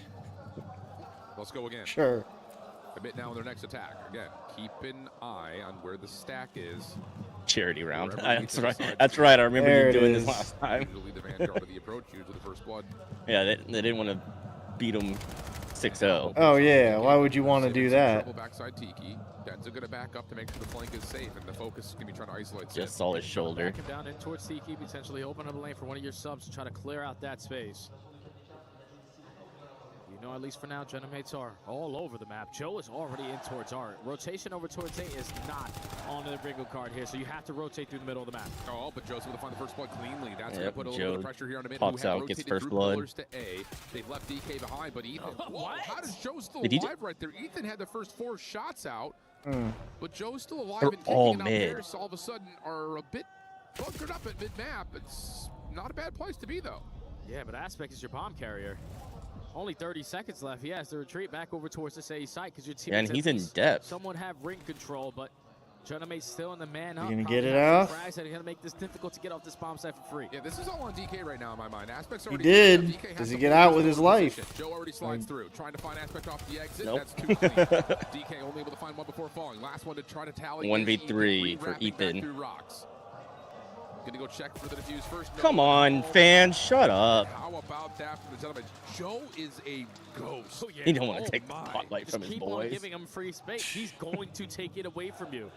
Let's go again. Sure. Commit now on their next attack. Again, keep an eye on where the stack is. Charity round. Wherever That's Ethan right. decides That's to right. I remember There you it doing is. this last time. Usually the vanguard of the approach, usually the first blood. Yeah, they didn't want to beat him 6-0. Oh, yeah. Why would you want to do that? Triple backside Tiki. Denza going to back up to make sure the flank is safe, and the focus is going to be trying to isolate. Just Sid. saw his shoulder. Back him down in towards Tiki, potentially open up a lane for one of your subs to try to clear out that space. You know, at least for now, Gentlemates are all over the map. Joe is already in towards Art. Rotation over towards A is not on the bingo card here, so you have to rotate through the middle of the map. Oh, but Joe's going to find the first blood cleanly. That's going to Yep, put a little bit of Joe pressure here on the mid. pops Who had out, gets rotated first through blood. pillars to A. They've left DK behind, but Ethan. Whoa, how does Joe still Did he alive right there? Ethan had the first 4 shots out, Hmm. but Joe's still alive They're and kicking all it out mid. there. So all of a sudden are a bit bunkered up at mid-map. It's not a bad place to be, though. Yeah, but Aspect is your bomb carrier. Only 30 seconds left. He has to retreat back over towards this A site because your team. Yeah, and he's in depth. Someone have ring control, but Gentlemate's still in the man up. gonna Probably get it has some off? frags that are going to make this difficult to get off this bomb site for free. Yeah, this is all on DK right now in my mind. Aspect's He already did. DK has Does he some get out position with his life? Joe already slides through, trying to find Aspect off the exit. Nope. That's too clean. DK only able to find one before falling. Last one to try to tally. 1v3 for Re-wrapping back Ethan. through rocks. Gonna go check for the defuse first. No. Come on, fan, shut up. How about that from the gentleman? Joe is a ghost. Oh, yeah. He don't want Oh, to take the my. spotlight Just from his keep on boys. giving him free space. He's going to take it away from you.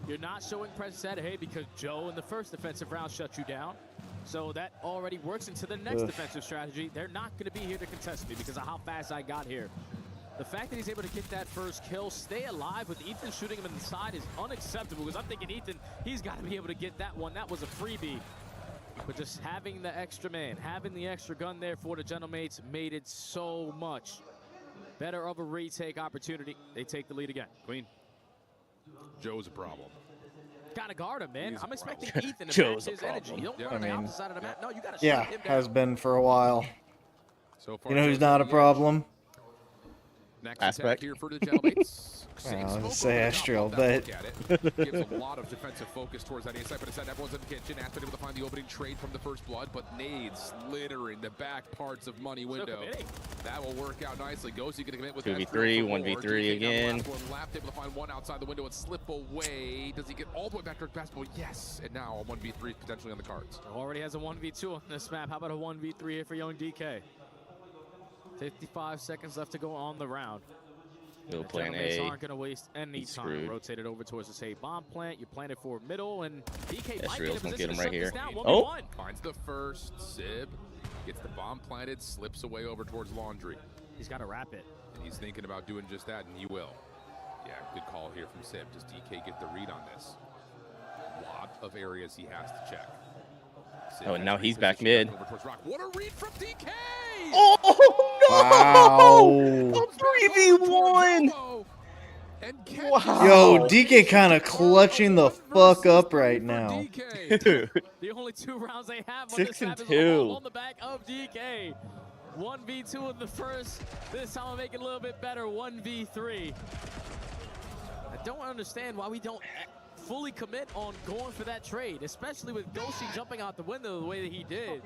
You're not showing presence at A because Joe in the first defensive round shut you down. So that already works into the next defensive strategy. They're not going to be here to contest me because of how fast I got here. The fact that he's able to get that first kill, stay alive with Ethan shooting him in the side is unacceptable because I'm thinking Ethan, he's got to be able to get that one. That was a freebie. But just having the extra man, having the extra gun there for the Gentlemates made it so much better of a retake opportunity. They take the lead again. Queen. Joe's a problem. Gotta guard him, man. I'm expecting Ethan to Joe's match a his energy. problem. You don't Yeah. run on I the mean, opposite side of the map. No, you gotta Yeah, shut him down. has been for a while. So far, You know who's Joe's not a on the edge. problem? Next Aspect. attack here for the Gentlemates. Well, I was Smoke gonna say over the top, Astral, love that but- look at it. Gives a lot of defensive focus towards that A side, but instead everyone's in the kitchen. Aspect able to find the opening trade from the first blood, but nades littering the back parts of money window. That will work out nicely. Ghosty gonna commit with 2v3, Astral for more. 1v3 DK down the again. last one left, able to find one outside the window and slip away. Does he get all the way back to basketball? Yes, and now a 1v3 potentially on the cards. Already has a 1v2 on this map. How about a 1v3 here for young DK? 55 seconds left to go on the round. He'll The plan Gentlemates A. aren't going to waste any He's time. screwed. Rotated over towards the safe bomb plant. You planted for middle, and DK Yes, might be in a Real's gonna position get him to right shut this here. down. Oh. 1v1. Finds the first, Sib, gets the bomb planted, slips away over towards Laundry. He's got to wrap it. And he's thinking about doing just that, and he will. Yeah, good call here from Sib. Does DK get the read on this? Lot of areas he has to check. Sib Oh, and has now he's back repositioned mid. over towards Rock. What a read from DK! Oh, no! Wow. A 3v1! Yo, DK kind of clutching the fuck up right now. Dude. The only 2 rounds they have on this map is all on the back of DK. 1v2 in the first. This time I'm making it a little bit better. 1v3. I don't understand why we don't fully commit on going for that trade, especially with Goshi jumping out the window the way that he did.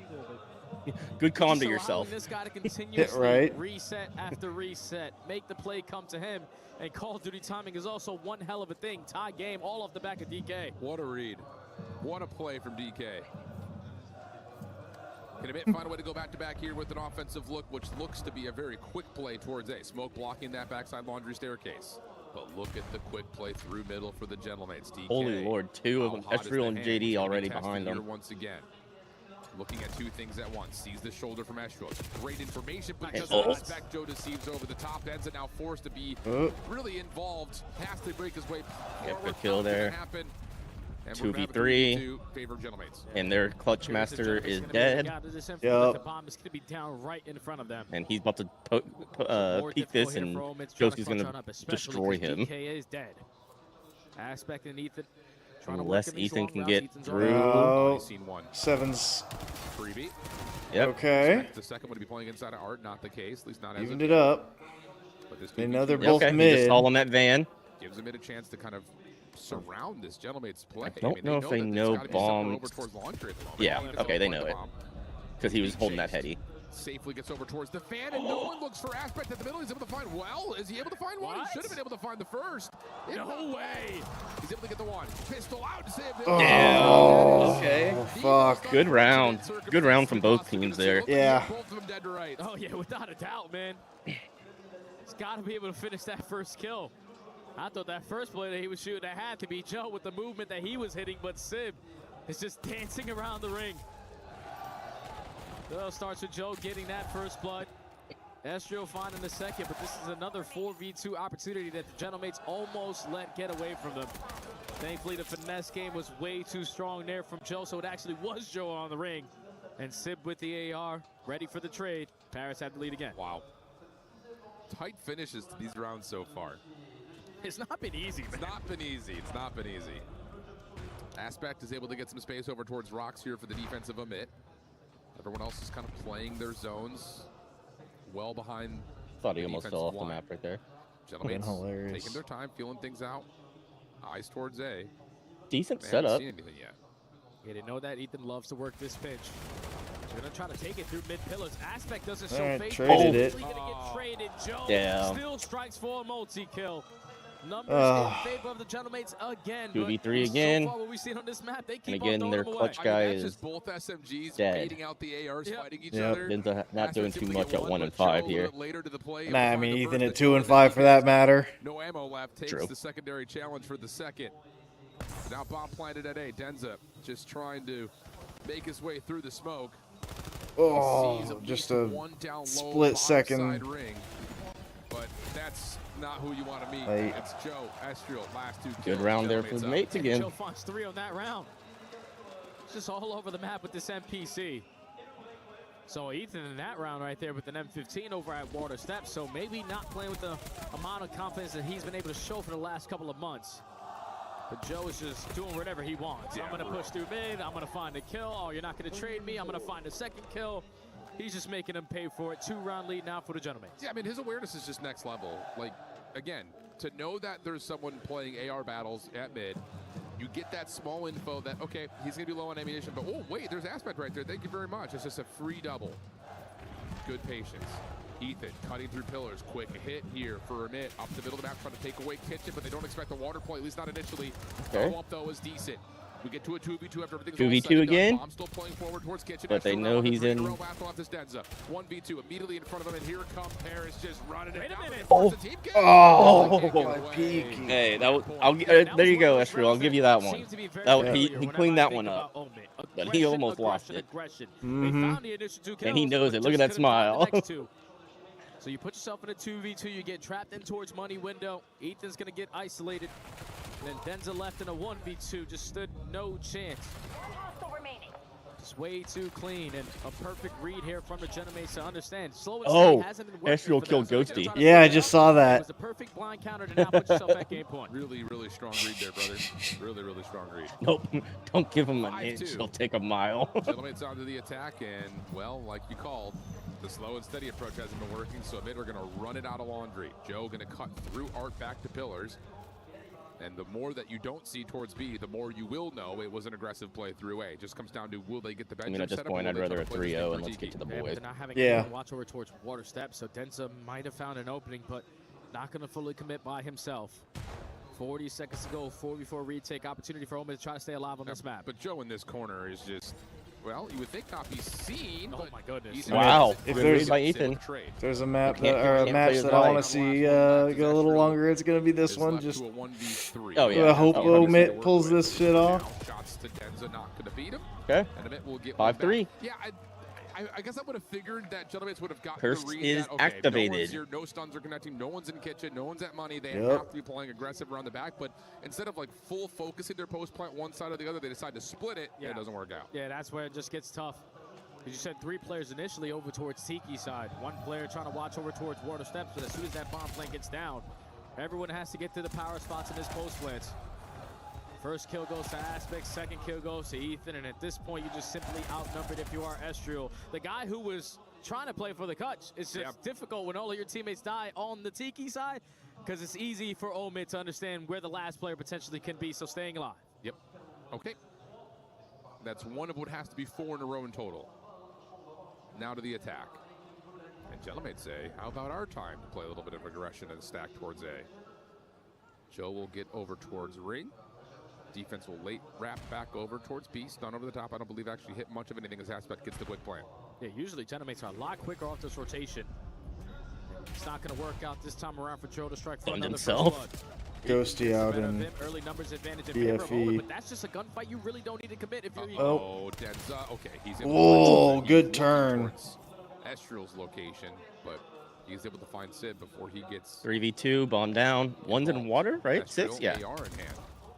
Good calm to yourself. This guy to continuously right. reset after reset, make the play come to him, and Call of Duty timing is also one hell of a thing. Tie game all off the back of DK. What a read. What a play from DK. Can admit, find a way to go back-to-back here with an offensive look, which looks to be a very quick play towards A. Smoke blocking that backside laundry staircase. But look at the quick play through middle for the Gentlemates. DK. Holy Lord, 2 of them. Ezreal and JD already behind them. Once again. Looking at 2 things at once. Sees the shoulder from Ezreal. Great information, but Nice. doesn't expect Joe deceives over the top. Ends it now forced to be really involved. Has to break his way Get forward. the kill there. 2v3. Favor Gentlemates. And their clutch master is dead. The bomb is going to be down right in front of them. And he's about to peek this, and Josie's going to destroy him. DK is dead. Aspect and Ethan. Unless Ethan can get through. Oh, seen one. 7's. Freebie. Yep. Okay. The second would be playing inside of Art, not the case. At least not as Evened it up. They know they're both okay. mid. Just all on that van. Gives them a chance to kind of surround this Gentlemate's play. I don't know if they know bomb. Yeah, okay, they know it. Because he was holding that heady. Safely gets over towards the fan, and no one looks for Aspect at the middle. He's able to find well. Is he able to find one? He should have been able to find the first. No way. He's able to get the one. Pistol out to save the Okay. Oh, fuck. Good round. Good round from both teams there. Yeah. Both of them dead to right. Oh, yeah, without a doubt, man. He's got to be able to finish that first kill. I thought that first play that he was shooting, that had to be Joe with the movement that he was hitting, but Sib is just dancing around the ring. Well, starts with Joe getting that first blood. Ezreal finding the second, but this is another 4v2 opportunity that the Gentlemates almost let get away from them. Thankfully, the finesse game was way too strong there from Joe, so it actually was Joe on the ring. And Sib with the AR, ready for the trade. Paris had the lead again. Wow. Tight finishes to these rounds so far. It's not been easy, man. It's not been easy. It's not been easy. Aspect is able to get some space over towards Rocks here for the defensive omit. Everyone else is kind of playing their zones well behind. Thought he almost fell off the map right there. Gentlemates hilarious. taking their time, feeling things out. Eyes towards A. Decent They setup. haven't seen anything yet. Yeah, they know that Ethan loves to work this pitch. They're gonna try to take it through mid pillars. Aspect doesn't show Alright, face. traded it. Gonna get traded. Joe Yeah. still strikes for a multi-kill. Numbers in favor of the Gentlemates again. 2v3 but again. So far what we seen on this map, they keep And again, on their throwing them clutch away. guy That's is just both SMGs dead. baiting out the ARs, fighting each Yep. other. Denza not doing Aspect's too able to much get at 1 and but 5 Joe a here. little later to the play, able Nah, to I find mean, the Ethan first at that 2 and Joe 5 for that matter. No ammo left, takes True. the secondary challenge for the second. Now bomb planted at A. Denza just trying to make his way through the smoke. Oh, Sees at just least a one down low, split bottom second. side ring. But that's not who you want to meet. Late. It's Joe, Ezreal, last 2 kills. Good round there for Gentlemates the up. mates again. Joe finds 3 on that round. It's just all over the map with this MPC. So Ethan in that round right there with an M15 over at Water Steps. So maybe not playing with the amount of confidence that he's been able to show for the last couple of months. But Joe is just doing whatever he wants. I'm going to push through mid. I'm going to find a kill. Oh, you're not going to trade me. I'm going to find a second kill. He's just making him pay for it. 2-round lead now for the Gentlemen. Yeah, I mean, his awareness is just next level. Like, again, to know that there's someone playing AR battles at mid, you get that small info that, okay, he's going to be low on ammunition, but oh, wait, there's Aspect right there. Thank you very much. It's just a free double. Good patience. Ethan cutting through pillars. Quick hit here for a minute. Up the middle of the map, trying to take away Kitchen, but they don't expect the water play, at least not initially. Okay. Go up, though, is decent. We get to a 2v2 after everything's 2v2 again. Bomb still playing forward towards Kitchen. But they know he's in. 1v2 immediately in front of him, and here comes Paris just running it down. Oh, oh, peeking. Hey, that was, there you go, Ezreal. I'll give you that one. He cleaned that one up, but he almost lost it. And he knows it. Look at that smile. So you put yourself in a 2v2, you get trapped in towards money window. Ethan's gonna get isolated. And then Denza left in a 1v2, just stood no chance. Just way too clean and a perfect read here from the Genomates to understand. Slow and steady hasn't been working Astral for killed them, so Ghosty. Yeah, I just saw it that. was a perfect blind counter to now put yourself at game point. Really, really strong read there, brother. Really, really strong read. Nope. Don't give him an inch. He'll take a mile. Genomates onto the attack, and, well, like you called, the slow and steady approach hasn't been working, so mid are going to run it out of laundry. Joe going to cut through Art back to pillars. And the more that you don't see towards B, the more you will know it was an aggressive play through A. It just comes down to will they get the bench? I mean, at this point, I'd rather a 3-0 and let's get to the boys. They're not having anyone watch over towards water steps, so Denza might have found an opening, but not going to fully commit by himself. 40 seconds to go, 4v4 retake opportunity for Omen to try to stay alive on this map. But Joe in this corner is just, well, you would think not be seen. Oh my goodness! Wow. If there's a map We can't- that, or a can't match play his that I want life. to see go a little longer, it's gonna be this one. Just Oh, yeah. I hope Oh, Omit pulls this shit off. Shots to Denza, not going to beat him. Okay. And Omit will get 5-3. Yeah, I guess I would have figured that Genomates would have gotten Curse the read is that, okay, activated. No one's here, no stuns are connecting, no one's in kitchen, no one's at money. They Yep. have to be playing aggressive around the back, but instead of like full focusing their post plant one side or the other, they decide to split it, and it doesn't work out. Yeah, that's where it just gets tough. Because you said 3 players initially over towards Tiki side. 1 player trying to watch over towards water steps, but as soon as that bomb plant gets down, everyone has to get to the power spots in this post plant. First kill goes to Aspect, second kill goes to Ethan, and at this point, you're just simply outnumbered if you are Estriel. The guy who was trying to play for the clutch, it's just difficult when all of your teammates die on the Tiki side, because it's easy for Omid to understand where the last player potentially can be, so staying alive. Yep. Okay. That's one of what has to be 4 in a row in total. Now to the attack. And Genomates say, how about our time to play a little bit of aggression and stack towards A? Joe will get over towards Ring. Defense will late wrap back over towards B. Stun over the top. I don't believe actually hit much of anything as Aspect gets the quick plant. Yeah, usually Genomates are a lot quicker off this rotation. It's not going to work out this time around for Joe to strike for another himself. first blood. Ghosty out in early numbers advantage in favor of Omen, BFE. but that's just a gunfight you really don't need to commit if you're Oh, Denza. Okay, he's in. Oh, good turn. Estriel's location, but he's able to find Sid before he gets 3v2, bomb down. One's in water, right? Estriel, 6? Yeah. AR in hand.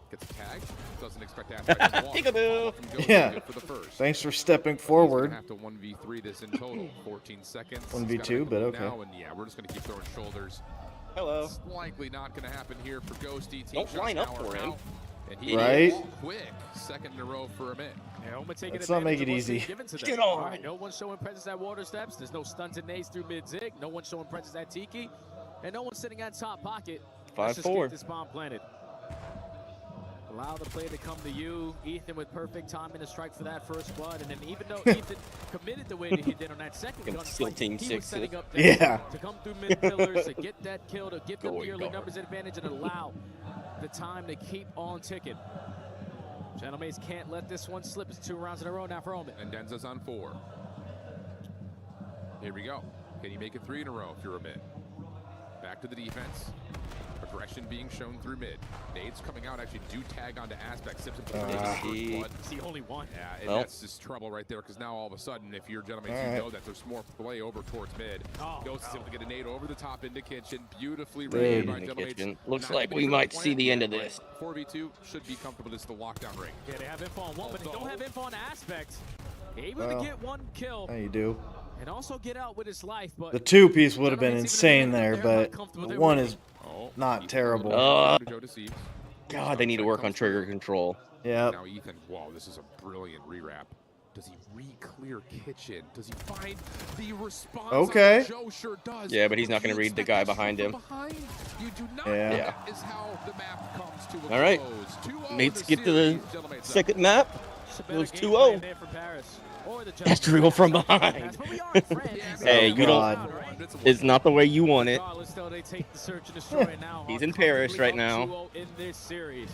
Gets tagged. Doesn't expect Aspect to walk. Peekaboo. From Ghosty, Yeah. good for the first. Thanks for stepping He's forward. gonna have to 1v3 this in total. 14 seconds. 1v2, but okay. Now, and yeah, we're just gonna keep throwing shoulders. Hello. It's likely not gonna happen here for Ghosty. Team Don't shots line up now for are him. out, and he Right? is quick. Second in a row for a minute. Yeah, Omen taking Let's not make advantage it of what's being easy. given to them. Get on. All right, no one's showing presence at water steps. There's no stuns and nades through mid zig. No one's showing presence at Tiki, and no one's sitting at top pocket. Let's just 5-4. get this bomb planted. Allow the play to come to you. Ethan with perfect timing to strike for that first blood. And then even though Ethan committed the way that he did on that second gun, Still team he was 6. setting up Yeah. to come through mid pillars to get that kill, to give them the Going early dark. numbers advantage and allow the time to keep on ticking. Genomates can't let this one slip. It's 2 rounds in a row now for Omen. And Denza's on 4. Here we go. Can you make it 3 in a row if you're a mid? Back to the defense. Aggression being shown through mid. Nades coming out actually do tag onto Aspect. Simpson for the first blood. It's the only one. Yeah, and Well. that's just trouble right there because now all of a sudden, if you're Gentlemen, All you right. know that there's more play over towards mid. Ghost is able to get a nade over the top into kitchen. Beautifully Dude. rated by In the Gentlemen. kitchen. Looks like we might see the end of this. 4v2 should be comfortable. This is the lockdown ring. Yeah, they have info on one, but they don't have info on Aspect. Able Well, to get 1 kill How you do? and also get out with his life, but The 2-piece would have been Gentlemen's insane even there, they're but uncomfortable, the they're 1 winning. is not terrible. Joe deceives. God, they need to work on trigger control. Yeah. Now Ethan, wow, this is a brilliant rewrap. Does he re-clear kitchen? Does he find the response? Okay. Joe sure does. Yeah, but he's not going to read the guy behind him. Behind. You do not. Yeah. That is how the map comes to a All right. close. 2-0 Mates in get to the series. Gentlemen, it's up. second map. Just a It better was game 2-0. plan there for Paris. Or the Estriel from behind. But we are friends. Hey, Oh, you God. don't. It's not the way you want it. Regardless, though, they take the search and destroy now. He's in Paris right now. 2-0 in this series.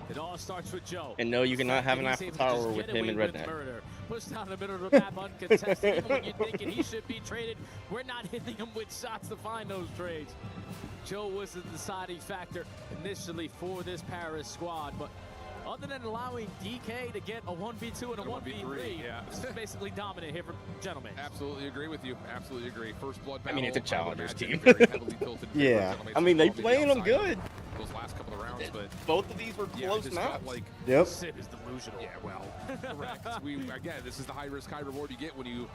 It all starts with Joe. And no, you cannot have an He's Eiffel able to Tower just with get him away and with Redneck. murder. Pushed down the middle of the map uncontested. Even when you're thinking he should be traded, we're not hitting him with shots to find those trades. Joe was the deciding factor initially for this Paris squad, but other than allowing DK to get a 1v2 and a 1v3, yeah. this is basically dominant here for Gentlemen. Absolutely agree with you. Absolutely agree. First blood I mean, battle, it's a I would challengers imagine, team. very heavily tilted in favor of Yeah. Gentlemen. I mean, they Probably playing them outside good. Those last couple of rounds. rounds, but both of these were close maps. Like, yep. Sib is delusional. Yeah, well, correct. Again, this is the high risk, high reward you get when you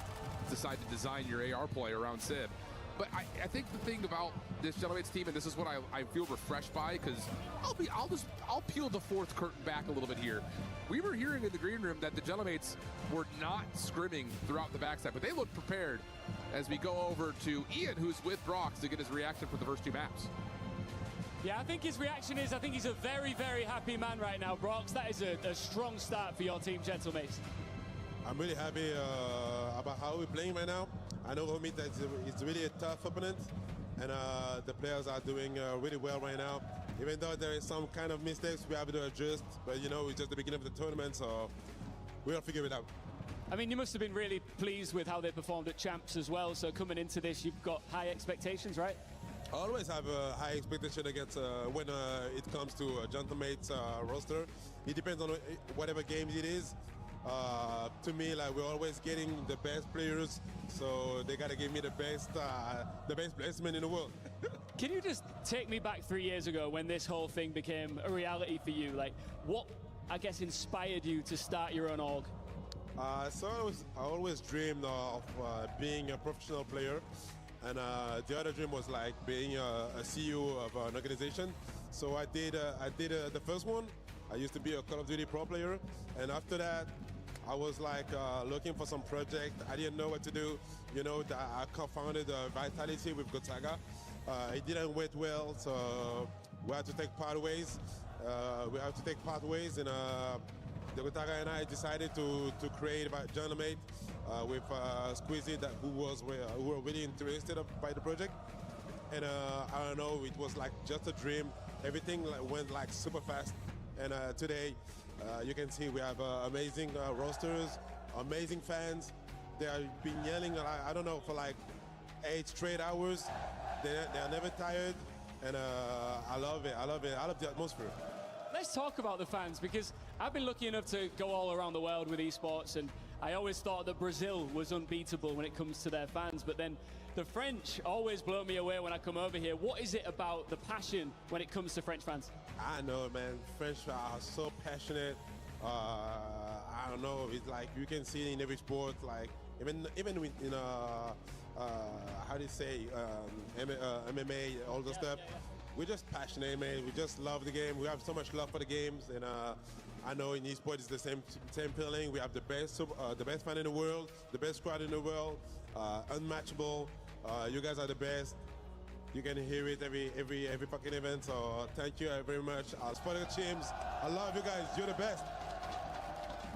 decide to design your AR play around Sib. But I think the thing about this Gentlemates team, and this is what I feel refreshed by, because I'll peel the fourth curtain back a little bit here. We were hearing in the green room that the Gentlemates were not scrimming throughout the backside, but they looked prepared as we go over to Ian, who's with Brox, to get his reaction for the first two maps. Yeah, I think his reaction is, I think he's a very, very happy man right now, Brox. That is a strong start for your team, Gentlemates. I'm really happy about how we're playing right now. I know for me that it's really a tough opponent, and the players are doing really well right now. Even though there is some kind of mistakes, we have to adjust, but you know, it's just the beginning of the tournament, so we'll figure it out. I mean, you must have been really pleased with how they performed at Champs as well, so coming into this, you've got high expectations, right? I always have a high expectation against when it comes to a Gentlemates roster. It depends on whatever game it is. To me, like, we're always getting the best players, so they gotta give me the best placement in the world. Can you just take me back 3 years ago when this whole thing became a reality for you? Like, what, I guess, inspired you to start your own org? So I always dreamed of being a professional player, and the other dream was like being a CEO of an organization. So I did the first one. I used to be a Call of Duty pro player, and after that, I was like looking for some project. I didn't know what to do. You know, I co-founded Vitality with Gotaga. It didn't went well, so we had to take part ways. And the Gotaga and I decided to create Gentlemates with Squeezy, who were really interested by the project. And I don't know, it was like just a dream. Everything went like super fast. And today, you can see we have amazing rosters, amazing fans. They have been yelling, I don't know, for like 8 straight hours. They're never tired, and I love it. I love the atmosphere. Let's talk about the fans, because I've been lucky enough to go all around the world with esports, and I always thought that Brazil was unbeatable when it comes to their fans, but then the French always blow me away when I come over here. What is it about the passion when it comes to French fans? I know, man. French are so passionate. I don't know. It's like you can see it in every sport. Like even in how do you say MMA, all the stuff. We're just passionate, man. We just love the game. We have so much love for the games, and I know in esports it's the same feeling. We have the best fan in the world, the best squad in the world, unmatchable. You guys are the best. You can hear it every fucking event. So thank you very much. For the teams, I love you guys. You're the best.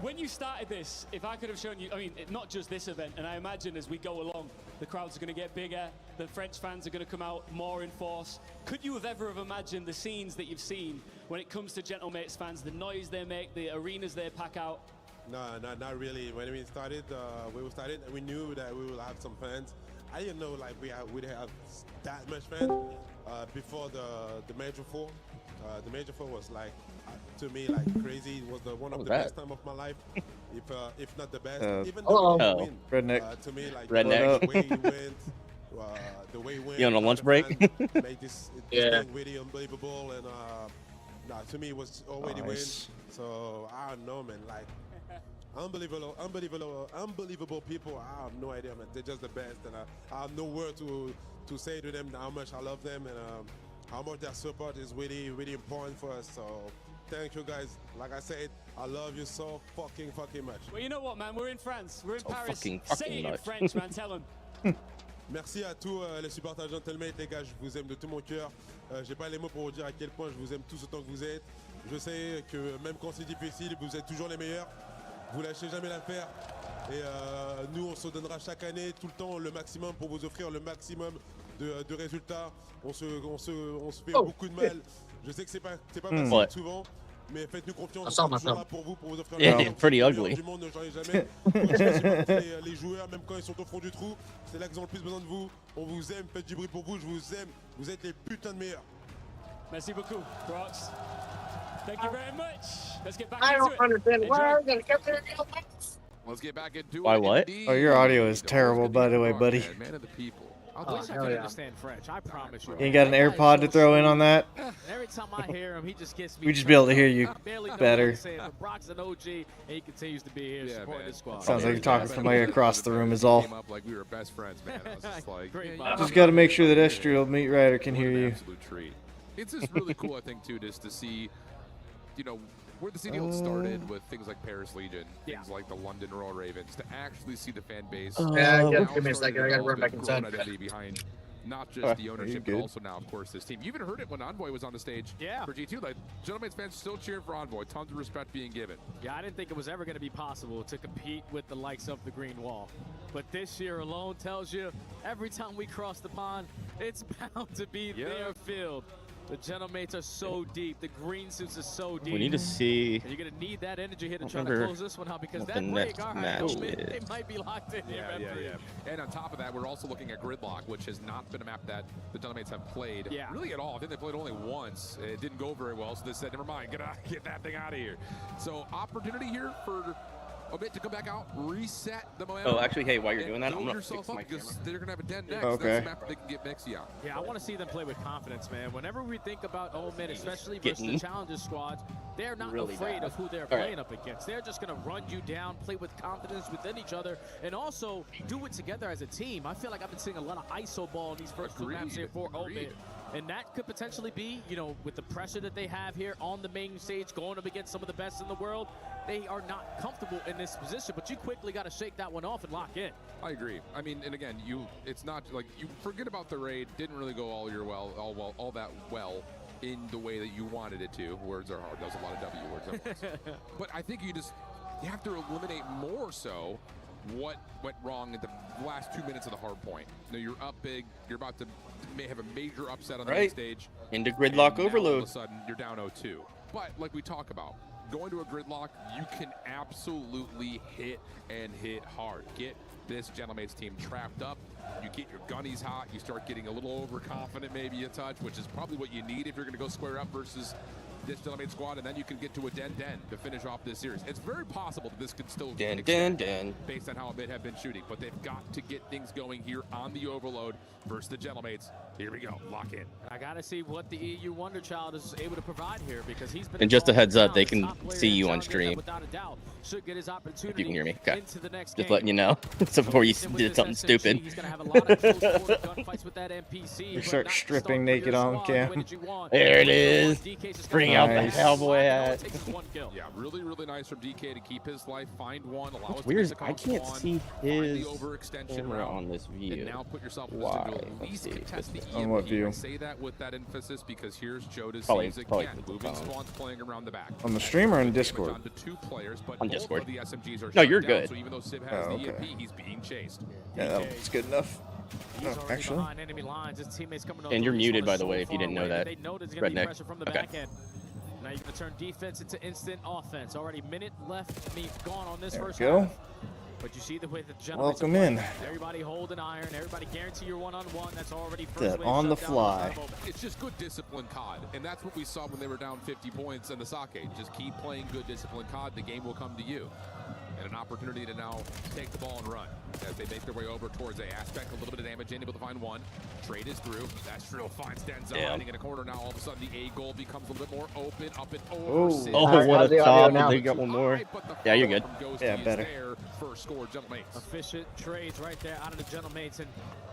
When you started this, if I could have shown you, I mean, not just this event, and I imagine as we go along, the crowds are going to get bigger, the French fans are going to come out more in force. Could you have ever imagined the scenes that you've seen when it comes to Gentlemates fans, the noise they make, the arenas they pack out? No, not really. When we started, we knew that we will have some fans. I didn't know like we'd have that much fans before the Major 4. The Major 4 was like, to me, like crazy. It was one of the best time of my life, if not the best. Even though we win, Redneck. To me, like Redneck. the way he went, the way he went. You on a lunch break? Made this thing really unbelievable, and to me it was already win. So I don't know, man. Like unbelievable people. I have no idea, man. They're just the best, and I have no word to say to them how much I love them, and how much their support is really, really important for us. So thank you guys. Like I said, I love you so fucking much. Well, you know what, man? We're in France. We're in So Paris. fucking Say it in much. French, man. Tell them. Merci à tous les supporters Gentlemates, les gars. Je vous aime de tout mon cœur. J'ai pas les mots pour vous dire à quel point je vous aime tous autant que vous êtes. Je sais que même quand c'est difficile, vous êtes toujours les meilleurs. Vous lâchez jamais l'affaire. Et nous, on se donnera chaque année, tout le temps, le maximum pour vous offrir le maximum de résultats. On se fait beaucoup de mal. Je sais que c'est pas facile souvent, mais faites-nous confiance. On sera toujours là pour vous offrir le meilleur pretty ugly. du monde. Ne changez jamais. Continuez à supporter les joueurs, même quand ils sont au fond du trou. C'est là qu'ils ont le plus besoin de vous. On vous aime, faites du bruit pour vous. Je vous aime. Vous êtes les putains de meilleurs. Merci beaucoup, Brox. Thank you very much. Let's get back I into don't it. understand why Enjoy. I'm gonna get rid of the Let's get back into Why it. what? Indeed. Oh, your audio is terrible, by the way, buddy. Man of the people. I wish I could understand French. I promise you. You ain't got an AirPod to throw in on that? Every time I hear him, he just gets me. We just be able to hear you better. Brock's an OG, and he continues to be here supporting the squad. Sounds like you're talking to somebody across the room is all. Came up like we were best friends, man. I was just like, Just got to make sure that Estriel Meat Rider can hear you. Absolute treat. It's just really cool, I think, too, just to see, you know, where the CDL started with things like Paris Legion, things like the London Royal Ravens, to actually see the fan base. Give me a second. I got to run back inside. Behind not just the ownership, but also now, of course, this team. You even heard it when Envoy was on the stage for G2. Like, Gentleman's fans still cheering for Envoy. Tons of respect being given. Yeah, I didn't think it was ever going to be possible to compete with the likes of the Green Wall. But this year alone tells you every time we cross the pond, it's bound to be their field. The Gentlemates are so deep. The green suits are so deep. We need to see. And you're going to need that energy here to try to close this one out because that break, all right, they might be locked in here. Yeah. And on top of that, we're also looking at Gridlock, which has not been a map that the Gentlemates have played really at all. I think they played only once. It didn't go very well, so they said, never mind, get that thing out of here. So opportunity here for a bit to come back out, reset the momentum. Oh, actually, hey, while you're doing that, I'm going to fix my because camera. they're going to have a den next. Okay. That's the map that they can get Mexi out. Yeah, I want to see them play with confidence, man. Whenever we think about Omen, especially versus the Challenger squads, they're not afraid of who they're playing up against. They're just going to run you down, play with confidence within each other, and also do it together as a team. I feel like I've been seeing a lot of ISO ball in these first two maps here for Omen. And that could potentially be, you know, with the pressure that they have here on the main stage, going up against some of the best in the world, they are not comfortable in this position, but you quickly got to shake that one off and lock in. I agree. I mean, and again, it's not like you forget about the raid. Didn't really go all that well in the way that you wanted it to. Words are hard. That was a lot of W words. But I think you have to eliminate more so what went wrong at the last 2 minutes of the hard point. You know, you're up big. You're about to may have a major upset on the main stage. Into gridlock overload. All of a sudden, you're down 0-2. But like we talk about, going to a gridlock, you can absolutely hit hard. Get this Gentlemates team trapped up. You get your gunnies hot. You start getting a little overconfident, maybe a touch, which is probably what you need if you're going to go square up versus this Gentlemates squad, and then you can get to a den to finish off this series. It's very possible that this could still den based on how a bit have been shooting, but they've got to get things going here on the overload versus the Gentlemates. Here we go, lock in. I gotta see what the EU Wonder Child is able to provide here because he's been. And just a heads up, they can see you on stream. Without a doubt, should get his opportunity. If you can hear me, okay. Into the next just letting you know. So before you did something stupid. He's gonna have a lot of close quarter gunfights with that NPC. You start stripping naked on cam. There it is. Bring out the cowboy hat. Yeah, really, really nice from DK to keep his life, find one, allow us to Weird. get the I can't see his camera on this view. And now put yourself in a position to at least contest the EMP. On what view? I say that with that emphasis because here's Jodas Probably again, moving spawns playing around the back. On the stream or on Discord? Down to 2 players, but on both Discord. of the SMGs are No, shut you're down, good. So even though Sib has the EMP, he's being chased. Yeah, that's good enough. He's actually. behind enemy lines. His teammates coming up. And you're muted, by the way, if you didn't know that. They know there's gonna be Redneck. pressure from the Okay. back end. Now you're gonna turn defense into instant offense. Already minute left. I mean, gone on this There we first go. half. But you see the way the Gentlemates Welcome are in. playing. Everybody holding iron. Everybody guarantee you're one-on-one. That's already first That wave on the shut down fly. It's just good discipline COD, and that's what we saw when they were down 50 points in the Sake. Just keep playing good discipline COD, the game will come to you. And an opportunity to now take the ball and run as they make their way over towards A. Aspect, a little bit of damage in, able to find one. Trade is through. That's Drill finds Denzel hiding in a corner now. All of a sudden, the A goal becomes a little bit more open, up and over. Oh, what a top. They got one more. Yeah, you're good. Yeah, better. First score, Gentlemates. Efficient trades right there out of the Gentlemates, and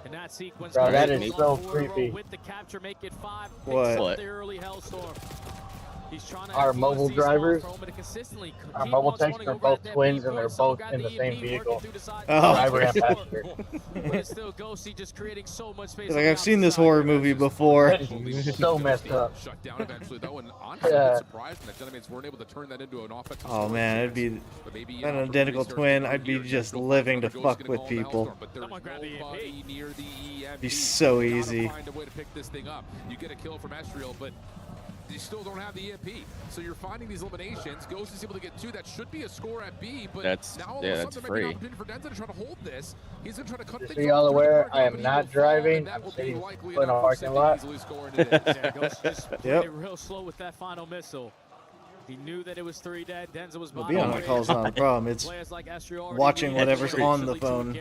in that sequence, Bro, that is goes so on forward creepy. with the capture, make it 5. What? Picks up the early Hellstorm. He's trying to Our mobile drivers, consistently our mobile techs are both twins and they're both in the same vehicle. Oh. Driver and passenger. But it's still Ghosty just creating so much space. Like I've seen this horror movie before. So messed up. Shut down eventually, though, and honestly, I'm surprised that Gentlemates weren't able to turn that into an offensive. Oh man, it'd be an identical twin. I'd be just living to fuck with people. Be so easy. Find a way to pick this thing up. You get a kill from Estriel, but you still don't have the EMP. So you're finding these eliminations. Ghost is able to get 2. That should be a score at B, but now all of a sudden there might be an opportunity for Denza to try to hold this. He's going to try to cut Just things so y'all off. aware, I am not driving. I'm sitting in a parking lot. Yeah, Ghost just played it real slow with that final missile. He knew that it was 3 dead. Denzel was Well, being on the call is not a problem. It's like watching whatever's on the phone.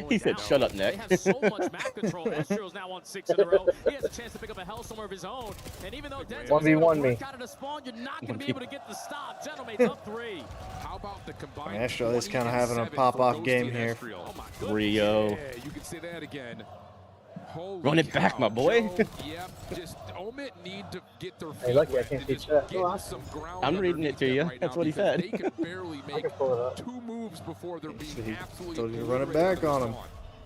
He said, "Shut up, Nick." They have so much map control. Estrio's now on 6 in a row. He has a chance to pick up a Hellstorm of his own. And even though Denzel 1v1 me. out of the spawn, you're not going to be able to get the stop. Gentlemate's up 3. How about the combined? Astro is kind of having a pop-off game here. 3-0. Yeah, you can say that again. Holy Run it back, my boy. Yep, just Omit need to get their feet Hey, lucky I wet can't and teach just that. get some ground I'm reading it to underneath you. them right That's now what he because said. They can barely make 2 moves before they're being absolutely Told you to run it back on him.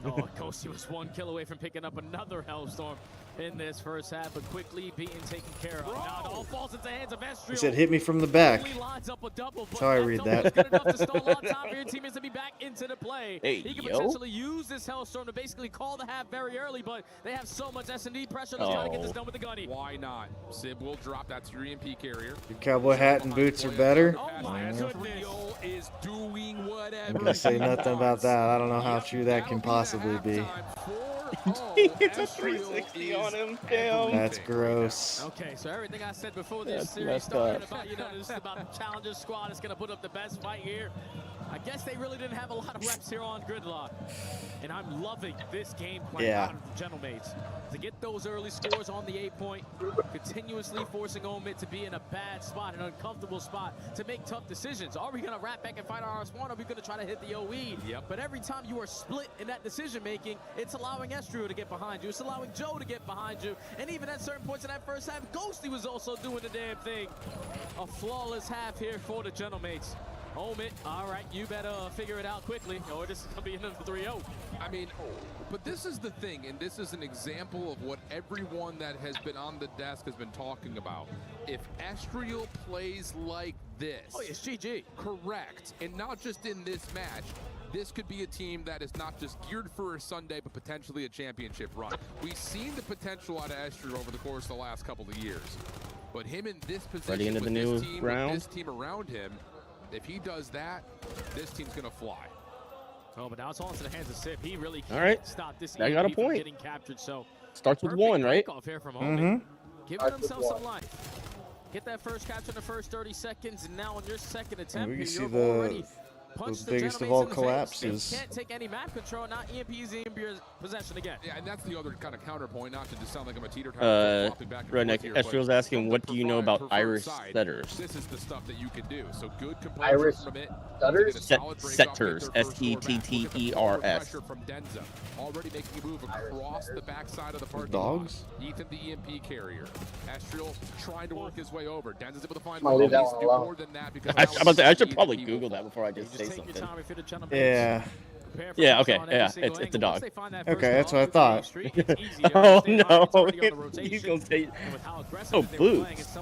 Oh, Ghosty was 1 kill away from picking up another Hellstorm in this first half, but quickly being taken care of. Now it all falls into the hands of Estrio. He said, "Hit me from the back." Only lines up a double, That's how I read that. Good enough to stall on time for your teammates to be back into the play. Hey, he can yo. potentially use this Hellstorm to basically call the half very early, but they have so much S&D pressure. Let's try to get this done with the gunny. Why not? Sib will drop. That's your EMP carrier. Your cowboy hat and boots are better. Oh my goodness. Is doing whatever. I'm gonna say nothing about that. I don't know how true that can possibly be. It's a 360 on him. Damn. That's gross. Okay, so everything I said before this That's series messed started up. about, this is about the Challenger squad is going to put up the best fight here. I guess they really didn't have a lot of reps here on Gridlock. And I'm loving this game plan out of the Gentlemates. To get those early scores on the 8-point, continuously forcing Omid to be in a bad spot, an uncomfortable spot, to make tough decisions. Are we going to wrap back and fight our spawn? Or are we going to try to hit the OE? Yep. But every time you are split in that decision-making, it's allowing Estrio to get behind you. It's allowing Joe to get behind you. And even at certain points in that first half, Ghosty was also doing the damn thing. A flawless half here for the Gentlemates. Omid, all right, you better figure it out quickly, or this is going to be another 3-0. I mean, but this is the thing, and this is an example of what everyone that has been on the desk has been talking about. If Estrio plays like this, oh, it's GG. Correct, and not just in this match. This could be a team that is not just geared for a Sunday, but potentially a championship run. We've seen the potential out of Estrio over the course of the last couple of years, but him in this position, Ready into with the this new team, round? with this team around him, if he does that, this team's gonna fly. Oh, but now it's all into the hands of Sip. He really All right. can't stop this I got a EMP from point. getting captured. So Starts with 1, right? off here from Omid. Giving himself some life. Get that first capture in the first 30 seconds, and now on your second attempt, We can see you've the already punched the biggest of Gentlemates all in the face. collapses. They can't take any map control. Now EMP's in your possession again. Yeah, and that's the other kind of counterpoint, not to just sound like I'm a teeter-totter. Redneck Estrio's asking, what do you know about Irish setters? This is the stuff that you can do. So good composure Irish from it. setters? Setters, S-E-T-T-E-R-S. Pressure from Denza, already making a move across the backside of the parking Dogs? lot. Ethan, the EMP carrier. Estrio trying to work his way over. Denza's able to find I'll leave that needs to one do alone. more than that because I should probably Google that before I just say something. Yeah. Yeah, okay, yeah, it's a dog. Okay, that's what I thought. Oh no, he's gonna say, oh, boots.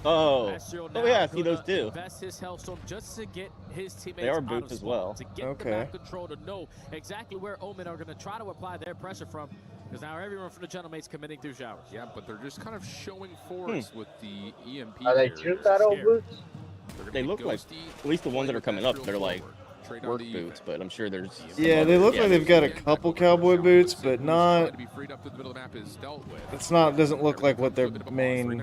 Oh yeah, I see those too. Invest his Hellstorm just to get his teammates They are out boots of as well. spawn, to get the map control, to know exactly where Omen are going to try to apply their pressure from. Because now everyone from the Gentlemates committing through showers. Yeah, but they're just kind of showing force with the EMP. Are they tuned that old boots? They look like, at least the ones that are coming up, they're like work boots, but I'm sure there's. Yeah, they look like they've got a couple cowboy boots, but not. It's not. Doesn't look like what their main.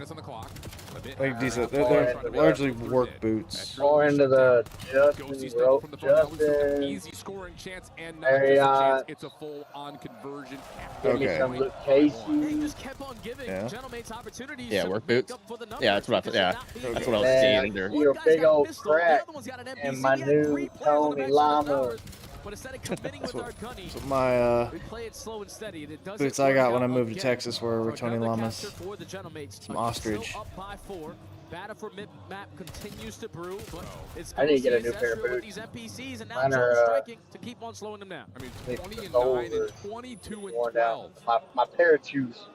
Like decent. They're largely work boots. More into the Justin. Easy scoring chance and not Hey, just a chance, it's a full-on conversion. Give me some Luke Casey. Yeah. Yeah, work boots. Yeah, that's what I. Yeah, that's what I was Man, seeing there. your big old crack and my new Tony Llama. But instead of committing with our gunny, That's what my we play it slow and steady. And it doesn't boots I got work when I out moved to again. Texas were Tony Another Llamas. capture for the Gentlemates. Some ostrich. Still up by 4. Battle for mid-map continues to brew, but it's I need to get a Ghosty new and pair of Estrio with boots. these NPCs, and now Mine Joe are, striking to keep on slowing them down. I mean, It's 20 and the 9 and 22 and worn 12. down. My pair of shoes.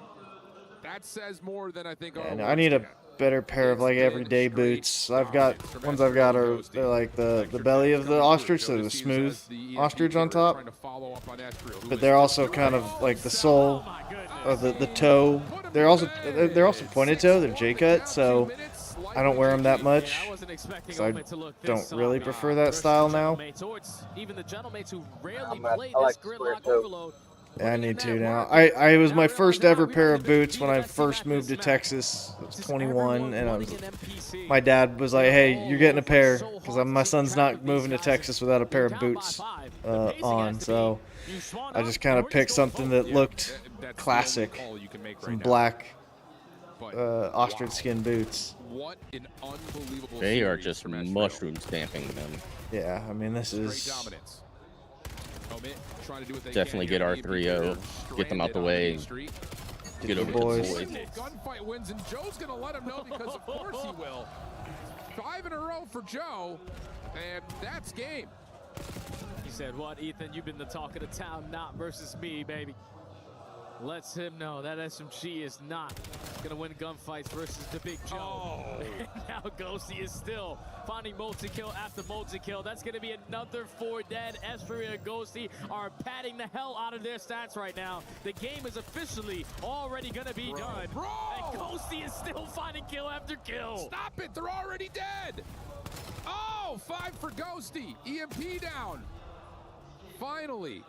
That says more than I think. And I need a better pair of like everyday boots. Ones I've got are they're like the belly of the ostrich, so the smooth ostrich on top. But they're also kind of like the sole or the toe. They're also pointed toe. They're J cut, so I don't wear them that much. So I don't really prefer that style now. Even the Gentlemates who rarely I play like this square Gridlock toe. overload Yeah, I need to now. I was my first ever pair of boots when I first moved to Texas. I was 21, and my dad was like, "Hey, you're getting a pair," because my son's not moving to Texas without a pair of boots on. So I just kind of picked something that looked classic, some black ostrich skin boots. What an unbelievable They are just mushroom stamping them. Yeah, I mean, this is definitely get R3-0, get them out the way, and get over boys. to the boys. Gunfight wins, and Joe's gonna let him know because of course he will. 5 in a row for Joe, and that's game. He said, "What, Ethan? You've been the talk of the town, not versus me, baby." Lets him know that SMG is not gonna win gunfights versus the Big Joe. Oh. And now Ghosty is still finding multi-kill after multi-kill. That's gonna be another 4 dead. Esperia and Ghosty are padding the hell out of their stats right now. The game is officially already gonna be done. Bro. And Ghosty is still finding kill after kill. Stop it, they're already dead. Oh, 5 for Ghosty. EMP down. Finally.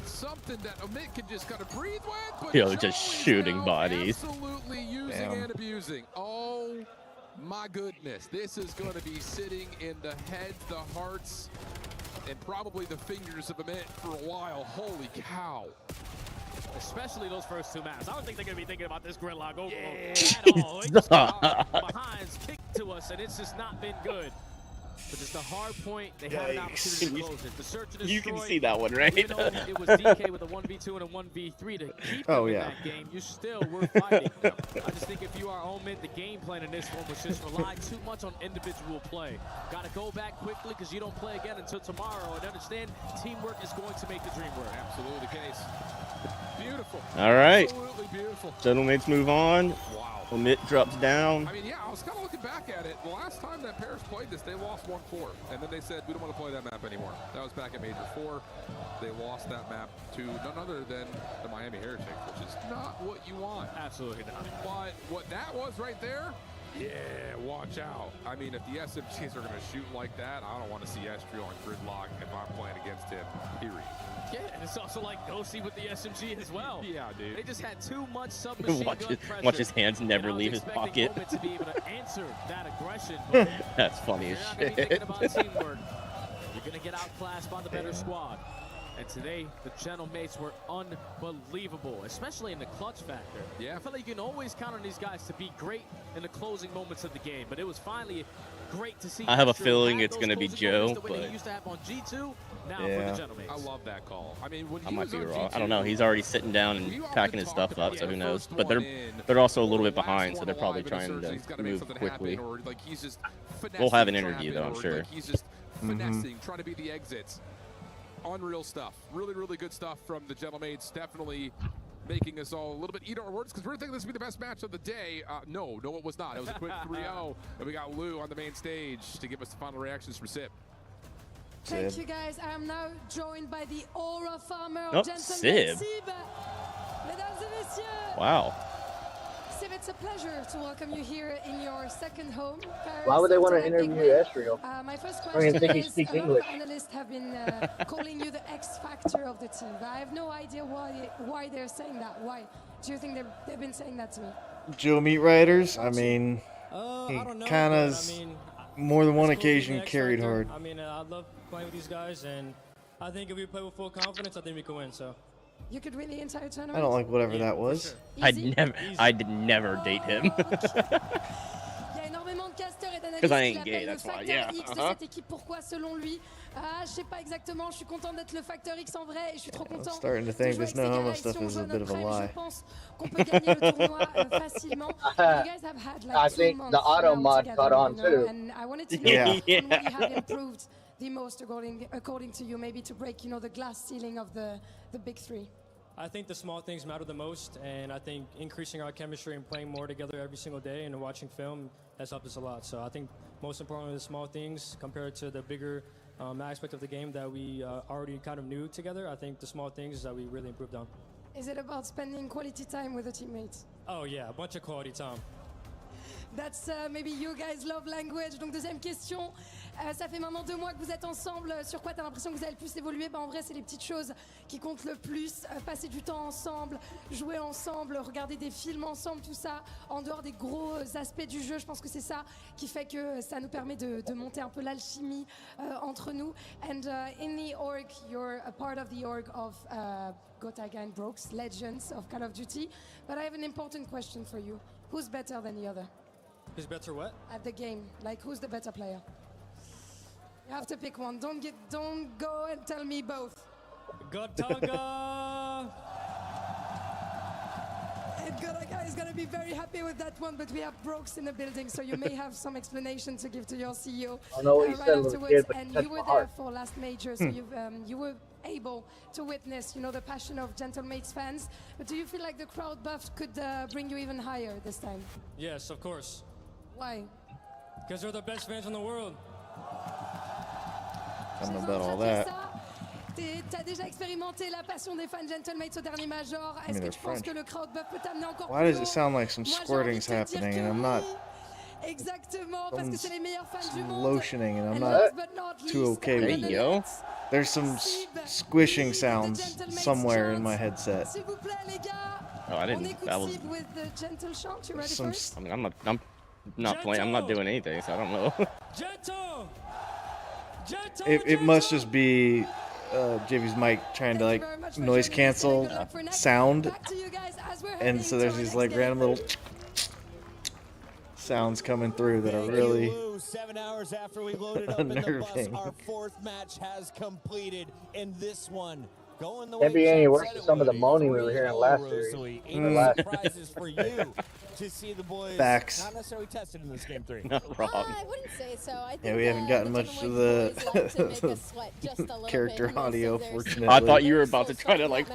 Something that Omit can just kind of breathe with, but Yo, just shooting bodies. Absolutely using and abusing. Oh my goodness, this is going to be sitting in the heads, the hearts, and probably the fingers of Omit for a while. Holy cow. Especially those first 2 maps. I don't think they're going to be thinking about this gridlock overload at all. They just got behinds kicked to us, and it's just not been good. But it's the hard point. They had an opportunity to close it. The search and destroy. You can see that one, right? Even though it was DK with a 1v2 and a 1v3 to keep them in that game, you still were fighting. I just think if you are Omit, the game plan in this one was just rely too much on individual play. Got to go back quickly because you don't play again until tomorrow. And understand, teamwork is going to make the dream work. Absolutely the case. Beautiful. All right. Absolutely beautiful. Gentlemates move on. Wow. Omit drops down. I mean, yeah, I was kind of looking back at it. The last time that Paris played this, they lost 1-4. And then they said, we don't want to play that map anymore. That was back at Major 4. They lost that map to none other than the Miami Heretics, which is not what you want. Absolutely not. But what that was right there, yeah, watch out. I mean, if the SMGs are going to shoot like that, I don't want to see Estriel on gridlock if I'm playing against him, period. Yeah, and it's also like Ghosty with the SMG as well. Yeah, dude. They just had too much submachine gun pressure. Watch his hands never leave his pocket. To be able to answer that aggression. But that's funny as shit. You're not going to be thinking about teamwork. You're going to get outclassed by the better squad. And today, the Gentlemates were unbelievable, especially in the clutch factor. Yeah. I feel like you can always count on these guys to be great in the closing moments of the game, but it was finally great to see. I have a feeling it's going to be Joe, but he used to have on G2, now for the Gentlemates. I love that call. I mean, when I he might was be on wrong. G2, I don't know. He's already sitting down and packing his stuff up, so who knows? But they're also a little bit behind, so they're probably trying to move quickly. Like he's just we'll have an interview though, I'm sure. Like he's just finessing, trying to be the exits. Unreal stuff. Really, really good stuff from the Gentlemates. Definitely making us all a little bit eat our words because we were thinking this would be the best match of the day. No, it was not. It was a quick 3-0. And we got Lou on the main stage to give us the final reactions from Sip. Thank you, guys. I am now joined by the Aura Farmer of Gentlemen. Sib. Mesdames et messieurs. Wow. Sib, it's a pleasure to welcome you here in your second home, Paris. Why would they want to interview Estriel? My first I don't even question think he is, speaks a lot English. of analysts have been calling you the X factor of the team, but I have no idea why they're saying that. Why? Do you think they've been saying that to me? Joe Meat Riders, I mean, he I don't know, kind of, I mean, more than one it's cool being occasion the X carried factor. hard. I mean, I love playing with these guys, and I think if we play with full confidence, I think we can win. So. You could win the entire tournament? I don't like whatever that was. I'd never date him. Because I ain't gay, that's why. Yeah. Cette équipe, pourquoi selon lui? Je sais pas exactement. Je suis content d'être le facteur X en vrai et je suis trop content. I'm starting to think this no homo stuff is a bit of a lie. Je pense qu'on peut gagner le tournoi facilement. You guys have had like I 2 think months the auto mod together, caught on too. And I wanted to know on what you have improved the most according to you, maybe to break, the glass ceiling of the big 3. I think the small things matter the most, and I think increasing our chemistry and playing more together every single day and watching film has helped us a lot. So I think most importantly, the small things compared to the bigger aspect of the game that we already kind of knew together, I think the small things that we really improved on. Is it about spending quality time with the teammates? Oh yeah, a bunch of quality time. That's maybe you guys love language. Donc deuxième question, Ça fait maintenant 2 mois que vous êtes ensemble. Sur quoi tu as l'impression que vous avez le plus évolué? En vrai, c'est les petites choses qui comptent le plus. Passer du temps ensemble, jouer ensemble, regarder des films ensemble, tout ça. En dehors des gros aspects du jeu, je pense que c'est ça qui fait que ça nous permet de monter un peu l'alchimie entre nous. And in the org, you're a part of the org of Gotaga and Brooks, legends of Call of Duty. But I have an important question for you. Who's better than the other? Who's better what? At the game, like who's the better player? You have to pick one. Don't go and tell me both. Gotaga! And Gotaga is going to be very happy with that one, but we have Brooks in the building, so you may have some explanation to give to your CEO right afterwards. And you were there for last major, so you were able to witness, the passion of Gentlemates fans. But do you feel like the crowd buff could bring you even higher this time? Yes, of course. Why? Because they're the best fans in the world. I don't know about all that. T'as déjà expérimenté la passion des fans Gentlemates au dernier Major. Est-ce que tu penses que le crowd buff peut t'amener encore plus haut? Why does it sound like some squirting's happening and I'm not? Exactement, parce que c'est les meilleurs fans du monde. Lotioning and I'm not too okay with it. There's some squishing sounds somewhere in my headset. S'il vous plaît, les gars. Oh, I didn't. That was. With the gentle chant. You ready first? I mean, I'm not playing. I'm not doing anything, so I don't know. It must just be JV's mic trying to like noise cancel sound, and so there's these like random little sounds coming through that are really 7 hours after we loaded up in the bus, our 4th match has completed, and this one going the way Can't be any worse than some of the moaning we were hearing last series. Prizes for you to see the boys not necessarily tested in this game 3. Not wrong. I wouldn't say so. I think, Yeah, we haven't gotten much of the character audio, fortunately. I thought you were about to try to like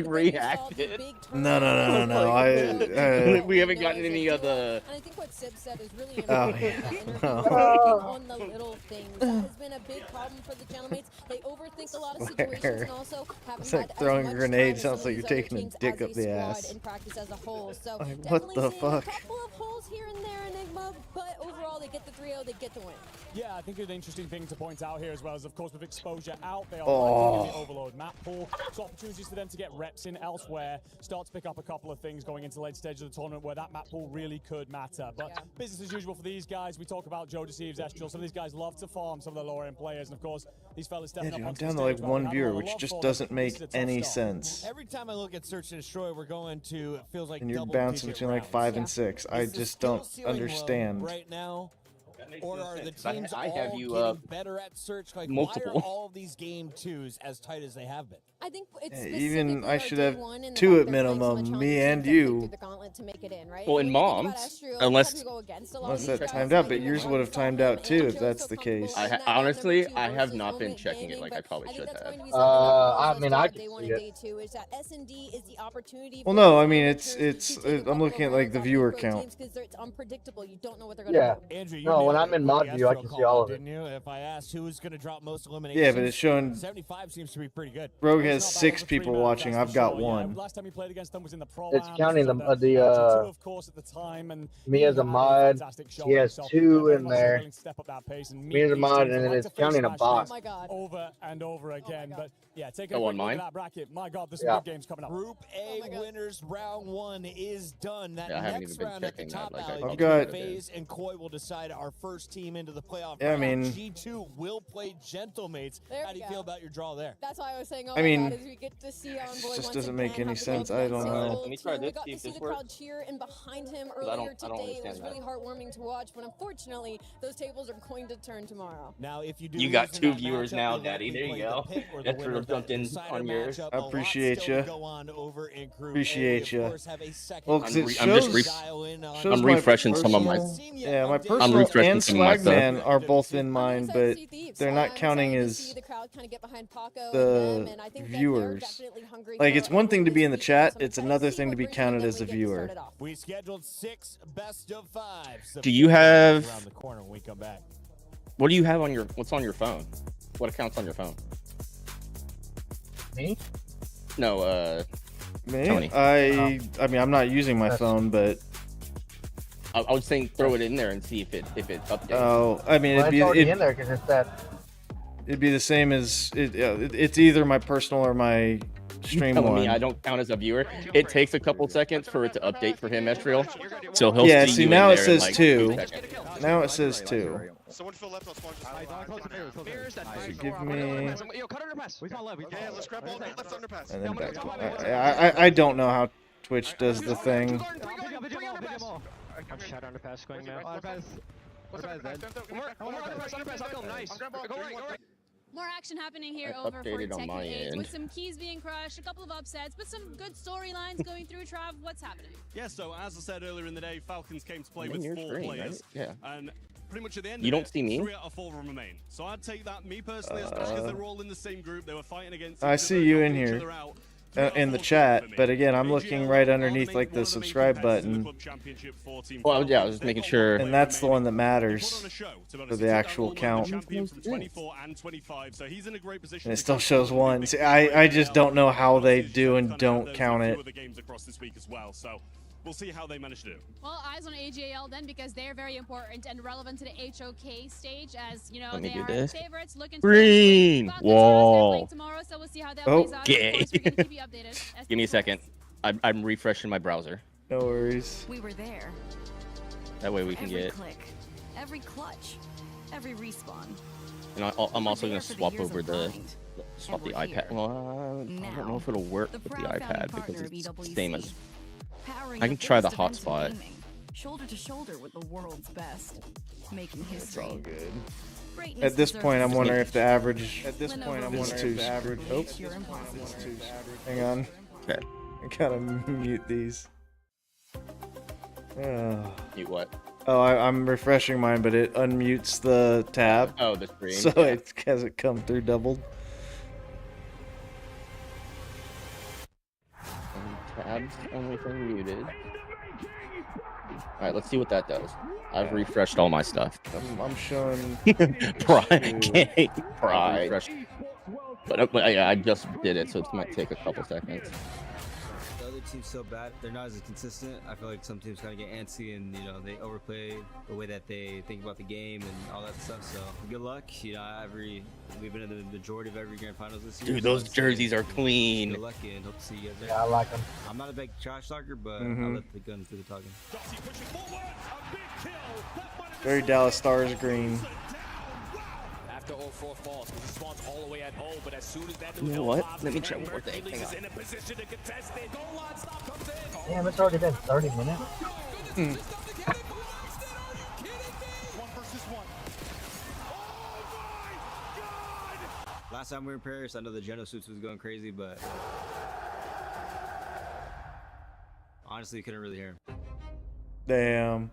react it. No. We haven't gotten any of the. And I think what Sib said is really important. On the little things. That has been a big problem for the Gentlemates. They overthink a lot of situations and also haven't It's like had throwing as a much grenade. time Sounds as like you're these other taking a teams dick as up the squad ass. in practice as a whole. So Like, what the fuck? a couple of holes here and there, Enigma, but overall they get the 3-0, they get the win. Yeah, I think an interesting thing to point out here as well is, of course, with exposure out, they are working in the overload map pool. So opportunities for them to get reps in elsewhere, start to pick up a couple of things going into late stage of the tournament where that map pool really could matter. But business as usual for these guys. We talk about Joe Deceives, Estrel. Some of these guys love to farm some of the lower end players, and of course, these fellas stepping up. I'm down to like 1 viewer, which just doesn't make any sense. Every time I look at Search and Destroy, we're going to, it feels like And you're bouncing between like 5 and 6. I just don't understand. Right now, or are the teams I all have you, getting better at Search? Like, multiple. why are all of these game 2s as tight as they have been? I think it's Even I should have 2 at minimum, me and you. Well, in Mom's, unless that timed out, but yours would have timed out too if that's the case. Honestly, I have not been checking it like I probably should have. I mean, I can see it. Well, no, I mean it's I'm looking at like the viewer count. It's unpredictable. You don't know what they're Yeah. Andrew, No, when I'm in mod view, I can see all of it. Didn't you? If I asked who was going to drop most eliminations, Yeah, but it's showing 75 seems to be pretty good. Rogue has 6 people watching. I've got 1. Last time we played against them was in the pro. It's counting the me as a mod. He has 2 in there. Me as a mod, and then it's counting a bot. Over and over again, but yeah, take a Oh, quick on look mine? at that bracket. My God, there's some good games coming up. Group A winners round 1 is done. That Yeah, I haven't next even been round at the checking top that like I alley, I've got- FaZe and Koi will decide our first team into the playoff. Yeah, I round. mean- G2 will play Gentlemates. How do you feel about your draw there? That's why I was saying, I mean, God, as we get to see our boy just once doesn't make again any have to go sense. to I that don't single know. Let me try team. We this, got see to if see this the crowd works. cheer in behind him I don't earlier today. It was understand really heartwarming to watch, but unfortunately, those tables are going to turn tomorrow. Now, if you do You got lose in 2 that viewers matchup, now, you'll Daddy. likely There you play go. the pick or the That's winner for of jumped that in decider on yours. matchup. I A lot appreciate still to ya. go on over in Group A. Appreciate We, of ya. course, have a second Well, 'cause it I'm shows, just dial in on- shows I'm my refreshing some of my- personal- Yeah, my I'm personal refreshing and some of my Swagman stuff. are both in mine, but they're not counting as the viewers. Like, it's one thing to be in the chat, it's another thing to be counted as a viewer. We scheduled 6 best of 5. Do you have- around the corner when we come back? What do you have on your? What's on your phone? What account's on your phone? Me? No, Me? Tony. I mean, I'm not using my phone, but I was saying throw it in there and see if it updates. Oh, I mean, Well, it's already in there because it's that. It'd be the same as it's either my personal or my stream Telling one. me I don't count as a viewer. It takes a couple seconds for it to update for him, Estriel. So he'll Yeah, see see you now in it there in says like 2. 2 seconds. Now it says 2. Someone fill left, I'll spawn. So give me. Yo, cut underpass. We can't left. Yeah, let's grab all left underpass. And then back. I don't know how Twitch does the thing. I'm shot underpass going now. More action happening here That's over for updated on my Tekken 8 end. with some keys being crushed, a couple of upsets, but some good storylines going through. Trav, what's happening? Yeah, so as I said earlier in the day, Falcons came to play I'm in with your 4 screen, players. right? Yeah. And pretty much at the end You of don't it, see me? 3 out of 4 remain. So I'd take that, me personally, especially because they're all in the same group. They were fighting against I each see other, you in helping each here. other out. In the chat, but again, I'm looking right underneath like the subscribe button. Well, yeah, I was just making sure. And that's the one that matters for the actual count. And it still shows 1. See, I just don't know how they do and don't count it. We'll see how they manage to do. Well, eyes on AJL then, because they're very important and relevant to the HOK stage, as you know Let me they do are this. favorites. Looking Green wall. tomorrow, so we'll see how that Okay. plays out. Of course, we're gonna keep you updated. Give me a second. I'm refreshing my browser. No worries. We were there. That way we can Every get. click, every clutch, every respawn. And I'm also gonna for the swap years over of the grind. swap the And we're iPad. here. Well, I don't know if it'll work The with the proud founding iPad partner because of it's the EWC, same as. powering I can the try the biggest events in hotspot. gaming, shoulder to shoulder with the world's best, making history. It's all good. Greatness At this deserves point, I'm a wondering stage. if the average. At this Lenovo point, I'm makes wondering if the average. Oh, your impossible. hang on. Okay. I gotta mute these. Mute what? Oh, I'm refreshing mine, but it unmutes the tab. Oh, the screen. So Yeah. it hasn't come through doubled. Tabs only thing muted. All right, let's see what that does. I've refreshed all my stuff. I'm showing Pride. Pride. But I just did it, so it might take a couple seconds. The other team's so bad, they're not as consistent. I feel like some teams kind of get antsy and, you know, they overplay the way that they think about the game and all that stuff. So good luck. You know, we've been in the majority of every grand finals this year. Dude, so those I'd say jerseys are clean. Good luck and hope to see you guys there. Yeah, I like them. I'm not a big trash talker, but Mhm. I'll let the guns do the talking. Very Dallas Stars green. After all 4 falls, he spawns all the way at O, but as soon as that You know what? Let me try one more thing. Hang on. in a position to contest it. Goal line stop comes in. Damn, it's already been 30 minutes. Last time we were in Paris, I know the Geno suits was going crazy, but honestly, you couldn't really hear him. Damn.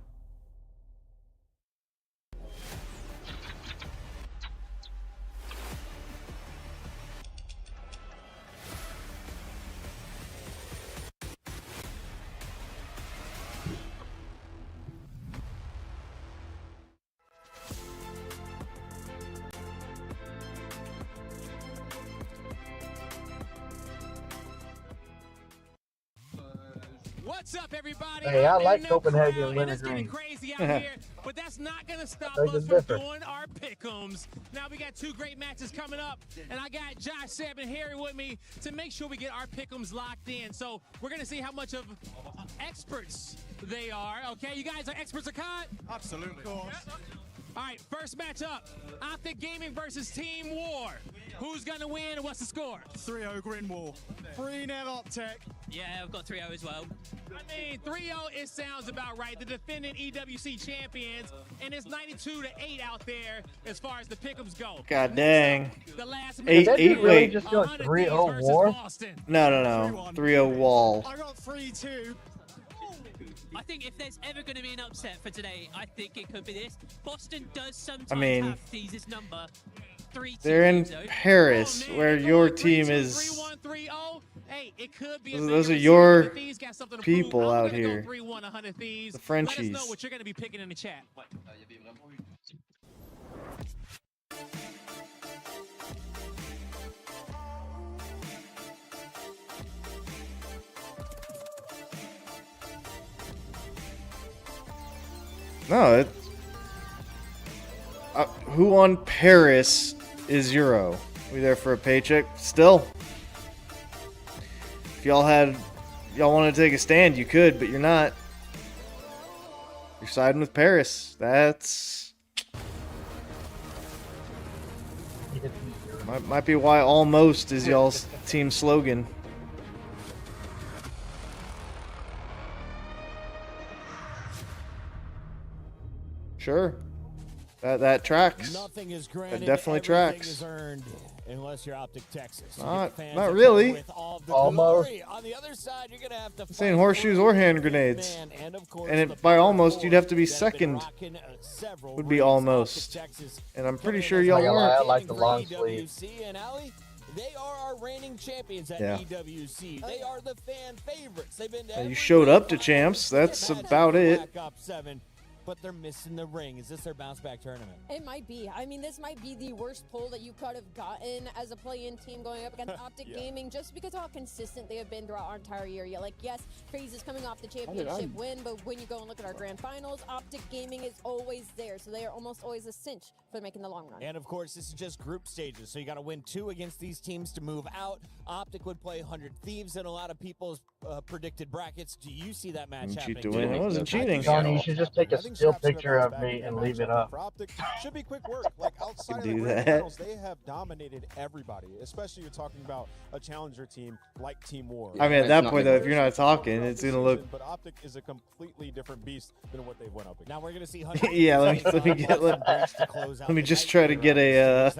What's up, everybody? Hey, I like know Copenhagen crowd, and winter it's getting green. crazy out here, but that's not gonna stop Beg us and from differ. doing our pick'ems. Now we got 2 great matches coming up, and I got Josh, Seb, and Harry with me to make sure we get our pick'ems locked in. So we're gonna see how much of experts they are. Okay, you guys are experts of COD? Absolutely. All right, first matchup, Optic Gaming versus Team War. Who's gonna win and what's the score? 3-0 Green Wall. 3-0 Optic. Yeah, I've got 3-0 as well. I mean, 3-0, it sounds about right. The defending EWC champions, and it's 92-8 out there as far as the pick'ems go. God dang. The last Eight, match, eight, wait. Just go 3-0 war? No. 3-0 wall. I got 3-2. I think if there's ever going to be an upset for today, I think it could be this. Boston does sometimes have Thies' number. They're in Paris, where your team is. 3-1-3-0. Hey, it could be Those are your people out here. The Let us Frenchies. know what you're going to be picking in the chat. No, it. Who on Paris is Euro? We there for a paycheck? Still. If y'all want to take a stand, you could, but you're not. You're siding with Paris. That's might be why almost is y'all's team slogan. Sure. That tracks. Nothing is granted, that definitely tracks. Is earned unless you're Optic Texas. Not really. Almost. On the other side, you're gonna have to Saying horseshoes or hand grenades. And by almost, you'd have to be second. Would be almost. And I'm pretty sure y'all weren't. I like the long sleeve. They are our reigning champions at EWC. They are the fan favorites. They've been You showed up to champs. That's about it. But they're missing the ring. Is this their bounce back tournament? It might be. I mean, this might be the worst pull that you could have gotten as a play-in team going up against Optic Gaming, just because of how consistent they have been throughout our entire year. Yeah, like, yes, FaZe is coming off the championship win, but when you go and look at our grand finals, Optic Gaming is always there, so they are almost always a cinch for making the long run. And of course, this is just group stages, so you got to win 2 against these teams to move out. Optic would play 100 Thieves in a lot of people's predicted brackets. Do you see that match happening? It wasn't cheating. Johnny, you should just take a still picture of me and leave it up. Should be quick work. Like outside of the do grand that. finals, they have dominated everybody. Especially you're talking about a challenger team like Team War. I mean, at that point, though, if you're not talking, it's gonna look. But Optic is a completely different beast than what they've went up against. Now we're gonna see. Yeah, let me just try to get a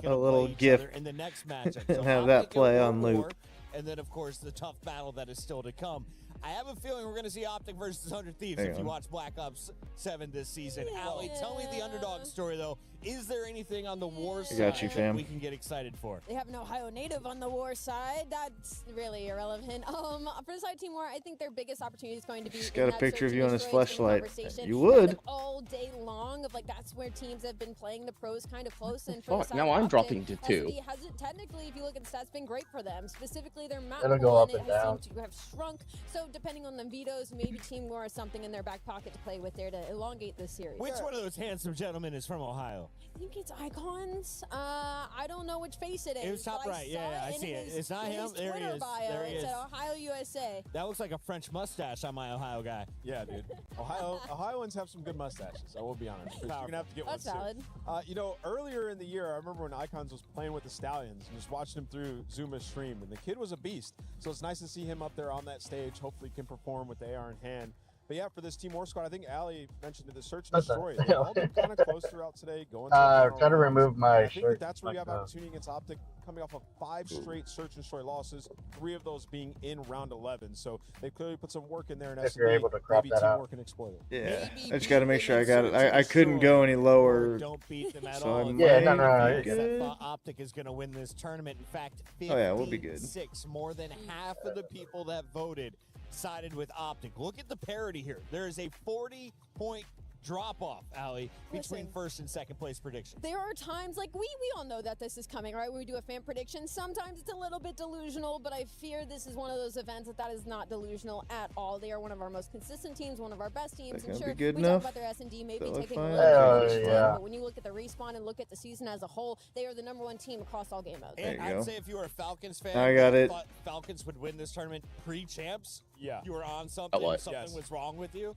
little GIF in the next matchup. and have that play on loop. And then, of course, the tough battle that is still to come. I have a feeling we're going to see Optic versus 100 Thieves if you watch Black Ops 7 this season. Allie, tell me the underdog story, though. Is there anything on the war side got you, fam. we can get excited for? They have an Ohio native on the war side. That's really irrelevant. For the side Team War, I think their biggest opportunity is going to be. He's got a picture of you on his flashlight. You would. would. All day long of like that's where teams have been playing the pros kind of close. And for now I'm dropping to 2. SD hasn't technically, if you look at the stats, been great for them. Specifically, their map It'll go up and and down. seemed to have shrunk. So depending on the vetoes, maybe Team War has something in their back pocket to play with there to elongate this series. Which one of those handsome gentlemen is from Ohio? I think it's Icons. I don't know which face it is. It was top right. Yeah, I see it. It's not him. There he is. There he is. It's Ohio, USA. That looks like a French mustache on my Ohio guy. Yeah, dude. Ohioans have some good mustaches. I will be honest. You're gonna have to get That's one valid. soon. You know, earlier in the year, I remember when Icons was playing with the Stallions and just watching him through Zuma's stream, and the kid was a beast. So it's nice to see him up there on that stage. Hopefully, he can perform with the AR in hand. But yeah, for this Team War squad, I think Allie mentioned it, the search and destroy. They've all been kind of close throughout today. Going try to remove my I think shirt. that's where you have opportunity against Optic, coming off of 5 straight search and destroy losses, 3 of those being in round 11. So they clearly put some work in there. And If you're able to crop that out. Can exploit it. Yeah, I just got to make sure I got it. I couldn't go any lower. Don't beat them at So all. I Yeah, might no, be good. Optic is going to win this tournament. In fact, Oh, yeah, we'll be good. 56, more than half of the people that voted sided with Optic. Look at the parity here. There is a 40-point drop-off, Allie, between first and second place predictions. There are times, like, we all know that this is coming, right? When we do a fan prediction, sometimes it's a little bit delusional, but I fear this is one of those events that is not delusional at all. They are one of our most consistent teams, one of our best teams. They're And gonna sure, be good we enough? talk about their S&D maybe That look taking a fine? little bit of Yeah. respawn, but when you look at the respawn and look at the season as a whole, they are the #1 team across all game modes. There you I'd go. say if you were a Falcons fan, I got that it. thought Falcons would win this tournament pre-champs. Yeah. You were on something. what? Something was wrong with you.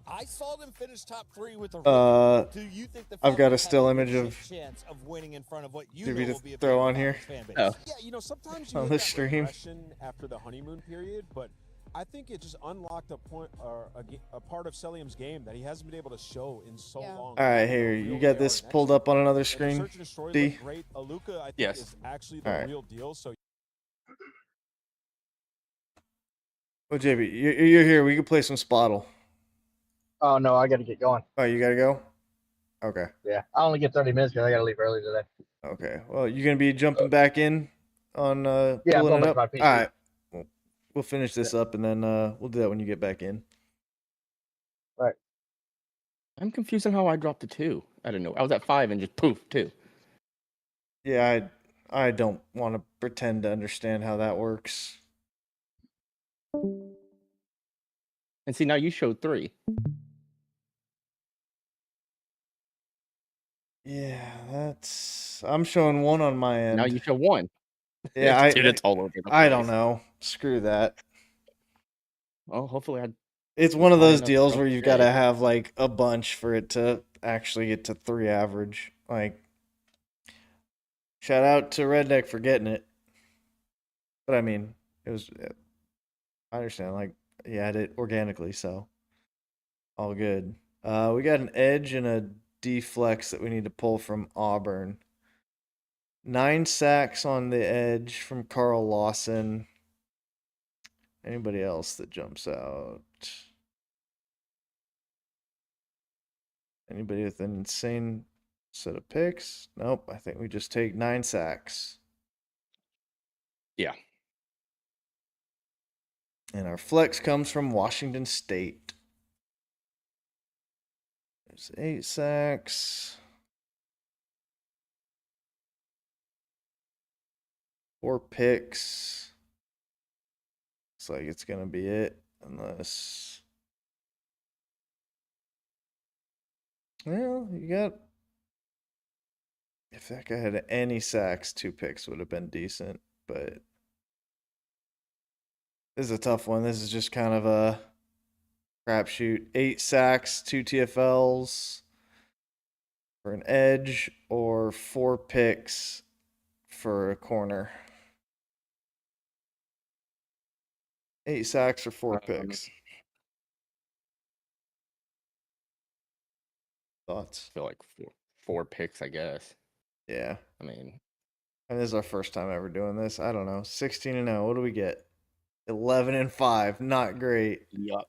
I saw them finish top 3 with a. Do you think the I've got a Falcons still have a image of legit chance of winning in front of what you Give know me to will be a throw big on here. Falcons fan base? Oh. Yeah, you know, sometimes you On get the that stream. regression after the honeymoon period, but I think it just unlocked a point or a part of Celium's game that he hasn't been able to show in so long. All right, here you got this pulled up on another screen. Search and destroy D. looked great. Aluka, I think, Yes. is actually the All right. real deal. So Oh, JB, you're here. We can play some Spottle. Oh no, I got to get going. Oh, you gotta go. Okay. Yeah, I only get 30 minutes because I got to leave early today. Okay. Well, you're gonna be jumping back in on Yeah, I'm pulling going it back up. to my All PC. right. We'll finish this up and then we'll do that when you get back in. Right. I'm confused on how I dropped to 2. I don't know. I was at 5 and just poof, 2. Yeah, I don't want to pretend to understand how that works. And see, now you showed 3. Yeah, I'm showing 1 on my end. Now you show 1. Yeah, Dude, it's all over the I don't place. know. Screw that. Well, hopefully It's one of those deals where you've got to have like a bunch for it to actually get to 3 average. Like, shout out to Redneck for getting it. But I mean, it was. I understand. Like, he had it organically, so all good. We got an edge and a deflex that we need to pull from Auburn. 9 sacks on the edge from Carl Lawson. Anybody else that jumps out? Anybody with an insane set of picks? Nope. I think we just take 9 sacks. Yeah. And our flex comes from Washington State. There's 8 sacks. 4 picks. Looks like it's going to be it. Unless... Well, you got... If that guy had any sacks, 2 picks would have been decent. But... This is a tough one. This is just kind of a crapshoot. 8 sacks, 2 TFLs for an edge, or 4 picks for a corner. 8 sacks or 4 picks. Thoughts? I feel like 4 picks, I guess. Yeah. I mean, and this is our first time ever doing this. I don't know. 16-0. What do we get? 11-5. Not great. Yup.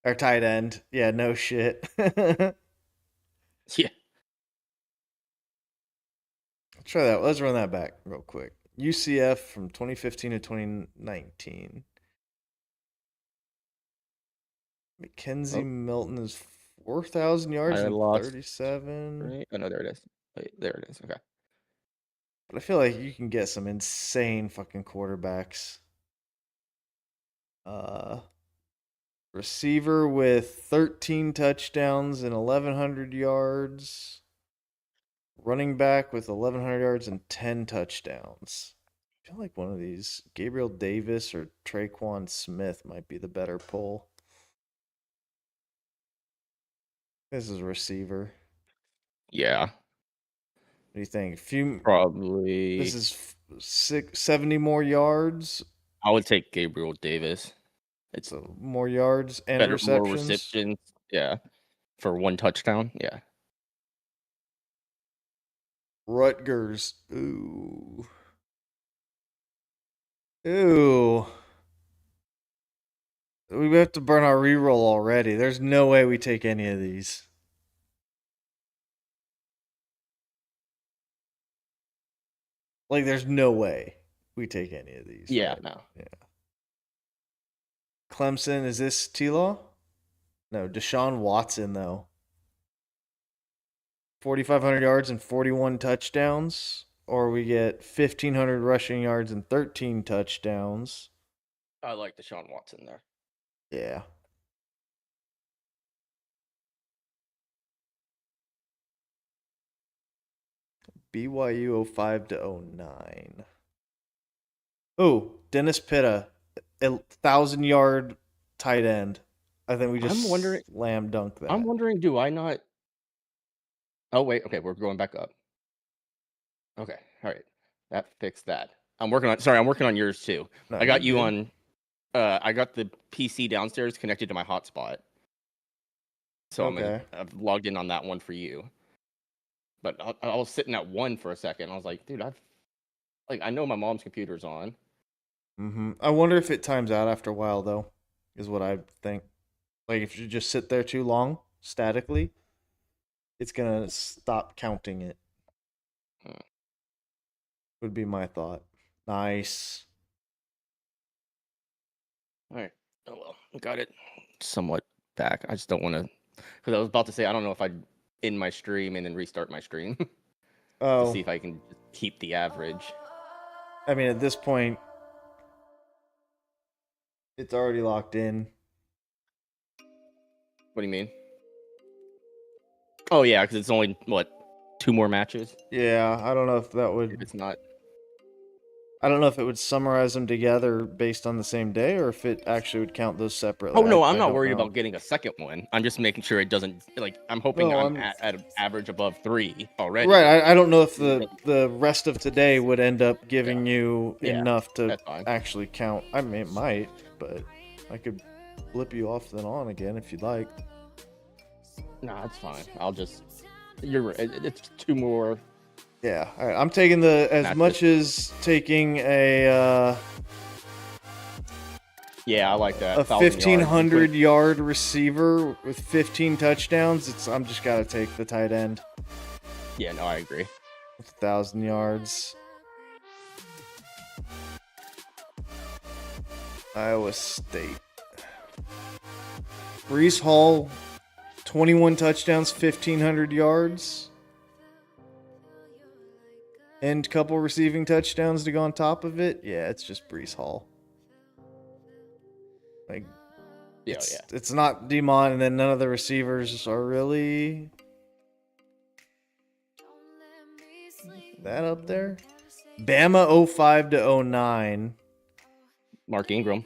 Our tight end. Yeah, no shit. Yeah. Let's try that. Let's run that back real quick. UCF from 2015 to 2019. Mackenzie Milton is 4,000 yards and 37. Right? Oh, no, there it is. Wait, there it is. Okay. But I feel like you can get some insane fucking quarterbacks. Receiver with 13 touchdowns and 1,100 yards. Running back with 1,100 yards and 10 touchdowns. I feel like one of these, Gabriel Davis or Traquan Smith, might be the better pull. This is a receiver. Yeah. What do you think? Probably. This is 70 more yards. I would take Gabriel Davis. It's more yards and better, receptions. More receptions. Yeah. For 1 touchdown. Yeah. Rutgers. Ooh. Ooh. We have to burn our reroll already. There's no way we take any of these. Like, there's no way we take any of these. Yeah, right? no. Yeah. Clemson, is this T-Law? No, Deshaun Watson, though. 4,500 yards and 41 touchdowns. Or we get 1,500 rushing yards and 13 touchdowns. I like Deshaun Watson there. Yeah. BYU 05 to 09. Oh, Dennis Pitta, 1,000-yard tight end. I think we just slam dunk that. I'm wondering, do I not? Oh wait, okay, we're going back up. Okay, all right, that fixed that. I'm working on yours too. No, I got you on. I got the PC downstairs connected to my hotspot, so I've logged in on that one for you. But I was sitting at 1 for a second. I was like, dude, I know my mom's computer's on. Mm-hmm. I wonder if it times out after a while, though, is what I think. Like, if you just sit there too long, statically, it's going to stop counting it. Would be my thought. Nice. All right. Oh, well, got it somewhat back. I just don't want to, because I was about to say, I don't know if I'd end my stream and then restart my stream to see if I can keep the average. I mean, at this point, it's already locked in. What do you mean? Oh, yeah, because it's only, 2 more matches. Yeah, I don't know if that would. If it's not. I don't know if it would summarize them together based on the same day, or if it actually would count those separately. Oh no, I'm I not don't worried know. about getting a second one. I'm just making sure it doesn't I'm hoping No, I'm at an average above 3 already. Right, I don't know if the rest of today would end up giving you enough to actually count. I mean, it might, but I could flip you off then on again if you'd like. Nah, it's fine. I'll just. You're right. It's 2 more. Yeah, all right. I'm taking as much as taking a. Yeah, I like that. A 1,500 yard receiver with 15 touchdowns. I'm just gotta take the tight end. Yeah, no, I agree. With 1,000 yards. Iowa State. Breece Hall, 21 touchdowns, 1,500 yards. And a couple receiving touchdowns to go on top of it. Yeah, it's just Breece Hall. Like, it's not Demont, and then none of the receivers are really that up there. Bama 05 to 09. Mark Ingram.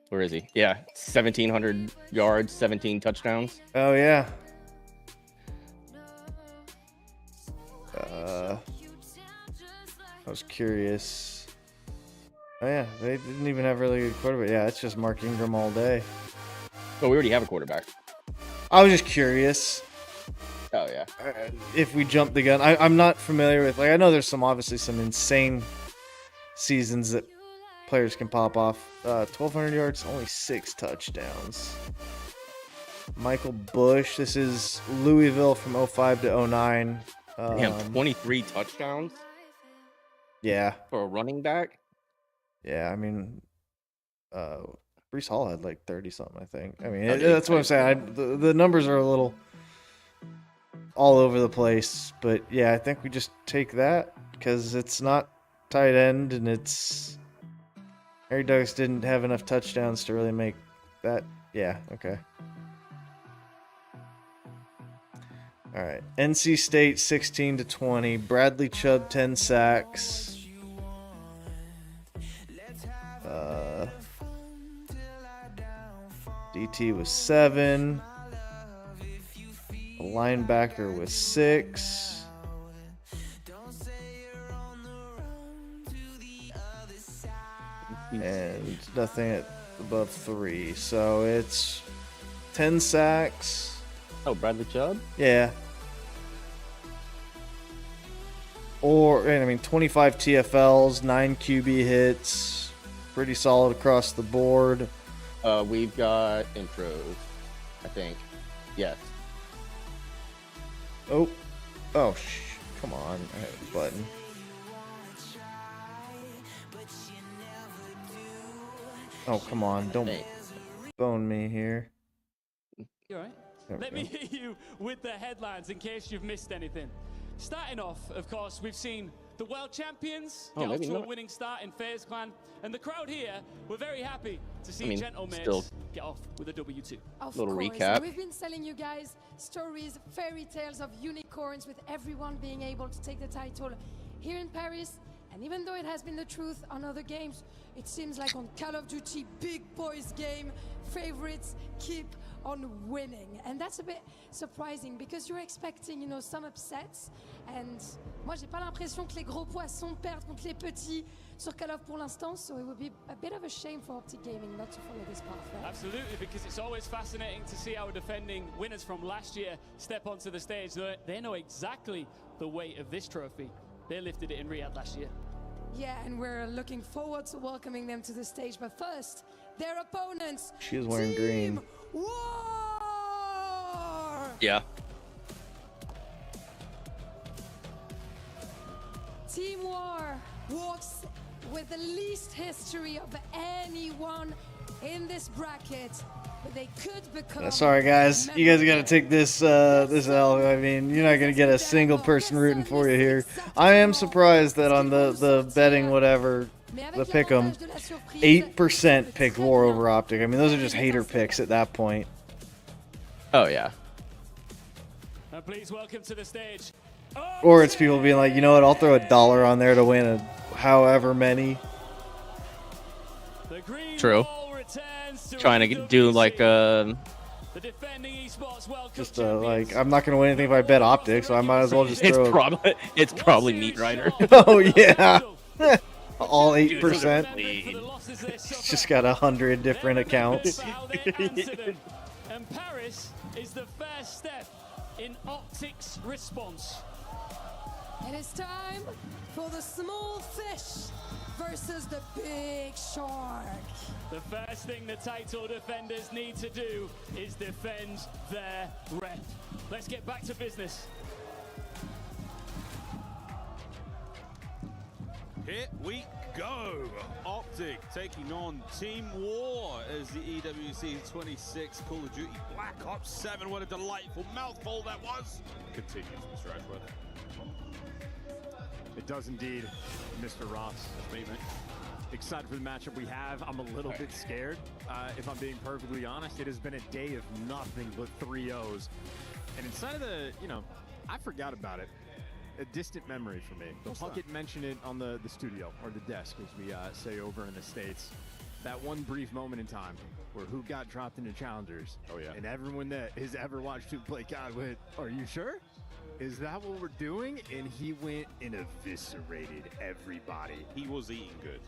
Where is he? Yeah, 1,700 yards, 17 touchdowns. Oh yeah. I was curious. Oh yeah, they didn't even have really good quarterback. Yeah, it's just Mark Ingram all day. Oh, we already have a quarterback. I was just curious. Oh yeah. If we jump the gun, I'm not familiar with. Like, I know there's obviously some insane seasons that players can pop off. 1,200 yards, only 6 touchdowns. Michael Bush. This is Louisville from 05 to 09. Damn, 23 touchdowns. Yeah. For a running back. Yeah, I mean, Breece Hall had like 30 something, I think. I mean, that's what I'm saying. The numbers are a little all over the place, but yeah, I think we just take that because it's not tight end, and it's Harry Douglas didn't have enough touchdowns to really make that. Yeah, okay. All right, NC State 16 to 20. Bradley Chubb 10 sacks. DT was 7. The linebacker was 6. And nothing above 3. So it's 10 sacks. Oh, Bradley Chubb? Yeah. And I mean, 25 TFLs, 9 QB hits. Pretty solid across the board. We've got intros, I think. Yes. Oh, come on. I have a button. Oh, come on. Don't bone me here. You all right? Let me hit you with the headlines in case you've missed anything. Starting off, of course, we've seen the world champions get off to a winning start in FaZe Clan, and the crowd here were very happy to see Gentlemates get off with a W2. Little recap. We've been telling you guys stories, fairy tales of unicorns with everyone being able to take the title here in Paris. And even though it has been the truth on other games, it seems like on Call of Duty big boys game, favorites keep on winning. And that's a bit surprising because you're expecting, you know, some upsets. And moi, j'ai pas l'impression que les gros poissons perdent contre les petits sur Call of pour l'instant. So it would be a bit of a shame for Optic Gaming not to follow this path. Right? Absolutely, because it's always fascinating to see our defending winners from last year step onto the stage. They know exactly the weight of this trophy. They lifted it in Riyadh last year. Yeah, and we're looking forward to welcoming them to the stage. But first, their opponents. She is wearing green. War! Yeah. Team War walks with the least history of anyone in this bracket. But they could become. Sorry, guys. You guys got to take this L. I mean, you're not going to get a single person rooting for you here. I am surprised that on the betting whatever, the pick'em, 8% picked War over Optic. I mean, those are just hater picks at that point. Oh, yeah. Please welcome to the stage. Or it's people being like, you know what, I'll throw $1 on there to win however many. True. Trying to do like just like, I'm not gonna win anything if I bet optics, so I might as well just throw. It's probably Meat Rider. Oh yeah. All 8%. It's just got 100 different accounts. And Paris is the first step in Optics response. It is time for the small fish versus the big shark. The first thing the title defenders need to do is defend their rep. Let's get back to business. Here we go. Optic taking on Team War as the EWC 26 Call of Duty Black Ops 7. What a delightful mouthful that was. Continues, Mr. Ashworth. It does indeed, Mr. Ross. That's me, mate. Excited for the matchup we have. I'm a little bit scared, if I'm being perfectly honest. It has been a day of nothing but 3-0s. And inside of the, I forgot about it. A distant memory for me. Puckett mentioned it on the studio, or the desk, as we say over in the States. That one brief moment in time where who got dropped into challengers. Oh, yeah. And everyone that has ever watched who play God went, are you sure? Is that what we're doing? And he went and eviscerated everybody. He was eating good.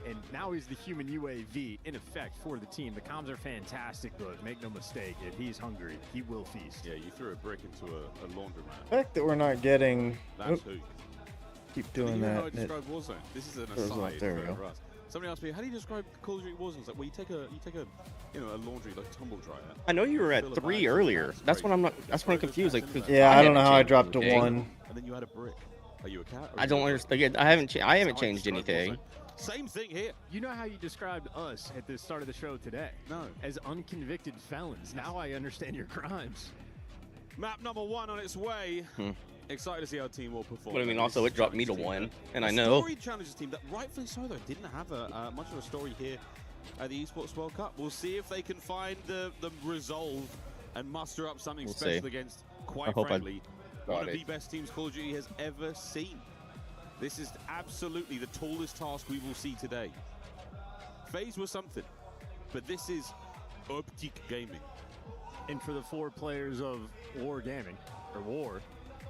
And now he's the human UAV in effect for the team. The comms are fantastic, but make no mistake, if he's hungry, he will feast. Yeah, you threw a brick into a laundromat. The fact that we're not getting. That's who. Keep doing that. How I describe Warzone. This is an aside. There we go. Us. Somebody asked me, how do you describe Call of Duty Warzone? It's like, well, you take a a laundry like tumble dryer. I know you were at 3 earlier. That's when I'm confused. Like, yeah, I don't know how I dropped to 1. And then you had a brick. Are you a cat? I don't understand. Again, I haven't changed anything. Same thing here. You know how you described us at the start of the show today? No. As unconvicted felons. Now I understand your crimes. Map number 1 on its way. Excited to see how Team War perform. But I mean, also it dropped me to 1, and I know. Story challenges team that rightfully so though didn't have much of a story here at the Esports World Cup. We'll see if they can find the resolve and muster up something special against, quite frankly, one of the best teams Call of Duty has ever seen. This is absolutely the tallest task we will see today. FaZe was something, but this is Optic Gaming. And for the 4 players of War Gaming, or War,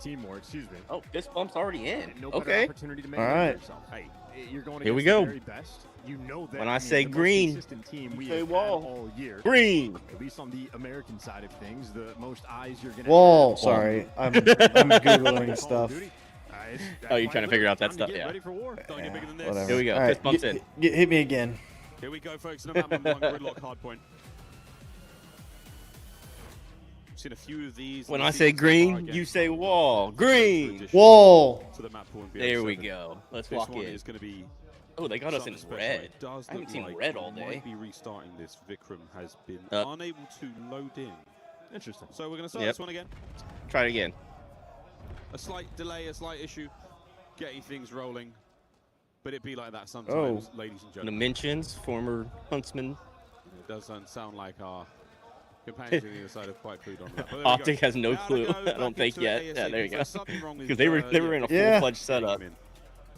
Team War, excuse me. Oh, this bump's already in. No okay. Opportunity to make all right. yourself. Hey, you're going here we go. go. The very best. You know that when I say green, team we say have wall. All year. Green. At least on the American side of things, the most eyes you're going to wall. Sorry, I'm googling stuff. Oh, you're trying to figure out that stuff, yeah. Ready for war. Don't get bigger than this. Whatever. Here we go. Right, Fist bumps in. Hit me again. Here we go, folks. No map number 1, gridlock hardpoint. Seen a few of these. When I say green, you say wall. Green. Wall. To the map pool there we go. Let's walk in. Is going to be. Oh, they got us in red. I haven't seen red all day. Might be restarting this. Vikram has been unable to load in. Interesting. So we're going to start this one again. Try it again. A slight delay, a slight issue, getting things rolling, but it be like that sometimes, ladies and gentlemen. The mentions, former huntsman. It does sound like our companions on the other side have quite clued on that. Optic has no clue. I don't think yet. Yeah, there you go. Because they were in a full-fledged setup.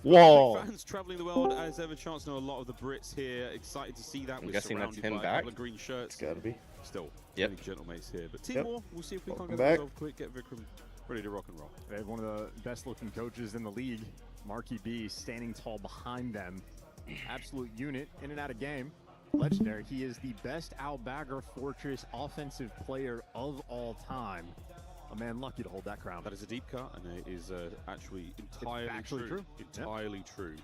Wall. Fans traveling the world, as ever, chance to know a lot of the Brits here. Excited to see that. I'm guessing that's him back. Of green shirts. It's got to be. Still, many gentle mates here, but Team War. We'll see if we can't get resolved quick. Get Vikram ready to rock and roll. They have one of the best-looking coaches in the league, Marky B, standing tall behind them. Absolute unit, in and out of game. Legendary. He is the best Al-Bagr Fortress offensive player of all time. A man lucky to hold that crown. That is a deep cut, and it is actually entirely true. Entirely true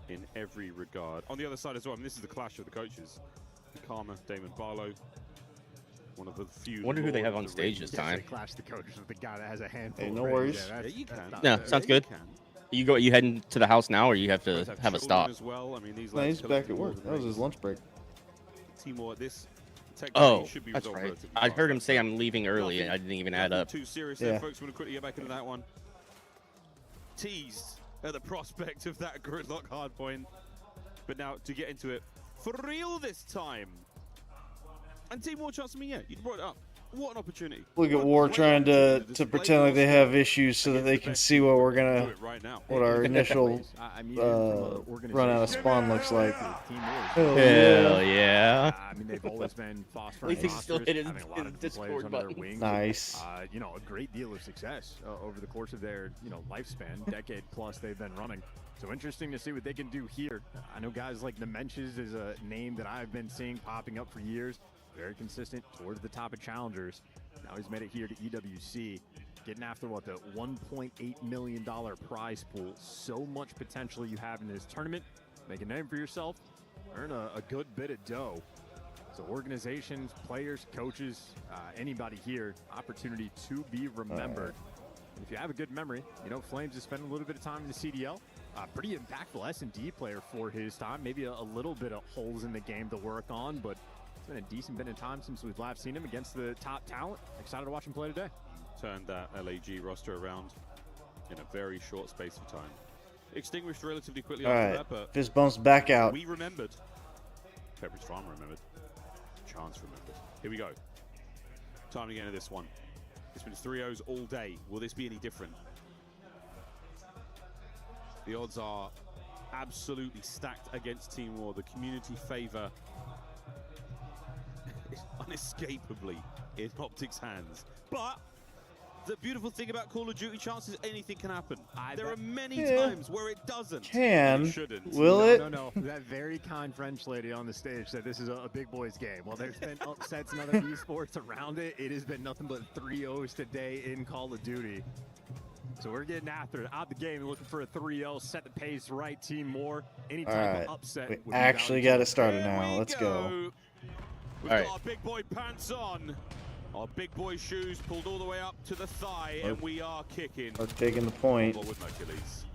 in every regard. On the other side as well, I mean, this is the clash of the coaches. Karma, Damon Barlow. One of the few. Wonder who they have on stage this time. They clash the coaches with the guy that has a handful. Hey, no worries. Yeah, you can. Yeah, sounds good. You heading to the house now, or you have to have a stop? As well. I mean, these no, he's back at work. That was his lunch break. Team War, this should be that's right. I heard him say I'm leaving early, and I didn't even add up. Too serious there, folks. We're going to quickly get back into that one. Teased at the prospect of that gridlock hardpoint. But now to get into it for real this time. And Team War chance, I mean, yeah, you brought it up. What an opportunity. Look at War trying to pretend like they have issues so that they can see what we're gonna, what our initial run out of spawn looks like. Hell yeah. I mean, they've always been fostering rosters, having a lot of players under their wings. Nice. You know, a great deal of success over the course of their, you know, lifespan, decade plus they've been running. So interesting to see what they can do here. I know guys like Nemenches is a name that I've been seeing popping up for years. Very consistent towards the top of challengers. Now he's made it here to EWC, getting after what, the $1.8 million prize pool. So much potential you have in this tournament. Make a name for yourself, earn a good bit of dough. So organizations, players, coaches, anybody here, opportunity to be remembered. If you have a good memory, you know, Flames has spent a little bit of time in the CDL. Pretty impactful S&D player for his time. Maybe a little bit of holes in the game to work on, but it's been a decent bit of time since we've last seen him against the top talent. Excited to watch him play today. Turned that LAG roster around in a very short space of time. Extinguished relatively quickly after that, but fist bumps back out. We remembered. Pepperidge Farm remembered. Chance remembered. Here we go. Time to get into this one. It's been 3-0s all day. Will this be any different? The odds are absolutely stacked against Team War. The community favor is unescapably in Optic's hands. But the beautiful thing about Call of Duty Chance is anything can happen. There are many times where it doesn't. Can. It shouldn't. Will it? No. That very kind French lady on the stage said this is a big boys game. Well, there's been upsets in other esports around it. It has been nothing but 3-0s today in Call of Duty. So we're getting after it out the game, looking for a 3-0, set the pace right, Team More. Any type of upset. We actually got to start it now. Let's go. We've got our big boy pants on. Our big boy shoes pulled all the way up to the thigh, and we are kicking. We're taking the point. With Hercules.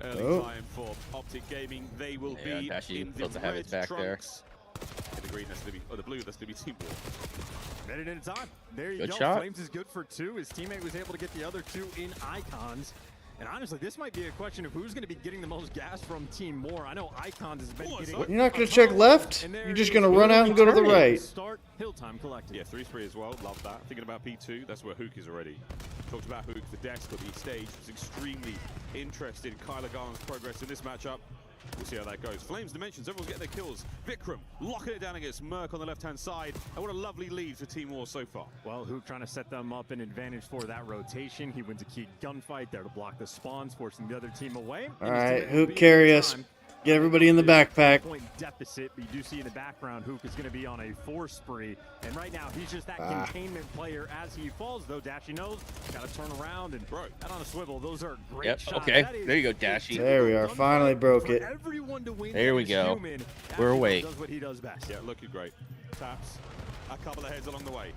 Early time for Optic Gaming. They will be in the red trunks. In the green, that's going to be, the blue, that's going to be Team War. Minute at a time. There you Good go. Shot. Flames is good for 2. His teammate was able to get the other 2 in Icons. And honestly, this might be a question of who's going to be getting the most gas from Team More. I know Icons has been getting... You're not going to check left? You're just going to run out and go to the right. Start Hilltime Collective. Yeah, 3-3 as well. Love that. Thinking about P2, that's where Hook is already. Talked about Hook, the desk, but the stage was extremely interested in Kyler Garland's progress in this matchup. We'll see how that goes. Flames Dimensions, everyone's getting their kills. Vikram locking it down against Merc on the left-hand side. And what a lovely lead for Team War so far. Well, Hook trying to set them up an advantage for that rotation. He wins a key gunfight there to block the spawns, forcing the other team away. All right, Hook, carry us. Get everybody in the backpack. Point deficit, but you do see in the background Hook is going to be on a 4 spree. And right now, he's just that containment player as he falls, though. Dashy knows, got to turn around and that on a swivel. Those are great shots. Okay, there you go, Dashy. There we are. Finally broke it. There we go. We're awake. Does what he does best. Yeah, looking great. Taps a couple of heads along the way.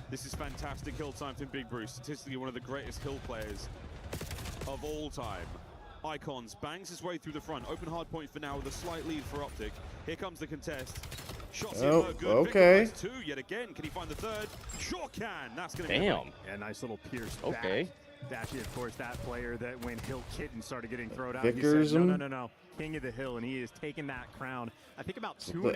This is fantastic hill time from Big Bruce. Statistically, one of the greatest hill players of all time. Icons bangs his way through the front. Open hard point for now with a slight lead for Optic. Here comes the contest. Shots in low, good. Okay. 2 yet again. Can he find the third? Sure can. That's going to be a yeah, nice little pierce back. Dashy, of course, that player that when Hill Kitten started getting thrown out, Vickers he said, no. King of the Hill, and he has taken that crown. I think about 2.5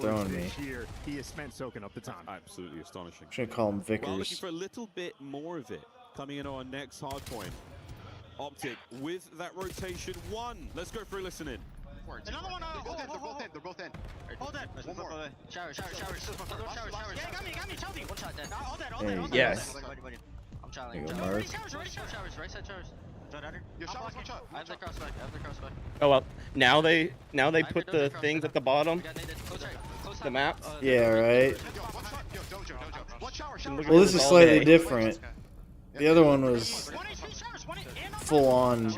hours this year he has spent soaking up the time. Absolutely astonishing. I'm going to call him Vickers. Well, looking for a little bit more of it coming in on next hard point. Optic with that rotation 1. Let's go for a listen in. Another one. They're both in. Hold it. One more. Showers. Yeah, got me. Chelsea. One shot dead. Hold it. Yes. I'm challenging. Showers. Right side showers. Your showers, one shot. I have the crossback. Oh well. Now they put the things at the bottom. The maps. Yeah, right. Well, this is slightly different. The other one was full on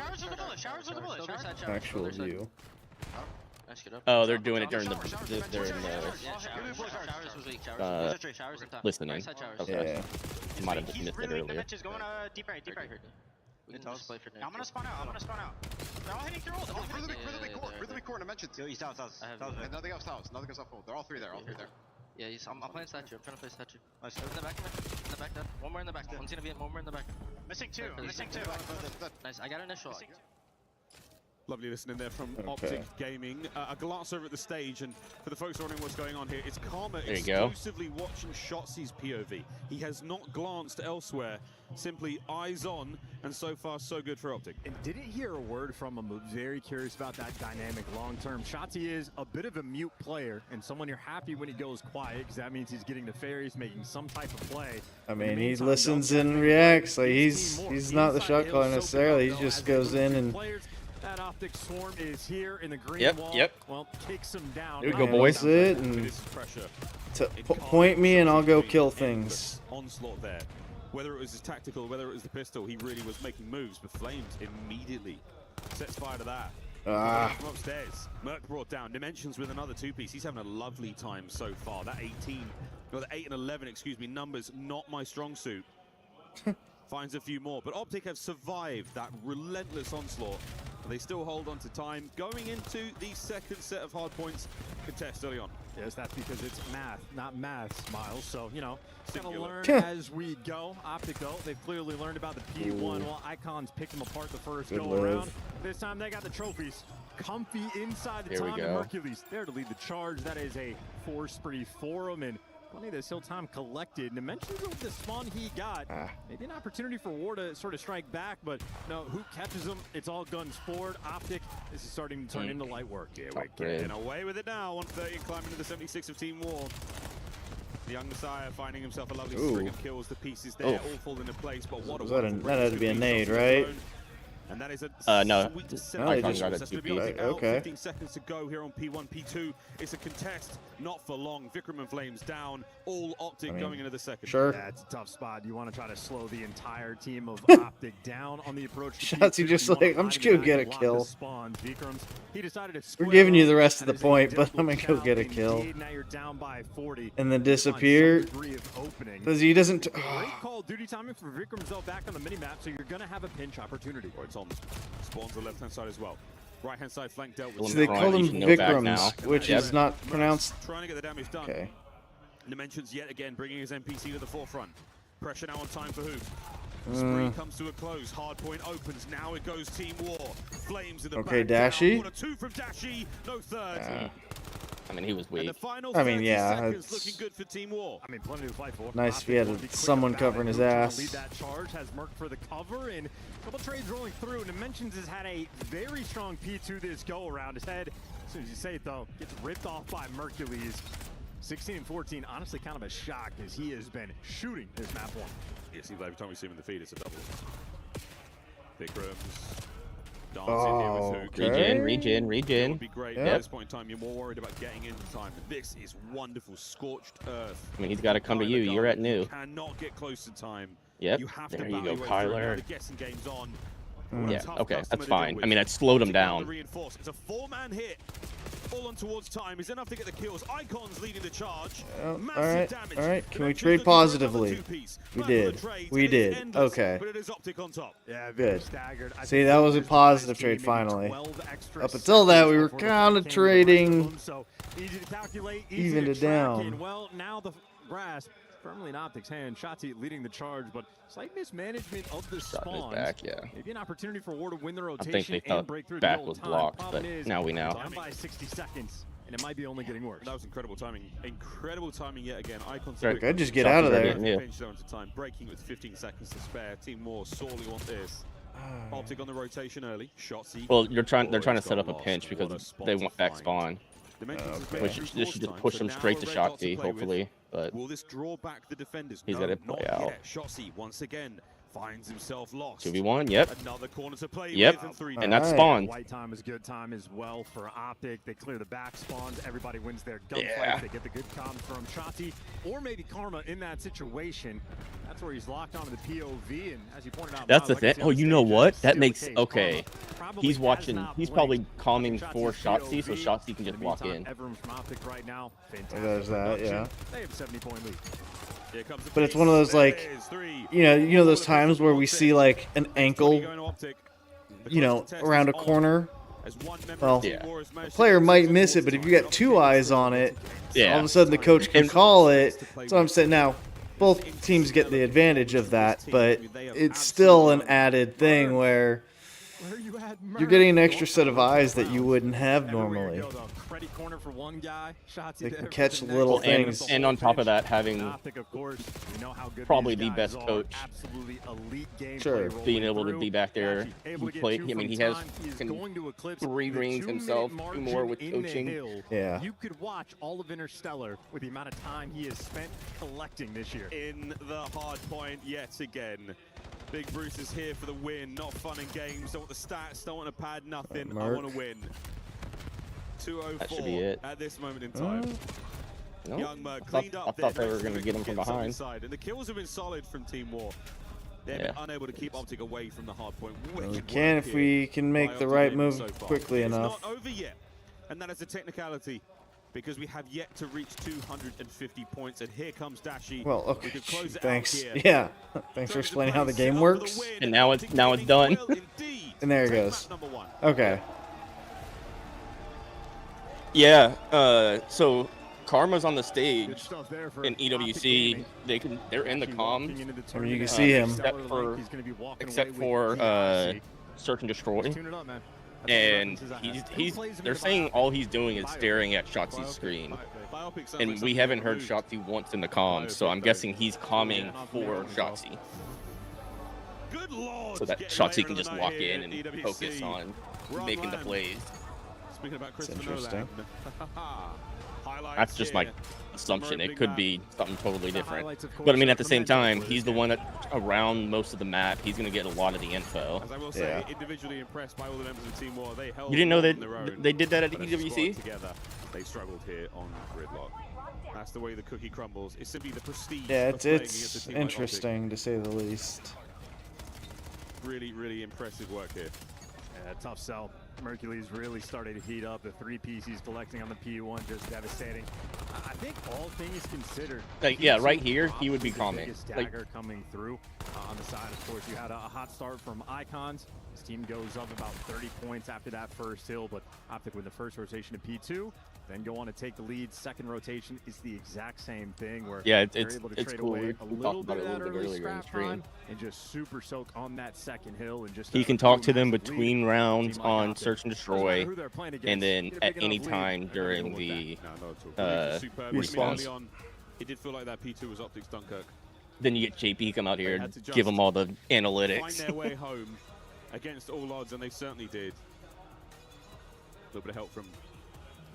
actual view. Oh, they're doing it during the listening. Okay. Yeah. Might have just missed it earlier. Deep right. I'm gonna spawn out. They're all hitting through ult. Through the big core dimensions. Yo, he's down. And nothing else full. They're all 3 there. Yeah, I'm playing statue. I'm trying to play statue. Nice. In the back. One more in the back. One's gonna be one more in the back. Missing 2. Nice. I got initial. Lovely listening there from Optic Gaming. A glance over at the stage, and for the folks wondering what's going on here, it's Karma exclusively watching Shotzi's POV. He has not glanced elsewhere, simply eyes on, and so far so good for Optic. And didn't hear a word from him, but very curious about that dynamic long term. Shotzi is a bit of a mute player, and someone you're happy when he goes quiet, because that means he's getting the fairies, making some type of play. I mean, he listens and reacts. Like he's not the shot caller necessarily. He just goes in and. That Optic swarm is here in the green wall. Well, kicks him down. Here we go, boys. Sit and point me, and I'll go kill things. Onslaught there. Whether it was his tactical, whether it was the pistol, he really was making moves. But Flames immediately sets fire to that. From upstairs, Merc brought down. Dimensions with another two-piece. He's having a lovely time so far. That 18, or the 8 and 11, excuse me, numbers not my strong suit. Finds a few more, but Optic have survived that relentless onslaught. They still hold on to time. Going into the second set of hard points contest early on. Yes, that's because it's math, not maths, Miles. So, you know, gotta learn as we go. Optic, though, they've clearly learned about the P1. Well, Icons picked them apart the first go-around. This time they got the trophies. Comfy inside the time, and Mercury's there to lead the charge. That is a 4-spree for him, and funny this Hill time collected. Dimensions with the spawn he got. Maybe an opportunity for War to sort of strike back, but no, who catches him? It's all guns forward. Optic, this is starting to turn into light work. Yeah, we're getting away with it now. 130 climbing to the 76 of Team War. The young Messiah finding himself a lovely string of kills. The pieces there all fall into place, but what a that had to be a nade, right? And that is a no. I just got it. Okay. 15 seconds to go here on P1, P2. It's a contest, not for long. Vikram and Flames down. All Optic going into the second. Sure. Yeah, it's a tough spot. You want to try to slow the entire team of Optic down on the approach. Shotzi just like, I'm just gonna get a kill. He decided to We're giving you the rest of the point, but I'm gonna go get a kill. Now you're down by 40. And then disappear. Because he doesn't. Great call, duty timing for Vikram though back on the mini map, so you're gonna have a pinch opportunity. On spawns the left hand side as well. Right hand side flank dealt with. So they call them Vikrams, which is not pronounced. Trying to get the damage done. Okay. Dimensions yet again bringing his NPC to the forefront. Pressure now on time for who? Spree comes to a close. Hard point opens. Now it goes Team War. Flames in the back. Dashy. Two from Dashy. No third. I mean, he was weak. I mean, yeah. It's looking good for Team War. I mean, plenty to fight for. Nice if he had someone covering his ass. Lead that charge has Merc for the cover, and a couple trades rolling through. And Dimensions has had a very strong P2 this go around. His head, as soon as you say it though, gets ripped off by Mercules. 16 and 14, honestly kind of a shock as he has been shooting this map one. It seems like every time we see him in the feed, it's a double. Vikrams dancing here with Hook. Regen. It would be great. At this point in time, you're more worried about getting into time. This is wonderful. Scorched earth. I mean, he's got to come to you. You're at new. Cannot get close to time. Yep. You have there to you go, The Kyler. guessing game's on. Yeah, okay, that's fine. I mean, that slowed him down. It's a 4-man hit. All on towards time. Is enough to get the kills. Icons leading the charge. Massive damage. All right. Can we trade positively? We did. Okay. But it is Optic on top. Yeah, good. Staggered. See, that was a positive trade finally. Up until that, we were kind of trading even to down. Well, now the grasp firmly in Optic's hand. Shotzi leading the charge, but slight mismanagement of the spawn. Maybe an opportunity for War to win the rotation. I think they thought back was blocked, but now we know. Down by 60 seconds, and it might be only getting worse. That was incredible timing. Incredible timing yet again. Icons. Okay, just get out of there. Pinch zone to time, breaking with 15 seconds to spare. Team War sorely want this. Optic on the rotation early. Shotzi. Well, they're trying to set up a pinch because they want back spawn. Which this should just push them straight to Shotzi, hopefully. But will this draw back the defenders? He's got to play out. Shotzi once again finds himself lost. 2v1, yep. Another corner to play with, and that's spawn. White time is good time as well for Optic. They clear the back spawns. Everybody wins their gunfight. They get the good comms from Shotzi, or maybe Karma in that situation. That's where he's locked onto the POV, and as you pointed out, that's the thing. Oh, you know what? That makes He's watching. He's probably calming for Shotzi, so Shotzi can just walk in. Everyone from Optic right now. There's that, yeah. They have a 70-point lead. But it's one of those, like, you know those times where we see like an ankle, around a corner. Well, the player might miss it, but if you got two eyes on it, all of a sudden the coach can call it. So I'm saying now, both teams get the advantage of that, but it's still an added thing where Where are you at, Merc? You're getting an extra set of eyes that you wouldn't have normally. Credit corner for one guy. They can catch little things. And on top of that, having Of course, we know how good probably these the guys best are. coach. Absolutely elite gameplay Sure. rolling Being able to through. be back there, Actually able to get play. two I mean, from he has time. He is can going to eclipse 3 the rings 2-minute himself, 2 margin more with in the coaching. hill. Yeah. You could watch all of Interstellar with the amount of time he has spent collecting this year. In the hard point yet again. Big Bruce is here for the win. Not fun and games. Don't want the stats. Don't want to pad nothing. I want to win. 204 That should be it. at this moment in time. No, Young Merc I cleaned thought up they there. were going to get him from behind. And the kills have been solid from Team War. They've been unable to keep Optic away from the hard point. We can if we can make the right move quickly enough. It's not over yet, and that is a technicality, because we have yet to reach 250 points, and here comes Dashi. Well, okay, We could close it thanks. out here. Yeah, thanks for explaining how the game works. And now it's done. And there it goes. Okay. Yeah. So Karma's on the stage in EWC. They're in the comms. I mean, you can see him. Except for Search and Destroy. And they're saying all he's doing is staring at Shotzi's screen. And we haven't heard Shotzi once in the comms, so I'm guessing he's calming for Shotzi. So that Shotzi can just walk in and focus on making the plays. That's interesting. That's just my assumption. It could be something totally different. But I mean, at the same time, he's the one that around most of the map. He's going to get a lot of the info. As I will say, individually impressed by all the members of Team War. They held You didn't know on their own, that they did that at but as a EWC? squad together, they struggled here on Gridlock. That's the way the cookie crumbles. It's simply the prestige. Yeah, of playing against it's a team like Optic. interesting to say the least. Really, really impressive work here. Yeah, tough sell. Mercury's really started to heat up. The 3 PCs collecting on the P1 just devastating. I think all things considered. Like, yeah, right here, he would be calming. Biggest Like, dagger coming through on the side. Of course, you had a hot start from Icons. His team goes up about 30 points after that first hill, but Optic with the first rotation to P2, then go on to take the lead. Second rotation is the exact same thing where yeah, they're able to trade cool. away a We little talked about bit it of a that little bit early earlier in the scrap stream. time and just super soak on that second hill and just He can talk to them massive between lead. rounds Team like on Optic. Search and Doesn't matter Destroy, who they're playing and against, then get a at big any enough lead, time and during deal with the that. Superb response. early on. It did feel like that P2 was Optic's Dunkirk. Then you get JP come out here They and had to give them just all the Find analytics. their way home against all odds, and they certainly did. A little bit of help from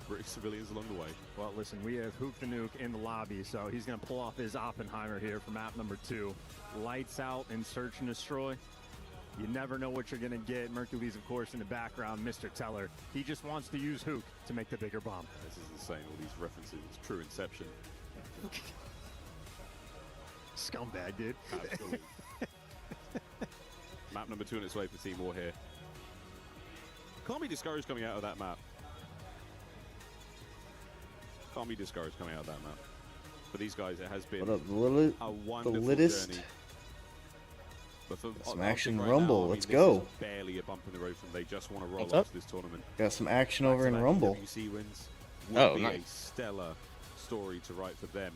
British civilians along the way. Well, listen, we have Hook the Nuke in the lobby, so he's going to pull off his Oppenheimer here for map number 2. Lights out and Search and Destroy. You never know what you're going to get. Mercury's, of course, in the background, Mr. Teller. He just wants to use Hook to make the bigger bomb. This is insane, all these references. It's true Inception. Scumbag, dude. Absolutely. Map number 2 on its way for Team War here. Can't be discouraged coming out of that map. Can't be discouraged coming out of that map. For these guys, it has been What up, a wonderful the littest? journey. But for Some Optic action right Rumble. now, I Let's mean, this go. is barely a bump in the road from they just want to roll What's off up? this tournament. Got some action over in Rumble. EWC wins would Oh, be nice. a stellar story to write for them.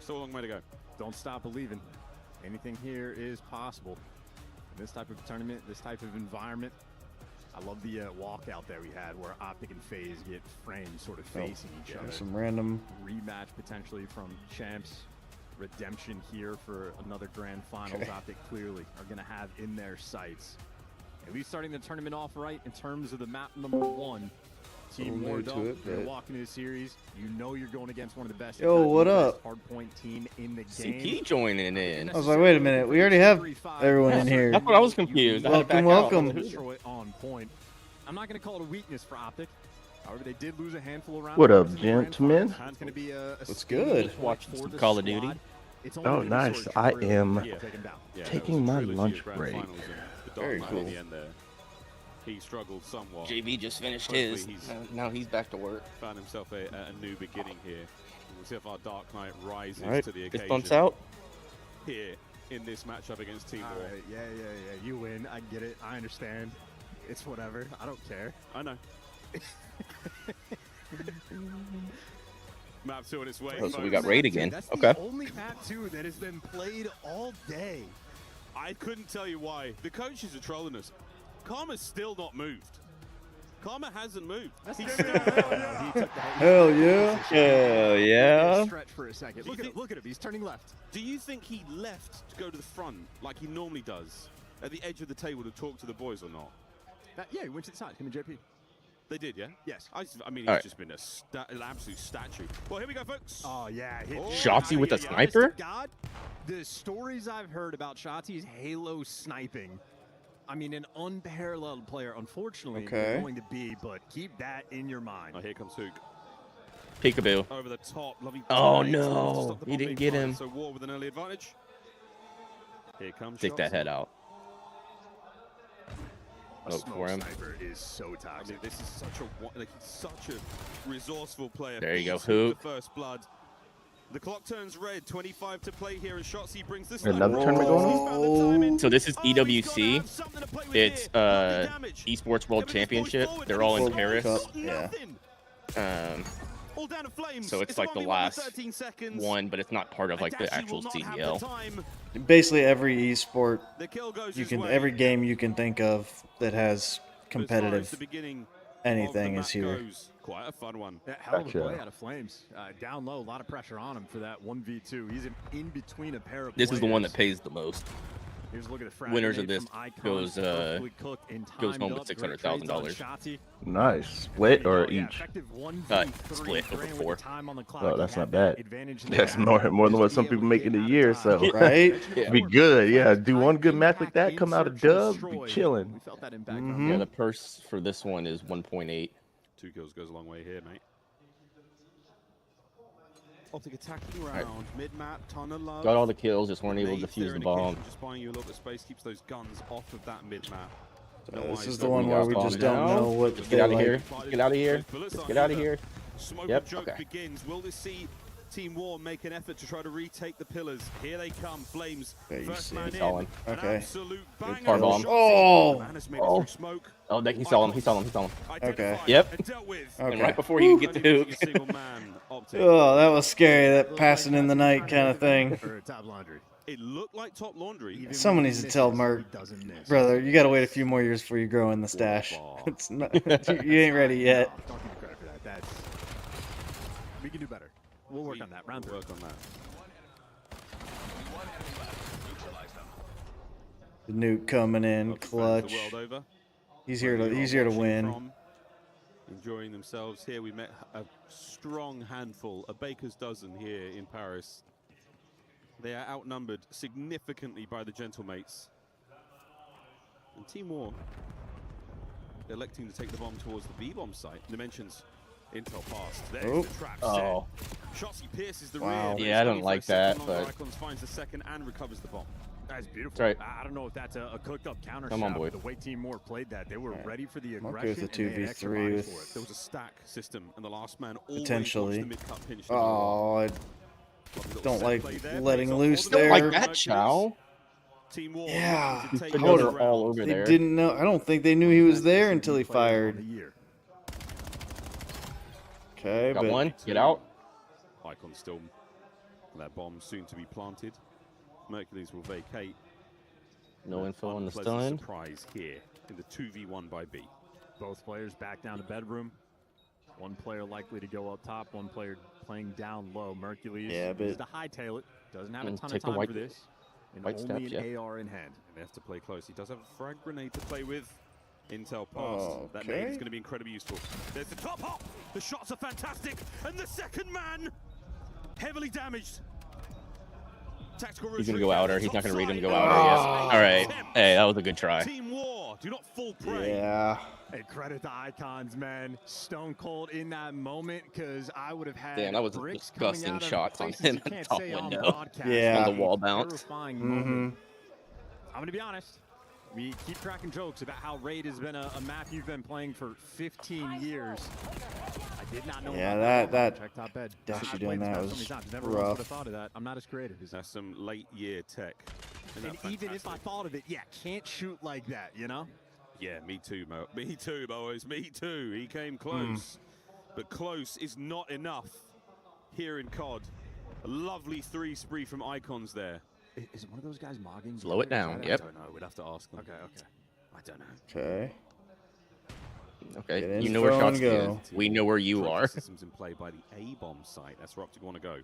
Still a long way to go. Don't stop believing. Anything here is possible. In this type of tournament, this type of environment. I love the walkout that we had where Optic and FaZe get framed sort of facing each other. Some random Rematch potentially from champs. Redemption here for another grand finals. Okay. Optic clearly are going to have in their sights. At least starting the tournament off right in terms of the map number 1. Team Little War new to Dome, it, you're but- walking into the series. You know you're going against one of the best. Yo, if not what the up? best hardpoint team in the game. CP joining in. I was like, wait a minute, we already have everyone in here. That's what I was confused. I had to back Welcome, out. welcome. Destroy on point. I'm not going to call it a weakness for Optic. However, they did lose a handful around. What up, gentlemen? It's going to be a What's good? Watching some Call of Duty. Oh, nice. I am taking my lunch break. Very cool. He struggled somewhat. JV just finished Hopefully his. he's Now he's back to work. found himself a new beginning here. We'll see if our Dark Knight rises All right, to the fist occasion. bumps out. Here in this matchup against Team All War. right, yeah. You win. I get it. I understand. It's whatever. I don't care. I know. Map 2 on its way. Oh, so we got raid again. That's Okay. the only map 2 that has been played all day. I couldn't tell you why. The coaches are trolling us. Karma's still not moved. Karma hasn't moved. Hell yeah. Hell yeah. Stretch for a second. Look at him. He's turning left. Do you think he left to go to the front like he normally does at the edge of the table to talk to the boys or not? Yeah, he went to the side. Him and JP. They did, yeah? Yes. I mean, he's just been an absolute statue. Well, here we go, folks. Oh, yeah. Shotzi with a sniper? God, the stories I've heard about Shotzi's Halo sniping, I mean, an unparalleled player, unfortunately, going to be, but keep that in your mind. Oh, here comes Hook. Peekaboo. Over the top. Oh, no. He didn't get him. So War with an early advantage. Here comes Stick that head out. Look for him. Sniper is so toxic. I mean, this is such a resourceful player. There you go, Hook. The first blood. The clock turns red. 25 to play here, and Shotzi brings this. Another tournament going on? So this is EWC. It's Esports World Championship. They're all in Paris. Yeah. So it's like the last one, but it's not part of like the actual CDL. Basically, every esport every game you can think of that has competitive anything is here. Quite a fun one. That hell of a play out of Flames. Down low, a lot of pressure on him for that 1v2. He's in between a pair of This is the one that pays the most. Here's a look at the winners of this goes home with $600,000. Nice. Split or each? Split over 4. Oh, that's not bad. That's more than what some people make in a year. So right, be good. Yeah, do one good match like that, come out a dub, be chilling. Yeah, the purse for this one is 1.8. 2 kills goes a long way here, mate. Optic attacking round, mid-map, ton of love. Got all the kills, just weren't able to defuse the bomb. Just buying you a little bit of space, keeps those guns off of that mid-map. This is the one where we just don't know what. Just get out of here. Get out of here. Just get out of here. Yep. Okay. Begins. Will this see Team War make an effort to try to retake the pillars? Here they come, Flames. First man in. Okay. Car bomb. Oh. Oh, he saw him. He saw him. He saw him. Okay. Yep. And right before he could get the hook. Oh, that was scary. That passing in the night kind of thing. It looked like top laundry. Someone needs to tell Merc, brother, you gotta wait a few more years before you grow in the stash. It's not, you ain't ready yet. Don't give me credit for that. We can do better. We'll work on that. Round 3. Work on that. The nuke coming in, clutch. He's here to win. Enjoying themselves here. We met a strong handful, a baker's dozen here in Paris. They are outnumbered significantly by the Gentlemates. And Team War electing to take the bomb towards the B-bomb site. Dimensions. Intel passed. There's the trap set. Shotzi pierces the rear. Yeah, I don't like that, but Icons finds the second and recovers the bomb. That's beautiful. Right. I don't know if that's a cooked up counter Come on, boy. The way Team War played that, they were ready for the aggression. With the 2v3 with there was a stack system, and the last man always potentially. the mid-cut pinch. Oh, I don't like letting loose there. Don't like that, Chow. Yeah, They're all over they there. didn't know. I don't think they knew he was there until he fired. Okay, Got but one. Get out. Icon still. That bomb soon to be planted. Mercules will vacate. No info on the Unpleasant stun. Surprise here in the 2v1 by B. Both players back down to bedroom. One player likely to go up top. One player playing down low. Mercules is to hightail it. Doesn't have a ton of time for this. And only an AR in hand. And they have to play close. He does have a frag grenade to play with. Intel pass. That nade is going to be incredibly useful. There's the top hop. The shots are fantastic. And the second man heavily damaged. He's going to go outer. He's not going to read him to go outer yet. All right. Hey, that was a good try. Team War, do not fall prey. Yeah. Hey, credit to Icons, man. Stone cold in that moment, because I would have had Damn, that was disgusting shots on him in the top window. Yeah. On the wall bounce. I'm going to be honest. We keep cracking jokes about how Raid has been a map you've been playing for 15 years. I did not know. Yeah, that check top bed. Dashi doing that was Never rough. would have thought of that. I'm not as creative. That's some late year tech. And even if I thought of it, can't shoot like that, you know? Yeah, me too, Mo. Me too, boys. Me too. He came close. But close is not enough here in COD. A lovely 3 spree from Icons there. Is it one of those guys mogging? Slow it down. Yep. I don't know. We'd have to ask them. Okay. I don't know. Okay. Okay. You know where shots go. We know where you are. Systems in play by the A-bomb site. That's where Optic want to go.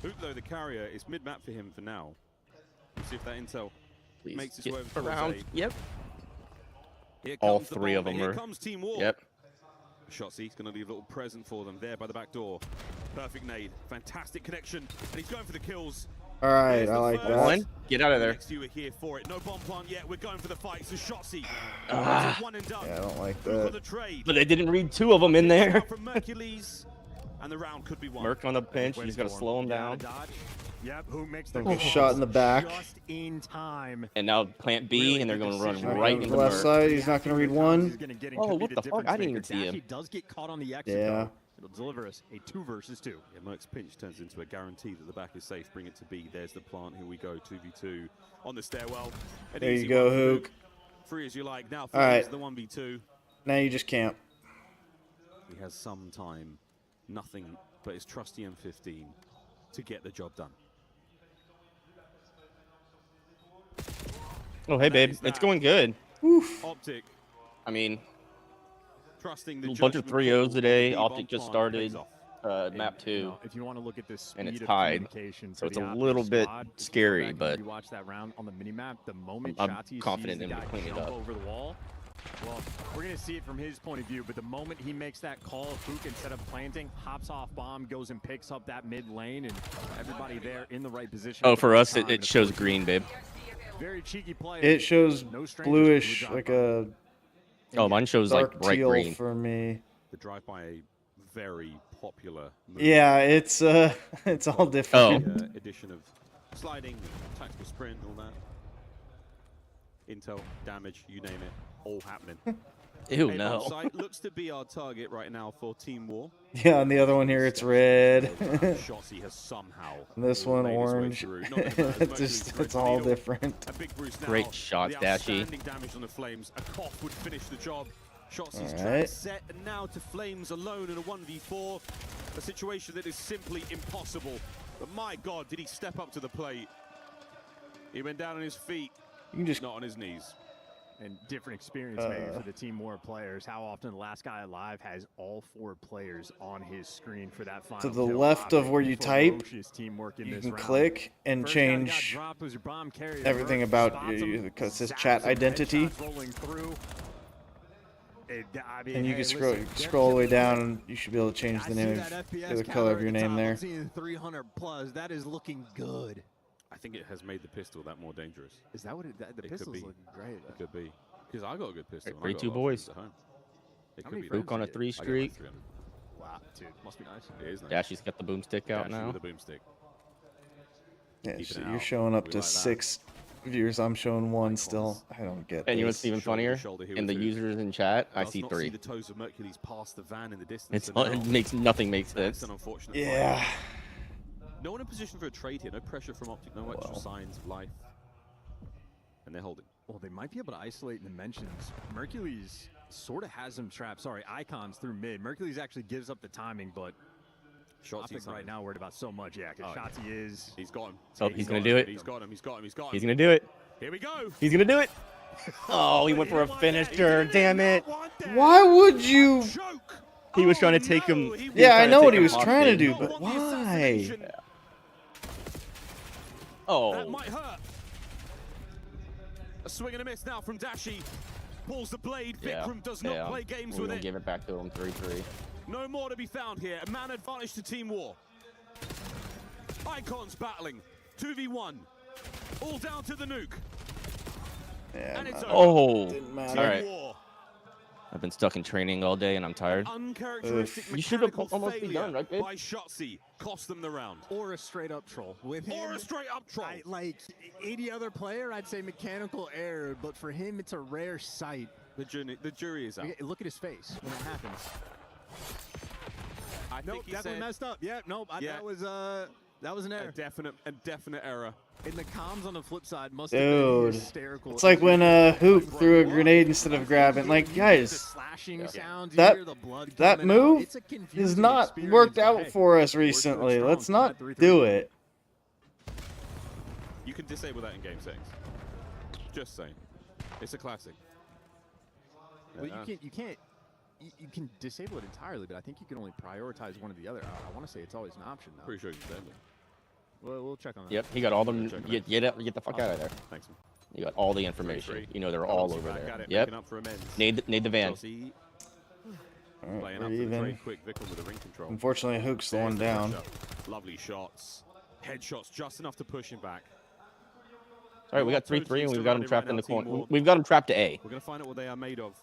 Hoop, though, the carrier, it's mid-map for him for now. We'll see if that intel makes its way over around. Yep. All three of them Here are. comes Team War. Yep. Shotzi's going to leave a little present for them there by the back door. Perfect nade. Fantastic connection. And he's going for the kills. All right, I like that. Get out of there. Next you are here for it. No bomb plant yet. We're going for the fight. So Shotzi. One and done. Yeah, I don't like that. But they didn't read 2 of them in there. From Mercules, and the round could be won. Merc on the pinch. He's got to slow him down. Yep, who makes the shot in the back. Just in time. And now plant B, and they're going to run right into the left Merc. side. He's not going to read 1. Oh, what the fuck? I didn't even see him. He does get caught on the exit. Yeah. It'll deliver us a 2 versus 2. Yeah, Merc's pinch turns into a guarantee that the back is safe. Bring it to B. There's the plant. Here we go. 2v2 on the stairwell. There you go, Hook. Free as you like. Now all right. the 1v2. Now you just camp. He has some time. Nothing but his trusty M15 to get the job done. Oh, hey, babe. It's going good. Oof. Optic. I mean, trusting the a bunch of 3-0s today. Optic just started map 2. If you want to look at this, and it's tied, so it's a little bit scary, but you watch that round on the minimap. The moment I'm Shotzi confident sees in him to clean it up. over the wall, well, we're gonna see it from his point of view. But the moment he makes that call, Fook, instead of planting, hops off bomb, goes and picks up that mid lane, and everybody there in the right position. Oh, for us, it shows green, babe. Very cheeky play. It shows bluish, like a. Oh, mine shows like bright teal green for me. The drive by a very popular move. Yeah, it's all different. The addition of sliding, tactical sprint, all that. Intel, damage, you name it, all happening. Ew, no. Site looks to be our target right now for Team War. Yeah, on the other one here, it's red. Shotzi has somehow This one orange. it's all different. A big boost now. Great shots, Dashy. Outstanding damage on the Flames. A cough would finish the job. Shotzi's right. trap set, and now to Flames alone in a 1v4. A situation that is simply impossible. But my God, did he step up to the plate? He went down on his feet, you can just not on his knees. And different experience maybe for the Team War players. How often the last guy alive has all 4 players on his screen for that final to the kill. left of where you type, teamwork in you this can round. click and First change everything about you, because it says chat identity. And you can scroll all the way down, and you should be able to change the name of the color of your name there. 300 plus. That is looking good. I think it has made the pistol that more dangerous. Is that what the pistol's looking great? It could be. Because I got a good pistol. Great 2 boys. Luke on a 3 streak. Wow, dude, must be nice. It is nice. Dashy's got the boomstick out now. With the boomstick. Yeah, so you're showing up to 6 viewers. I'm showing 1 still. I don't get And you know this. what's even funnier? In the users in chat, I see 3. The toes of Mercules past the van in the distance. Nothing makes sense. An unfortunate yeah. No one in position for a trade here. No pressure from Optic. No extra signs of life. And they're holding. Well, they might be able to isolate dimensions. Mercules sort of has them trapped. Sorry, Icons through mid. Mercules actually gives up the timing, but Optic right now worried about so much. Yeah, because Shotzi is. He's got him. Oh, he's going to do it. He's got him. He's got him. He's got him. He's going to do it. Here we go. He's going to do it. Oh, he went for a finisher. Damn it. Why would you? He was trying to take him. Yeah, I know what he was trying to do, but why? Yeah. Oh. That might hurt. A swing and a miss now from Dashy. Pulls the blade. Vikram does not play games with it. Give it back to him 3-3. No more to be found here. A man advantage to Team War. Icons battling. 2v1. All down to the nuke. Yeah, and it's oh. Didn't matter. All right. I've been stuck in training all day and I'm tired. Uncharacteristic you should have mechanical almost be done, right, babe? by Shotzi. Cost them the round. Or a straight up troll. With him, or a straight up troll. Like any other player, I'd say mechanical error, but for him, it's a rare sight. The jury is out. Look at his face when it happens. I think he definitely messed up. Yeah, nope. That was an error. A definite error. And the comms on the flip side must have been hysterical. It's like when Hoop threw a grenade instead of grabbing. Like, guys, that move has not worked out for us recently. Let's not do it. You can disable that in game settings. Just saying. It's a classic. Well, you can disable it entirely, but I think you can only prioritize one or the other. I want to say it's always an option now. Pretty sure you can disable. Well, we'll check on that. Yep, he got all them. Get the fuck out of there. Thanks. You got all the information. You know they're all over there. Yep. Need the van. Alright, we're even. Unfortunately, Hook's the one down. Lovely shots. Headshots just enough to push him back. All right, we got 3-3, and we've got him trapped in the corner. We've got him trapped to A. We're going to find out what they are made of,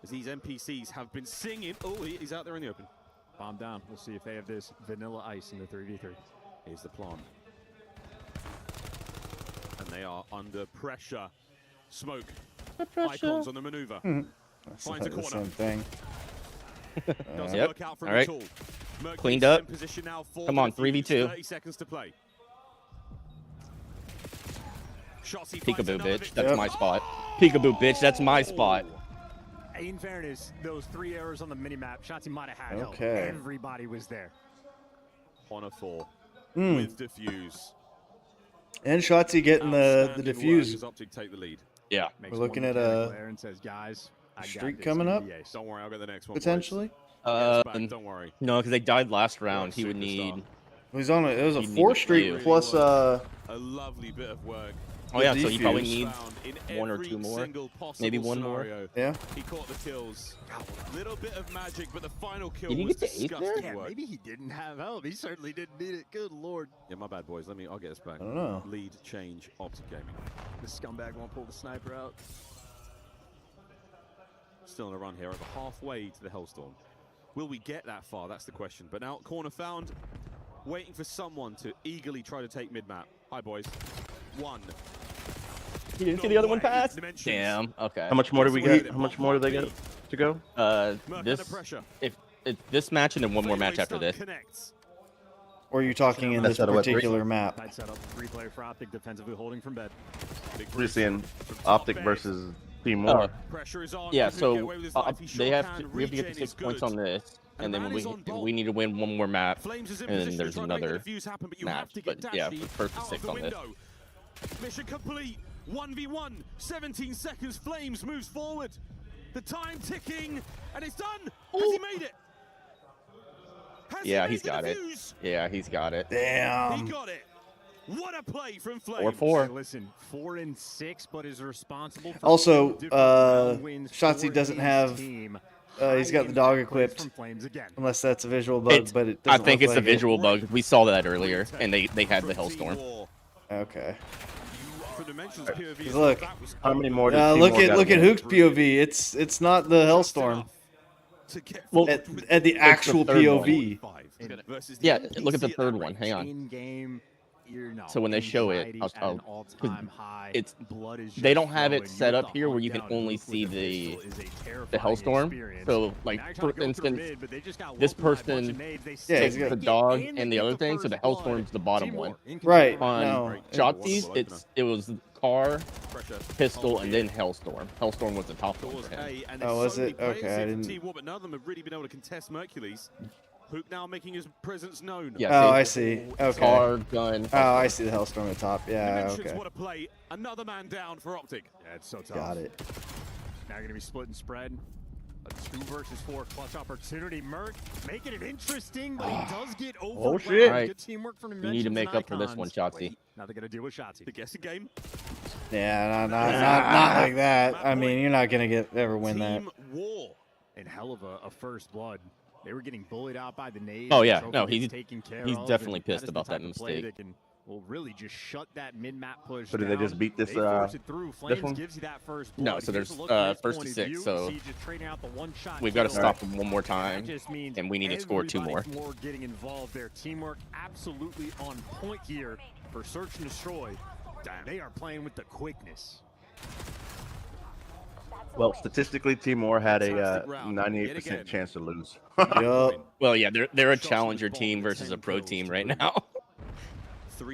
as these NPCs have been singing. Oh, he's out there in the open. Bomb down. We'll see if they have this vanilla ice in the 3v3. Here's the plan. And they are under pressure. Smoke. Icons on the maneuver. Finds a corner. Same thing. Doesn't Yep. work out for All him right. at all. Mercury's Cleaned up. in position now for Come on, the defuse. 3v2. 30 seconds to play. Shots he Peekaboo, bitch. That's my spot. Peekaboo, bitch. That's my spot. In fairness, those 3 errors on the minimap, Shotzi might have had help. Okay. Everybody was there. On a 4 with defuse. And Shotzi getting the defuse. Does Optic take the lead? Yeah. We're looking at a and says, guys, streak coming up. Don't worry, I'll get the next one. Potentially. Don't worry. No, because they died last round. He would need. He's on it was a 4 streak plus a lovely bit of work. Oh yeah, so he probably needs 1 or 2 more, maybe 1 more. Yeah. He caught the kills. Little bit of magic, but the final kill Did he was get to 8 there? disgusting Yeah, work. maybe he didn't have help. He certainly didn't need it. Good lord. Yeah, my bad, boys. I'll get us back. I don't know. Lead change, Optic Gaming. The scumbag won't pull the sniper out. Still on a run here, over halfway to the Hellstorm. Will we get that far? That's the question. But now corner found, waiting for someone to eagerly try to take mid-map. Hi, boys. 1. He didn't see the other one pass? Damn. Okay. How much more do we get? How much more do they get to go? If this match and then 1 more match after this. Or are you talking in this particular map? Tight setup. 3-player for Optic, defensively holding from bed. We're seeing Optic versus Team War. Yeah, so we have to get the 6 points on this, and then we need to win 1 more map, and then there's another match. But yeah, first to 6 on this. Mission complete. 1v1. 17 seconds. Flames moves forward. The time ticking, and it's done. Has he made it? Yeah, he's got it. Yeah, he's got it. Damn. He got it. What a play from Flames. 4-4. Hey, listen, 4 and 6, but is responsible for Also, Shotzi doesn't have. He's got the dog equipped, unless that's a visual bug. But it I doesn't think look it's like a visual bug. We saw that earlier, and they had the Hellstorm. Okay. Look, how many more? Look at Hook's POV. It's not the Hellstorm. Well, at the actual POV. Yeah, look at the third one. Hang on. In-game, So when they show it, they don't have it set up here where you can only see the Hellstorm. So like for instance, this person takes the dog and the other thing, so the Hellstorm's the bottom one. Right. On Shotzi's, it was car, pistol, and then Hellstorm. Hellstorm was the top one for him. Oh, was it? Okay, I didn't. But none of them have really been able to contest Mercules. Hook now making his presence known. Yeah, oh, I see. Okay. Car, gun. Oh, I see the Hellstorm at the top. Yeah, okay. What a play. Another man down for Optic. Yeah, it's so tough. Got it. Now going to be split and spread. A 2 versus 4 clutch opportunity. Merc making it interesting, but he does get over. Oh, shit. Right. Good teamwork from You need to make up for this one, Shotzi. Now they're going to deal with Shotzi. The guessing game. Yeah, not like that. I mean, you're not gonna ever win that. War. And hell of a first blood. They were getting bullied out by the nades. Oh yeah, no, he's he's definitely pissed about that mistake. Will really just shut that mid-map push. So did they just beat this one? Gives you that first No, so there's first to 6, so we've got to stop them one more time, and we need to score 2 more. More getting involved there. Teamwork absolutely on point here for Search and Destroy. They are playing with the quickness. Well, statistically, Team War had a 98% chance to lose. Well, yeah, they're a challenger team versus a pro team right now.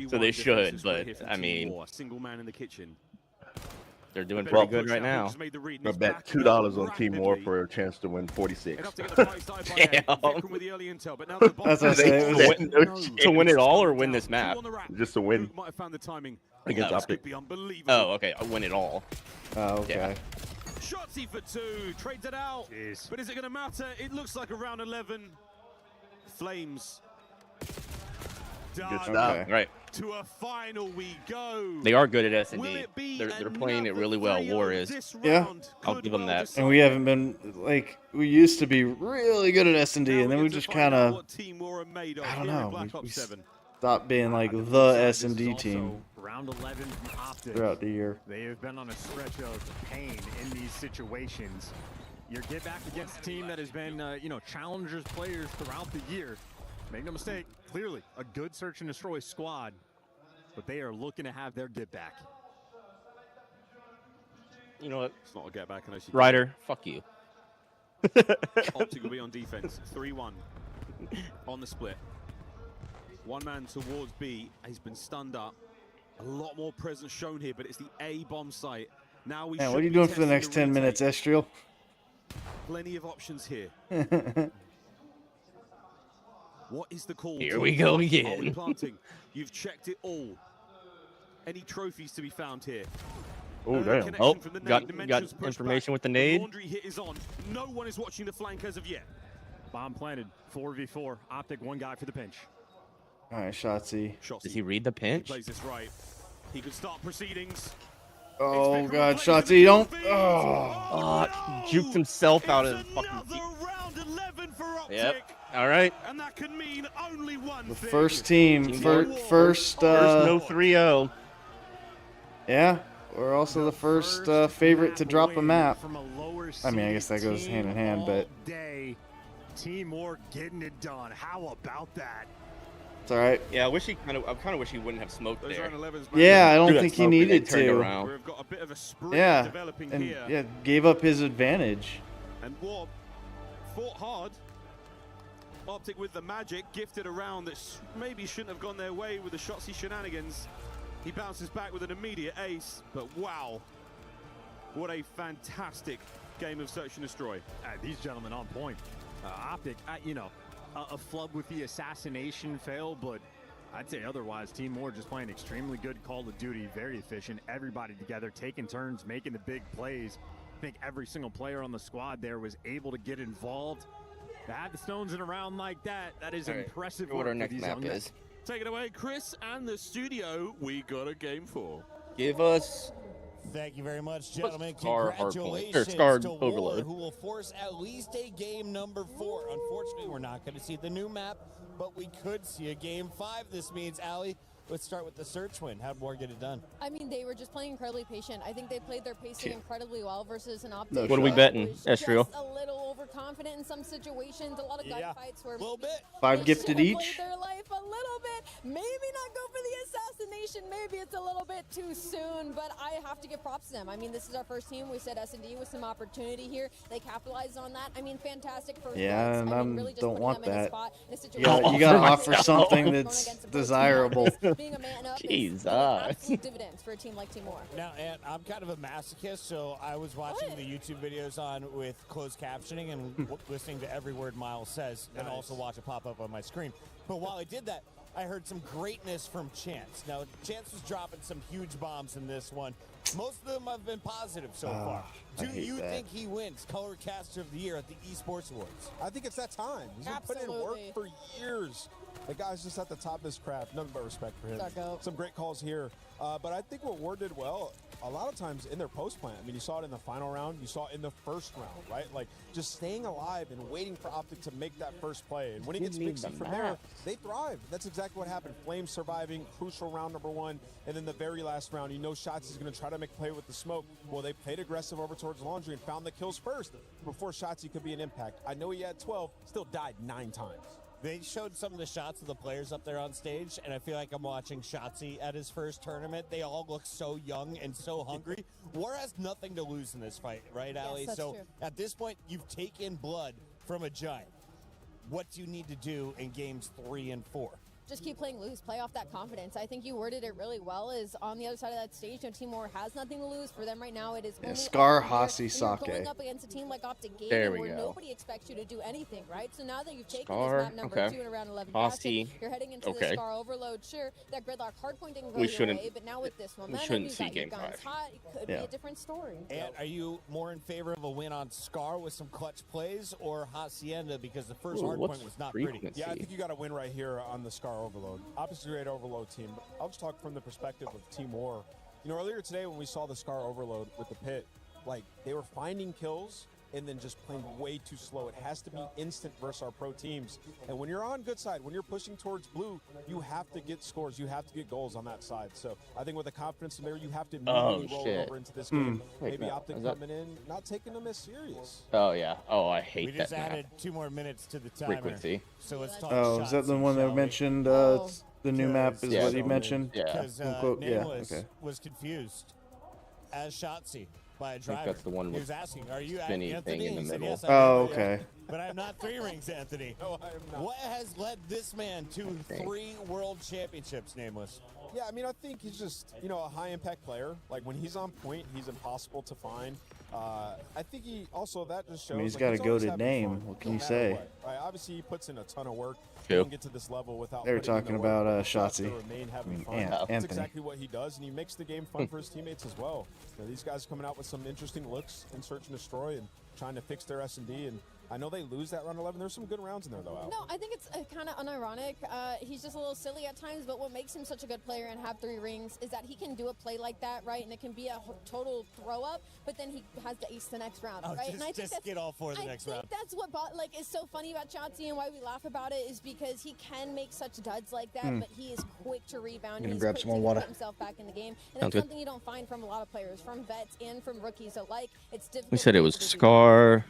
So they should, but I mean, single man in the kitchen. They're doing pretty good right now. I bet $2 on Team War for a chance to win 46. That's what I'm saying. To win it all or win this map? Just to win. Against Optic. Oh, okay. I win it all. Oh, okay. Yeah. Shotzzy for 2, trades it out. Jeez. But is it going to matter? It looks like a round 11. Flames. Good stuff. Right. To a final we go. They are good at S&D. They're playing it really well. War is. Yeah. I'll give them that. And we haven't been like we used to be really good at S&D, and then we just kind of I don't know. We stopped being like the S&D team round 11 from Optic. Throughout the year. They have been on a stretch of pain in these situations. You get back against a team that has been, challengers players throughout the year. Make no mistake, clearly a good search and destroy squad, but they are looking to have their get back. You know what? It's not a get back unless you Ryder, fuck you. Optic will be on defense. 3-1 on the split. One man towards B. He's been stunned up. A lot more presence shown here, but it's the A bomb site. Now we. Man, what are you doing for the next 10 minutes, Estriel? Plenty of options here. What is the call? Here we go again. Planting. You've checked it all. Any trophies to be found here? Oh, damn. Oh, got information with the nade. Laundry hit is on. No one is watching the flank as of yet. Bomb planted. 4v4. Optic, one guy for the pinch. All right, Shotzzy. Does he read the pinch? He plays this right. He could start proceedings. Oh, God, Shotzzy, don't. Oh. Juked himself out of the fucking seat. Yep. All right. And that could mean only one The first team. First no 3-0. Yeah. We're also the first favorite to drop a map. I mean, I guess that goes hand in hand, but. Team War getting it done. How about that? It's all right. Yeah, I kind of wish he wouldn't have smoked there. Yeah, I don't think he needed to. We've got a bit of a sprint developing and here. yeah, gave up his advantage. And Warp fought hard. Optic with the magic, gifted around that maybe shouldn't have gone their way with the Shotzzy shenanigans. He bounces back with an immediate ace, but wow. What a fantastic game of Search and Destroy. These gentlemen on point. Optic, a flub with the assassination fail, but I'd say otherwise, Team War just playing extremely good Call of Duty, very efficient, everybody together, taking turns, making the big plays. I think every single player on the squad there was able to get involved. To have the stones in a round like that, that is impressive. What our next map is. Take it away, Chris and the studio. We got a game 4. Give us. Thank you very much, gentlemen. Congratulations to War, who will force at least a game number 4. Unfortunately, we're not going to see the new map, but we could see a game 5. This means, Allie, let's start with the search win. How'd War get it done? I mean, they were just playing incredibly patient. I think they played their pacing incredibly well versus an Optic. What are we betting, Estriel? Just a little overconfident in some situations. A lot of gunfights where a little bit. 5 gifted each. Their life a little bit. Maybe not go for the assassination. Maybe it's a little bit too soon, but I have to give props to them. I mean, this is our first team. We said S&D with some opportunity here. They capitalized on that. I mean, fantastic first yeah, and I really don't want that. You got to offer something that's desirable. Being a man up Jesus. absolute dividends for a team like Team War. Now, Ant, I'm kind of a masochist, so I was watching the YouTube videos on with closed captioning and listening to every word Miles says, and also watch it pop up on my screen. But while I did that, I heard some greatness from Chance. Now, Chance was dropping some huge bombs in this one. Most of them have been positive so far. Do you think he wins Color Caster of the Year at the Esports Awards? I think it's that time. He's been putting in work for years. The guy's just at the top of his craft. Nothing but respect for him. Some great calls here. But I think what Ward did well, a lot of times in their post plan, I mean, you saw it in the final round, you saw it in the first round, right? Like, just staying alive and waiting for Optic to make that first play. And when he gets mixy from there, they thrive. That's exactly what happened. Flames surviving, crucial round number 1. And then the very last round, you know Shotzzy's going to try to make play with the smoke. Well, they played aggressive over towards Laundry and found the kills first before Shotzzy could be an impact. I know he had 12, still died 9 times. They showed some of the shots of the players up there on stage, and I feel like I'm watching Shotzzy at his first tournament. They all look so young and so hungry. War has nothing to lose in this fight, right, Allie? Yes, so true. At this point, you've taken blood from a giant. What do you need to do in games 3 and 4? just keep playing loose, play off that confidence. I think you worded it really well. Is on the other side of that stage, Team War has nothing to lose. For them right now, it is only Scar, Hasi, Sake. Going up against a team like Optic Gaming, There we where go. nobody expects you to do anything, right? So now that you've taken Scar, this map number 2 in around 11, you're heading into the Scar overload. Sure, that gridlock hardpoint didn't go your way, but now with this momentum, you've got your guns hot. It could be a different story. And are you more in favor of a win on Scar with some clutch plays, or Hacienda because the first hardpoint was not pretty? Yeah, I think you got to win right here on the Scar overload. Obviously, great overload team. But I'll just talk from the perspective of Team War. You know, earlier today when we saw the Scar overload with the pit, like they were finding kills and then just playing way too slow. It has to be instant versus our pro teams. And when you're on good side, when you're pushing towards blue, you have to get scores. You have to get goals on that side. So I think with the confidence in there, you have to immediately roll over into this game. Maybe Optic coming in, not taking them as serious. Oh, yeah. Oh, I hate that. We just added 2 more minutes to the timer. Frequency. So let's talk is that the one that mentioned the new map is what he mentioned? Because Nameless was confused as Shotzi by a driver. I think that's the one He with was asking, "Are you spinny Anthony?" thing in the He said, middle. "Yes, I am." Okay. But I'm not 3 rings, Anthony. No, I am not. What has led this man to 3 world championships, Nameless? Yeah, I mean, I think he's just, you know, a high-impact player. Like, when he's on point, he's impossible to find. I think he also, that just shows... I mean, he's like, got a always goated having name. fun, What can no you matter say? what, right? Obviously, he puts in a ton of work. True. He can get to this level without They were putting in talking the work, about but he has to Shotzi. remain having fun. Anthony. That's exactly what he does, and he makes the game fun for his teammates as well. You know, these guys coming out with some interesting looks in Search and Destroy and trying to fix their S&D, and I know they lose that round 11. There's some good rounds in there, though, Al. No, I think it's kind of unironic. He's just a little silly at times, but what makes him such a good player and have 3 rings is that he can do a play like that, right? And it can be a total throw-up, but then he has to ace the next round, right? And I think just get all 4 the next round. That's what is so funny about Shotzi and why we laugh about it is because he can make such duds like that, but he is quick to rebound. He's grab quick some more to water. put himself back in the game, and that's something you don't find from a lot of players, from vets and from rookies alike. It's difficult. We said it was Scar.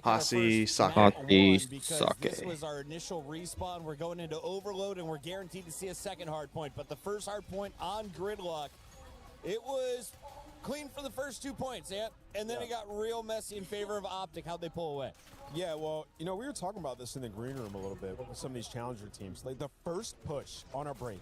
Hasi, Sake. This was our initial respawn. We're going into overload, and we're guaranteed to see a second hard point. But the first hard point on Gridlock, it was clean for the first 2 points, and then it got real messy in favor of Optic. How'd they pull away? Yeah, well, you know, we were talking about this in the green room a little bit with some of these challenger teams. Like, the first push on our break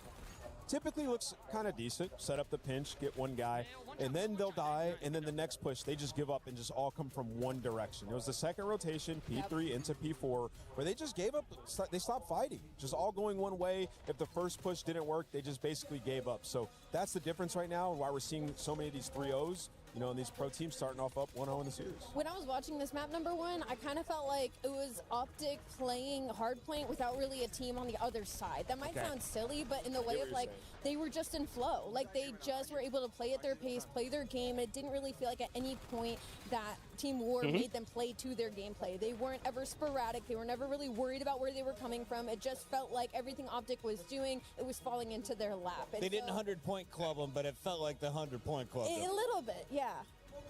typically looks kind of decent. Set up the pinch, get one guy, and then they'll die, and then the next push, they just give up and just all come from one direction. It was the second rotation, P3 into P4, where they just gave up. They stopped fighting, just all going one way. If the first push didn't work, they just basically gave up. So that's the difference right now, and why we're seeing so many of these 3-0s. You know, and these pro teams starting off up 1-0 in the series. When I was watching this map number 1, I kind of felt like it was Optic playing hardpoint without really a team on the other side. That might sound silly, but in the way of like, they were just in flow. Like, they just were able to play at their pace, play their game. It didn't really feel like at any point that Team War made them play to their gameplay. They weren't ever sporadic. They were never really worried about where they were coming from. It just felt like everything Optic was doing, it was falling into their lap. And They didn't 100-point club them, but it felt like the 100-point club. a little bit, yeah.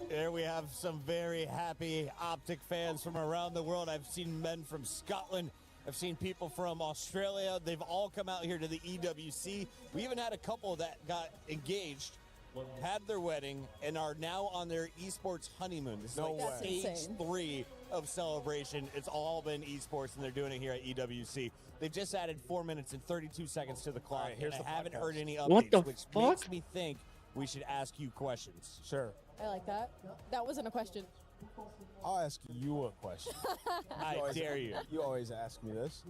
There we have some very happy Optic fans from around the world. I've seen men from Scotland. I've seen people from Australia. They've all come out here to the EWC. We even had a couple that got engaged, had their wedding, and are now on their esports honeymoon. This is like stage 3 of celebration. It's all been esports, and they're doing it here at EWC. They've just added 4 minutes and 32 seconds to the clock. Right, here's and the I haven't podcast. heard any What updates, the which fuck? makes me think we should ask you questions. Sure. I like that. That wasn't a question. I'll ask you a question. I dare you. You always ask me this.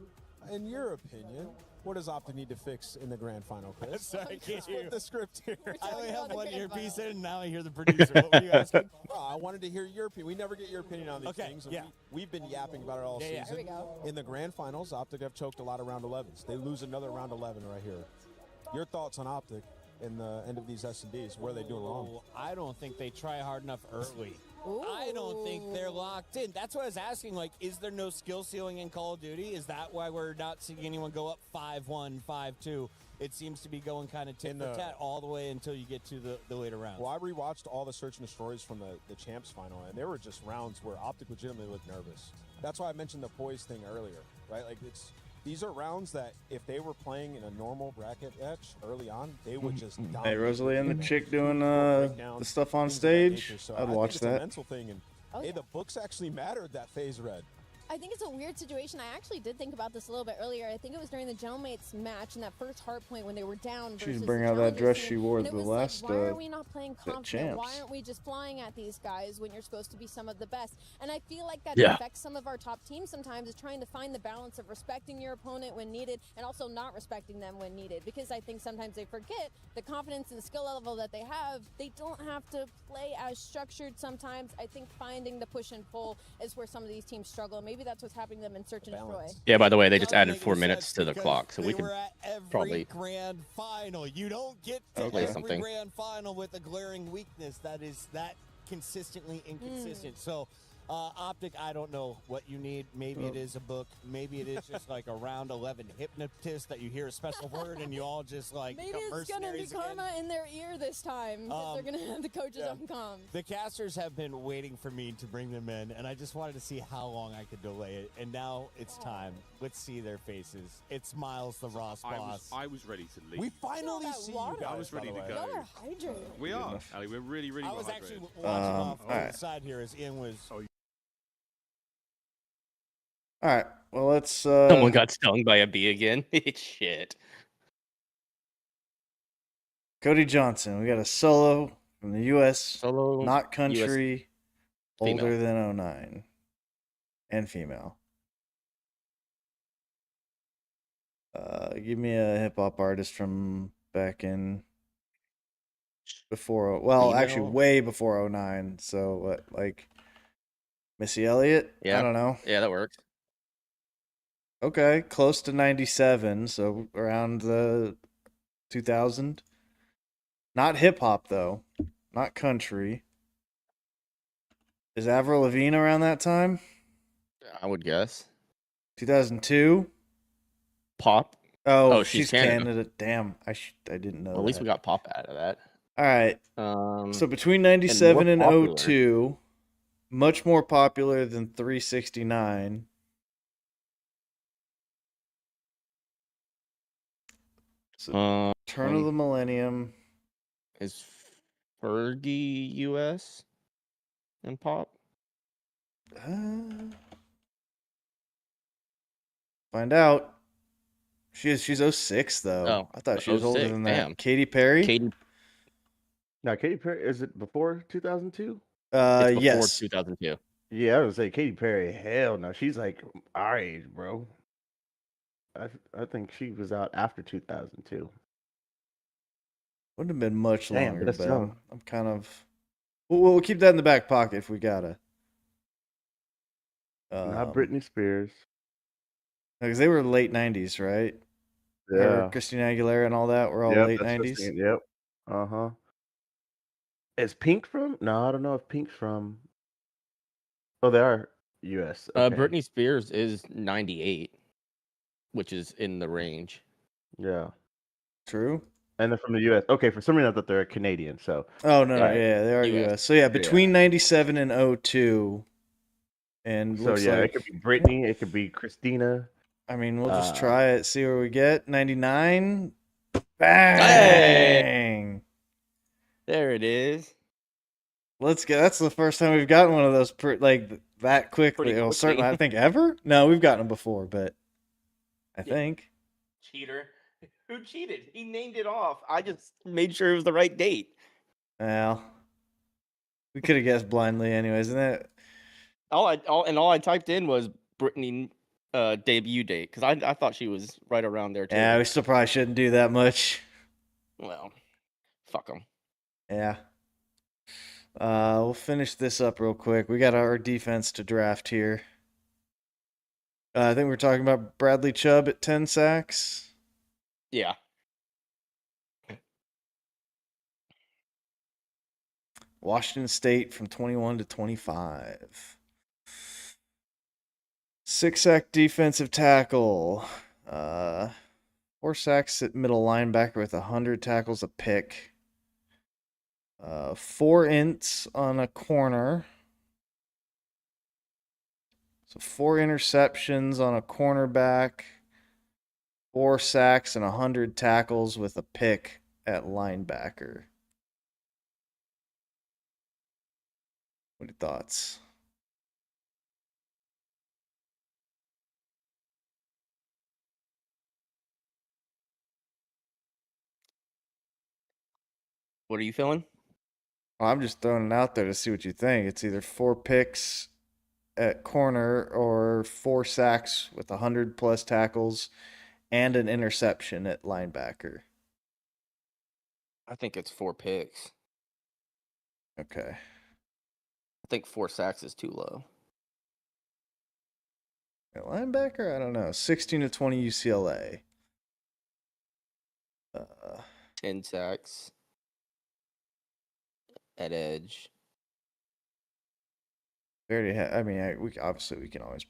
In your opinion, what does Optic need to fix in the grand final, Chris? Sorry, can't Flip the script here. I only have one earpiece in, and now I hear the producer. What were you asking? I wanted to hear your opinion. We never get your opinion on these Okay, things. yeah. We've been yapping about it all season. Here we go. In the grand finals, Optic have choked a lot of round 11s. They lose another round 11 right here. Your thoughts on Optic in the end of these S&Ds? Where are they doing wrong? I don't think they try hard enough early. I don't think they're locked in. That's what I was asking. Like, is there no skill ceiling in Call of Duty? Is that why we're not seeing anyone go up 5-1, 5-2? It seems to be going kind of tit for tat all the way until you get to the later rounds. Well, I rewatched all the Search and Destroys from the Champs final, and there were just rounds where Optic legitimately looked nervous. That's why I mentioned the poise thing earlier, right? Like, these are rounds that if they were playing in a normal bracket match early on, they would just dominate. Hey, Rosalie and the chick doing the stuff on stage. So I'd I watch think it's a that. mental thing, and hey, the books actually mattered that phase red. I think it's a weird situation. I actually did think about this a little bit earlier. I think it was during the Gentlemates match in that first hard point when they were down. She should bring out that dress she wore the last why are we not playing confident? champs. Why aren't we just flying at these guys when you're supposed to be some of the best? And I feel like that affects some of our top teams sometimes, is trying to find the balance of respecting your opponent when needed and also not respecting them when needed. Because I think sometimes they forget the confidence and the skill level that they have. They don't have to play as structured sometimes. I think finding the push and pull is where some of these teams struggle. Maybe that's what's happening to them in Search and Destroy. Yeah, by the way, they just added 4 minutes to the clock, so we could probably grand final. You don't get to every grand final with a glaring weakness that is that consistently inconsistent. So Optic, I don't know what you need. Maybe it is a book. Maybe it is just like a round 11 hypnotist that you hear a special word and you all just like maybe it's gonna be karma in their ear this time. They're gonna have the coaches on comms. The casters have been waiting for me to bring them in, and I just wanted to see how long I could delay it. And now it's time. Let's see their faces. It's Miles, the Ross boss. I was ready to leave. We finally see you guys. I was ready to go. Y'all are hydrated. We are, Ali. We're really, really. I was hydrated. actually watching off on the side here as Ian was. All right. Well, let's. Someone got stung by a bee again. Shit. Cody Johnson. We got a solo from the U.S. Solo, not country, US older than 09, and female. Give me a hip hop artist from back in before. Well, female? Actually, way before 09. So what, like Missy Elliott? Yeah. I don't know. Yeah, that works. Okay, close to 97, so around the 2000. Not hip hop though, not country. Is Avril Lavigne around that time? I would guess. 2002. Pop. Oh, she's Canada. Damn, I didn't know. Well, at least we got pop out of that. All right. So between 97 and 02, much more popular than 369. So, turn of the millennium. Is Fergie US and pop? Find out. She's 06 though. Oh, I thought she was older than that. Damn. Katy Perry? Now, Katy Perry, is it before 2002? It's before Yes. 2002. Yeah, I was gonna say Katy Perry. Hell no, she's like our age, bro. I think she was out after 2002. Wouldn't have been much Damn, longer, that's but young. I'm kind of. We'll keep that in the back pocket if we gotta. Not Britney Spears. Because they were late 90s, right? Yeah. Christina Aguilera and all that were all late 90s. Yep. Is Pink from? No, I don't know if Pink's from. Oh, they are U.S. Okay. Britney Spears is 98, which is in the range. Yeah. True. And they're from the U.S. Okay, for some reason I thought they're Canadian. So. Oh no, Right. yeah, they are US. So yeah, between 97 and 02, and So looks yeah, like, it could be Britney, it could be Christina. I mean, we'll just try it, see where we get. 99, bang! There it is. Let's get. That's the first time we've gotten one of those that quickly. Well, certainly, I think ever. No, we've gotten them before, but I think. Cheater. Who cheated? He named it off. I just made sure it was the right date. Well, we could have guessed blindly, anyways, isn't it? All I typed in was Britney debut date because I thought she was right around there too. Yeah, we still probably shouldn't do that much. Well, fuck them. Yeah. We'll finish this up real quick. We got our defense to draft here. I think we're talking about Bradley Chubb at 10 sacks. Yeah. Washington State from 21 to 25. 6-sack defensive tackle. 4 sacks at middle linebacker with 100 tackles a pick. 4 ints on a corner. So 4 interceptions on a cornerback. 4 sacks and 100 tackles with a pick at linebacker. What are your thoughts? What are you feeling? Well, I'm just throwing it out there to see what you think. It's either 4 picks at corner or 4 sacks with 100+ tackles and an interception at linebacker. I think it's 4 picks. Okay. I think 4 sacks is too low. At linebacker, I don't know. 16 to 20 UCLA. 10 sacks at edge. We already have. I mean, we can always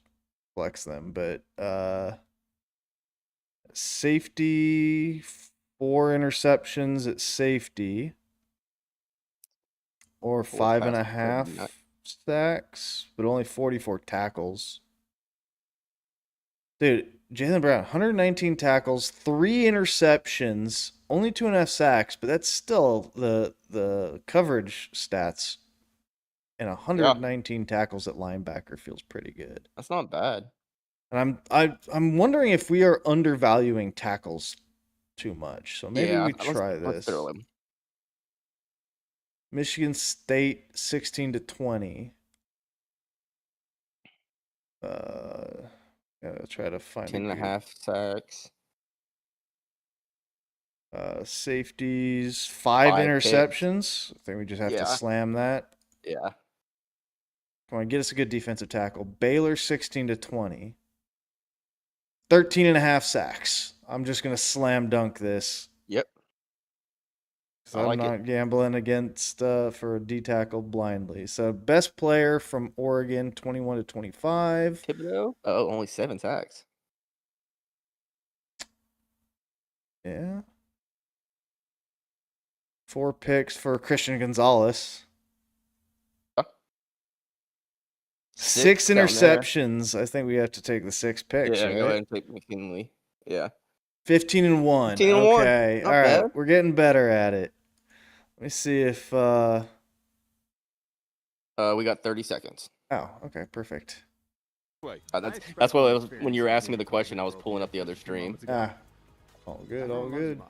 flex them, but safety, 4 interceptions at safety, or 5.5 sacks, but only 44 tackles. Dude, Jaylen Brown, 119 tackles, 3 interceptions, only 2.5 sacks, but that's still the coverage stats. And 119 tackles at linebacker feels pretty good. That's not bad. And I'm wondering if we are undervaluing tackles too much. So maybe we try this. Let's throw him. Michigan State 16 to 20. Try to find 10.5 sacks. Safeties, 5 interceptions. Picks. I think we just have to slam that. Yeah. Come on, get us a good defensive tackle. Baylor 16 to 20. 13.5 sacks. I'm just gonna slam dunk this. Yep. I'm not gambling against for a D tackle blindly. So best player from Oregon, 21 to 25. Thibodeau? Oh, only 7 sacks. Yeah. 4 picks for Christian Gonzalez. 6 interceptions. I think we have to take the 6 picks. Yeah, right? go ahead and take McKinley. Yeah. 15 and 1. 15 and 1. Okay. Not All right. bad. We're getting better at it. Let me see if we got 30 seconds. Oh, okay, perfect. That's what it was, when you were asking me the question, I was pulling up the other stream. All good, all good.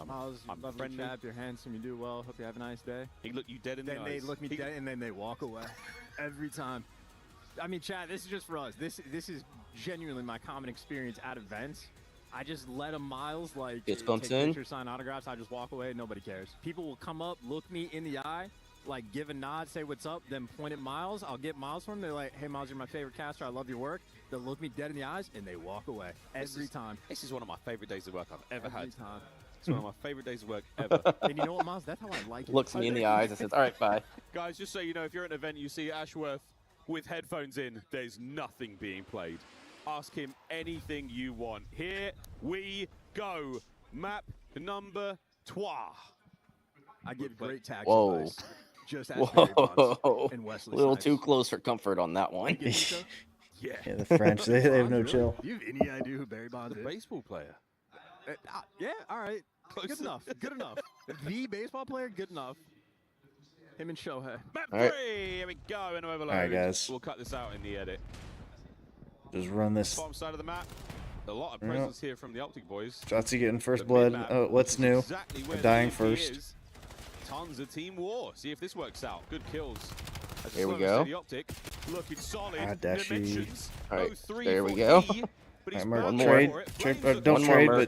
Miles, my friend Nab, you're handsome, you do well. Hope you have a nice day. He look you dead in the eyes. Then they look me dead and then they walk away every time. I mean, Chad, this is just for us. This is genuinely my common experience at events. I just let them Miles like take pictures, sign autographs. I just walk away. Nobody cares. People will come up, look me in the eye, like give a nod, say what's up, then point at Miles. I'll get Miles from them. They're like, "Hey, Miles, you're my favorite caster. I love your work." They'll look me dead in the eyes and they walk away every time. This is one of my favorite days of work I've ever had. Every time. It's one of my favorite days of work ever. And you know what, Miles? That's how I like it. Looks me in the eyes and says, "All right, bye." Guys, just so you know, if you're at an event, you see Ashworth with headphones in, there's nothing being played. Ask him anything you want. Here we go. Map number 3. I give great tax advice. Just Whoa. A little too close for comfort on that one. Yeah, the French, they have no chill. Do you have any idea who Barry Bonds is? A baseball player. Yeah, all right. Good enough. Good enough. The baseball player, good enough. Him and Shohei. Map 3. Here we go. And overload. All right, guys. We'll cut this out in the edit. Just run this. Bottom side of the map. A lot of presence here from the Optic boys. Jotzi getting first blood. Oh, what's new? Exactly where dying first. Tons of team war. See if this works out. Good kills. Here we go. The Optic looking solid. Dashy. All right, there we go. One more. Don't trade, but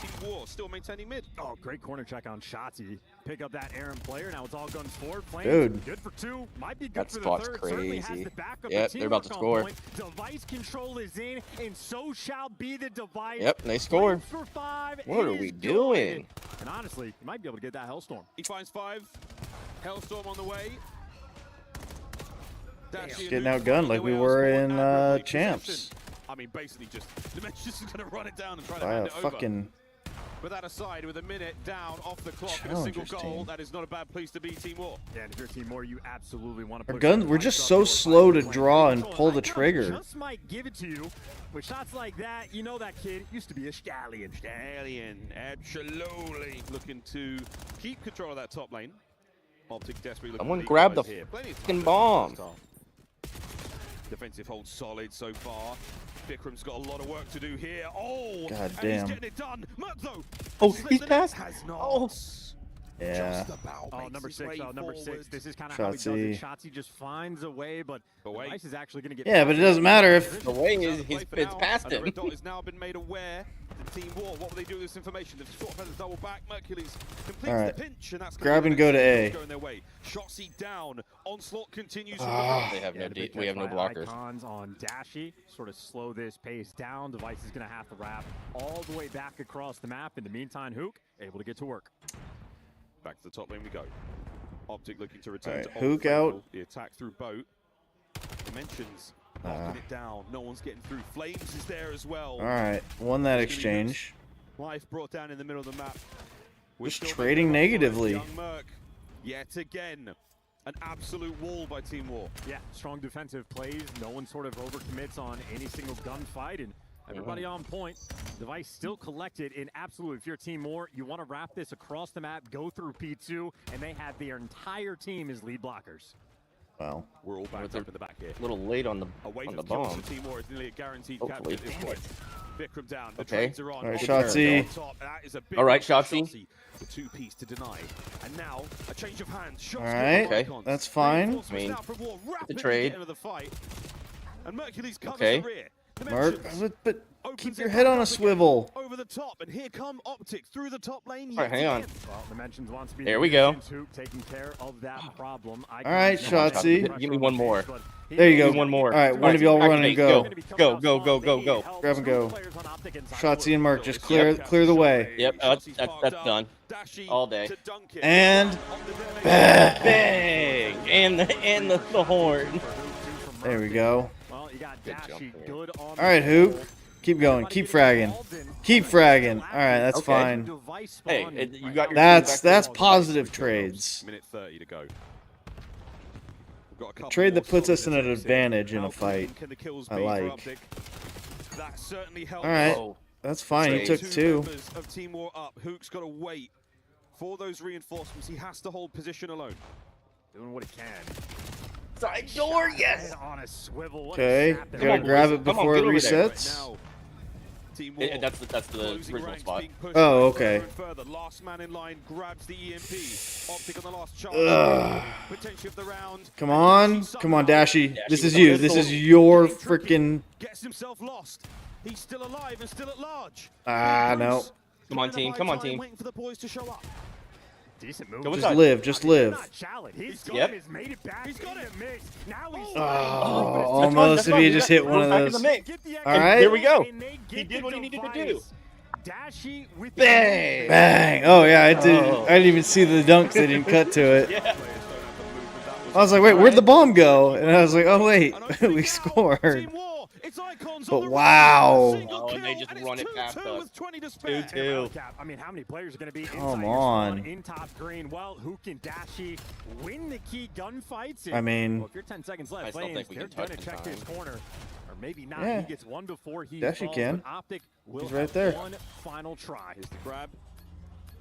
team war still maintaining mid. Oh, great corner check on Shotzi. Pick up that Aaron player. Now it's all guns forward. Dude. Good for 2. Might be good That for the spot's 3rd. crazy. Certainly has the backup. Yep, they're about to score. Device control is in, and so shall be the device. Yep, they scored. For 5 what are we doing? And honestly, you might be able to get that Hellstorm. He finds 5. Hellstorm on the way. Getting outgunned like we were in Champs. I mean, basically just Dimensions is going to run it down and try to By hand a it over. fucking But that aside, with a minute down off the clock and a single goal, team. that is not a bad place to be, Team War. Yeah, and if you're Team War, you absolutely want to Our push guns, we're just so slow to draw and pull the trigger. Just might give it to you. With shots like that, you know that kid used to be a stallion. Absolutely looking to keep control of that top lane. Optic desperately looking Someone to grab the here. fucking bomb. Defensive hold solid so far. Bikram's got a lot of work to do here. Oh, God and damn. he's getting it done. Mutzo. Oh, he's passed. Has not. Oh. Yeah. Oh, number 6. Oh, number 6. This is kind of how he does it. Shotzi just finds a way, but Device is actually going to get. Yeah, but it doesn't matter if the way is it's past him. Dot has now been made aware. The Team War. What will they do with this information? The short feathers double back. Mercules completes the pinch, and that's grab and go to A. Going their way. Shotzi down. Onslaught continues. They have no we have no blockers. Icons on Dashy sort of slow this pace down. Device is going to have to wrap all the way back across the map. In the meantime, Hook able to get to work. Back to the top lane we go. Optic looking to return to Hook out. The attack through boat. Dimensions knocking it down. No one's getting through. Flames is there as well. All right, won that exchange. Life brought down in the middle of the map. Just trading negatively. Young Merc, yet again, an absolute wall by Team War. Yeah, strong defensive plays. No one sort of overcommits on any single gunfight, and everybody on point. Device still collected in absolute. If you're Team War, you want to wrap this across the map, go through P2, and they have their entire team as lead blockers. Wow. We're all backed up in the back here. A little late on the bomb. Team War is nearly a guaranteed Hopefully. capture at this point. Vikram down. The Okay. trains are on. All right, Shotzi. All right, Shotzi. The 2-piece to deny. And now a change of hands. All right, that's fine. I mean, the trade. And Mercules covers Okay. the rear. Mark, but keep your head on a swivel. Over the top, and here come Optic through the top lane. All right, hang on. Well, Dimensions wants to be there we go. Taking care of that problem. All right, Shotzi. Give me one more. There you go. One more. All right, one of y'all run and go. Go. Grab and go. Shotzi and Mark, just clear the way. Yep, that's done. All day. And bang! And the horn. There we go. Well, you got Dashy good on. All right, Hook. Keep going. Keep fragging. Keep fragging. All right, that's fine. Hey, you got your that's positive trades. Minute 30 to go. A trade that puts us in an advantage in a fight. I like. All right, that's fine. You took 2. Of Team War up. Hook's got to wait for those reinforcements. He has to hold position alone. Doing what he can. Side door, yes. On a swivel. Okay, you gotta grab it before it resets. That's the original spot. Oh, okay. The last man in line grabs the EMP. Optic on the last charge. Potential of the round. Come on, Dashy. This is you. This is your freaking. Gets himself lost. He's still alive and still at large. No. Come on, team. Come on, team. Waiting for the boys to show up. Decent move. Just live. Just live. Yep. Made it back. He's got it. Now he's almost if he just hit one of those. All right. Here we go. He did what he needed to do. Dashy with bang. Bang. Oh yeah, I did. I didn't even see the dunks. They didn't cut to it. Yeah. I was like, wait, where'd the bomb go? And I was like, oh wait, we scored. But wow. Oh, and they just run it past us. 2-2. I mean, how many players are going to be Come on. In top green? Well, who can Dashy win the key gunfights? I mean, well, if you're 10 seconds left, they're going to check his corner. Or maybe not. Yeah. He gets one before he Dashy falls, can. Optic will He's right there. One final try. Here's the grab.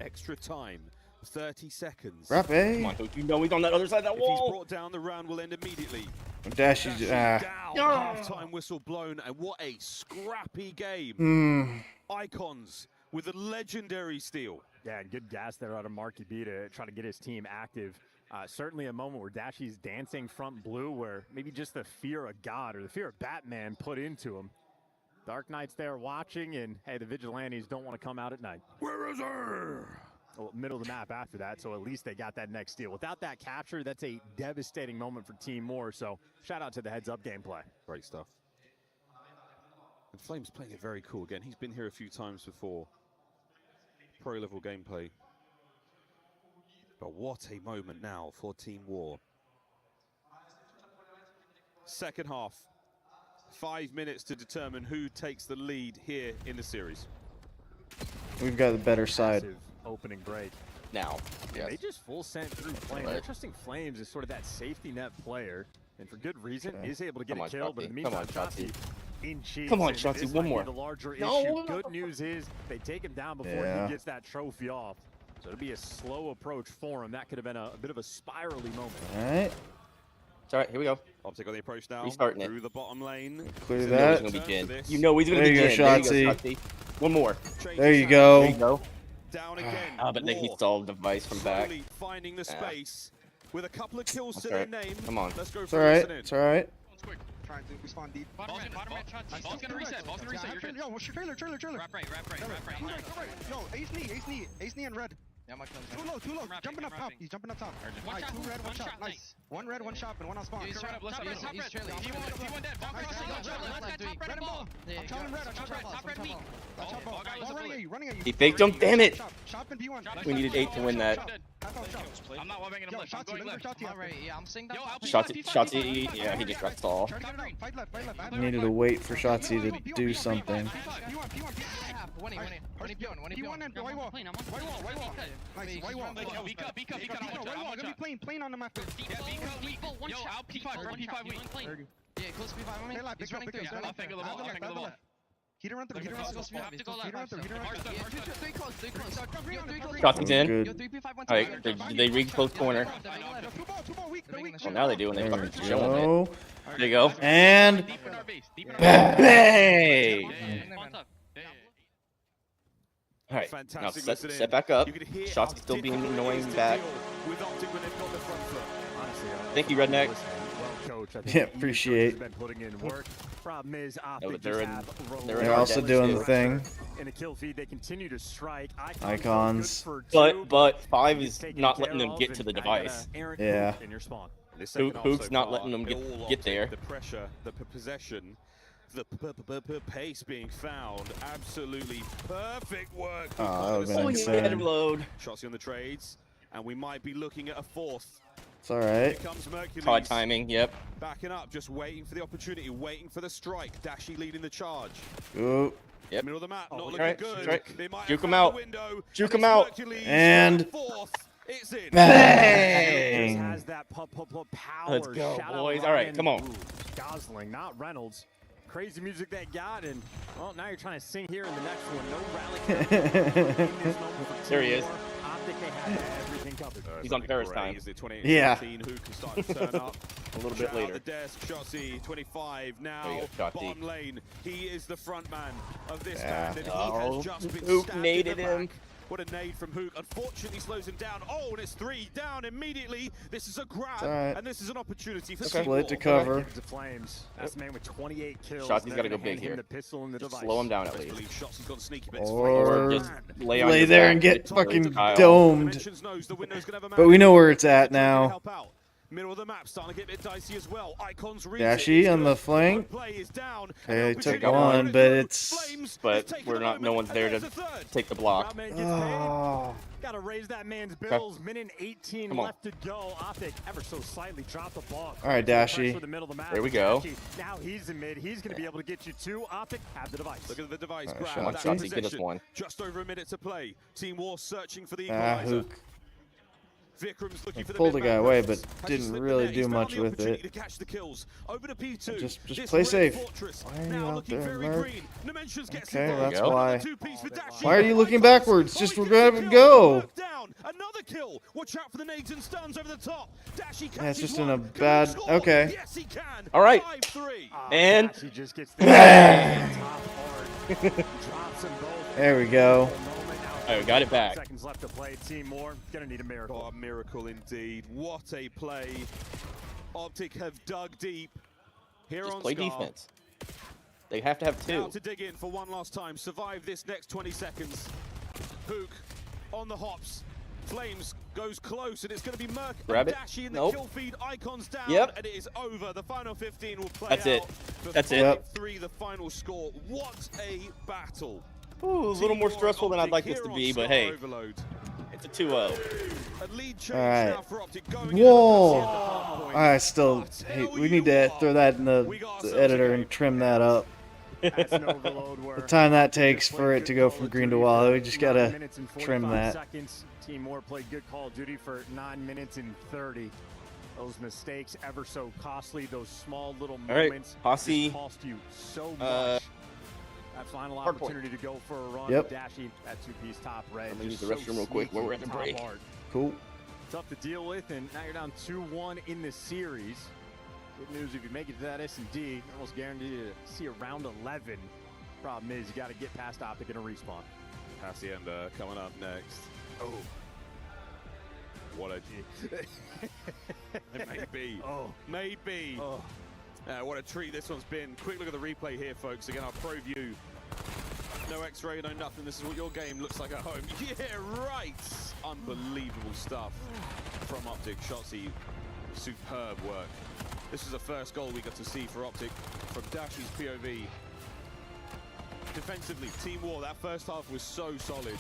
Extra time. 30 seconds. Wrap A. Come on, Hook. You know he's on that other side of that If wall. he's brought down, the round will end immediately. Dashy's down. Half-time whistle blown, and what a scrappy game. Icons with a legendary steal. Yeah, and good gas there out of Marky B to try to get his team active. Certainly a moment where Dashy's dancing front blue, where maybe just the fear of God or the fear of Batman put into him. Dark Knight's there watching, and hey, the Vigilantes don't want to come out at night. Where is he? Well, middle of the map after that, so at least they got that next steal. Without that capture, that's a devastating moment for Team Moore, so shout out to the heads-up gameplay. Great stuff. And Flame's playing it very cool again. He's been here a few times before. Pro-level gameplay. But what a moment now for Team War. Second half. 5 minutes to determine who takes the lead here in the series. We've got the better side. Opening break. Now, They just full sent through Flames. They're trusting Flames as sort of that safety net player, and for good reason, is able to get a kill. But in the meantime, Shotzi in cheese. Come on, Shotzi, one more. The larger issue. Good news is they take him down before he gets that trophy off. So it'll be a slow approach for him. That could have been a bit of a spirally moment. All right. It's all right. Here we go. Optic on the approach now. Restarting through the bottom lane. Clear that. You know he's gonna be Jin. There you go, Shotzi. One more. There you go. There you go. Down again. But then he stalled the device from back. Finding the space with a couple of kills to That's their name. Come on. Let's go It's for alright. It's alright. Trying to respond deep. Bottom red, shots. Ball's gonna reset. You're good. Yo, what's your trailer? Wrap right. Ace knee and red. Yeah, my too low. Jumping up top. He's jumping up top. Alright, 2 red, 1 shot. Nice. 1 red, 1 shot, and 1 on spawn. He's trying to blitz. He's trailing. T1 dead. Ball crossing. Red and ball. I'm telling red. Top red meat. Ball running at you. He faked him. Damn it. Shop and B1. We needed 8 to win that. I'm not wall banging him left. I'm going left. Yeah, I'm seeing that. Shotzi, yeah, he just got stalled. Needed to wait for Shotzi to do something. Plane on the map. Yo, out P5 weak. Yeah, close P5 on me. He's running through. I'll finger the ball. He didn't run through. He didn't run through. Shotzi's in. Alright, did they reach close corner? Well, now they do, and they fucking showing it. There you go. And bang! Alright, now set back up. Shotzi's still being annoying back. Thank you, Redneck. Yeah, appreciate. Problem is, they're also doing the thing. In a kill feed, they continue to strike. Icons. But 5 is not letting them get to the device. Yeah. Hook's not letting them get there. The pressure, the possession, the pace being found. Absolutely perfect work. Oh, that would have been insane. Load. Shotzi on the trades, and we might be looking at a 4th. It's alright. Hard timing, yep. Backing up, just waiting for the opportunity, waiting for the strike. Dashy leading the charge. Ooh. Yep. Middle of the map, not looking good. They might Juke him out. Juke him out. And it's in. Bang! Has that power. Let's go, boys. Alright, come on. Gosling, not Reynolds. Crazy music they got, and well, now you're trying to sing here in the next one. No rally. There he is. Everything covered. He's on Paris time. Yeah. Who can start to turn up a little bit later. The desk, Shotzi, 25 now. Bottom lane. He is the front man of this band, and he has just been Hook stabbed naded in the him. back. What a nade from Hook. Unfortunately, slows him down. Oh, and it's 3 down immediately. This is a grab, and this is an opportunity for split to cover. Flames. That's the man with 28 kills. Shotzi's got to go big here. Slow him down at least. Shotzi's got sneaky Or just lay there and get fucking domed. But we know where it's at now. Middle of the map starting to get a bit dicey as well. Icons Dashy on the flank. Okay, took one, but it's. But no one's there to take the block. Oh. Got to raise that man's bills. Minute 18 left to go. Optic ever so slightly dropped the ball. All right, Dashy. There we go. Now he's in mid. He's going to be able to get you 2. Optic, have the device. Look at the device. Right, Shotzi, get us 1. Just over a minute to play. Team War searching for the equalizer. Hook. Vikram's looking for the pulled the guy away, but didn't really do much with it. To catch the kills. Over to P2. Just play safe. Why are you out there, Mark? Okay, that's why. Why are you looking backwards? Just grab and go. Another kill. Watch out for the nades and stuns over the top. Yeah, it's just in a bad. Okay. Yes, he can. All right. And he just gets there we go. All right, we got it back. Seconds left to play. Team Moore gonna need a miracle. Oh, a miracle indeed. What a play. Optic have dug deep. Here Just on play Scar. defense. They have to have 2. Now to dig in for one last time. Survive this next 20 seconds. Hook on the hops. Flames goes close, and it's going to be Merc Grab and it. Dashy in the kill feed. Icons down, and it is over. The final 15 will play That's it. out. That's it. 3, the final score. What a battle. Ooh, a little more stressful than I'd like this to be, but hey, it's a 2-0. Alright. Whoa! I still hate. We need to throw that in the editor and trim that up. The time that takes for it to go from green to wild, we just gotta trim that. Team Moore played good Call of Duty for 9 minutes and 30. Those mistakes ever so costly. Those small little moments cost you so much. That final opportunity to go for a run. Dashy, that 2-piece top red. I'm gonna use the restroom real quick while we're at the break. Cool. Tough to deal with, and now you're down 2-1 in the series. Good news, if you make it to that S&D, you're almost guaranteed to see a round 11. Problem is, you got to get past Optic and a respawn. Hacienda coming up next. Oh. What a maybe. Oh, maybe. Oh. What a treat this one's been. Quick look at the replay here, folks. Again, our pro view. No X-ray, no nothing. This is what your game looks like at home. Yeah, right. Unbelievable stuff from Optic. Shotzzy, superb work. This is the first goal we got to see for Optic from Dashi's POV. Defensively, Team War, that first half was so solid.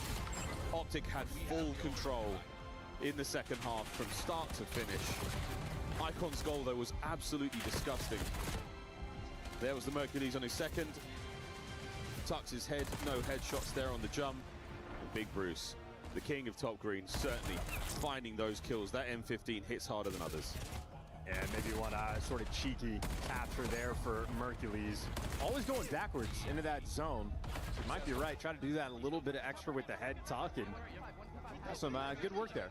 Optic had full control in the second half from start to finish. Icon's goal, though, was absolutely disgusting. There was the Mercules on his second. Tucks his head, no headshots there on the jump. And Big Bruce, the king of top green, certainly finding those kills. That M15 hits harder than others. And maybe one sort of cheeky capture there for Mercules. Always going backwards into that zone. So you might be right. Try to do that a little bit of extra with the head tuck, and that's some good work there.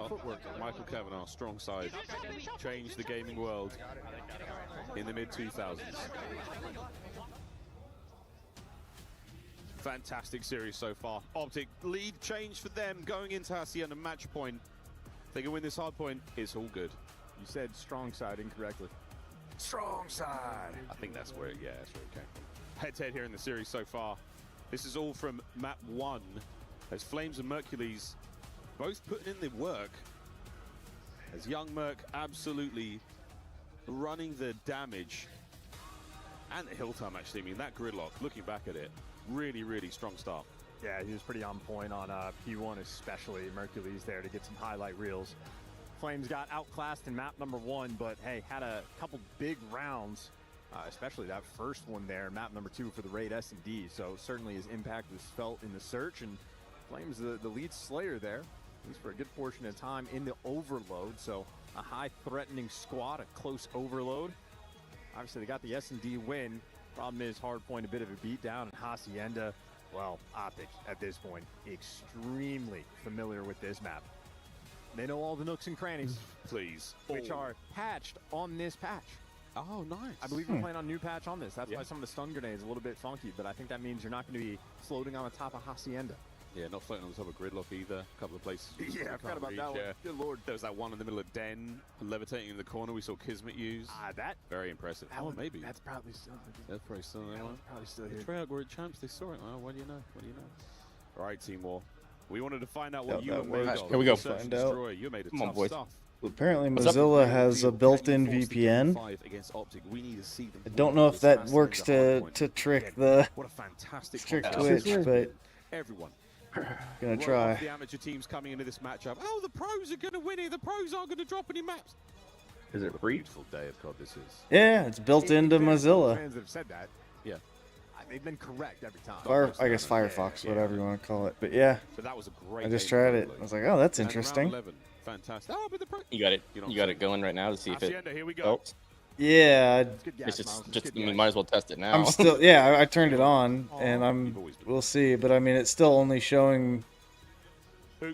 Footwork. Michael Kavanagh, strong side. Changed the gaming world in the mid-2000s. Fantastic series so far. Optic lead change for them going into Hacienda match point. If they can win this hard point, it's all good. You said strong side incorrectly. Strong side. I think that's where it came. Head-to-head here in the series so far. This is all from map 1. As Flames and Mercules both putting in the work. As Young Merc absolutely running the damage. And the hill time, actually. I mean, that gridlock, looking back at it, really, really strong start. Yeah, he was pretty on point on P1 especially. Mercules there to get some highlight reels. Flames got outclassed in map number 1, but hey, had a couple big rounds, especially that first one there, map number 2 for the raid S&D. So certainly his impact was felt in the search, and Flames the lead slayer there, at least for a good portion of time in the overload. So a high threatening squad, a close overload. Obviously they got the S&D win. Problem is hardpoint a bit of a beatdown, and Hacienda, well, Optic at this point, extremely familiar with this map. They know all the nooks and crannies, please, which are patched on this patch. Oh, nice. I believe we're playing on new patch on this. That's why some of the stun grenades are a little bit funky, but I think that means you're not going to be floating on the top of Hacienda. Yeah, not floating on the top of Gridlock either. A couple of places. Yeah, I forgot about that one. Good lord. There was that one in the middle of Den, levitating in the corner. We saw Kismet use. That very impressive. That one, maybe. That's probably still. That's probably still there. Probably still here. Treyarch were champs. They saw it. Oh, what do you know? What do you know? All right, Team War. We wanted to find out what you made. Here we go. Find out. You made a tough stuff. Well, apparently Mozilla has a built-in VPN. I don't know if that works to trick the Twitch, but everyone. Gonna try. The amateur teams coming into this matchup. Oh, the pros are gonna win it. The pros aren't gonna drop any maps. Is it free? Beautiful day of COD this is. Yeah, it's built into Mozilla. Fans that have said that. Yeah. They've been correct every time. I guess Firefox, whatever you want to call it. But yeah, so that was a great. I just tried it. I was like, oh, that's interesting. 11. Fantastic. Oh, but the you got it. You got it going right now to see if it. Here we go. Helps. Yeah, it's just you might as well test it now. I'm still, yeah, I turned it on, and we'll see. But I mean, it's still only showing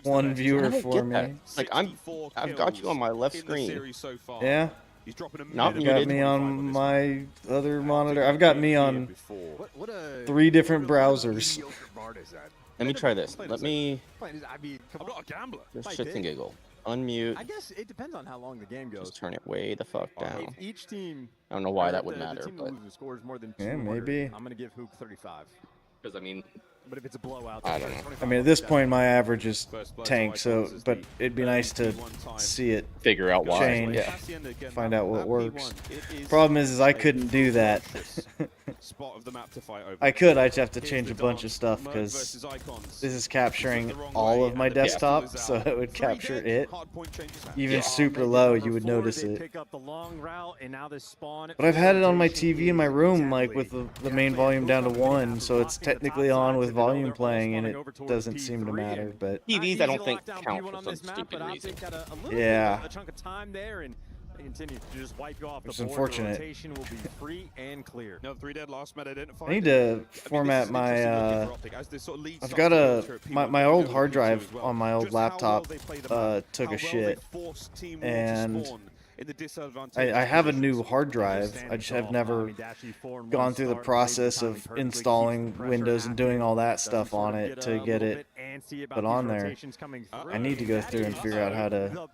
one viewer for me. That. Like I've got you on my left screen. Yeah. He's dropping a Not you got me on my other monitor. I've got me on 3 different browsers. Let me try this. Let me. I'm not a gambler. Just shits and giggle. Unmute. I guess it depends on how long the game goes. Just turn it way the fuck down. If each team. I don't know why that would matter, team but. Scores more than 2 yeah, maybe. I'm gonna give Hook 35. Because I mean. But if it's a blowout, I don't know. I mean, at this point, my average is tank, so but it'd be nice to see it figure out why. Change, yeah. Find out what works. Problem is I couldn't do that. I could. I'd have to change a bunch of stuff because this is capturing all of my desktop, so it would capture it. Even super low, you would notice it. But I've had it on my TV in my room, like with the main volume down to 1, so it's technically on with volume playing, and it doesn't seem to matter. But TVs, I don't think count for some stupid reason. Yeah. A chunk of time there, and they continue to just wipe you off the It's board. unfortunate. The rotation will be free and clear. No, 3 dead, last man identified. I need to format my. I've got my old hard drive on my old laptop took a shit, and in the disadvantage. I have a new hard drive. I just have never gone through the process of installing Windows and doing all that stuff on it to get it put on there. I need to go through and figure out how to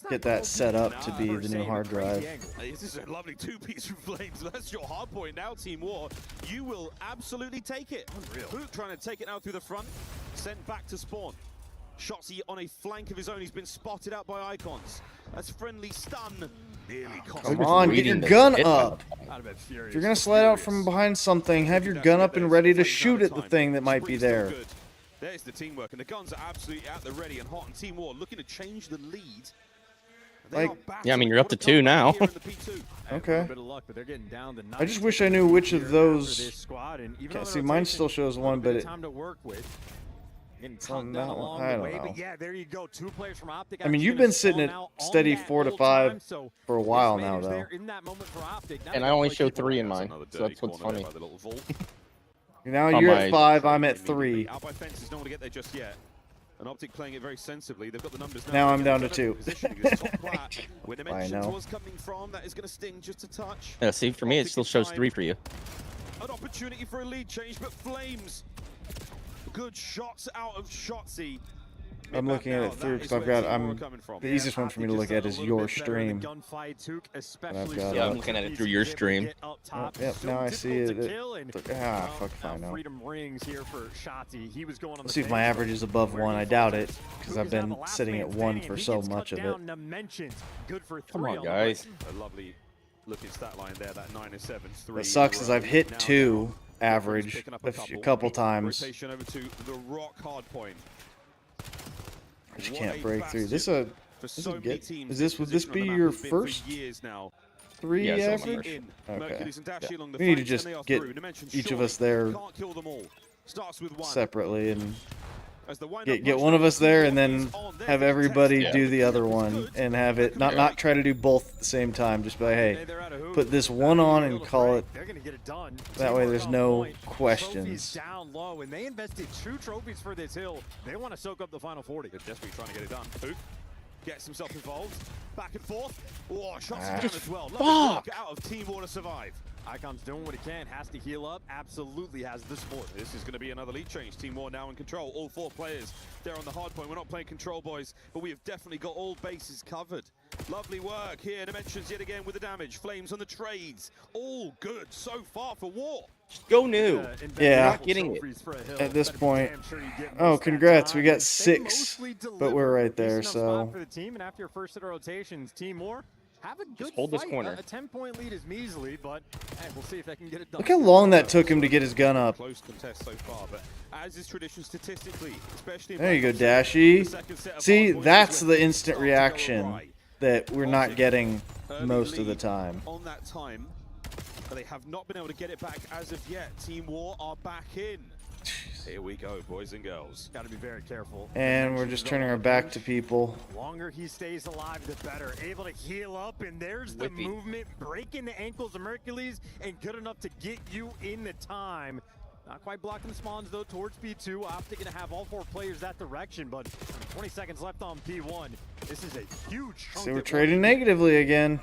get that set up to be the new hard drive. This is a lovely two-piece from Flames. That's your hard point now, Team War. You will absolutely take it. Hook trying to take it now through the front. Sent back to spawn. Shotzzy on a flank of his own. He's been spotted out by Icons. That's friendly stun. Nearly Come on, get your gun up. If you're going to slide out from behind something, have your gun up and ready to shoot at the thing that might be there. There's the teamwork, and the guns are absolutely at the ready and hot. And Team War looking to change the lead. Yeah, I mean, you're up to 2 now. Okay. I just wish I knew which of those. Can't see, mine still shows 1, but it. On that one, I don't know. Yeah, there you go. 2 players from Optic. I mean, you've been sitting at steady 4 to 5 for a while now, though. And I only show 3 in mine, so that's what's funny. Now you're at 5, I'm at 3. Out by fences, don't want to get there just yet. And Optic playing it very sensibly. They've got the numbers now I'm down to 2. Where Dimensions was coming from, that is going to sting just a touch. Yeah, see, for me, it still shows 3 for you. An opportunity for a lead change, but Flames. Good shots out of Shotzzy. I'm looking at it through because I've got. The easiest one for me to look at is your stream. Yeah, I'm looking at it through your stream. Oh, yep, now I see it. Fuck if I know. Let's see if my average is above 1. I doubt it because I've been sitting at 1 for so much of it. Come on, guys. A lovely looking stat line there. That 9 and 7. What sucks is I've hit 2 average a couple times. Over to the rock hard point. I just can't break through. Would this be your first 3 average? Okay. Yeah. We need to just get each of us there separately and get one of us there and then have everybody do the other one and have it not try to do both at the same time. Just be like, hey, put this one on and call it. That way there's no questions. Down low, and they invested 2 trophies for this hill. They want to soak up the final 40. They're desperately trying to get it done. Hook gets himself involved. Back and forth. Oh, shots down as well. Fuck! Out of Team War to survive. Icon's doing what he can, has to heal up, absolutely has the support. This is going to be another lead change. Team War now in control. All 4 players, they're on the hard point. We're not playing control, boys, but we have definitely got all bases covered. Lovely work here. Dimensions yet again with the damage. Flames on the trades. All good so far for War. Go new. Yeah. Not getting it. At this point. Oh, congrats. We got 6, but we're right there, so. For the team, and after your first set of rotations, Team War have a good just hold fight. This corner. A 10-point lead is measly, but hey, we'll see if they can get it done. Look how long that took him to get his gun up. Close contest so far, but as is tradition statistically, especially there you go, Dashy. See, that's the instant reaction that we're not getting most of the time. On that time, but they have not been able to get it back as of yet. Team War are back in. Here we go, boys and girls. Got to be very careful. And we're just turning our back to people. The longer he stays alive, the better. Able to heal up, and there's the movement, breaking the ankles of Mercules, and good enough to get you in the time. Not quite blocking the spawns, though, towards P2. Optic going to have all 4 players that direction, but 20 seconds left on P1. This is a huge chunk. So we're trading negatively again.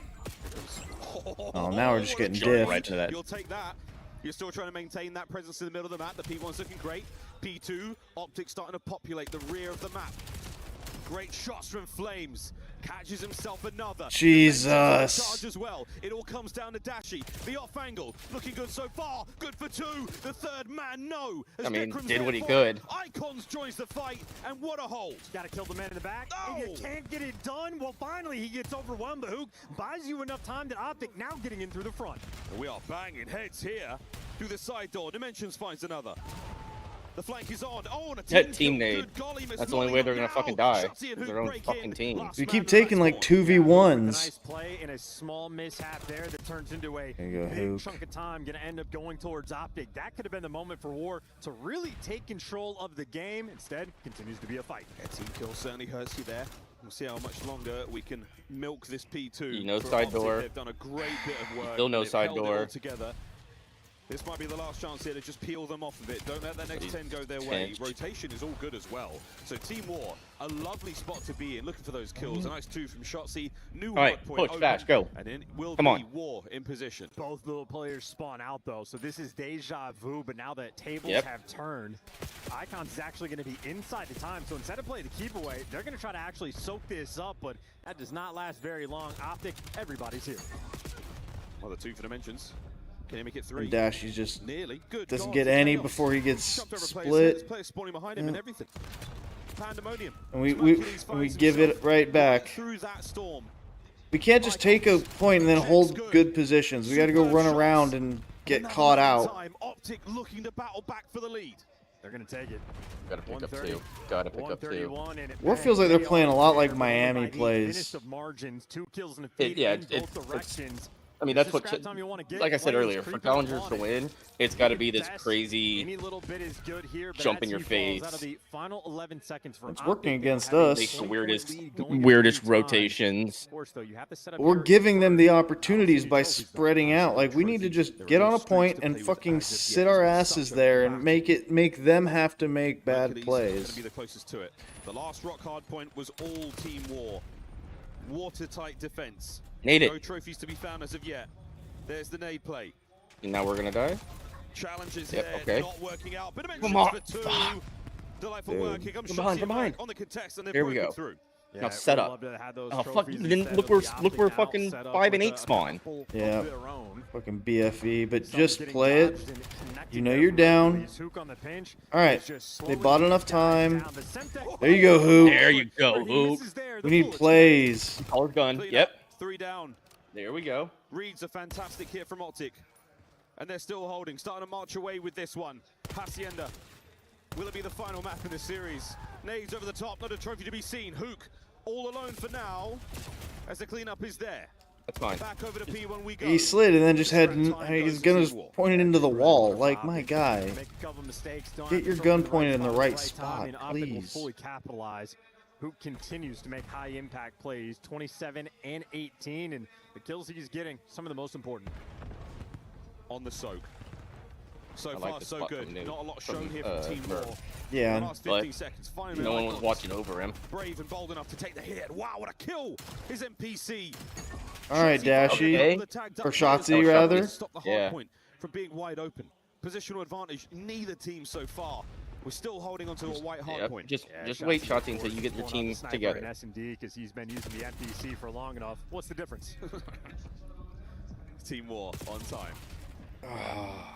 Oh, now we're just getting diffed. Right to that. You'll take that. You're still trying to maintain that presence in the middle of the map. The P1's looking great. P2, Optic starting to populate the rear of the map. Great shots from Flames. Catches himself another. Jesus. As well. It all comes down to Dashy. The off angle. Looking good so far. Good for 2. The third man, no. I mean, did what he could. Icons joins the fight, and what a hold. Got to kill the man in the back. Oh. And you can't get it done. Well, finally, he gets overwhelmed. The Hook buys you enough time that Optic now getting in through the front. And we are banging heads here. Through the side door. Dimensions finds another. The flank is on. Oh, and a team nade. That's the only way they're gonna fucking die. Their own fucking team. We keep taking like 2v1s. Nice play and a small mishap there that turns into a big chunk of time. Gonna end up going towards Optic. That could have been the moment for War to really take control of the game. Instead, continues to be a fight. A team kill certainly hurts you there. We'll see how much longer we can milk this P2. No side door. They've done a great bit of work. Still no side door. Together. This might be the last chance here to just peel them off a bit. Don't let that next 10 go their way. Rotation is all good as well. So Team War, a lovely spot to be in, looking for those kills. A nice 2 from Shotzzy. New hard point push, dash, go. And then will Come be on. War in position. Both little players spawn out though, so this is deja vu, but now that tables have turned, Icons is actually going to be inside the time, so instead of playing the keep away, they're going to try to actually soak this up, but that does not last very long. Optic, everybody's here. Well, the 2 for Dimensions. Can he make it 3? And Dashy just nearly good. doesn't get any before he gets split. Players spawning behind him and everything. Pandemonium. And we give it right back. Through that storm. We can't just take a point and then hold good positions. We got to go run around and get caught out. Optic looking to battle back for the lead. They're going to take it. Gotta pick up 2. Gotta pick up 2. War feels like they're playing a lot like Miami plays. Margins, 2 kills in the Yeah, in both directions. I mean, that's what, like I said earlier, for challengers to win, it's got to be this crazy jump in your face. It's working against us. Makes the weirdest rotations. We're giving them the opportunities by spreading out. Like, we need to just get on a point and fucking sit our asses there and make them have to make bad plays. Be the closest to it. The last rock hard point was all Team War. Watertight defense. Nade it. No trophies to be found as of yet. There's the nade play. And now we're gonna die. Challenges there, not working out. But Come on. For 2. Delightful working. I'm behind. On the contest and Here we go. Through. Now set up. Oh fuck! Then look where fucking 5 and 8 spawn. Yeah. Fucking BFE, but just play it. You know you're down. All right. They bought enough time. There you go, Hoop. There you go, Hoop. We need plays. Collar gun. Yep. 3 down. There we go. Reads a fantastic hit from Optic. And they're still holding. Starting to march away with this one. Hacienda. Will it be the final map in the series? Nades over the top. Not a trophy to be seen. Hook all alone for now. As the cleanup is there. That's fine. Back over to P1 we go. He slid and then just had his gun was pointed into the wall. Like, my guy. Get your gun pointed in the right spot, please. Fully capitalize. Hoop continues to make high impact plays, 27 and 18, and the kills he's getting, some of the most important. On the soak. So like far, this so spot good. from Nuke, Not a lot shown here from Team War. Yeah, last 15 seconds. Finally, no one was watching over him. Brave and bold enough to take the hit. Wow, what a kill! His NPC. All right, Dashy. Or Shotzzy, rather. Stop the hard point from being wide open. Positional advantage, neither team so far. We're still holding onto a white hard point. Just wait, Shotzzy, until you get your team together. S&D because he's been using the NPC for long enough. What's the difference? Team War on time.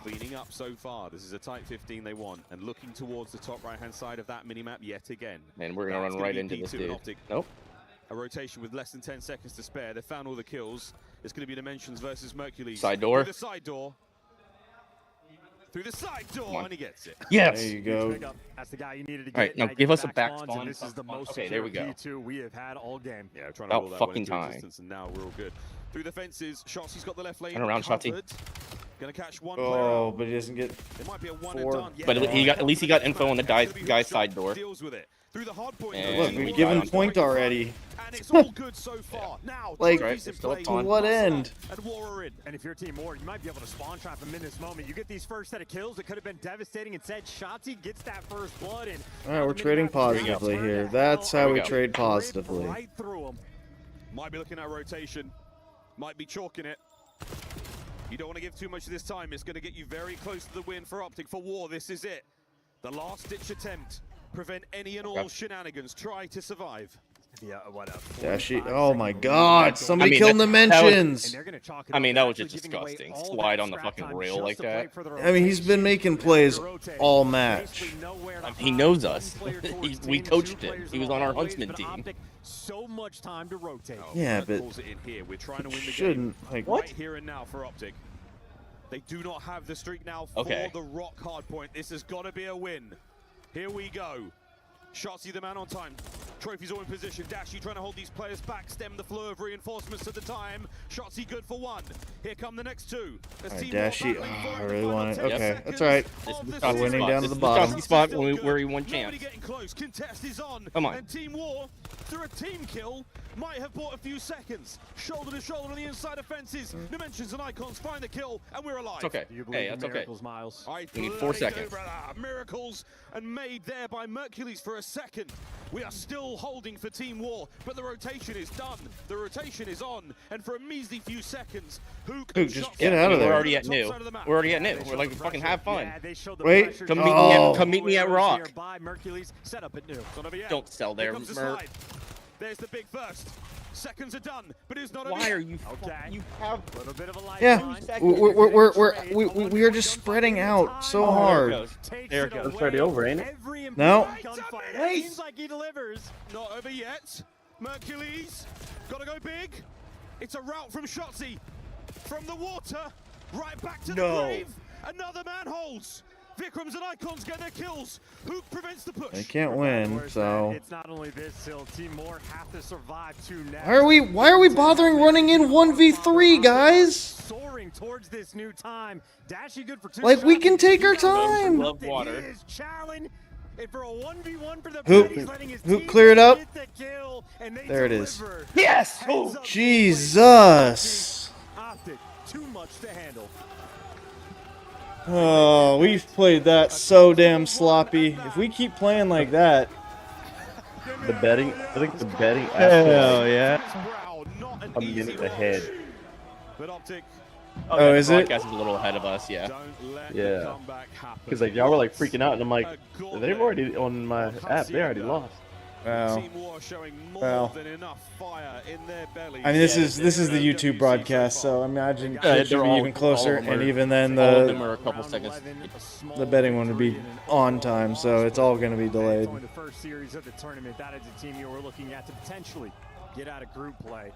Cleaning up so far. This is a tight 15 they want, and looking towards the top right-hand side of that minimap yet again. Man, we're gonna run right into this dude. Nope. A rotation with less than 10 seconds to spare. They found all the kills. It's going to be Dimensions versus Mercules. Side door. Through the side door. Through the side door, and he gets it. Yes. There you go. That's the guy you needed to get. All right, now give us a back spawn. This is the most okay, there we go. P2 we have had all game. Yeah, trying to roll that fucking one into time. existence, and now we're all good. Through the fences, Shotzi's got the left lane. Turn around, Shotzzy. Gonna catch one player. But he doesn't get it might be a one 4. And done. Yeah. But at least he got info on the guy's side door. Deals with it. Through the hard point. Look, we've given point already. And it's all good so far. Now, like, to what end? And War in. And if you're Team War, you might be able to spawn trap him in this moment. You get these first set of kills. It could have been devastating. Instead, Shotzzy gets that first blood. And all right, we're trading positively here. That's how we trade positively. Right through him. Might be looking at rotation. Might be chalking it. You don't want to give too much of this time. It's going to get you very close to the win for Optic. For War, this is it. The last-ditch attempt. Prevent any and all shenanigans. Try to survive. Yeah, what up? Dashy. Oh my God! Somebody killed Dimensions. I mean, that was just disgusting. Slide on the fucking rail like that. I mean, he's been making plays all match. He knows us. We coached him. He was on our Huntsman team. So much time to rotate. Yeah, but we're trying to win the shouldn't game. like right here and now for Optic. They do not have the streak now for the rock hard point. This has got to be a win. Here we go. Shotzzy the man on time. Trophies all in position. Dashy trying to hold these players back, stem the flow of reinforcements at the time. Shotsy good for one. Here come the next two. Alright, Dashy. Oh, I really want it. Okay, that's alright. We're winning down to the bottom. Spot where he won champs. Getting close. Contest is on. Come on. And Team War, through a team kill, might have bought a few seconds. Shoulder to shoulder on the inside of fences. Dimensions and Icons find the kill, and we're alive. It's okay. Hey, that's okay. Miles. We need 4 seconds. Miracles, and made there by Mercules for a second. We are still holding for Team War, but the rotation is done. The rotation is on, and for a measly few seconds, Hook just get out of there. We're already at new. We're already at new. We're like, fucking have fun. Wait. Come meet me at Rock. Set up at new. Don't sell there, Merc. There's the big first. Seconds are done, but it's not. Why are you? Okay. You have a little bit of a light. Yeah, we are just spreading out so hard. There it goes. It's already over, ain't it? No. Seems like he delivers. Not over yet. Mercules, gotta go big. It's a route from Shotsy, from the water, right back to the grave. Another man holds. Vikrams and Icons get their kills. Hook prevents the push. They can't win, so. It's not only this, still Team More have to survive two now. Why are we bothering running in 1v3, guys? Soaring towards this new time. Dashy good for 2 Like, we can take our time. Love water. For a 1v1 for the Hook clear it up. There it is. Yes! Oh, Jesus. Optic, too much to handle. Oh, we've played that so damn sloppy. If we keep playing like that. The betting, I think the betting Hell yeah. I'm getting ahead. Oh, is it? Podcast is a little ahead of us, yeah. Yeah. Because like y'all were like freaking out, and I'm like, they've already on my app. They already lost. Wow. Well, I mean, this is the YouTube broadcast, so imagine it should be even closer, and even then all of them are a couple seconds. The betting one would be on time, so it's all going to be delayed. The first series of the tournament, that is a team you were looking at to potentially get out of group play.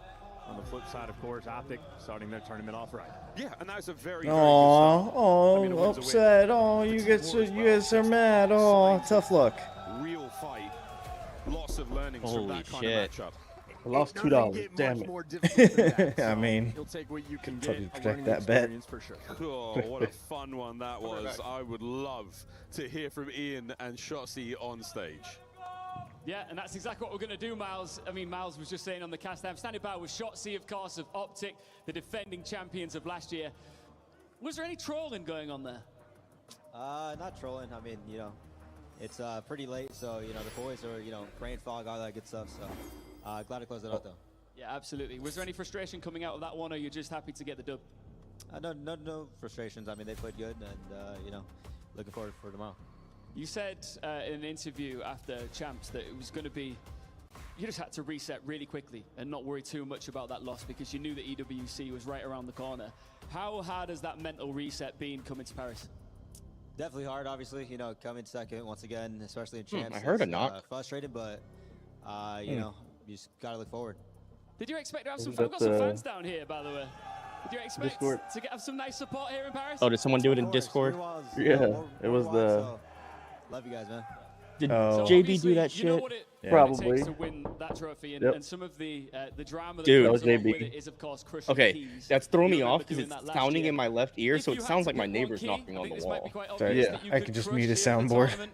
On the flip side, of course, Optic starting their tournament off right. Yeah, and that's a very upset. Oh, you guys are mad. Oh, tough luck. Real fight. Lots of learnings from that kind of matchup. I lost $2. Damn it. I mean, you'll take what you can probably get. protect that bet. For sure. Oh, what a fun one that was. I would love to hear from Ian and Shotsy on stage. Yeah, and that's exactly what we're going to do, Miles. I mean, Miles was just saying on the cast, I'm standing by with Shotsy, of course, of Optic, the defending champions of last year. Was there any trolling going on there? Not trolling. I mean, you know, it's pretty late, so, you know, the boys are, you know, brain fog, all that good stuff, so glad to close it out, though. Yeah, absolutely. Was there any frustration coming out of that one, or you're just happy to get the dub? No frustrations. I mean, they played good, and, you know, looking forward for tomorrow. You said in an interview after Champs that it was going to be, you just had to reset really quickly and not worry too much about that loss because you knew that EWC was right around the corner. How hard has that mental reset been coming to Paris? Definitely hard, obviously. You know, coming second once again, especially in Champs. I heard a knock. Frustrated, but, you know, you just got to look forward. Did you expect to have some, we've got some fans down here, by the way. Did you expect to have some nice support here in Paris? Oh, did someone do it in Discord? Yeah, it was the... Love you guys, man. Did so JB do that you know shit? what it Probably. takes to win that trophy, and some of the drama that Dude. goes along with it is, of course, Christian Okay, Keys. that's throwing me You off remember because doing it's that last sounding year. in my left ear, If so you it had sounds to like my pick one neighbor's key, knocking I on think the this might wall. be quite Sorry, obvious yeah. that you I could could just crush mute a in the soundboard. tournament.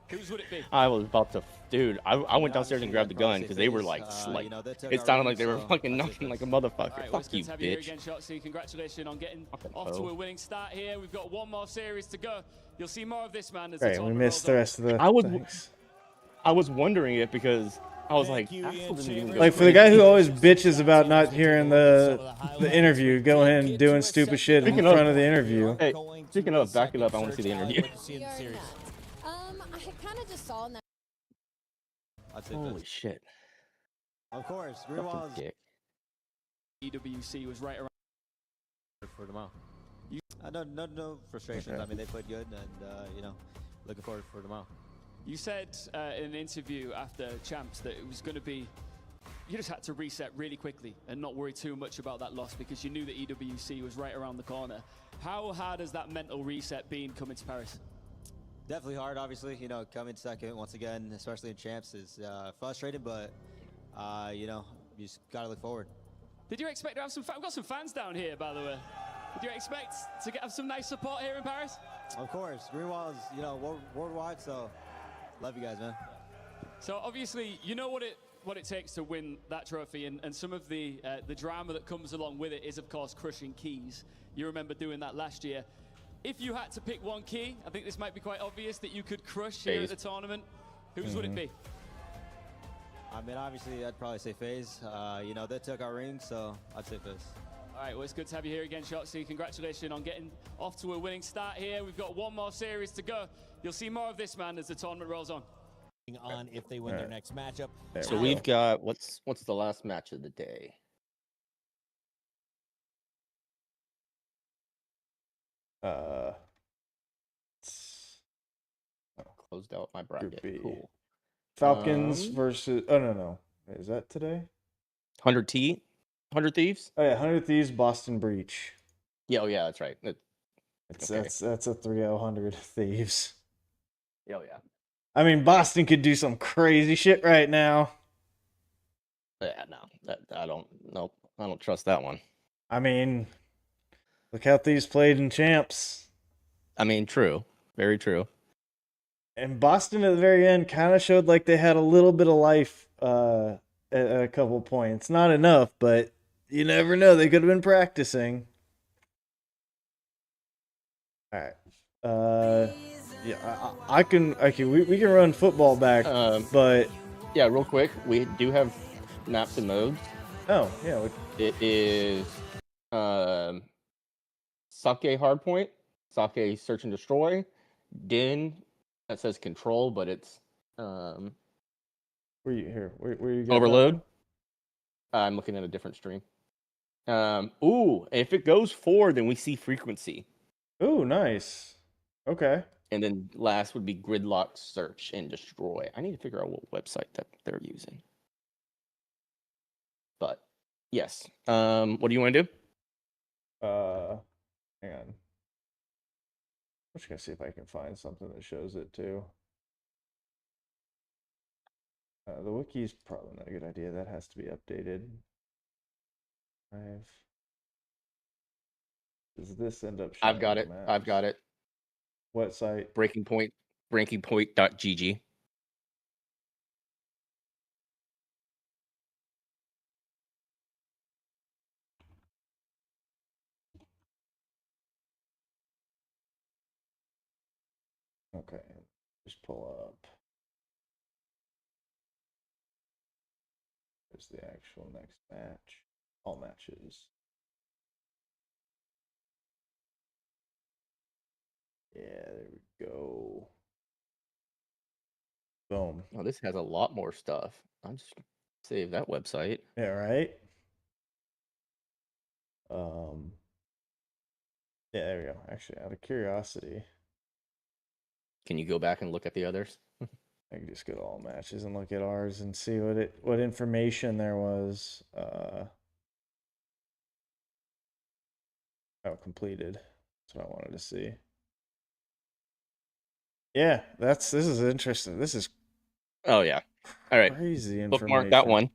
Whose would it be? I was about to, dude. I went downstairs and grabbed the gun because they were like, it sounded like they were fucking knocking like a motherfucker. Right, well, Fuck you, it's good to have you here bitch. again, Shotsy. Congratulations on getting off to hoe. a winning start here. We've got one more series to go. You'll see more of this, man. As Right, the we tournament missed the rolls rest of the things. I was wondering it because I was like, Axel didn't even go Like, for the guy who always bitches about not hearing the interview, go ahead and doing stupid shit in front of the interview. Hey, speaking of, back it up. I want to see the interview. I kind of just saw in that. Holy shit. Of course, Fucking Greenwald's dick. EWC was right around for tomorrow. No frustrations. Okay. I mean, they played good, and, you know, looking forward for tomorrow. You said in an interview after Champs that it was going to be, you just had to reset really quickly and not worry too much about that loss because you knew that EWC was right around the corner. How hard has that mental reset been coming to Paris? Definitely hard, obviously. You know, coming second once again, especially in champs, is frustrating, but you know, you just gotta look forward. Did you expect to have some? We've got some fans down here, by the way. Did you expect to have some nice support here in Paris? Of course, Greenwall is, you know, worldwide, so love you guys, man. So obviously, you know what it takes to win that trophy, and some of the drama that comes along with it is, of course, crushing keys. You remember doing that last year. If you had to pick one key, I think this might be quite obvious that you could crush here at the tournament. Whose would it be? I mean, obviously, I'd probably say FaZe. You know, they took our ring, so I'd say FaZe. All right, well, it's good to have you here again, Shotzzy. Congratulations on getting off to a winning start here. We've got one more series to go. You'll see more of this, man, as the tournament rolls on. On if they win their next matchup. So we've got, what's the last match of the day? Closed out my bracket. Cool. Falcons versus. Oh no, is that today? 100 Thieves. Oh yeah, 100 Thieves, Boston Breach. Yeah, oh yeah, that's right. That's a 3-0 100 Thieves. Oh yeah. I mean, Boston could do some crazy shit right now. Yeah, no, I don't trust that one. I mean, look how Thieves played in champs. I mean, true, very true. And Boston at the very end kind of showed like they had a little bit of life at a couple points. Not enough, but you never know. They could have been practicing. All right. Yeah, I can. We can run football back, but yeah, real quick, we do have maps and modes. Oh yeah, it is Sake Hardpoint, Sake Search and Destroy, Din. That says Control, but it's Where you Overload. I'm looking at a different stream. Ooh, if it goes 4, then we see Frequency. Ooh, nice. Okay. And then last would be Gridlock Search and Destroy. I need to figure out what website that they're using. But yes. What do you want to do? Hang on. I'm just gonna see if I can find something that shows it too. The wiki's probably not a good idea. That has to be updated. Does this end up showing I've got it. maps? I've got it. What site? Breakingpoint.gg. Okay, just pull up. There's the actual next match. All matches. Yeah, there we go. Boom. Oh, this has a lot more stuff. I'll just save that website. Yeah, right? Yeah, there we go. Actually, out of curiosity, can you go back and look at the others? I can just go to all matches and look at ours and see what information there was. Completed. That's what I wanted to see. Yeah, this is interesting. This is oh yeah. All right. Crazy information. Bookmark that one.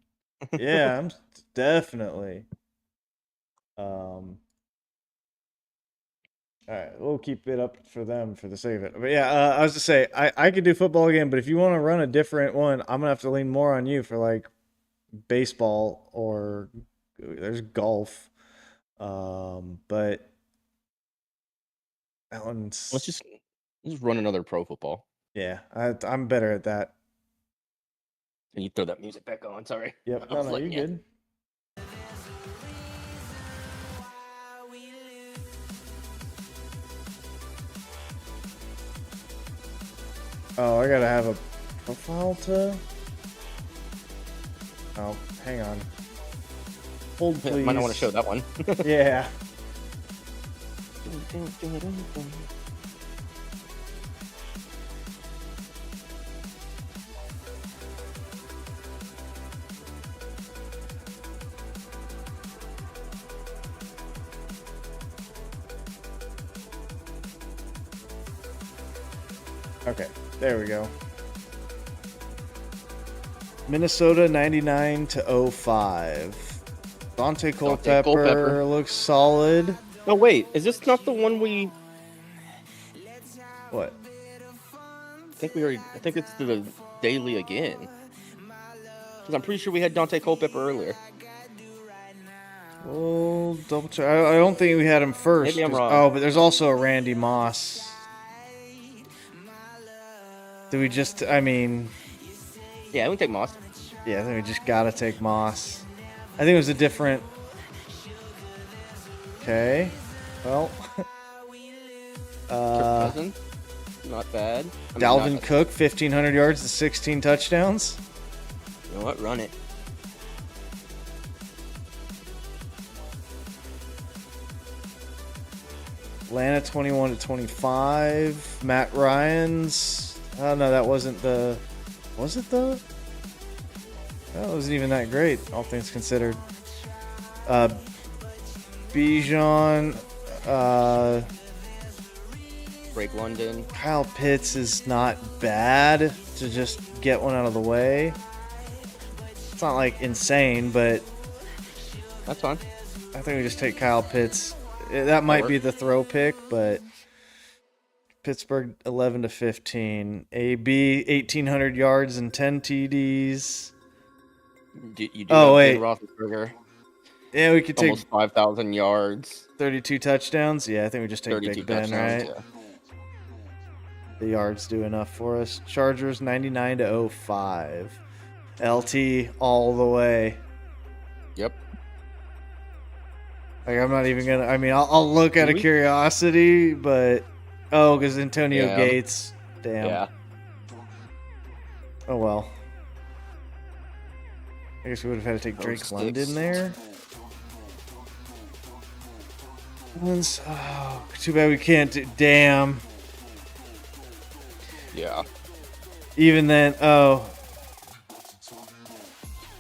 Yeah, I'm definitely. All right, we'll keep it up for them for the sake of it. But yeah, I was to say I could do football again, but if you want to run a different one, I'm gonna have to lean more on you for like baseball or there's golf. But that one's let's just run another pro football. Yeah, I'm better at that. Can you throw that music back on? Sorry. Yep. No, you're good. Oh, I gotta have a profile to. Oh, hang on. Hold, please. Might not want to show that one. Yeah. Okay, there we go. Minnesota 99-05. Dante Culpepper looks solid. No, wait. Is this not the one we... What? I think it's the daily again. Because I'm pretty sure we had Dante Culpepper earlier. We'll double check. I don't think we had him first. Maybe I'm wrong. Oh, but there's also a Randy Moss. Do we just, I mean... Yeah, we can take Moss. Yeah, I think we just gotta take Moss. I think it was a different... Okay. Well... Not bad. Dalvin Cook, 1,500 yards to 16 touchdowns. You know what? Run it. Atlanta 21-25. Matt Ryan's. Oh no, that wasn't the. Was it though? That wasn't even that great, all things considered. Bijan. Drake London. Kyle Pitts is not bad to just get one out of the way. It's not like insane, but that's fine. I think we just take Kyle Pitts. That might be the throw pick, but Pittsburgh 11-15. AB 1,800 yards and 10 TDs. You do wait, Roethlisberger. Yeah, we could take almost 5,000 yards, 32 touchdowns. Yeah, I think we just take Big Ben, right? Yeah. The yards do enough for us. Chargers 99-05. LT all the way. Yep. Like, I'm not even gonna. I mean, I'll look out of curiosity, but because Antonio Gates. Damn. Yeah. Oh well. I guess we would have had to take Drake London there. Oh, too bad we can't do. Damn. Yeah. Even then, oh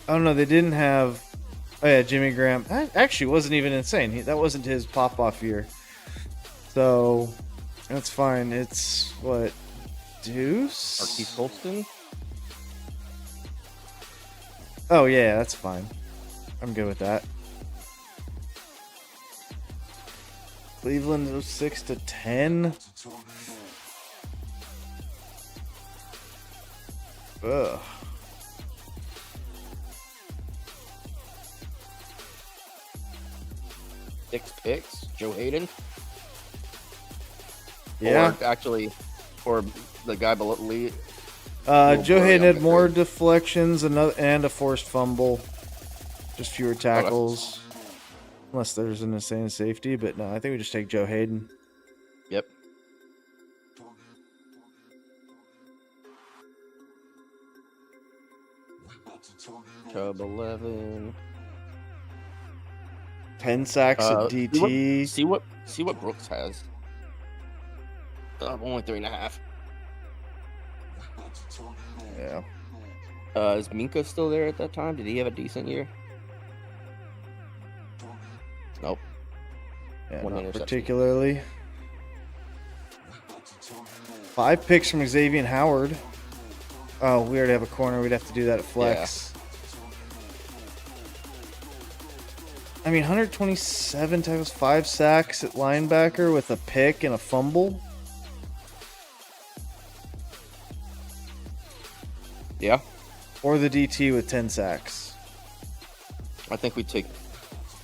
no, they didn't have. Oh yeah, Jimmy Graham. That actually wasn't even insane. That wasn't his pop-off year. So that's fine. It's what, Deuce? Marquise Colston. Oh yeah, that's fine. I'm good with that. Cleveland was 6-10. Ugh. Six picks. Joe Hayden. Yeah. Or the guy below Lee. Joe Hayden had more deflections and a forced fumble. Just fewer tackles. Unless there's an insane safety, but no, I think we just take Joe Hayden. Yep. Chubb 11. 10 sacks at DT. See what Brooks has. Only 3.5. Yeah. Is Minka still there at that time? Did he have a decent year? Nope. Yeah, not particularly. 5 picks from Xavier Howard. Oh, we already have a corner. We'd have to do that at flex. Yeah. I mean, 127 tackles, 5 sacks at linebacker with a pick and a fumble. Yeah. Or the DT with 10 sacks. I think we take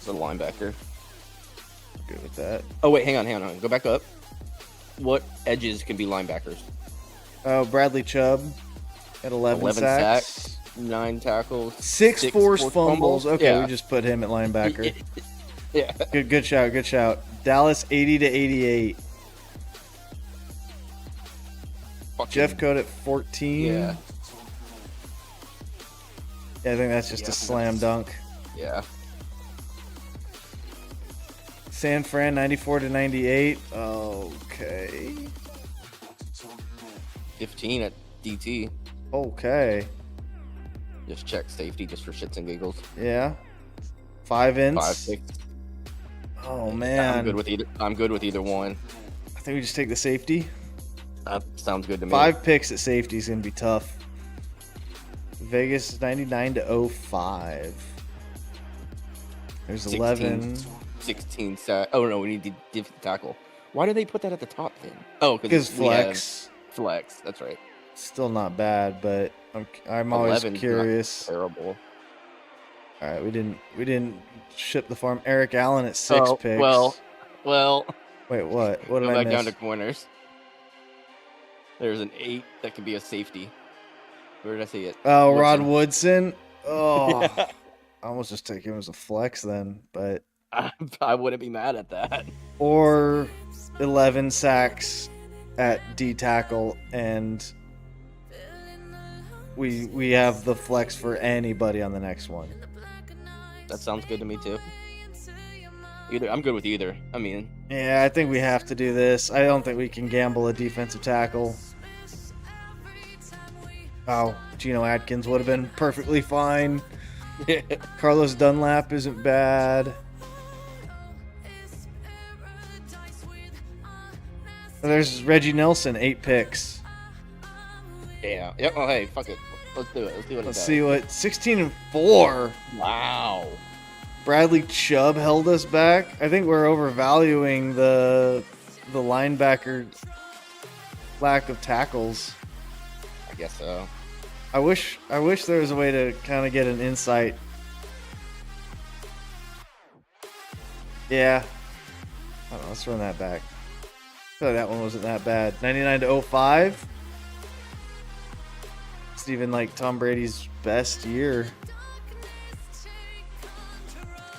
the linebacker. Good with that. Oh, wait, hang on. Go back up. What edges can be linebackers? Oh, Bradley Chubb at 11 sacks. 9 tackles. 6 forced fumbles. Okay, yeah. We just put him at linebacker. Yeah. Good shout. Dallas 80-88. Jeff Code at 14. Yeah. Yeah, I think that's just a slam dunk. Yeah. San Fran 94-98. Okay. 15 at DT. Okay. Just check safety just for shits and giggles. Yeah. 5 inch. 5 picks. Oh man. I'm good with either one. I think we just take the safety. That sounds good to me. 5 picks at safety is going to be tough. Vegas 99 to 05. There's 11. 16 sack. Oh, no, we need to give tackle. Why do they put that at the top then? Oh, because flex. Flex, that's right. Still not bad, but I'm always curious. Terrible. All right, we didn't ship the farm. Eric Allen at 6 picks. Well. Wait, what? What did go I back miss? down to corners. There's an 8 that could be a safety. Where did I see it? Oh, Rod Woodson. Oh, I almost just take him as a flex then, but I wouldn't be mad at that. Or 11 sacks at D tackle, and we have the flex for anybody on the next one. That sounds good to me too. I'm good with either. I mean, yeah, I think we have to do this. I don't think we can gamble a defensive tackle. Oh, Geno Atkins would have been perfectly fine. Carlos Dunlap isn't bad. There's Reggie Nelson, 8 picks. Yeah. Yep. Oh, hey, fuck it. Let's do it. Let's see what 16 and 4. Wow. Bradley Chubb held us back. I think we're overvaluing the linebacker lack of tackles. I guess so. I wish there was a way to kind of get an insight. Yeah. I don't know, let's run that back. I feel like that one wasn't that bad. 99 to 05. It's even like Tom Brady's best year.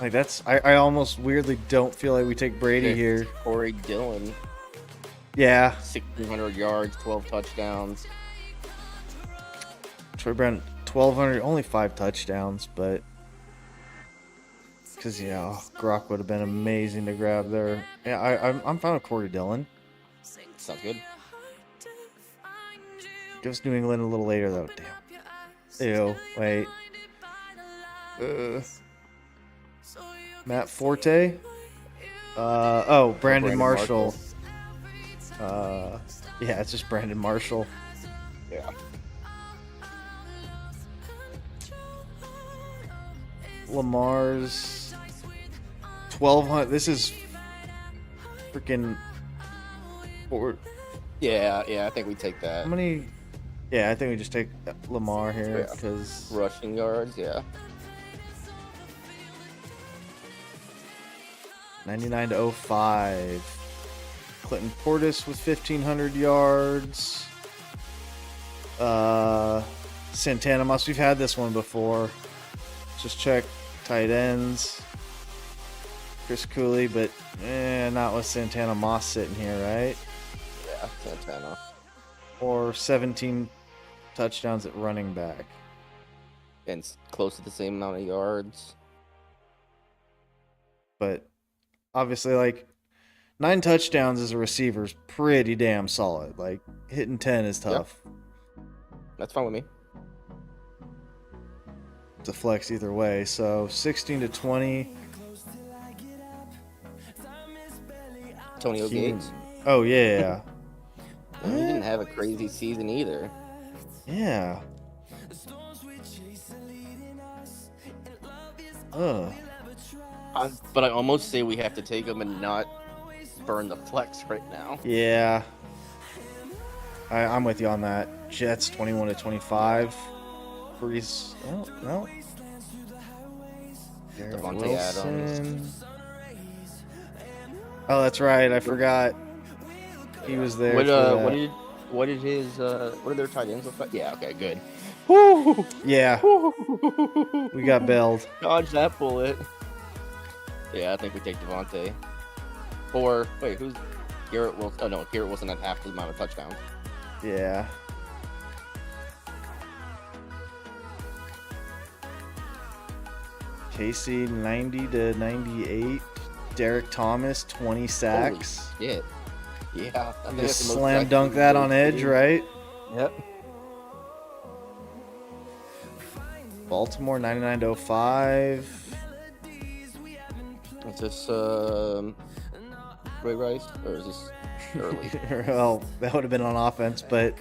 Like that's I almost weirdly don't feel like we take Brady here. Corey Dillon. Yeah. 1,600 yards, 12 touchdowns. Troy Brown 1,200, only 5 touchdowns, but because Gronk would have been amazing to grab there. Yeah, I'm fine with Corey Dillon. Sounds good. Give us New England a little later though. Damn. Ew. Wait. Matt Forte. Brandon Marshall. Yeah, it's just Brandon Marshall. Yeah. Lamar's 1,200. This is freaking. Yeah, I think we take that. How many? Yeah, I think we just take Lamar here because rushing yards. Yeah. 99 to 05. Clinton Portis with 1,500 yards. Santana Moss. We've had this one before. Just check tight ends. Chris Cooley, but not with Santana Moss sitting here, right? Yeah, Santana. Or 17 touchdowns at running back. And it's close to the same amount of yards. But obviously, like, 9 touchdowns as a receiver is pretty damn solid. Like, hitting 10 is tough. Yep. That's fine with me. It's a flex either way. So 16 to 20. Antonio Gates. Oh, yeah. He didn't have a crazy season either. Yeah. But I almost say we have to take him and not burn the flex right now. Yeah. I'm with you on that. Jets 21 to 25. Breeze. Oh, no. Devontae Adams. Oh, that's right. I forgot. He was there. What did their tight ends look like? Yeah, okay, good. Woo! Yeah. We got bailed. Dodge that bullet. Yeah, I think we take Devontae. Or wait, who's Garrett Wilson? Oh no, Garrett Wilson had half the amount of touchdowns. Yeah. Casey 90 to 98. Derek Thomas 20 sacks. Holy shit. Yeah. I think just slam dunk that on edge, right? Yep. Baltimore 99 to 05. It's just Ray Rice, or is this early? Well, that would have been on offense, but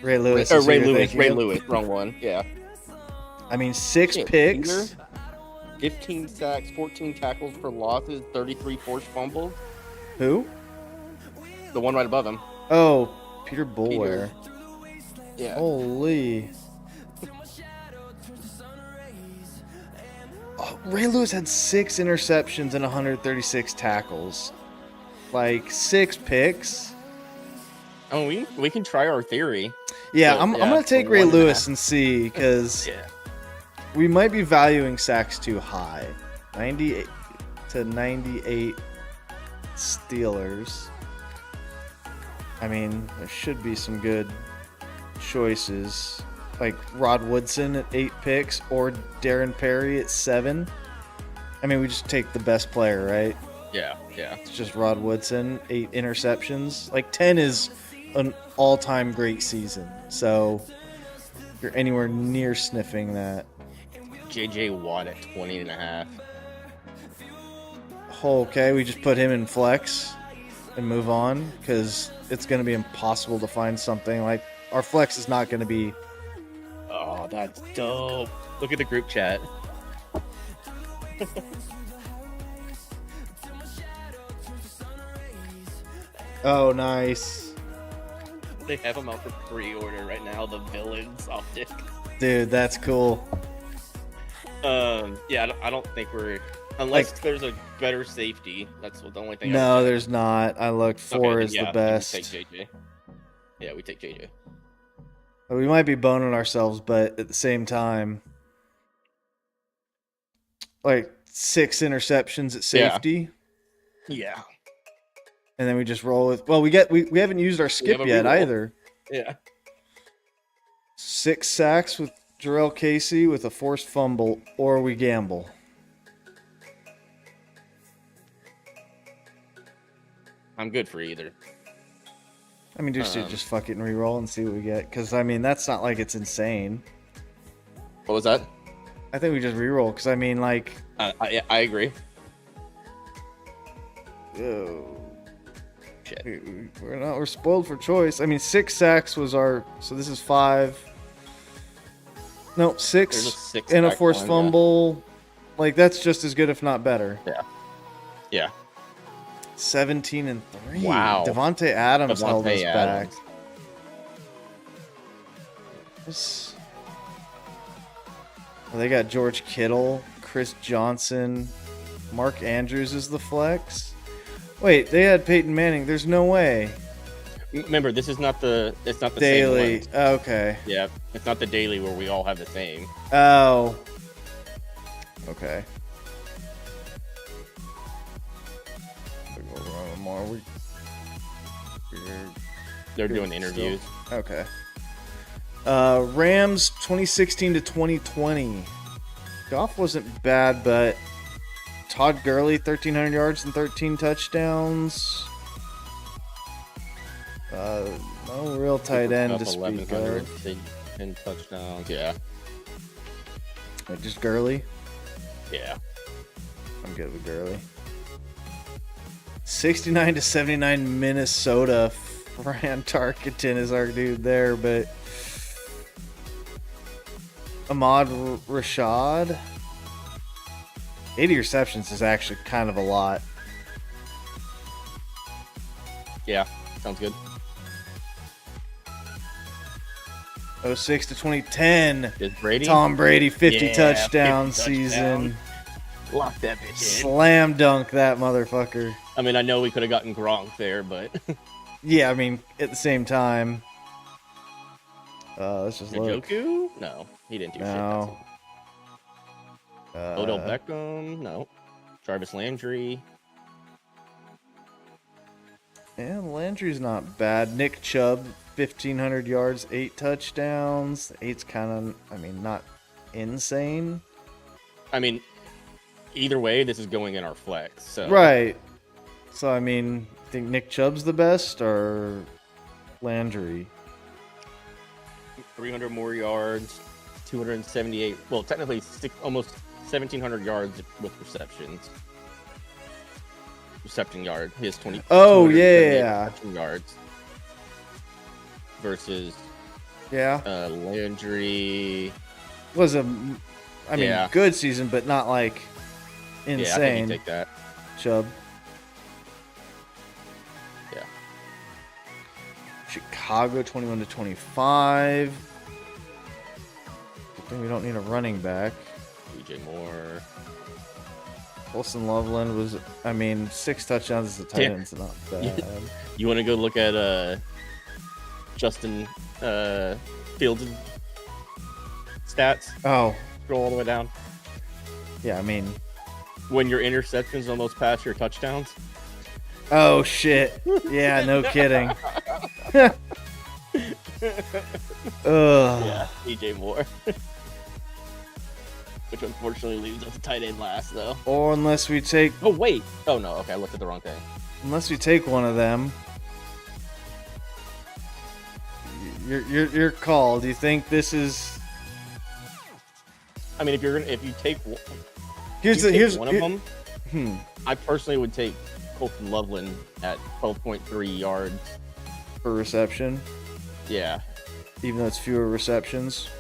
Ray Lewis. Ray Lewis, wrong one. Yeah. I mean, 6 picks. Peter, 15 sacks, 14 tackles for losses, 33 forced fumbles. Who? The one right above him. Oh, Peter Boulware. Yeah. Holy. Oh, Ray Lewis had 6 interceptions and 136 tackles. Like 6 picks. Oh, we can try our theory. Yeah, I'm gonna take Ray Lewis and see, because we might be valuing sacks too high. 98 to 98 Steelers. I mean, there should be some good choices, like Rod Woodson at 8 picks or Darren Perry at 7. I mean, we just take the best player, right? Yeah. It's just Rod Woodson, 8 interceptions. Like 10 is an all-time great season. So if you're anywhere near sniffing that. J.J. Watt at 20.5. Okay, we just put him in flex and move on, because it's going to be impossible to find something. Like, our flex is not going to be... Oh, that's dope. Look at the group chat. Oh, nice. They have them out for pre-order right now, the Villains optic. Dude, that's cool. Yeah, I don't think we're... Unless there's a better safety. That's the only thing. No, there's not. I looked. 4 is the best. We take JJ. Yeah, we take JJ. We might be boning ourselves, but at the same time, like 6 interceptions at safety. Yeah. And then we just roll with. Well, we haven't used our skip yet either. Yeah. 6 sacks with Jarrell Casey with a forced fumble, or we gamble. I'm good for either. I mean, just fucking re-roll and see what we get. Because, I mean, that's not like it's insane. What was that? I think we just re-roll. Because, I mean, like... I agree. Oh. Shit. We're spoiled for choice. I mean, 6 sacks was our... So this is 5. No, 6 and a forced fumble. Yeah. Like, that's just as good, if not better. Yeah. 17-3. Wow. Devontae Adams held us back. Well, they got George Kittle, Chris Johnson, Mark Andrews is the flex. Wait, they had Peyton Manning. There's no way. Remember, this is not the. It's not the daily. Same one. Okay. Yeah, it's not the daily where we all have the same. Oh. Okay. They're doing interviews. Okay. Rams 2016 to 2020. Goff wasn't bad, but Todd Gurley 1,300 yards and 13 touchdowns. No real tight end to speak of. 10 touchdowns. Yeah. Wait, just Gurley? Yeah. I'm good with Gurley. 69 to 79 Minnesota. Fran Tarkenton is our dude there, but Ahmad Rashad. 80 receptions is actually kind of a lot. Yeah, sounds good. 06 to 2010. Is Brady? Tom Brady, 50 touchdown 50 season. Lock that bitch in. Slam dunk that motherfucker. I mean, I know we could have gotten Gronk there, but... Yeah, I mean, at the same time... let's just look. Njoku? No, he didn't do shit. Odell Beckham? No. Jarvis Landry? Yeah, Landry's not bad. Nick Chubb, 1,500 yards, 8 touchdowns. 8's kind of, I mean, not insane. I mean, either way, this is going in our flex. So. Right. So, I mean, I think Nick Chubb's the best or Landry? 300 more yards, 278. Well, technically, almost 1,700 yards with receptions. reception yard. He has 20. Oh yeah. Reception yards versus Landry. Was good season, but not like insane. Yeah, I think you take that. Chubb. Yeah. Chicago 21-25. I think we don't need a running back. DJ Moore. Wilson Loveland was, 6 touchdowns as a tight end's not bad. You want to go look at Justin Fields' stats? Oh. Scroll all the way down. Yeah, when your interceptions almost pass your touchdowns. Oh, shit. Yeah, no kidding. Ugh. Yeah, DJ Moore. Which unfortunately leaves us a tight end last, though. Or unless we take... Oh, wait. Oh, no. Okay, I looked at the wrong thing. Unless we take one of them. Your call. Do you think this is... if you take one... Here's one of them, I personally would take Colton Loveland at 12.3 yards per reception. Yeah. Even though it's fewer receptions.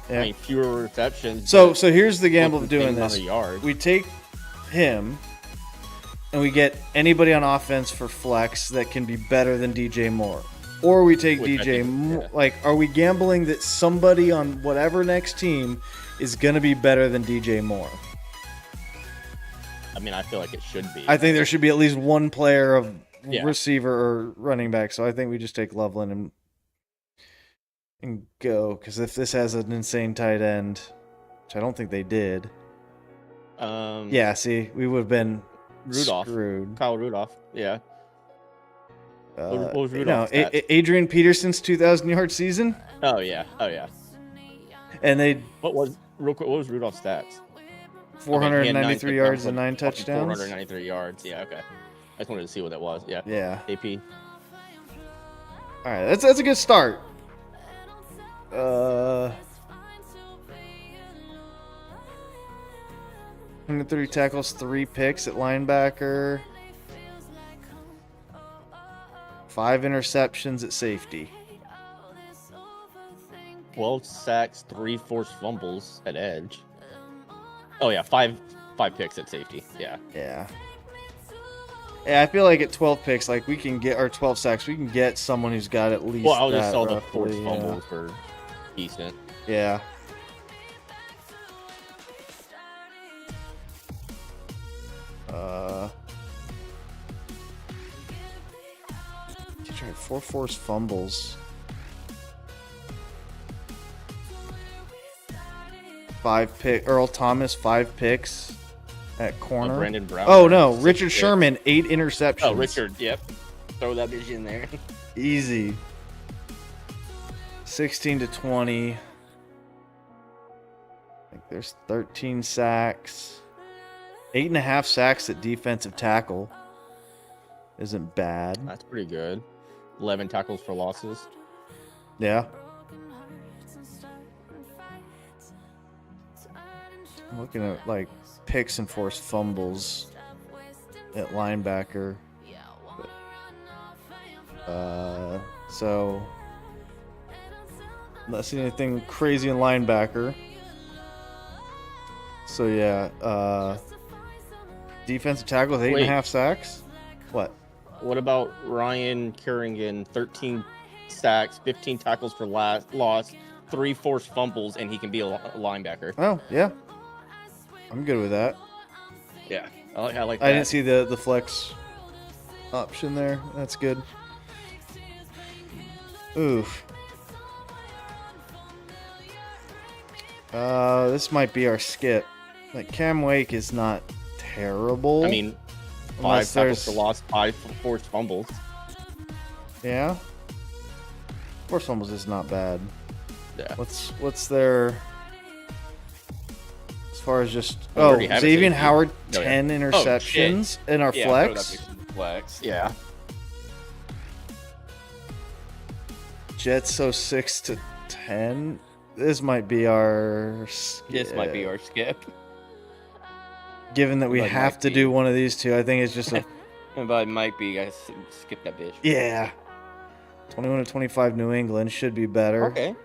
Yeah. Fewer receptions. So here's the gamble of doing this. Yard. We take him, and we get anybody on offense for flex that can be better than DJ Moore. Or we take DJ Moore. Like, are we gambling that somebody on whatever next team is going to be better than DJ Moore? I feel like it should be. I think there should be at least one player of receiver or running back. So I think we just take Loveland and go. Because if this has an insane tight end, which I don't think they did. Yeah, see, we would have been screwed. Kyle Rudolph, yeah. What was Rudolph's Adrian Peterson's 2,000-yard season. Oh yeah. And what was Rudolph's stats? 493 yards and 9 touchdowns. 493 yards. Yeah, okay. I just wanted to see what that was. Yeah. Yeah. AP. All right, that's a good start. 130 tackles, 3 picks at linebacker. 5 interceptions at safety. 12 sacks, 3 forced fumbles at edge. Oh yeah, 5 picks at safety. Yeah. Yeah, I feel like at 12 picks, like we can get, or 12 sacks, we can get someone who's got at least. Well, I just saw the forced fumbles for decent. Yeah. Try 4 forced fumbles. 5 pick. Earl Thomas, 5 picks at corner. Brandon Brown. Oh no, Richard Sherman, 8 interceptions. Oh, Richard. Yep. Throw that bitch in there. Easy. 16-20. I think there's 13 sacks. 8.5 sacks at defensive tackle. Isn't bad. That's pretty good. 11 tackles for losses. Yeah. I'm looking at like picks and forced fumbles at linebacker. So not seeing anything crazy in linebacker. So yeah, defensive tackle with 8.5 sacks. What? What about Ryan Kerrigan? 13 sacks, 15 tackles for loss, 3 forced fumbles, and he can be a linebacker. Oh yeah, I'm good with that. Yeah, I like that. I didn't see the flex option there. That's good. Oof. This might be our skip. Like Cam Wake is not terrible. 5 tackles for loss, 5 forced fumbles. Yeah. Forced fumbles is not bad. Yeah. What's their, as far as just Xavier Howard 10 interceptions in our flex. Yeah. Jetso 6-10. This might be our skip. This might be our skip. given that we have to do one of these two, I think it's just a... Invite Mike B. Guys, skip that bitch. Yeah. 21 to 25 New England should be better. Okay.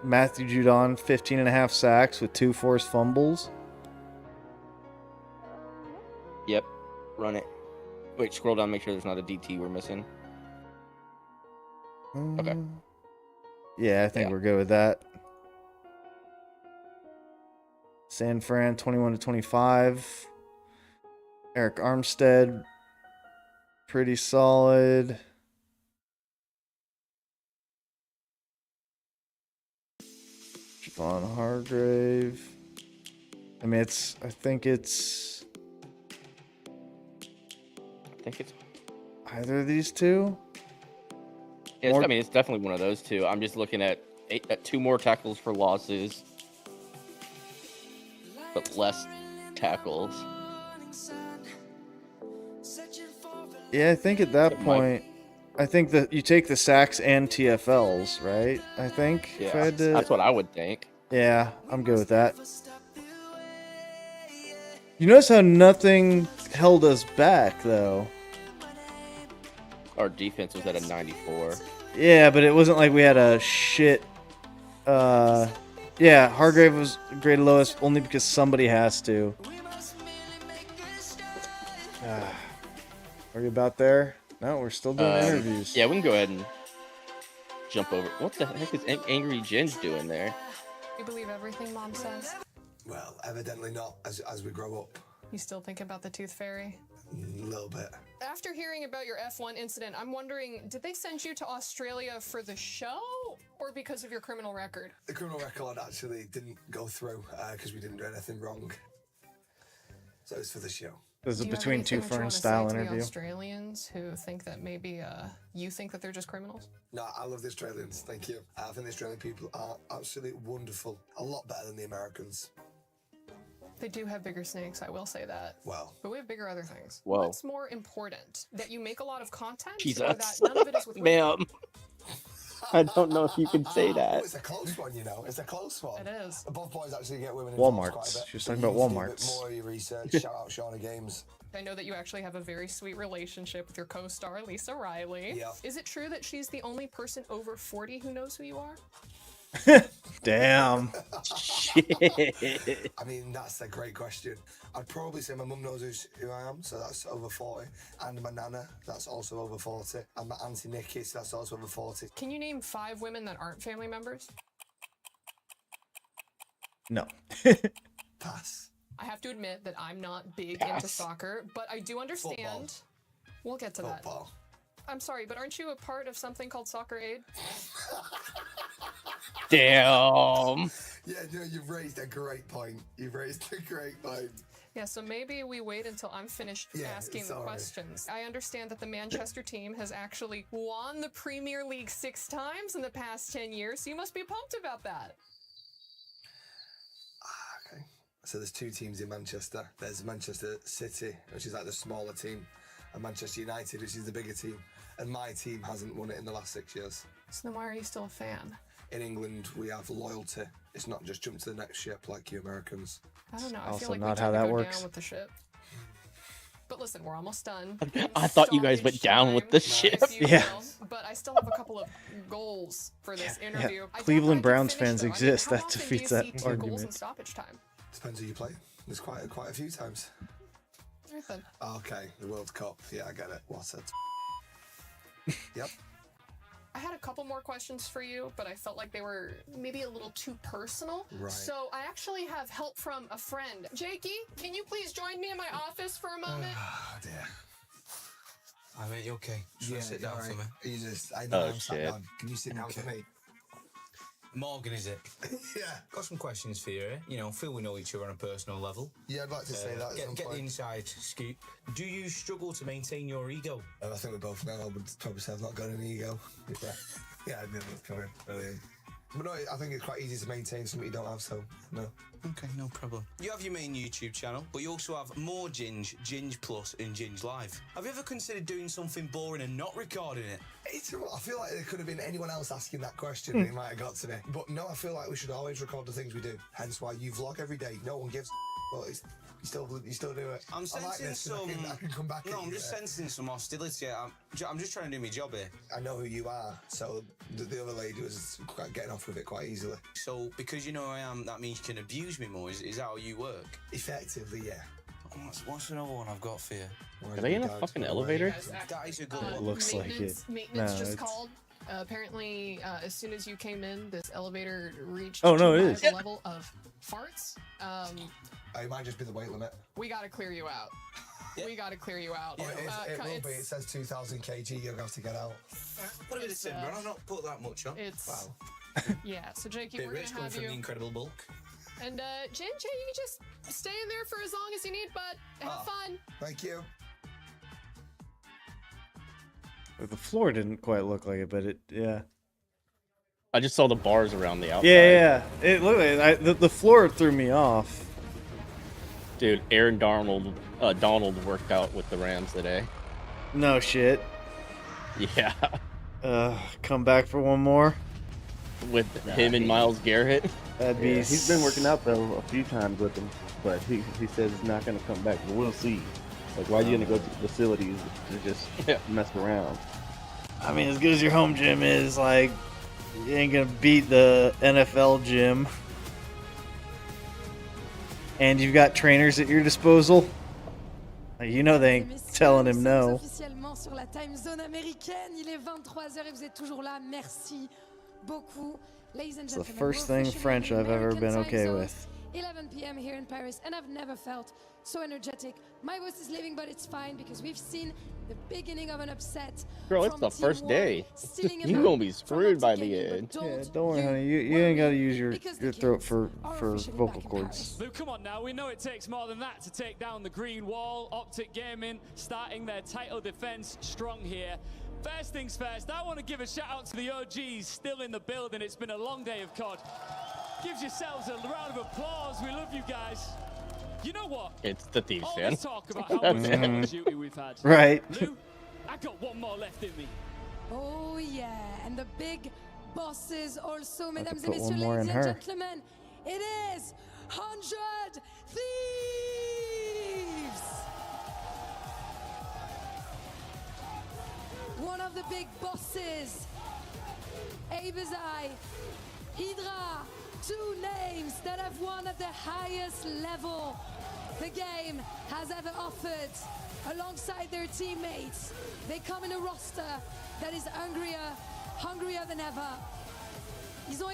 Matthew Judon, 15.5 sacks with 2 forced fumbles. Yep. Run it. Wait, scroll down, make sure there's not a DT we're missing. Okay. Yeah, I think we're good with that. San Fran, 21 to 25. Eric Armstead, pretty solid. Javon Hargrave. I mean, I think it's either of these two. Yeah, I mean, it's definitely one of those two. I'm just looking at 2 more tackles for losses, but less tackles. Yeah, I think at that point, I think that you take the sacks and TFLs, right? I think. Yeah, if I had to... that's what I would think. Yeah, I'm good with that. You notice how nothing held us back, though. Our defense was at a 94. Yeah, but it wasn't like we had a shit... yeah, Hargrave was graded lowest only because somebody has to. Are you about there? No, we're still doing interviews. Yeah, we can go ahead and jump over. What the heck is Angry Ginge doing there? You believe everything Mom says? Well, evidently not, as we grow up. You still think about the Tooth Fairy? A little bit. After hearing about your F1 incident, I'm wondering, did they send you to Australia for the show or because of your criminal record? The criminal record actually didn't go through because we didn't do anything wrong. So it's for the show. This is a Between Two Ferns style interview. The Australians who think that maybe you think that they're just criminals? No, I love the Australians, thank you. I think the Australian people are absolutely wonderful. A lot better than the Americans. They do have bigger snakes, I will say that. Well. But we have bigger other things. Whoa. What's more important? That you make a lot of content? Jesus. Or that none of it is with Ma'am. I don't know if you can say that. It's a close one, you know. It's a close one. It is. Both boys actually get women Walmart's. quite a bit. She was talking about Walmart's. Do a bit more of your research. Shout out Shauna Games. I know that you actually have a very sweet relationship with your co-star, Lisa Riley. Yep. Is it true that she's the only person over 40 who knows who you are? Damn. Shit. I mean, that's a great question. I'd probably say my mum knows who I am, so that's over 40. And my nana, that's also over 40. And my auntie Nikki, so that's also over 40. Can you name 5 women that aren't family members? No. Pass. I have to admit that I'm not big into soccer, but I do understand. Football. We'll get to Football. that. I'm sorry, but aren't you a part of something called Soccer Aid? Damn. Yeah, no, you've raised a great point. Yeah, so maybe we wait until I'm finished asking the questions. I understand that the Manchester team has actually won the Premier League 6 times in the past 10 years, so you must be pumped about that. Okay. So there's 2 teams in Manchester. There's Manchester City, which is like the smaller team, and Manchester United, which is the bigger team. And my team hasn't won it in the last 6 years. So then why are you still a fan? In England, we have loyalty. It's not just jump to the next ship like you Americans. I don't know. I Also feel like not we how tend to that go works. down with the ship. But listen, we're almost done. I thought you guys went down with the ship. Yeah. But I still have a couple of goals for this interview. I don't Cleveland know if I can Browns finish, fans though. I mean, exist. how That often defeats do you that see 2 goals in argument. stoppage time? Depends who you play. There's quite a few times. All right, then. Okay, the World Cup. Yeah, I get it. What's it? Yep. I had a couple more questions for you, but I felt like they were maybe a little too personal. Right. So I actually have help from a friend. Jakey, can you please join me in my office for a moment? Oh, dear. I mean, you okay? Just sit down for me. You just, I know I'm sat down. Can you sit down for me? Morgan, is it? Yeah. Got some questions for you, eh? You know, feel we know each other on a personal level. Yeah, I'd like to say that at some Get the point. inside scoop. Do you struggle to maintain your ego? I think we both know. I would probably say I've not got an ego. Yeah, I knew that was coming. Brilliant. But no, I think it's quite easy to maintain something you don't have, so no. Okay, no problem. You have your main YouTube channel, but you also have more Ginge, Ginge Plus, and Ginge Live. Have you ever considered doing something boring and not recording it? I feel like there could have been anyone else asking that question and it might have got to me. But no, I feel like we should always record the things we do. Hence why you vlog every day. No one gives But you still do it. I'm sensing some. I can come back. No, I'm just sensing some hostility. I'm just trying to do my job here. I know who you are, so the other lady was getting off with it quite easily. So because you know who I am, that means you can abuse me more. Is that how you work? Effectively, yeah. What's another one I've got for you? Are they in a fucking elevator? That is a good one. It looks like it. Maintenance No, just it's- called. Apparently, as soon as you came in, this elevator reached Oh, no, it too is. high of a level of farts. It might just be the weight limit. We gotta clear you out. We gotta clear you out. Yeah, it will be. It says 2,000 kg. You're gonna have to get out. Put a bit of timber on. I've not put that much on. Wow. Yeah. So Jakey, Bit we're rich gonna coming have from the you. incredible bulk. And Jay, you can just stay in there for as long as you need, but have fun. Thank you. The floor didn't quite look like it, but yeah. I just saw the bars around the outside. Yeah. It looked like the floor threw me off. Dude, Donald worked out with the Rams today. No shit. Yeah. Come back for one more. With him and Myles Garrett. That'd be. He's been working out though a few times with him, but he says he's not gonna come back. But we'll see. Like, why are you gonna go to the facilities to just mess around? I mean, as good as your home gym is, like, you ain't gonna beat the NFL gym. And you've got trainers at your disposal. Like, you know they ain't telling him no. Officiellement sur la time zone américaine, il est 23h et vous êtes toujours là. Merci beaucoup, ladies and It's the gentlemen. first thing French I've ever been okay with. 11 p.m. here in Paris, and I've never felt so energetic. My voice is leaving, but it's fine because we've seen the beginning of an upset. Girl, it's the first day. You gonna be screwed by the end. Yeah, don't worry, honey. You ain't gotta use your throat for vocal cords. Luke, come on now. We know it takes more than that to take down the green wall. Optic Gaming starting their title defense strong here. First things first, I want to give a shout out to the OGs still in the building. It's been a long day of COD. Give yourselves a round of applause. We love you guys. You know what? It's the Thieves All fan. this talk about how much Call of Duty we've had. Right. Lou, I got one more left in me. Oh yeah, and the big bosses also, mesdames et put one messieurs, more ladies in and her. gentlemen. It is 100 Thieves! One of the big bosses, Abizai, Hydra, two names that have won at the highest level the game has ever offered. Alongside their teammates, they come in a roster that is hungrier than ever.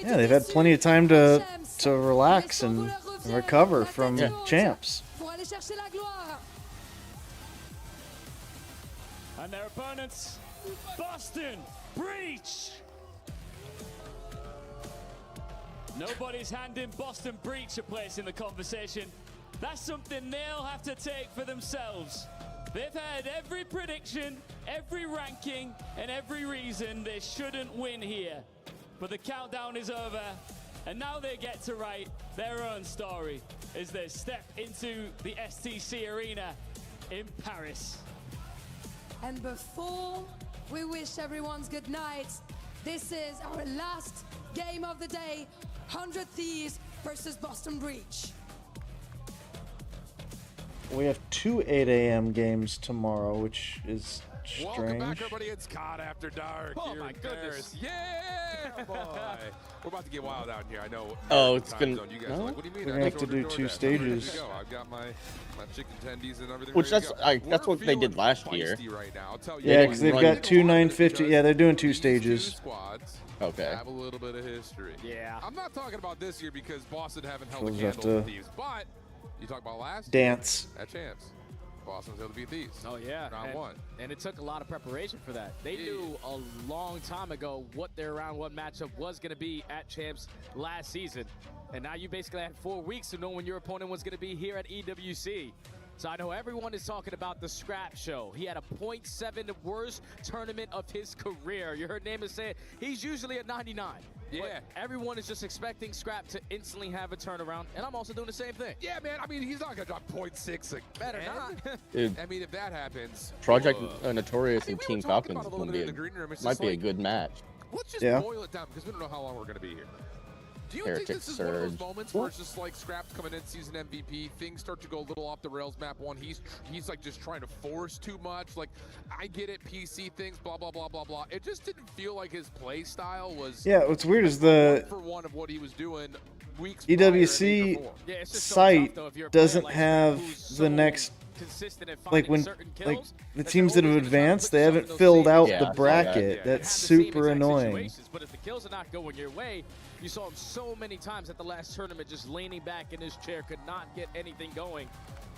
Yeah, they've had plenty of time to relax and recover from champs. Pour aller chercher la gloire. And their opponents, Boston Breach. Nobody's handing Boston Breach a place in the conversation. That's something they'll have to take for themselves. They've had every prediction, every ranking, and every reason they shouldn't win here. But the countdown is over, and now they get to write their own story as they step into the STC arena in Paris. And before we wish everyone's good night, this is our last game of the day, 100 Thieves versus Boston Breach. We have 2 8 a.m. games tomorrow, which is strange. Welcome back, everybody. It's COD After Dark. Oh here my in goodness. Paris. Yeah, boy. We're about to get wild out here. I know. Oh, it's time been- zone. You guys no? are like, what do you mean? We're I gonna have just to do ordered 2 DoorDash. I'm ready to stages. go. I've got my chicken tendies and everything. Which ready to that's go. that's We're what they did feeling last year. feisty right now. I'll tell you Yeah, what. because they've got 2 950. Yeah, they're doing 2 stages. Squads Okay. have a little bit of history. Yeah. I'm not talking about this year because Boston haven't held So a we'll have candle to to Thieves, but you talk about last dance. year, at champs. Boston was able to beat Thieves. Oh yeah, Round one. And it took a lot of preparation for that. They knew a long time ago what their round one matchup was going to be at champs last season, and now you basically had 4 weeks to know when your opponent was going to be here at EWC. So I know everyone is talking about the Scrap Show. He had a .7, the worst tournament of his career. You heard Namath say it. He's usually at 99. Yeah. But everyone is just expecting Scrap to instantly have a turnaround, and I'm also doing the same thing. Yeah, man. I mean, he's not gonna drop .6 again. Better not. Dude. I mean, if that happens, Project Notorious and we Team were talking Falcons about it a little might bit be in the green room. It's might just be a like, good match. let's just Yeah. boil it down because we don't know how long we're gonna be here. Do you think this is one of those moments where it's just like Scraps coming in season MVP, things start to go a little off the rails map one, he's like just trying to force too much, like I get it, PC things, blah blah blah blah blah. It just didn't feel like his play style was what's weird is the one for one of what he was doing weeks EWC site doesn't have the next, like when like the teams that have advanced, they haven't filled out the bracket. That's super annoying. But if the kills are not going your way, you saw him so many times at the last tournament just leaning back in his chair, could not get anything going.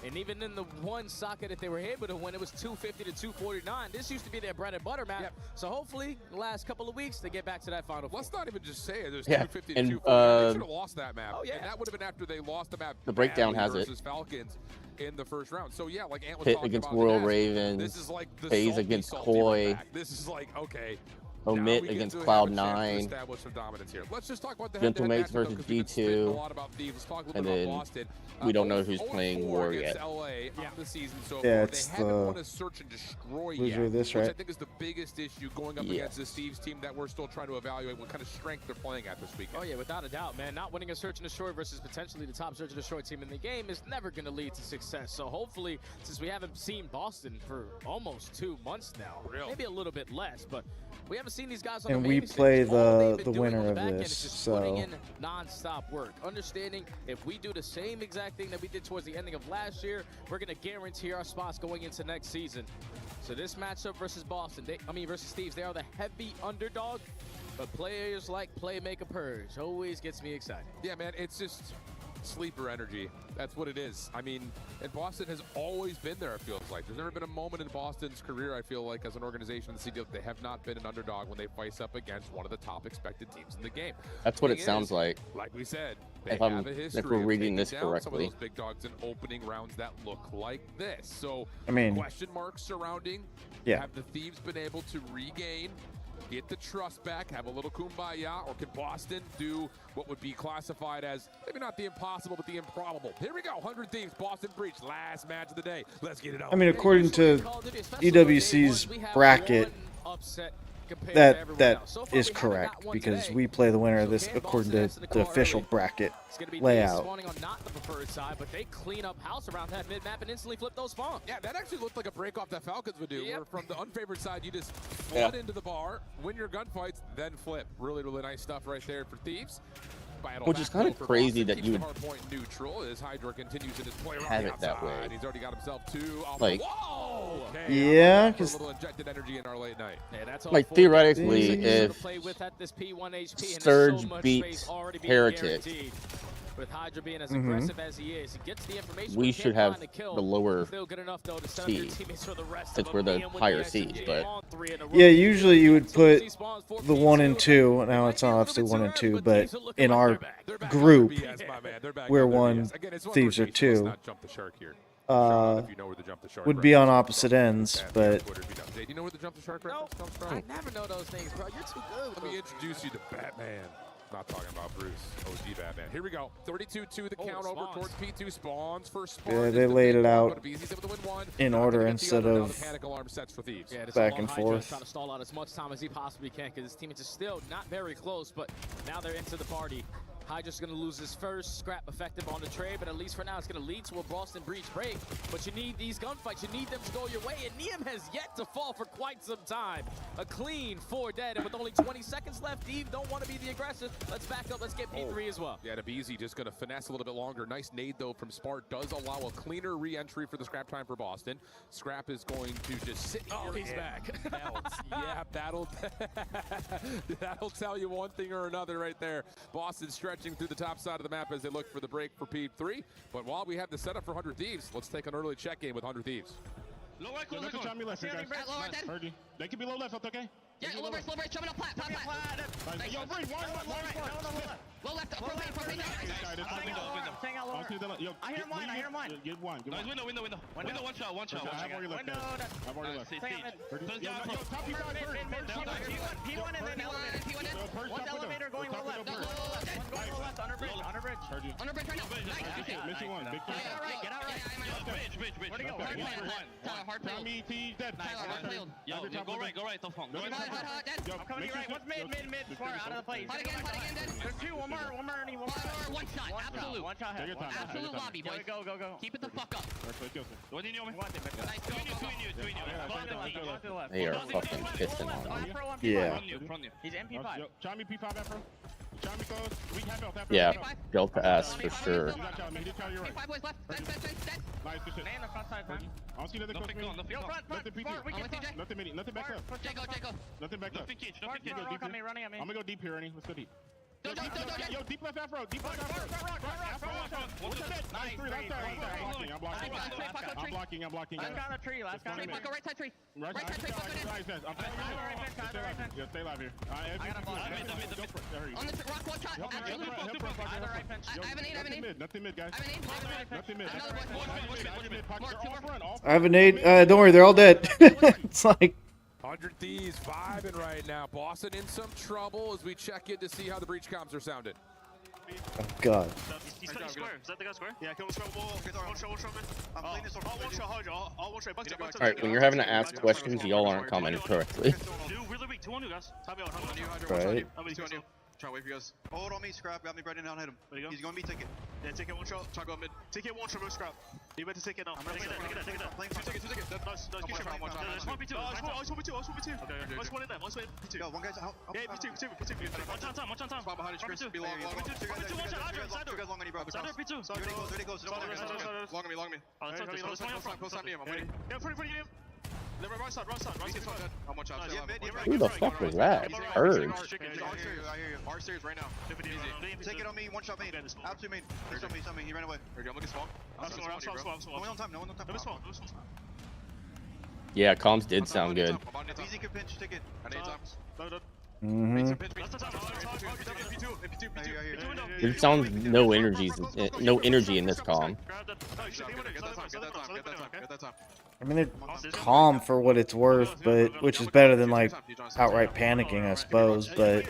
And even in the one socket that they were able to win, it was 250 to 249. This used to be their bread and butter map. So hopefully, the last couple of weeks, they get back to that final four. Let's not even just say it. There's 250 to 249. They should have lost that map. Oh, yeah. And that would have been after they lost the map. The breakdown has it. Versus Falcons in the first round. So yeah, like Ant was Pit talking against about Royal the Ravens. This is like the FaZe salty, against salty Koi. back. This is like, okay. Omit against Cloud9. Establish some dominance here. Let's just talk about the Gentlemates versus G2. And then we don't know who's playing War yet. It's the loser of this, right? Which I think is the biggest issue going up against this Thieves team that we're still trying to evaluate what kind of strength they're playing at this weekend. Oh yeah, without a doubt, man. Not winning a Search and Destroy versus potentially the top Search and Destroy team in the game is never going to lead to success. So hopefully, since we haven't seen Boston for almost 2 months now, maybe a little bit less, but we haven't seen these guys on And the we main play stage. All they've the been doing winner on the of back end this, is just so putting in non-stop work. Understanding if we do the same exact thing that we did towards the ending of last year, we're going to guarantee our spots going into next season. So this matchup versus Boston, versus Thieves, they are the heavy underdog, but players like Playmaker Purge always gets me excited. Yeah, man, it's just sleeper energy. That's what it is. I mean, and Boston has always been there, it feels like. There's never been a moment in Boston's career, I feel like, as an organization in the CDL, they have not been an underdog when they face up against one of the top expected teams in the game. That's what it sounds like. Like we said, they if have a history if we're reading of this taking down some of correctly. those big dogs in opening rounds that look like this. So, I mean, question marks surrounding. Have the Thieves been able to regain, get the trust back, have a little kumbaya, or can Boston do what would be classified as maybe not the impossible, but the improbable? Here we go, 100 Thieves, Boston Breach, last match of the day. Let's get it on. I mean, according to EWC's bracket, that is correct because we play the winner of this according to the official bracket layout. Spawning on not the preferred side, but they clean up house around that mid-map and instantly flip those spawns. Yeah, that actually looked like a break off that Falcons would do, where from the unfavored side, you just flood into the bar, win your gunfights, then flip. Really, really nice stuff right there for Thieves. Which is kind of crazy that you would neutral as Hydra continues in his play have it that way. He's already got himself two. Like, yeah, because a little injected energy in our late night. Like theoretically, if Surge beats Heretic, with Hydra being as aggressive as he is, he gets the information. We should have the lower seed, since we're the higher seeds. But yeah, usually you would put the 1 and 2. Now it's obviously 1 and 2, but in our group, we're 1, Thieves are 2. Would be on opposite ends, but Do you know where the jump the shark reference comes from? I never know those things, bro. You're too good. Let me introduce you to Batman. Not talking about Bruce, OG Batman. Here we go. 32-2, the count over towards P2 spawns. First spawn. yeah, they laid it out in order instead of back and forth. Trying to stall out as much time as he possibly can because his teammates are still not very close, but now they're into the party. Hydra's going to lose his first scrap effective on the trade, but at least for now it's going to lead to a Boston Breach break. But you need these gunfights. You need them to go your way, and Neum has yet to fall for quite some time. A clean 4 dead, and with only 20 seconds left, Eve don't want to be the aggressor. Let's back up. Let's get P3 as well. Yeah, Nabeezy just going to finesse a little bit longer. Nice nade, though, from Spart. Does allow a cleaner re-entry for the scrap time for Boston. Scrap is going to just sit here. Oh, he's back. Yeah, that'll tell you one thing or another right there. Boston stretching through the top side of the map as they look for the break for P3. But while we have the setup for 100 Thieves, let's take an early check-in with 100 Thieves. Low right, close, Try me left, guys. Heard you. They can be low left, okay? Yeah, low right, jumping up, plat. Yo, Bree, one. Low left, propane. I hear him one. Get one. Nice, window, one shot. I've already left. P1 and then elevator. One's elevator going low left. Low left, under bridge. Under bridge right now. Nice. Missing one. Big Get out right. Bridge. Where'd he go? Hard dead. Yo, go right, tough phone. I'm coming to you right. What's mid? Far out of the place. Hot again, dead. There's two, one One more. One shot. Absolute. One shot head. Absolute lobby, boys. Go. Keep it the fuck up. They are fucking pissing on him. Yeah. He's MP5. Try me P5 afro. Try me close. We have help. Yeah, Delta S for sure. P5 boys left. Dead. Nice, good shit. Man, the front side, I don't see nothing close to me. Nothing P2. Nothing midi. Nothing back up. Jago. Nothing back up. Running at me. I'm gonna go deep here, Ernie. Let's go deep. Yo, deep left afro. Deep left afro. Nice. I'm blocking. Last guy on the tree. Right side tree. I'm stay live here. On the rock, one shot. I have an aid. Nothing mid, guys. Nothing mid. I have a nade. Don't worry, they're all dead. It's like 100 Thieves vibing right now. Boston in some trouble as we check in to see how the breach comms are sounded. oh god. He's square. Is that the guy square? Yeah, kill square. One shot, man. I'm playing this one. I'll one shot, I'll one shot. Alright, when you're having to ask questions, y'all aren't commenting correctly. Really weak. 2 on you guys. Time out. Right. Try to wait for you guys. Hold on me, Scrap. Got me right down, hit him. He's going to be ticket. Yeah, take it one shot. Try to go mid. Take it one shot, move Scrap. You better take it now. Take it. Playing 2 tickets. Nice. Keep shot. One shot. Nice 1v2. Nice 1v2. Nice one in there. Nice one in P2. Yo, one guy's out. Yeah, P2. One shot time. Spot behind you, Chris. Be long. One shot. Two guys long on you, bro. Side P2. Ready goes. Long on me. Close time to him. I'm waiting. Yeah, pretty him. Right side. How much out? Who the fuck was that? Urge. I hear you. R series right now. Take it on me. One shot main. Out to main. He's on me. He ran away. I'm looking small. I'm on time. No one on time. Yeah, comms did sound good. Easy can pinch. Take it. There sounds no energy in this comm. I mean, they're calm for what it's worth, but which is better than like outright panicking, I suppose. But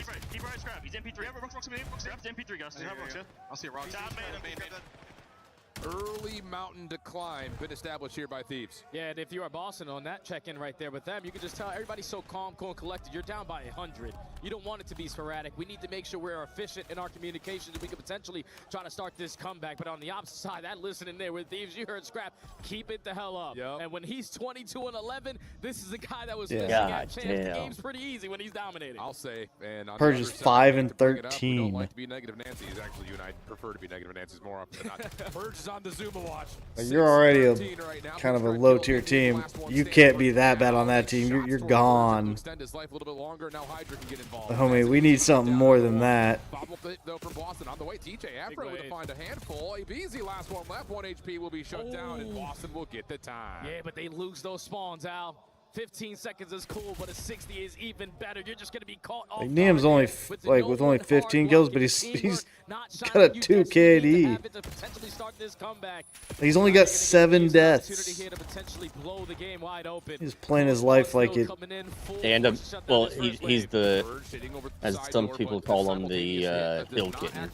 Early mountain decline been established here by Thieves. Yeah, and if you are Boston on that check-in right there with them, you can just tell everybody's so calm, cool, and collected. You're down by 100. You don't want it to be sporadic. We need to make sure we're efficient in our communications and we could potentially try to start this comeback. But on the opposite side, that listening there with Thieves, you heard Scrap, keep it the hell up. Yep. And when he's 22-11, this is the guy that was missing that chance. The game's pretty easy when he's dominating. I'll say, and on Purge is 5-13. We don't like to be negative Nancy's. Actually, you and I prefer to be negative Nancy's more often than not. Purge is on the Zuma watch. You're already a kind of a low tier team. You can't be that bad on that team. You're gone. Homie, we need something more than that. Though from Boston on the way, TJ Afro to find a handful. A BZ last one left. 1 HP will be shut down, and Boston will get the time. Yeah, but they lose those spawns, Al. 15 seconds is cool, but a 60 is even better. You're just going to be caught off. Like Niam's only with only 15 kills, but he's got a 2 KD. He's only got 7 deaths. He's playing his life like it. And well, he's the, as some people call him, the hill kitten.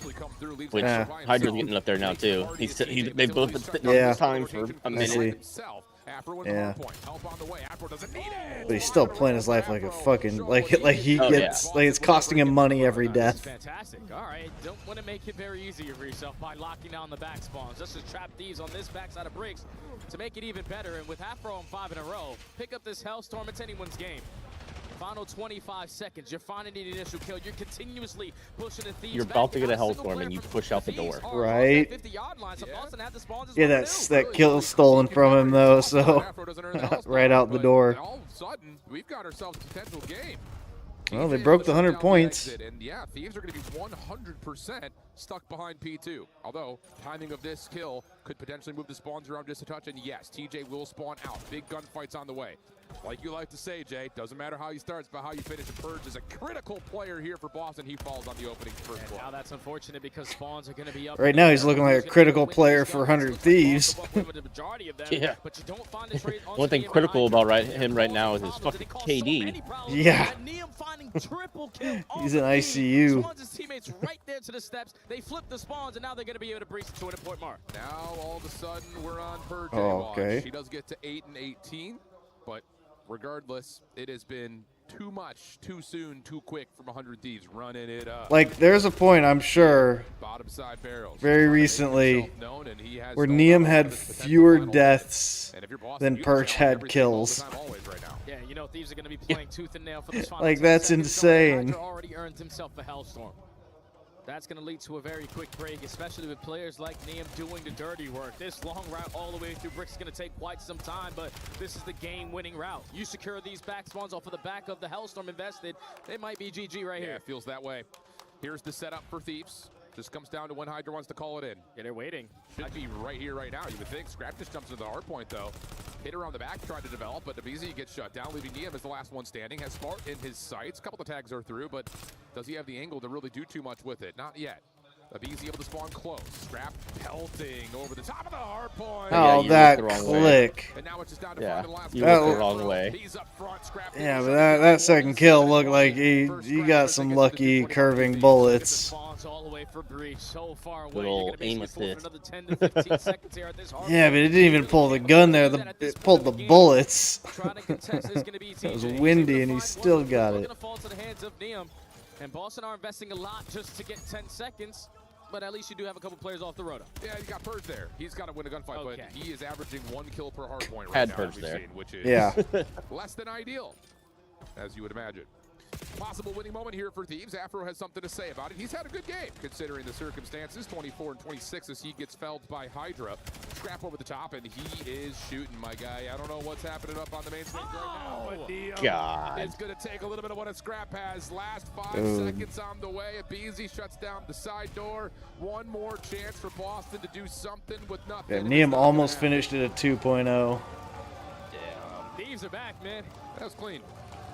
Which Hydra's getting up there now too. They both been sitting on the time for a minute. Yeah, but he's still playing his life like a fucking like he gets like it's costing him money every death. Fantastic. All right, don't want to make it very easy for yourself by locking down the back spawns. Just to trap Thieves on this backside of bricks to make it even better. And with Afro on 5 in a row, pick up this Hellstorm. It's anyone's game. Final 25 seconds. You're finding the initial kill. You're continuously pushing the Thieves. You're about to get a Hellstorm and you push out the door. Right. Yeah, that kill stolen from him though, so right out the door. All of a sudden, we've got ourselves a potential game. Well, they broke the 100 points. And yeah, Thieves are going to be 100% stuck behind P2. Although, timing of this kill could potentially move the spawns around just a touch. And yes, TJ will spawn out. Big gunfights on the way. Like you like to say, Jay, doesn't matter how you start, it's about how you finish. And Purge is a critical player here for Boston. He falls on the opening first floor. Now that's unfortunate because spawns are going to be up. Right now he's looking like a critical player for 100 Thieves. Yeah. One thing critical about him right now is his fucking KD. Yeah. He's in ICU. His teammates right there to the steps. They flip the spawns, and now they're going to be able to breach the 200-point mark. Now all of a sudden we're on Purge. Oh, okay. She does get to 8 and 18, but regardless, it has been too much, too soon, too quick from 100 Thieves, running it up. Like, there's a point, I'm sure, Bottom side barrels. very recently, where Neum had fewer deaths than Perch had kills. Yeah, you know, Thieves are going to be playing tooth and nail for this final Like, 10 that's seconds. insane. Hydra already earned himself a Hellstorm. That's going to lead to a very quick break, especially with players like Neum doing the dirty work. This long route all the way through Bricks is going to take quite some time, but this is the game-winning route. You secure these back spawns off of the back of the Hellstorm invested, it might be GG right here. Yeah, it feels that way. Here's the setup for Thieves. Just comes down to when Hydra wants to call it in. Yeah, they're waiting. Should be right here, right now, you would think. Scrap just jumps into the hard point, though. Hit around the back, tried to develop, but Nabizi gets shut down, leaving Neum as the last one standing. Has Smart in his sights. A couple of tags are through, but does he have the angle to really do too much with it? Not yet. Nabizi able to spawn close. Scrap pelting over the top of the hard point. Oh, yeah, that click. And now it's just down to Yeah, the last you looked the wrong way. He's up front, Scrap. Yeah, but that second kill looked like he got some lucky curving bullets. All the way for Breach, so far away. Little aim assist. Another 10 to 15 seconds here at this hard Yeah, but it didn't even pull the gun there. It pulled the bullets. It was windy, and he still got it. Fall to the hands of Neum. And Boston are investing a lot just to get 10 seconds. But at least you do have a couple players off the roto. Yeah, you got Purge there. He's got to win a gunfight, Okay. but he is averaging 1 kill per hard point right Had now, Purge as we've there. seen, which is less than ideal, as you would imagine. Possible winning moment here for Thieves. Afro has something to say about it. He's had a good game, considering the circumstances. 24 and 26 as he gets felled by Hydra. Scrap over the top, and he is shooting, my guy. I don't know what's happening up on the main stage right now. God. It's going to take a little bit of what a Scrap has. Last 5 seconds on the way. Beezy shuts down the side door. One more chance for Boston to do something with nothing. Yeah, Neum almost finished it at 2.0. Damn. Thieves are back, man. That was clean.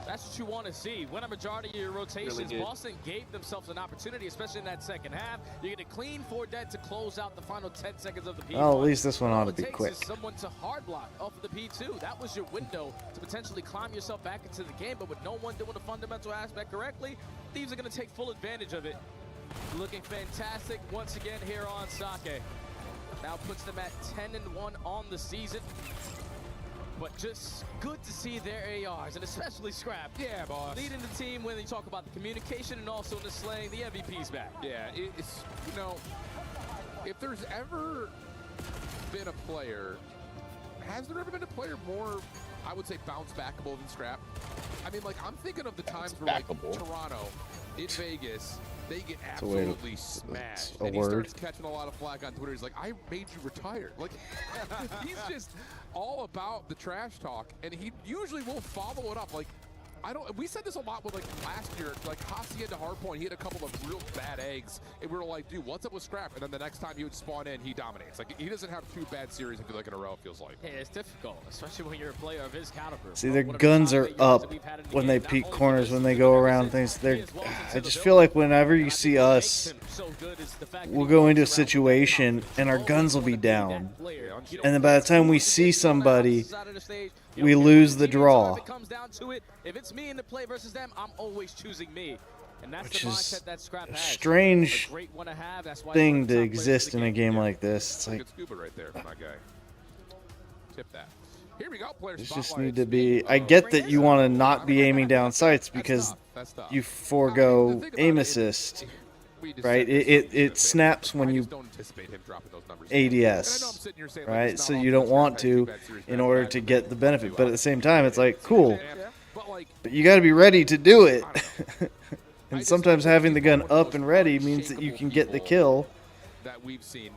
That's what you want to see. Win a majority of your rotations. Really Boston gave themselves an opportunity, especially in that second half. You're going to clean 4 dead to close out the final 10 seconds of the P1. Oh, at least this one ought to All be it takes quick. is someone to hard block off of the P2. That was your window to potentially climb yourself back into the game, but with no one doing the fundamental aspect correctly, Thieves are going to take full advantage of it. Looking fantastic once again here on Sake. Now puts them at 10-1 on the season. But just good to see their ARs, and especially Scrap. Yeah, boss. Leading the team when they talk about the communication and also in the slaying, the MVP's back. Yeah, it's, you know, if there's ever been a player, has there ever been a player more, I would say, bounce backable than Scrap? I mean, like, I'm thinking of the times where, like, Toronto, in Vegas, they get absolutely smashed. And he starts catching a lot of flack on Twitter. He's like, I made you retire. Like, he's just all about the trash talk, and he usually will follow it up. Like, we said this a lot with, like, last year, like, Hacienda Hardpoint, he had a couple of real bad eggs, and we were like, dude, what's up with Scrap? And then the next time he would spawn in, he dominates. Like, he doesn't have 2 bad series, I feel like, in a row, it feels like. Yeah, it's difficult, especially when you're a player of his caliber. See, their guns are up when they peek corners, when they go around things. I just feel like whenever you see us, we'll go into a situation and our guns will be down. And then by the time we see somebody, we lose the draw. If it comes down to it, if it's me in the play versus them, I'm always choosing me. And that's Which the is mindset that Scrap a has. strange A great one to have. That's why thing to exist in a game like this. It's like, Good scuba right there, my guy. Tip that. Here we go, player this spotlight. just need to be. I get that you want to not be aiming down sights because you forego aim assist, right? It snaps when you ADS, right? So you don't want to in order to get the benefit. But at the same time, it's like, cool, but you got to be ready to do it. And sometimes having the gun up and ready means that you can get the kill. That we've seen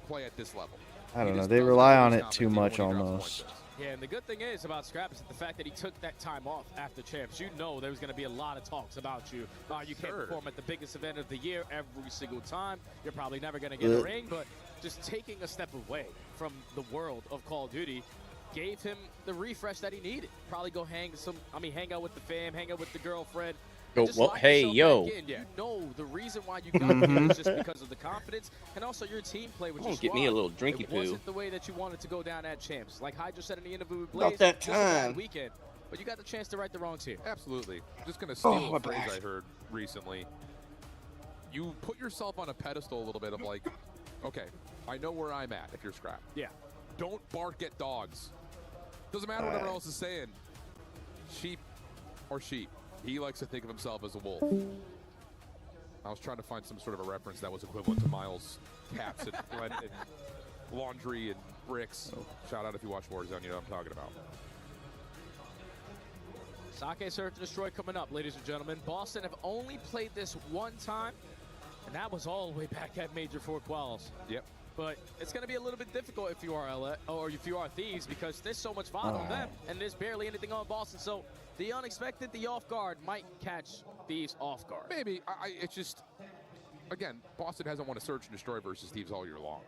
play at this level. I don't know. They rely on it too much almost. Yeah, and the good thing is about Scrap is the fact that he took that time off after champs. You know there was going to be a lot of talks about you. You can't perform at the biggest event of the year every single time. You're probably never going to get a ring, but just taking a step away from the world of Call of Duty gave him the refresh that he needed. Probably go hang out with the fam, hang out with the girlfriend. Go, well, hey, yo. You know the reason why you got there is just because of the confidence and also your team play with your squad. Get me a little drinky poo. It wasn't the way that you wanted to go down at champs. Like Hydra said in the interview with About Blaze, that just a bad time. weekend. But you got the chance to right the wrongs here. Absolutely. I'm just going to steal a phrase I heard recently. You put yourself on a pedestal a little bit of like, okay, I know where I'm at if you're Scrap. Yeah. Don't bark at dogs. Doesn't matter what everyone else is saying. Sheep or sheep. He likes to think of himself as a wolf. I was trying to find some sort of a reference that was equivalent to Miles' caps and laundry and bricks. Shout out if you watch Warzone, you know what I'm talking about. Sake Search and Destroy coming up, ladies and gentlemen. Boston have only played this one time, and that was all the way back at Major 4 Quals. Yep. But it's going to be a little bit difficult if you are LA, or if you are Thieves, because there's so much VOD on them, and there's barely anything on Boston. So the unexpected, the off guard might catch Thieves off guard. Maybe. It's just, again, Boston hasn't won a Search and Destroy versus Thieves all year long.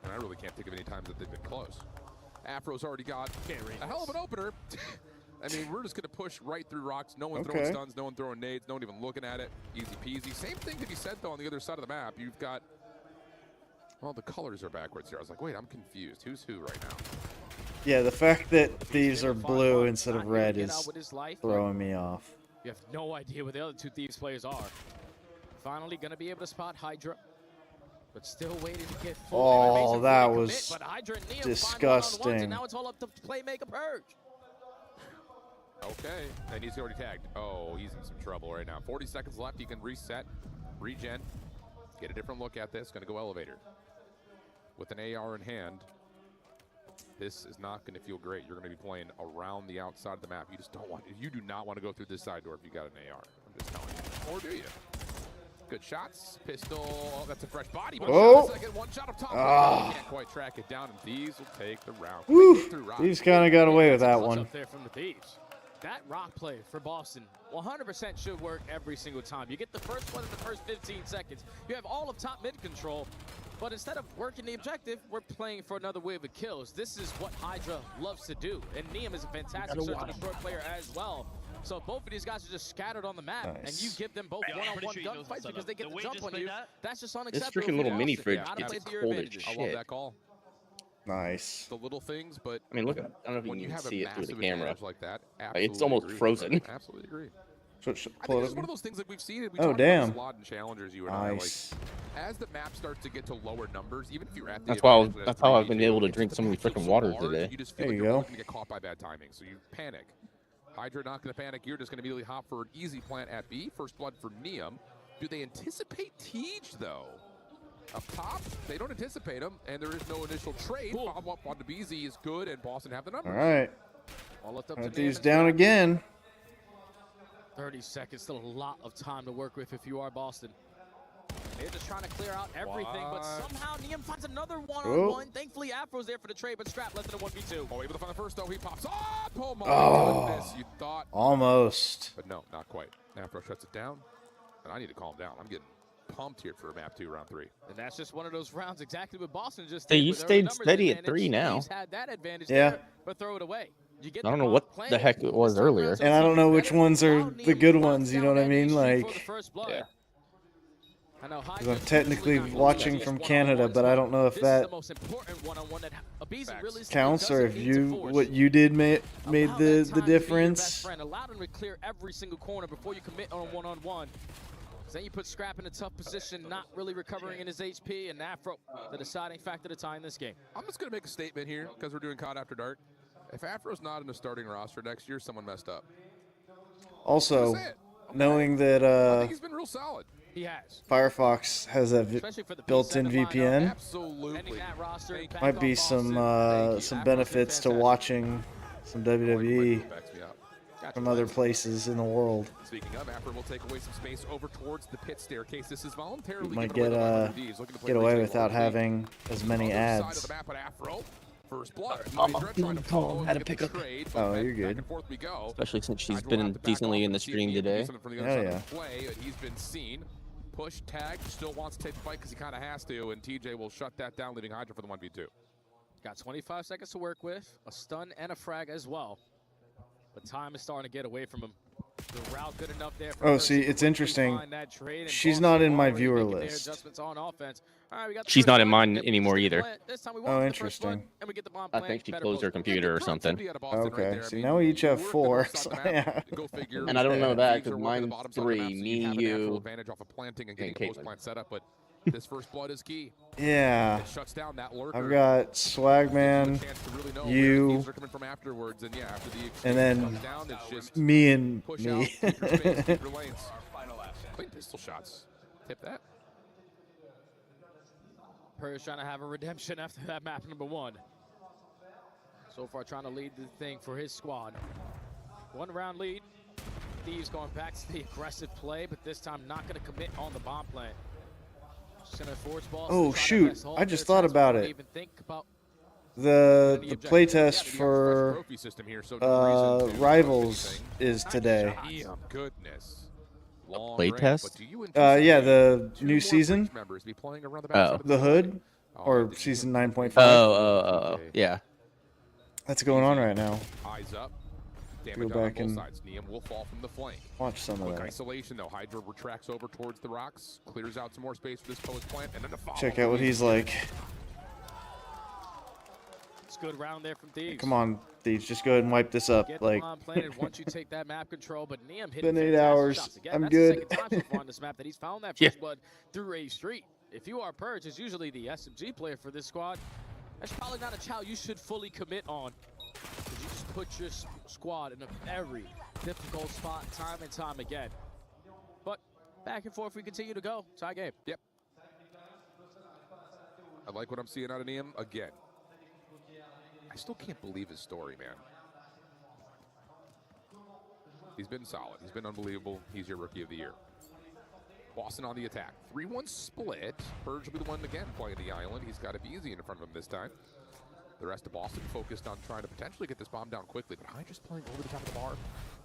And I really can't think of any times that they've been close. Afro's already got a hell of an opener. I mean, we're just going to push right through rocks. No one throwing stuns, no one throwing nades, no one even looking at it. Easy peasy. Same thing to be said, though, on the other side of the map. You've got, well, the colors are backwards here. I was like, wait, I'm confused. Who's who right now? Yeah, the fact that these are blue instead of red is throwing me off. You have no idea where the other two Thieves players are. Finally going to be able to spot Hydra, but still waiting to get full. Oh, that was but Hydra and Neum disgusting. And now it's all up to Playmaker Purge. Okay, and he's already tagged. Oh, he's in some trouble right now. 40 seconds left. He can reset, regen, get a different look at this. Going to go elevator. With an AR in hand, this is not going to feel great. You're going to be playing around the outside of the map. You just don't want, you do not want to go through this side door if you got an AR. I'm just telling you. Or do you? Good shots. Pistol. Oh, that's a fresh body. One shot up top. Can't quite track it down, and Thieves will take the round. Thieves kind of got away with that one. Up there from the Thieves. That rock play for Boston 100% should work every single time. You get the first one in the first 15 seconds. You have all of top mid control, but instead of working the objective, we're playing for another wave of kills. This is what Hydra loves to do, and Neum is a fantastic search and destroy player as well. So both of these guys are just scattered on the map, and you give them both one-on-one gunfights because they get the jump on you. That's just unacceptable. This freaking little mini fridge gets cold as shit. I love that call. Nice. The little things, but I mean, look at, I don't know if you can see it through the camera. Like that, it's almost frozen. Absolutely agree. So I think it's one of those things that we've seen. We oh, damn. About a lot in challengers, you and I. Like, as the map starts to get to lower numbers, even if you're at the that's how I've been able to drink so many freaking waters today. You just feel like you're going to get caught by bad timing, so you panic. Hydra not going to panic. You're just going to immediately hop for an easy plant at B. First blood for Neum. Do they anticipate Tej, though? Up top, they don't anticipate him, and there is no initial trade. Follow-up on the BZ is good, and Boston have the numbers. All right. These down again. 30 seconds, still a lot of time to work with if you are Boston. They're just trying to clear out everything, but somehow Neum finds another one-on-one. Thankfully, Afro's there for the trade, but Strap less than a 1v2. Oh, able to find the first, though. He pops up. Oh, my goodness. You thought. Almost. But no, not quite. Afro shuts it down, and I need to calm down. I'm getting pumped here for map 2, round 3. And that's just one of those rounds exactly what Boston just did. You stayed steady at 3 now. Had that advantage there, but throw it away. I don't know what the heck it was earlier. And I don't know which ones are the good ones, you know what I mean? Like, yeah. I'm technically watching from Canada, but I don't know if that counts or if what you did made the difference. Allow them to clear every single corner before you commit on one-on-one. Then you put Scrap in a tough position, not really recovering in his HP, and Afro, the deciding factor to tie in this game. I'm just going to make a statement here because we're doing COD After Dark. If Afro's not in the starting roster next year, someone messed up. Also, knowing that I think he's been real solid. He has. Firefox has a built-in VPN. Absolutely. Might be some benefits to watching some WWE from other places in the world. Speaking of, Afro will take away some space over towards the pit staircase. This is voluntarily. You might get away without having as many ads. First blood. Had to pick up. Oh, you're good. Especially since she's been decently in the stream today. Yeah. He's been seen. Push, tag, still wants to take the fight because he kind of has to, and TJ will shut that down, leaving Hydra for the 1v2. Got 25 seconds to work with, a stun and a frag as well. But time is starting to get away from him. The route good enough there for see, it's interesting. She's not in my viewer list. She's not in mine anymore either. Oh, interesting. I think she closed her computer or something. Okay, so now we each have 4. So, yeah. And I don't know that because mine's 3. Me, you, advantage off of planting and getting post-plant setup, but This first blood is key. Yeah. It shuts down that lurker. I've got Swagman, you, and then me and me. Clean pistol shots. Tip that. Purge trying to have a redemption after that map number 1. So far trying to lead the thing for his squad. 1 round lead. Thieves going back to the aggressive play, but this time not going to commit on the bomb plant. Just going to force balls. Oh shoot! I just thought about it. The playtest for Rivals is today. Goodness. Playtest? Yeah, the new season. Oh. The Hood, or season 9.5. Oh, yeah. That's going on right now. Eyes up. Go back and Neum will fall from the flank. watch some of Quick that. isolation though. Hydra retracts over towards the rocks, clears out some more space for this post plant, and then the follow. Check out what he's like. It's a good round there from Thieves. Come on, Thieves, just go ahead and wipe this up. Get Like, them on planted once you take that map control, but Neum hit been 8 hours. shots. Again, I'm that's good. The second time so far on this map that he's found that first blood through A Street. If you are Purge, is usually the SMG player for this squad. That's probably not a chow you should fully commit on. Because you just put your squad in a very difficult spot time and time again. But back and forth we continue to go. Tie game. Yep. I like what I'm seeing out of Neum again. I still can't believe his story, man. He's been solid. He's been unbelievable. He's your Rookie of the Year. Boston on the attack. 3-1 split. Purge will be the one again playing the island. He's got to be easy in front of him this time. The rest of Boston focused on trying to potentially get this bomb down quickly, but Hydra's playing over the top of the bar.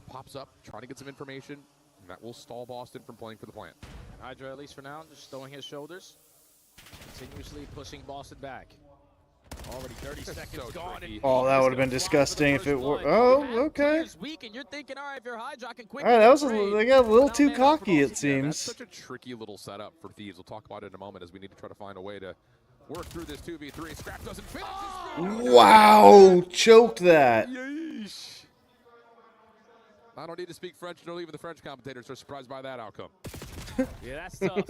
Pops up, trying to get some information, and that will stall Boston from playing for the plant. Hydra, at least for now, just throwing his shoulders. Continuously pushing Boston back. Already 30 seconds gone. oh, that would have been disgusting if it were. Oh, okay. Weak and you're thinking, all right, if you're Hydra, I can All quickly right, that was trade. they got a little too cocky, it seems. That's such a tricky little setup for Thieves. We'll talk about it in a moment as we need to try to find a way to work through this 2v3. Scrap doesn't finish. Wow, choked that. Yeesh. I don't need to speak French, nor even the French commentators are surprised by that outcome. Yeah, that's tough.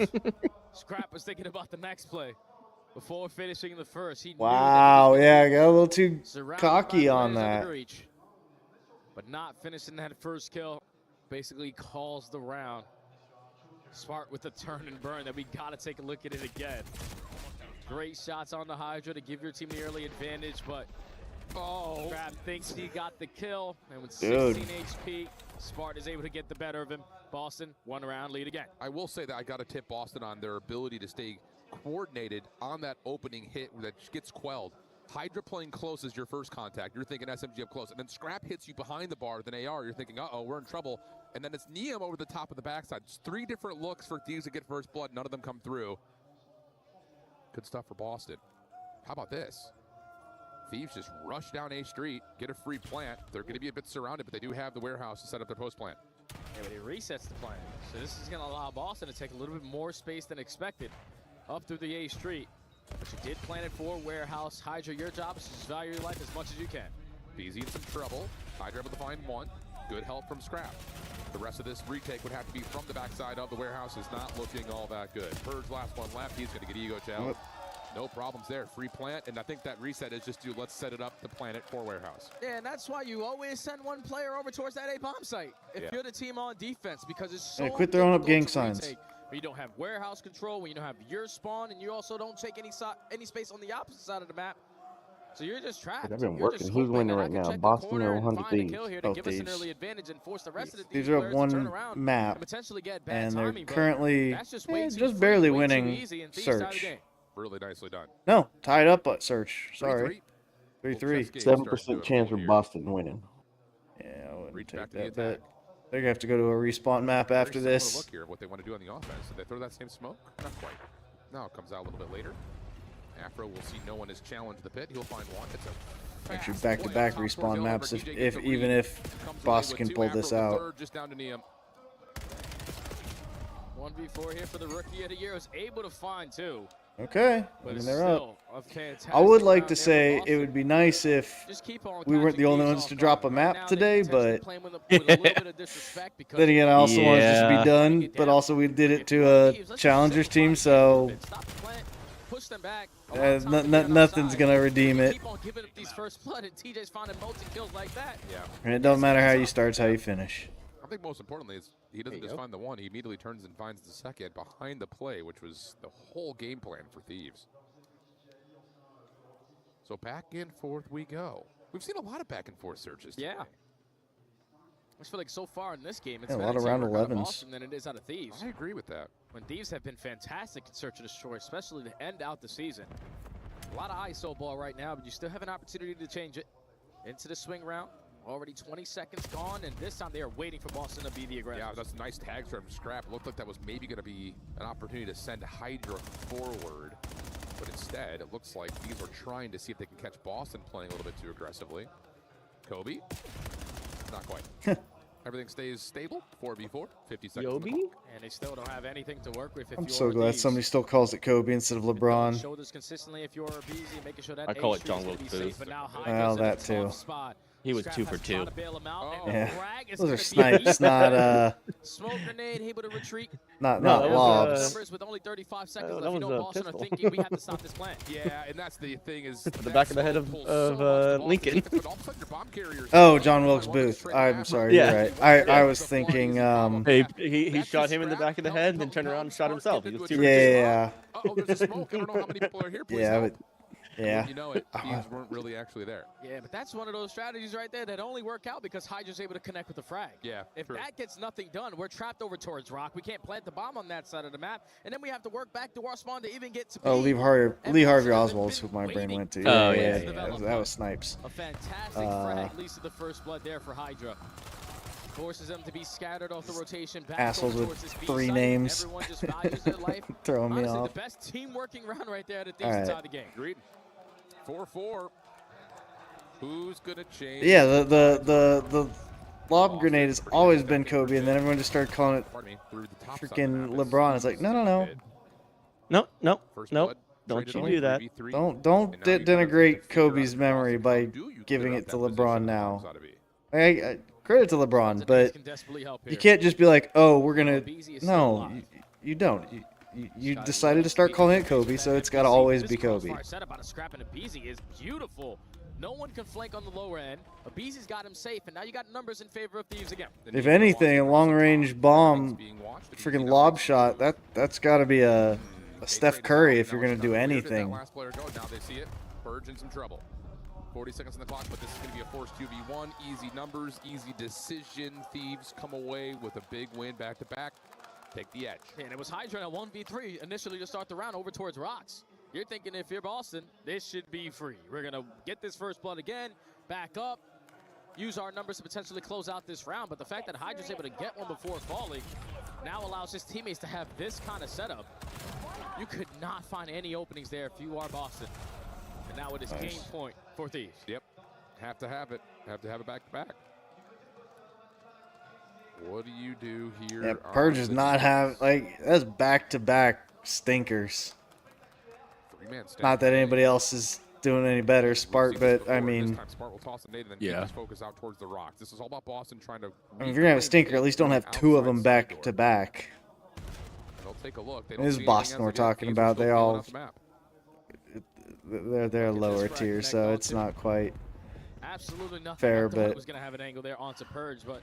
Scrap was thinking about the next play before finishing the first. He Wow, yeah, I got a little too surrounded cocky by on players that. under reach, but not finishing that first kill basically calls the round. Smart with the turn and burn that we got to take a look at it again. Great shots on the Hydra to give your team the early advantage, but Scrap thinks he got the kill, and with 16 HP, Smart is able to get the better of him. Boston, 1 round lead again. I will say that I got to tip Boston on their ability to stay coordinated on that opening hit that gets quelled. Hydra playing close is your first contact. You're thinking SMG up close, and then Scrap hits you behind the bar with an AR. You're thinking, uh-oh, we're in trouble. And then it's Neum over the top of the backside. It's 3 different looks for Thieves to get first blood. None of them come through. Good stuff for Boston. How about this? Thieves just rush down A Street, get a free plant. They're going to be a bit surrounded, but they do have the warehouse to set up their post plant. Yeah, but he resets the plant. So this is going to allow Boston to take a little bit more space than expected up through the A Street. But you did plant it for warehouse. Hydra, your job is to just value your life as much as you can. BZ in some trouble. Hydra able to find 1. Good help from Scrap. The rest of this retake would have to be from the backside of the warehouse. Is not looking all that good. Purge last one left. He's going to get ego challenge. No problems there. Free plant, and I think that reset is just let's set it up to plant it for warehouse. Yeah, and that's why you always send one player over towards that A bomb site if you're the team on defense, because it's so quit throwing up gang difficult to signs. retake. When you don't have warehouse control, when you don't have your spawn, and you also don't take any space on the opposite side of the map. So you're just trapped. I've been working. Who's winning right now? Boston or 100 Thieves? Oh, Thieves. These are up 1 map, and they're currently just barely winning Search. Really nicely done. No, tied up at Search. Sorry. 3-3. 7% chance for Boston winning. Yeah, I wouldn't take that bet. They're gonna have to go to a respawn map after this. Look here, what they want to do on the offense. Did they throw that same smoke? Not quite. No, it comes out a little bit later. Afro will see no one has challenged the pit. He'll find 1. It's a actually back-to-back respawn maps. Even if Boston can pull this out. Just down to Neum. 1v4 here for the Rookie of the Year. Was able to find 2. Okay. I mean, they're up. I would like to say it would be nice if we weren't the only ones to drop a map today, but then again, I also want it just to be done, but also we did it to a challengers team, so nothing's going to redeem it. And it don't matter how you start, it's how you finish. I think most importantly is he doesn't just find the one, he immediately turns and finds the second behind the play, which was the whole game plan for Thieves. So back and forth we go. We've seen a lot of back and forth searches today. Yeah. I just feel like so far in this game, it's Yeah, a been lot of round out of 11s. Boston than it is out of Thieves. I agree with that. When Thieves have been fantastic in Search and Destroy, especially to end out the season. A lot of ISO ball right now, but you still have an opportunity to change it into the swing round. Already 20 seconds gone, and this time they are waiting for Boston to be the aggressor. Yeah, that's a nice tag from Scrap. It looked like that was maybe going to be an opportunity to send Hydra forward. But instead, it looks like these are trying to see if they can catch Boston playing a little bit too aggressively. Kobe? Not quite. Everything stays stable. 4v4, 50 seconds. And they still don't have anything to work with. If I'm so glad somebody still calls it Kobe instead of LeBron. Shoulders consistently if you're busy, making sure that I call it John Wilkes Booth. Well, that too. He was 2 for 2. Yeah, those are snipes, not Smoke grenade, able to retreat. not lobs. With only 35 seconds that left, you was know a Boston are pistol. thinking we have to stop this plan. Yeah, and that's the thing is The back of the head of Lincoln. Oh, John Wilkes Booth. I'm sorry, Yeah. you're right. I was thinking. He shot him in the back of the head and then turned around and shot himself. He was 2 for 2. Yeah. Oh, there's a smoke. I don't know how many people are here. Please Yeah, help. but yeah. You know it. Thieves weren't really actually there. Yeah, but that's one of those strategies right there that only work out because Hydra's able to connect with the frag. Yeah, If true. that gets nothing done, we're trapped over towards Rock. We can't plant the bomb on that side of the map, and then we have to work back to our spawn to even get to Oh, B. Lee Harvey Oswald is who my brain went to. Oh, Yeah, yeah. that was snipes. A fantastic frag leads to the first blood there for Hydra. Forces them to be scattered off the rotation back Assholes towards with this B 3 site. names. Everyone just values their life. Throwing me Honestly, off. the best team working round right there at the All Thieves right. side of the game. Agreed. 4-4. Who's gonna change? Yeah, the lob grenade has always been Kobe, and then everyone just started calling it freaking LeBron. It's like, no. No. Don't you do that. Don't denigrate Kobe's memory by giving it to LeBron now. Credit to LeBron, but you can't just be like, oh, we're gonna. No, you don't. You decided to start calling it Kobe, so it's got to always be Kobe. Set about a scrap and Abizi is beautiful. No one can flank on the lower end. Abizi's got him safe, and now you got numbers in favor of Thieves again. If anything, a long-range bomb, freaking lob shot, that's got to be a Steph Curry if you're gonna do anything. Last player go. Now they see it. Burge in some trouble. 40 seconds on the clock, but this is going to be a forced 2v1. Easy numbers, easy decision. Thieves come away with a big win back-to-back. Take the edge. And it was Hydra at 1v3 initially to start the round over towards Rocks. You're thinking if you're Boston, this should be free. We're going to get this first blood again, back up, use our numbers to potentially close out this round. But the fact that Hydra's able to get one before falling now allows his teammates to have this kind of setup. You could not find any openings there if you are Boston. And now it is game point for Thieves. Yep. Have to have it. Have to have it back-to-back. What do you do here? Yeah, Purge does not have, like, that's back-to-back stinkers. Not that anybody else is doing any better, Spark, but I mean, Spark will toss a nade and then yeah. just focus out towards the rocks. This is all about Boston trying to. I mean, if you're gonna have a stinker, at least don't have 2 of them back-to-back. They'll take a look. This is Boston we're talking about. They all, they're lower tier, so it's not quite absolutely nothing fair, but was going to have an angle there onto Purge, but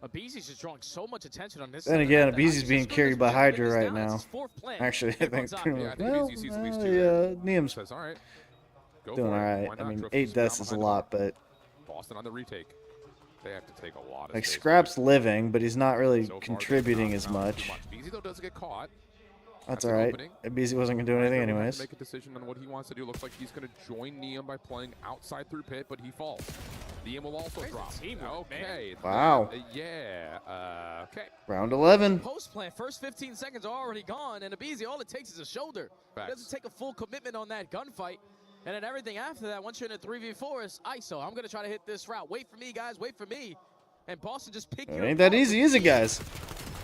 Abizi's just drawing so much attention on this. then again, Abizi's being carried by Hydra right now. Actually, I think pretty much. Well, Neum's doing all right. I mean, 8 deaths is a lot, but Boston on the retake. They have to take a lot of like space. Scrap's living, but he's not really contributing as much. Beezy though does get caught. That's all right. Abizi wasn't gonna do anything anyways. Make a decision on what he wants to do. Looks like he's gonna join Neum by playing outside through pit, but he falls. Neum will also drop. Okay. Wow. Yeah. Okay. Round 11. Post plan, first 15 seconds are already gone, and Abizi, all it takes is a shoulder. It doesn't take a full commitment on that gunfight. And then everything after that, once you're in a 3v4, is ISO. I'm going to try to hit this route. Wait for me, guys. Wait for me. And Boston just picked you It ain't that easy, is it, guys?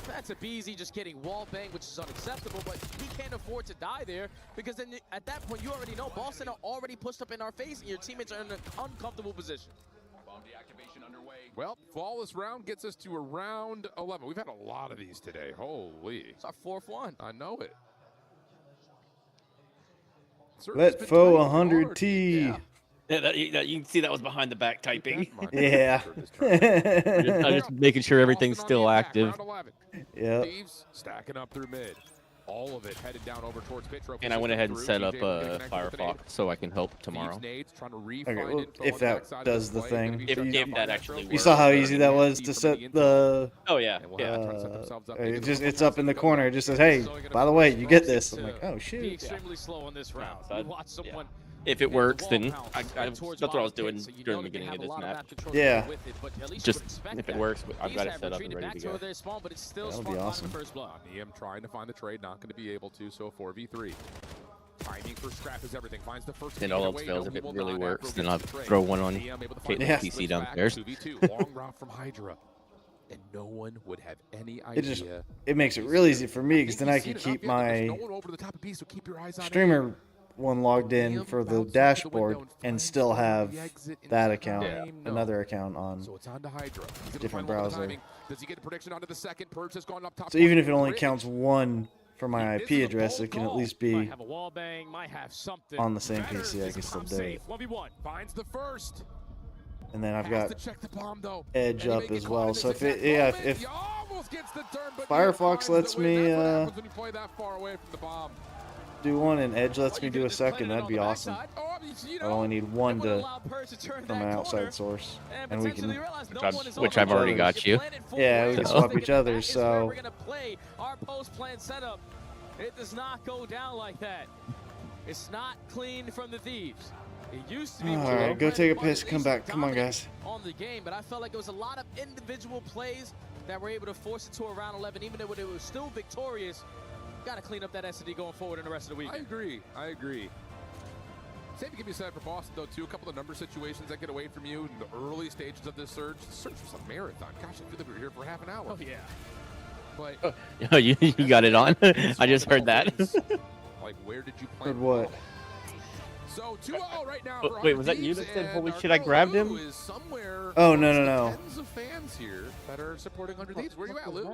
That's a Beezy just getting wall banged, which is unacceptable, but he can't afford to die there because then at that point you already know Boston are already pushed up in our face and your teammates are in an uncomfortable position. Well, flawless round gets us to around 11. We've had a lot of these today. Holy. It's our 4th one. I know it. Let foe 100T. Yeah, you can see that was behind the back typing. Yeah. I'm just making sure everything's still active. Yeah. Thieves stacking up through mid. All of it headed down over towards pit trophy. And I went ahead and set up Firefox so I can help tomorrow. Okay, well, if that does the thing. If that actually works. You saw how easy that was to set the... Oh, yeah. It's up in the corner. It just says, hey, by the way, you get this. I'm like, oh, Be shoot. extremely slow on this round. You watch someone. If it works, then that's what I was doing during the beginning of this map. Yeah. Just if it works, I've got it set up and ready to go. That'll be awesome. Neum trying to find the trade, not going to be able to, so 4v3. Timing for Scrap is everything. Finds the first And all else fails, if it really works, then I'll throw one on Caitlin's PC downstairs. 2v2, long route from Hydra. And no one would have any idea. It makes it real easy for me because then I can keep my streamer one logged in for the dashboard and still have that account, another account on a different browser. So even if it only counts one for my IP address, it can at least be on the same PC. I can still do it. And then I've got Edge up as well. So if Firefox lets me do one and Edge lets me do a second, that'd be awesome. I only need one from an outside source, and we can which I've already got you. Yeah, we can swap each other. So We're gonna play our post-plan setup. It does not go down like that. It's not clean from the Thieves. It used to be. All right, go take a piss. Come back. Come on, guys. On the game, but I felt like it was a lot of individual plays that were able to force it to a round 11, even though it was still victorious. Got to clean up that SD going forward in the rest of the week. I agree. Same to give you a set for Boston, though, too. A couple of number situations that get away from you in the early stages of this surge. The surge was a marathon. Gosh, I feel like we were here for half an hour. Oh, yeah. But oh, you got it on? I just heard that. Like, where did you play? Heard what? So 2-0 right now. Wait, was that you that said, holy shit, I grabbed him? Oh, no. Tens of fans here that are supporting underneath. Where you at, Lou?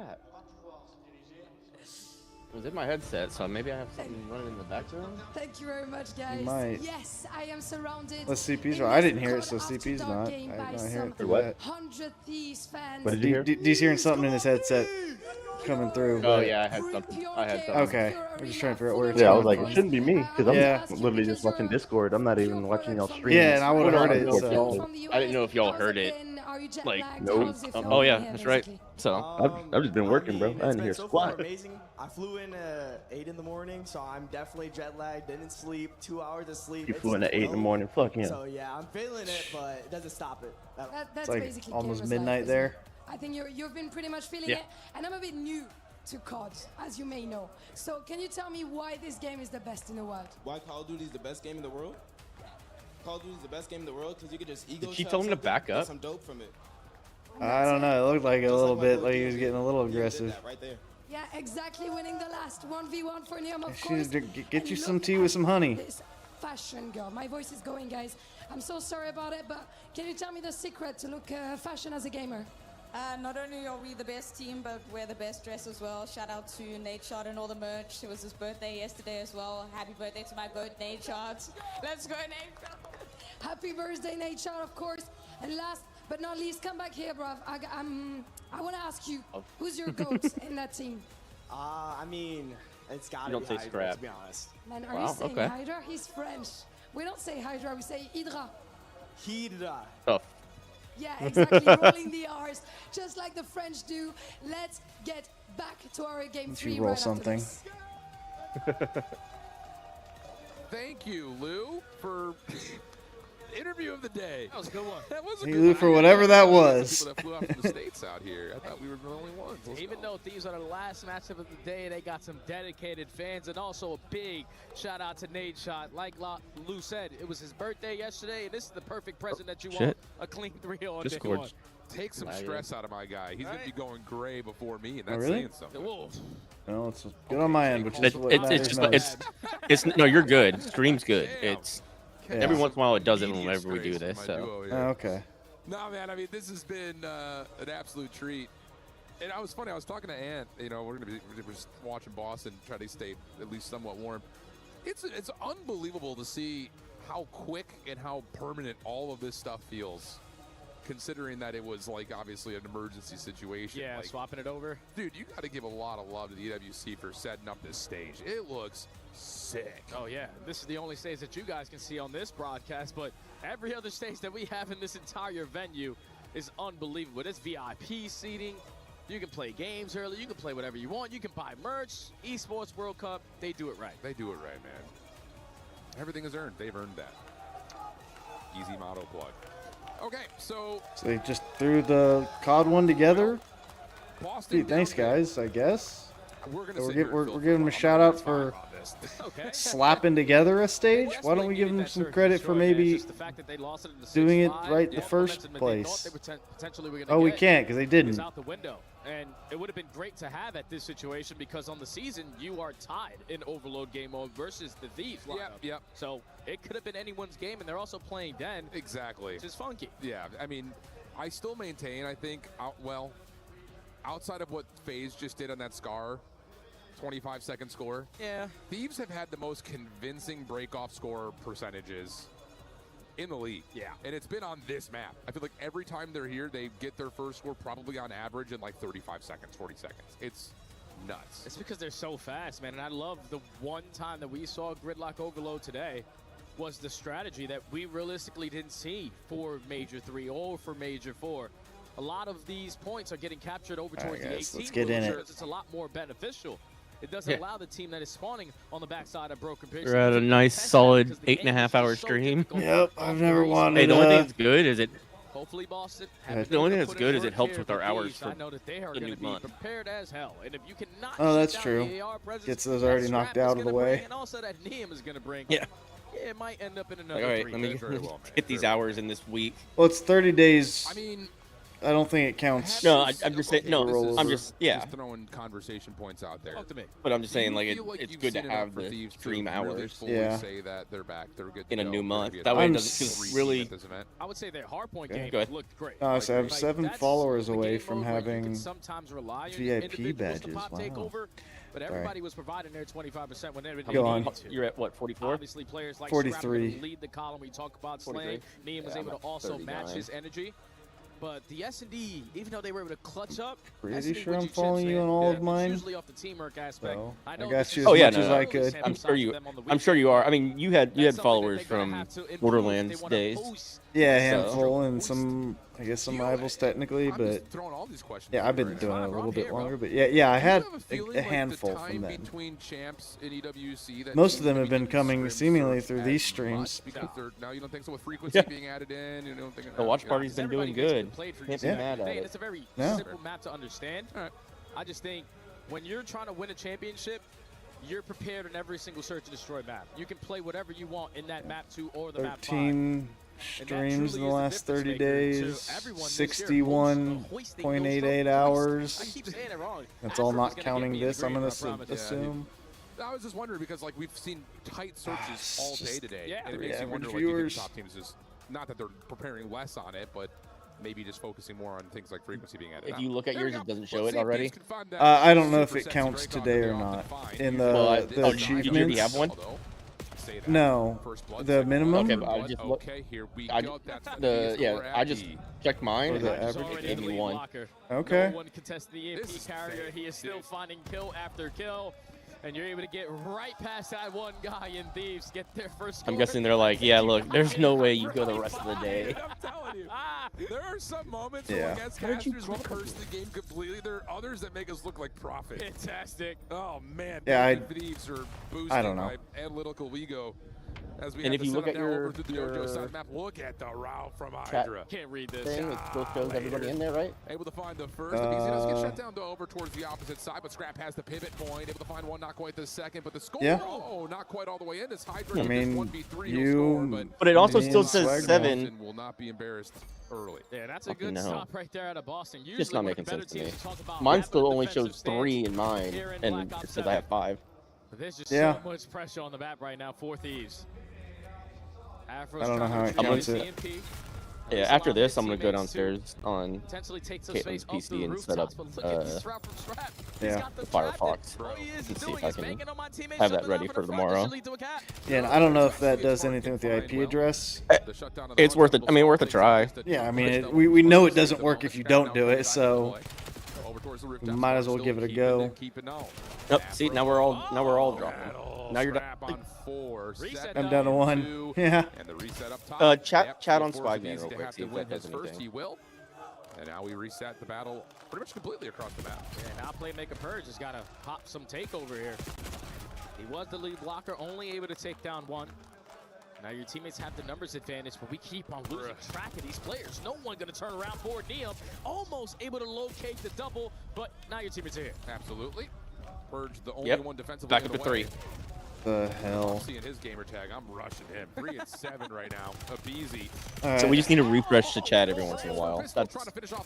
It was in my headset, so maybe I have something running in the background. Thank you very much, guys. Might. Yes, I am surrounded. Let's CP's right. I didn't hear it, so CP's not. I did not hear it for that. 100 Thieves fans. What did you hear? D's hearing something in his headset coming through. Oh, yeah, I had something. Okay, I'm just trying to figure out where it's I was like, it shouldn't be me, because I'm literally just watching Discord. I'm not even watching y'all stream. Yeah, and I would have heard it. So. I didn't know if y'all heard it. Like, nope. Oh, yeah, that's right. So I've just been working, bro. I didn't hear so squat. Far amazing. I flew in at 8 in the morning, so I'm definitely jet lagged. Didn't sleep. 2 hours of sleep. You flew in at 8 in the morning. Fuck him. So yeah, I'm feeling it, but it doesn't stop it. That's it's like basically almost gamer's midnight life, there. I think you've been pretty much feeling it, and I'm a bit new to COD, as you may know. So can you tell me why this game is the best in the world? Why Call of Duty is the best game in the world? Call of Duty is the best game in the world because you could just ego. Did she tell him to back up? Some dope from it. I don't know. It looked like a little bit like he was getting a little aggressive. Right there. Yeah, exactly. Winning the last 1v1 for Neum, of course. Get you some tea with some honey. This fashion girl. My voice is going, guys. I'm so sorry about it, but can you tell me the secret to look fashion as a gamer? Not only are we the best team, but we're the best dressed as well. Shout out to Nate Shot and all the merch. It was his birthday yesterday as well. Happy birthday to my goat, Nate Shot. Let's go, Nate. Happy birthday, Nate Shot, of course. And last but not least, come back here, bruv. I want to ask you, who's your goat in that team? I mean, it's gotta be Hydra, Scrap. to be honest. Man, are you saying Hydra? He's French. We don't say Hydra, we say Hydra. Hydra. Oh. Yeah, exactly. Rolling the R's, just like the French do. Let's get back to our game 3 roll right something. after this. Thank you, Lou, for Interview of the day. That was a good one. That was a Thank good you one. for whatever that was. People that flew out from the States out here. I thought we were the only ones. Even though Thieves are the last matchup of the day, they got some dedicated fans, and also a big shout out to Nate Shot. Like Lou said, it was his birthday yesterday, and this is the perfect present that you want. A clean 3-0 on day one. Take some stress out of my guy. He's going to be going gray before me, and Oh, that's really? saying something. No, it's good on my end, which is what It's matters just most. no, you're good. Stream's good. It's Yeah. every once in a while it doesn't whenever we do this. So Okay. No, man. I mean, this has been an absolute treat. And I was funny. I was talking to Ant. You know, we're just watching Boston try to stay at least somewhat warm. It's unbelievable to see how quick and how permanent all of this stuff feels, considering that it was like obviously an emergency situation. Yeah, like, swapping it over. Dude, you got to give a lot of love to the EWC for setting up this stage. It looks sick. Oh, yeah. This is the only stage that you guys can see on this broadcast, but every other stage that we have in this entire venue is unbelievable. It's VIP seating. You can play games early. You can play whatever you want. You can buy merch. Esports World Cup, they do it right. They do it right, man. Everything is earned. They've earned that. Easy motto plug. Okay, so they just threw the COD one together. Boston, Thanks, guys. I guess we're giving them a shout out for slapping together a stage. Why don't we give them some credit for maybe doing it right the first place? Oh, we can't because they didn't. Out the window. And it would have been great to have at this situation because on the season, you are tied in Overload game mode versus the Thieves lineup. Yep. So it could have been anyone's game, and they're also playing Den. Exactly. Which is funky. Yeah, I mean, I still maintain, I think, outside of what FaZe just did on that Scar 25-second score, yeah, Thieves have had the most convincing break-off score percentages in the league. Yeah. And it's been on this map. I feel like every time they're here, they get their first score probably on average in like 35 seconds, 40 seconds. It's nuts. It's because they're so fast, man. And I love the one time that we saw Gridlock Overload today was the strategy that we realistically didn't see for Major 3 or for Major 4. A lot of these points are getting captured over towards the 18. Let's get in it. It's a lot more beneficial. It doesn't allow the team that is spawning on the backside of Broken Picture. we're at a nice solid 8.5 hour stream. Yep, I've never wanted. Hey, the only thing that's good is it. Hopefully, Boston. The only thing that's good is it helps with our hours for I know that they are the going new to be month. prepared as hell. And if you cannot Oh, that's shut true. down the AR presence, Gets those already that knocked Strap out is of the gonna way. bring, and also that Neum is going to bring. Yeah. It might end up in another Like, all right, 3. let me Very well, man. hit these hours in this week. Well, it's 30 days. I mean, I don't think it counts. No, I'm just saying. No, Rollover. I'm just just throwing conversation points out there. But I'm just saying, Do like, you feel like it's you've good to seen enough have for the Thieves to stream really hours. fully Yeah. say that they're back, they're good to In a go, new they're month. gonna be That way, it I'm doesn't s- because really. at this event. I would say their hardpoint Yeah. game Go ahead. looked great. So I have 7 that's followers the away game from mode where you having can sometimes rely on VIP individuals badges. to pop Wow. takeover, but everybody was providing their 25% when they Go on. needed to. You're at what, 44? Obviously, players like 43. Scrap lead the column. We talk about 43. Slang. Neum was Yeah, able I'm to at also 39. match his energy. But the S&D, even though they were able to clutch up, Pretty S&D sure wins I'm you chips, following you man. on all of It's mine. usually off the teamwork aspect. So, I I know got this you is as Oh yeah, much as no, I could. I'm sure you. them on the I'm sure you are. I mean, you had That's something followers that they're gonna from have to improve. Borderlands They wanna days. boost. Yeah, a So- handful and some, I guess some rivals technically, I'm but just throwing all these questions. yeah, I've been right doing now. it a little bit here, bro. longer. But yeah, I had Do you have feeling a like handful the from time them. between champs in EWC that Most of seems them to have be been getting coming scrimmed seemingly served through as these much streams. because now you don't think so with frequency Yeah. being added in. You don't think The watch you know, party's been doing good. Played for Can't you be mad at today, and it. it's a very No. simple map to understand. I just think when you're trying to win a championship, you're prepared in every single search and destroy map. You can play whatever you want in that map 2 or the map 5. 13 streams in the last 30 days, 61.88 hours. I keep saying it wrong. That's all Astro not was gonna counting get me in this, the I'm green, going I to promise. assume. I was just wondering because like we've seen tight searches all day today, yeah. and it makes you Average wonder like, do you think viewers. the top teams just not that they're preparing less on it, but maybe just focusing more on things like frequency being added. If on. you look at There we yours, go. it doesn't show Let's it see if already. Thieves can find that I don't know if super it sexy counts break on today that or they not. often find. In Well, the did you already achievements. have one? Although, say that. No, First blood, the second minimum. blood, Okay, but I third just blood. look- Okay, here we I go. That's what the it is. We're I at just the- checked mine Or and the it average. Already gave the me lead one. blocker. Okay. No one contested the This EMP is carrier. fake, He is still dude. finding kill after kill. And you're able to get right past that one guy in Thieves, get their first score. I'm guessing they're like, yeah, look, there's no way you go the rest of the day. I'm telling you, there are some moments Yeah. where against casters we curse the game completely. There are others that make us look like profit. Fantastic. Oh man, Yeah, the Thieves are boosted I don't know. by analytical ego. And if you look at your map, look at the route from chat Hydra. Can't read this. thing, it still shows everybody in there, right? Able to find the first. The BZ does get shut down though over towards the opposite side, but Scrap has the pivot point. Able to find one, not quite the second, but the score. Yeah. Oh, not quite all the way in. As Hydra I mean, 1v3 you. But it also still says 7. Will not be embarrassed early. Yeah, that's a good stop right there out of Boston. Usually Just not when making better sense to me. teams talk about Mine having still a only defensive shows stance 3 in mine, here in and Black it Ops says I have 5. But there's just Yeah. so much pressure on the map right now for Thieves. I don't know how it counts it. Yeah, after this, I'm gonna go downstairs on Potentially takes Caitlin's space off the PC and set up rooftops, but look at this route from Scrap. He's yeah, got the them Firefox. trapped. All he is and see doing if I is can banking on my teammates have that jumping ready off for in the front. tomorrow. This should lead to a cap. Yeah, and I don't know if that does anything with the IP address. It's worth it. I mean, worth a try. Yeah, I mean, we know it doesn't work if you don't do it, so you might as well give it a go. Yep. See, now we're all dropping. Now you're on 4. I'm down to 1. Yeah. And the reset up top. Chat on Swagman real quick. See if that does First, anything. he will. And now we reset the battle pretty much completely across the map. Yeah, now Playmaker Purge has got to hop some takeover here. He was the lead blocker, only able to take down 1. Now your teammates have the numbers advantage, but we keep on losing track of these players. No one going to turn around for Neum. Almost able to locate the double, but now your teammates are here. Absolutely. Purge the only one defensively. Back up to 3. The hell. Seeing his gamer tag, I'm rushing him. 3 and 7 right now. Easy. So we just need to refresh the chat every once in a while. That's,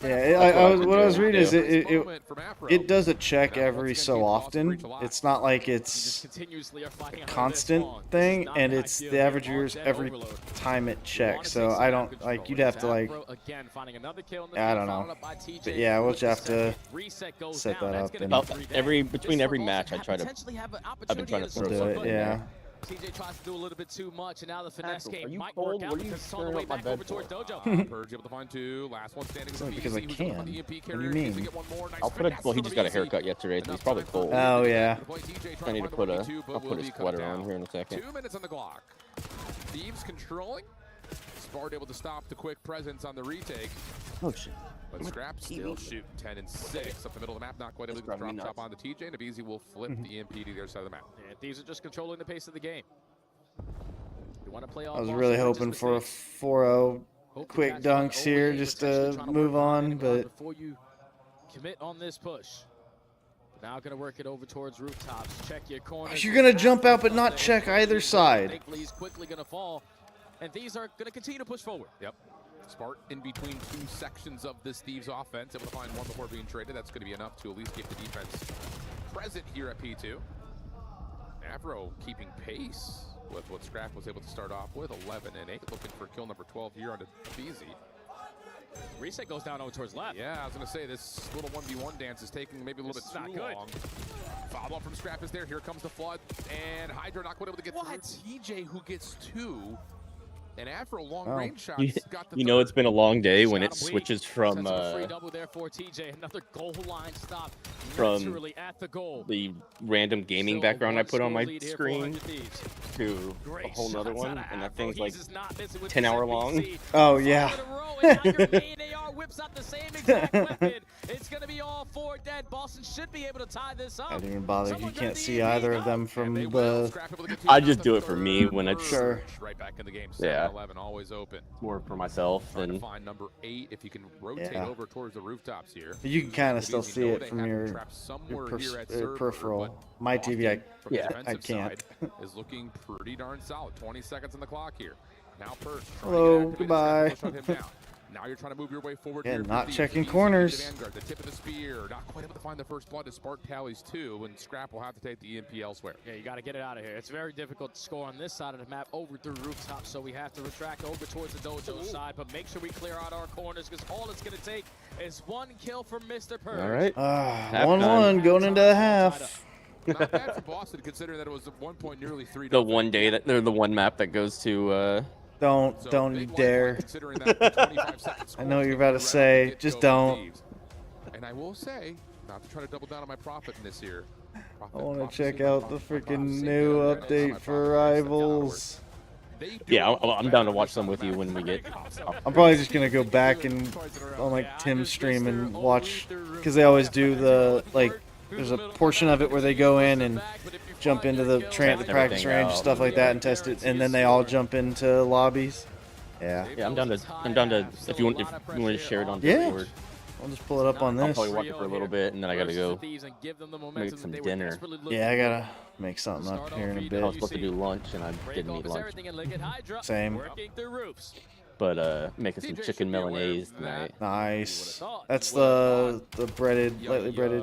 yeah, what I was reading is it does a check every so often. It's not like it's a constant thing, and it's the average viewers every time it checks. So I don't like you'd have to like I don't know, but yeah, we'll just have to set that up. And between every match, I've been trying to throw it. Yeah. TJ tries to do a little bit too much, and now the finesse game might work out because it's on the way back over towards Dojo. Purge able to find 2. Last one standing. It's only because I can. What do you mean? I'll put well, he just got a haircut yesterday, so he's probably cold. Oh, yeah. I need to put I'll put his sweater on here in a second. 2 minutes on the clock. Thieves controlling. Spart able to stop the quick presence on the retake. Oh, shit. But Scrap still shooting 10 and 6 up the middle of the map. Not quite able to drop top onto TJ, and Abizi will flip the EMP to the other side of the map. Yeah, these are just controlling the pace of the game. You want to play all I was really hoping for a 4-0 quick dunks here just to move on, but before you commit on this push. Now going to work it over towards rooftops. Check your corners. you're gonna jump out but not check either side. He's quickly going to fall, and these are going to continue to push forward. Yep. Spart in between 2 sections of this Thieves offense, able to find 1 before being traded. That's going to be enough to at least keep the defense present here at P2. Avro keeping pace with what Scrap was able to start off with, 11 and 8, looking for kill number 12 here on Easy. Reset goes down over towards left. Yeah, I was going to say, this little 1v1 dance is taking maybe a little bit too long. Follow-up from Scrap is there. Here comes the flood, and Hydra not quite able to get through. TJ, who gets 2. And after a long range shot, got the you know it's been a long day when it switches from free double there for TJ. Another goal line stop literally at the goal. The random gaming background I put on my screen to a whole nother one, and that thing's like 10 hour long. Oh yeah. Whips out the same exact weapon. It's going to be all 4 dead. Boston should be able to tie this up. I didn't even bother. You can't see either of them from the. I just do it for me when it's right back in the game. Yeah. 11 always open. More for myself than find number 8 if you can rotate over towards the rooftops here. You can kind of still see it from your peripheral. My TV, I can't. Is looking pretty darn solid. 20 seconds on the clock here. Now Purge. Hello, goodbye. Now you're trying to move your way forward. Yeah, not checking corners. The Vanguard, the tip of the spear, not quite able to find the first blood. As Spark tallies 2, and Scrap will have to take the EMP elsewhere. Yeah, you got to get it out of here. It's very difficult to score on this side of the map over through rooftops, so we have to retract over towards the Dojo side. But make sure we clear out our corners, because all it's going to take is 1 kill from Mr. Purge. All right. 1-1 going into the half. Not bad for Boston, considering that it was at one point nearly 3. The one day that they're the one map that goes to. Don't you dare. I know what you're about to say. Just don't. And I will say, not to try to double down on my profit in this year. I want to check out the freaking new update for Rivals. Yeah, I'm down to watch them with you when we get. I'm probably just gonna go back and on like Tim's stream and watch, because they always do the like. There's a portion of it where they go in and jump into the practice range, stuff like that, and test it, and then they all jump into lobbies. Yeah. Yeah, I'm down to if you want to share it on Discord. I'll just pull it up on I'll this. probably watch it for a little bit, and then I gotta go make some dinner. Yeah, I gotta make something up here in a bit. I was supposed to do lunch, and I didn't eat lunch. Same. But making some chicken Milanese tonight. Nice. That's the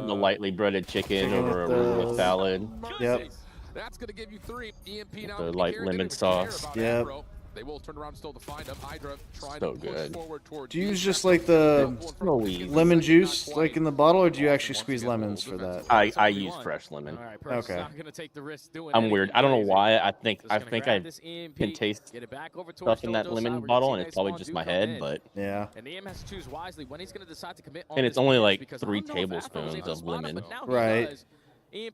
lightly breaded chicken over a arugula salad. Yep. That's gonna give you 3. EMP now. The light lemon sauce. Yep. They will turn around still to find him. Hydra trying so to push good. forward towards. Do you use just like the lemon juice like in the bottle, or do you actually squeeze lemons for that? I use fresh lemon. Okay. I'm weird. I don't know why. I think I can taste stuff in that lemon bottle, and it's probably just my head, but yeah. And EM has to choose wisely when he's going to decide to commit. And it's only like 3 tablespoons of lemon. Right.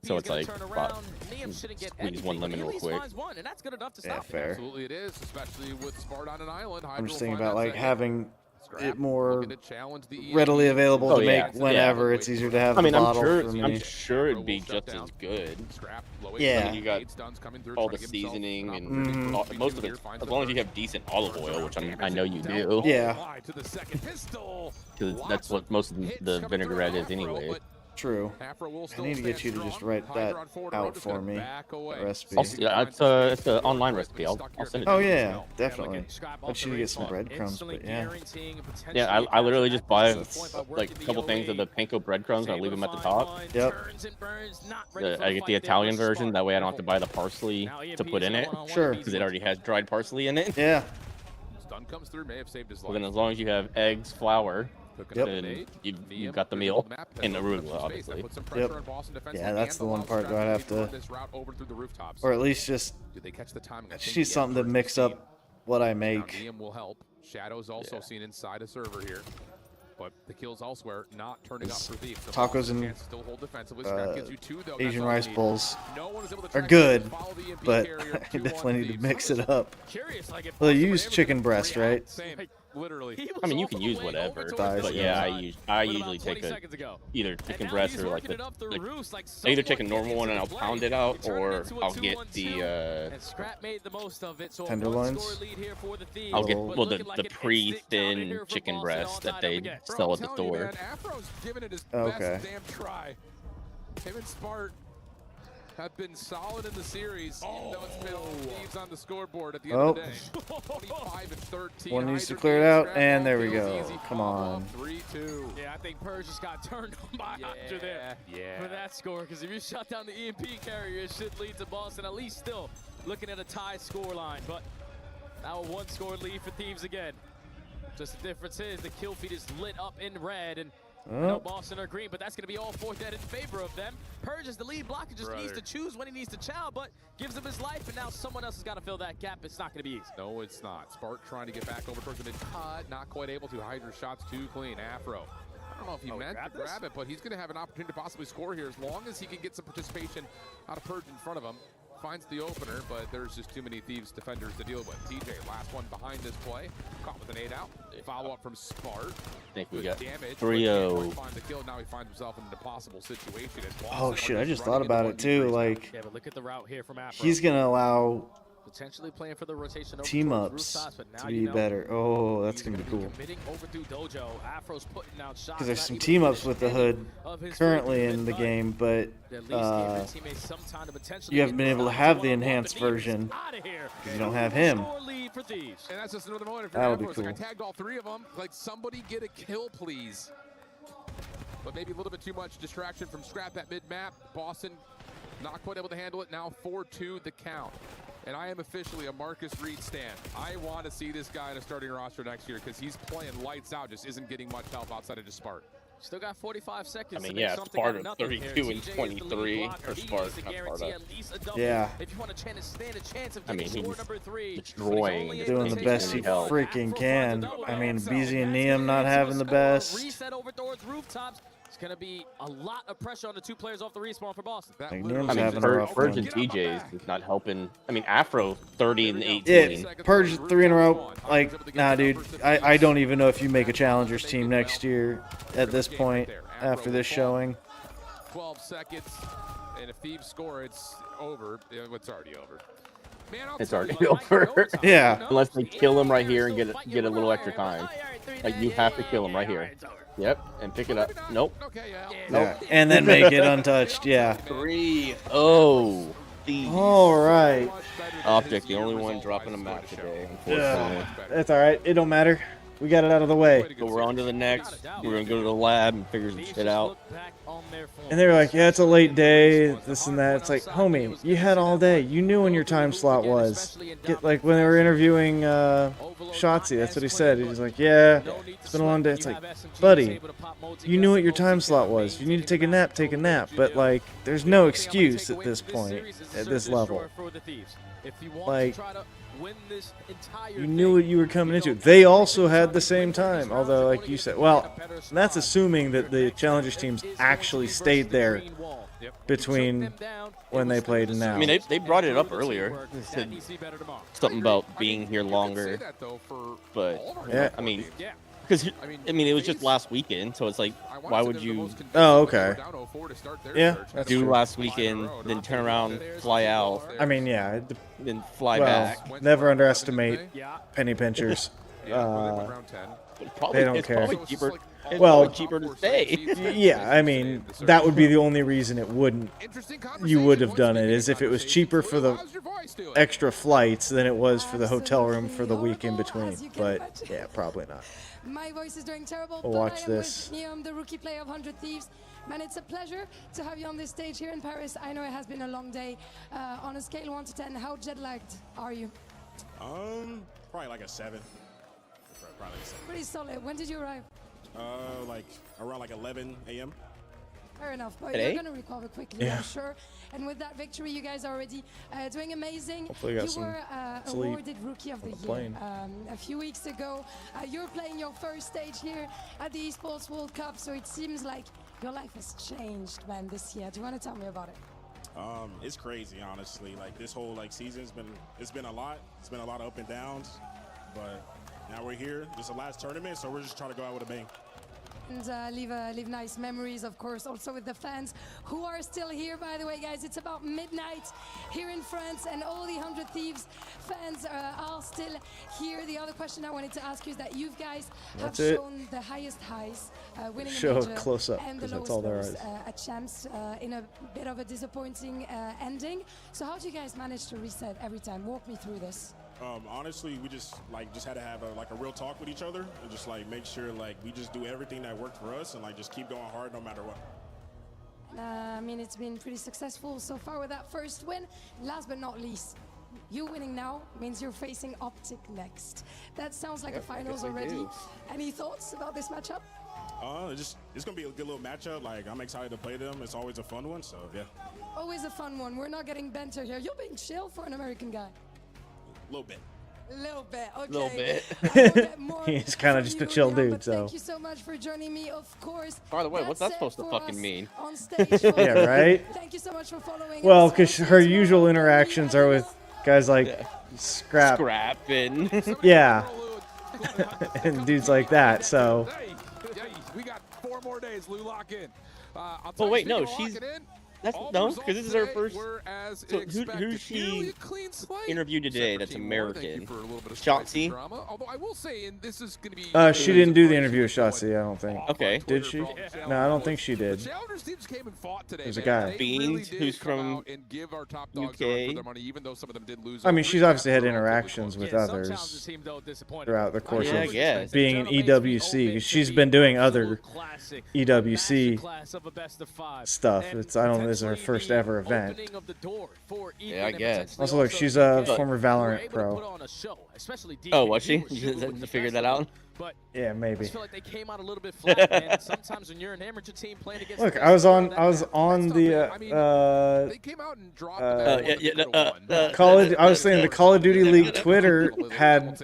So it's like, squeeze 1 lemon real quick. Yeah, fair. Absolutely it is, especially with Sparta on an island. I'm just thinking about like having it more readily available to make whenever. It's easier to have the bottle for me. I'm sure it'd be just as good. Yeah. You got all the seasoning and most of it, as long as you have decent olive oil, which I know you do. Yeah. Because that's what most of the vinaigrette is anyway. True. I need to get you to just write that out for me. That recipe. It's an online recipe. I'll send it to you. Oh yeah, definitely. I should get some breadcrumbs, but yeah. Yeah, I literally just buy like a couple things of the panko breadcrumbs and I leave them at the top. Yep. I get the Italian version. That way I don't have to buy the parsley to put in it. Sure. Because it already has dried parsley in it. Yeah. Stun comes through, may have saved his life. Well, then as long as you have eggs, flour, then you've got the meal and arugula, obviously. Yep. Yeah, that's the one part where I'd have to, or at least just need something to mix up what I make. Will help. Shadow's also seen inside a server here, but the kills elsewhere not turning up for Thief. Tacos and Asian rice bowls are good, but I definitely need to mix it up. Well, you use chicken breast, right? Literally. I mean, you can use whatever, but yeah, I usually take either chicken breast or like I either take a normal one and I'll pound it out, or I'll get the tenderloins. I'll get the pre-thin chicken breast that they sell at the store. Okay. Him and Spart have been solid in the series, even though it's been Thieves on the scoreboard at the end of the day. 25 and 13. One needs to clear it out, and there we go. Come on. 3-2. Yeah, I think Purge just got turned on by Hydra there for that score, because if you shut down the EMP carrier, it should lead to Boston, at least still looking at a tie score line. But now a 1-score lead for Thieves again. Just the difference is the kill feed is lit up in red, and I know Boston are green, but that's going to be all 4 dead in favor of them. Purge is the lead blocker, just needs to choose when he needs to chow, but gives him his life, and now someone else has got to fill that gap. It's not going to be easy. No, it's not. Spart trying to get back over towards the mid-cut, not quite able to. Hydra shots too clean. Afro. I don't know if he meant to grab it, but he's going to have an opportunity to possibly score here as long as he can get some participation out of Purge in front of him. Finds the opener, but there's just too many Thieves defenders to deal with. TJ, last one behind this play. Caught with an 8-out. Follow-up from Spart. I think we got 3-0. Find the kill. Now he finds himself in an impossible situation. Oh shit, I just thought about it too. Like, yeah, but look at the route here from Afro. He's gonna allow potentially playing for the rotation team ups to be better. Oh, that's gonna be cool. Because there's some team ups with the hood currently in the game, but you haven't been able to have the enhanced version because you don't have him. And that's just another moment. That would be cool. I tagged all 3 of them. Like, somebody get a kill, please. But maybe a little bit too much distraction from Scrap at mid-map. Boston not quite able to handle it. Now 4-2 the count. And I am officially a Marcus Reed stan. I want to see this guy in a starting roster next year because he's playing lights out, just isn't getting much help outside of just Spart. Still got 45 seconds. I mean, yeah, Sparta 32 and 23, or Sparta. Yeah. If you want to stand a chance of I mean, he's destroying. Doing the best he freaking can. I mean, BZ and Neum not having the best. Reset over towards rooftops. It's going to be a lot of pressure on the 2 players off the respawn for Boston. I mean, Purge and TJ's is not helping. I mean, Afro 30 and 18. Yeah, Purge 3 in a row. Like, nah, dude. I don't even know if you make a Challengers team next year at this point after this showing. 12 seconds, and if Thieves score, it's over. It's already over. Man, It's already over. Yeah. Unless they kill him right here and get a little extra time. Like, you have to kill him right here. Yep, and pick it up. Nope. Yeah. And then make it untouched. Yeah. 3-0. All right. Optic, the only one dropping a map today, unfortunately. That's all right. It don't matter. We got it out of the way. So we're on to the next. We're going to go to the lab and figure some shit out. And they were like, yeah, it's a late day, this and that. It's like, homie, you had all day. You knew when your time slot was. Like, when they were interviewing Shotzi, that's what he said. He was like, yeah, it's been a long day. It's like, buddy, you knew what your time slot was. If you need to take a nap, take a nap. But, like, there's no excuse at this point, at this level. Like, you knew what you were coming into. They also had the same time, although, like you said, well, that's assuming that the challengers teams actually stayed there between when they played and now. I mean, they brought it up earlier. They said something about being here longer, but yeah, I mean, because I mean, it was just last weekend, so it's like, why would you? Oh, okay. Yeah, that's do true. last weekend, then turn around, fly out. I mean, yeah, then fly well, back. Never underestimate penny pinchers. They don't care. Well, cheaper to stay. Yeah, I mean, that would be the only reason it wouldn't. You would have done it, is if it was cheaper for the extra flights than it was for the hotel room for the week in between. But yeah, probably not. My voice is doing terrible. We'll watch this. I'm the rookie player of 100 Thieves. Man, it's a pleasure to have you on this stage here in Paris. I know it has been a long day. On a scale 1 to 10, how jet-lagged are you? Probably like a 7. Probably like a 7. Pretty solid. When did you arrive? Like around like 11 a.m. Fair enough, but Today? you're going to recover quickly, Yeah. I'm sure. And with that victory, you guys are already doing amazing. Hopefully you got some were sleep awarded Rookie of the on the Year plane. a few weeks ago. You're playing your first stage here at the Esports World Cup, so it seems like your life has changed, man, this year. Do you want to tell me about it? It's crazy, honestly. Like this whole season's been a lot. It's been a lot of up and downs, but now we're here. This is the last tournament, so we're just trying to go out with a bang. And leave nice memories, of course, also with the fans who are still here, by the way, guys. It's about midnight here in France, and all the 100 Thieves fans are still here. The other question I wanted to ask you is that you guys have shown the highest highs, winning Show a a major close-up, and the 'cause that's lowest all there lows is. at champs in a bit of a disappointing ending. So how do you guys manage to reset every time? Walk me through this. Honestly, we just had to have a real talk with each other and just make sure we just do everything that worked for us and just keep going hard no matter what. I mean, it's been pretty successful so far with that first win. Last but not least, you winning now means you're facing Optic next. That sounds like a finals already. Any thoughts about this matchup? It's gonna be a good little matchup. I'm excited to play them. It's always a fun one. So yeah. Always a fun one. We're not getting banter here. You're being chill for an American guy. A little bit. Little bit, okay. Little bit. I will get more He's kind of just a chill Leon, dude, but so. Thank you so much for joining me, of course. By the way, what's that That's supposed to it fucking for mean? us on stage for Yeah, right? Thank you so much for following Well, us. because her usual interactions are with guys like Scrap. Scrapping. Yeah. And dudes like that, so. Hey, we got 4 more days, Lou, lock in. Oh wait, no, she's. That's no, because this is her first. So who's she interviewed today? That's American. Shotzi. Although I will say, and this is going to be. She didn't do the interview with Shotzi, I don't think. Okay. Did she? No, I don't think she did. There's a guy. Beans, who's from UK. I mean, she's obviously had interactions with others throughout the course of being an EWC. 'Cause she's been doing other EWC stuff. I don't know, this is her first ever event. Yeah, I guess. Also, look, she's a former Valorant pro. Oh, was she? To figure that out? Yeah, maybe. I just feel like they came out a little bit flat, man. Sometimes when you're an amateur team playing against Look, I was on the I was saying the Call of Duty League Twitter had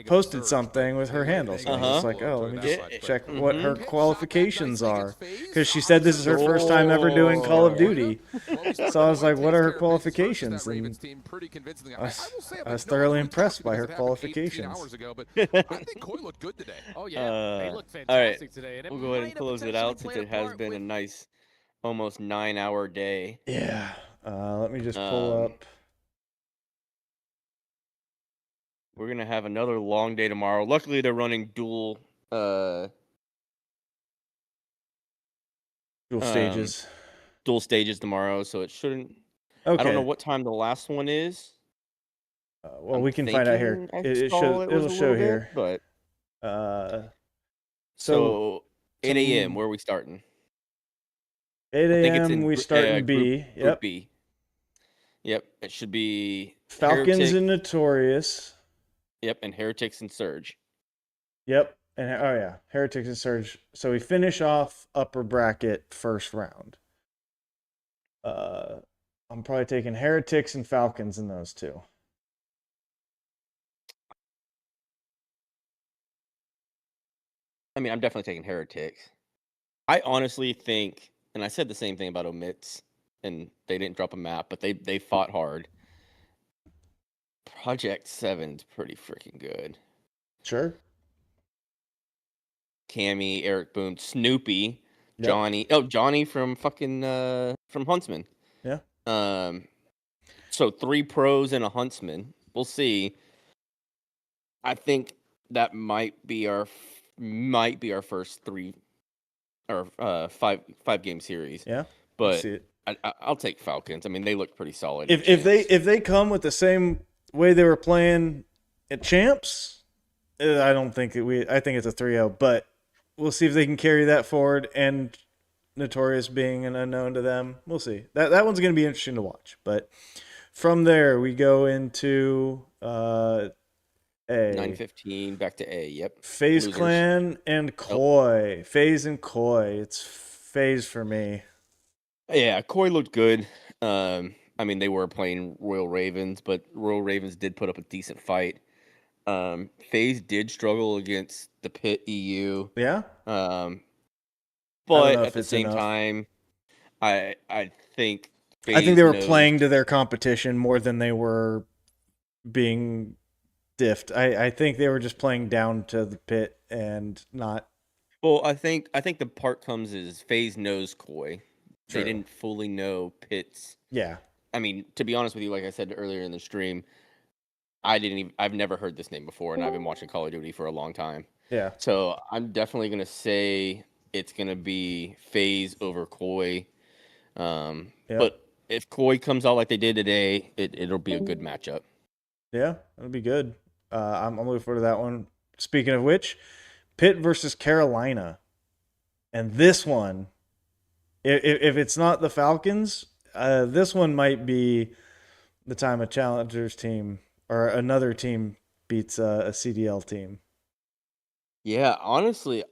posted something with her handle, so I was just like, oh, let me just check what her qualifications are, because she said this is her first time ever doing Call of Duty. So I was like, what are her qualifications? And I was thoroughly impressed by her qualifications. Today. Oh yeah, they look all right, fantastic today. And we'll go ahead and close it out since it has been a nice almost 9-hour day. Yeah. Let me just pull up. We're gonna have another long day tomorrow. Luckily, they're running dual stages. Dual stages tomorrow, so it shouldn't. Okay. I don't know what time the last one is. Well, we can find out here. It'll show here. But so 8 a.m. Where are we starting? 8 a.m. We start in B. Group B. Yep, it should be Falcons and Notorious. Yep, and Heretics and Surge. Yep, and Heretics and Surge. So we finish off upper bracket first round. I'm probably taking Heretics and Falcons in those two. I mean, I'm definitely taking Heretics. I honestly think, and I said the same thing about Omits, and they didn't drop a map, but they fought hard. Project 7's pretty freaking good. Sure. Cammy, Eric Boone, Snoopy, Johnny. Oh, Johnny from fucking from Huntsman. Yeah. So 3 pros and a Huntsman. We'll see. I think that might be our first 3 or 5 game series. Yeah. But I'll take Falcons. I mean, they look pretty solid. If they come with the same way they were playing at Champs, I don't think I think it's a 3-0, but we'll see if they can carry that forward, and Notorious being an unknown to them. We'll see. That one's going to be interesting to watch. But from there, we go into A. 9-15, back to A, yep. FaZe Clan and Koi. Nope. FaZe and Koi. It's FaZe for me. Yeah, Koi looked good. I mean, they were playing Royal Ravens, but Royal Ravens did put up a decent fight. FaZe did struggle against the Pit EU. Yeah. But at the same time, I think FaZe I think they were playing to their competition more than they were being diffed. I think they were just playing down to the Pit and not. Well, I think the part comes is FaZe knows Koi. They didn't fully know Pit's. Yeah. I mean, to be honest with you, like I said earlier in the stream, I've never heard this name before, and I've been watching Call of Duty for a long time. Yeah. So I'm definitely gonna say it's gonna be FaZe over Koi. But if Koi comes out like they did today, it'll be a good matchup. Yeah, it'll be good. I'm looking forward to that one. Speaking of which, Pitt versus Carolina, and this one, if it's not the Falcons, this one might be the time a Challengers team or another team beats a CDL team. Yeah, honestly,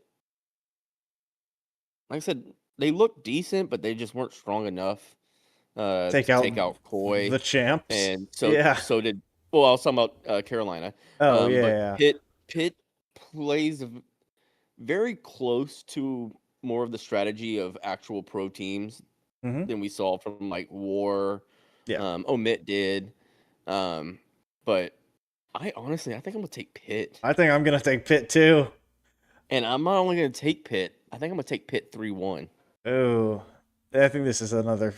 like I said, they look decent, but they just weren't strong enough to take out Koi, the champs. And so did. Well, I was talking about Carolina. Oh, but Pitt plays very close to more of the strategy of actual pro teams than we saw from like War. Yeah. Omit did. But I think I'm going to take Pitt. I think I'm going to take Pitt too. And I'm not only going to take Pitt, I think I'm going to take Pitt 3-1. Oh, I think this is another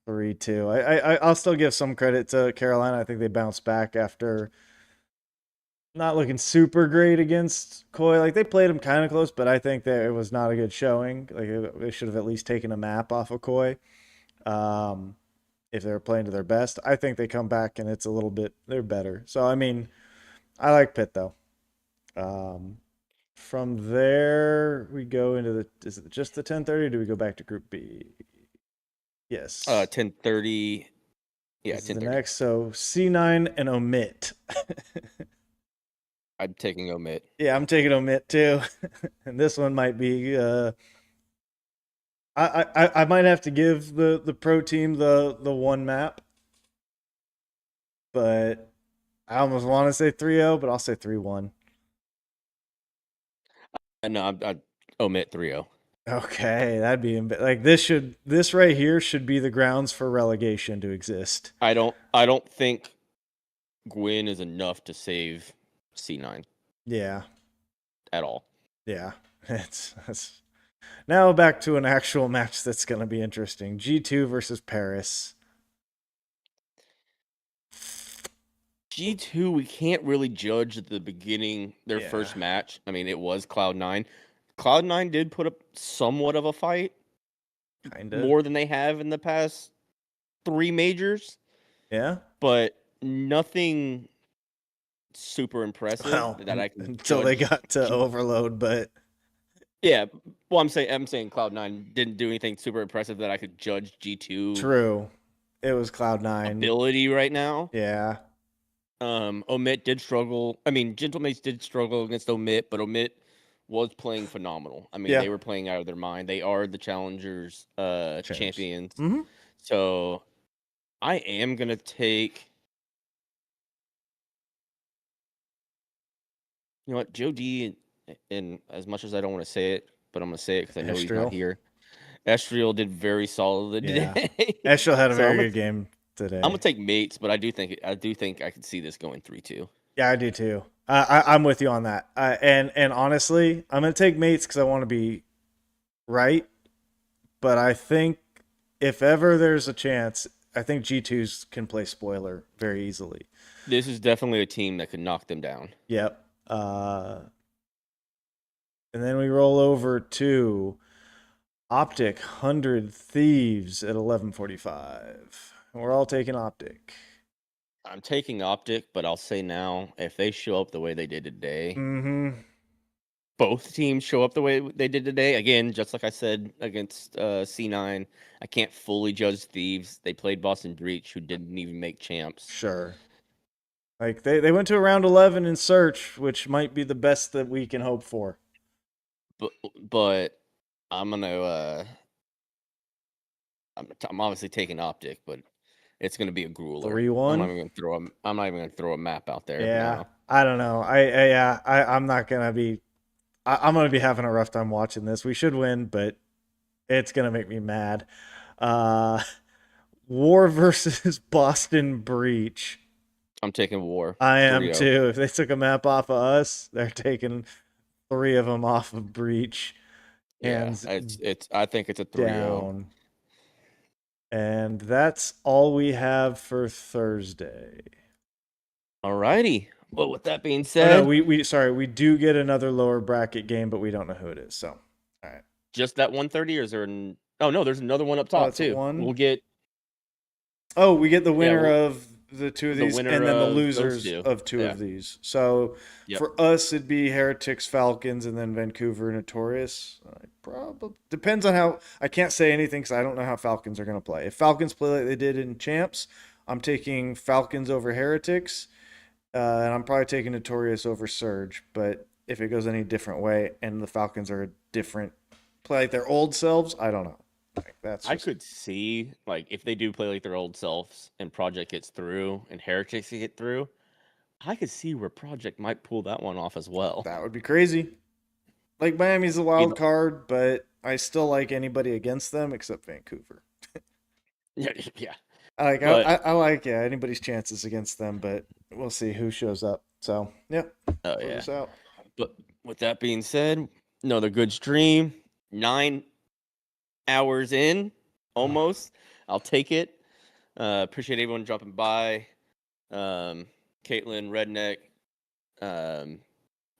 3-2. I'll still give some credit to Carolina. I think they bounced back after not looking super great against Koi. Like, they played them kind of close, but I think that it was not a good showing. Like, they should have at least taken a map off of Koi if they were playing to their best. I think they come back and it's a little bit, they're better. So, I mean, I like Pitt, though. From there, we go into is it just the 10:30 or do we go back to Group B? Yes. 10:30. Yeah, 10:30. The next, so C9 and Omit. I'm taking Omit. Yeah, I'm taking Omit too. And this one might be I might have to give the pro team the one map. But I almost want to say 3-0, but I'll say 3-1. No, I Omit 3-0. Okay, that'd be like this right here should be the grounds for relegation to exist. I don't think Gwyn is enough to save C9. Yeah. At all. Yeah. It's Now back to an actual match that's going to be interesting. G2 versus Paris. G2, we can't really judge at the beginning their first match. I mean, it was Cloud9. Cloud9 did put up somewhat of a fight. Kinda. More than they have in the past 3 majors. Yeah. But nothing super impressive that I can until judge. They got to Overload, but yeah, well, I'm saying Cloud9 didn't do anything super impressive that I could judge G2. True, it was Cloud9 ability right now. Yeah. Omit did struggle. I mean, Gentlemates did struggle against Omit, but Omit was playing phenomenal. I mean, they were playing out of their mind. They are the challengers champions. Mm-hmm. So I am gonna take. You know what, Joe D, and as much as I don't want to say it, but I'm going to say it because I know he's not here. Estriel did very solid today. Estriel had a very good game today. I'm going to take Mates, but I do think I could see this going 3-2. Yeah, I do too. I'm with you on that. And honestly, I'm going to take Mates because I want to be right. But I think if ever there's a chance, I think G2s can play spoiler very easily. This is definitely a team that could knock them down. Yep. And then we roll over to Optic 100 Thieves at 11:45. We're all taking Optic. I'm taking Optic, but I'll say now, if they show up the way they did today, both teams show up the way they did today. Again, just like I said against C9, I can't fully judge Thieves. They played Boston Breach, who didn't even make champs. Sure. Like they went to a round 11 in Search, which might be the best that we can hope for. But I'm gonna I'm obviously taking Optic, but it's gonna be a grueler. 3-1. I'm not even gonna throw a map out there. Yeah, now. I don't know. I'm not gonna be. I'm gonna be having a rough time watching this. We should win, but it's gonna make me mad. War versus Boston Breach. I'm taking War. I am too. If they took a map off of us, they're taking 3 of them off of Breach. Yeah, I think it's a 3-0. And that's all we have for Thursday. Alrighty. Well, with that being said, we do get another lower bracket game, but we don't know who it is. So, all right. Just that 130, or is there? Oh no, there's another one up top too. We'll get. Oh, we get the winner of the 2 of these, and then the losers of 2 of these. So for us, it'd be Heretics, Falcons, and then Vancouver Notorious. Probably depends on how. I can't say anything because I don't know how Falcons are going to play. If Falcons play like they did in Champs, I'm taking Falcons over Heretics, and I'm probably taking Notorious over Surge. But if it goes any different way, and the Falcons are a different play like their old selves, I don't know. I could see, like, if they do play like their old selves and Project gets through and Heretics get through, I could see where Project might pull that one off as well. That would be crazy. Like, Miami's a wild card, but I still like anybody against them except Vancouver. Yeah. I like anybody's chances against them, but we'll see who shows up. So, Us out. But with that being said, another good stream. 9 hours in, almost. I'll take it. Appreciate everyone dropping by. Caitlin, Redneck,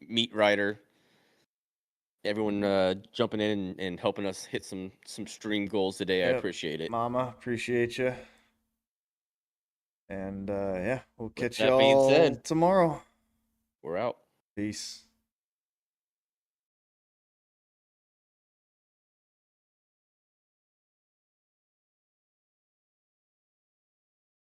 Meat Rider, everyone jumping in and helping us hit some stream goals today. I appreciate it. Mama, appreciate you. And we'll catch you all tomorrow. We're out. Peace.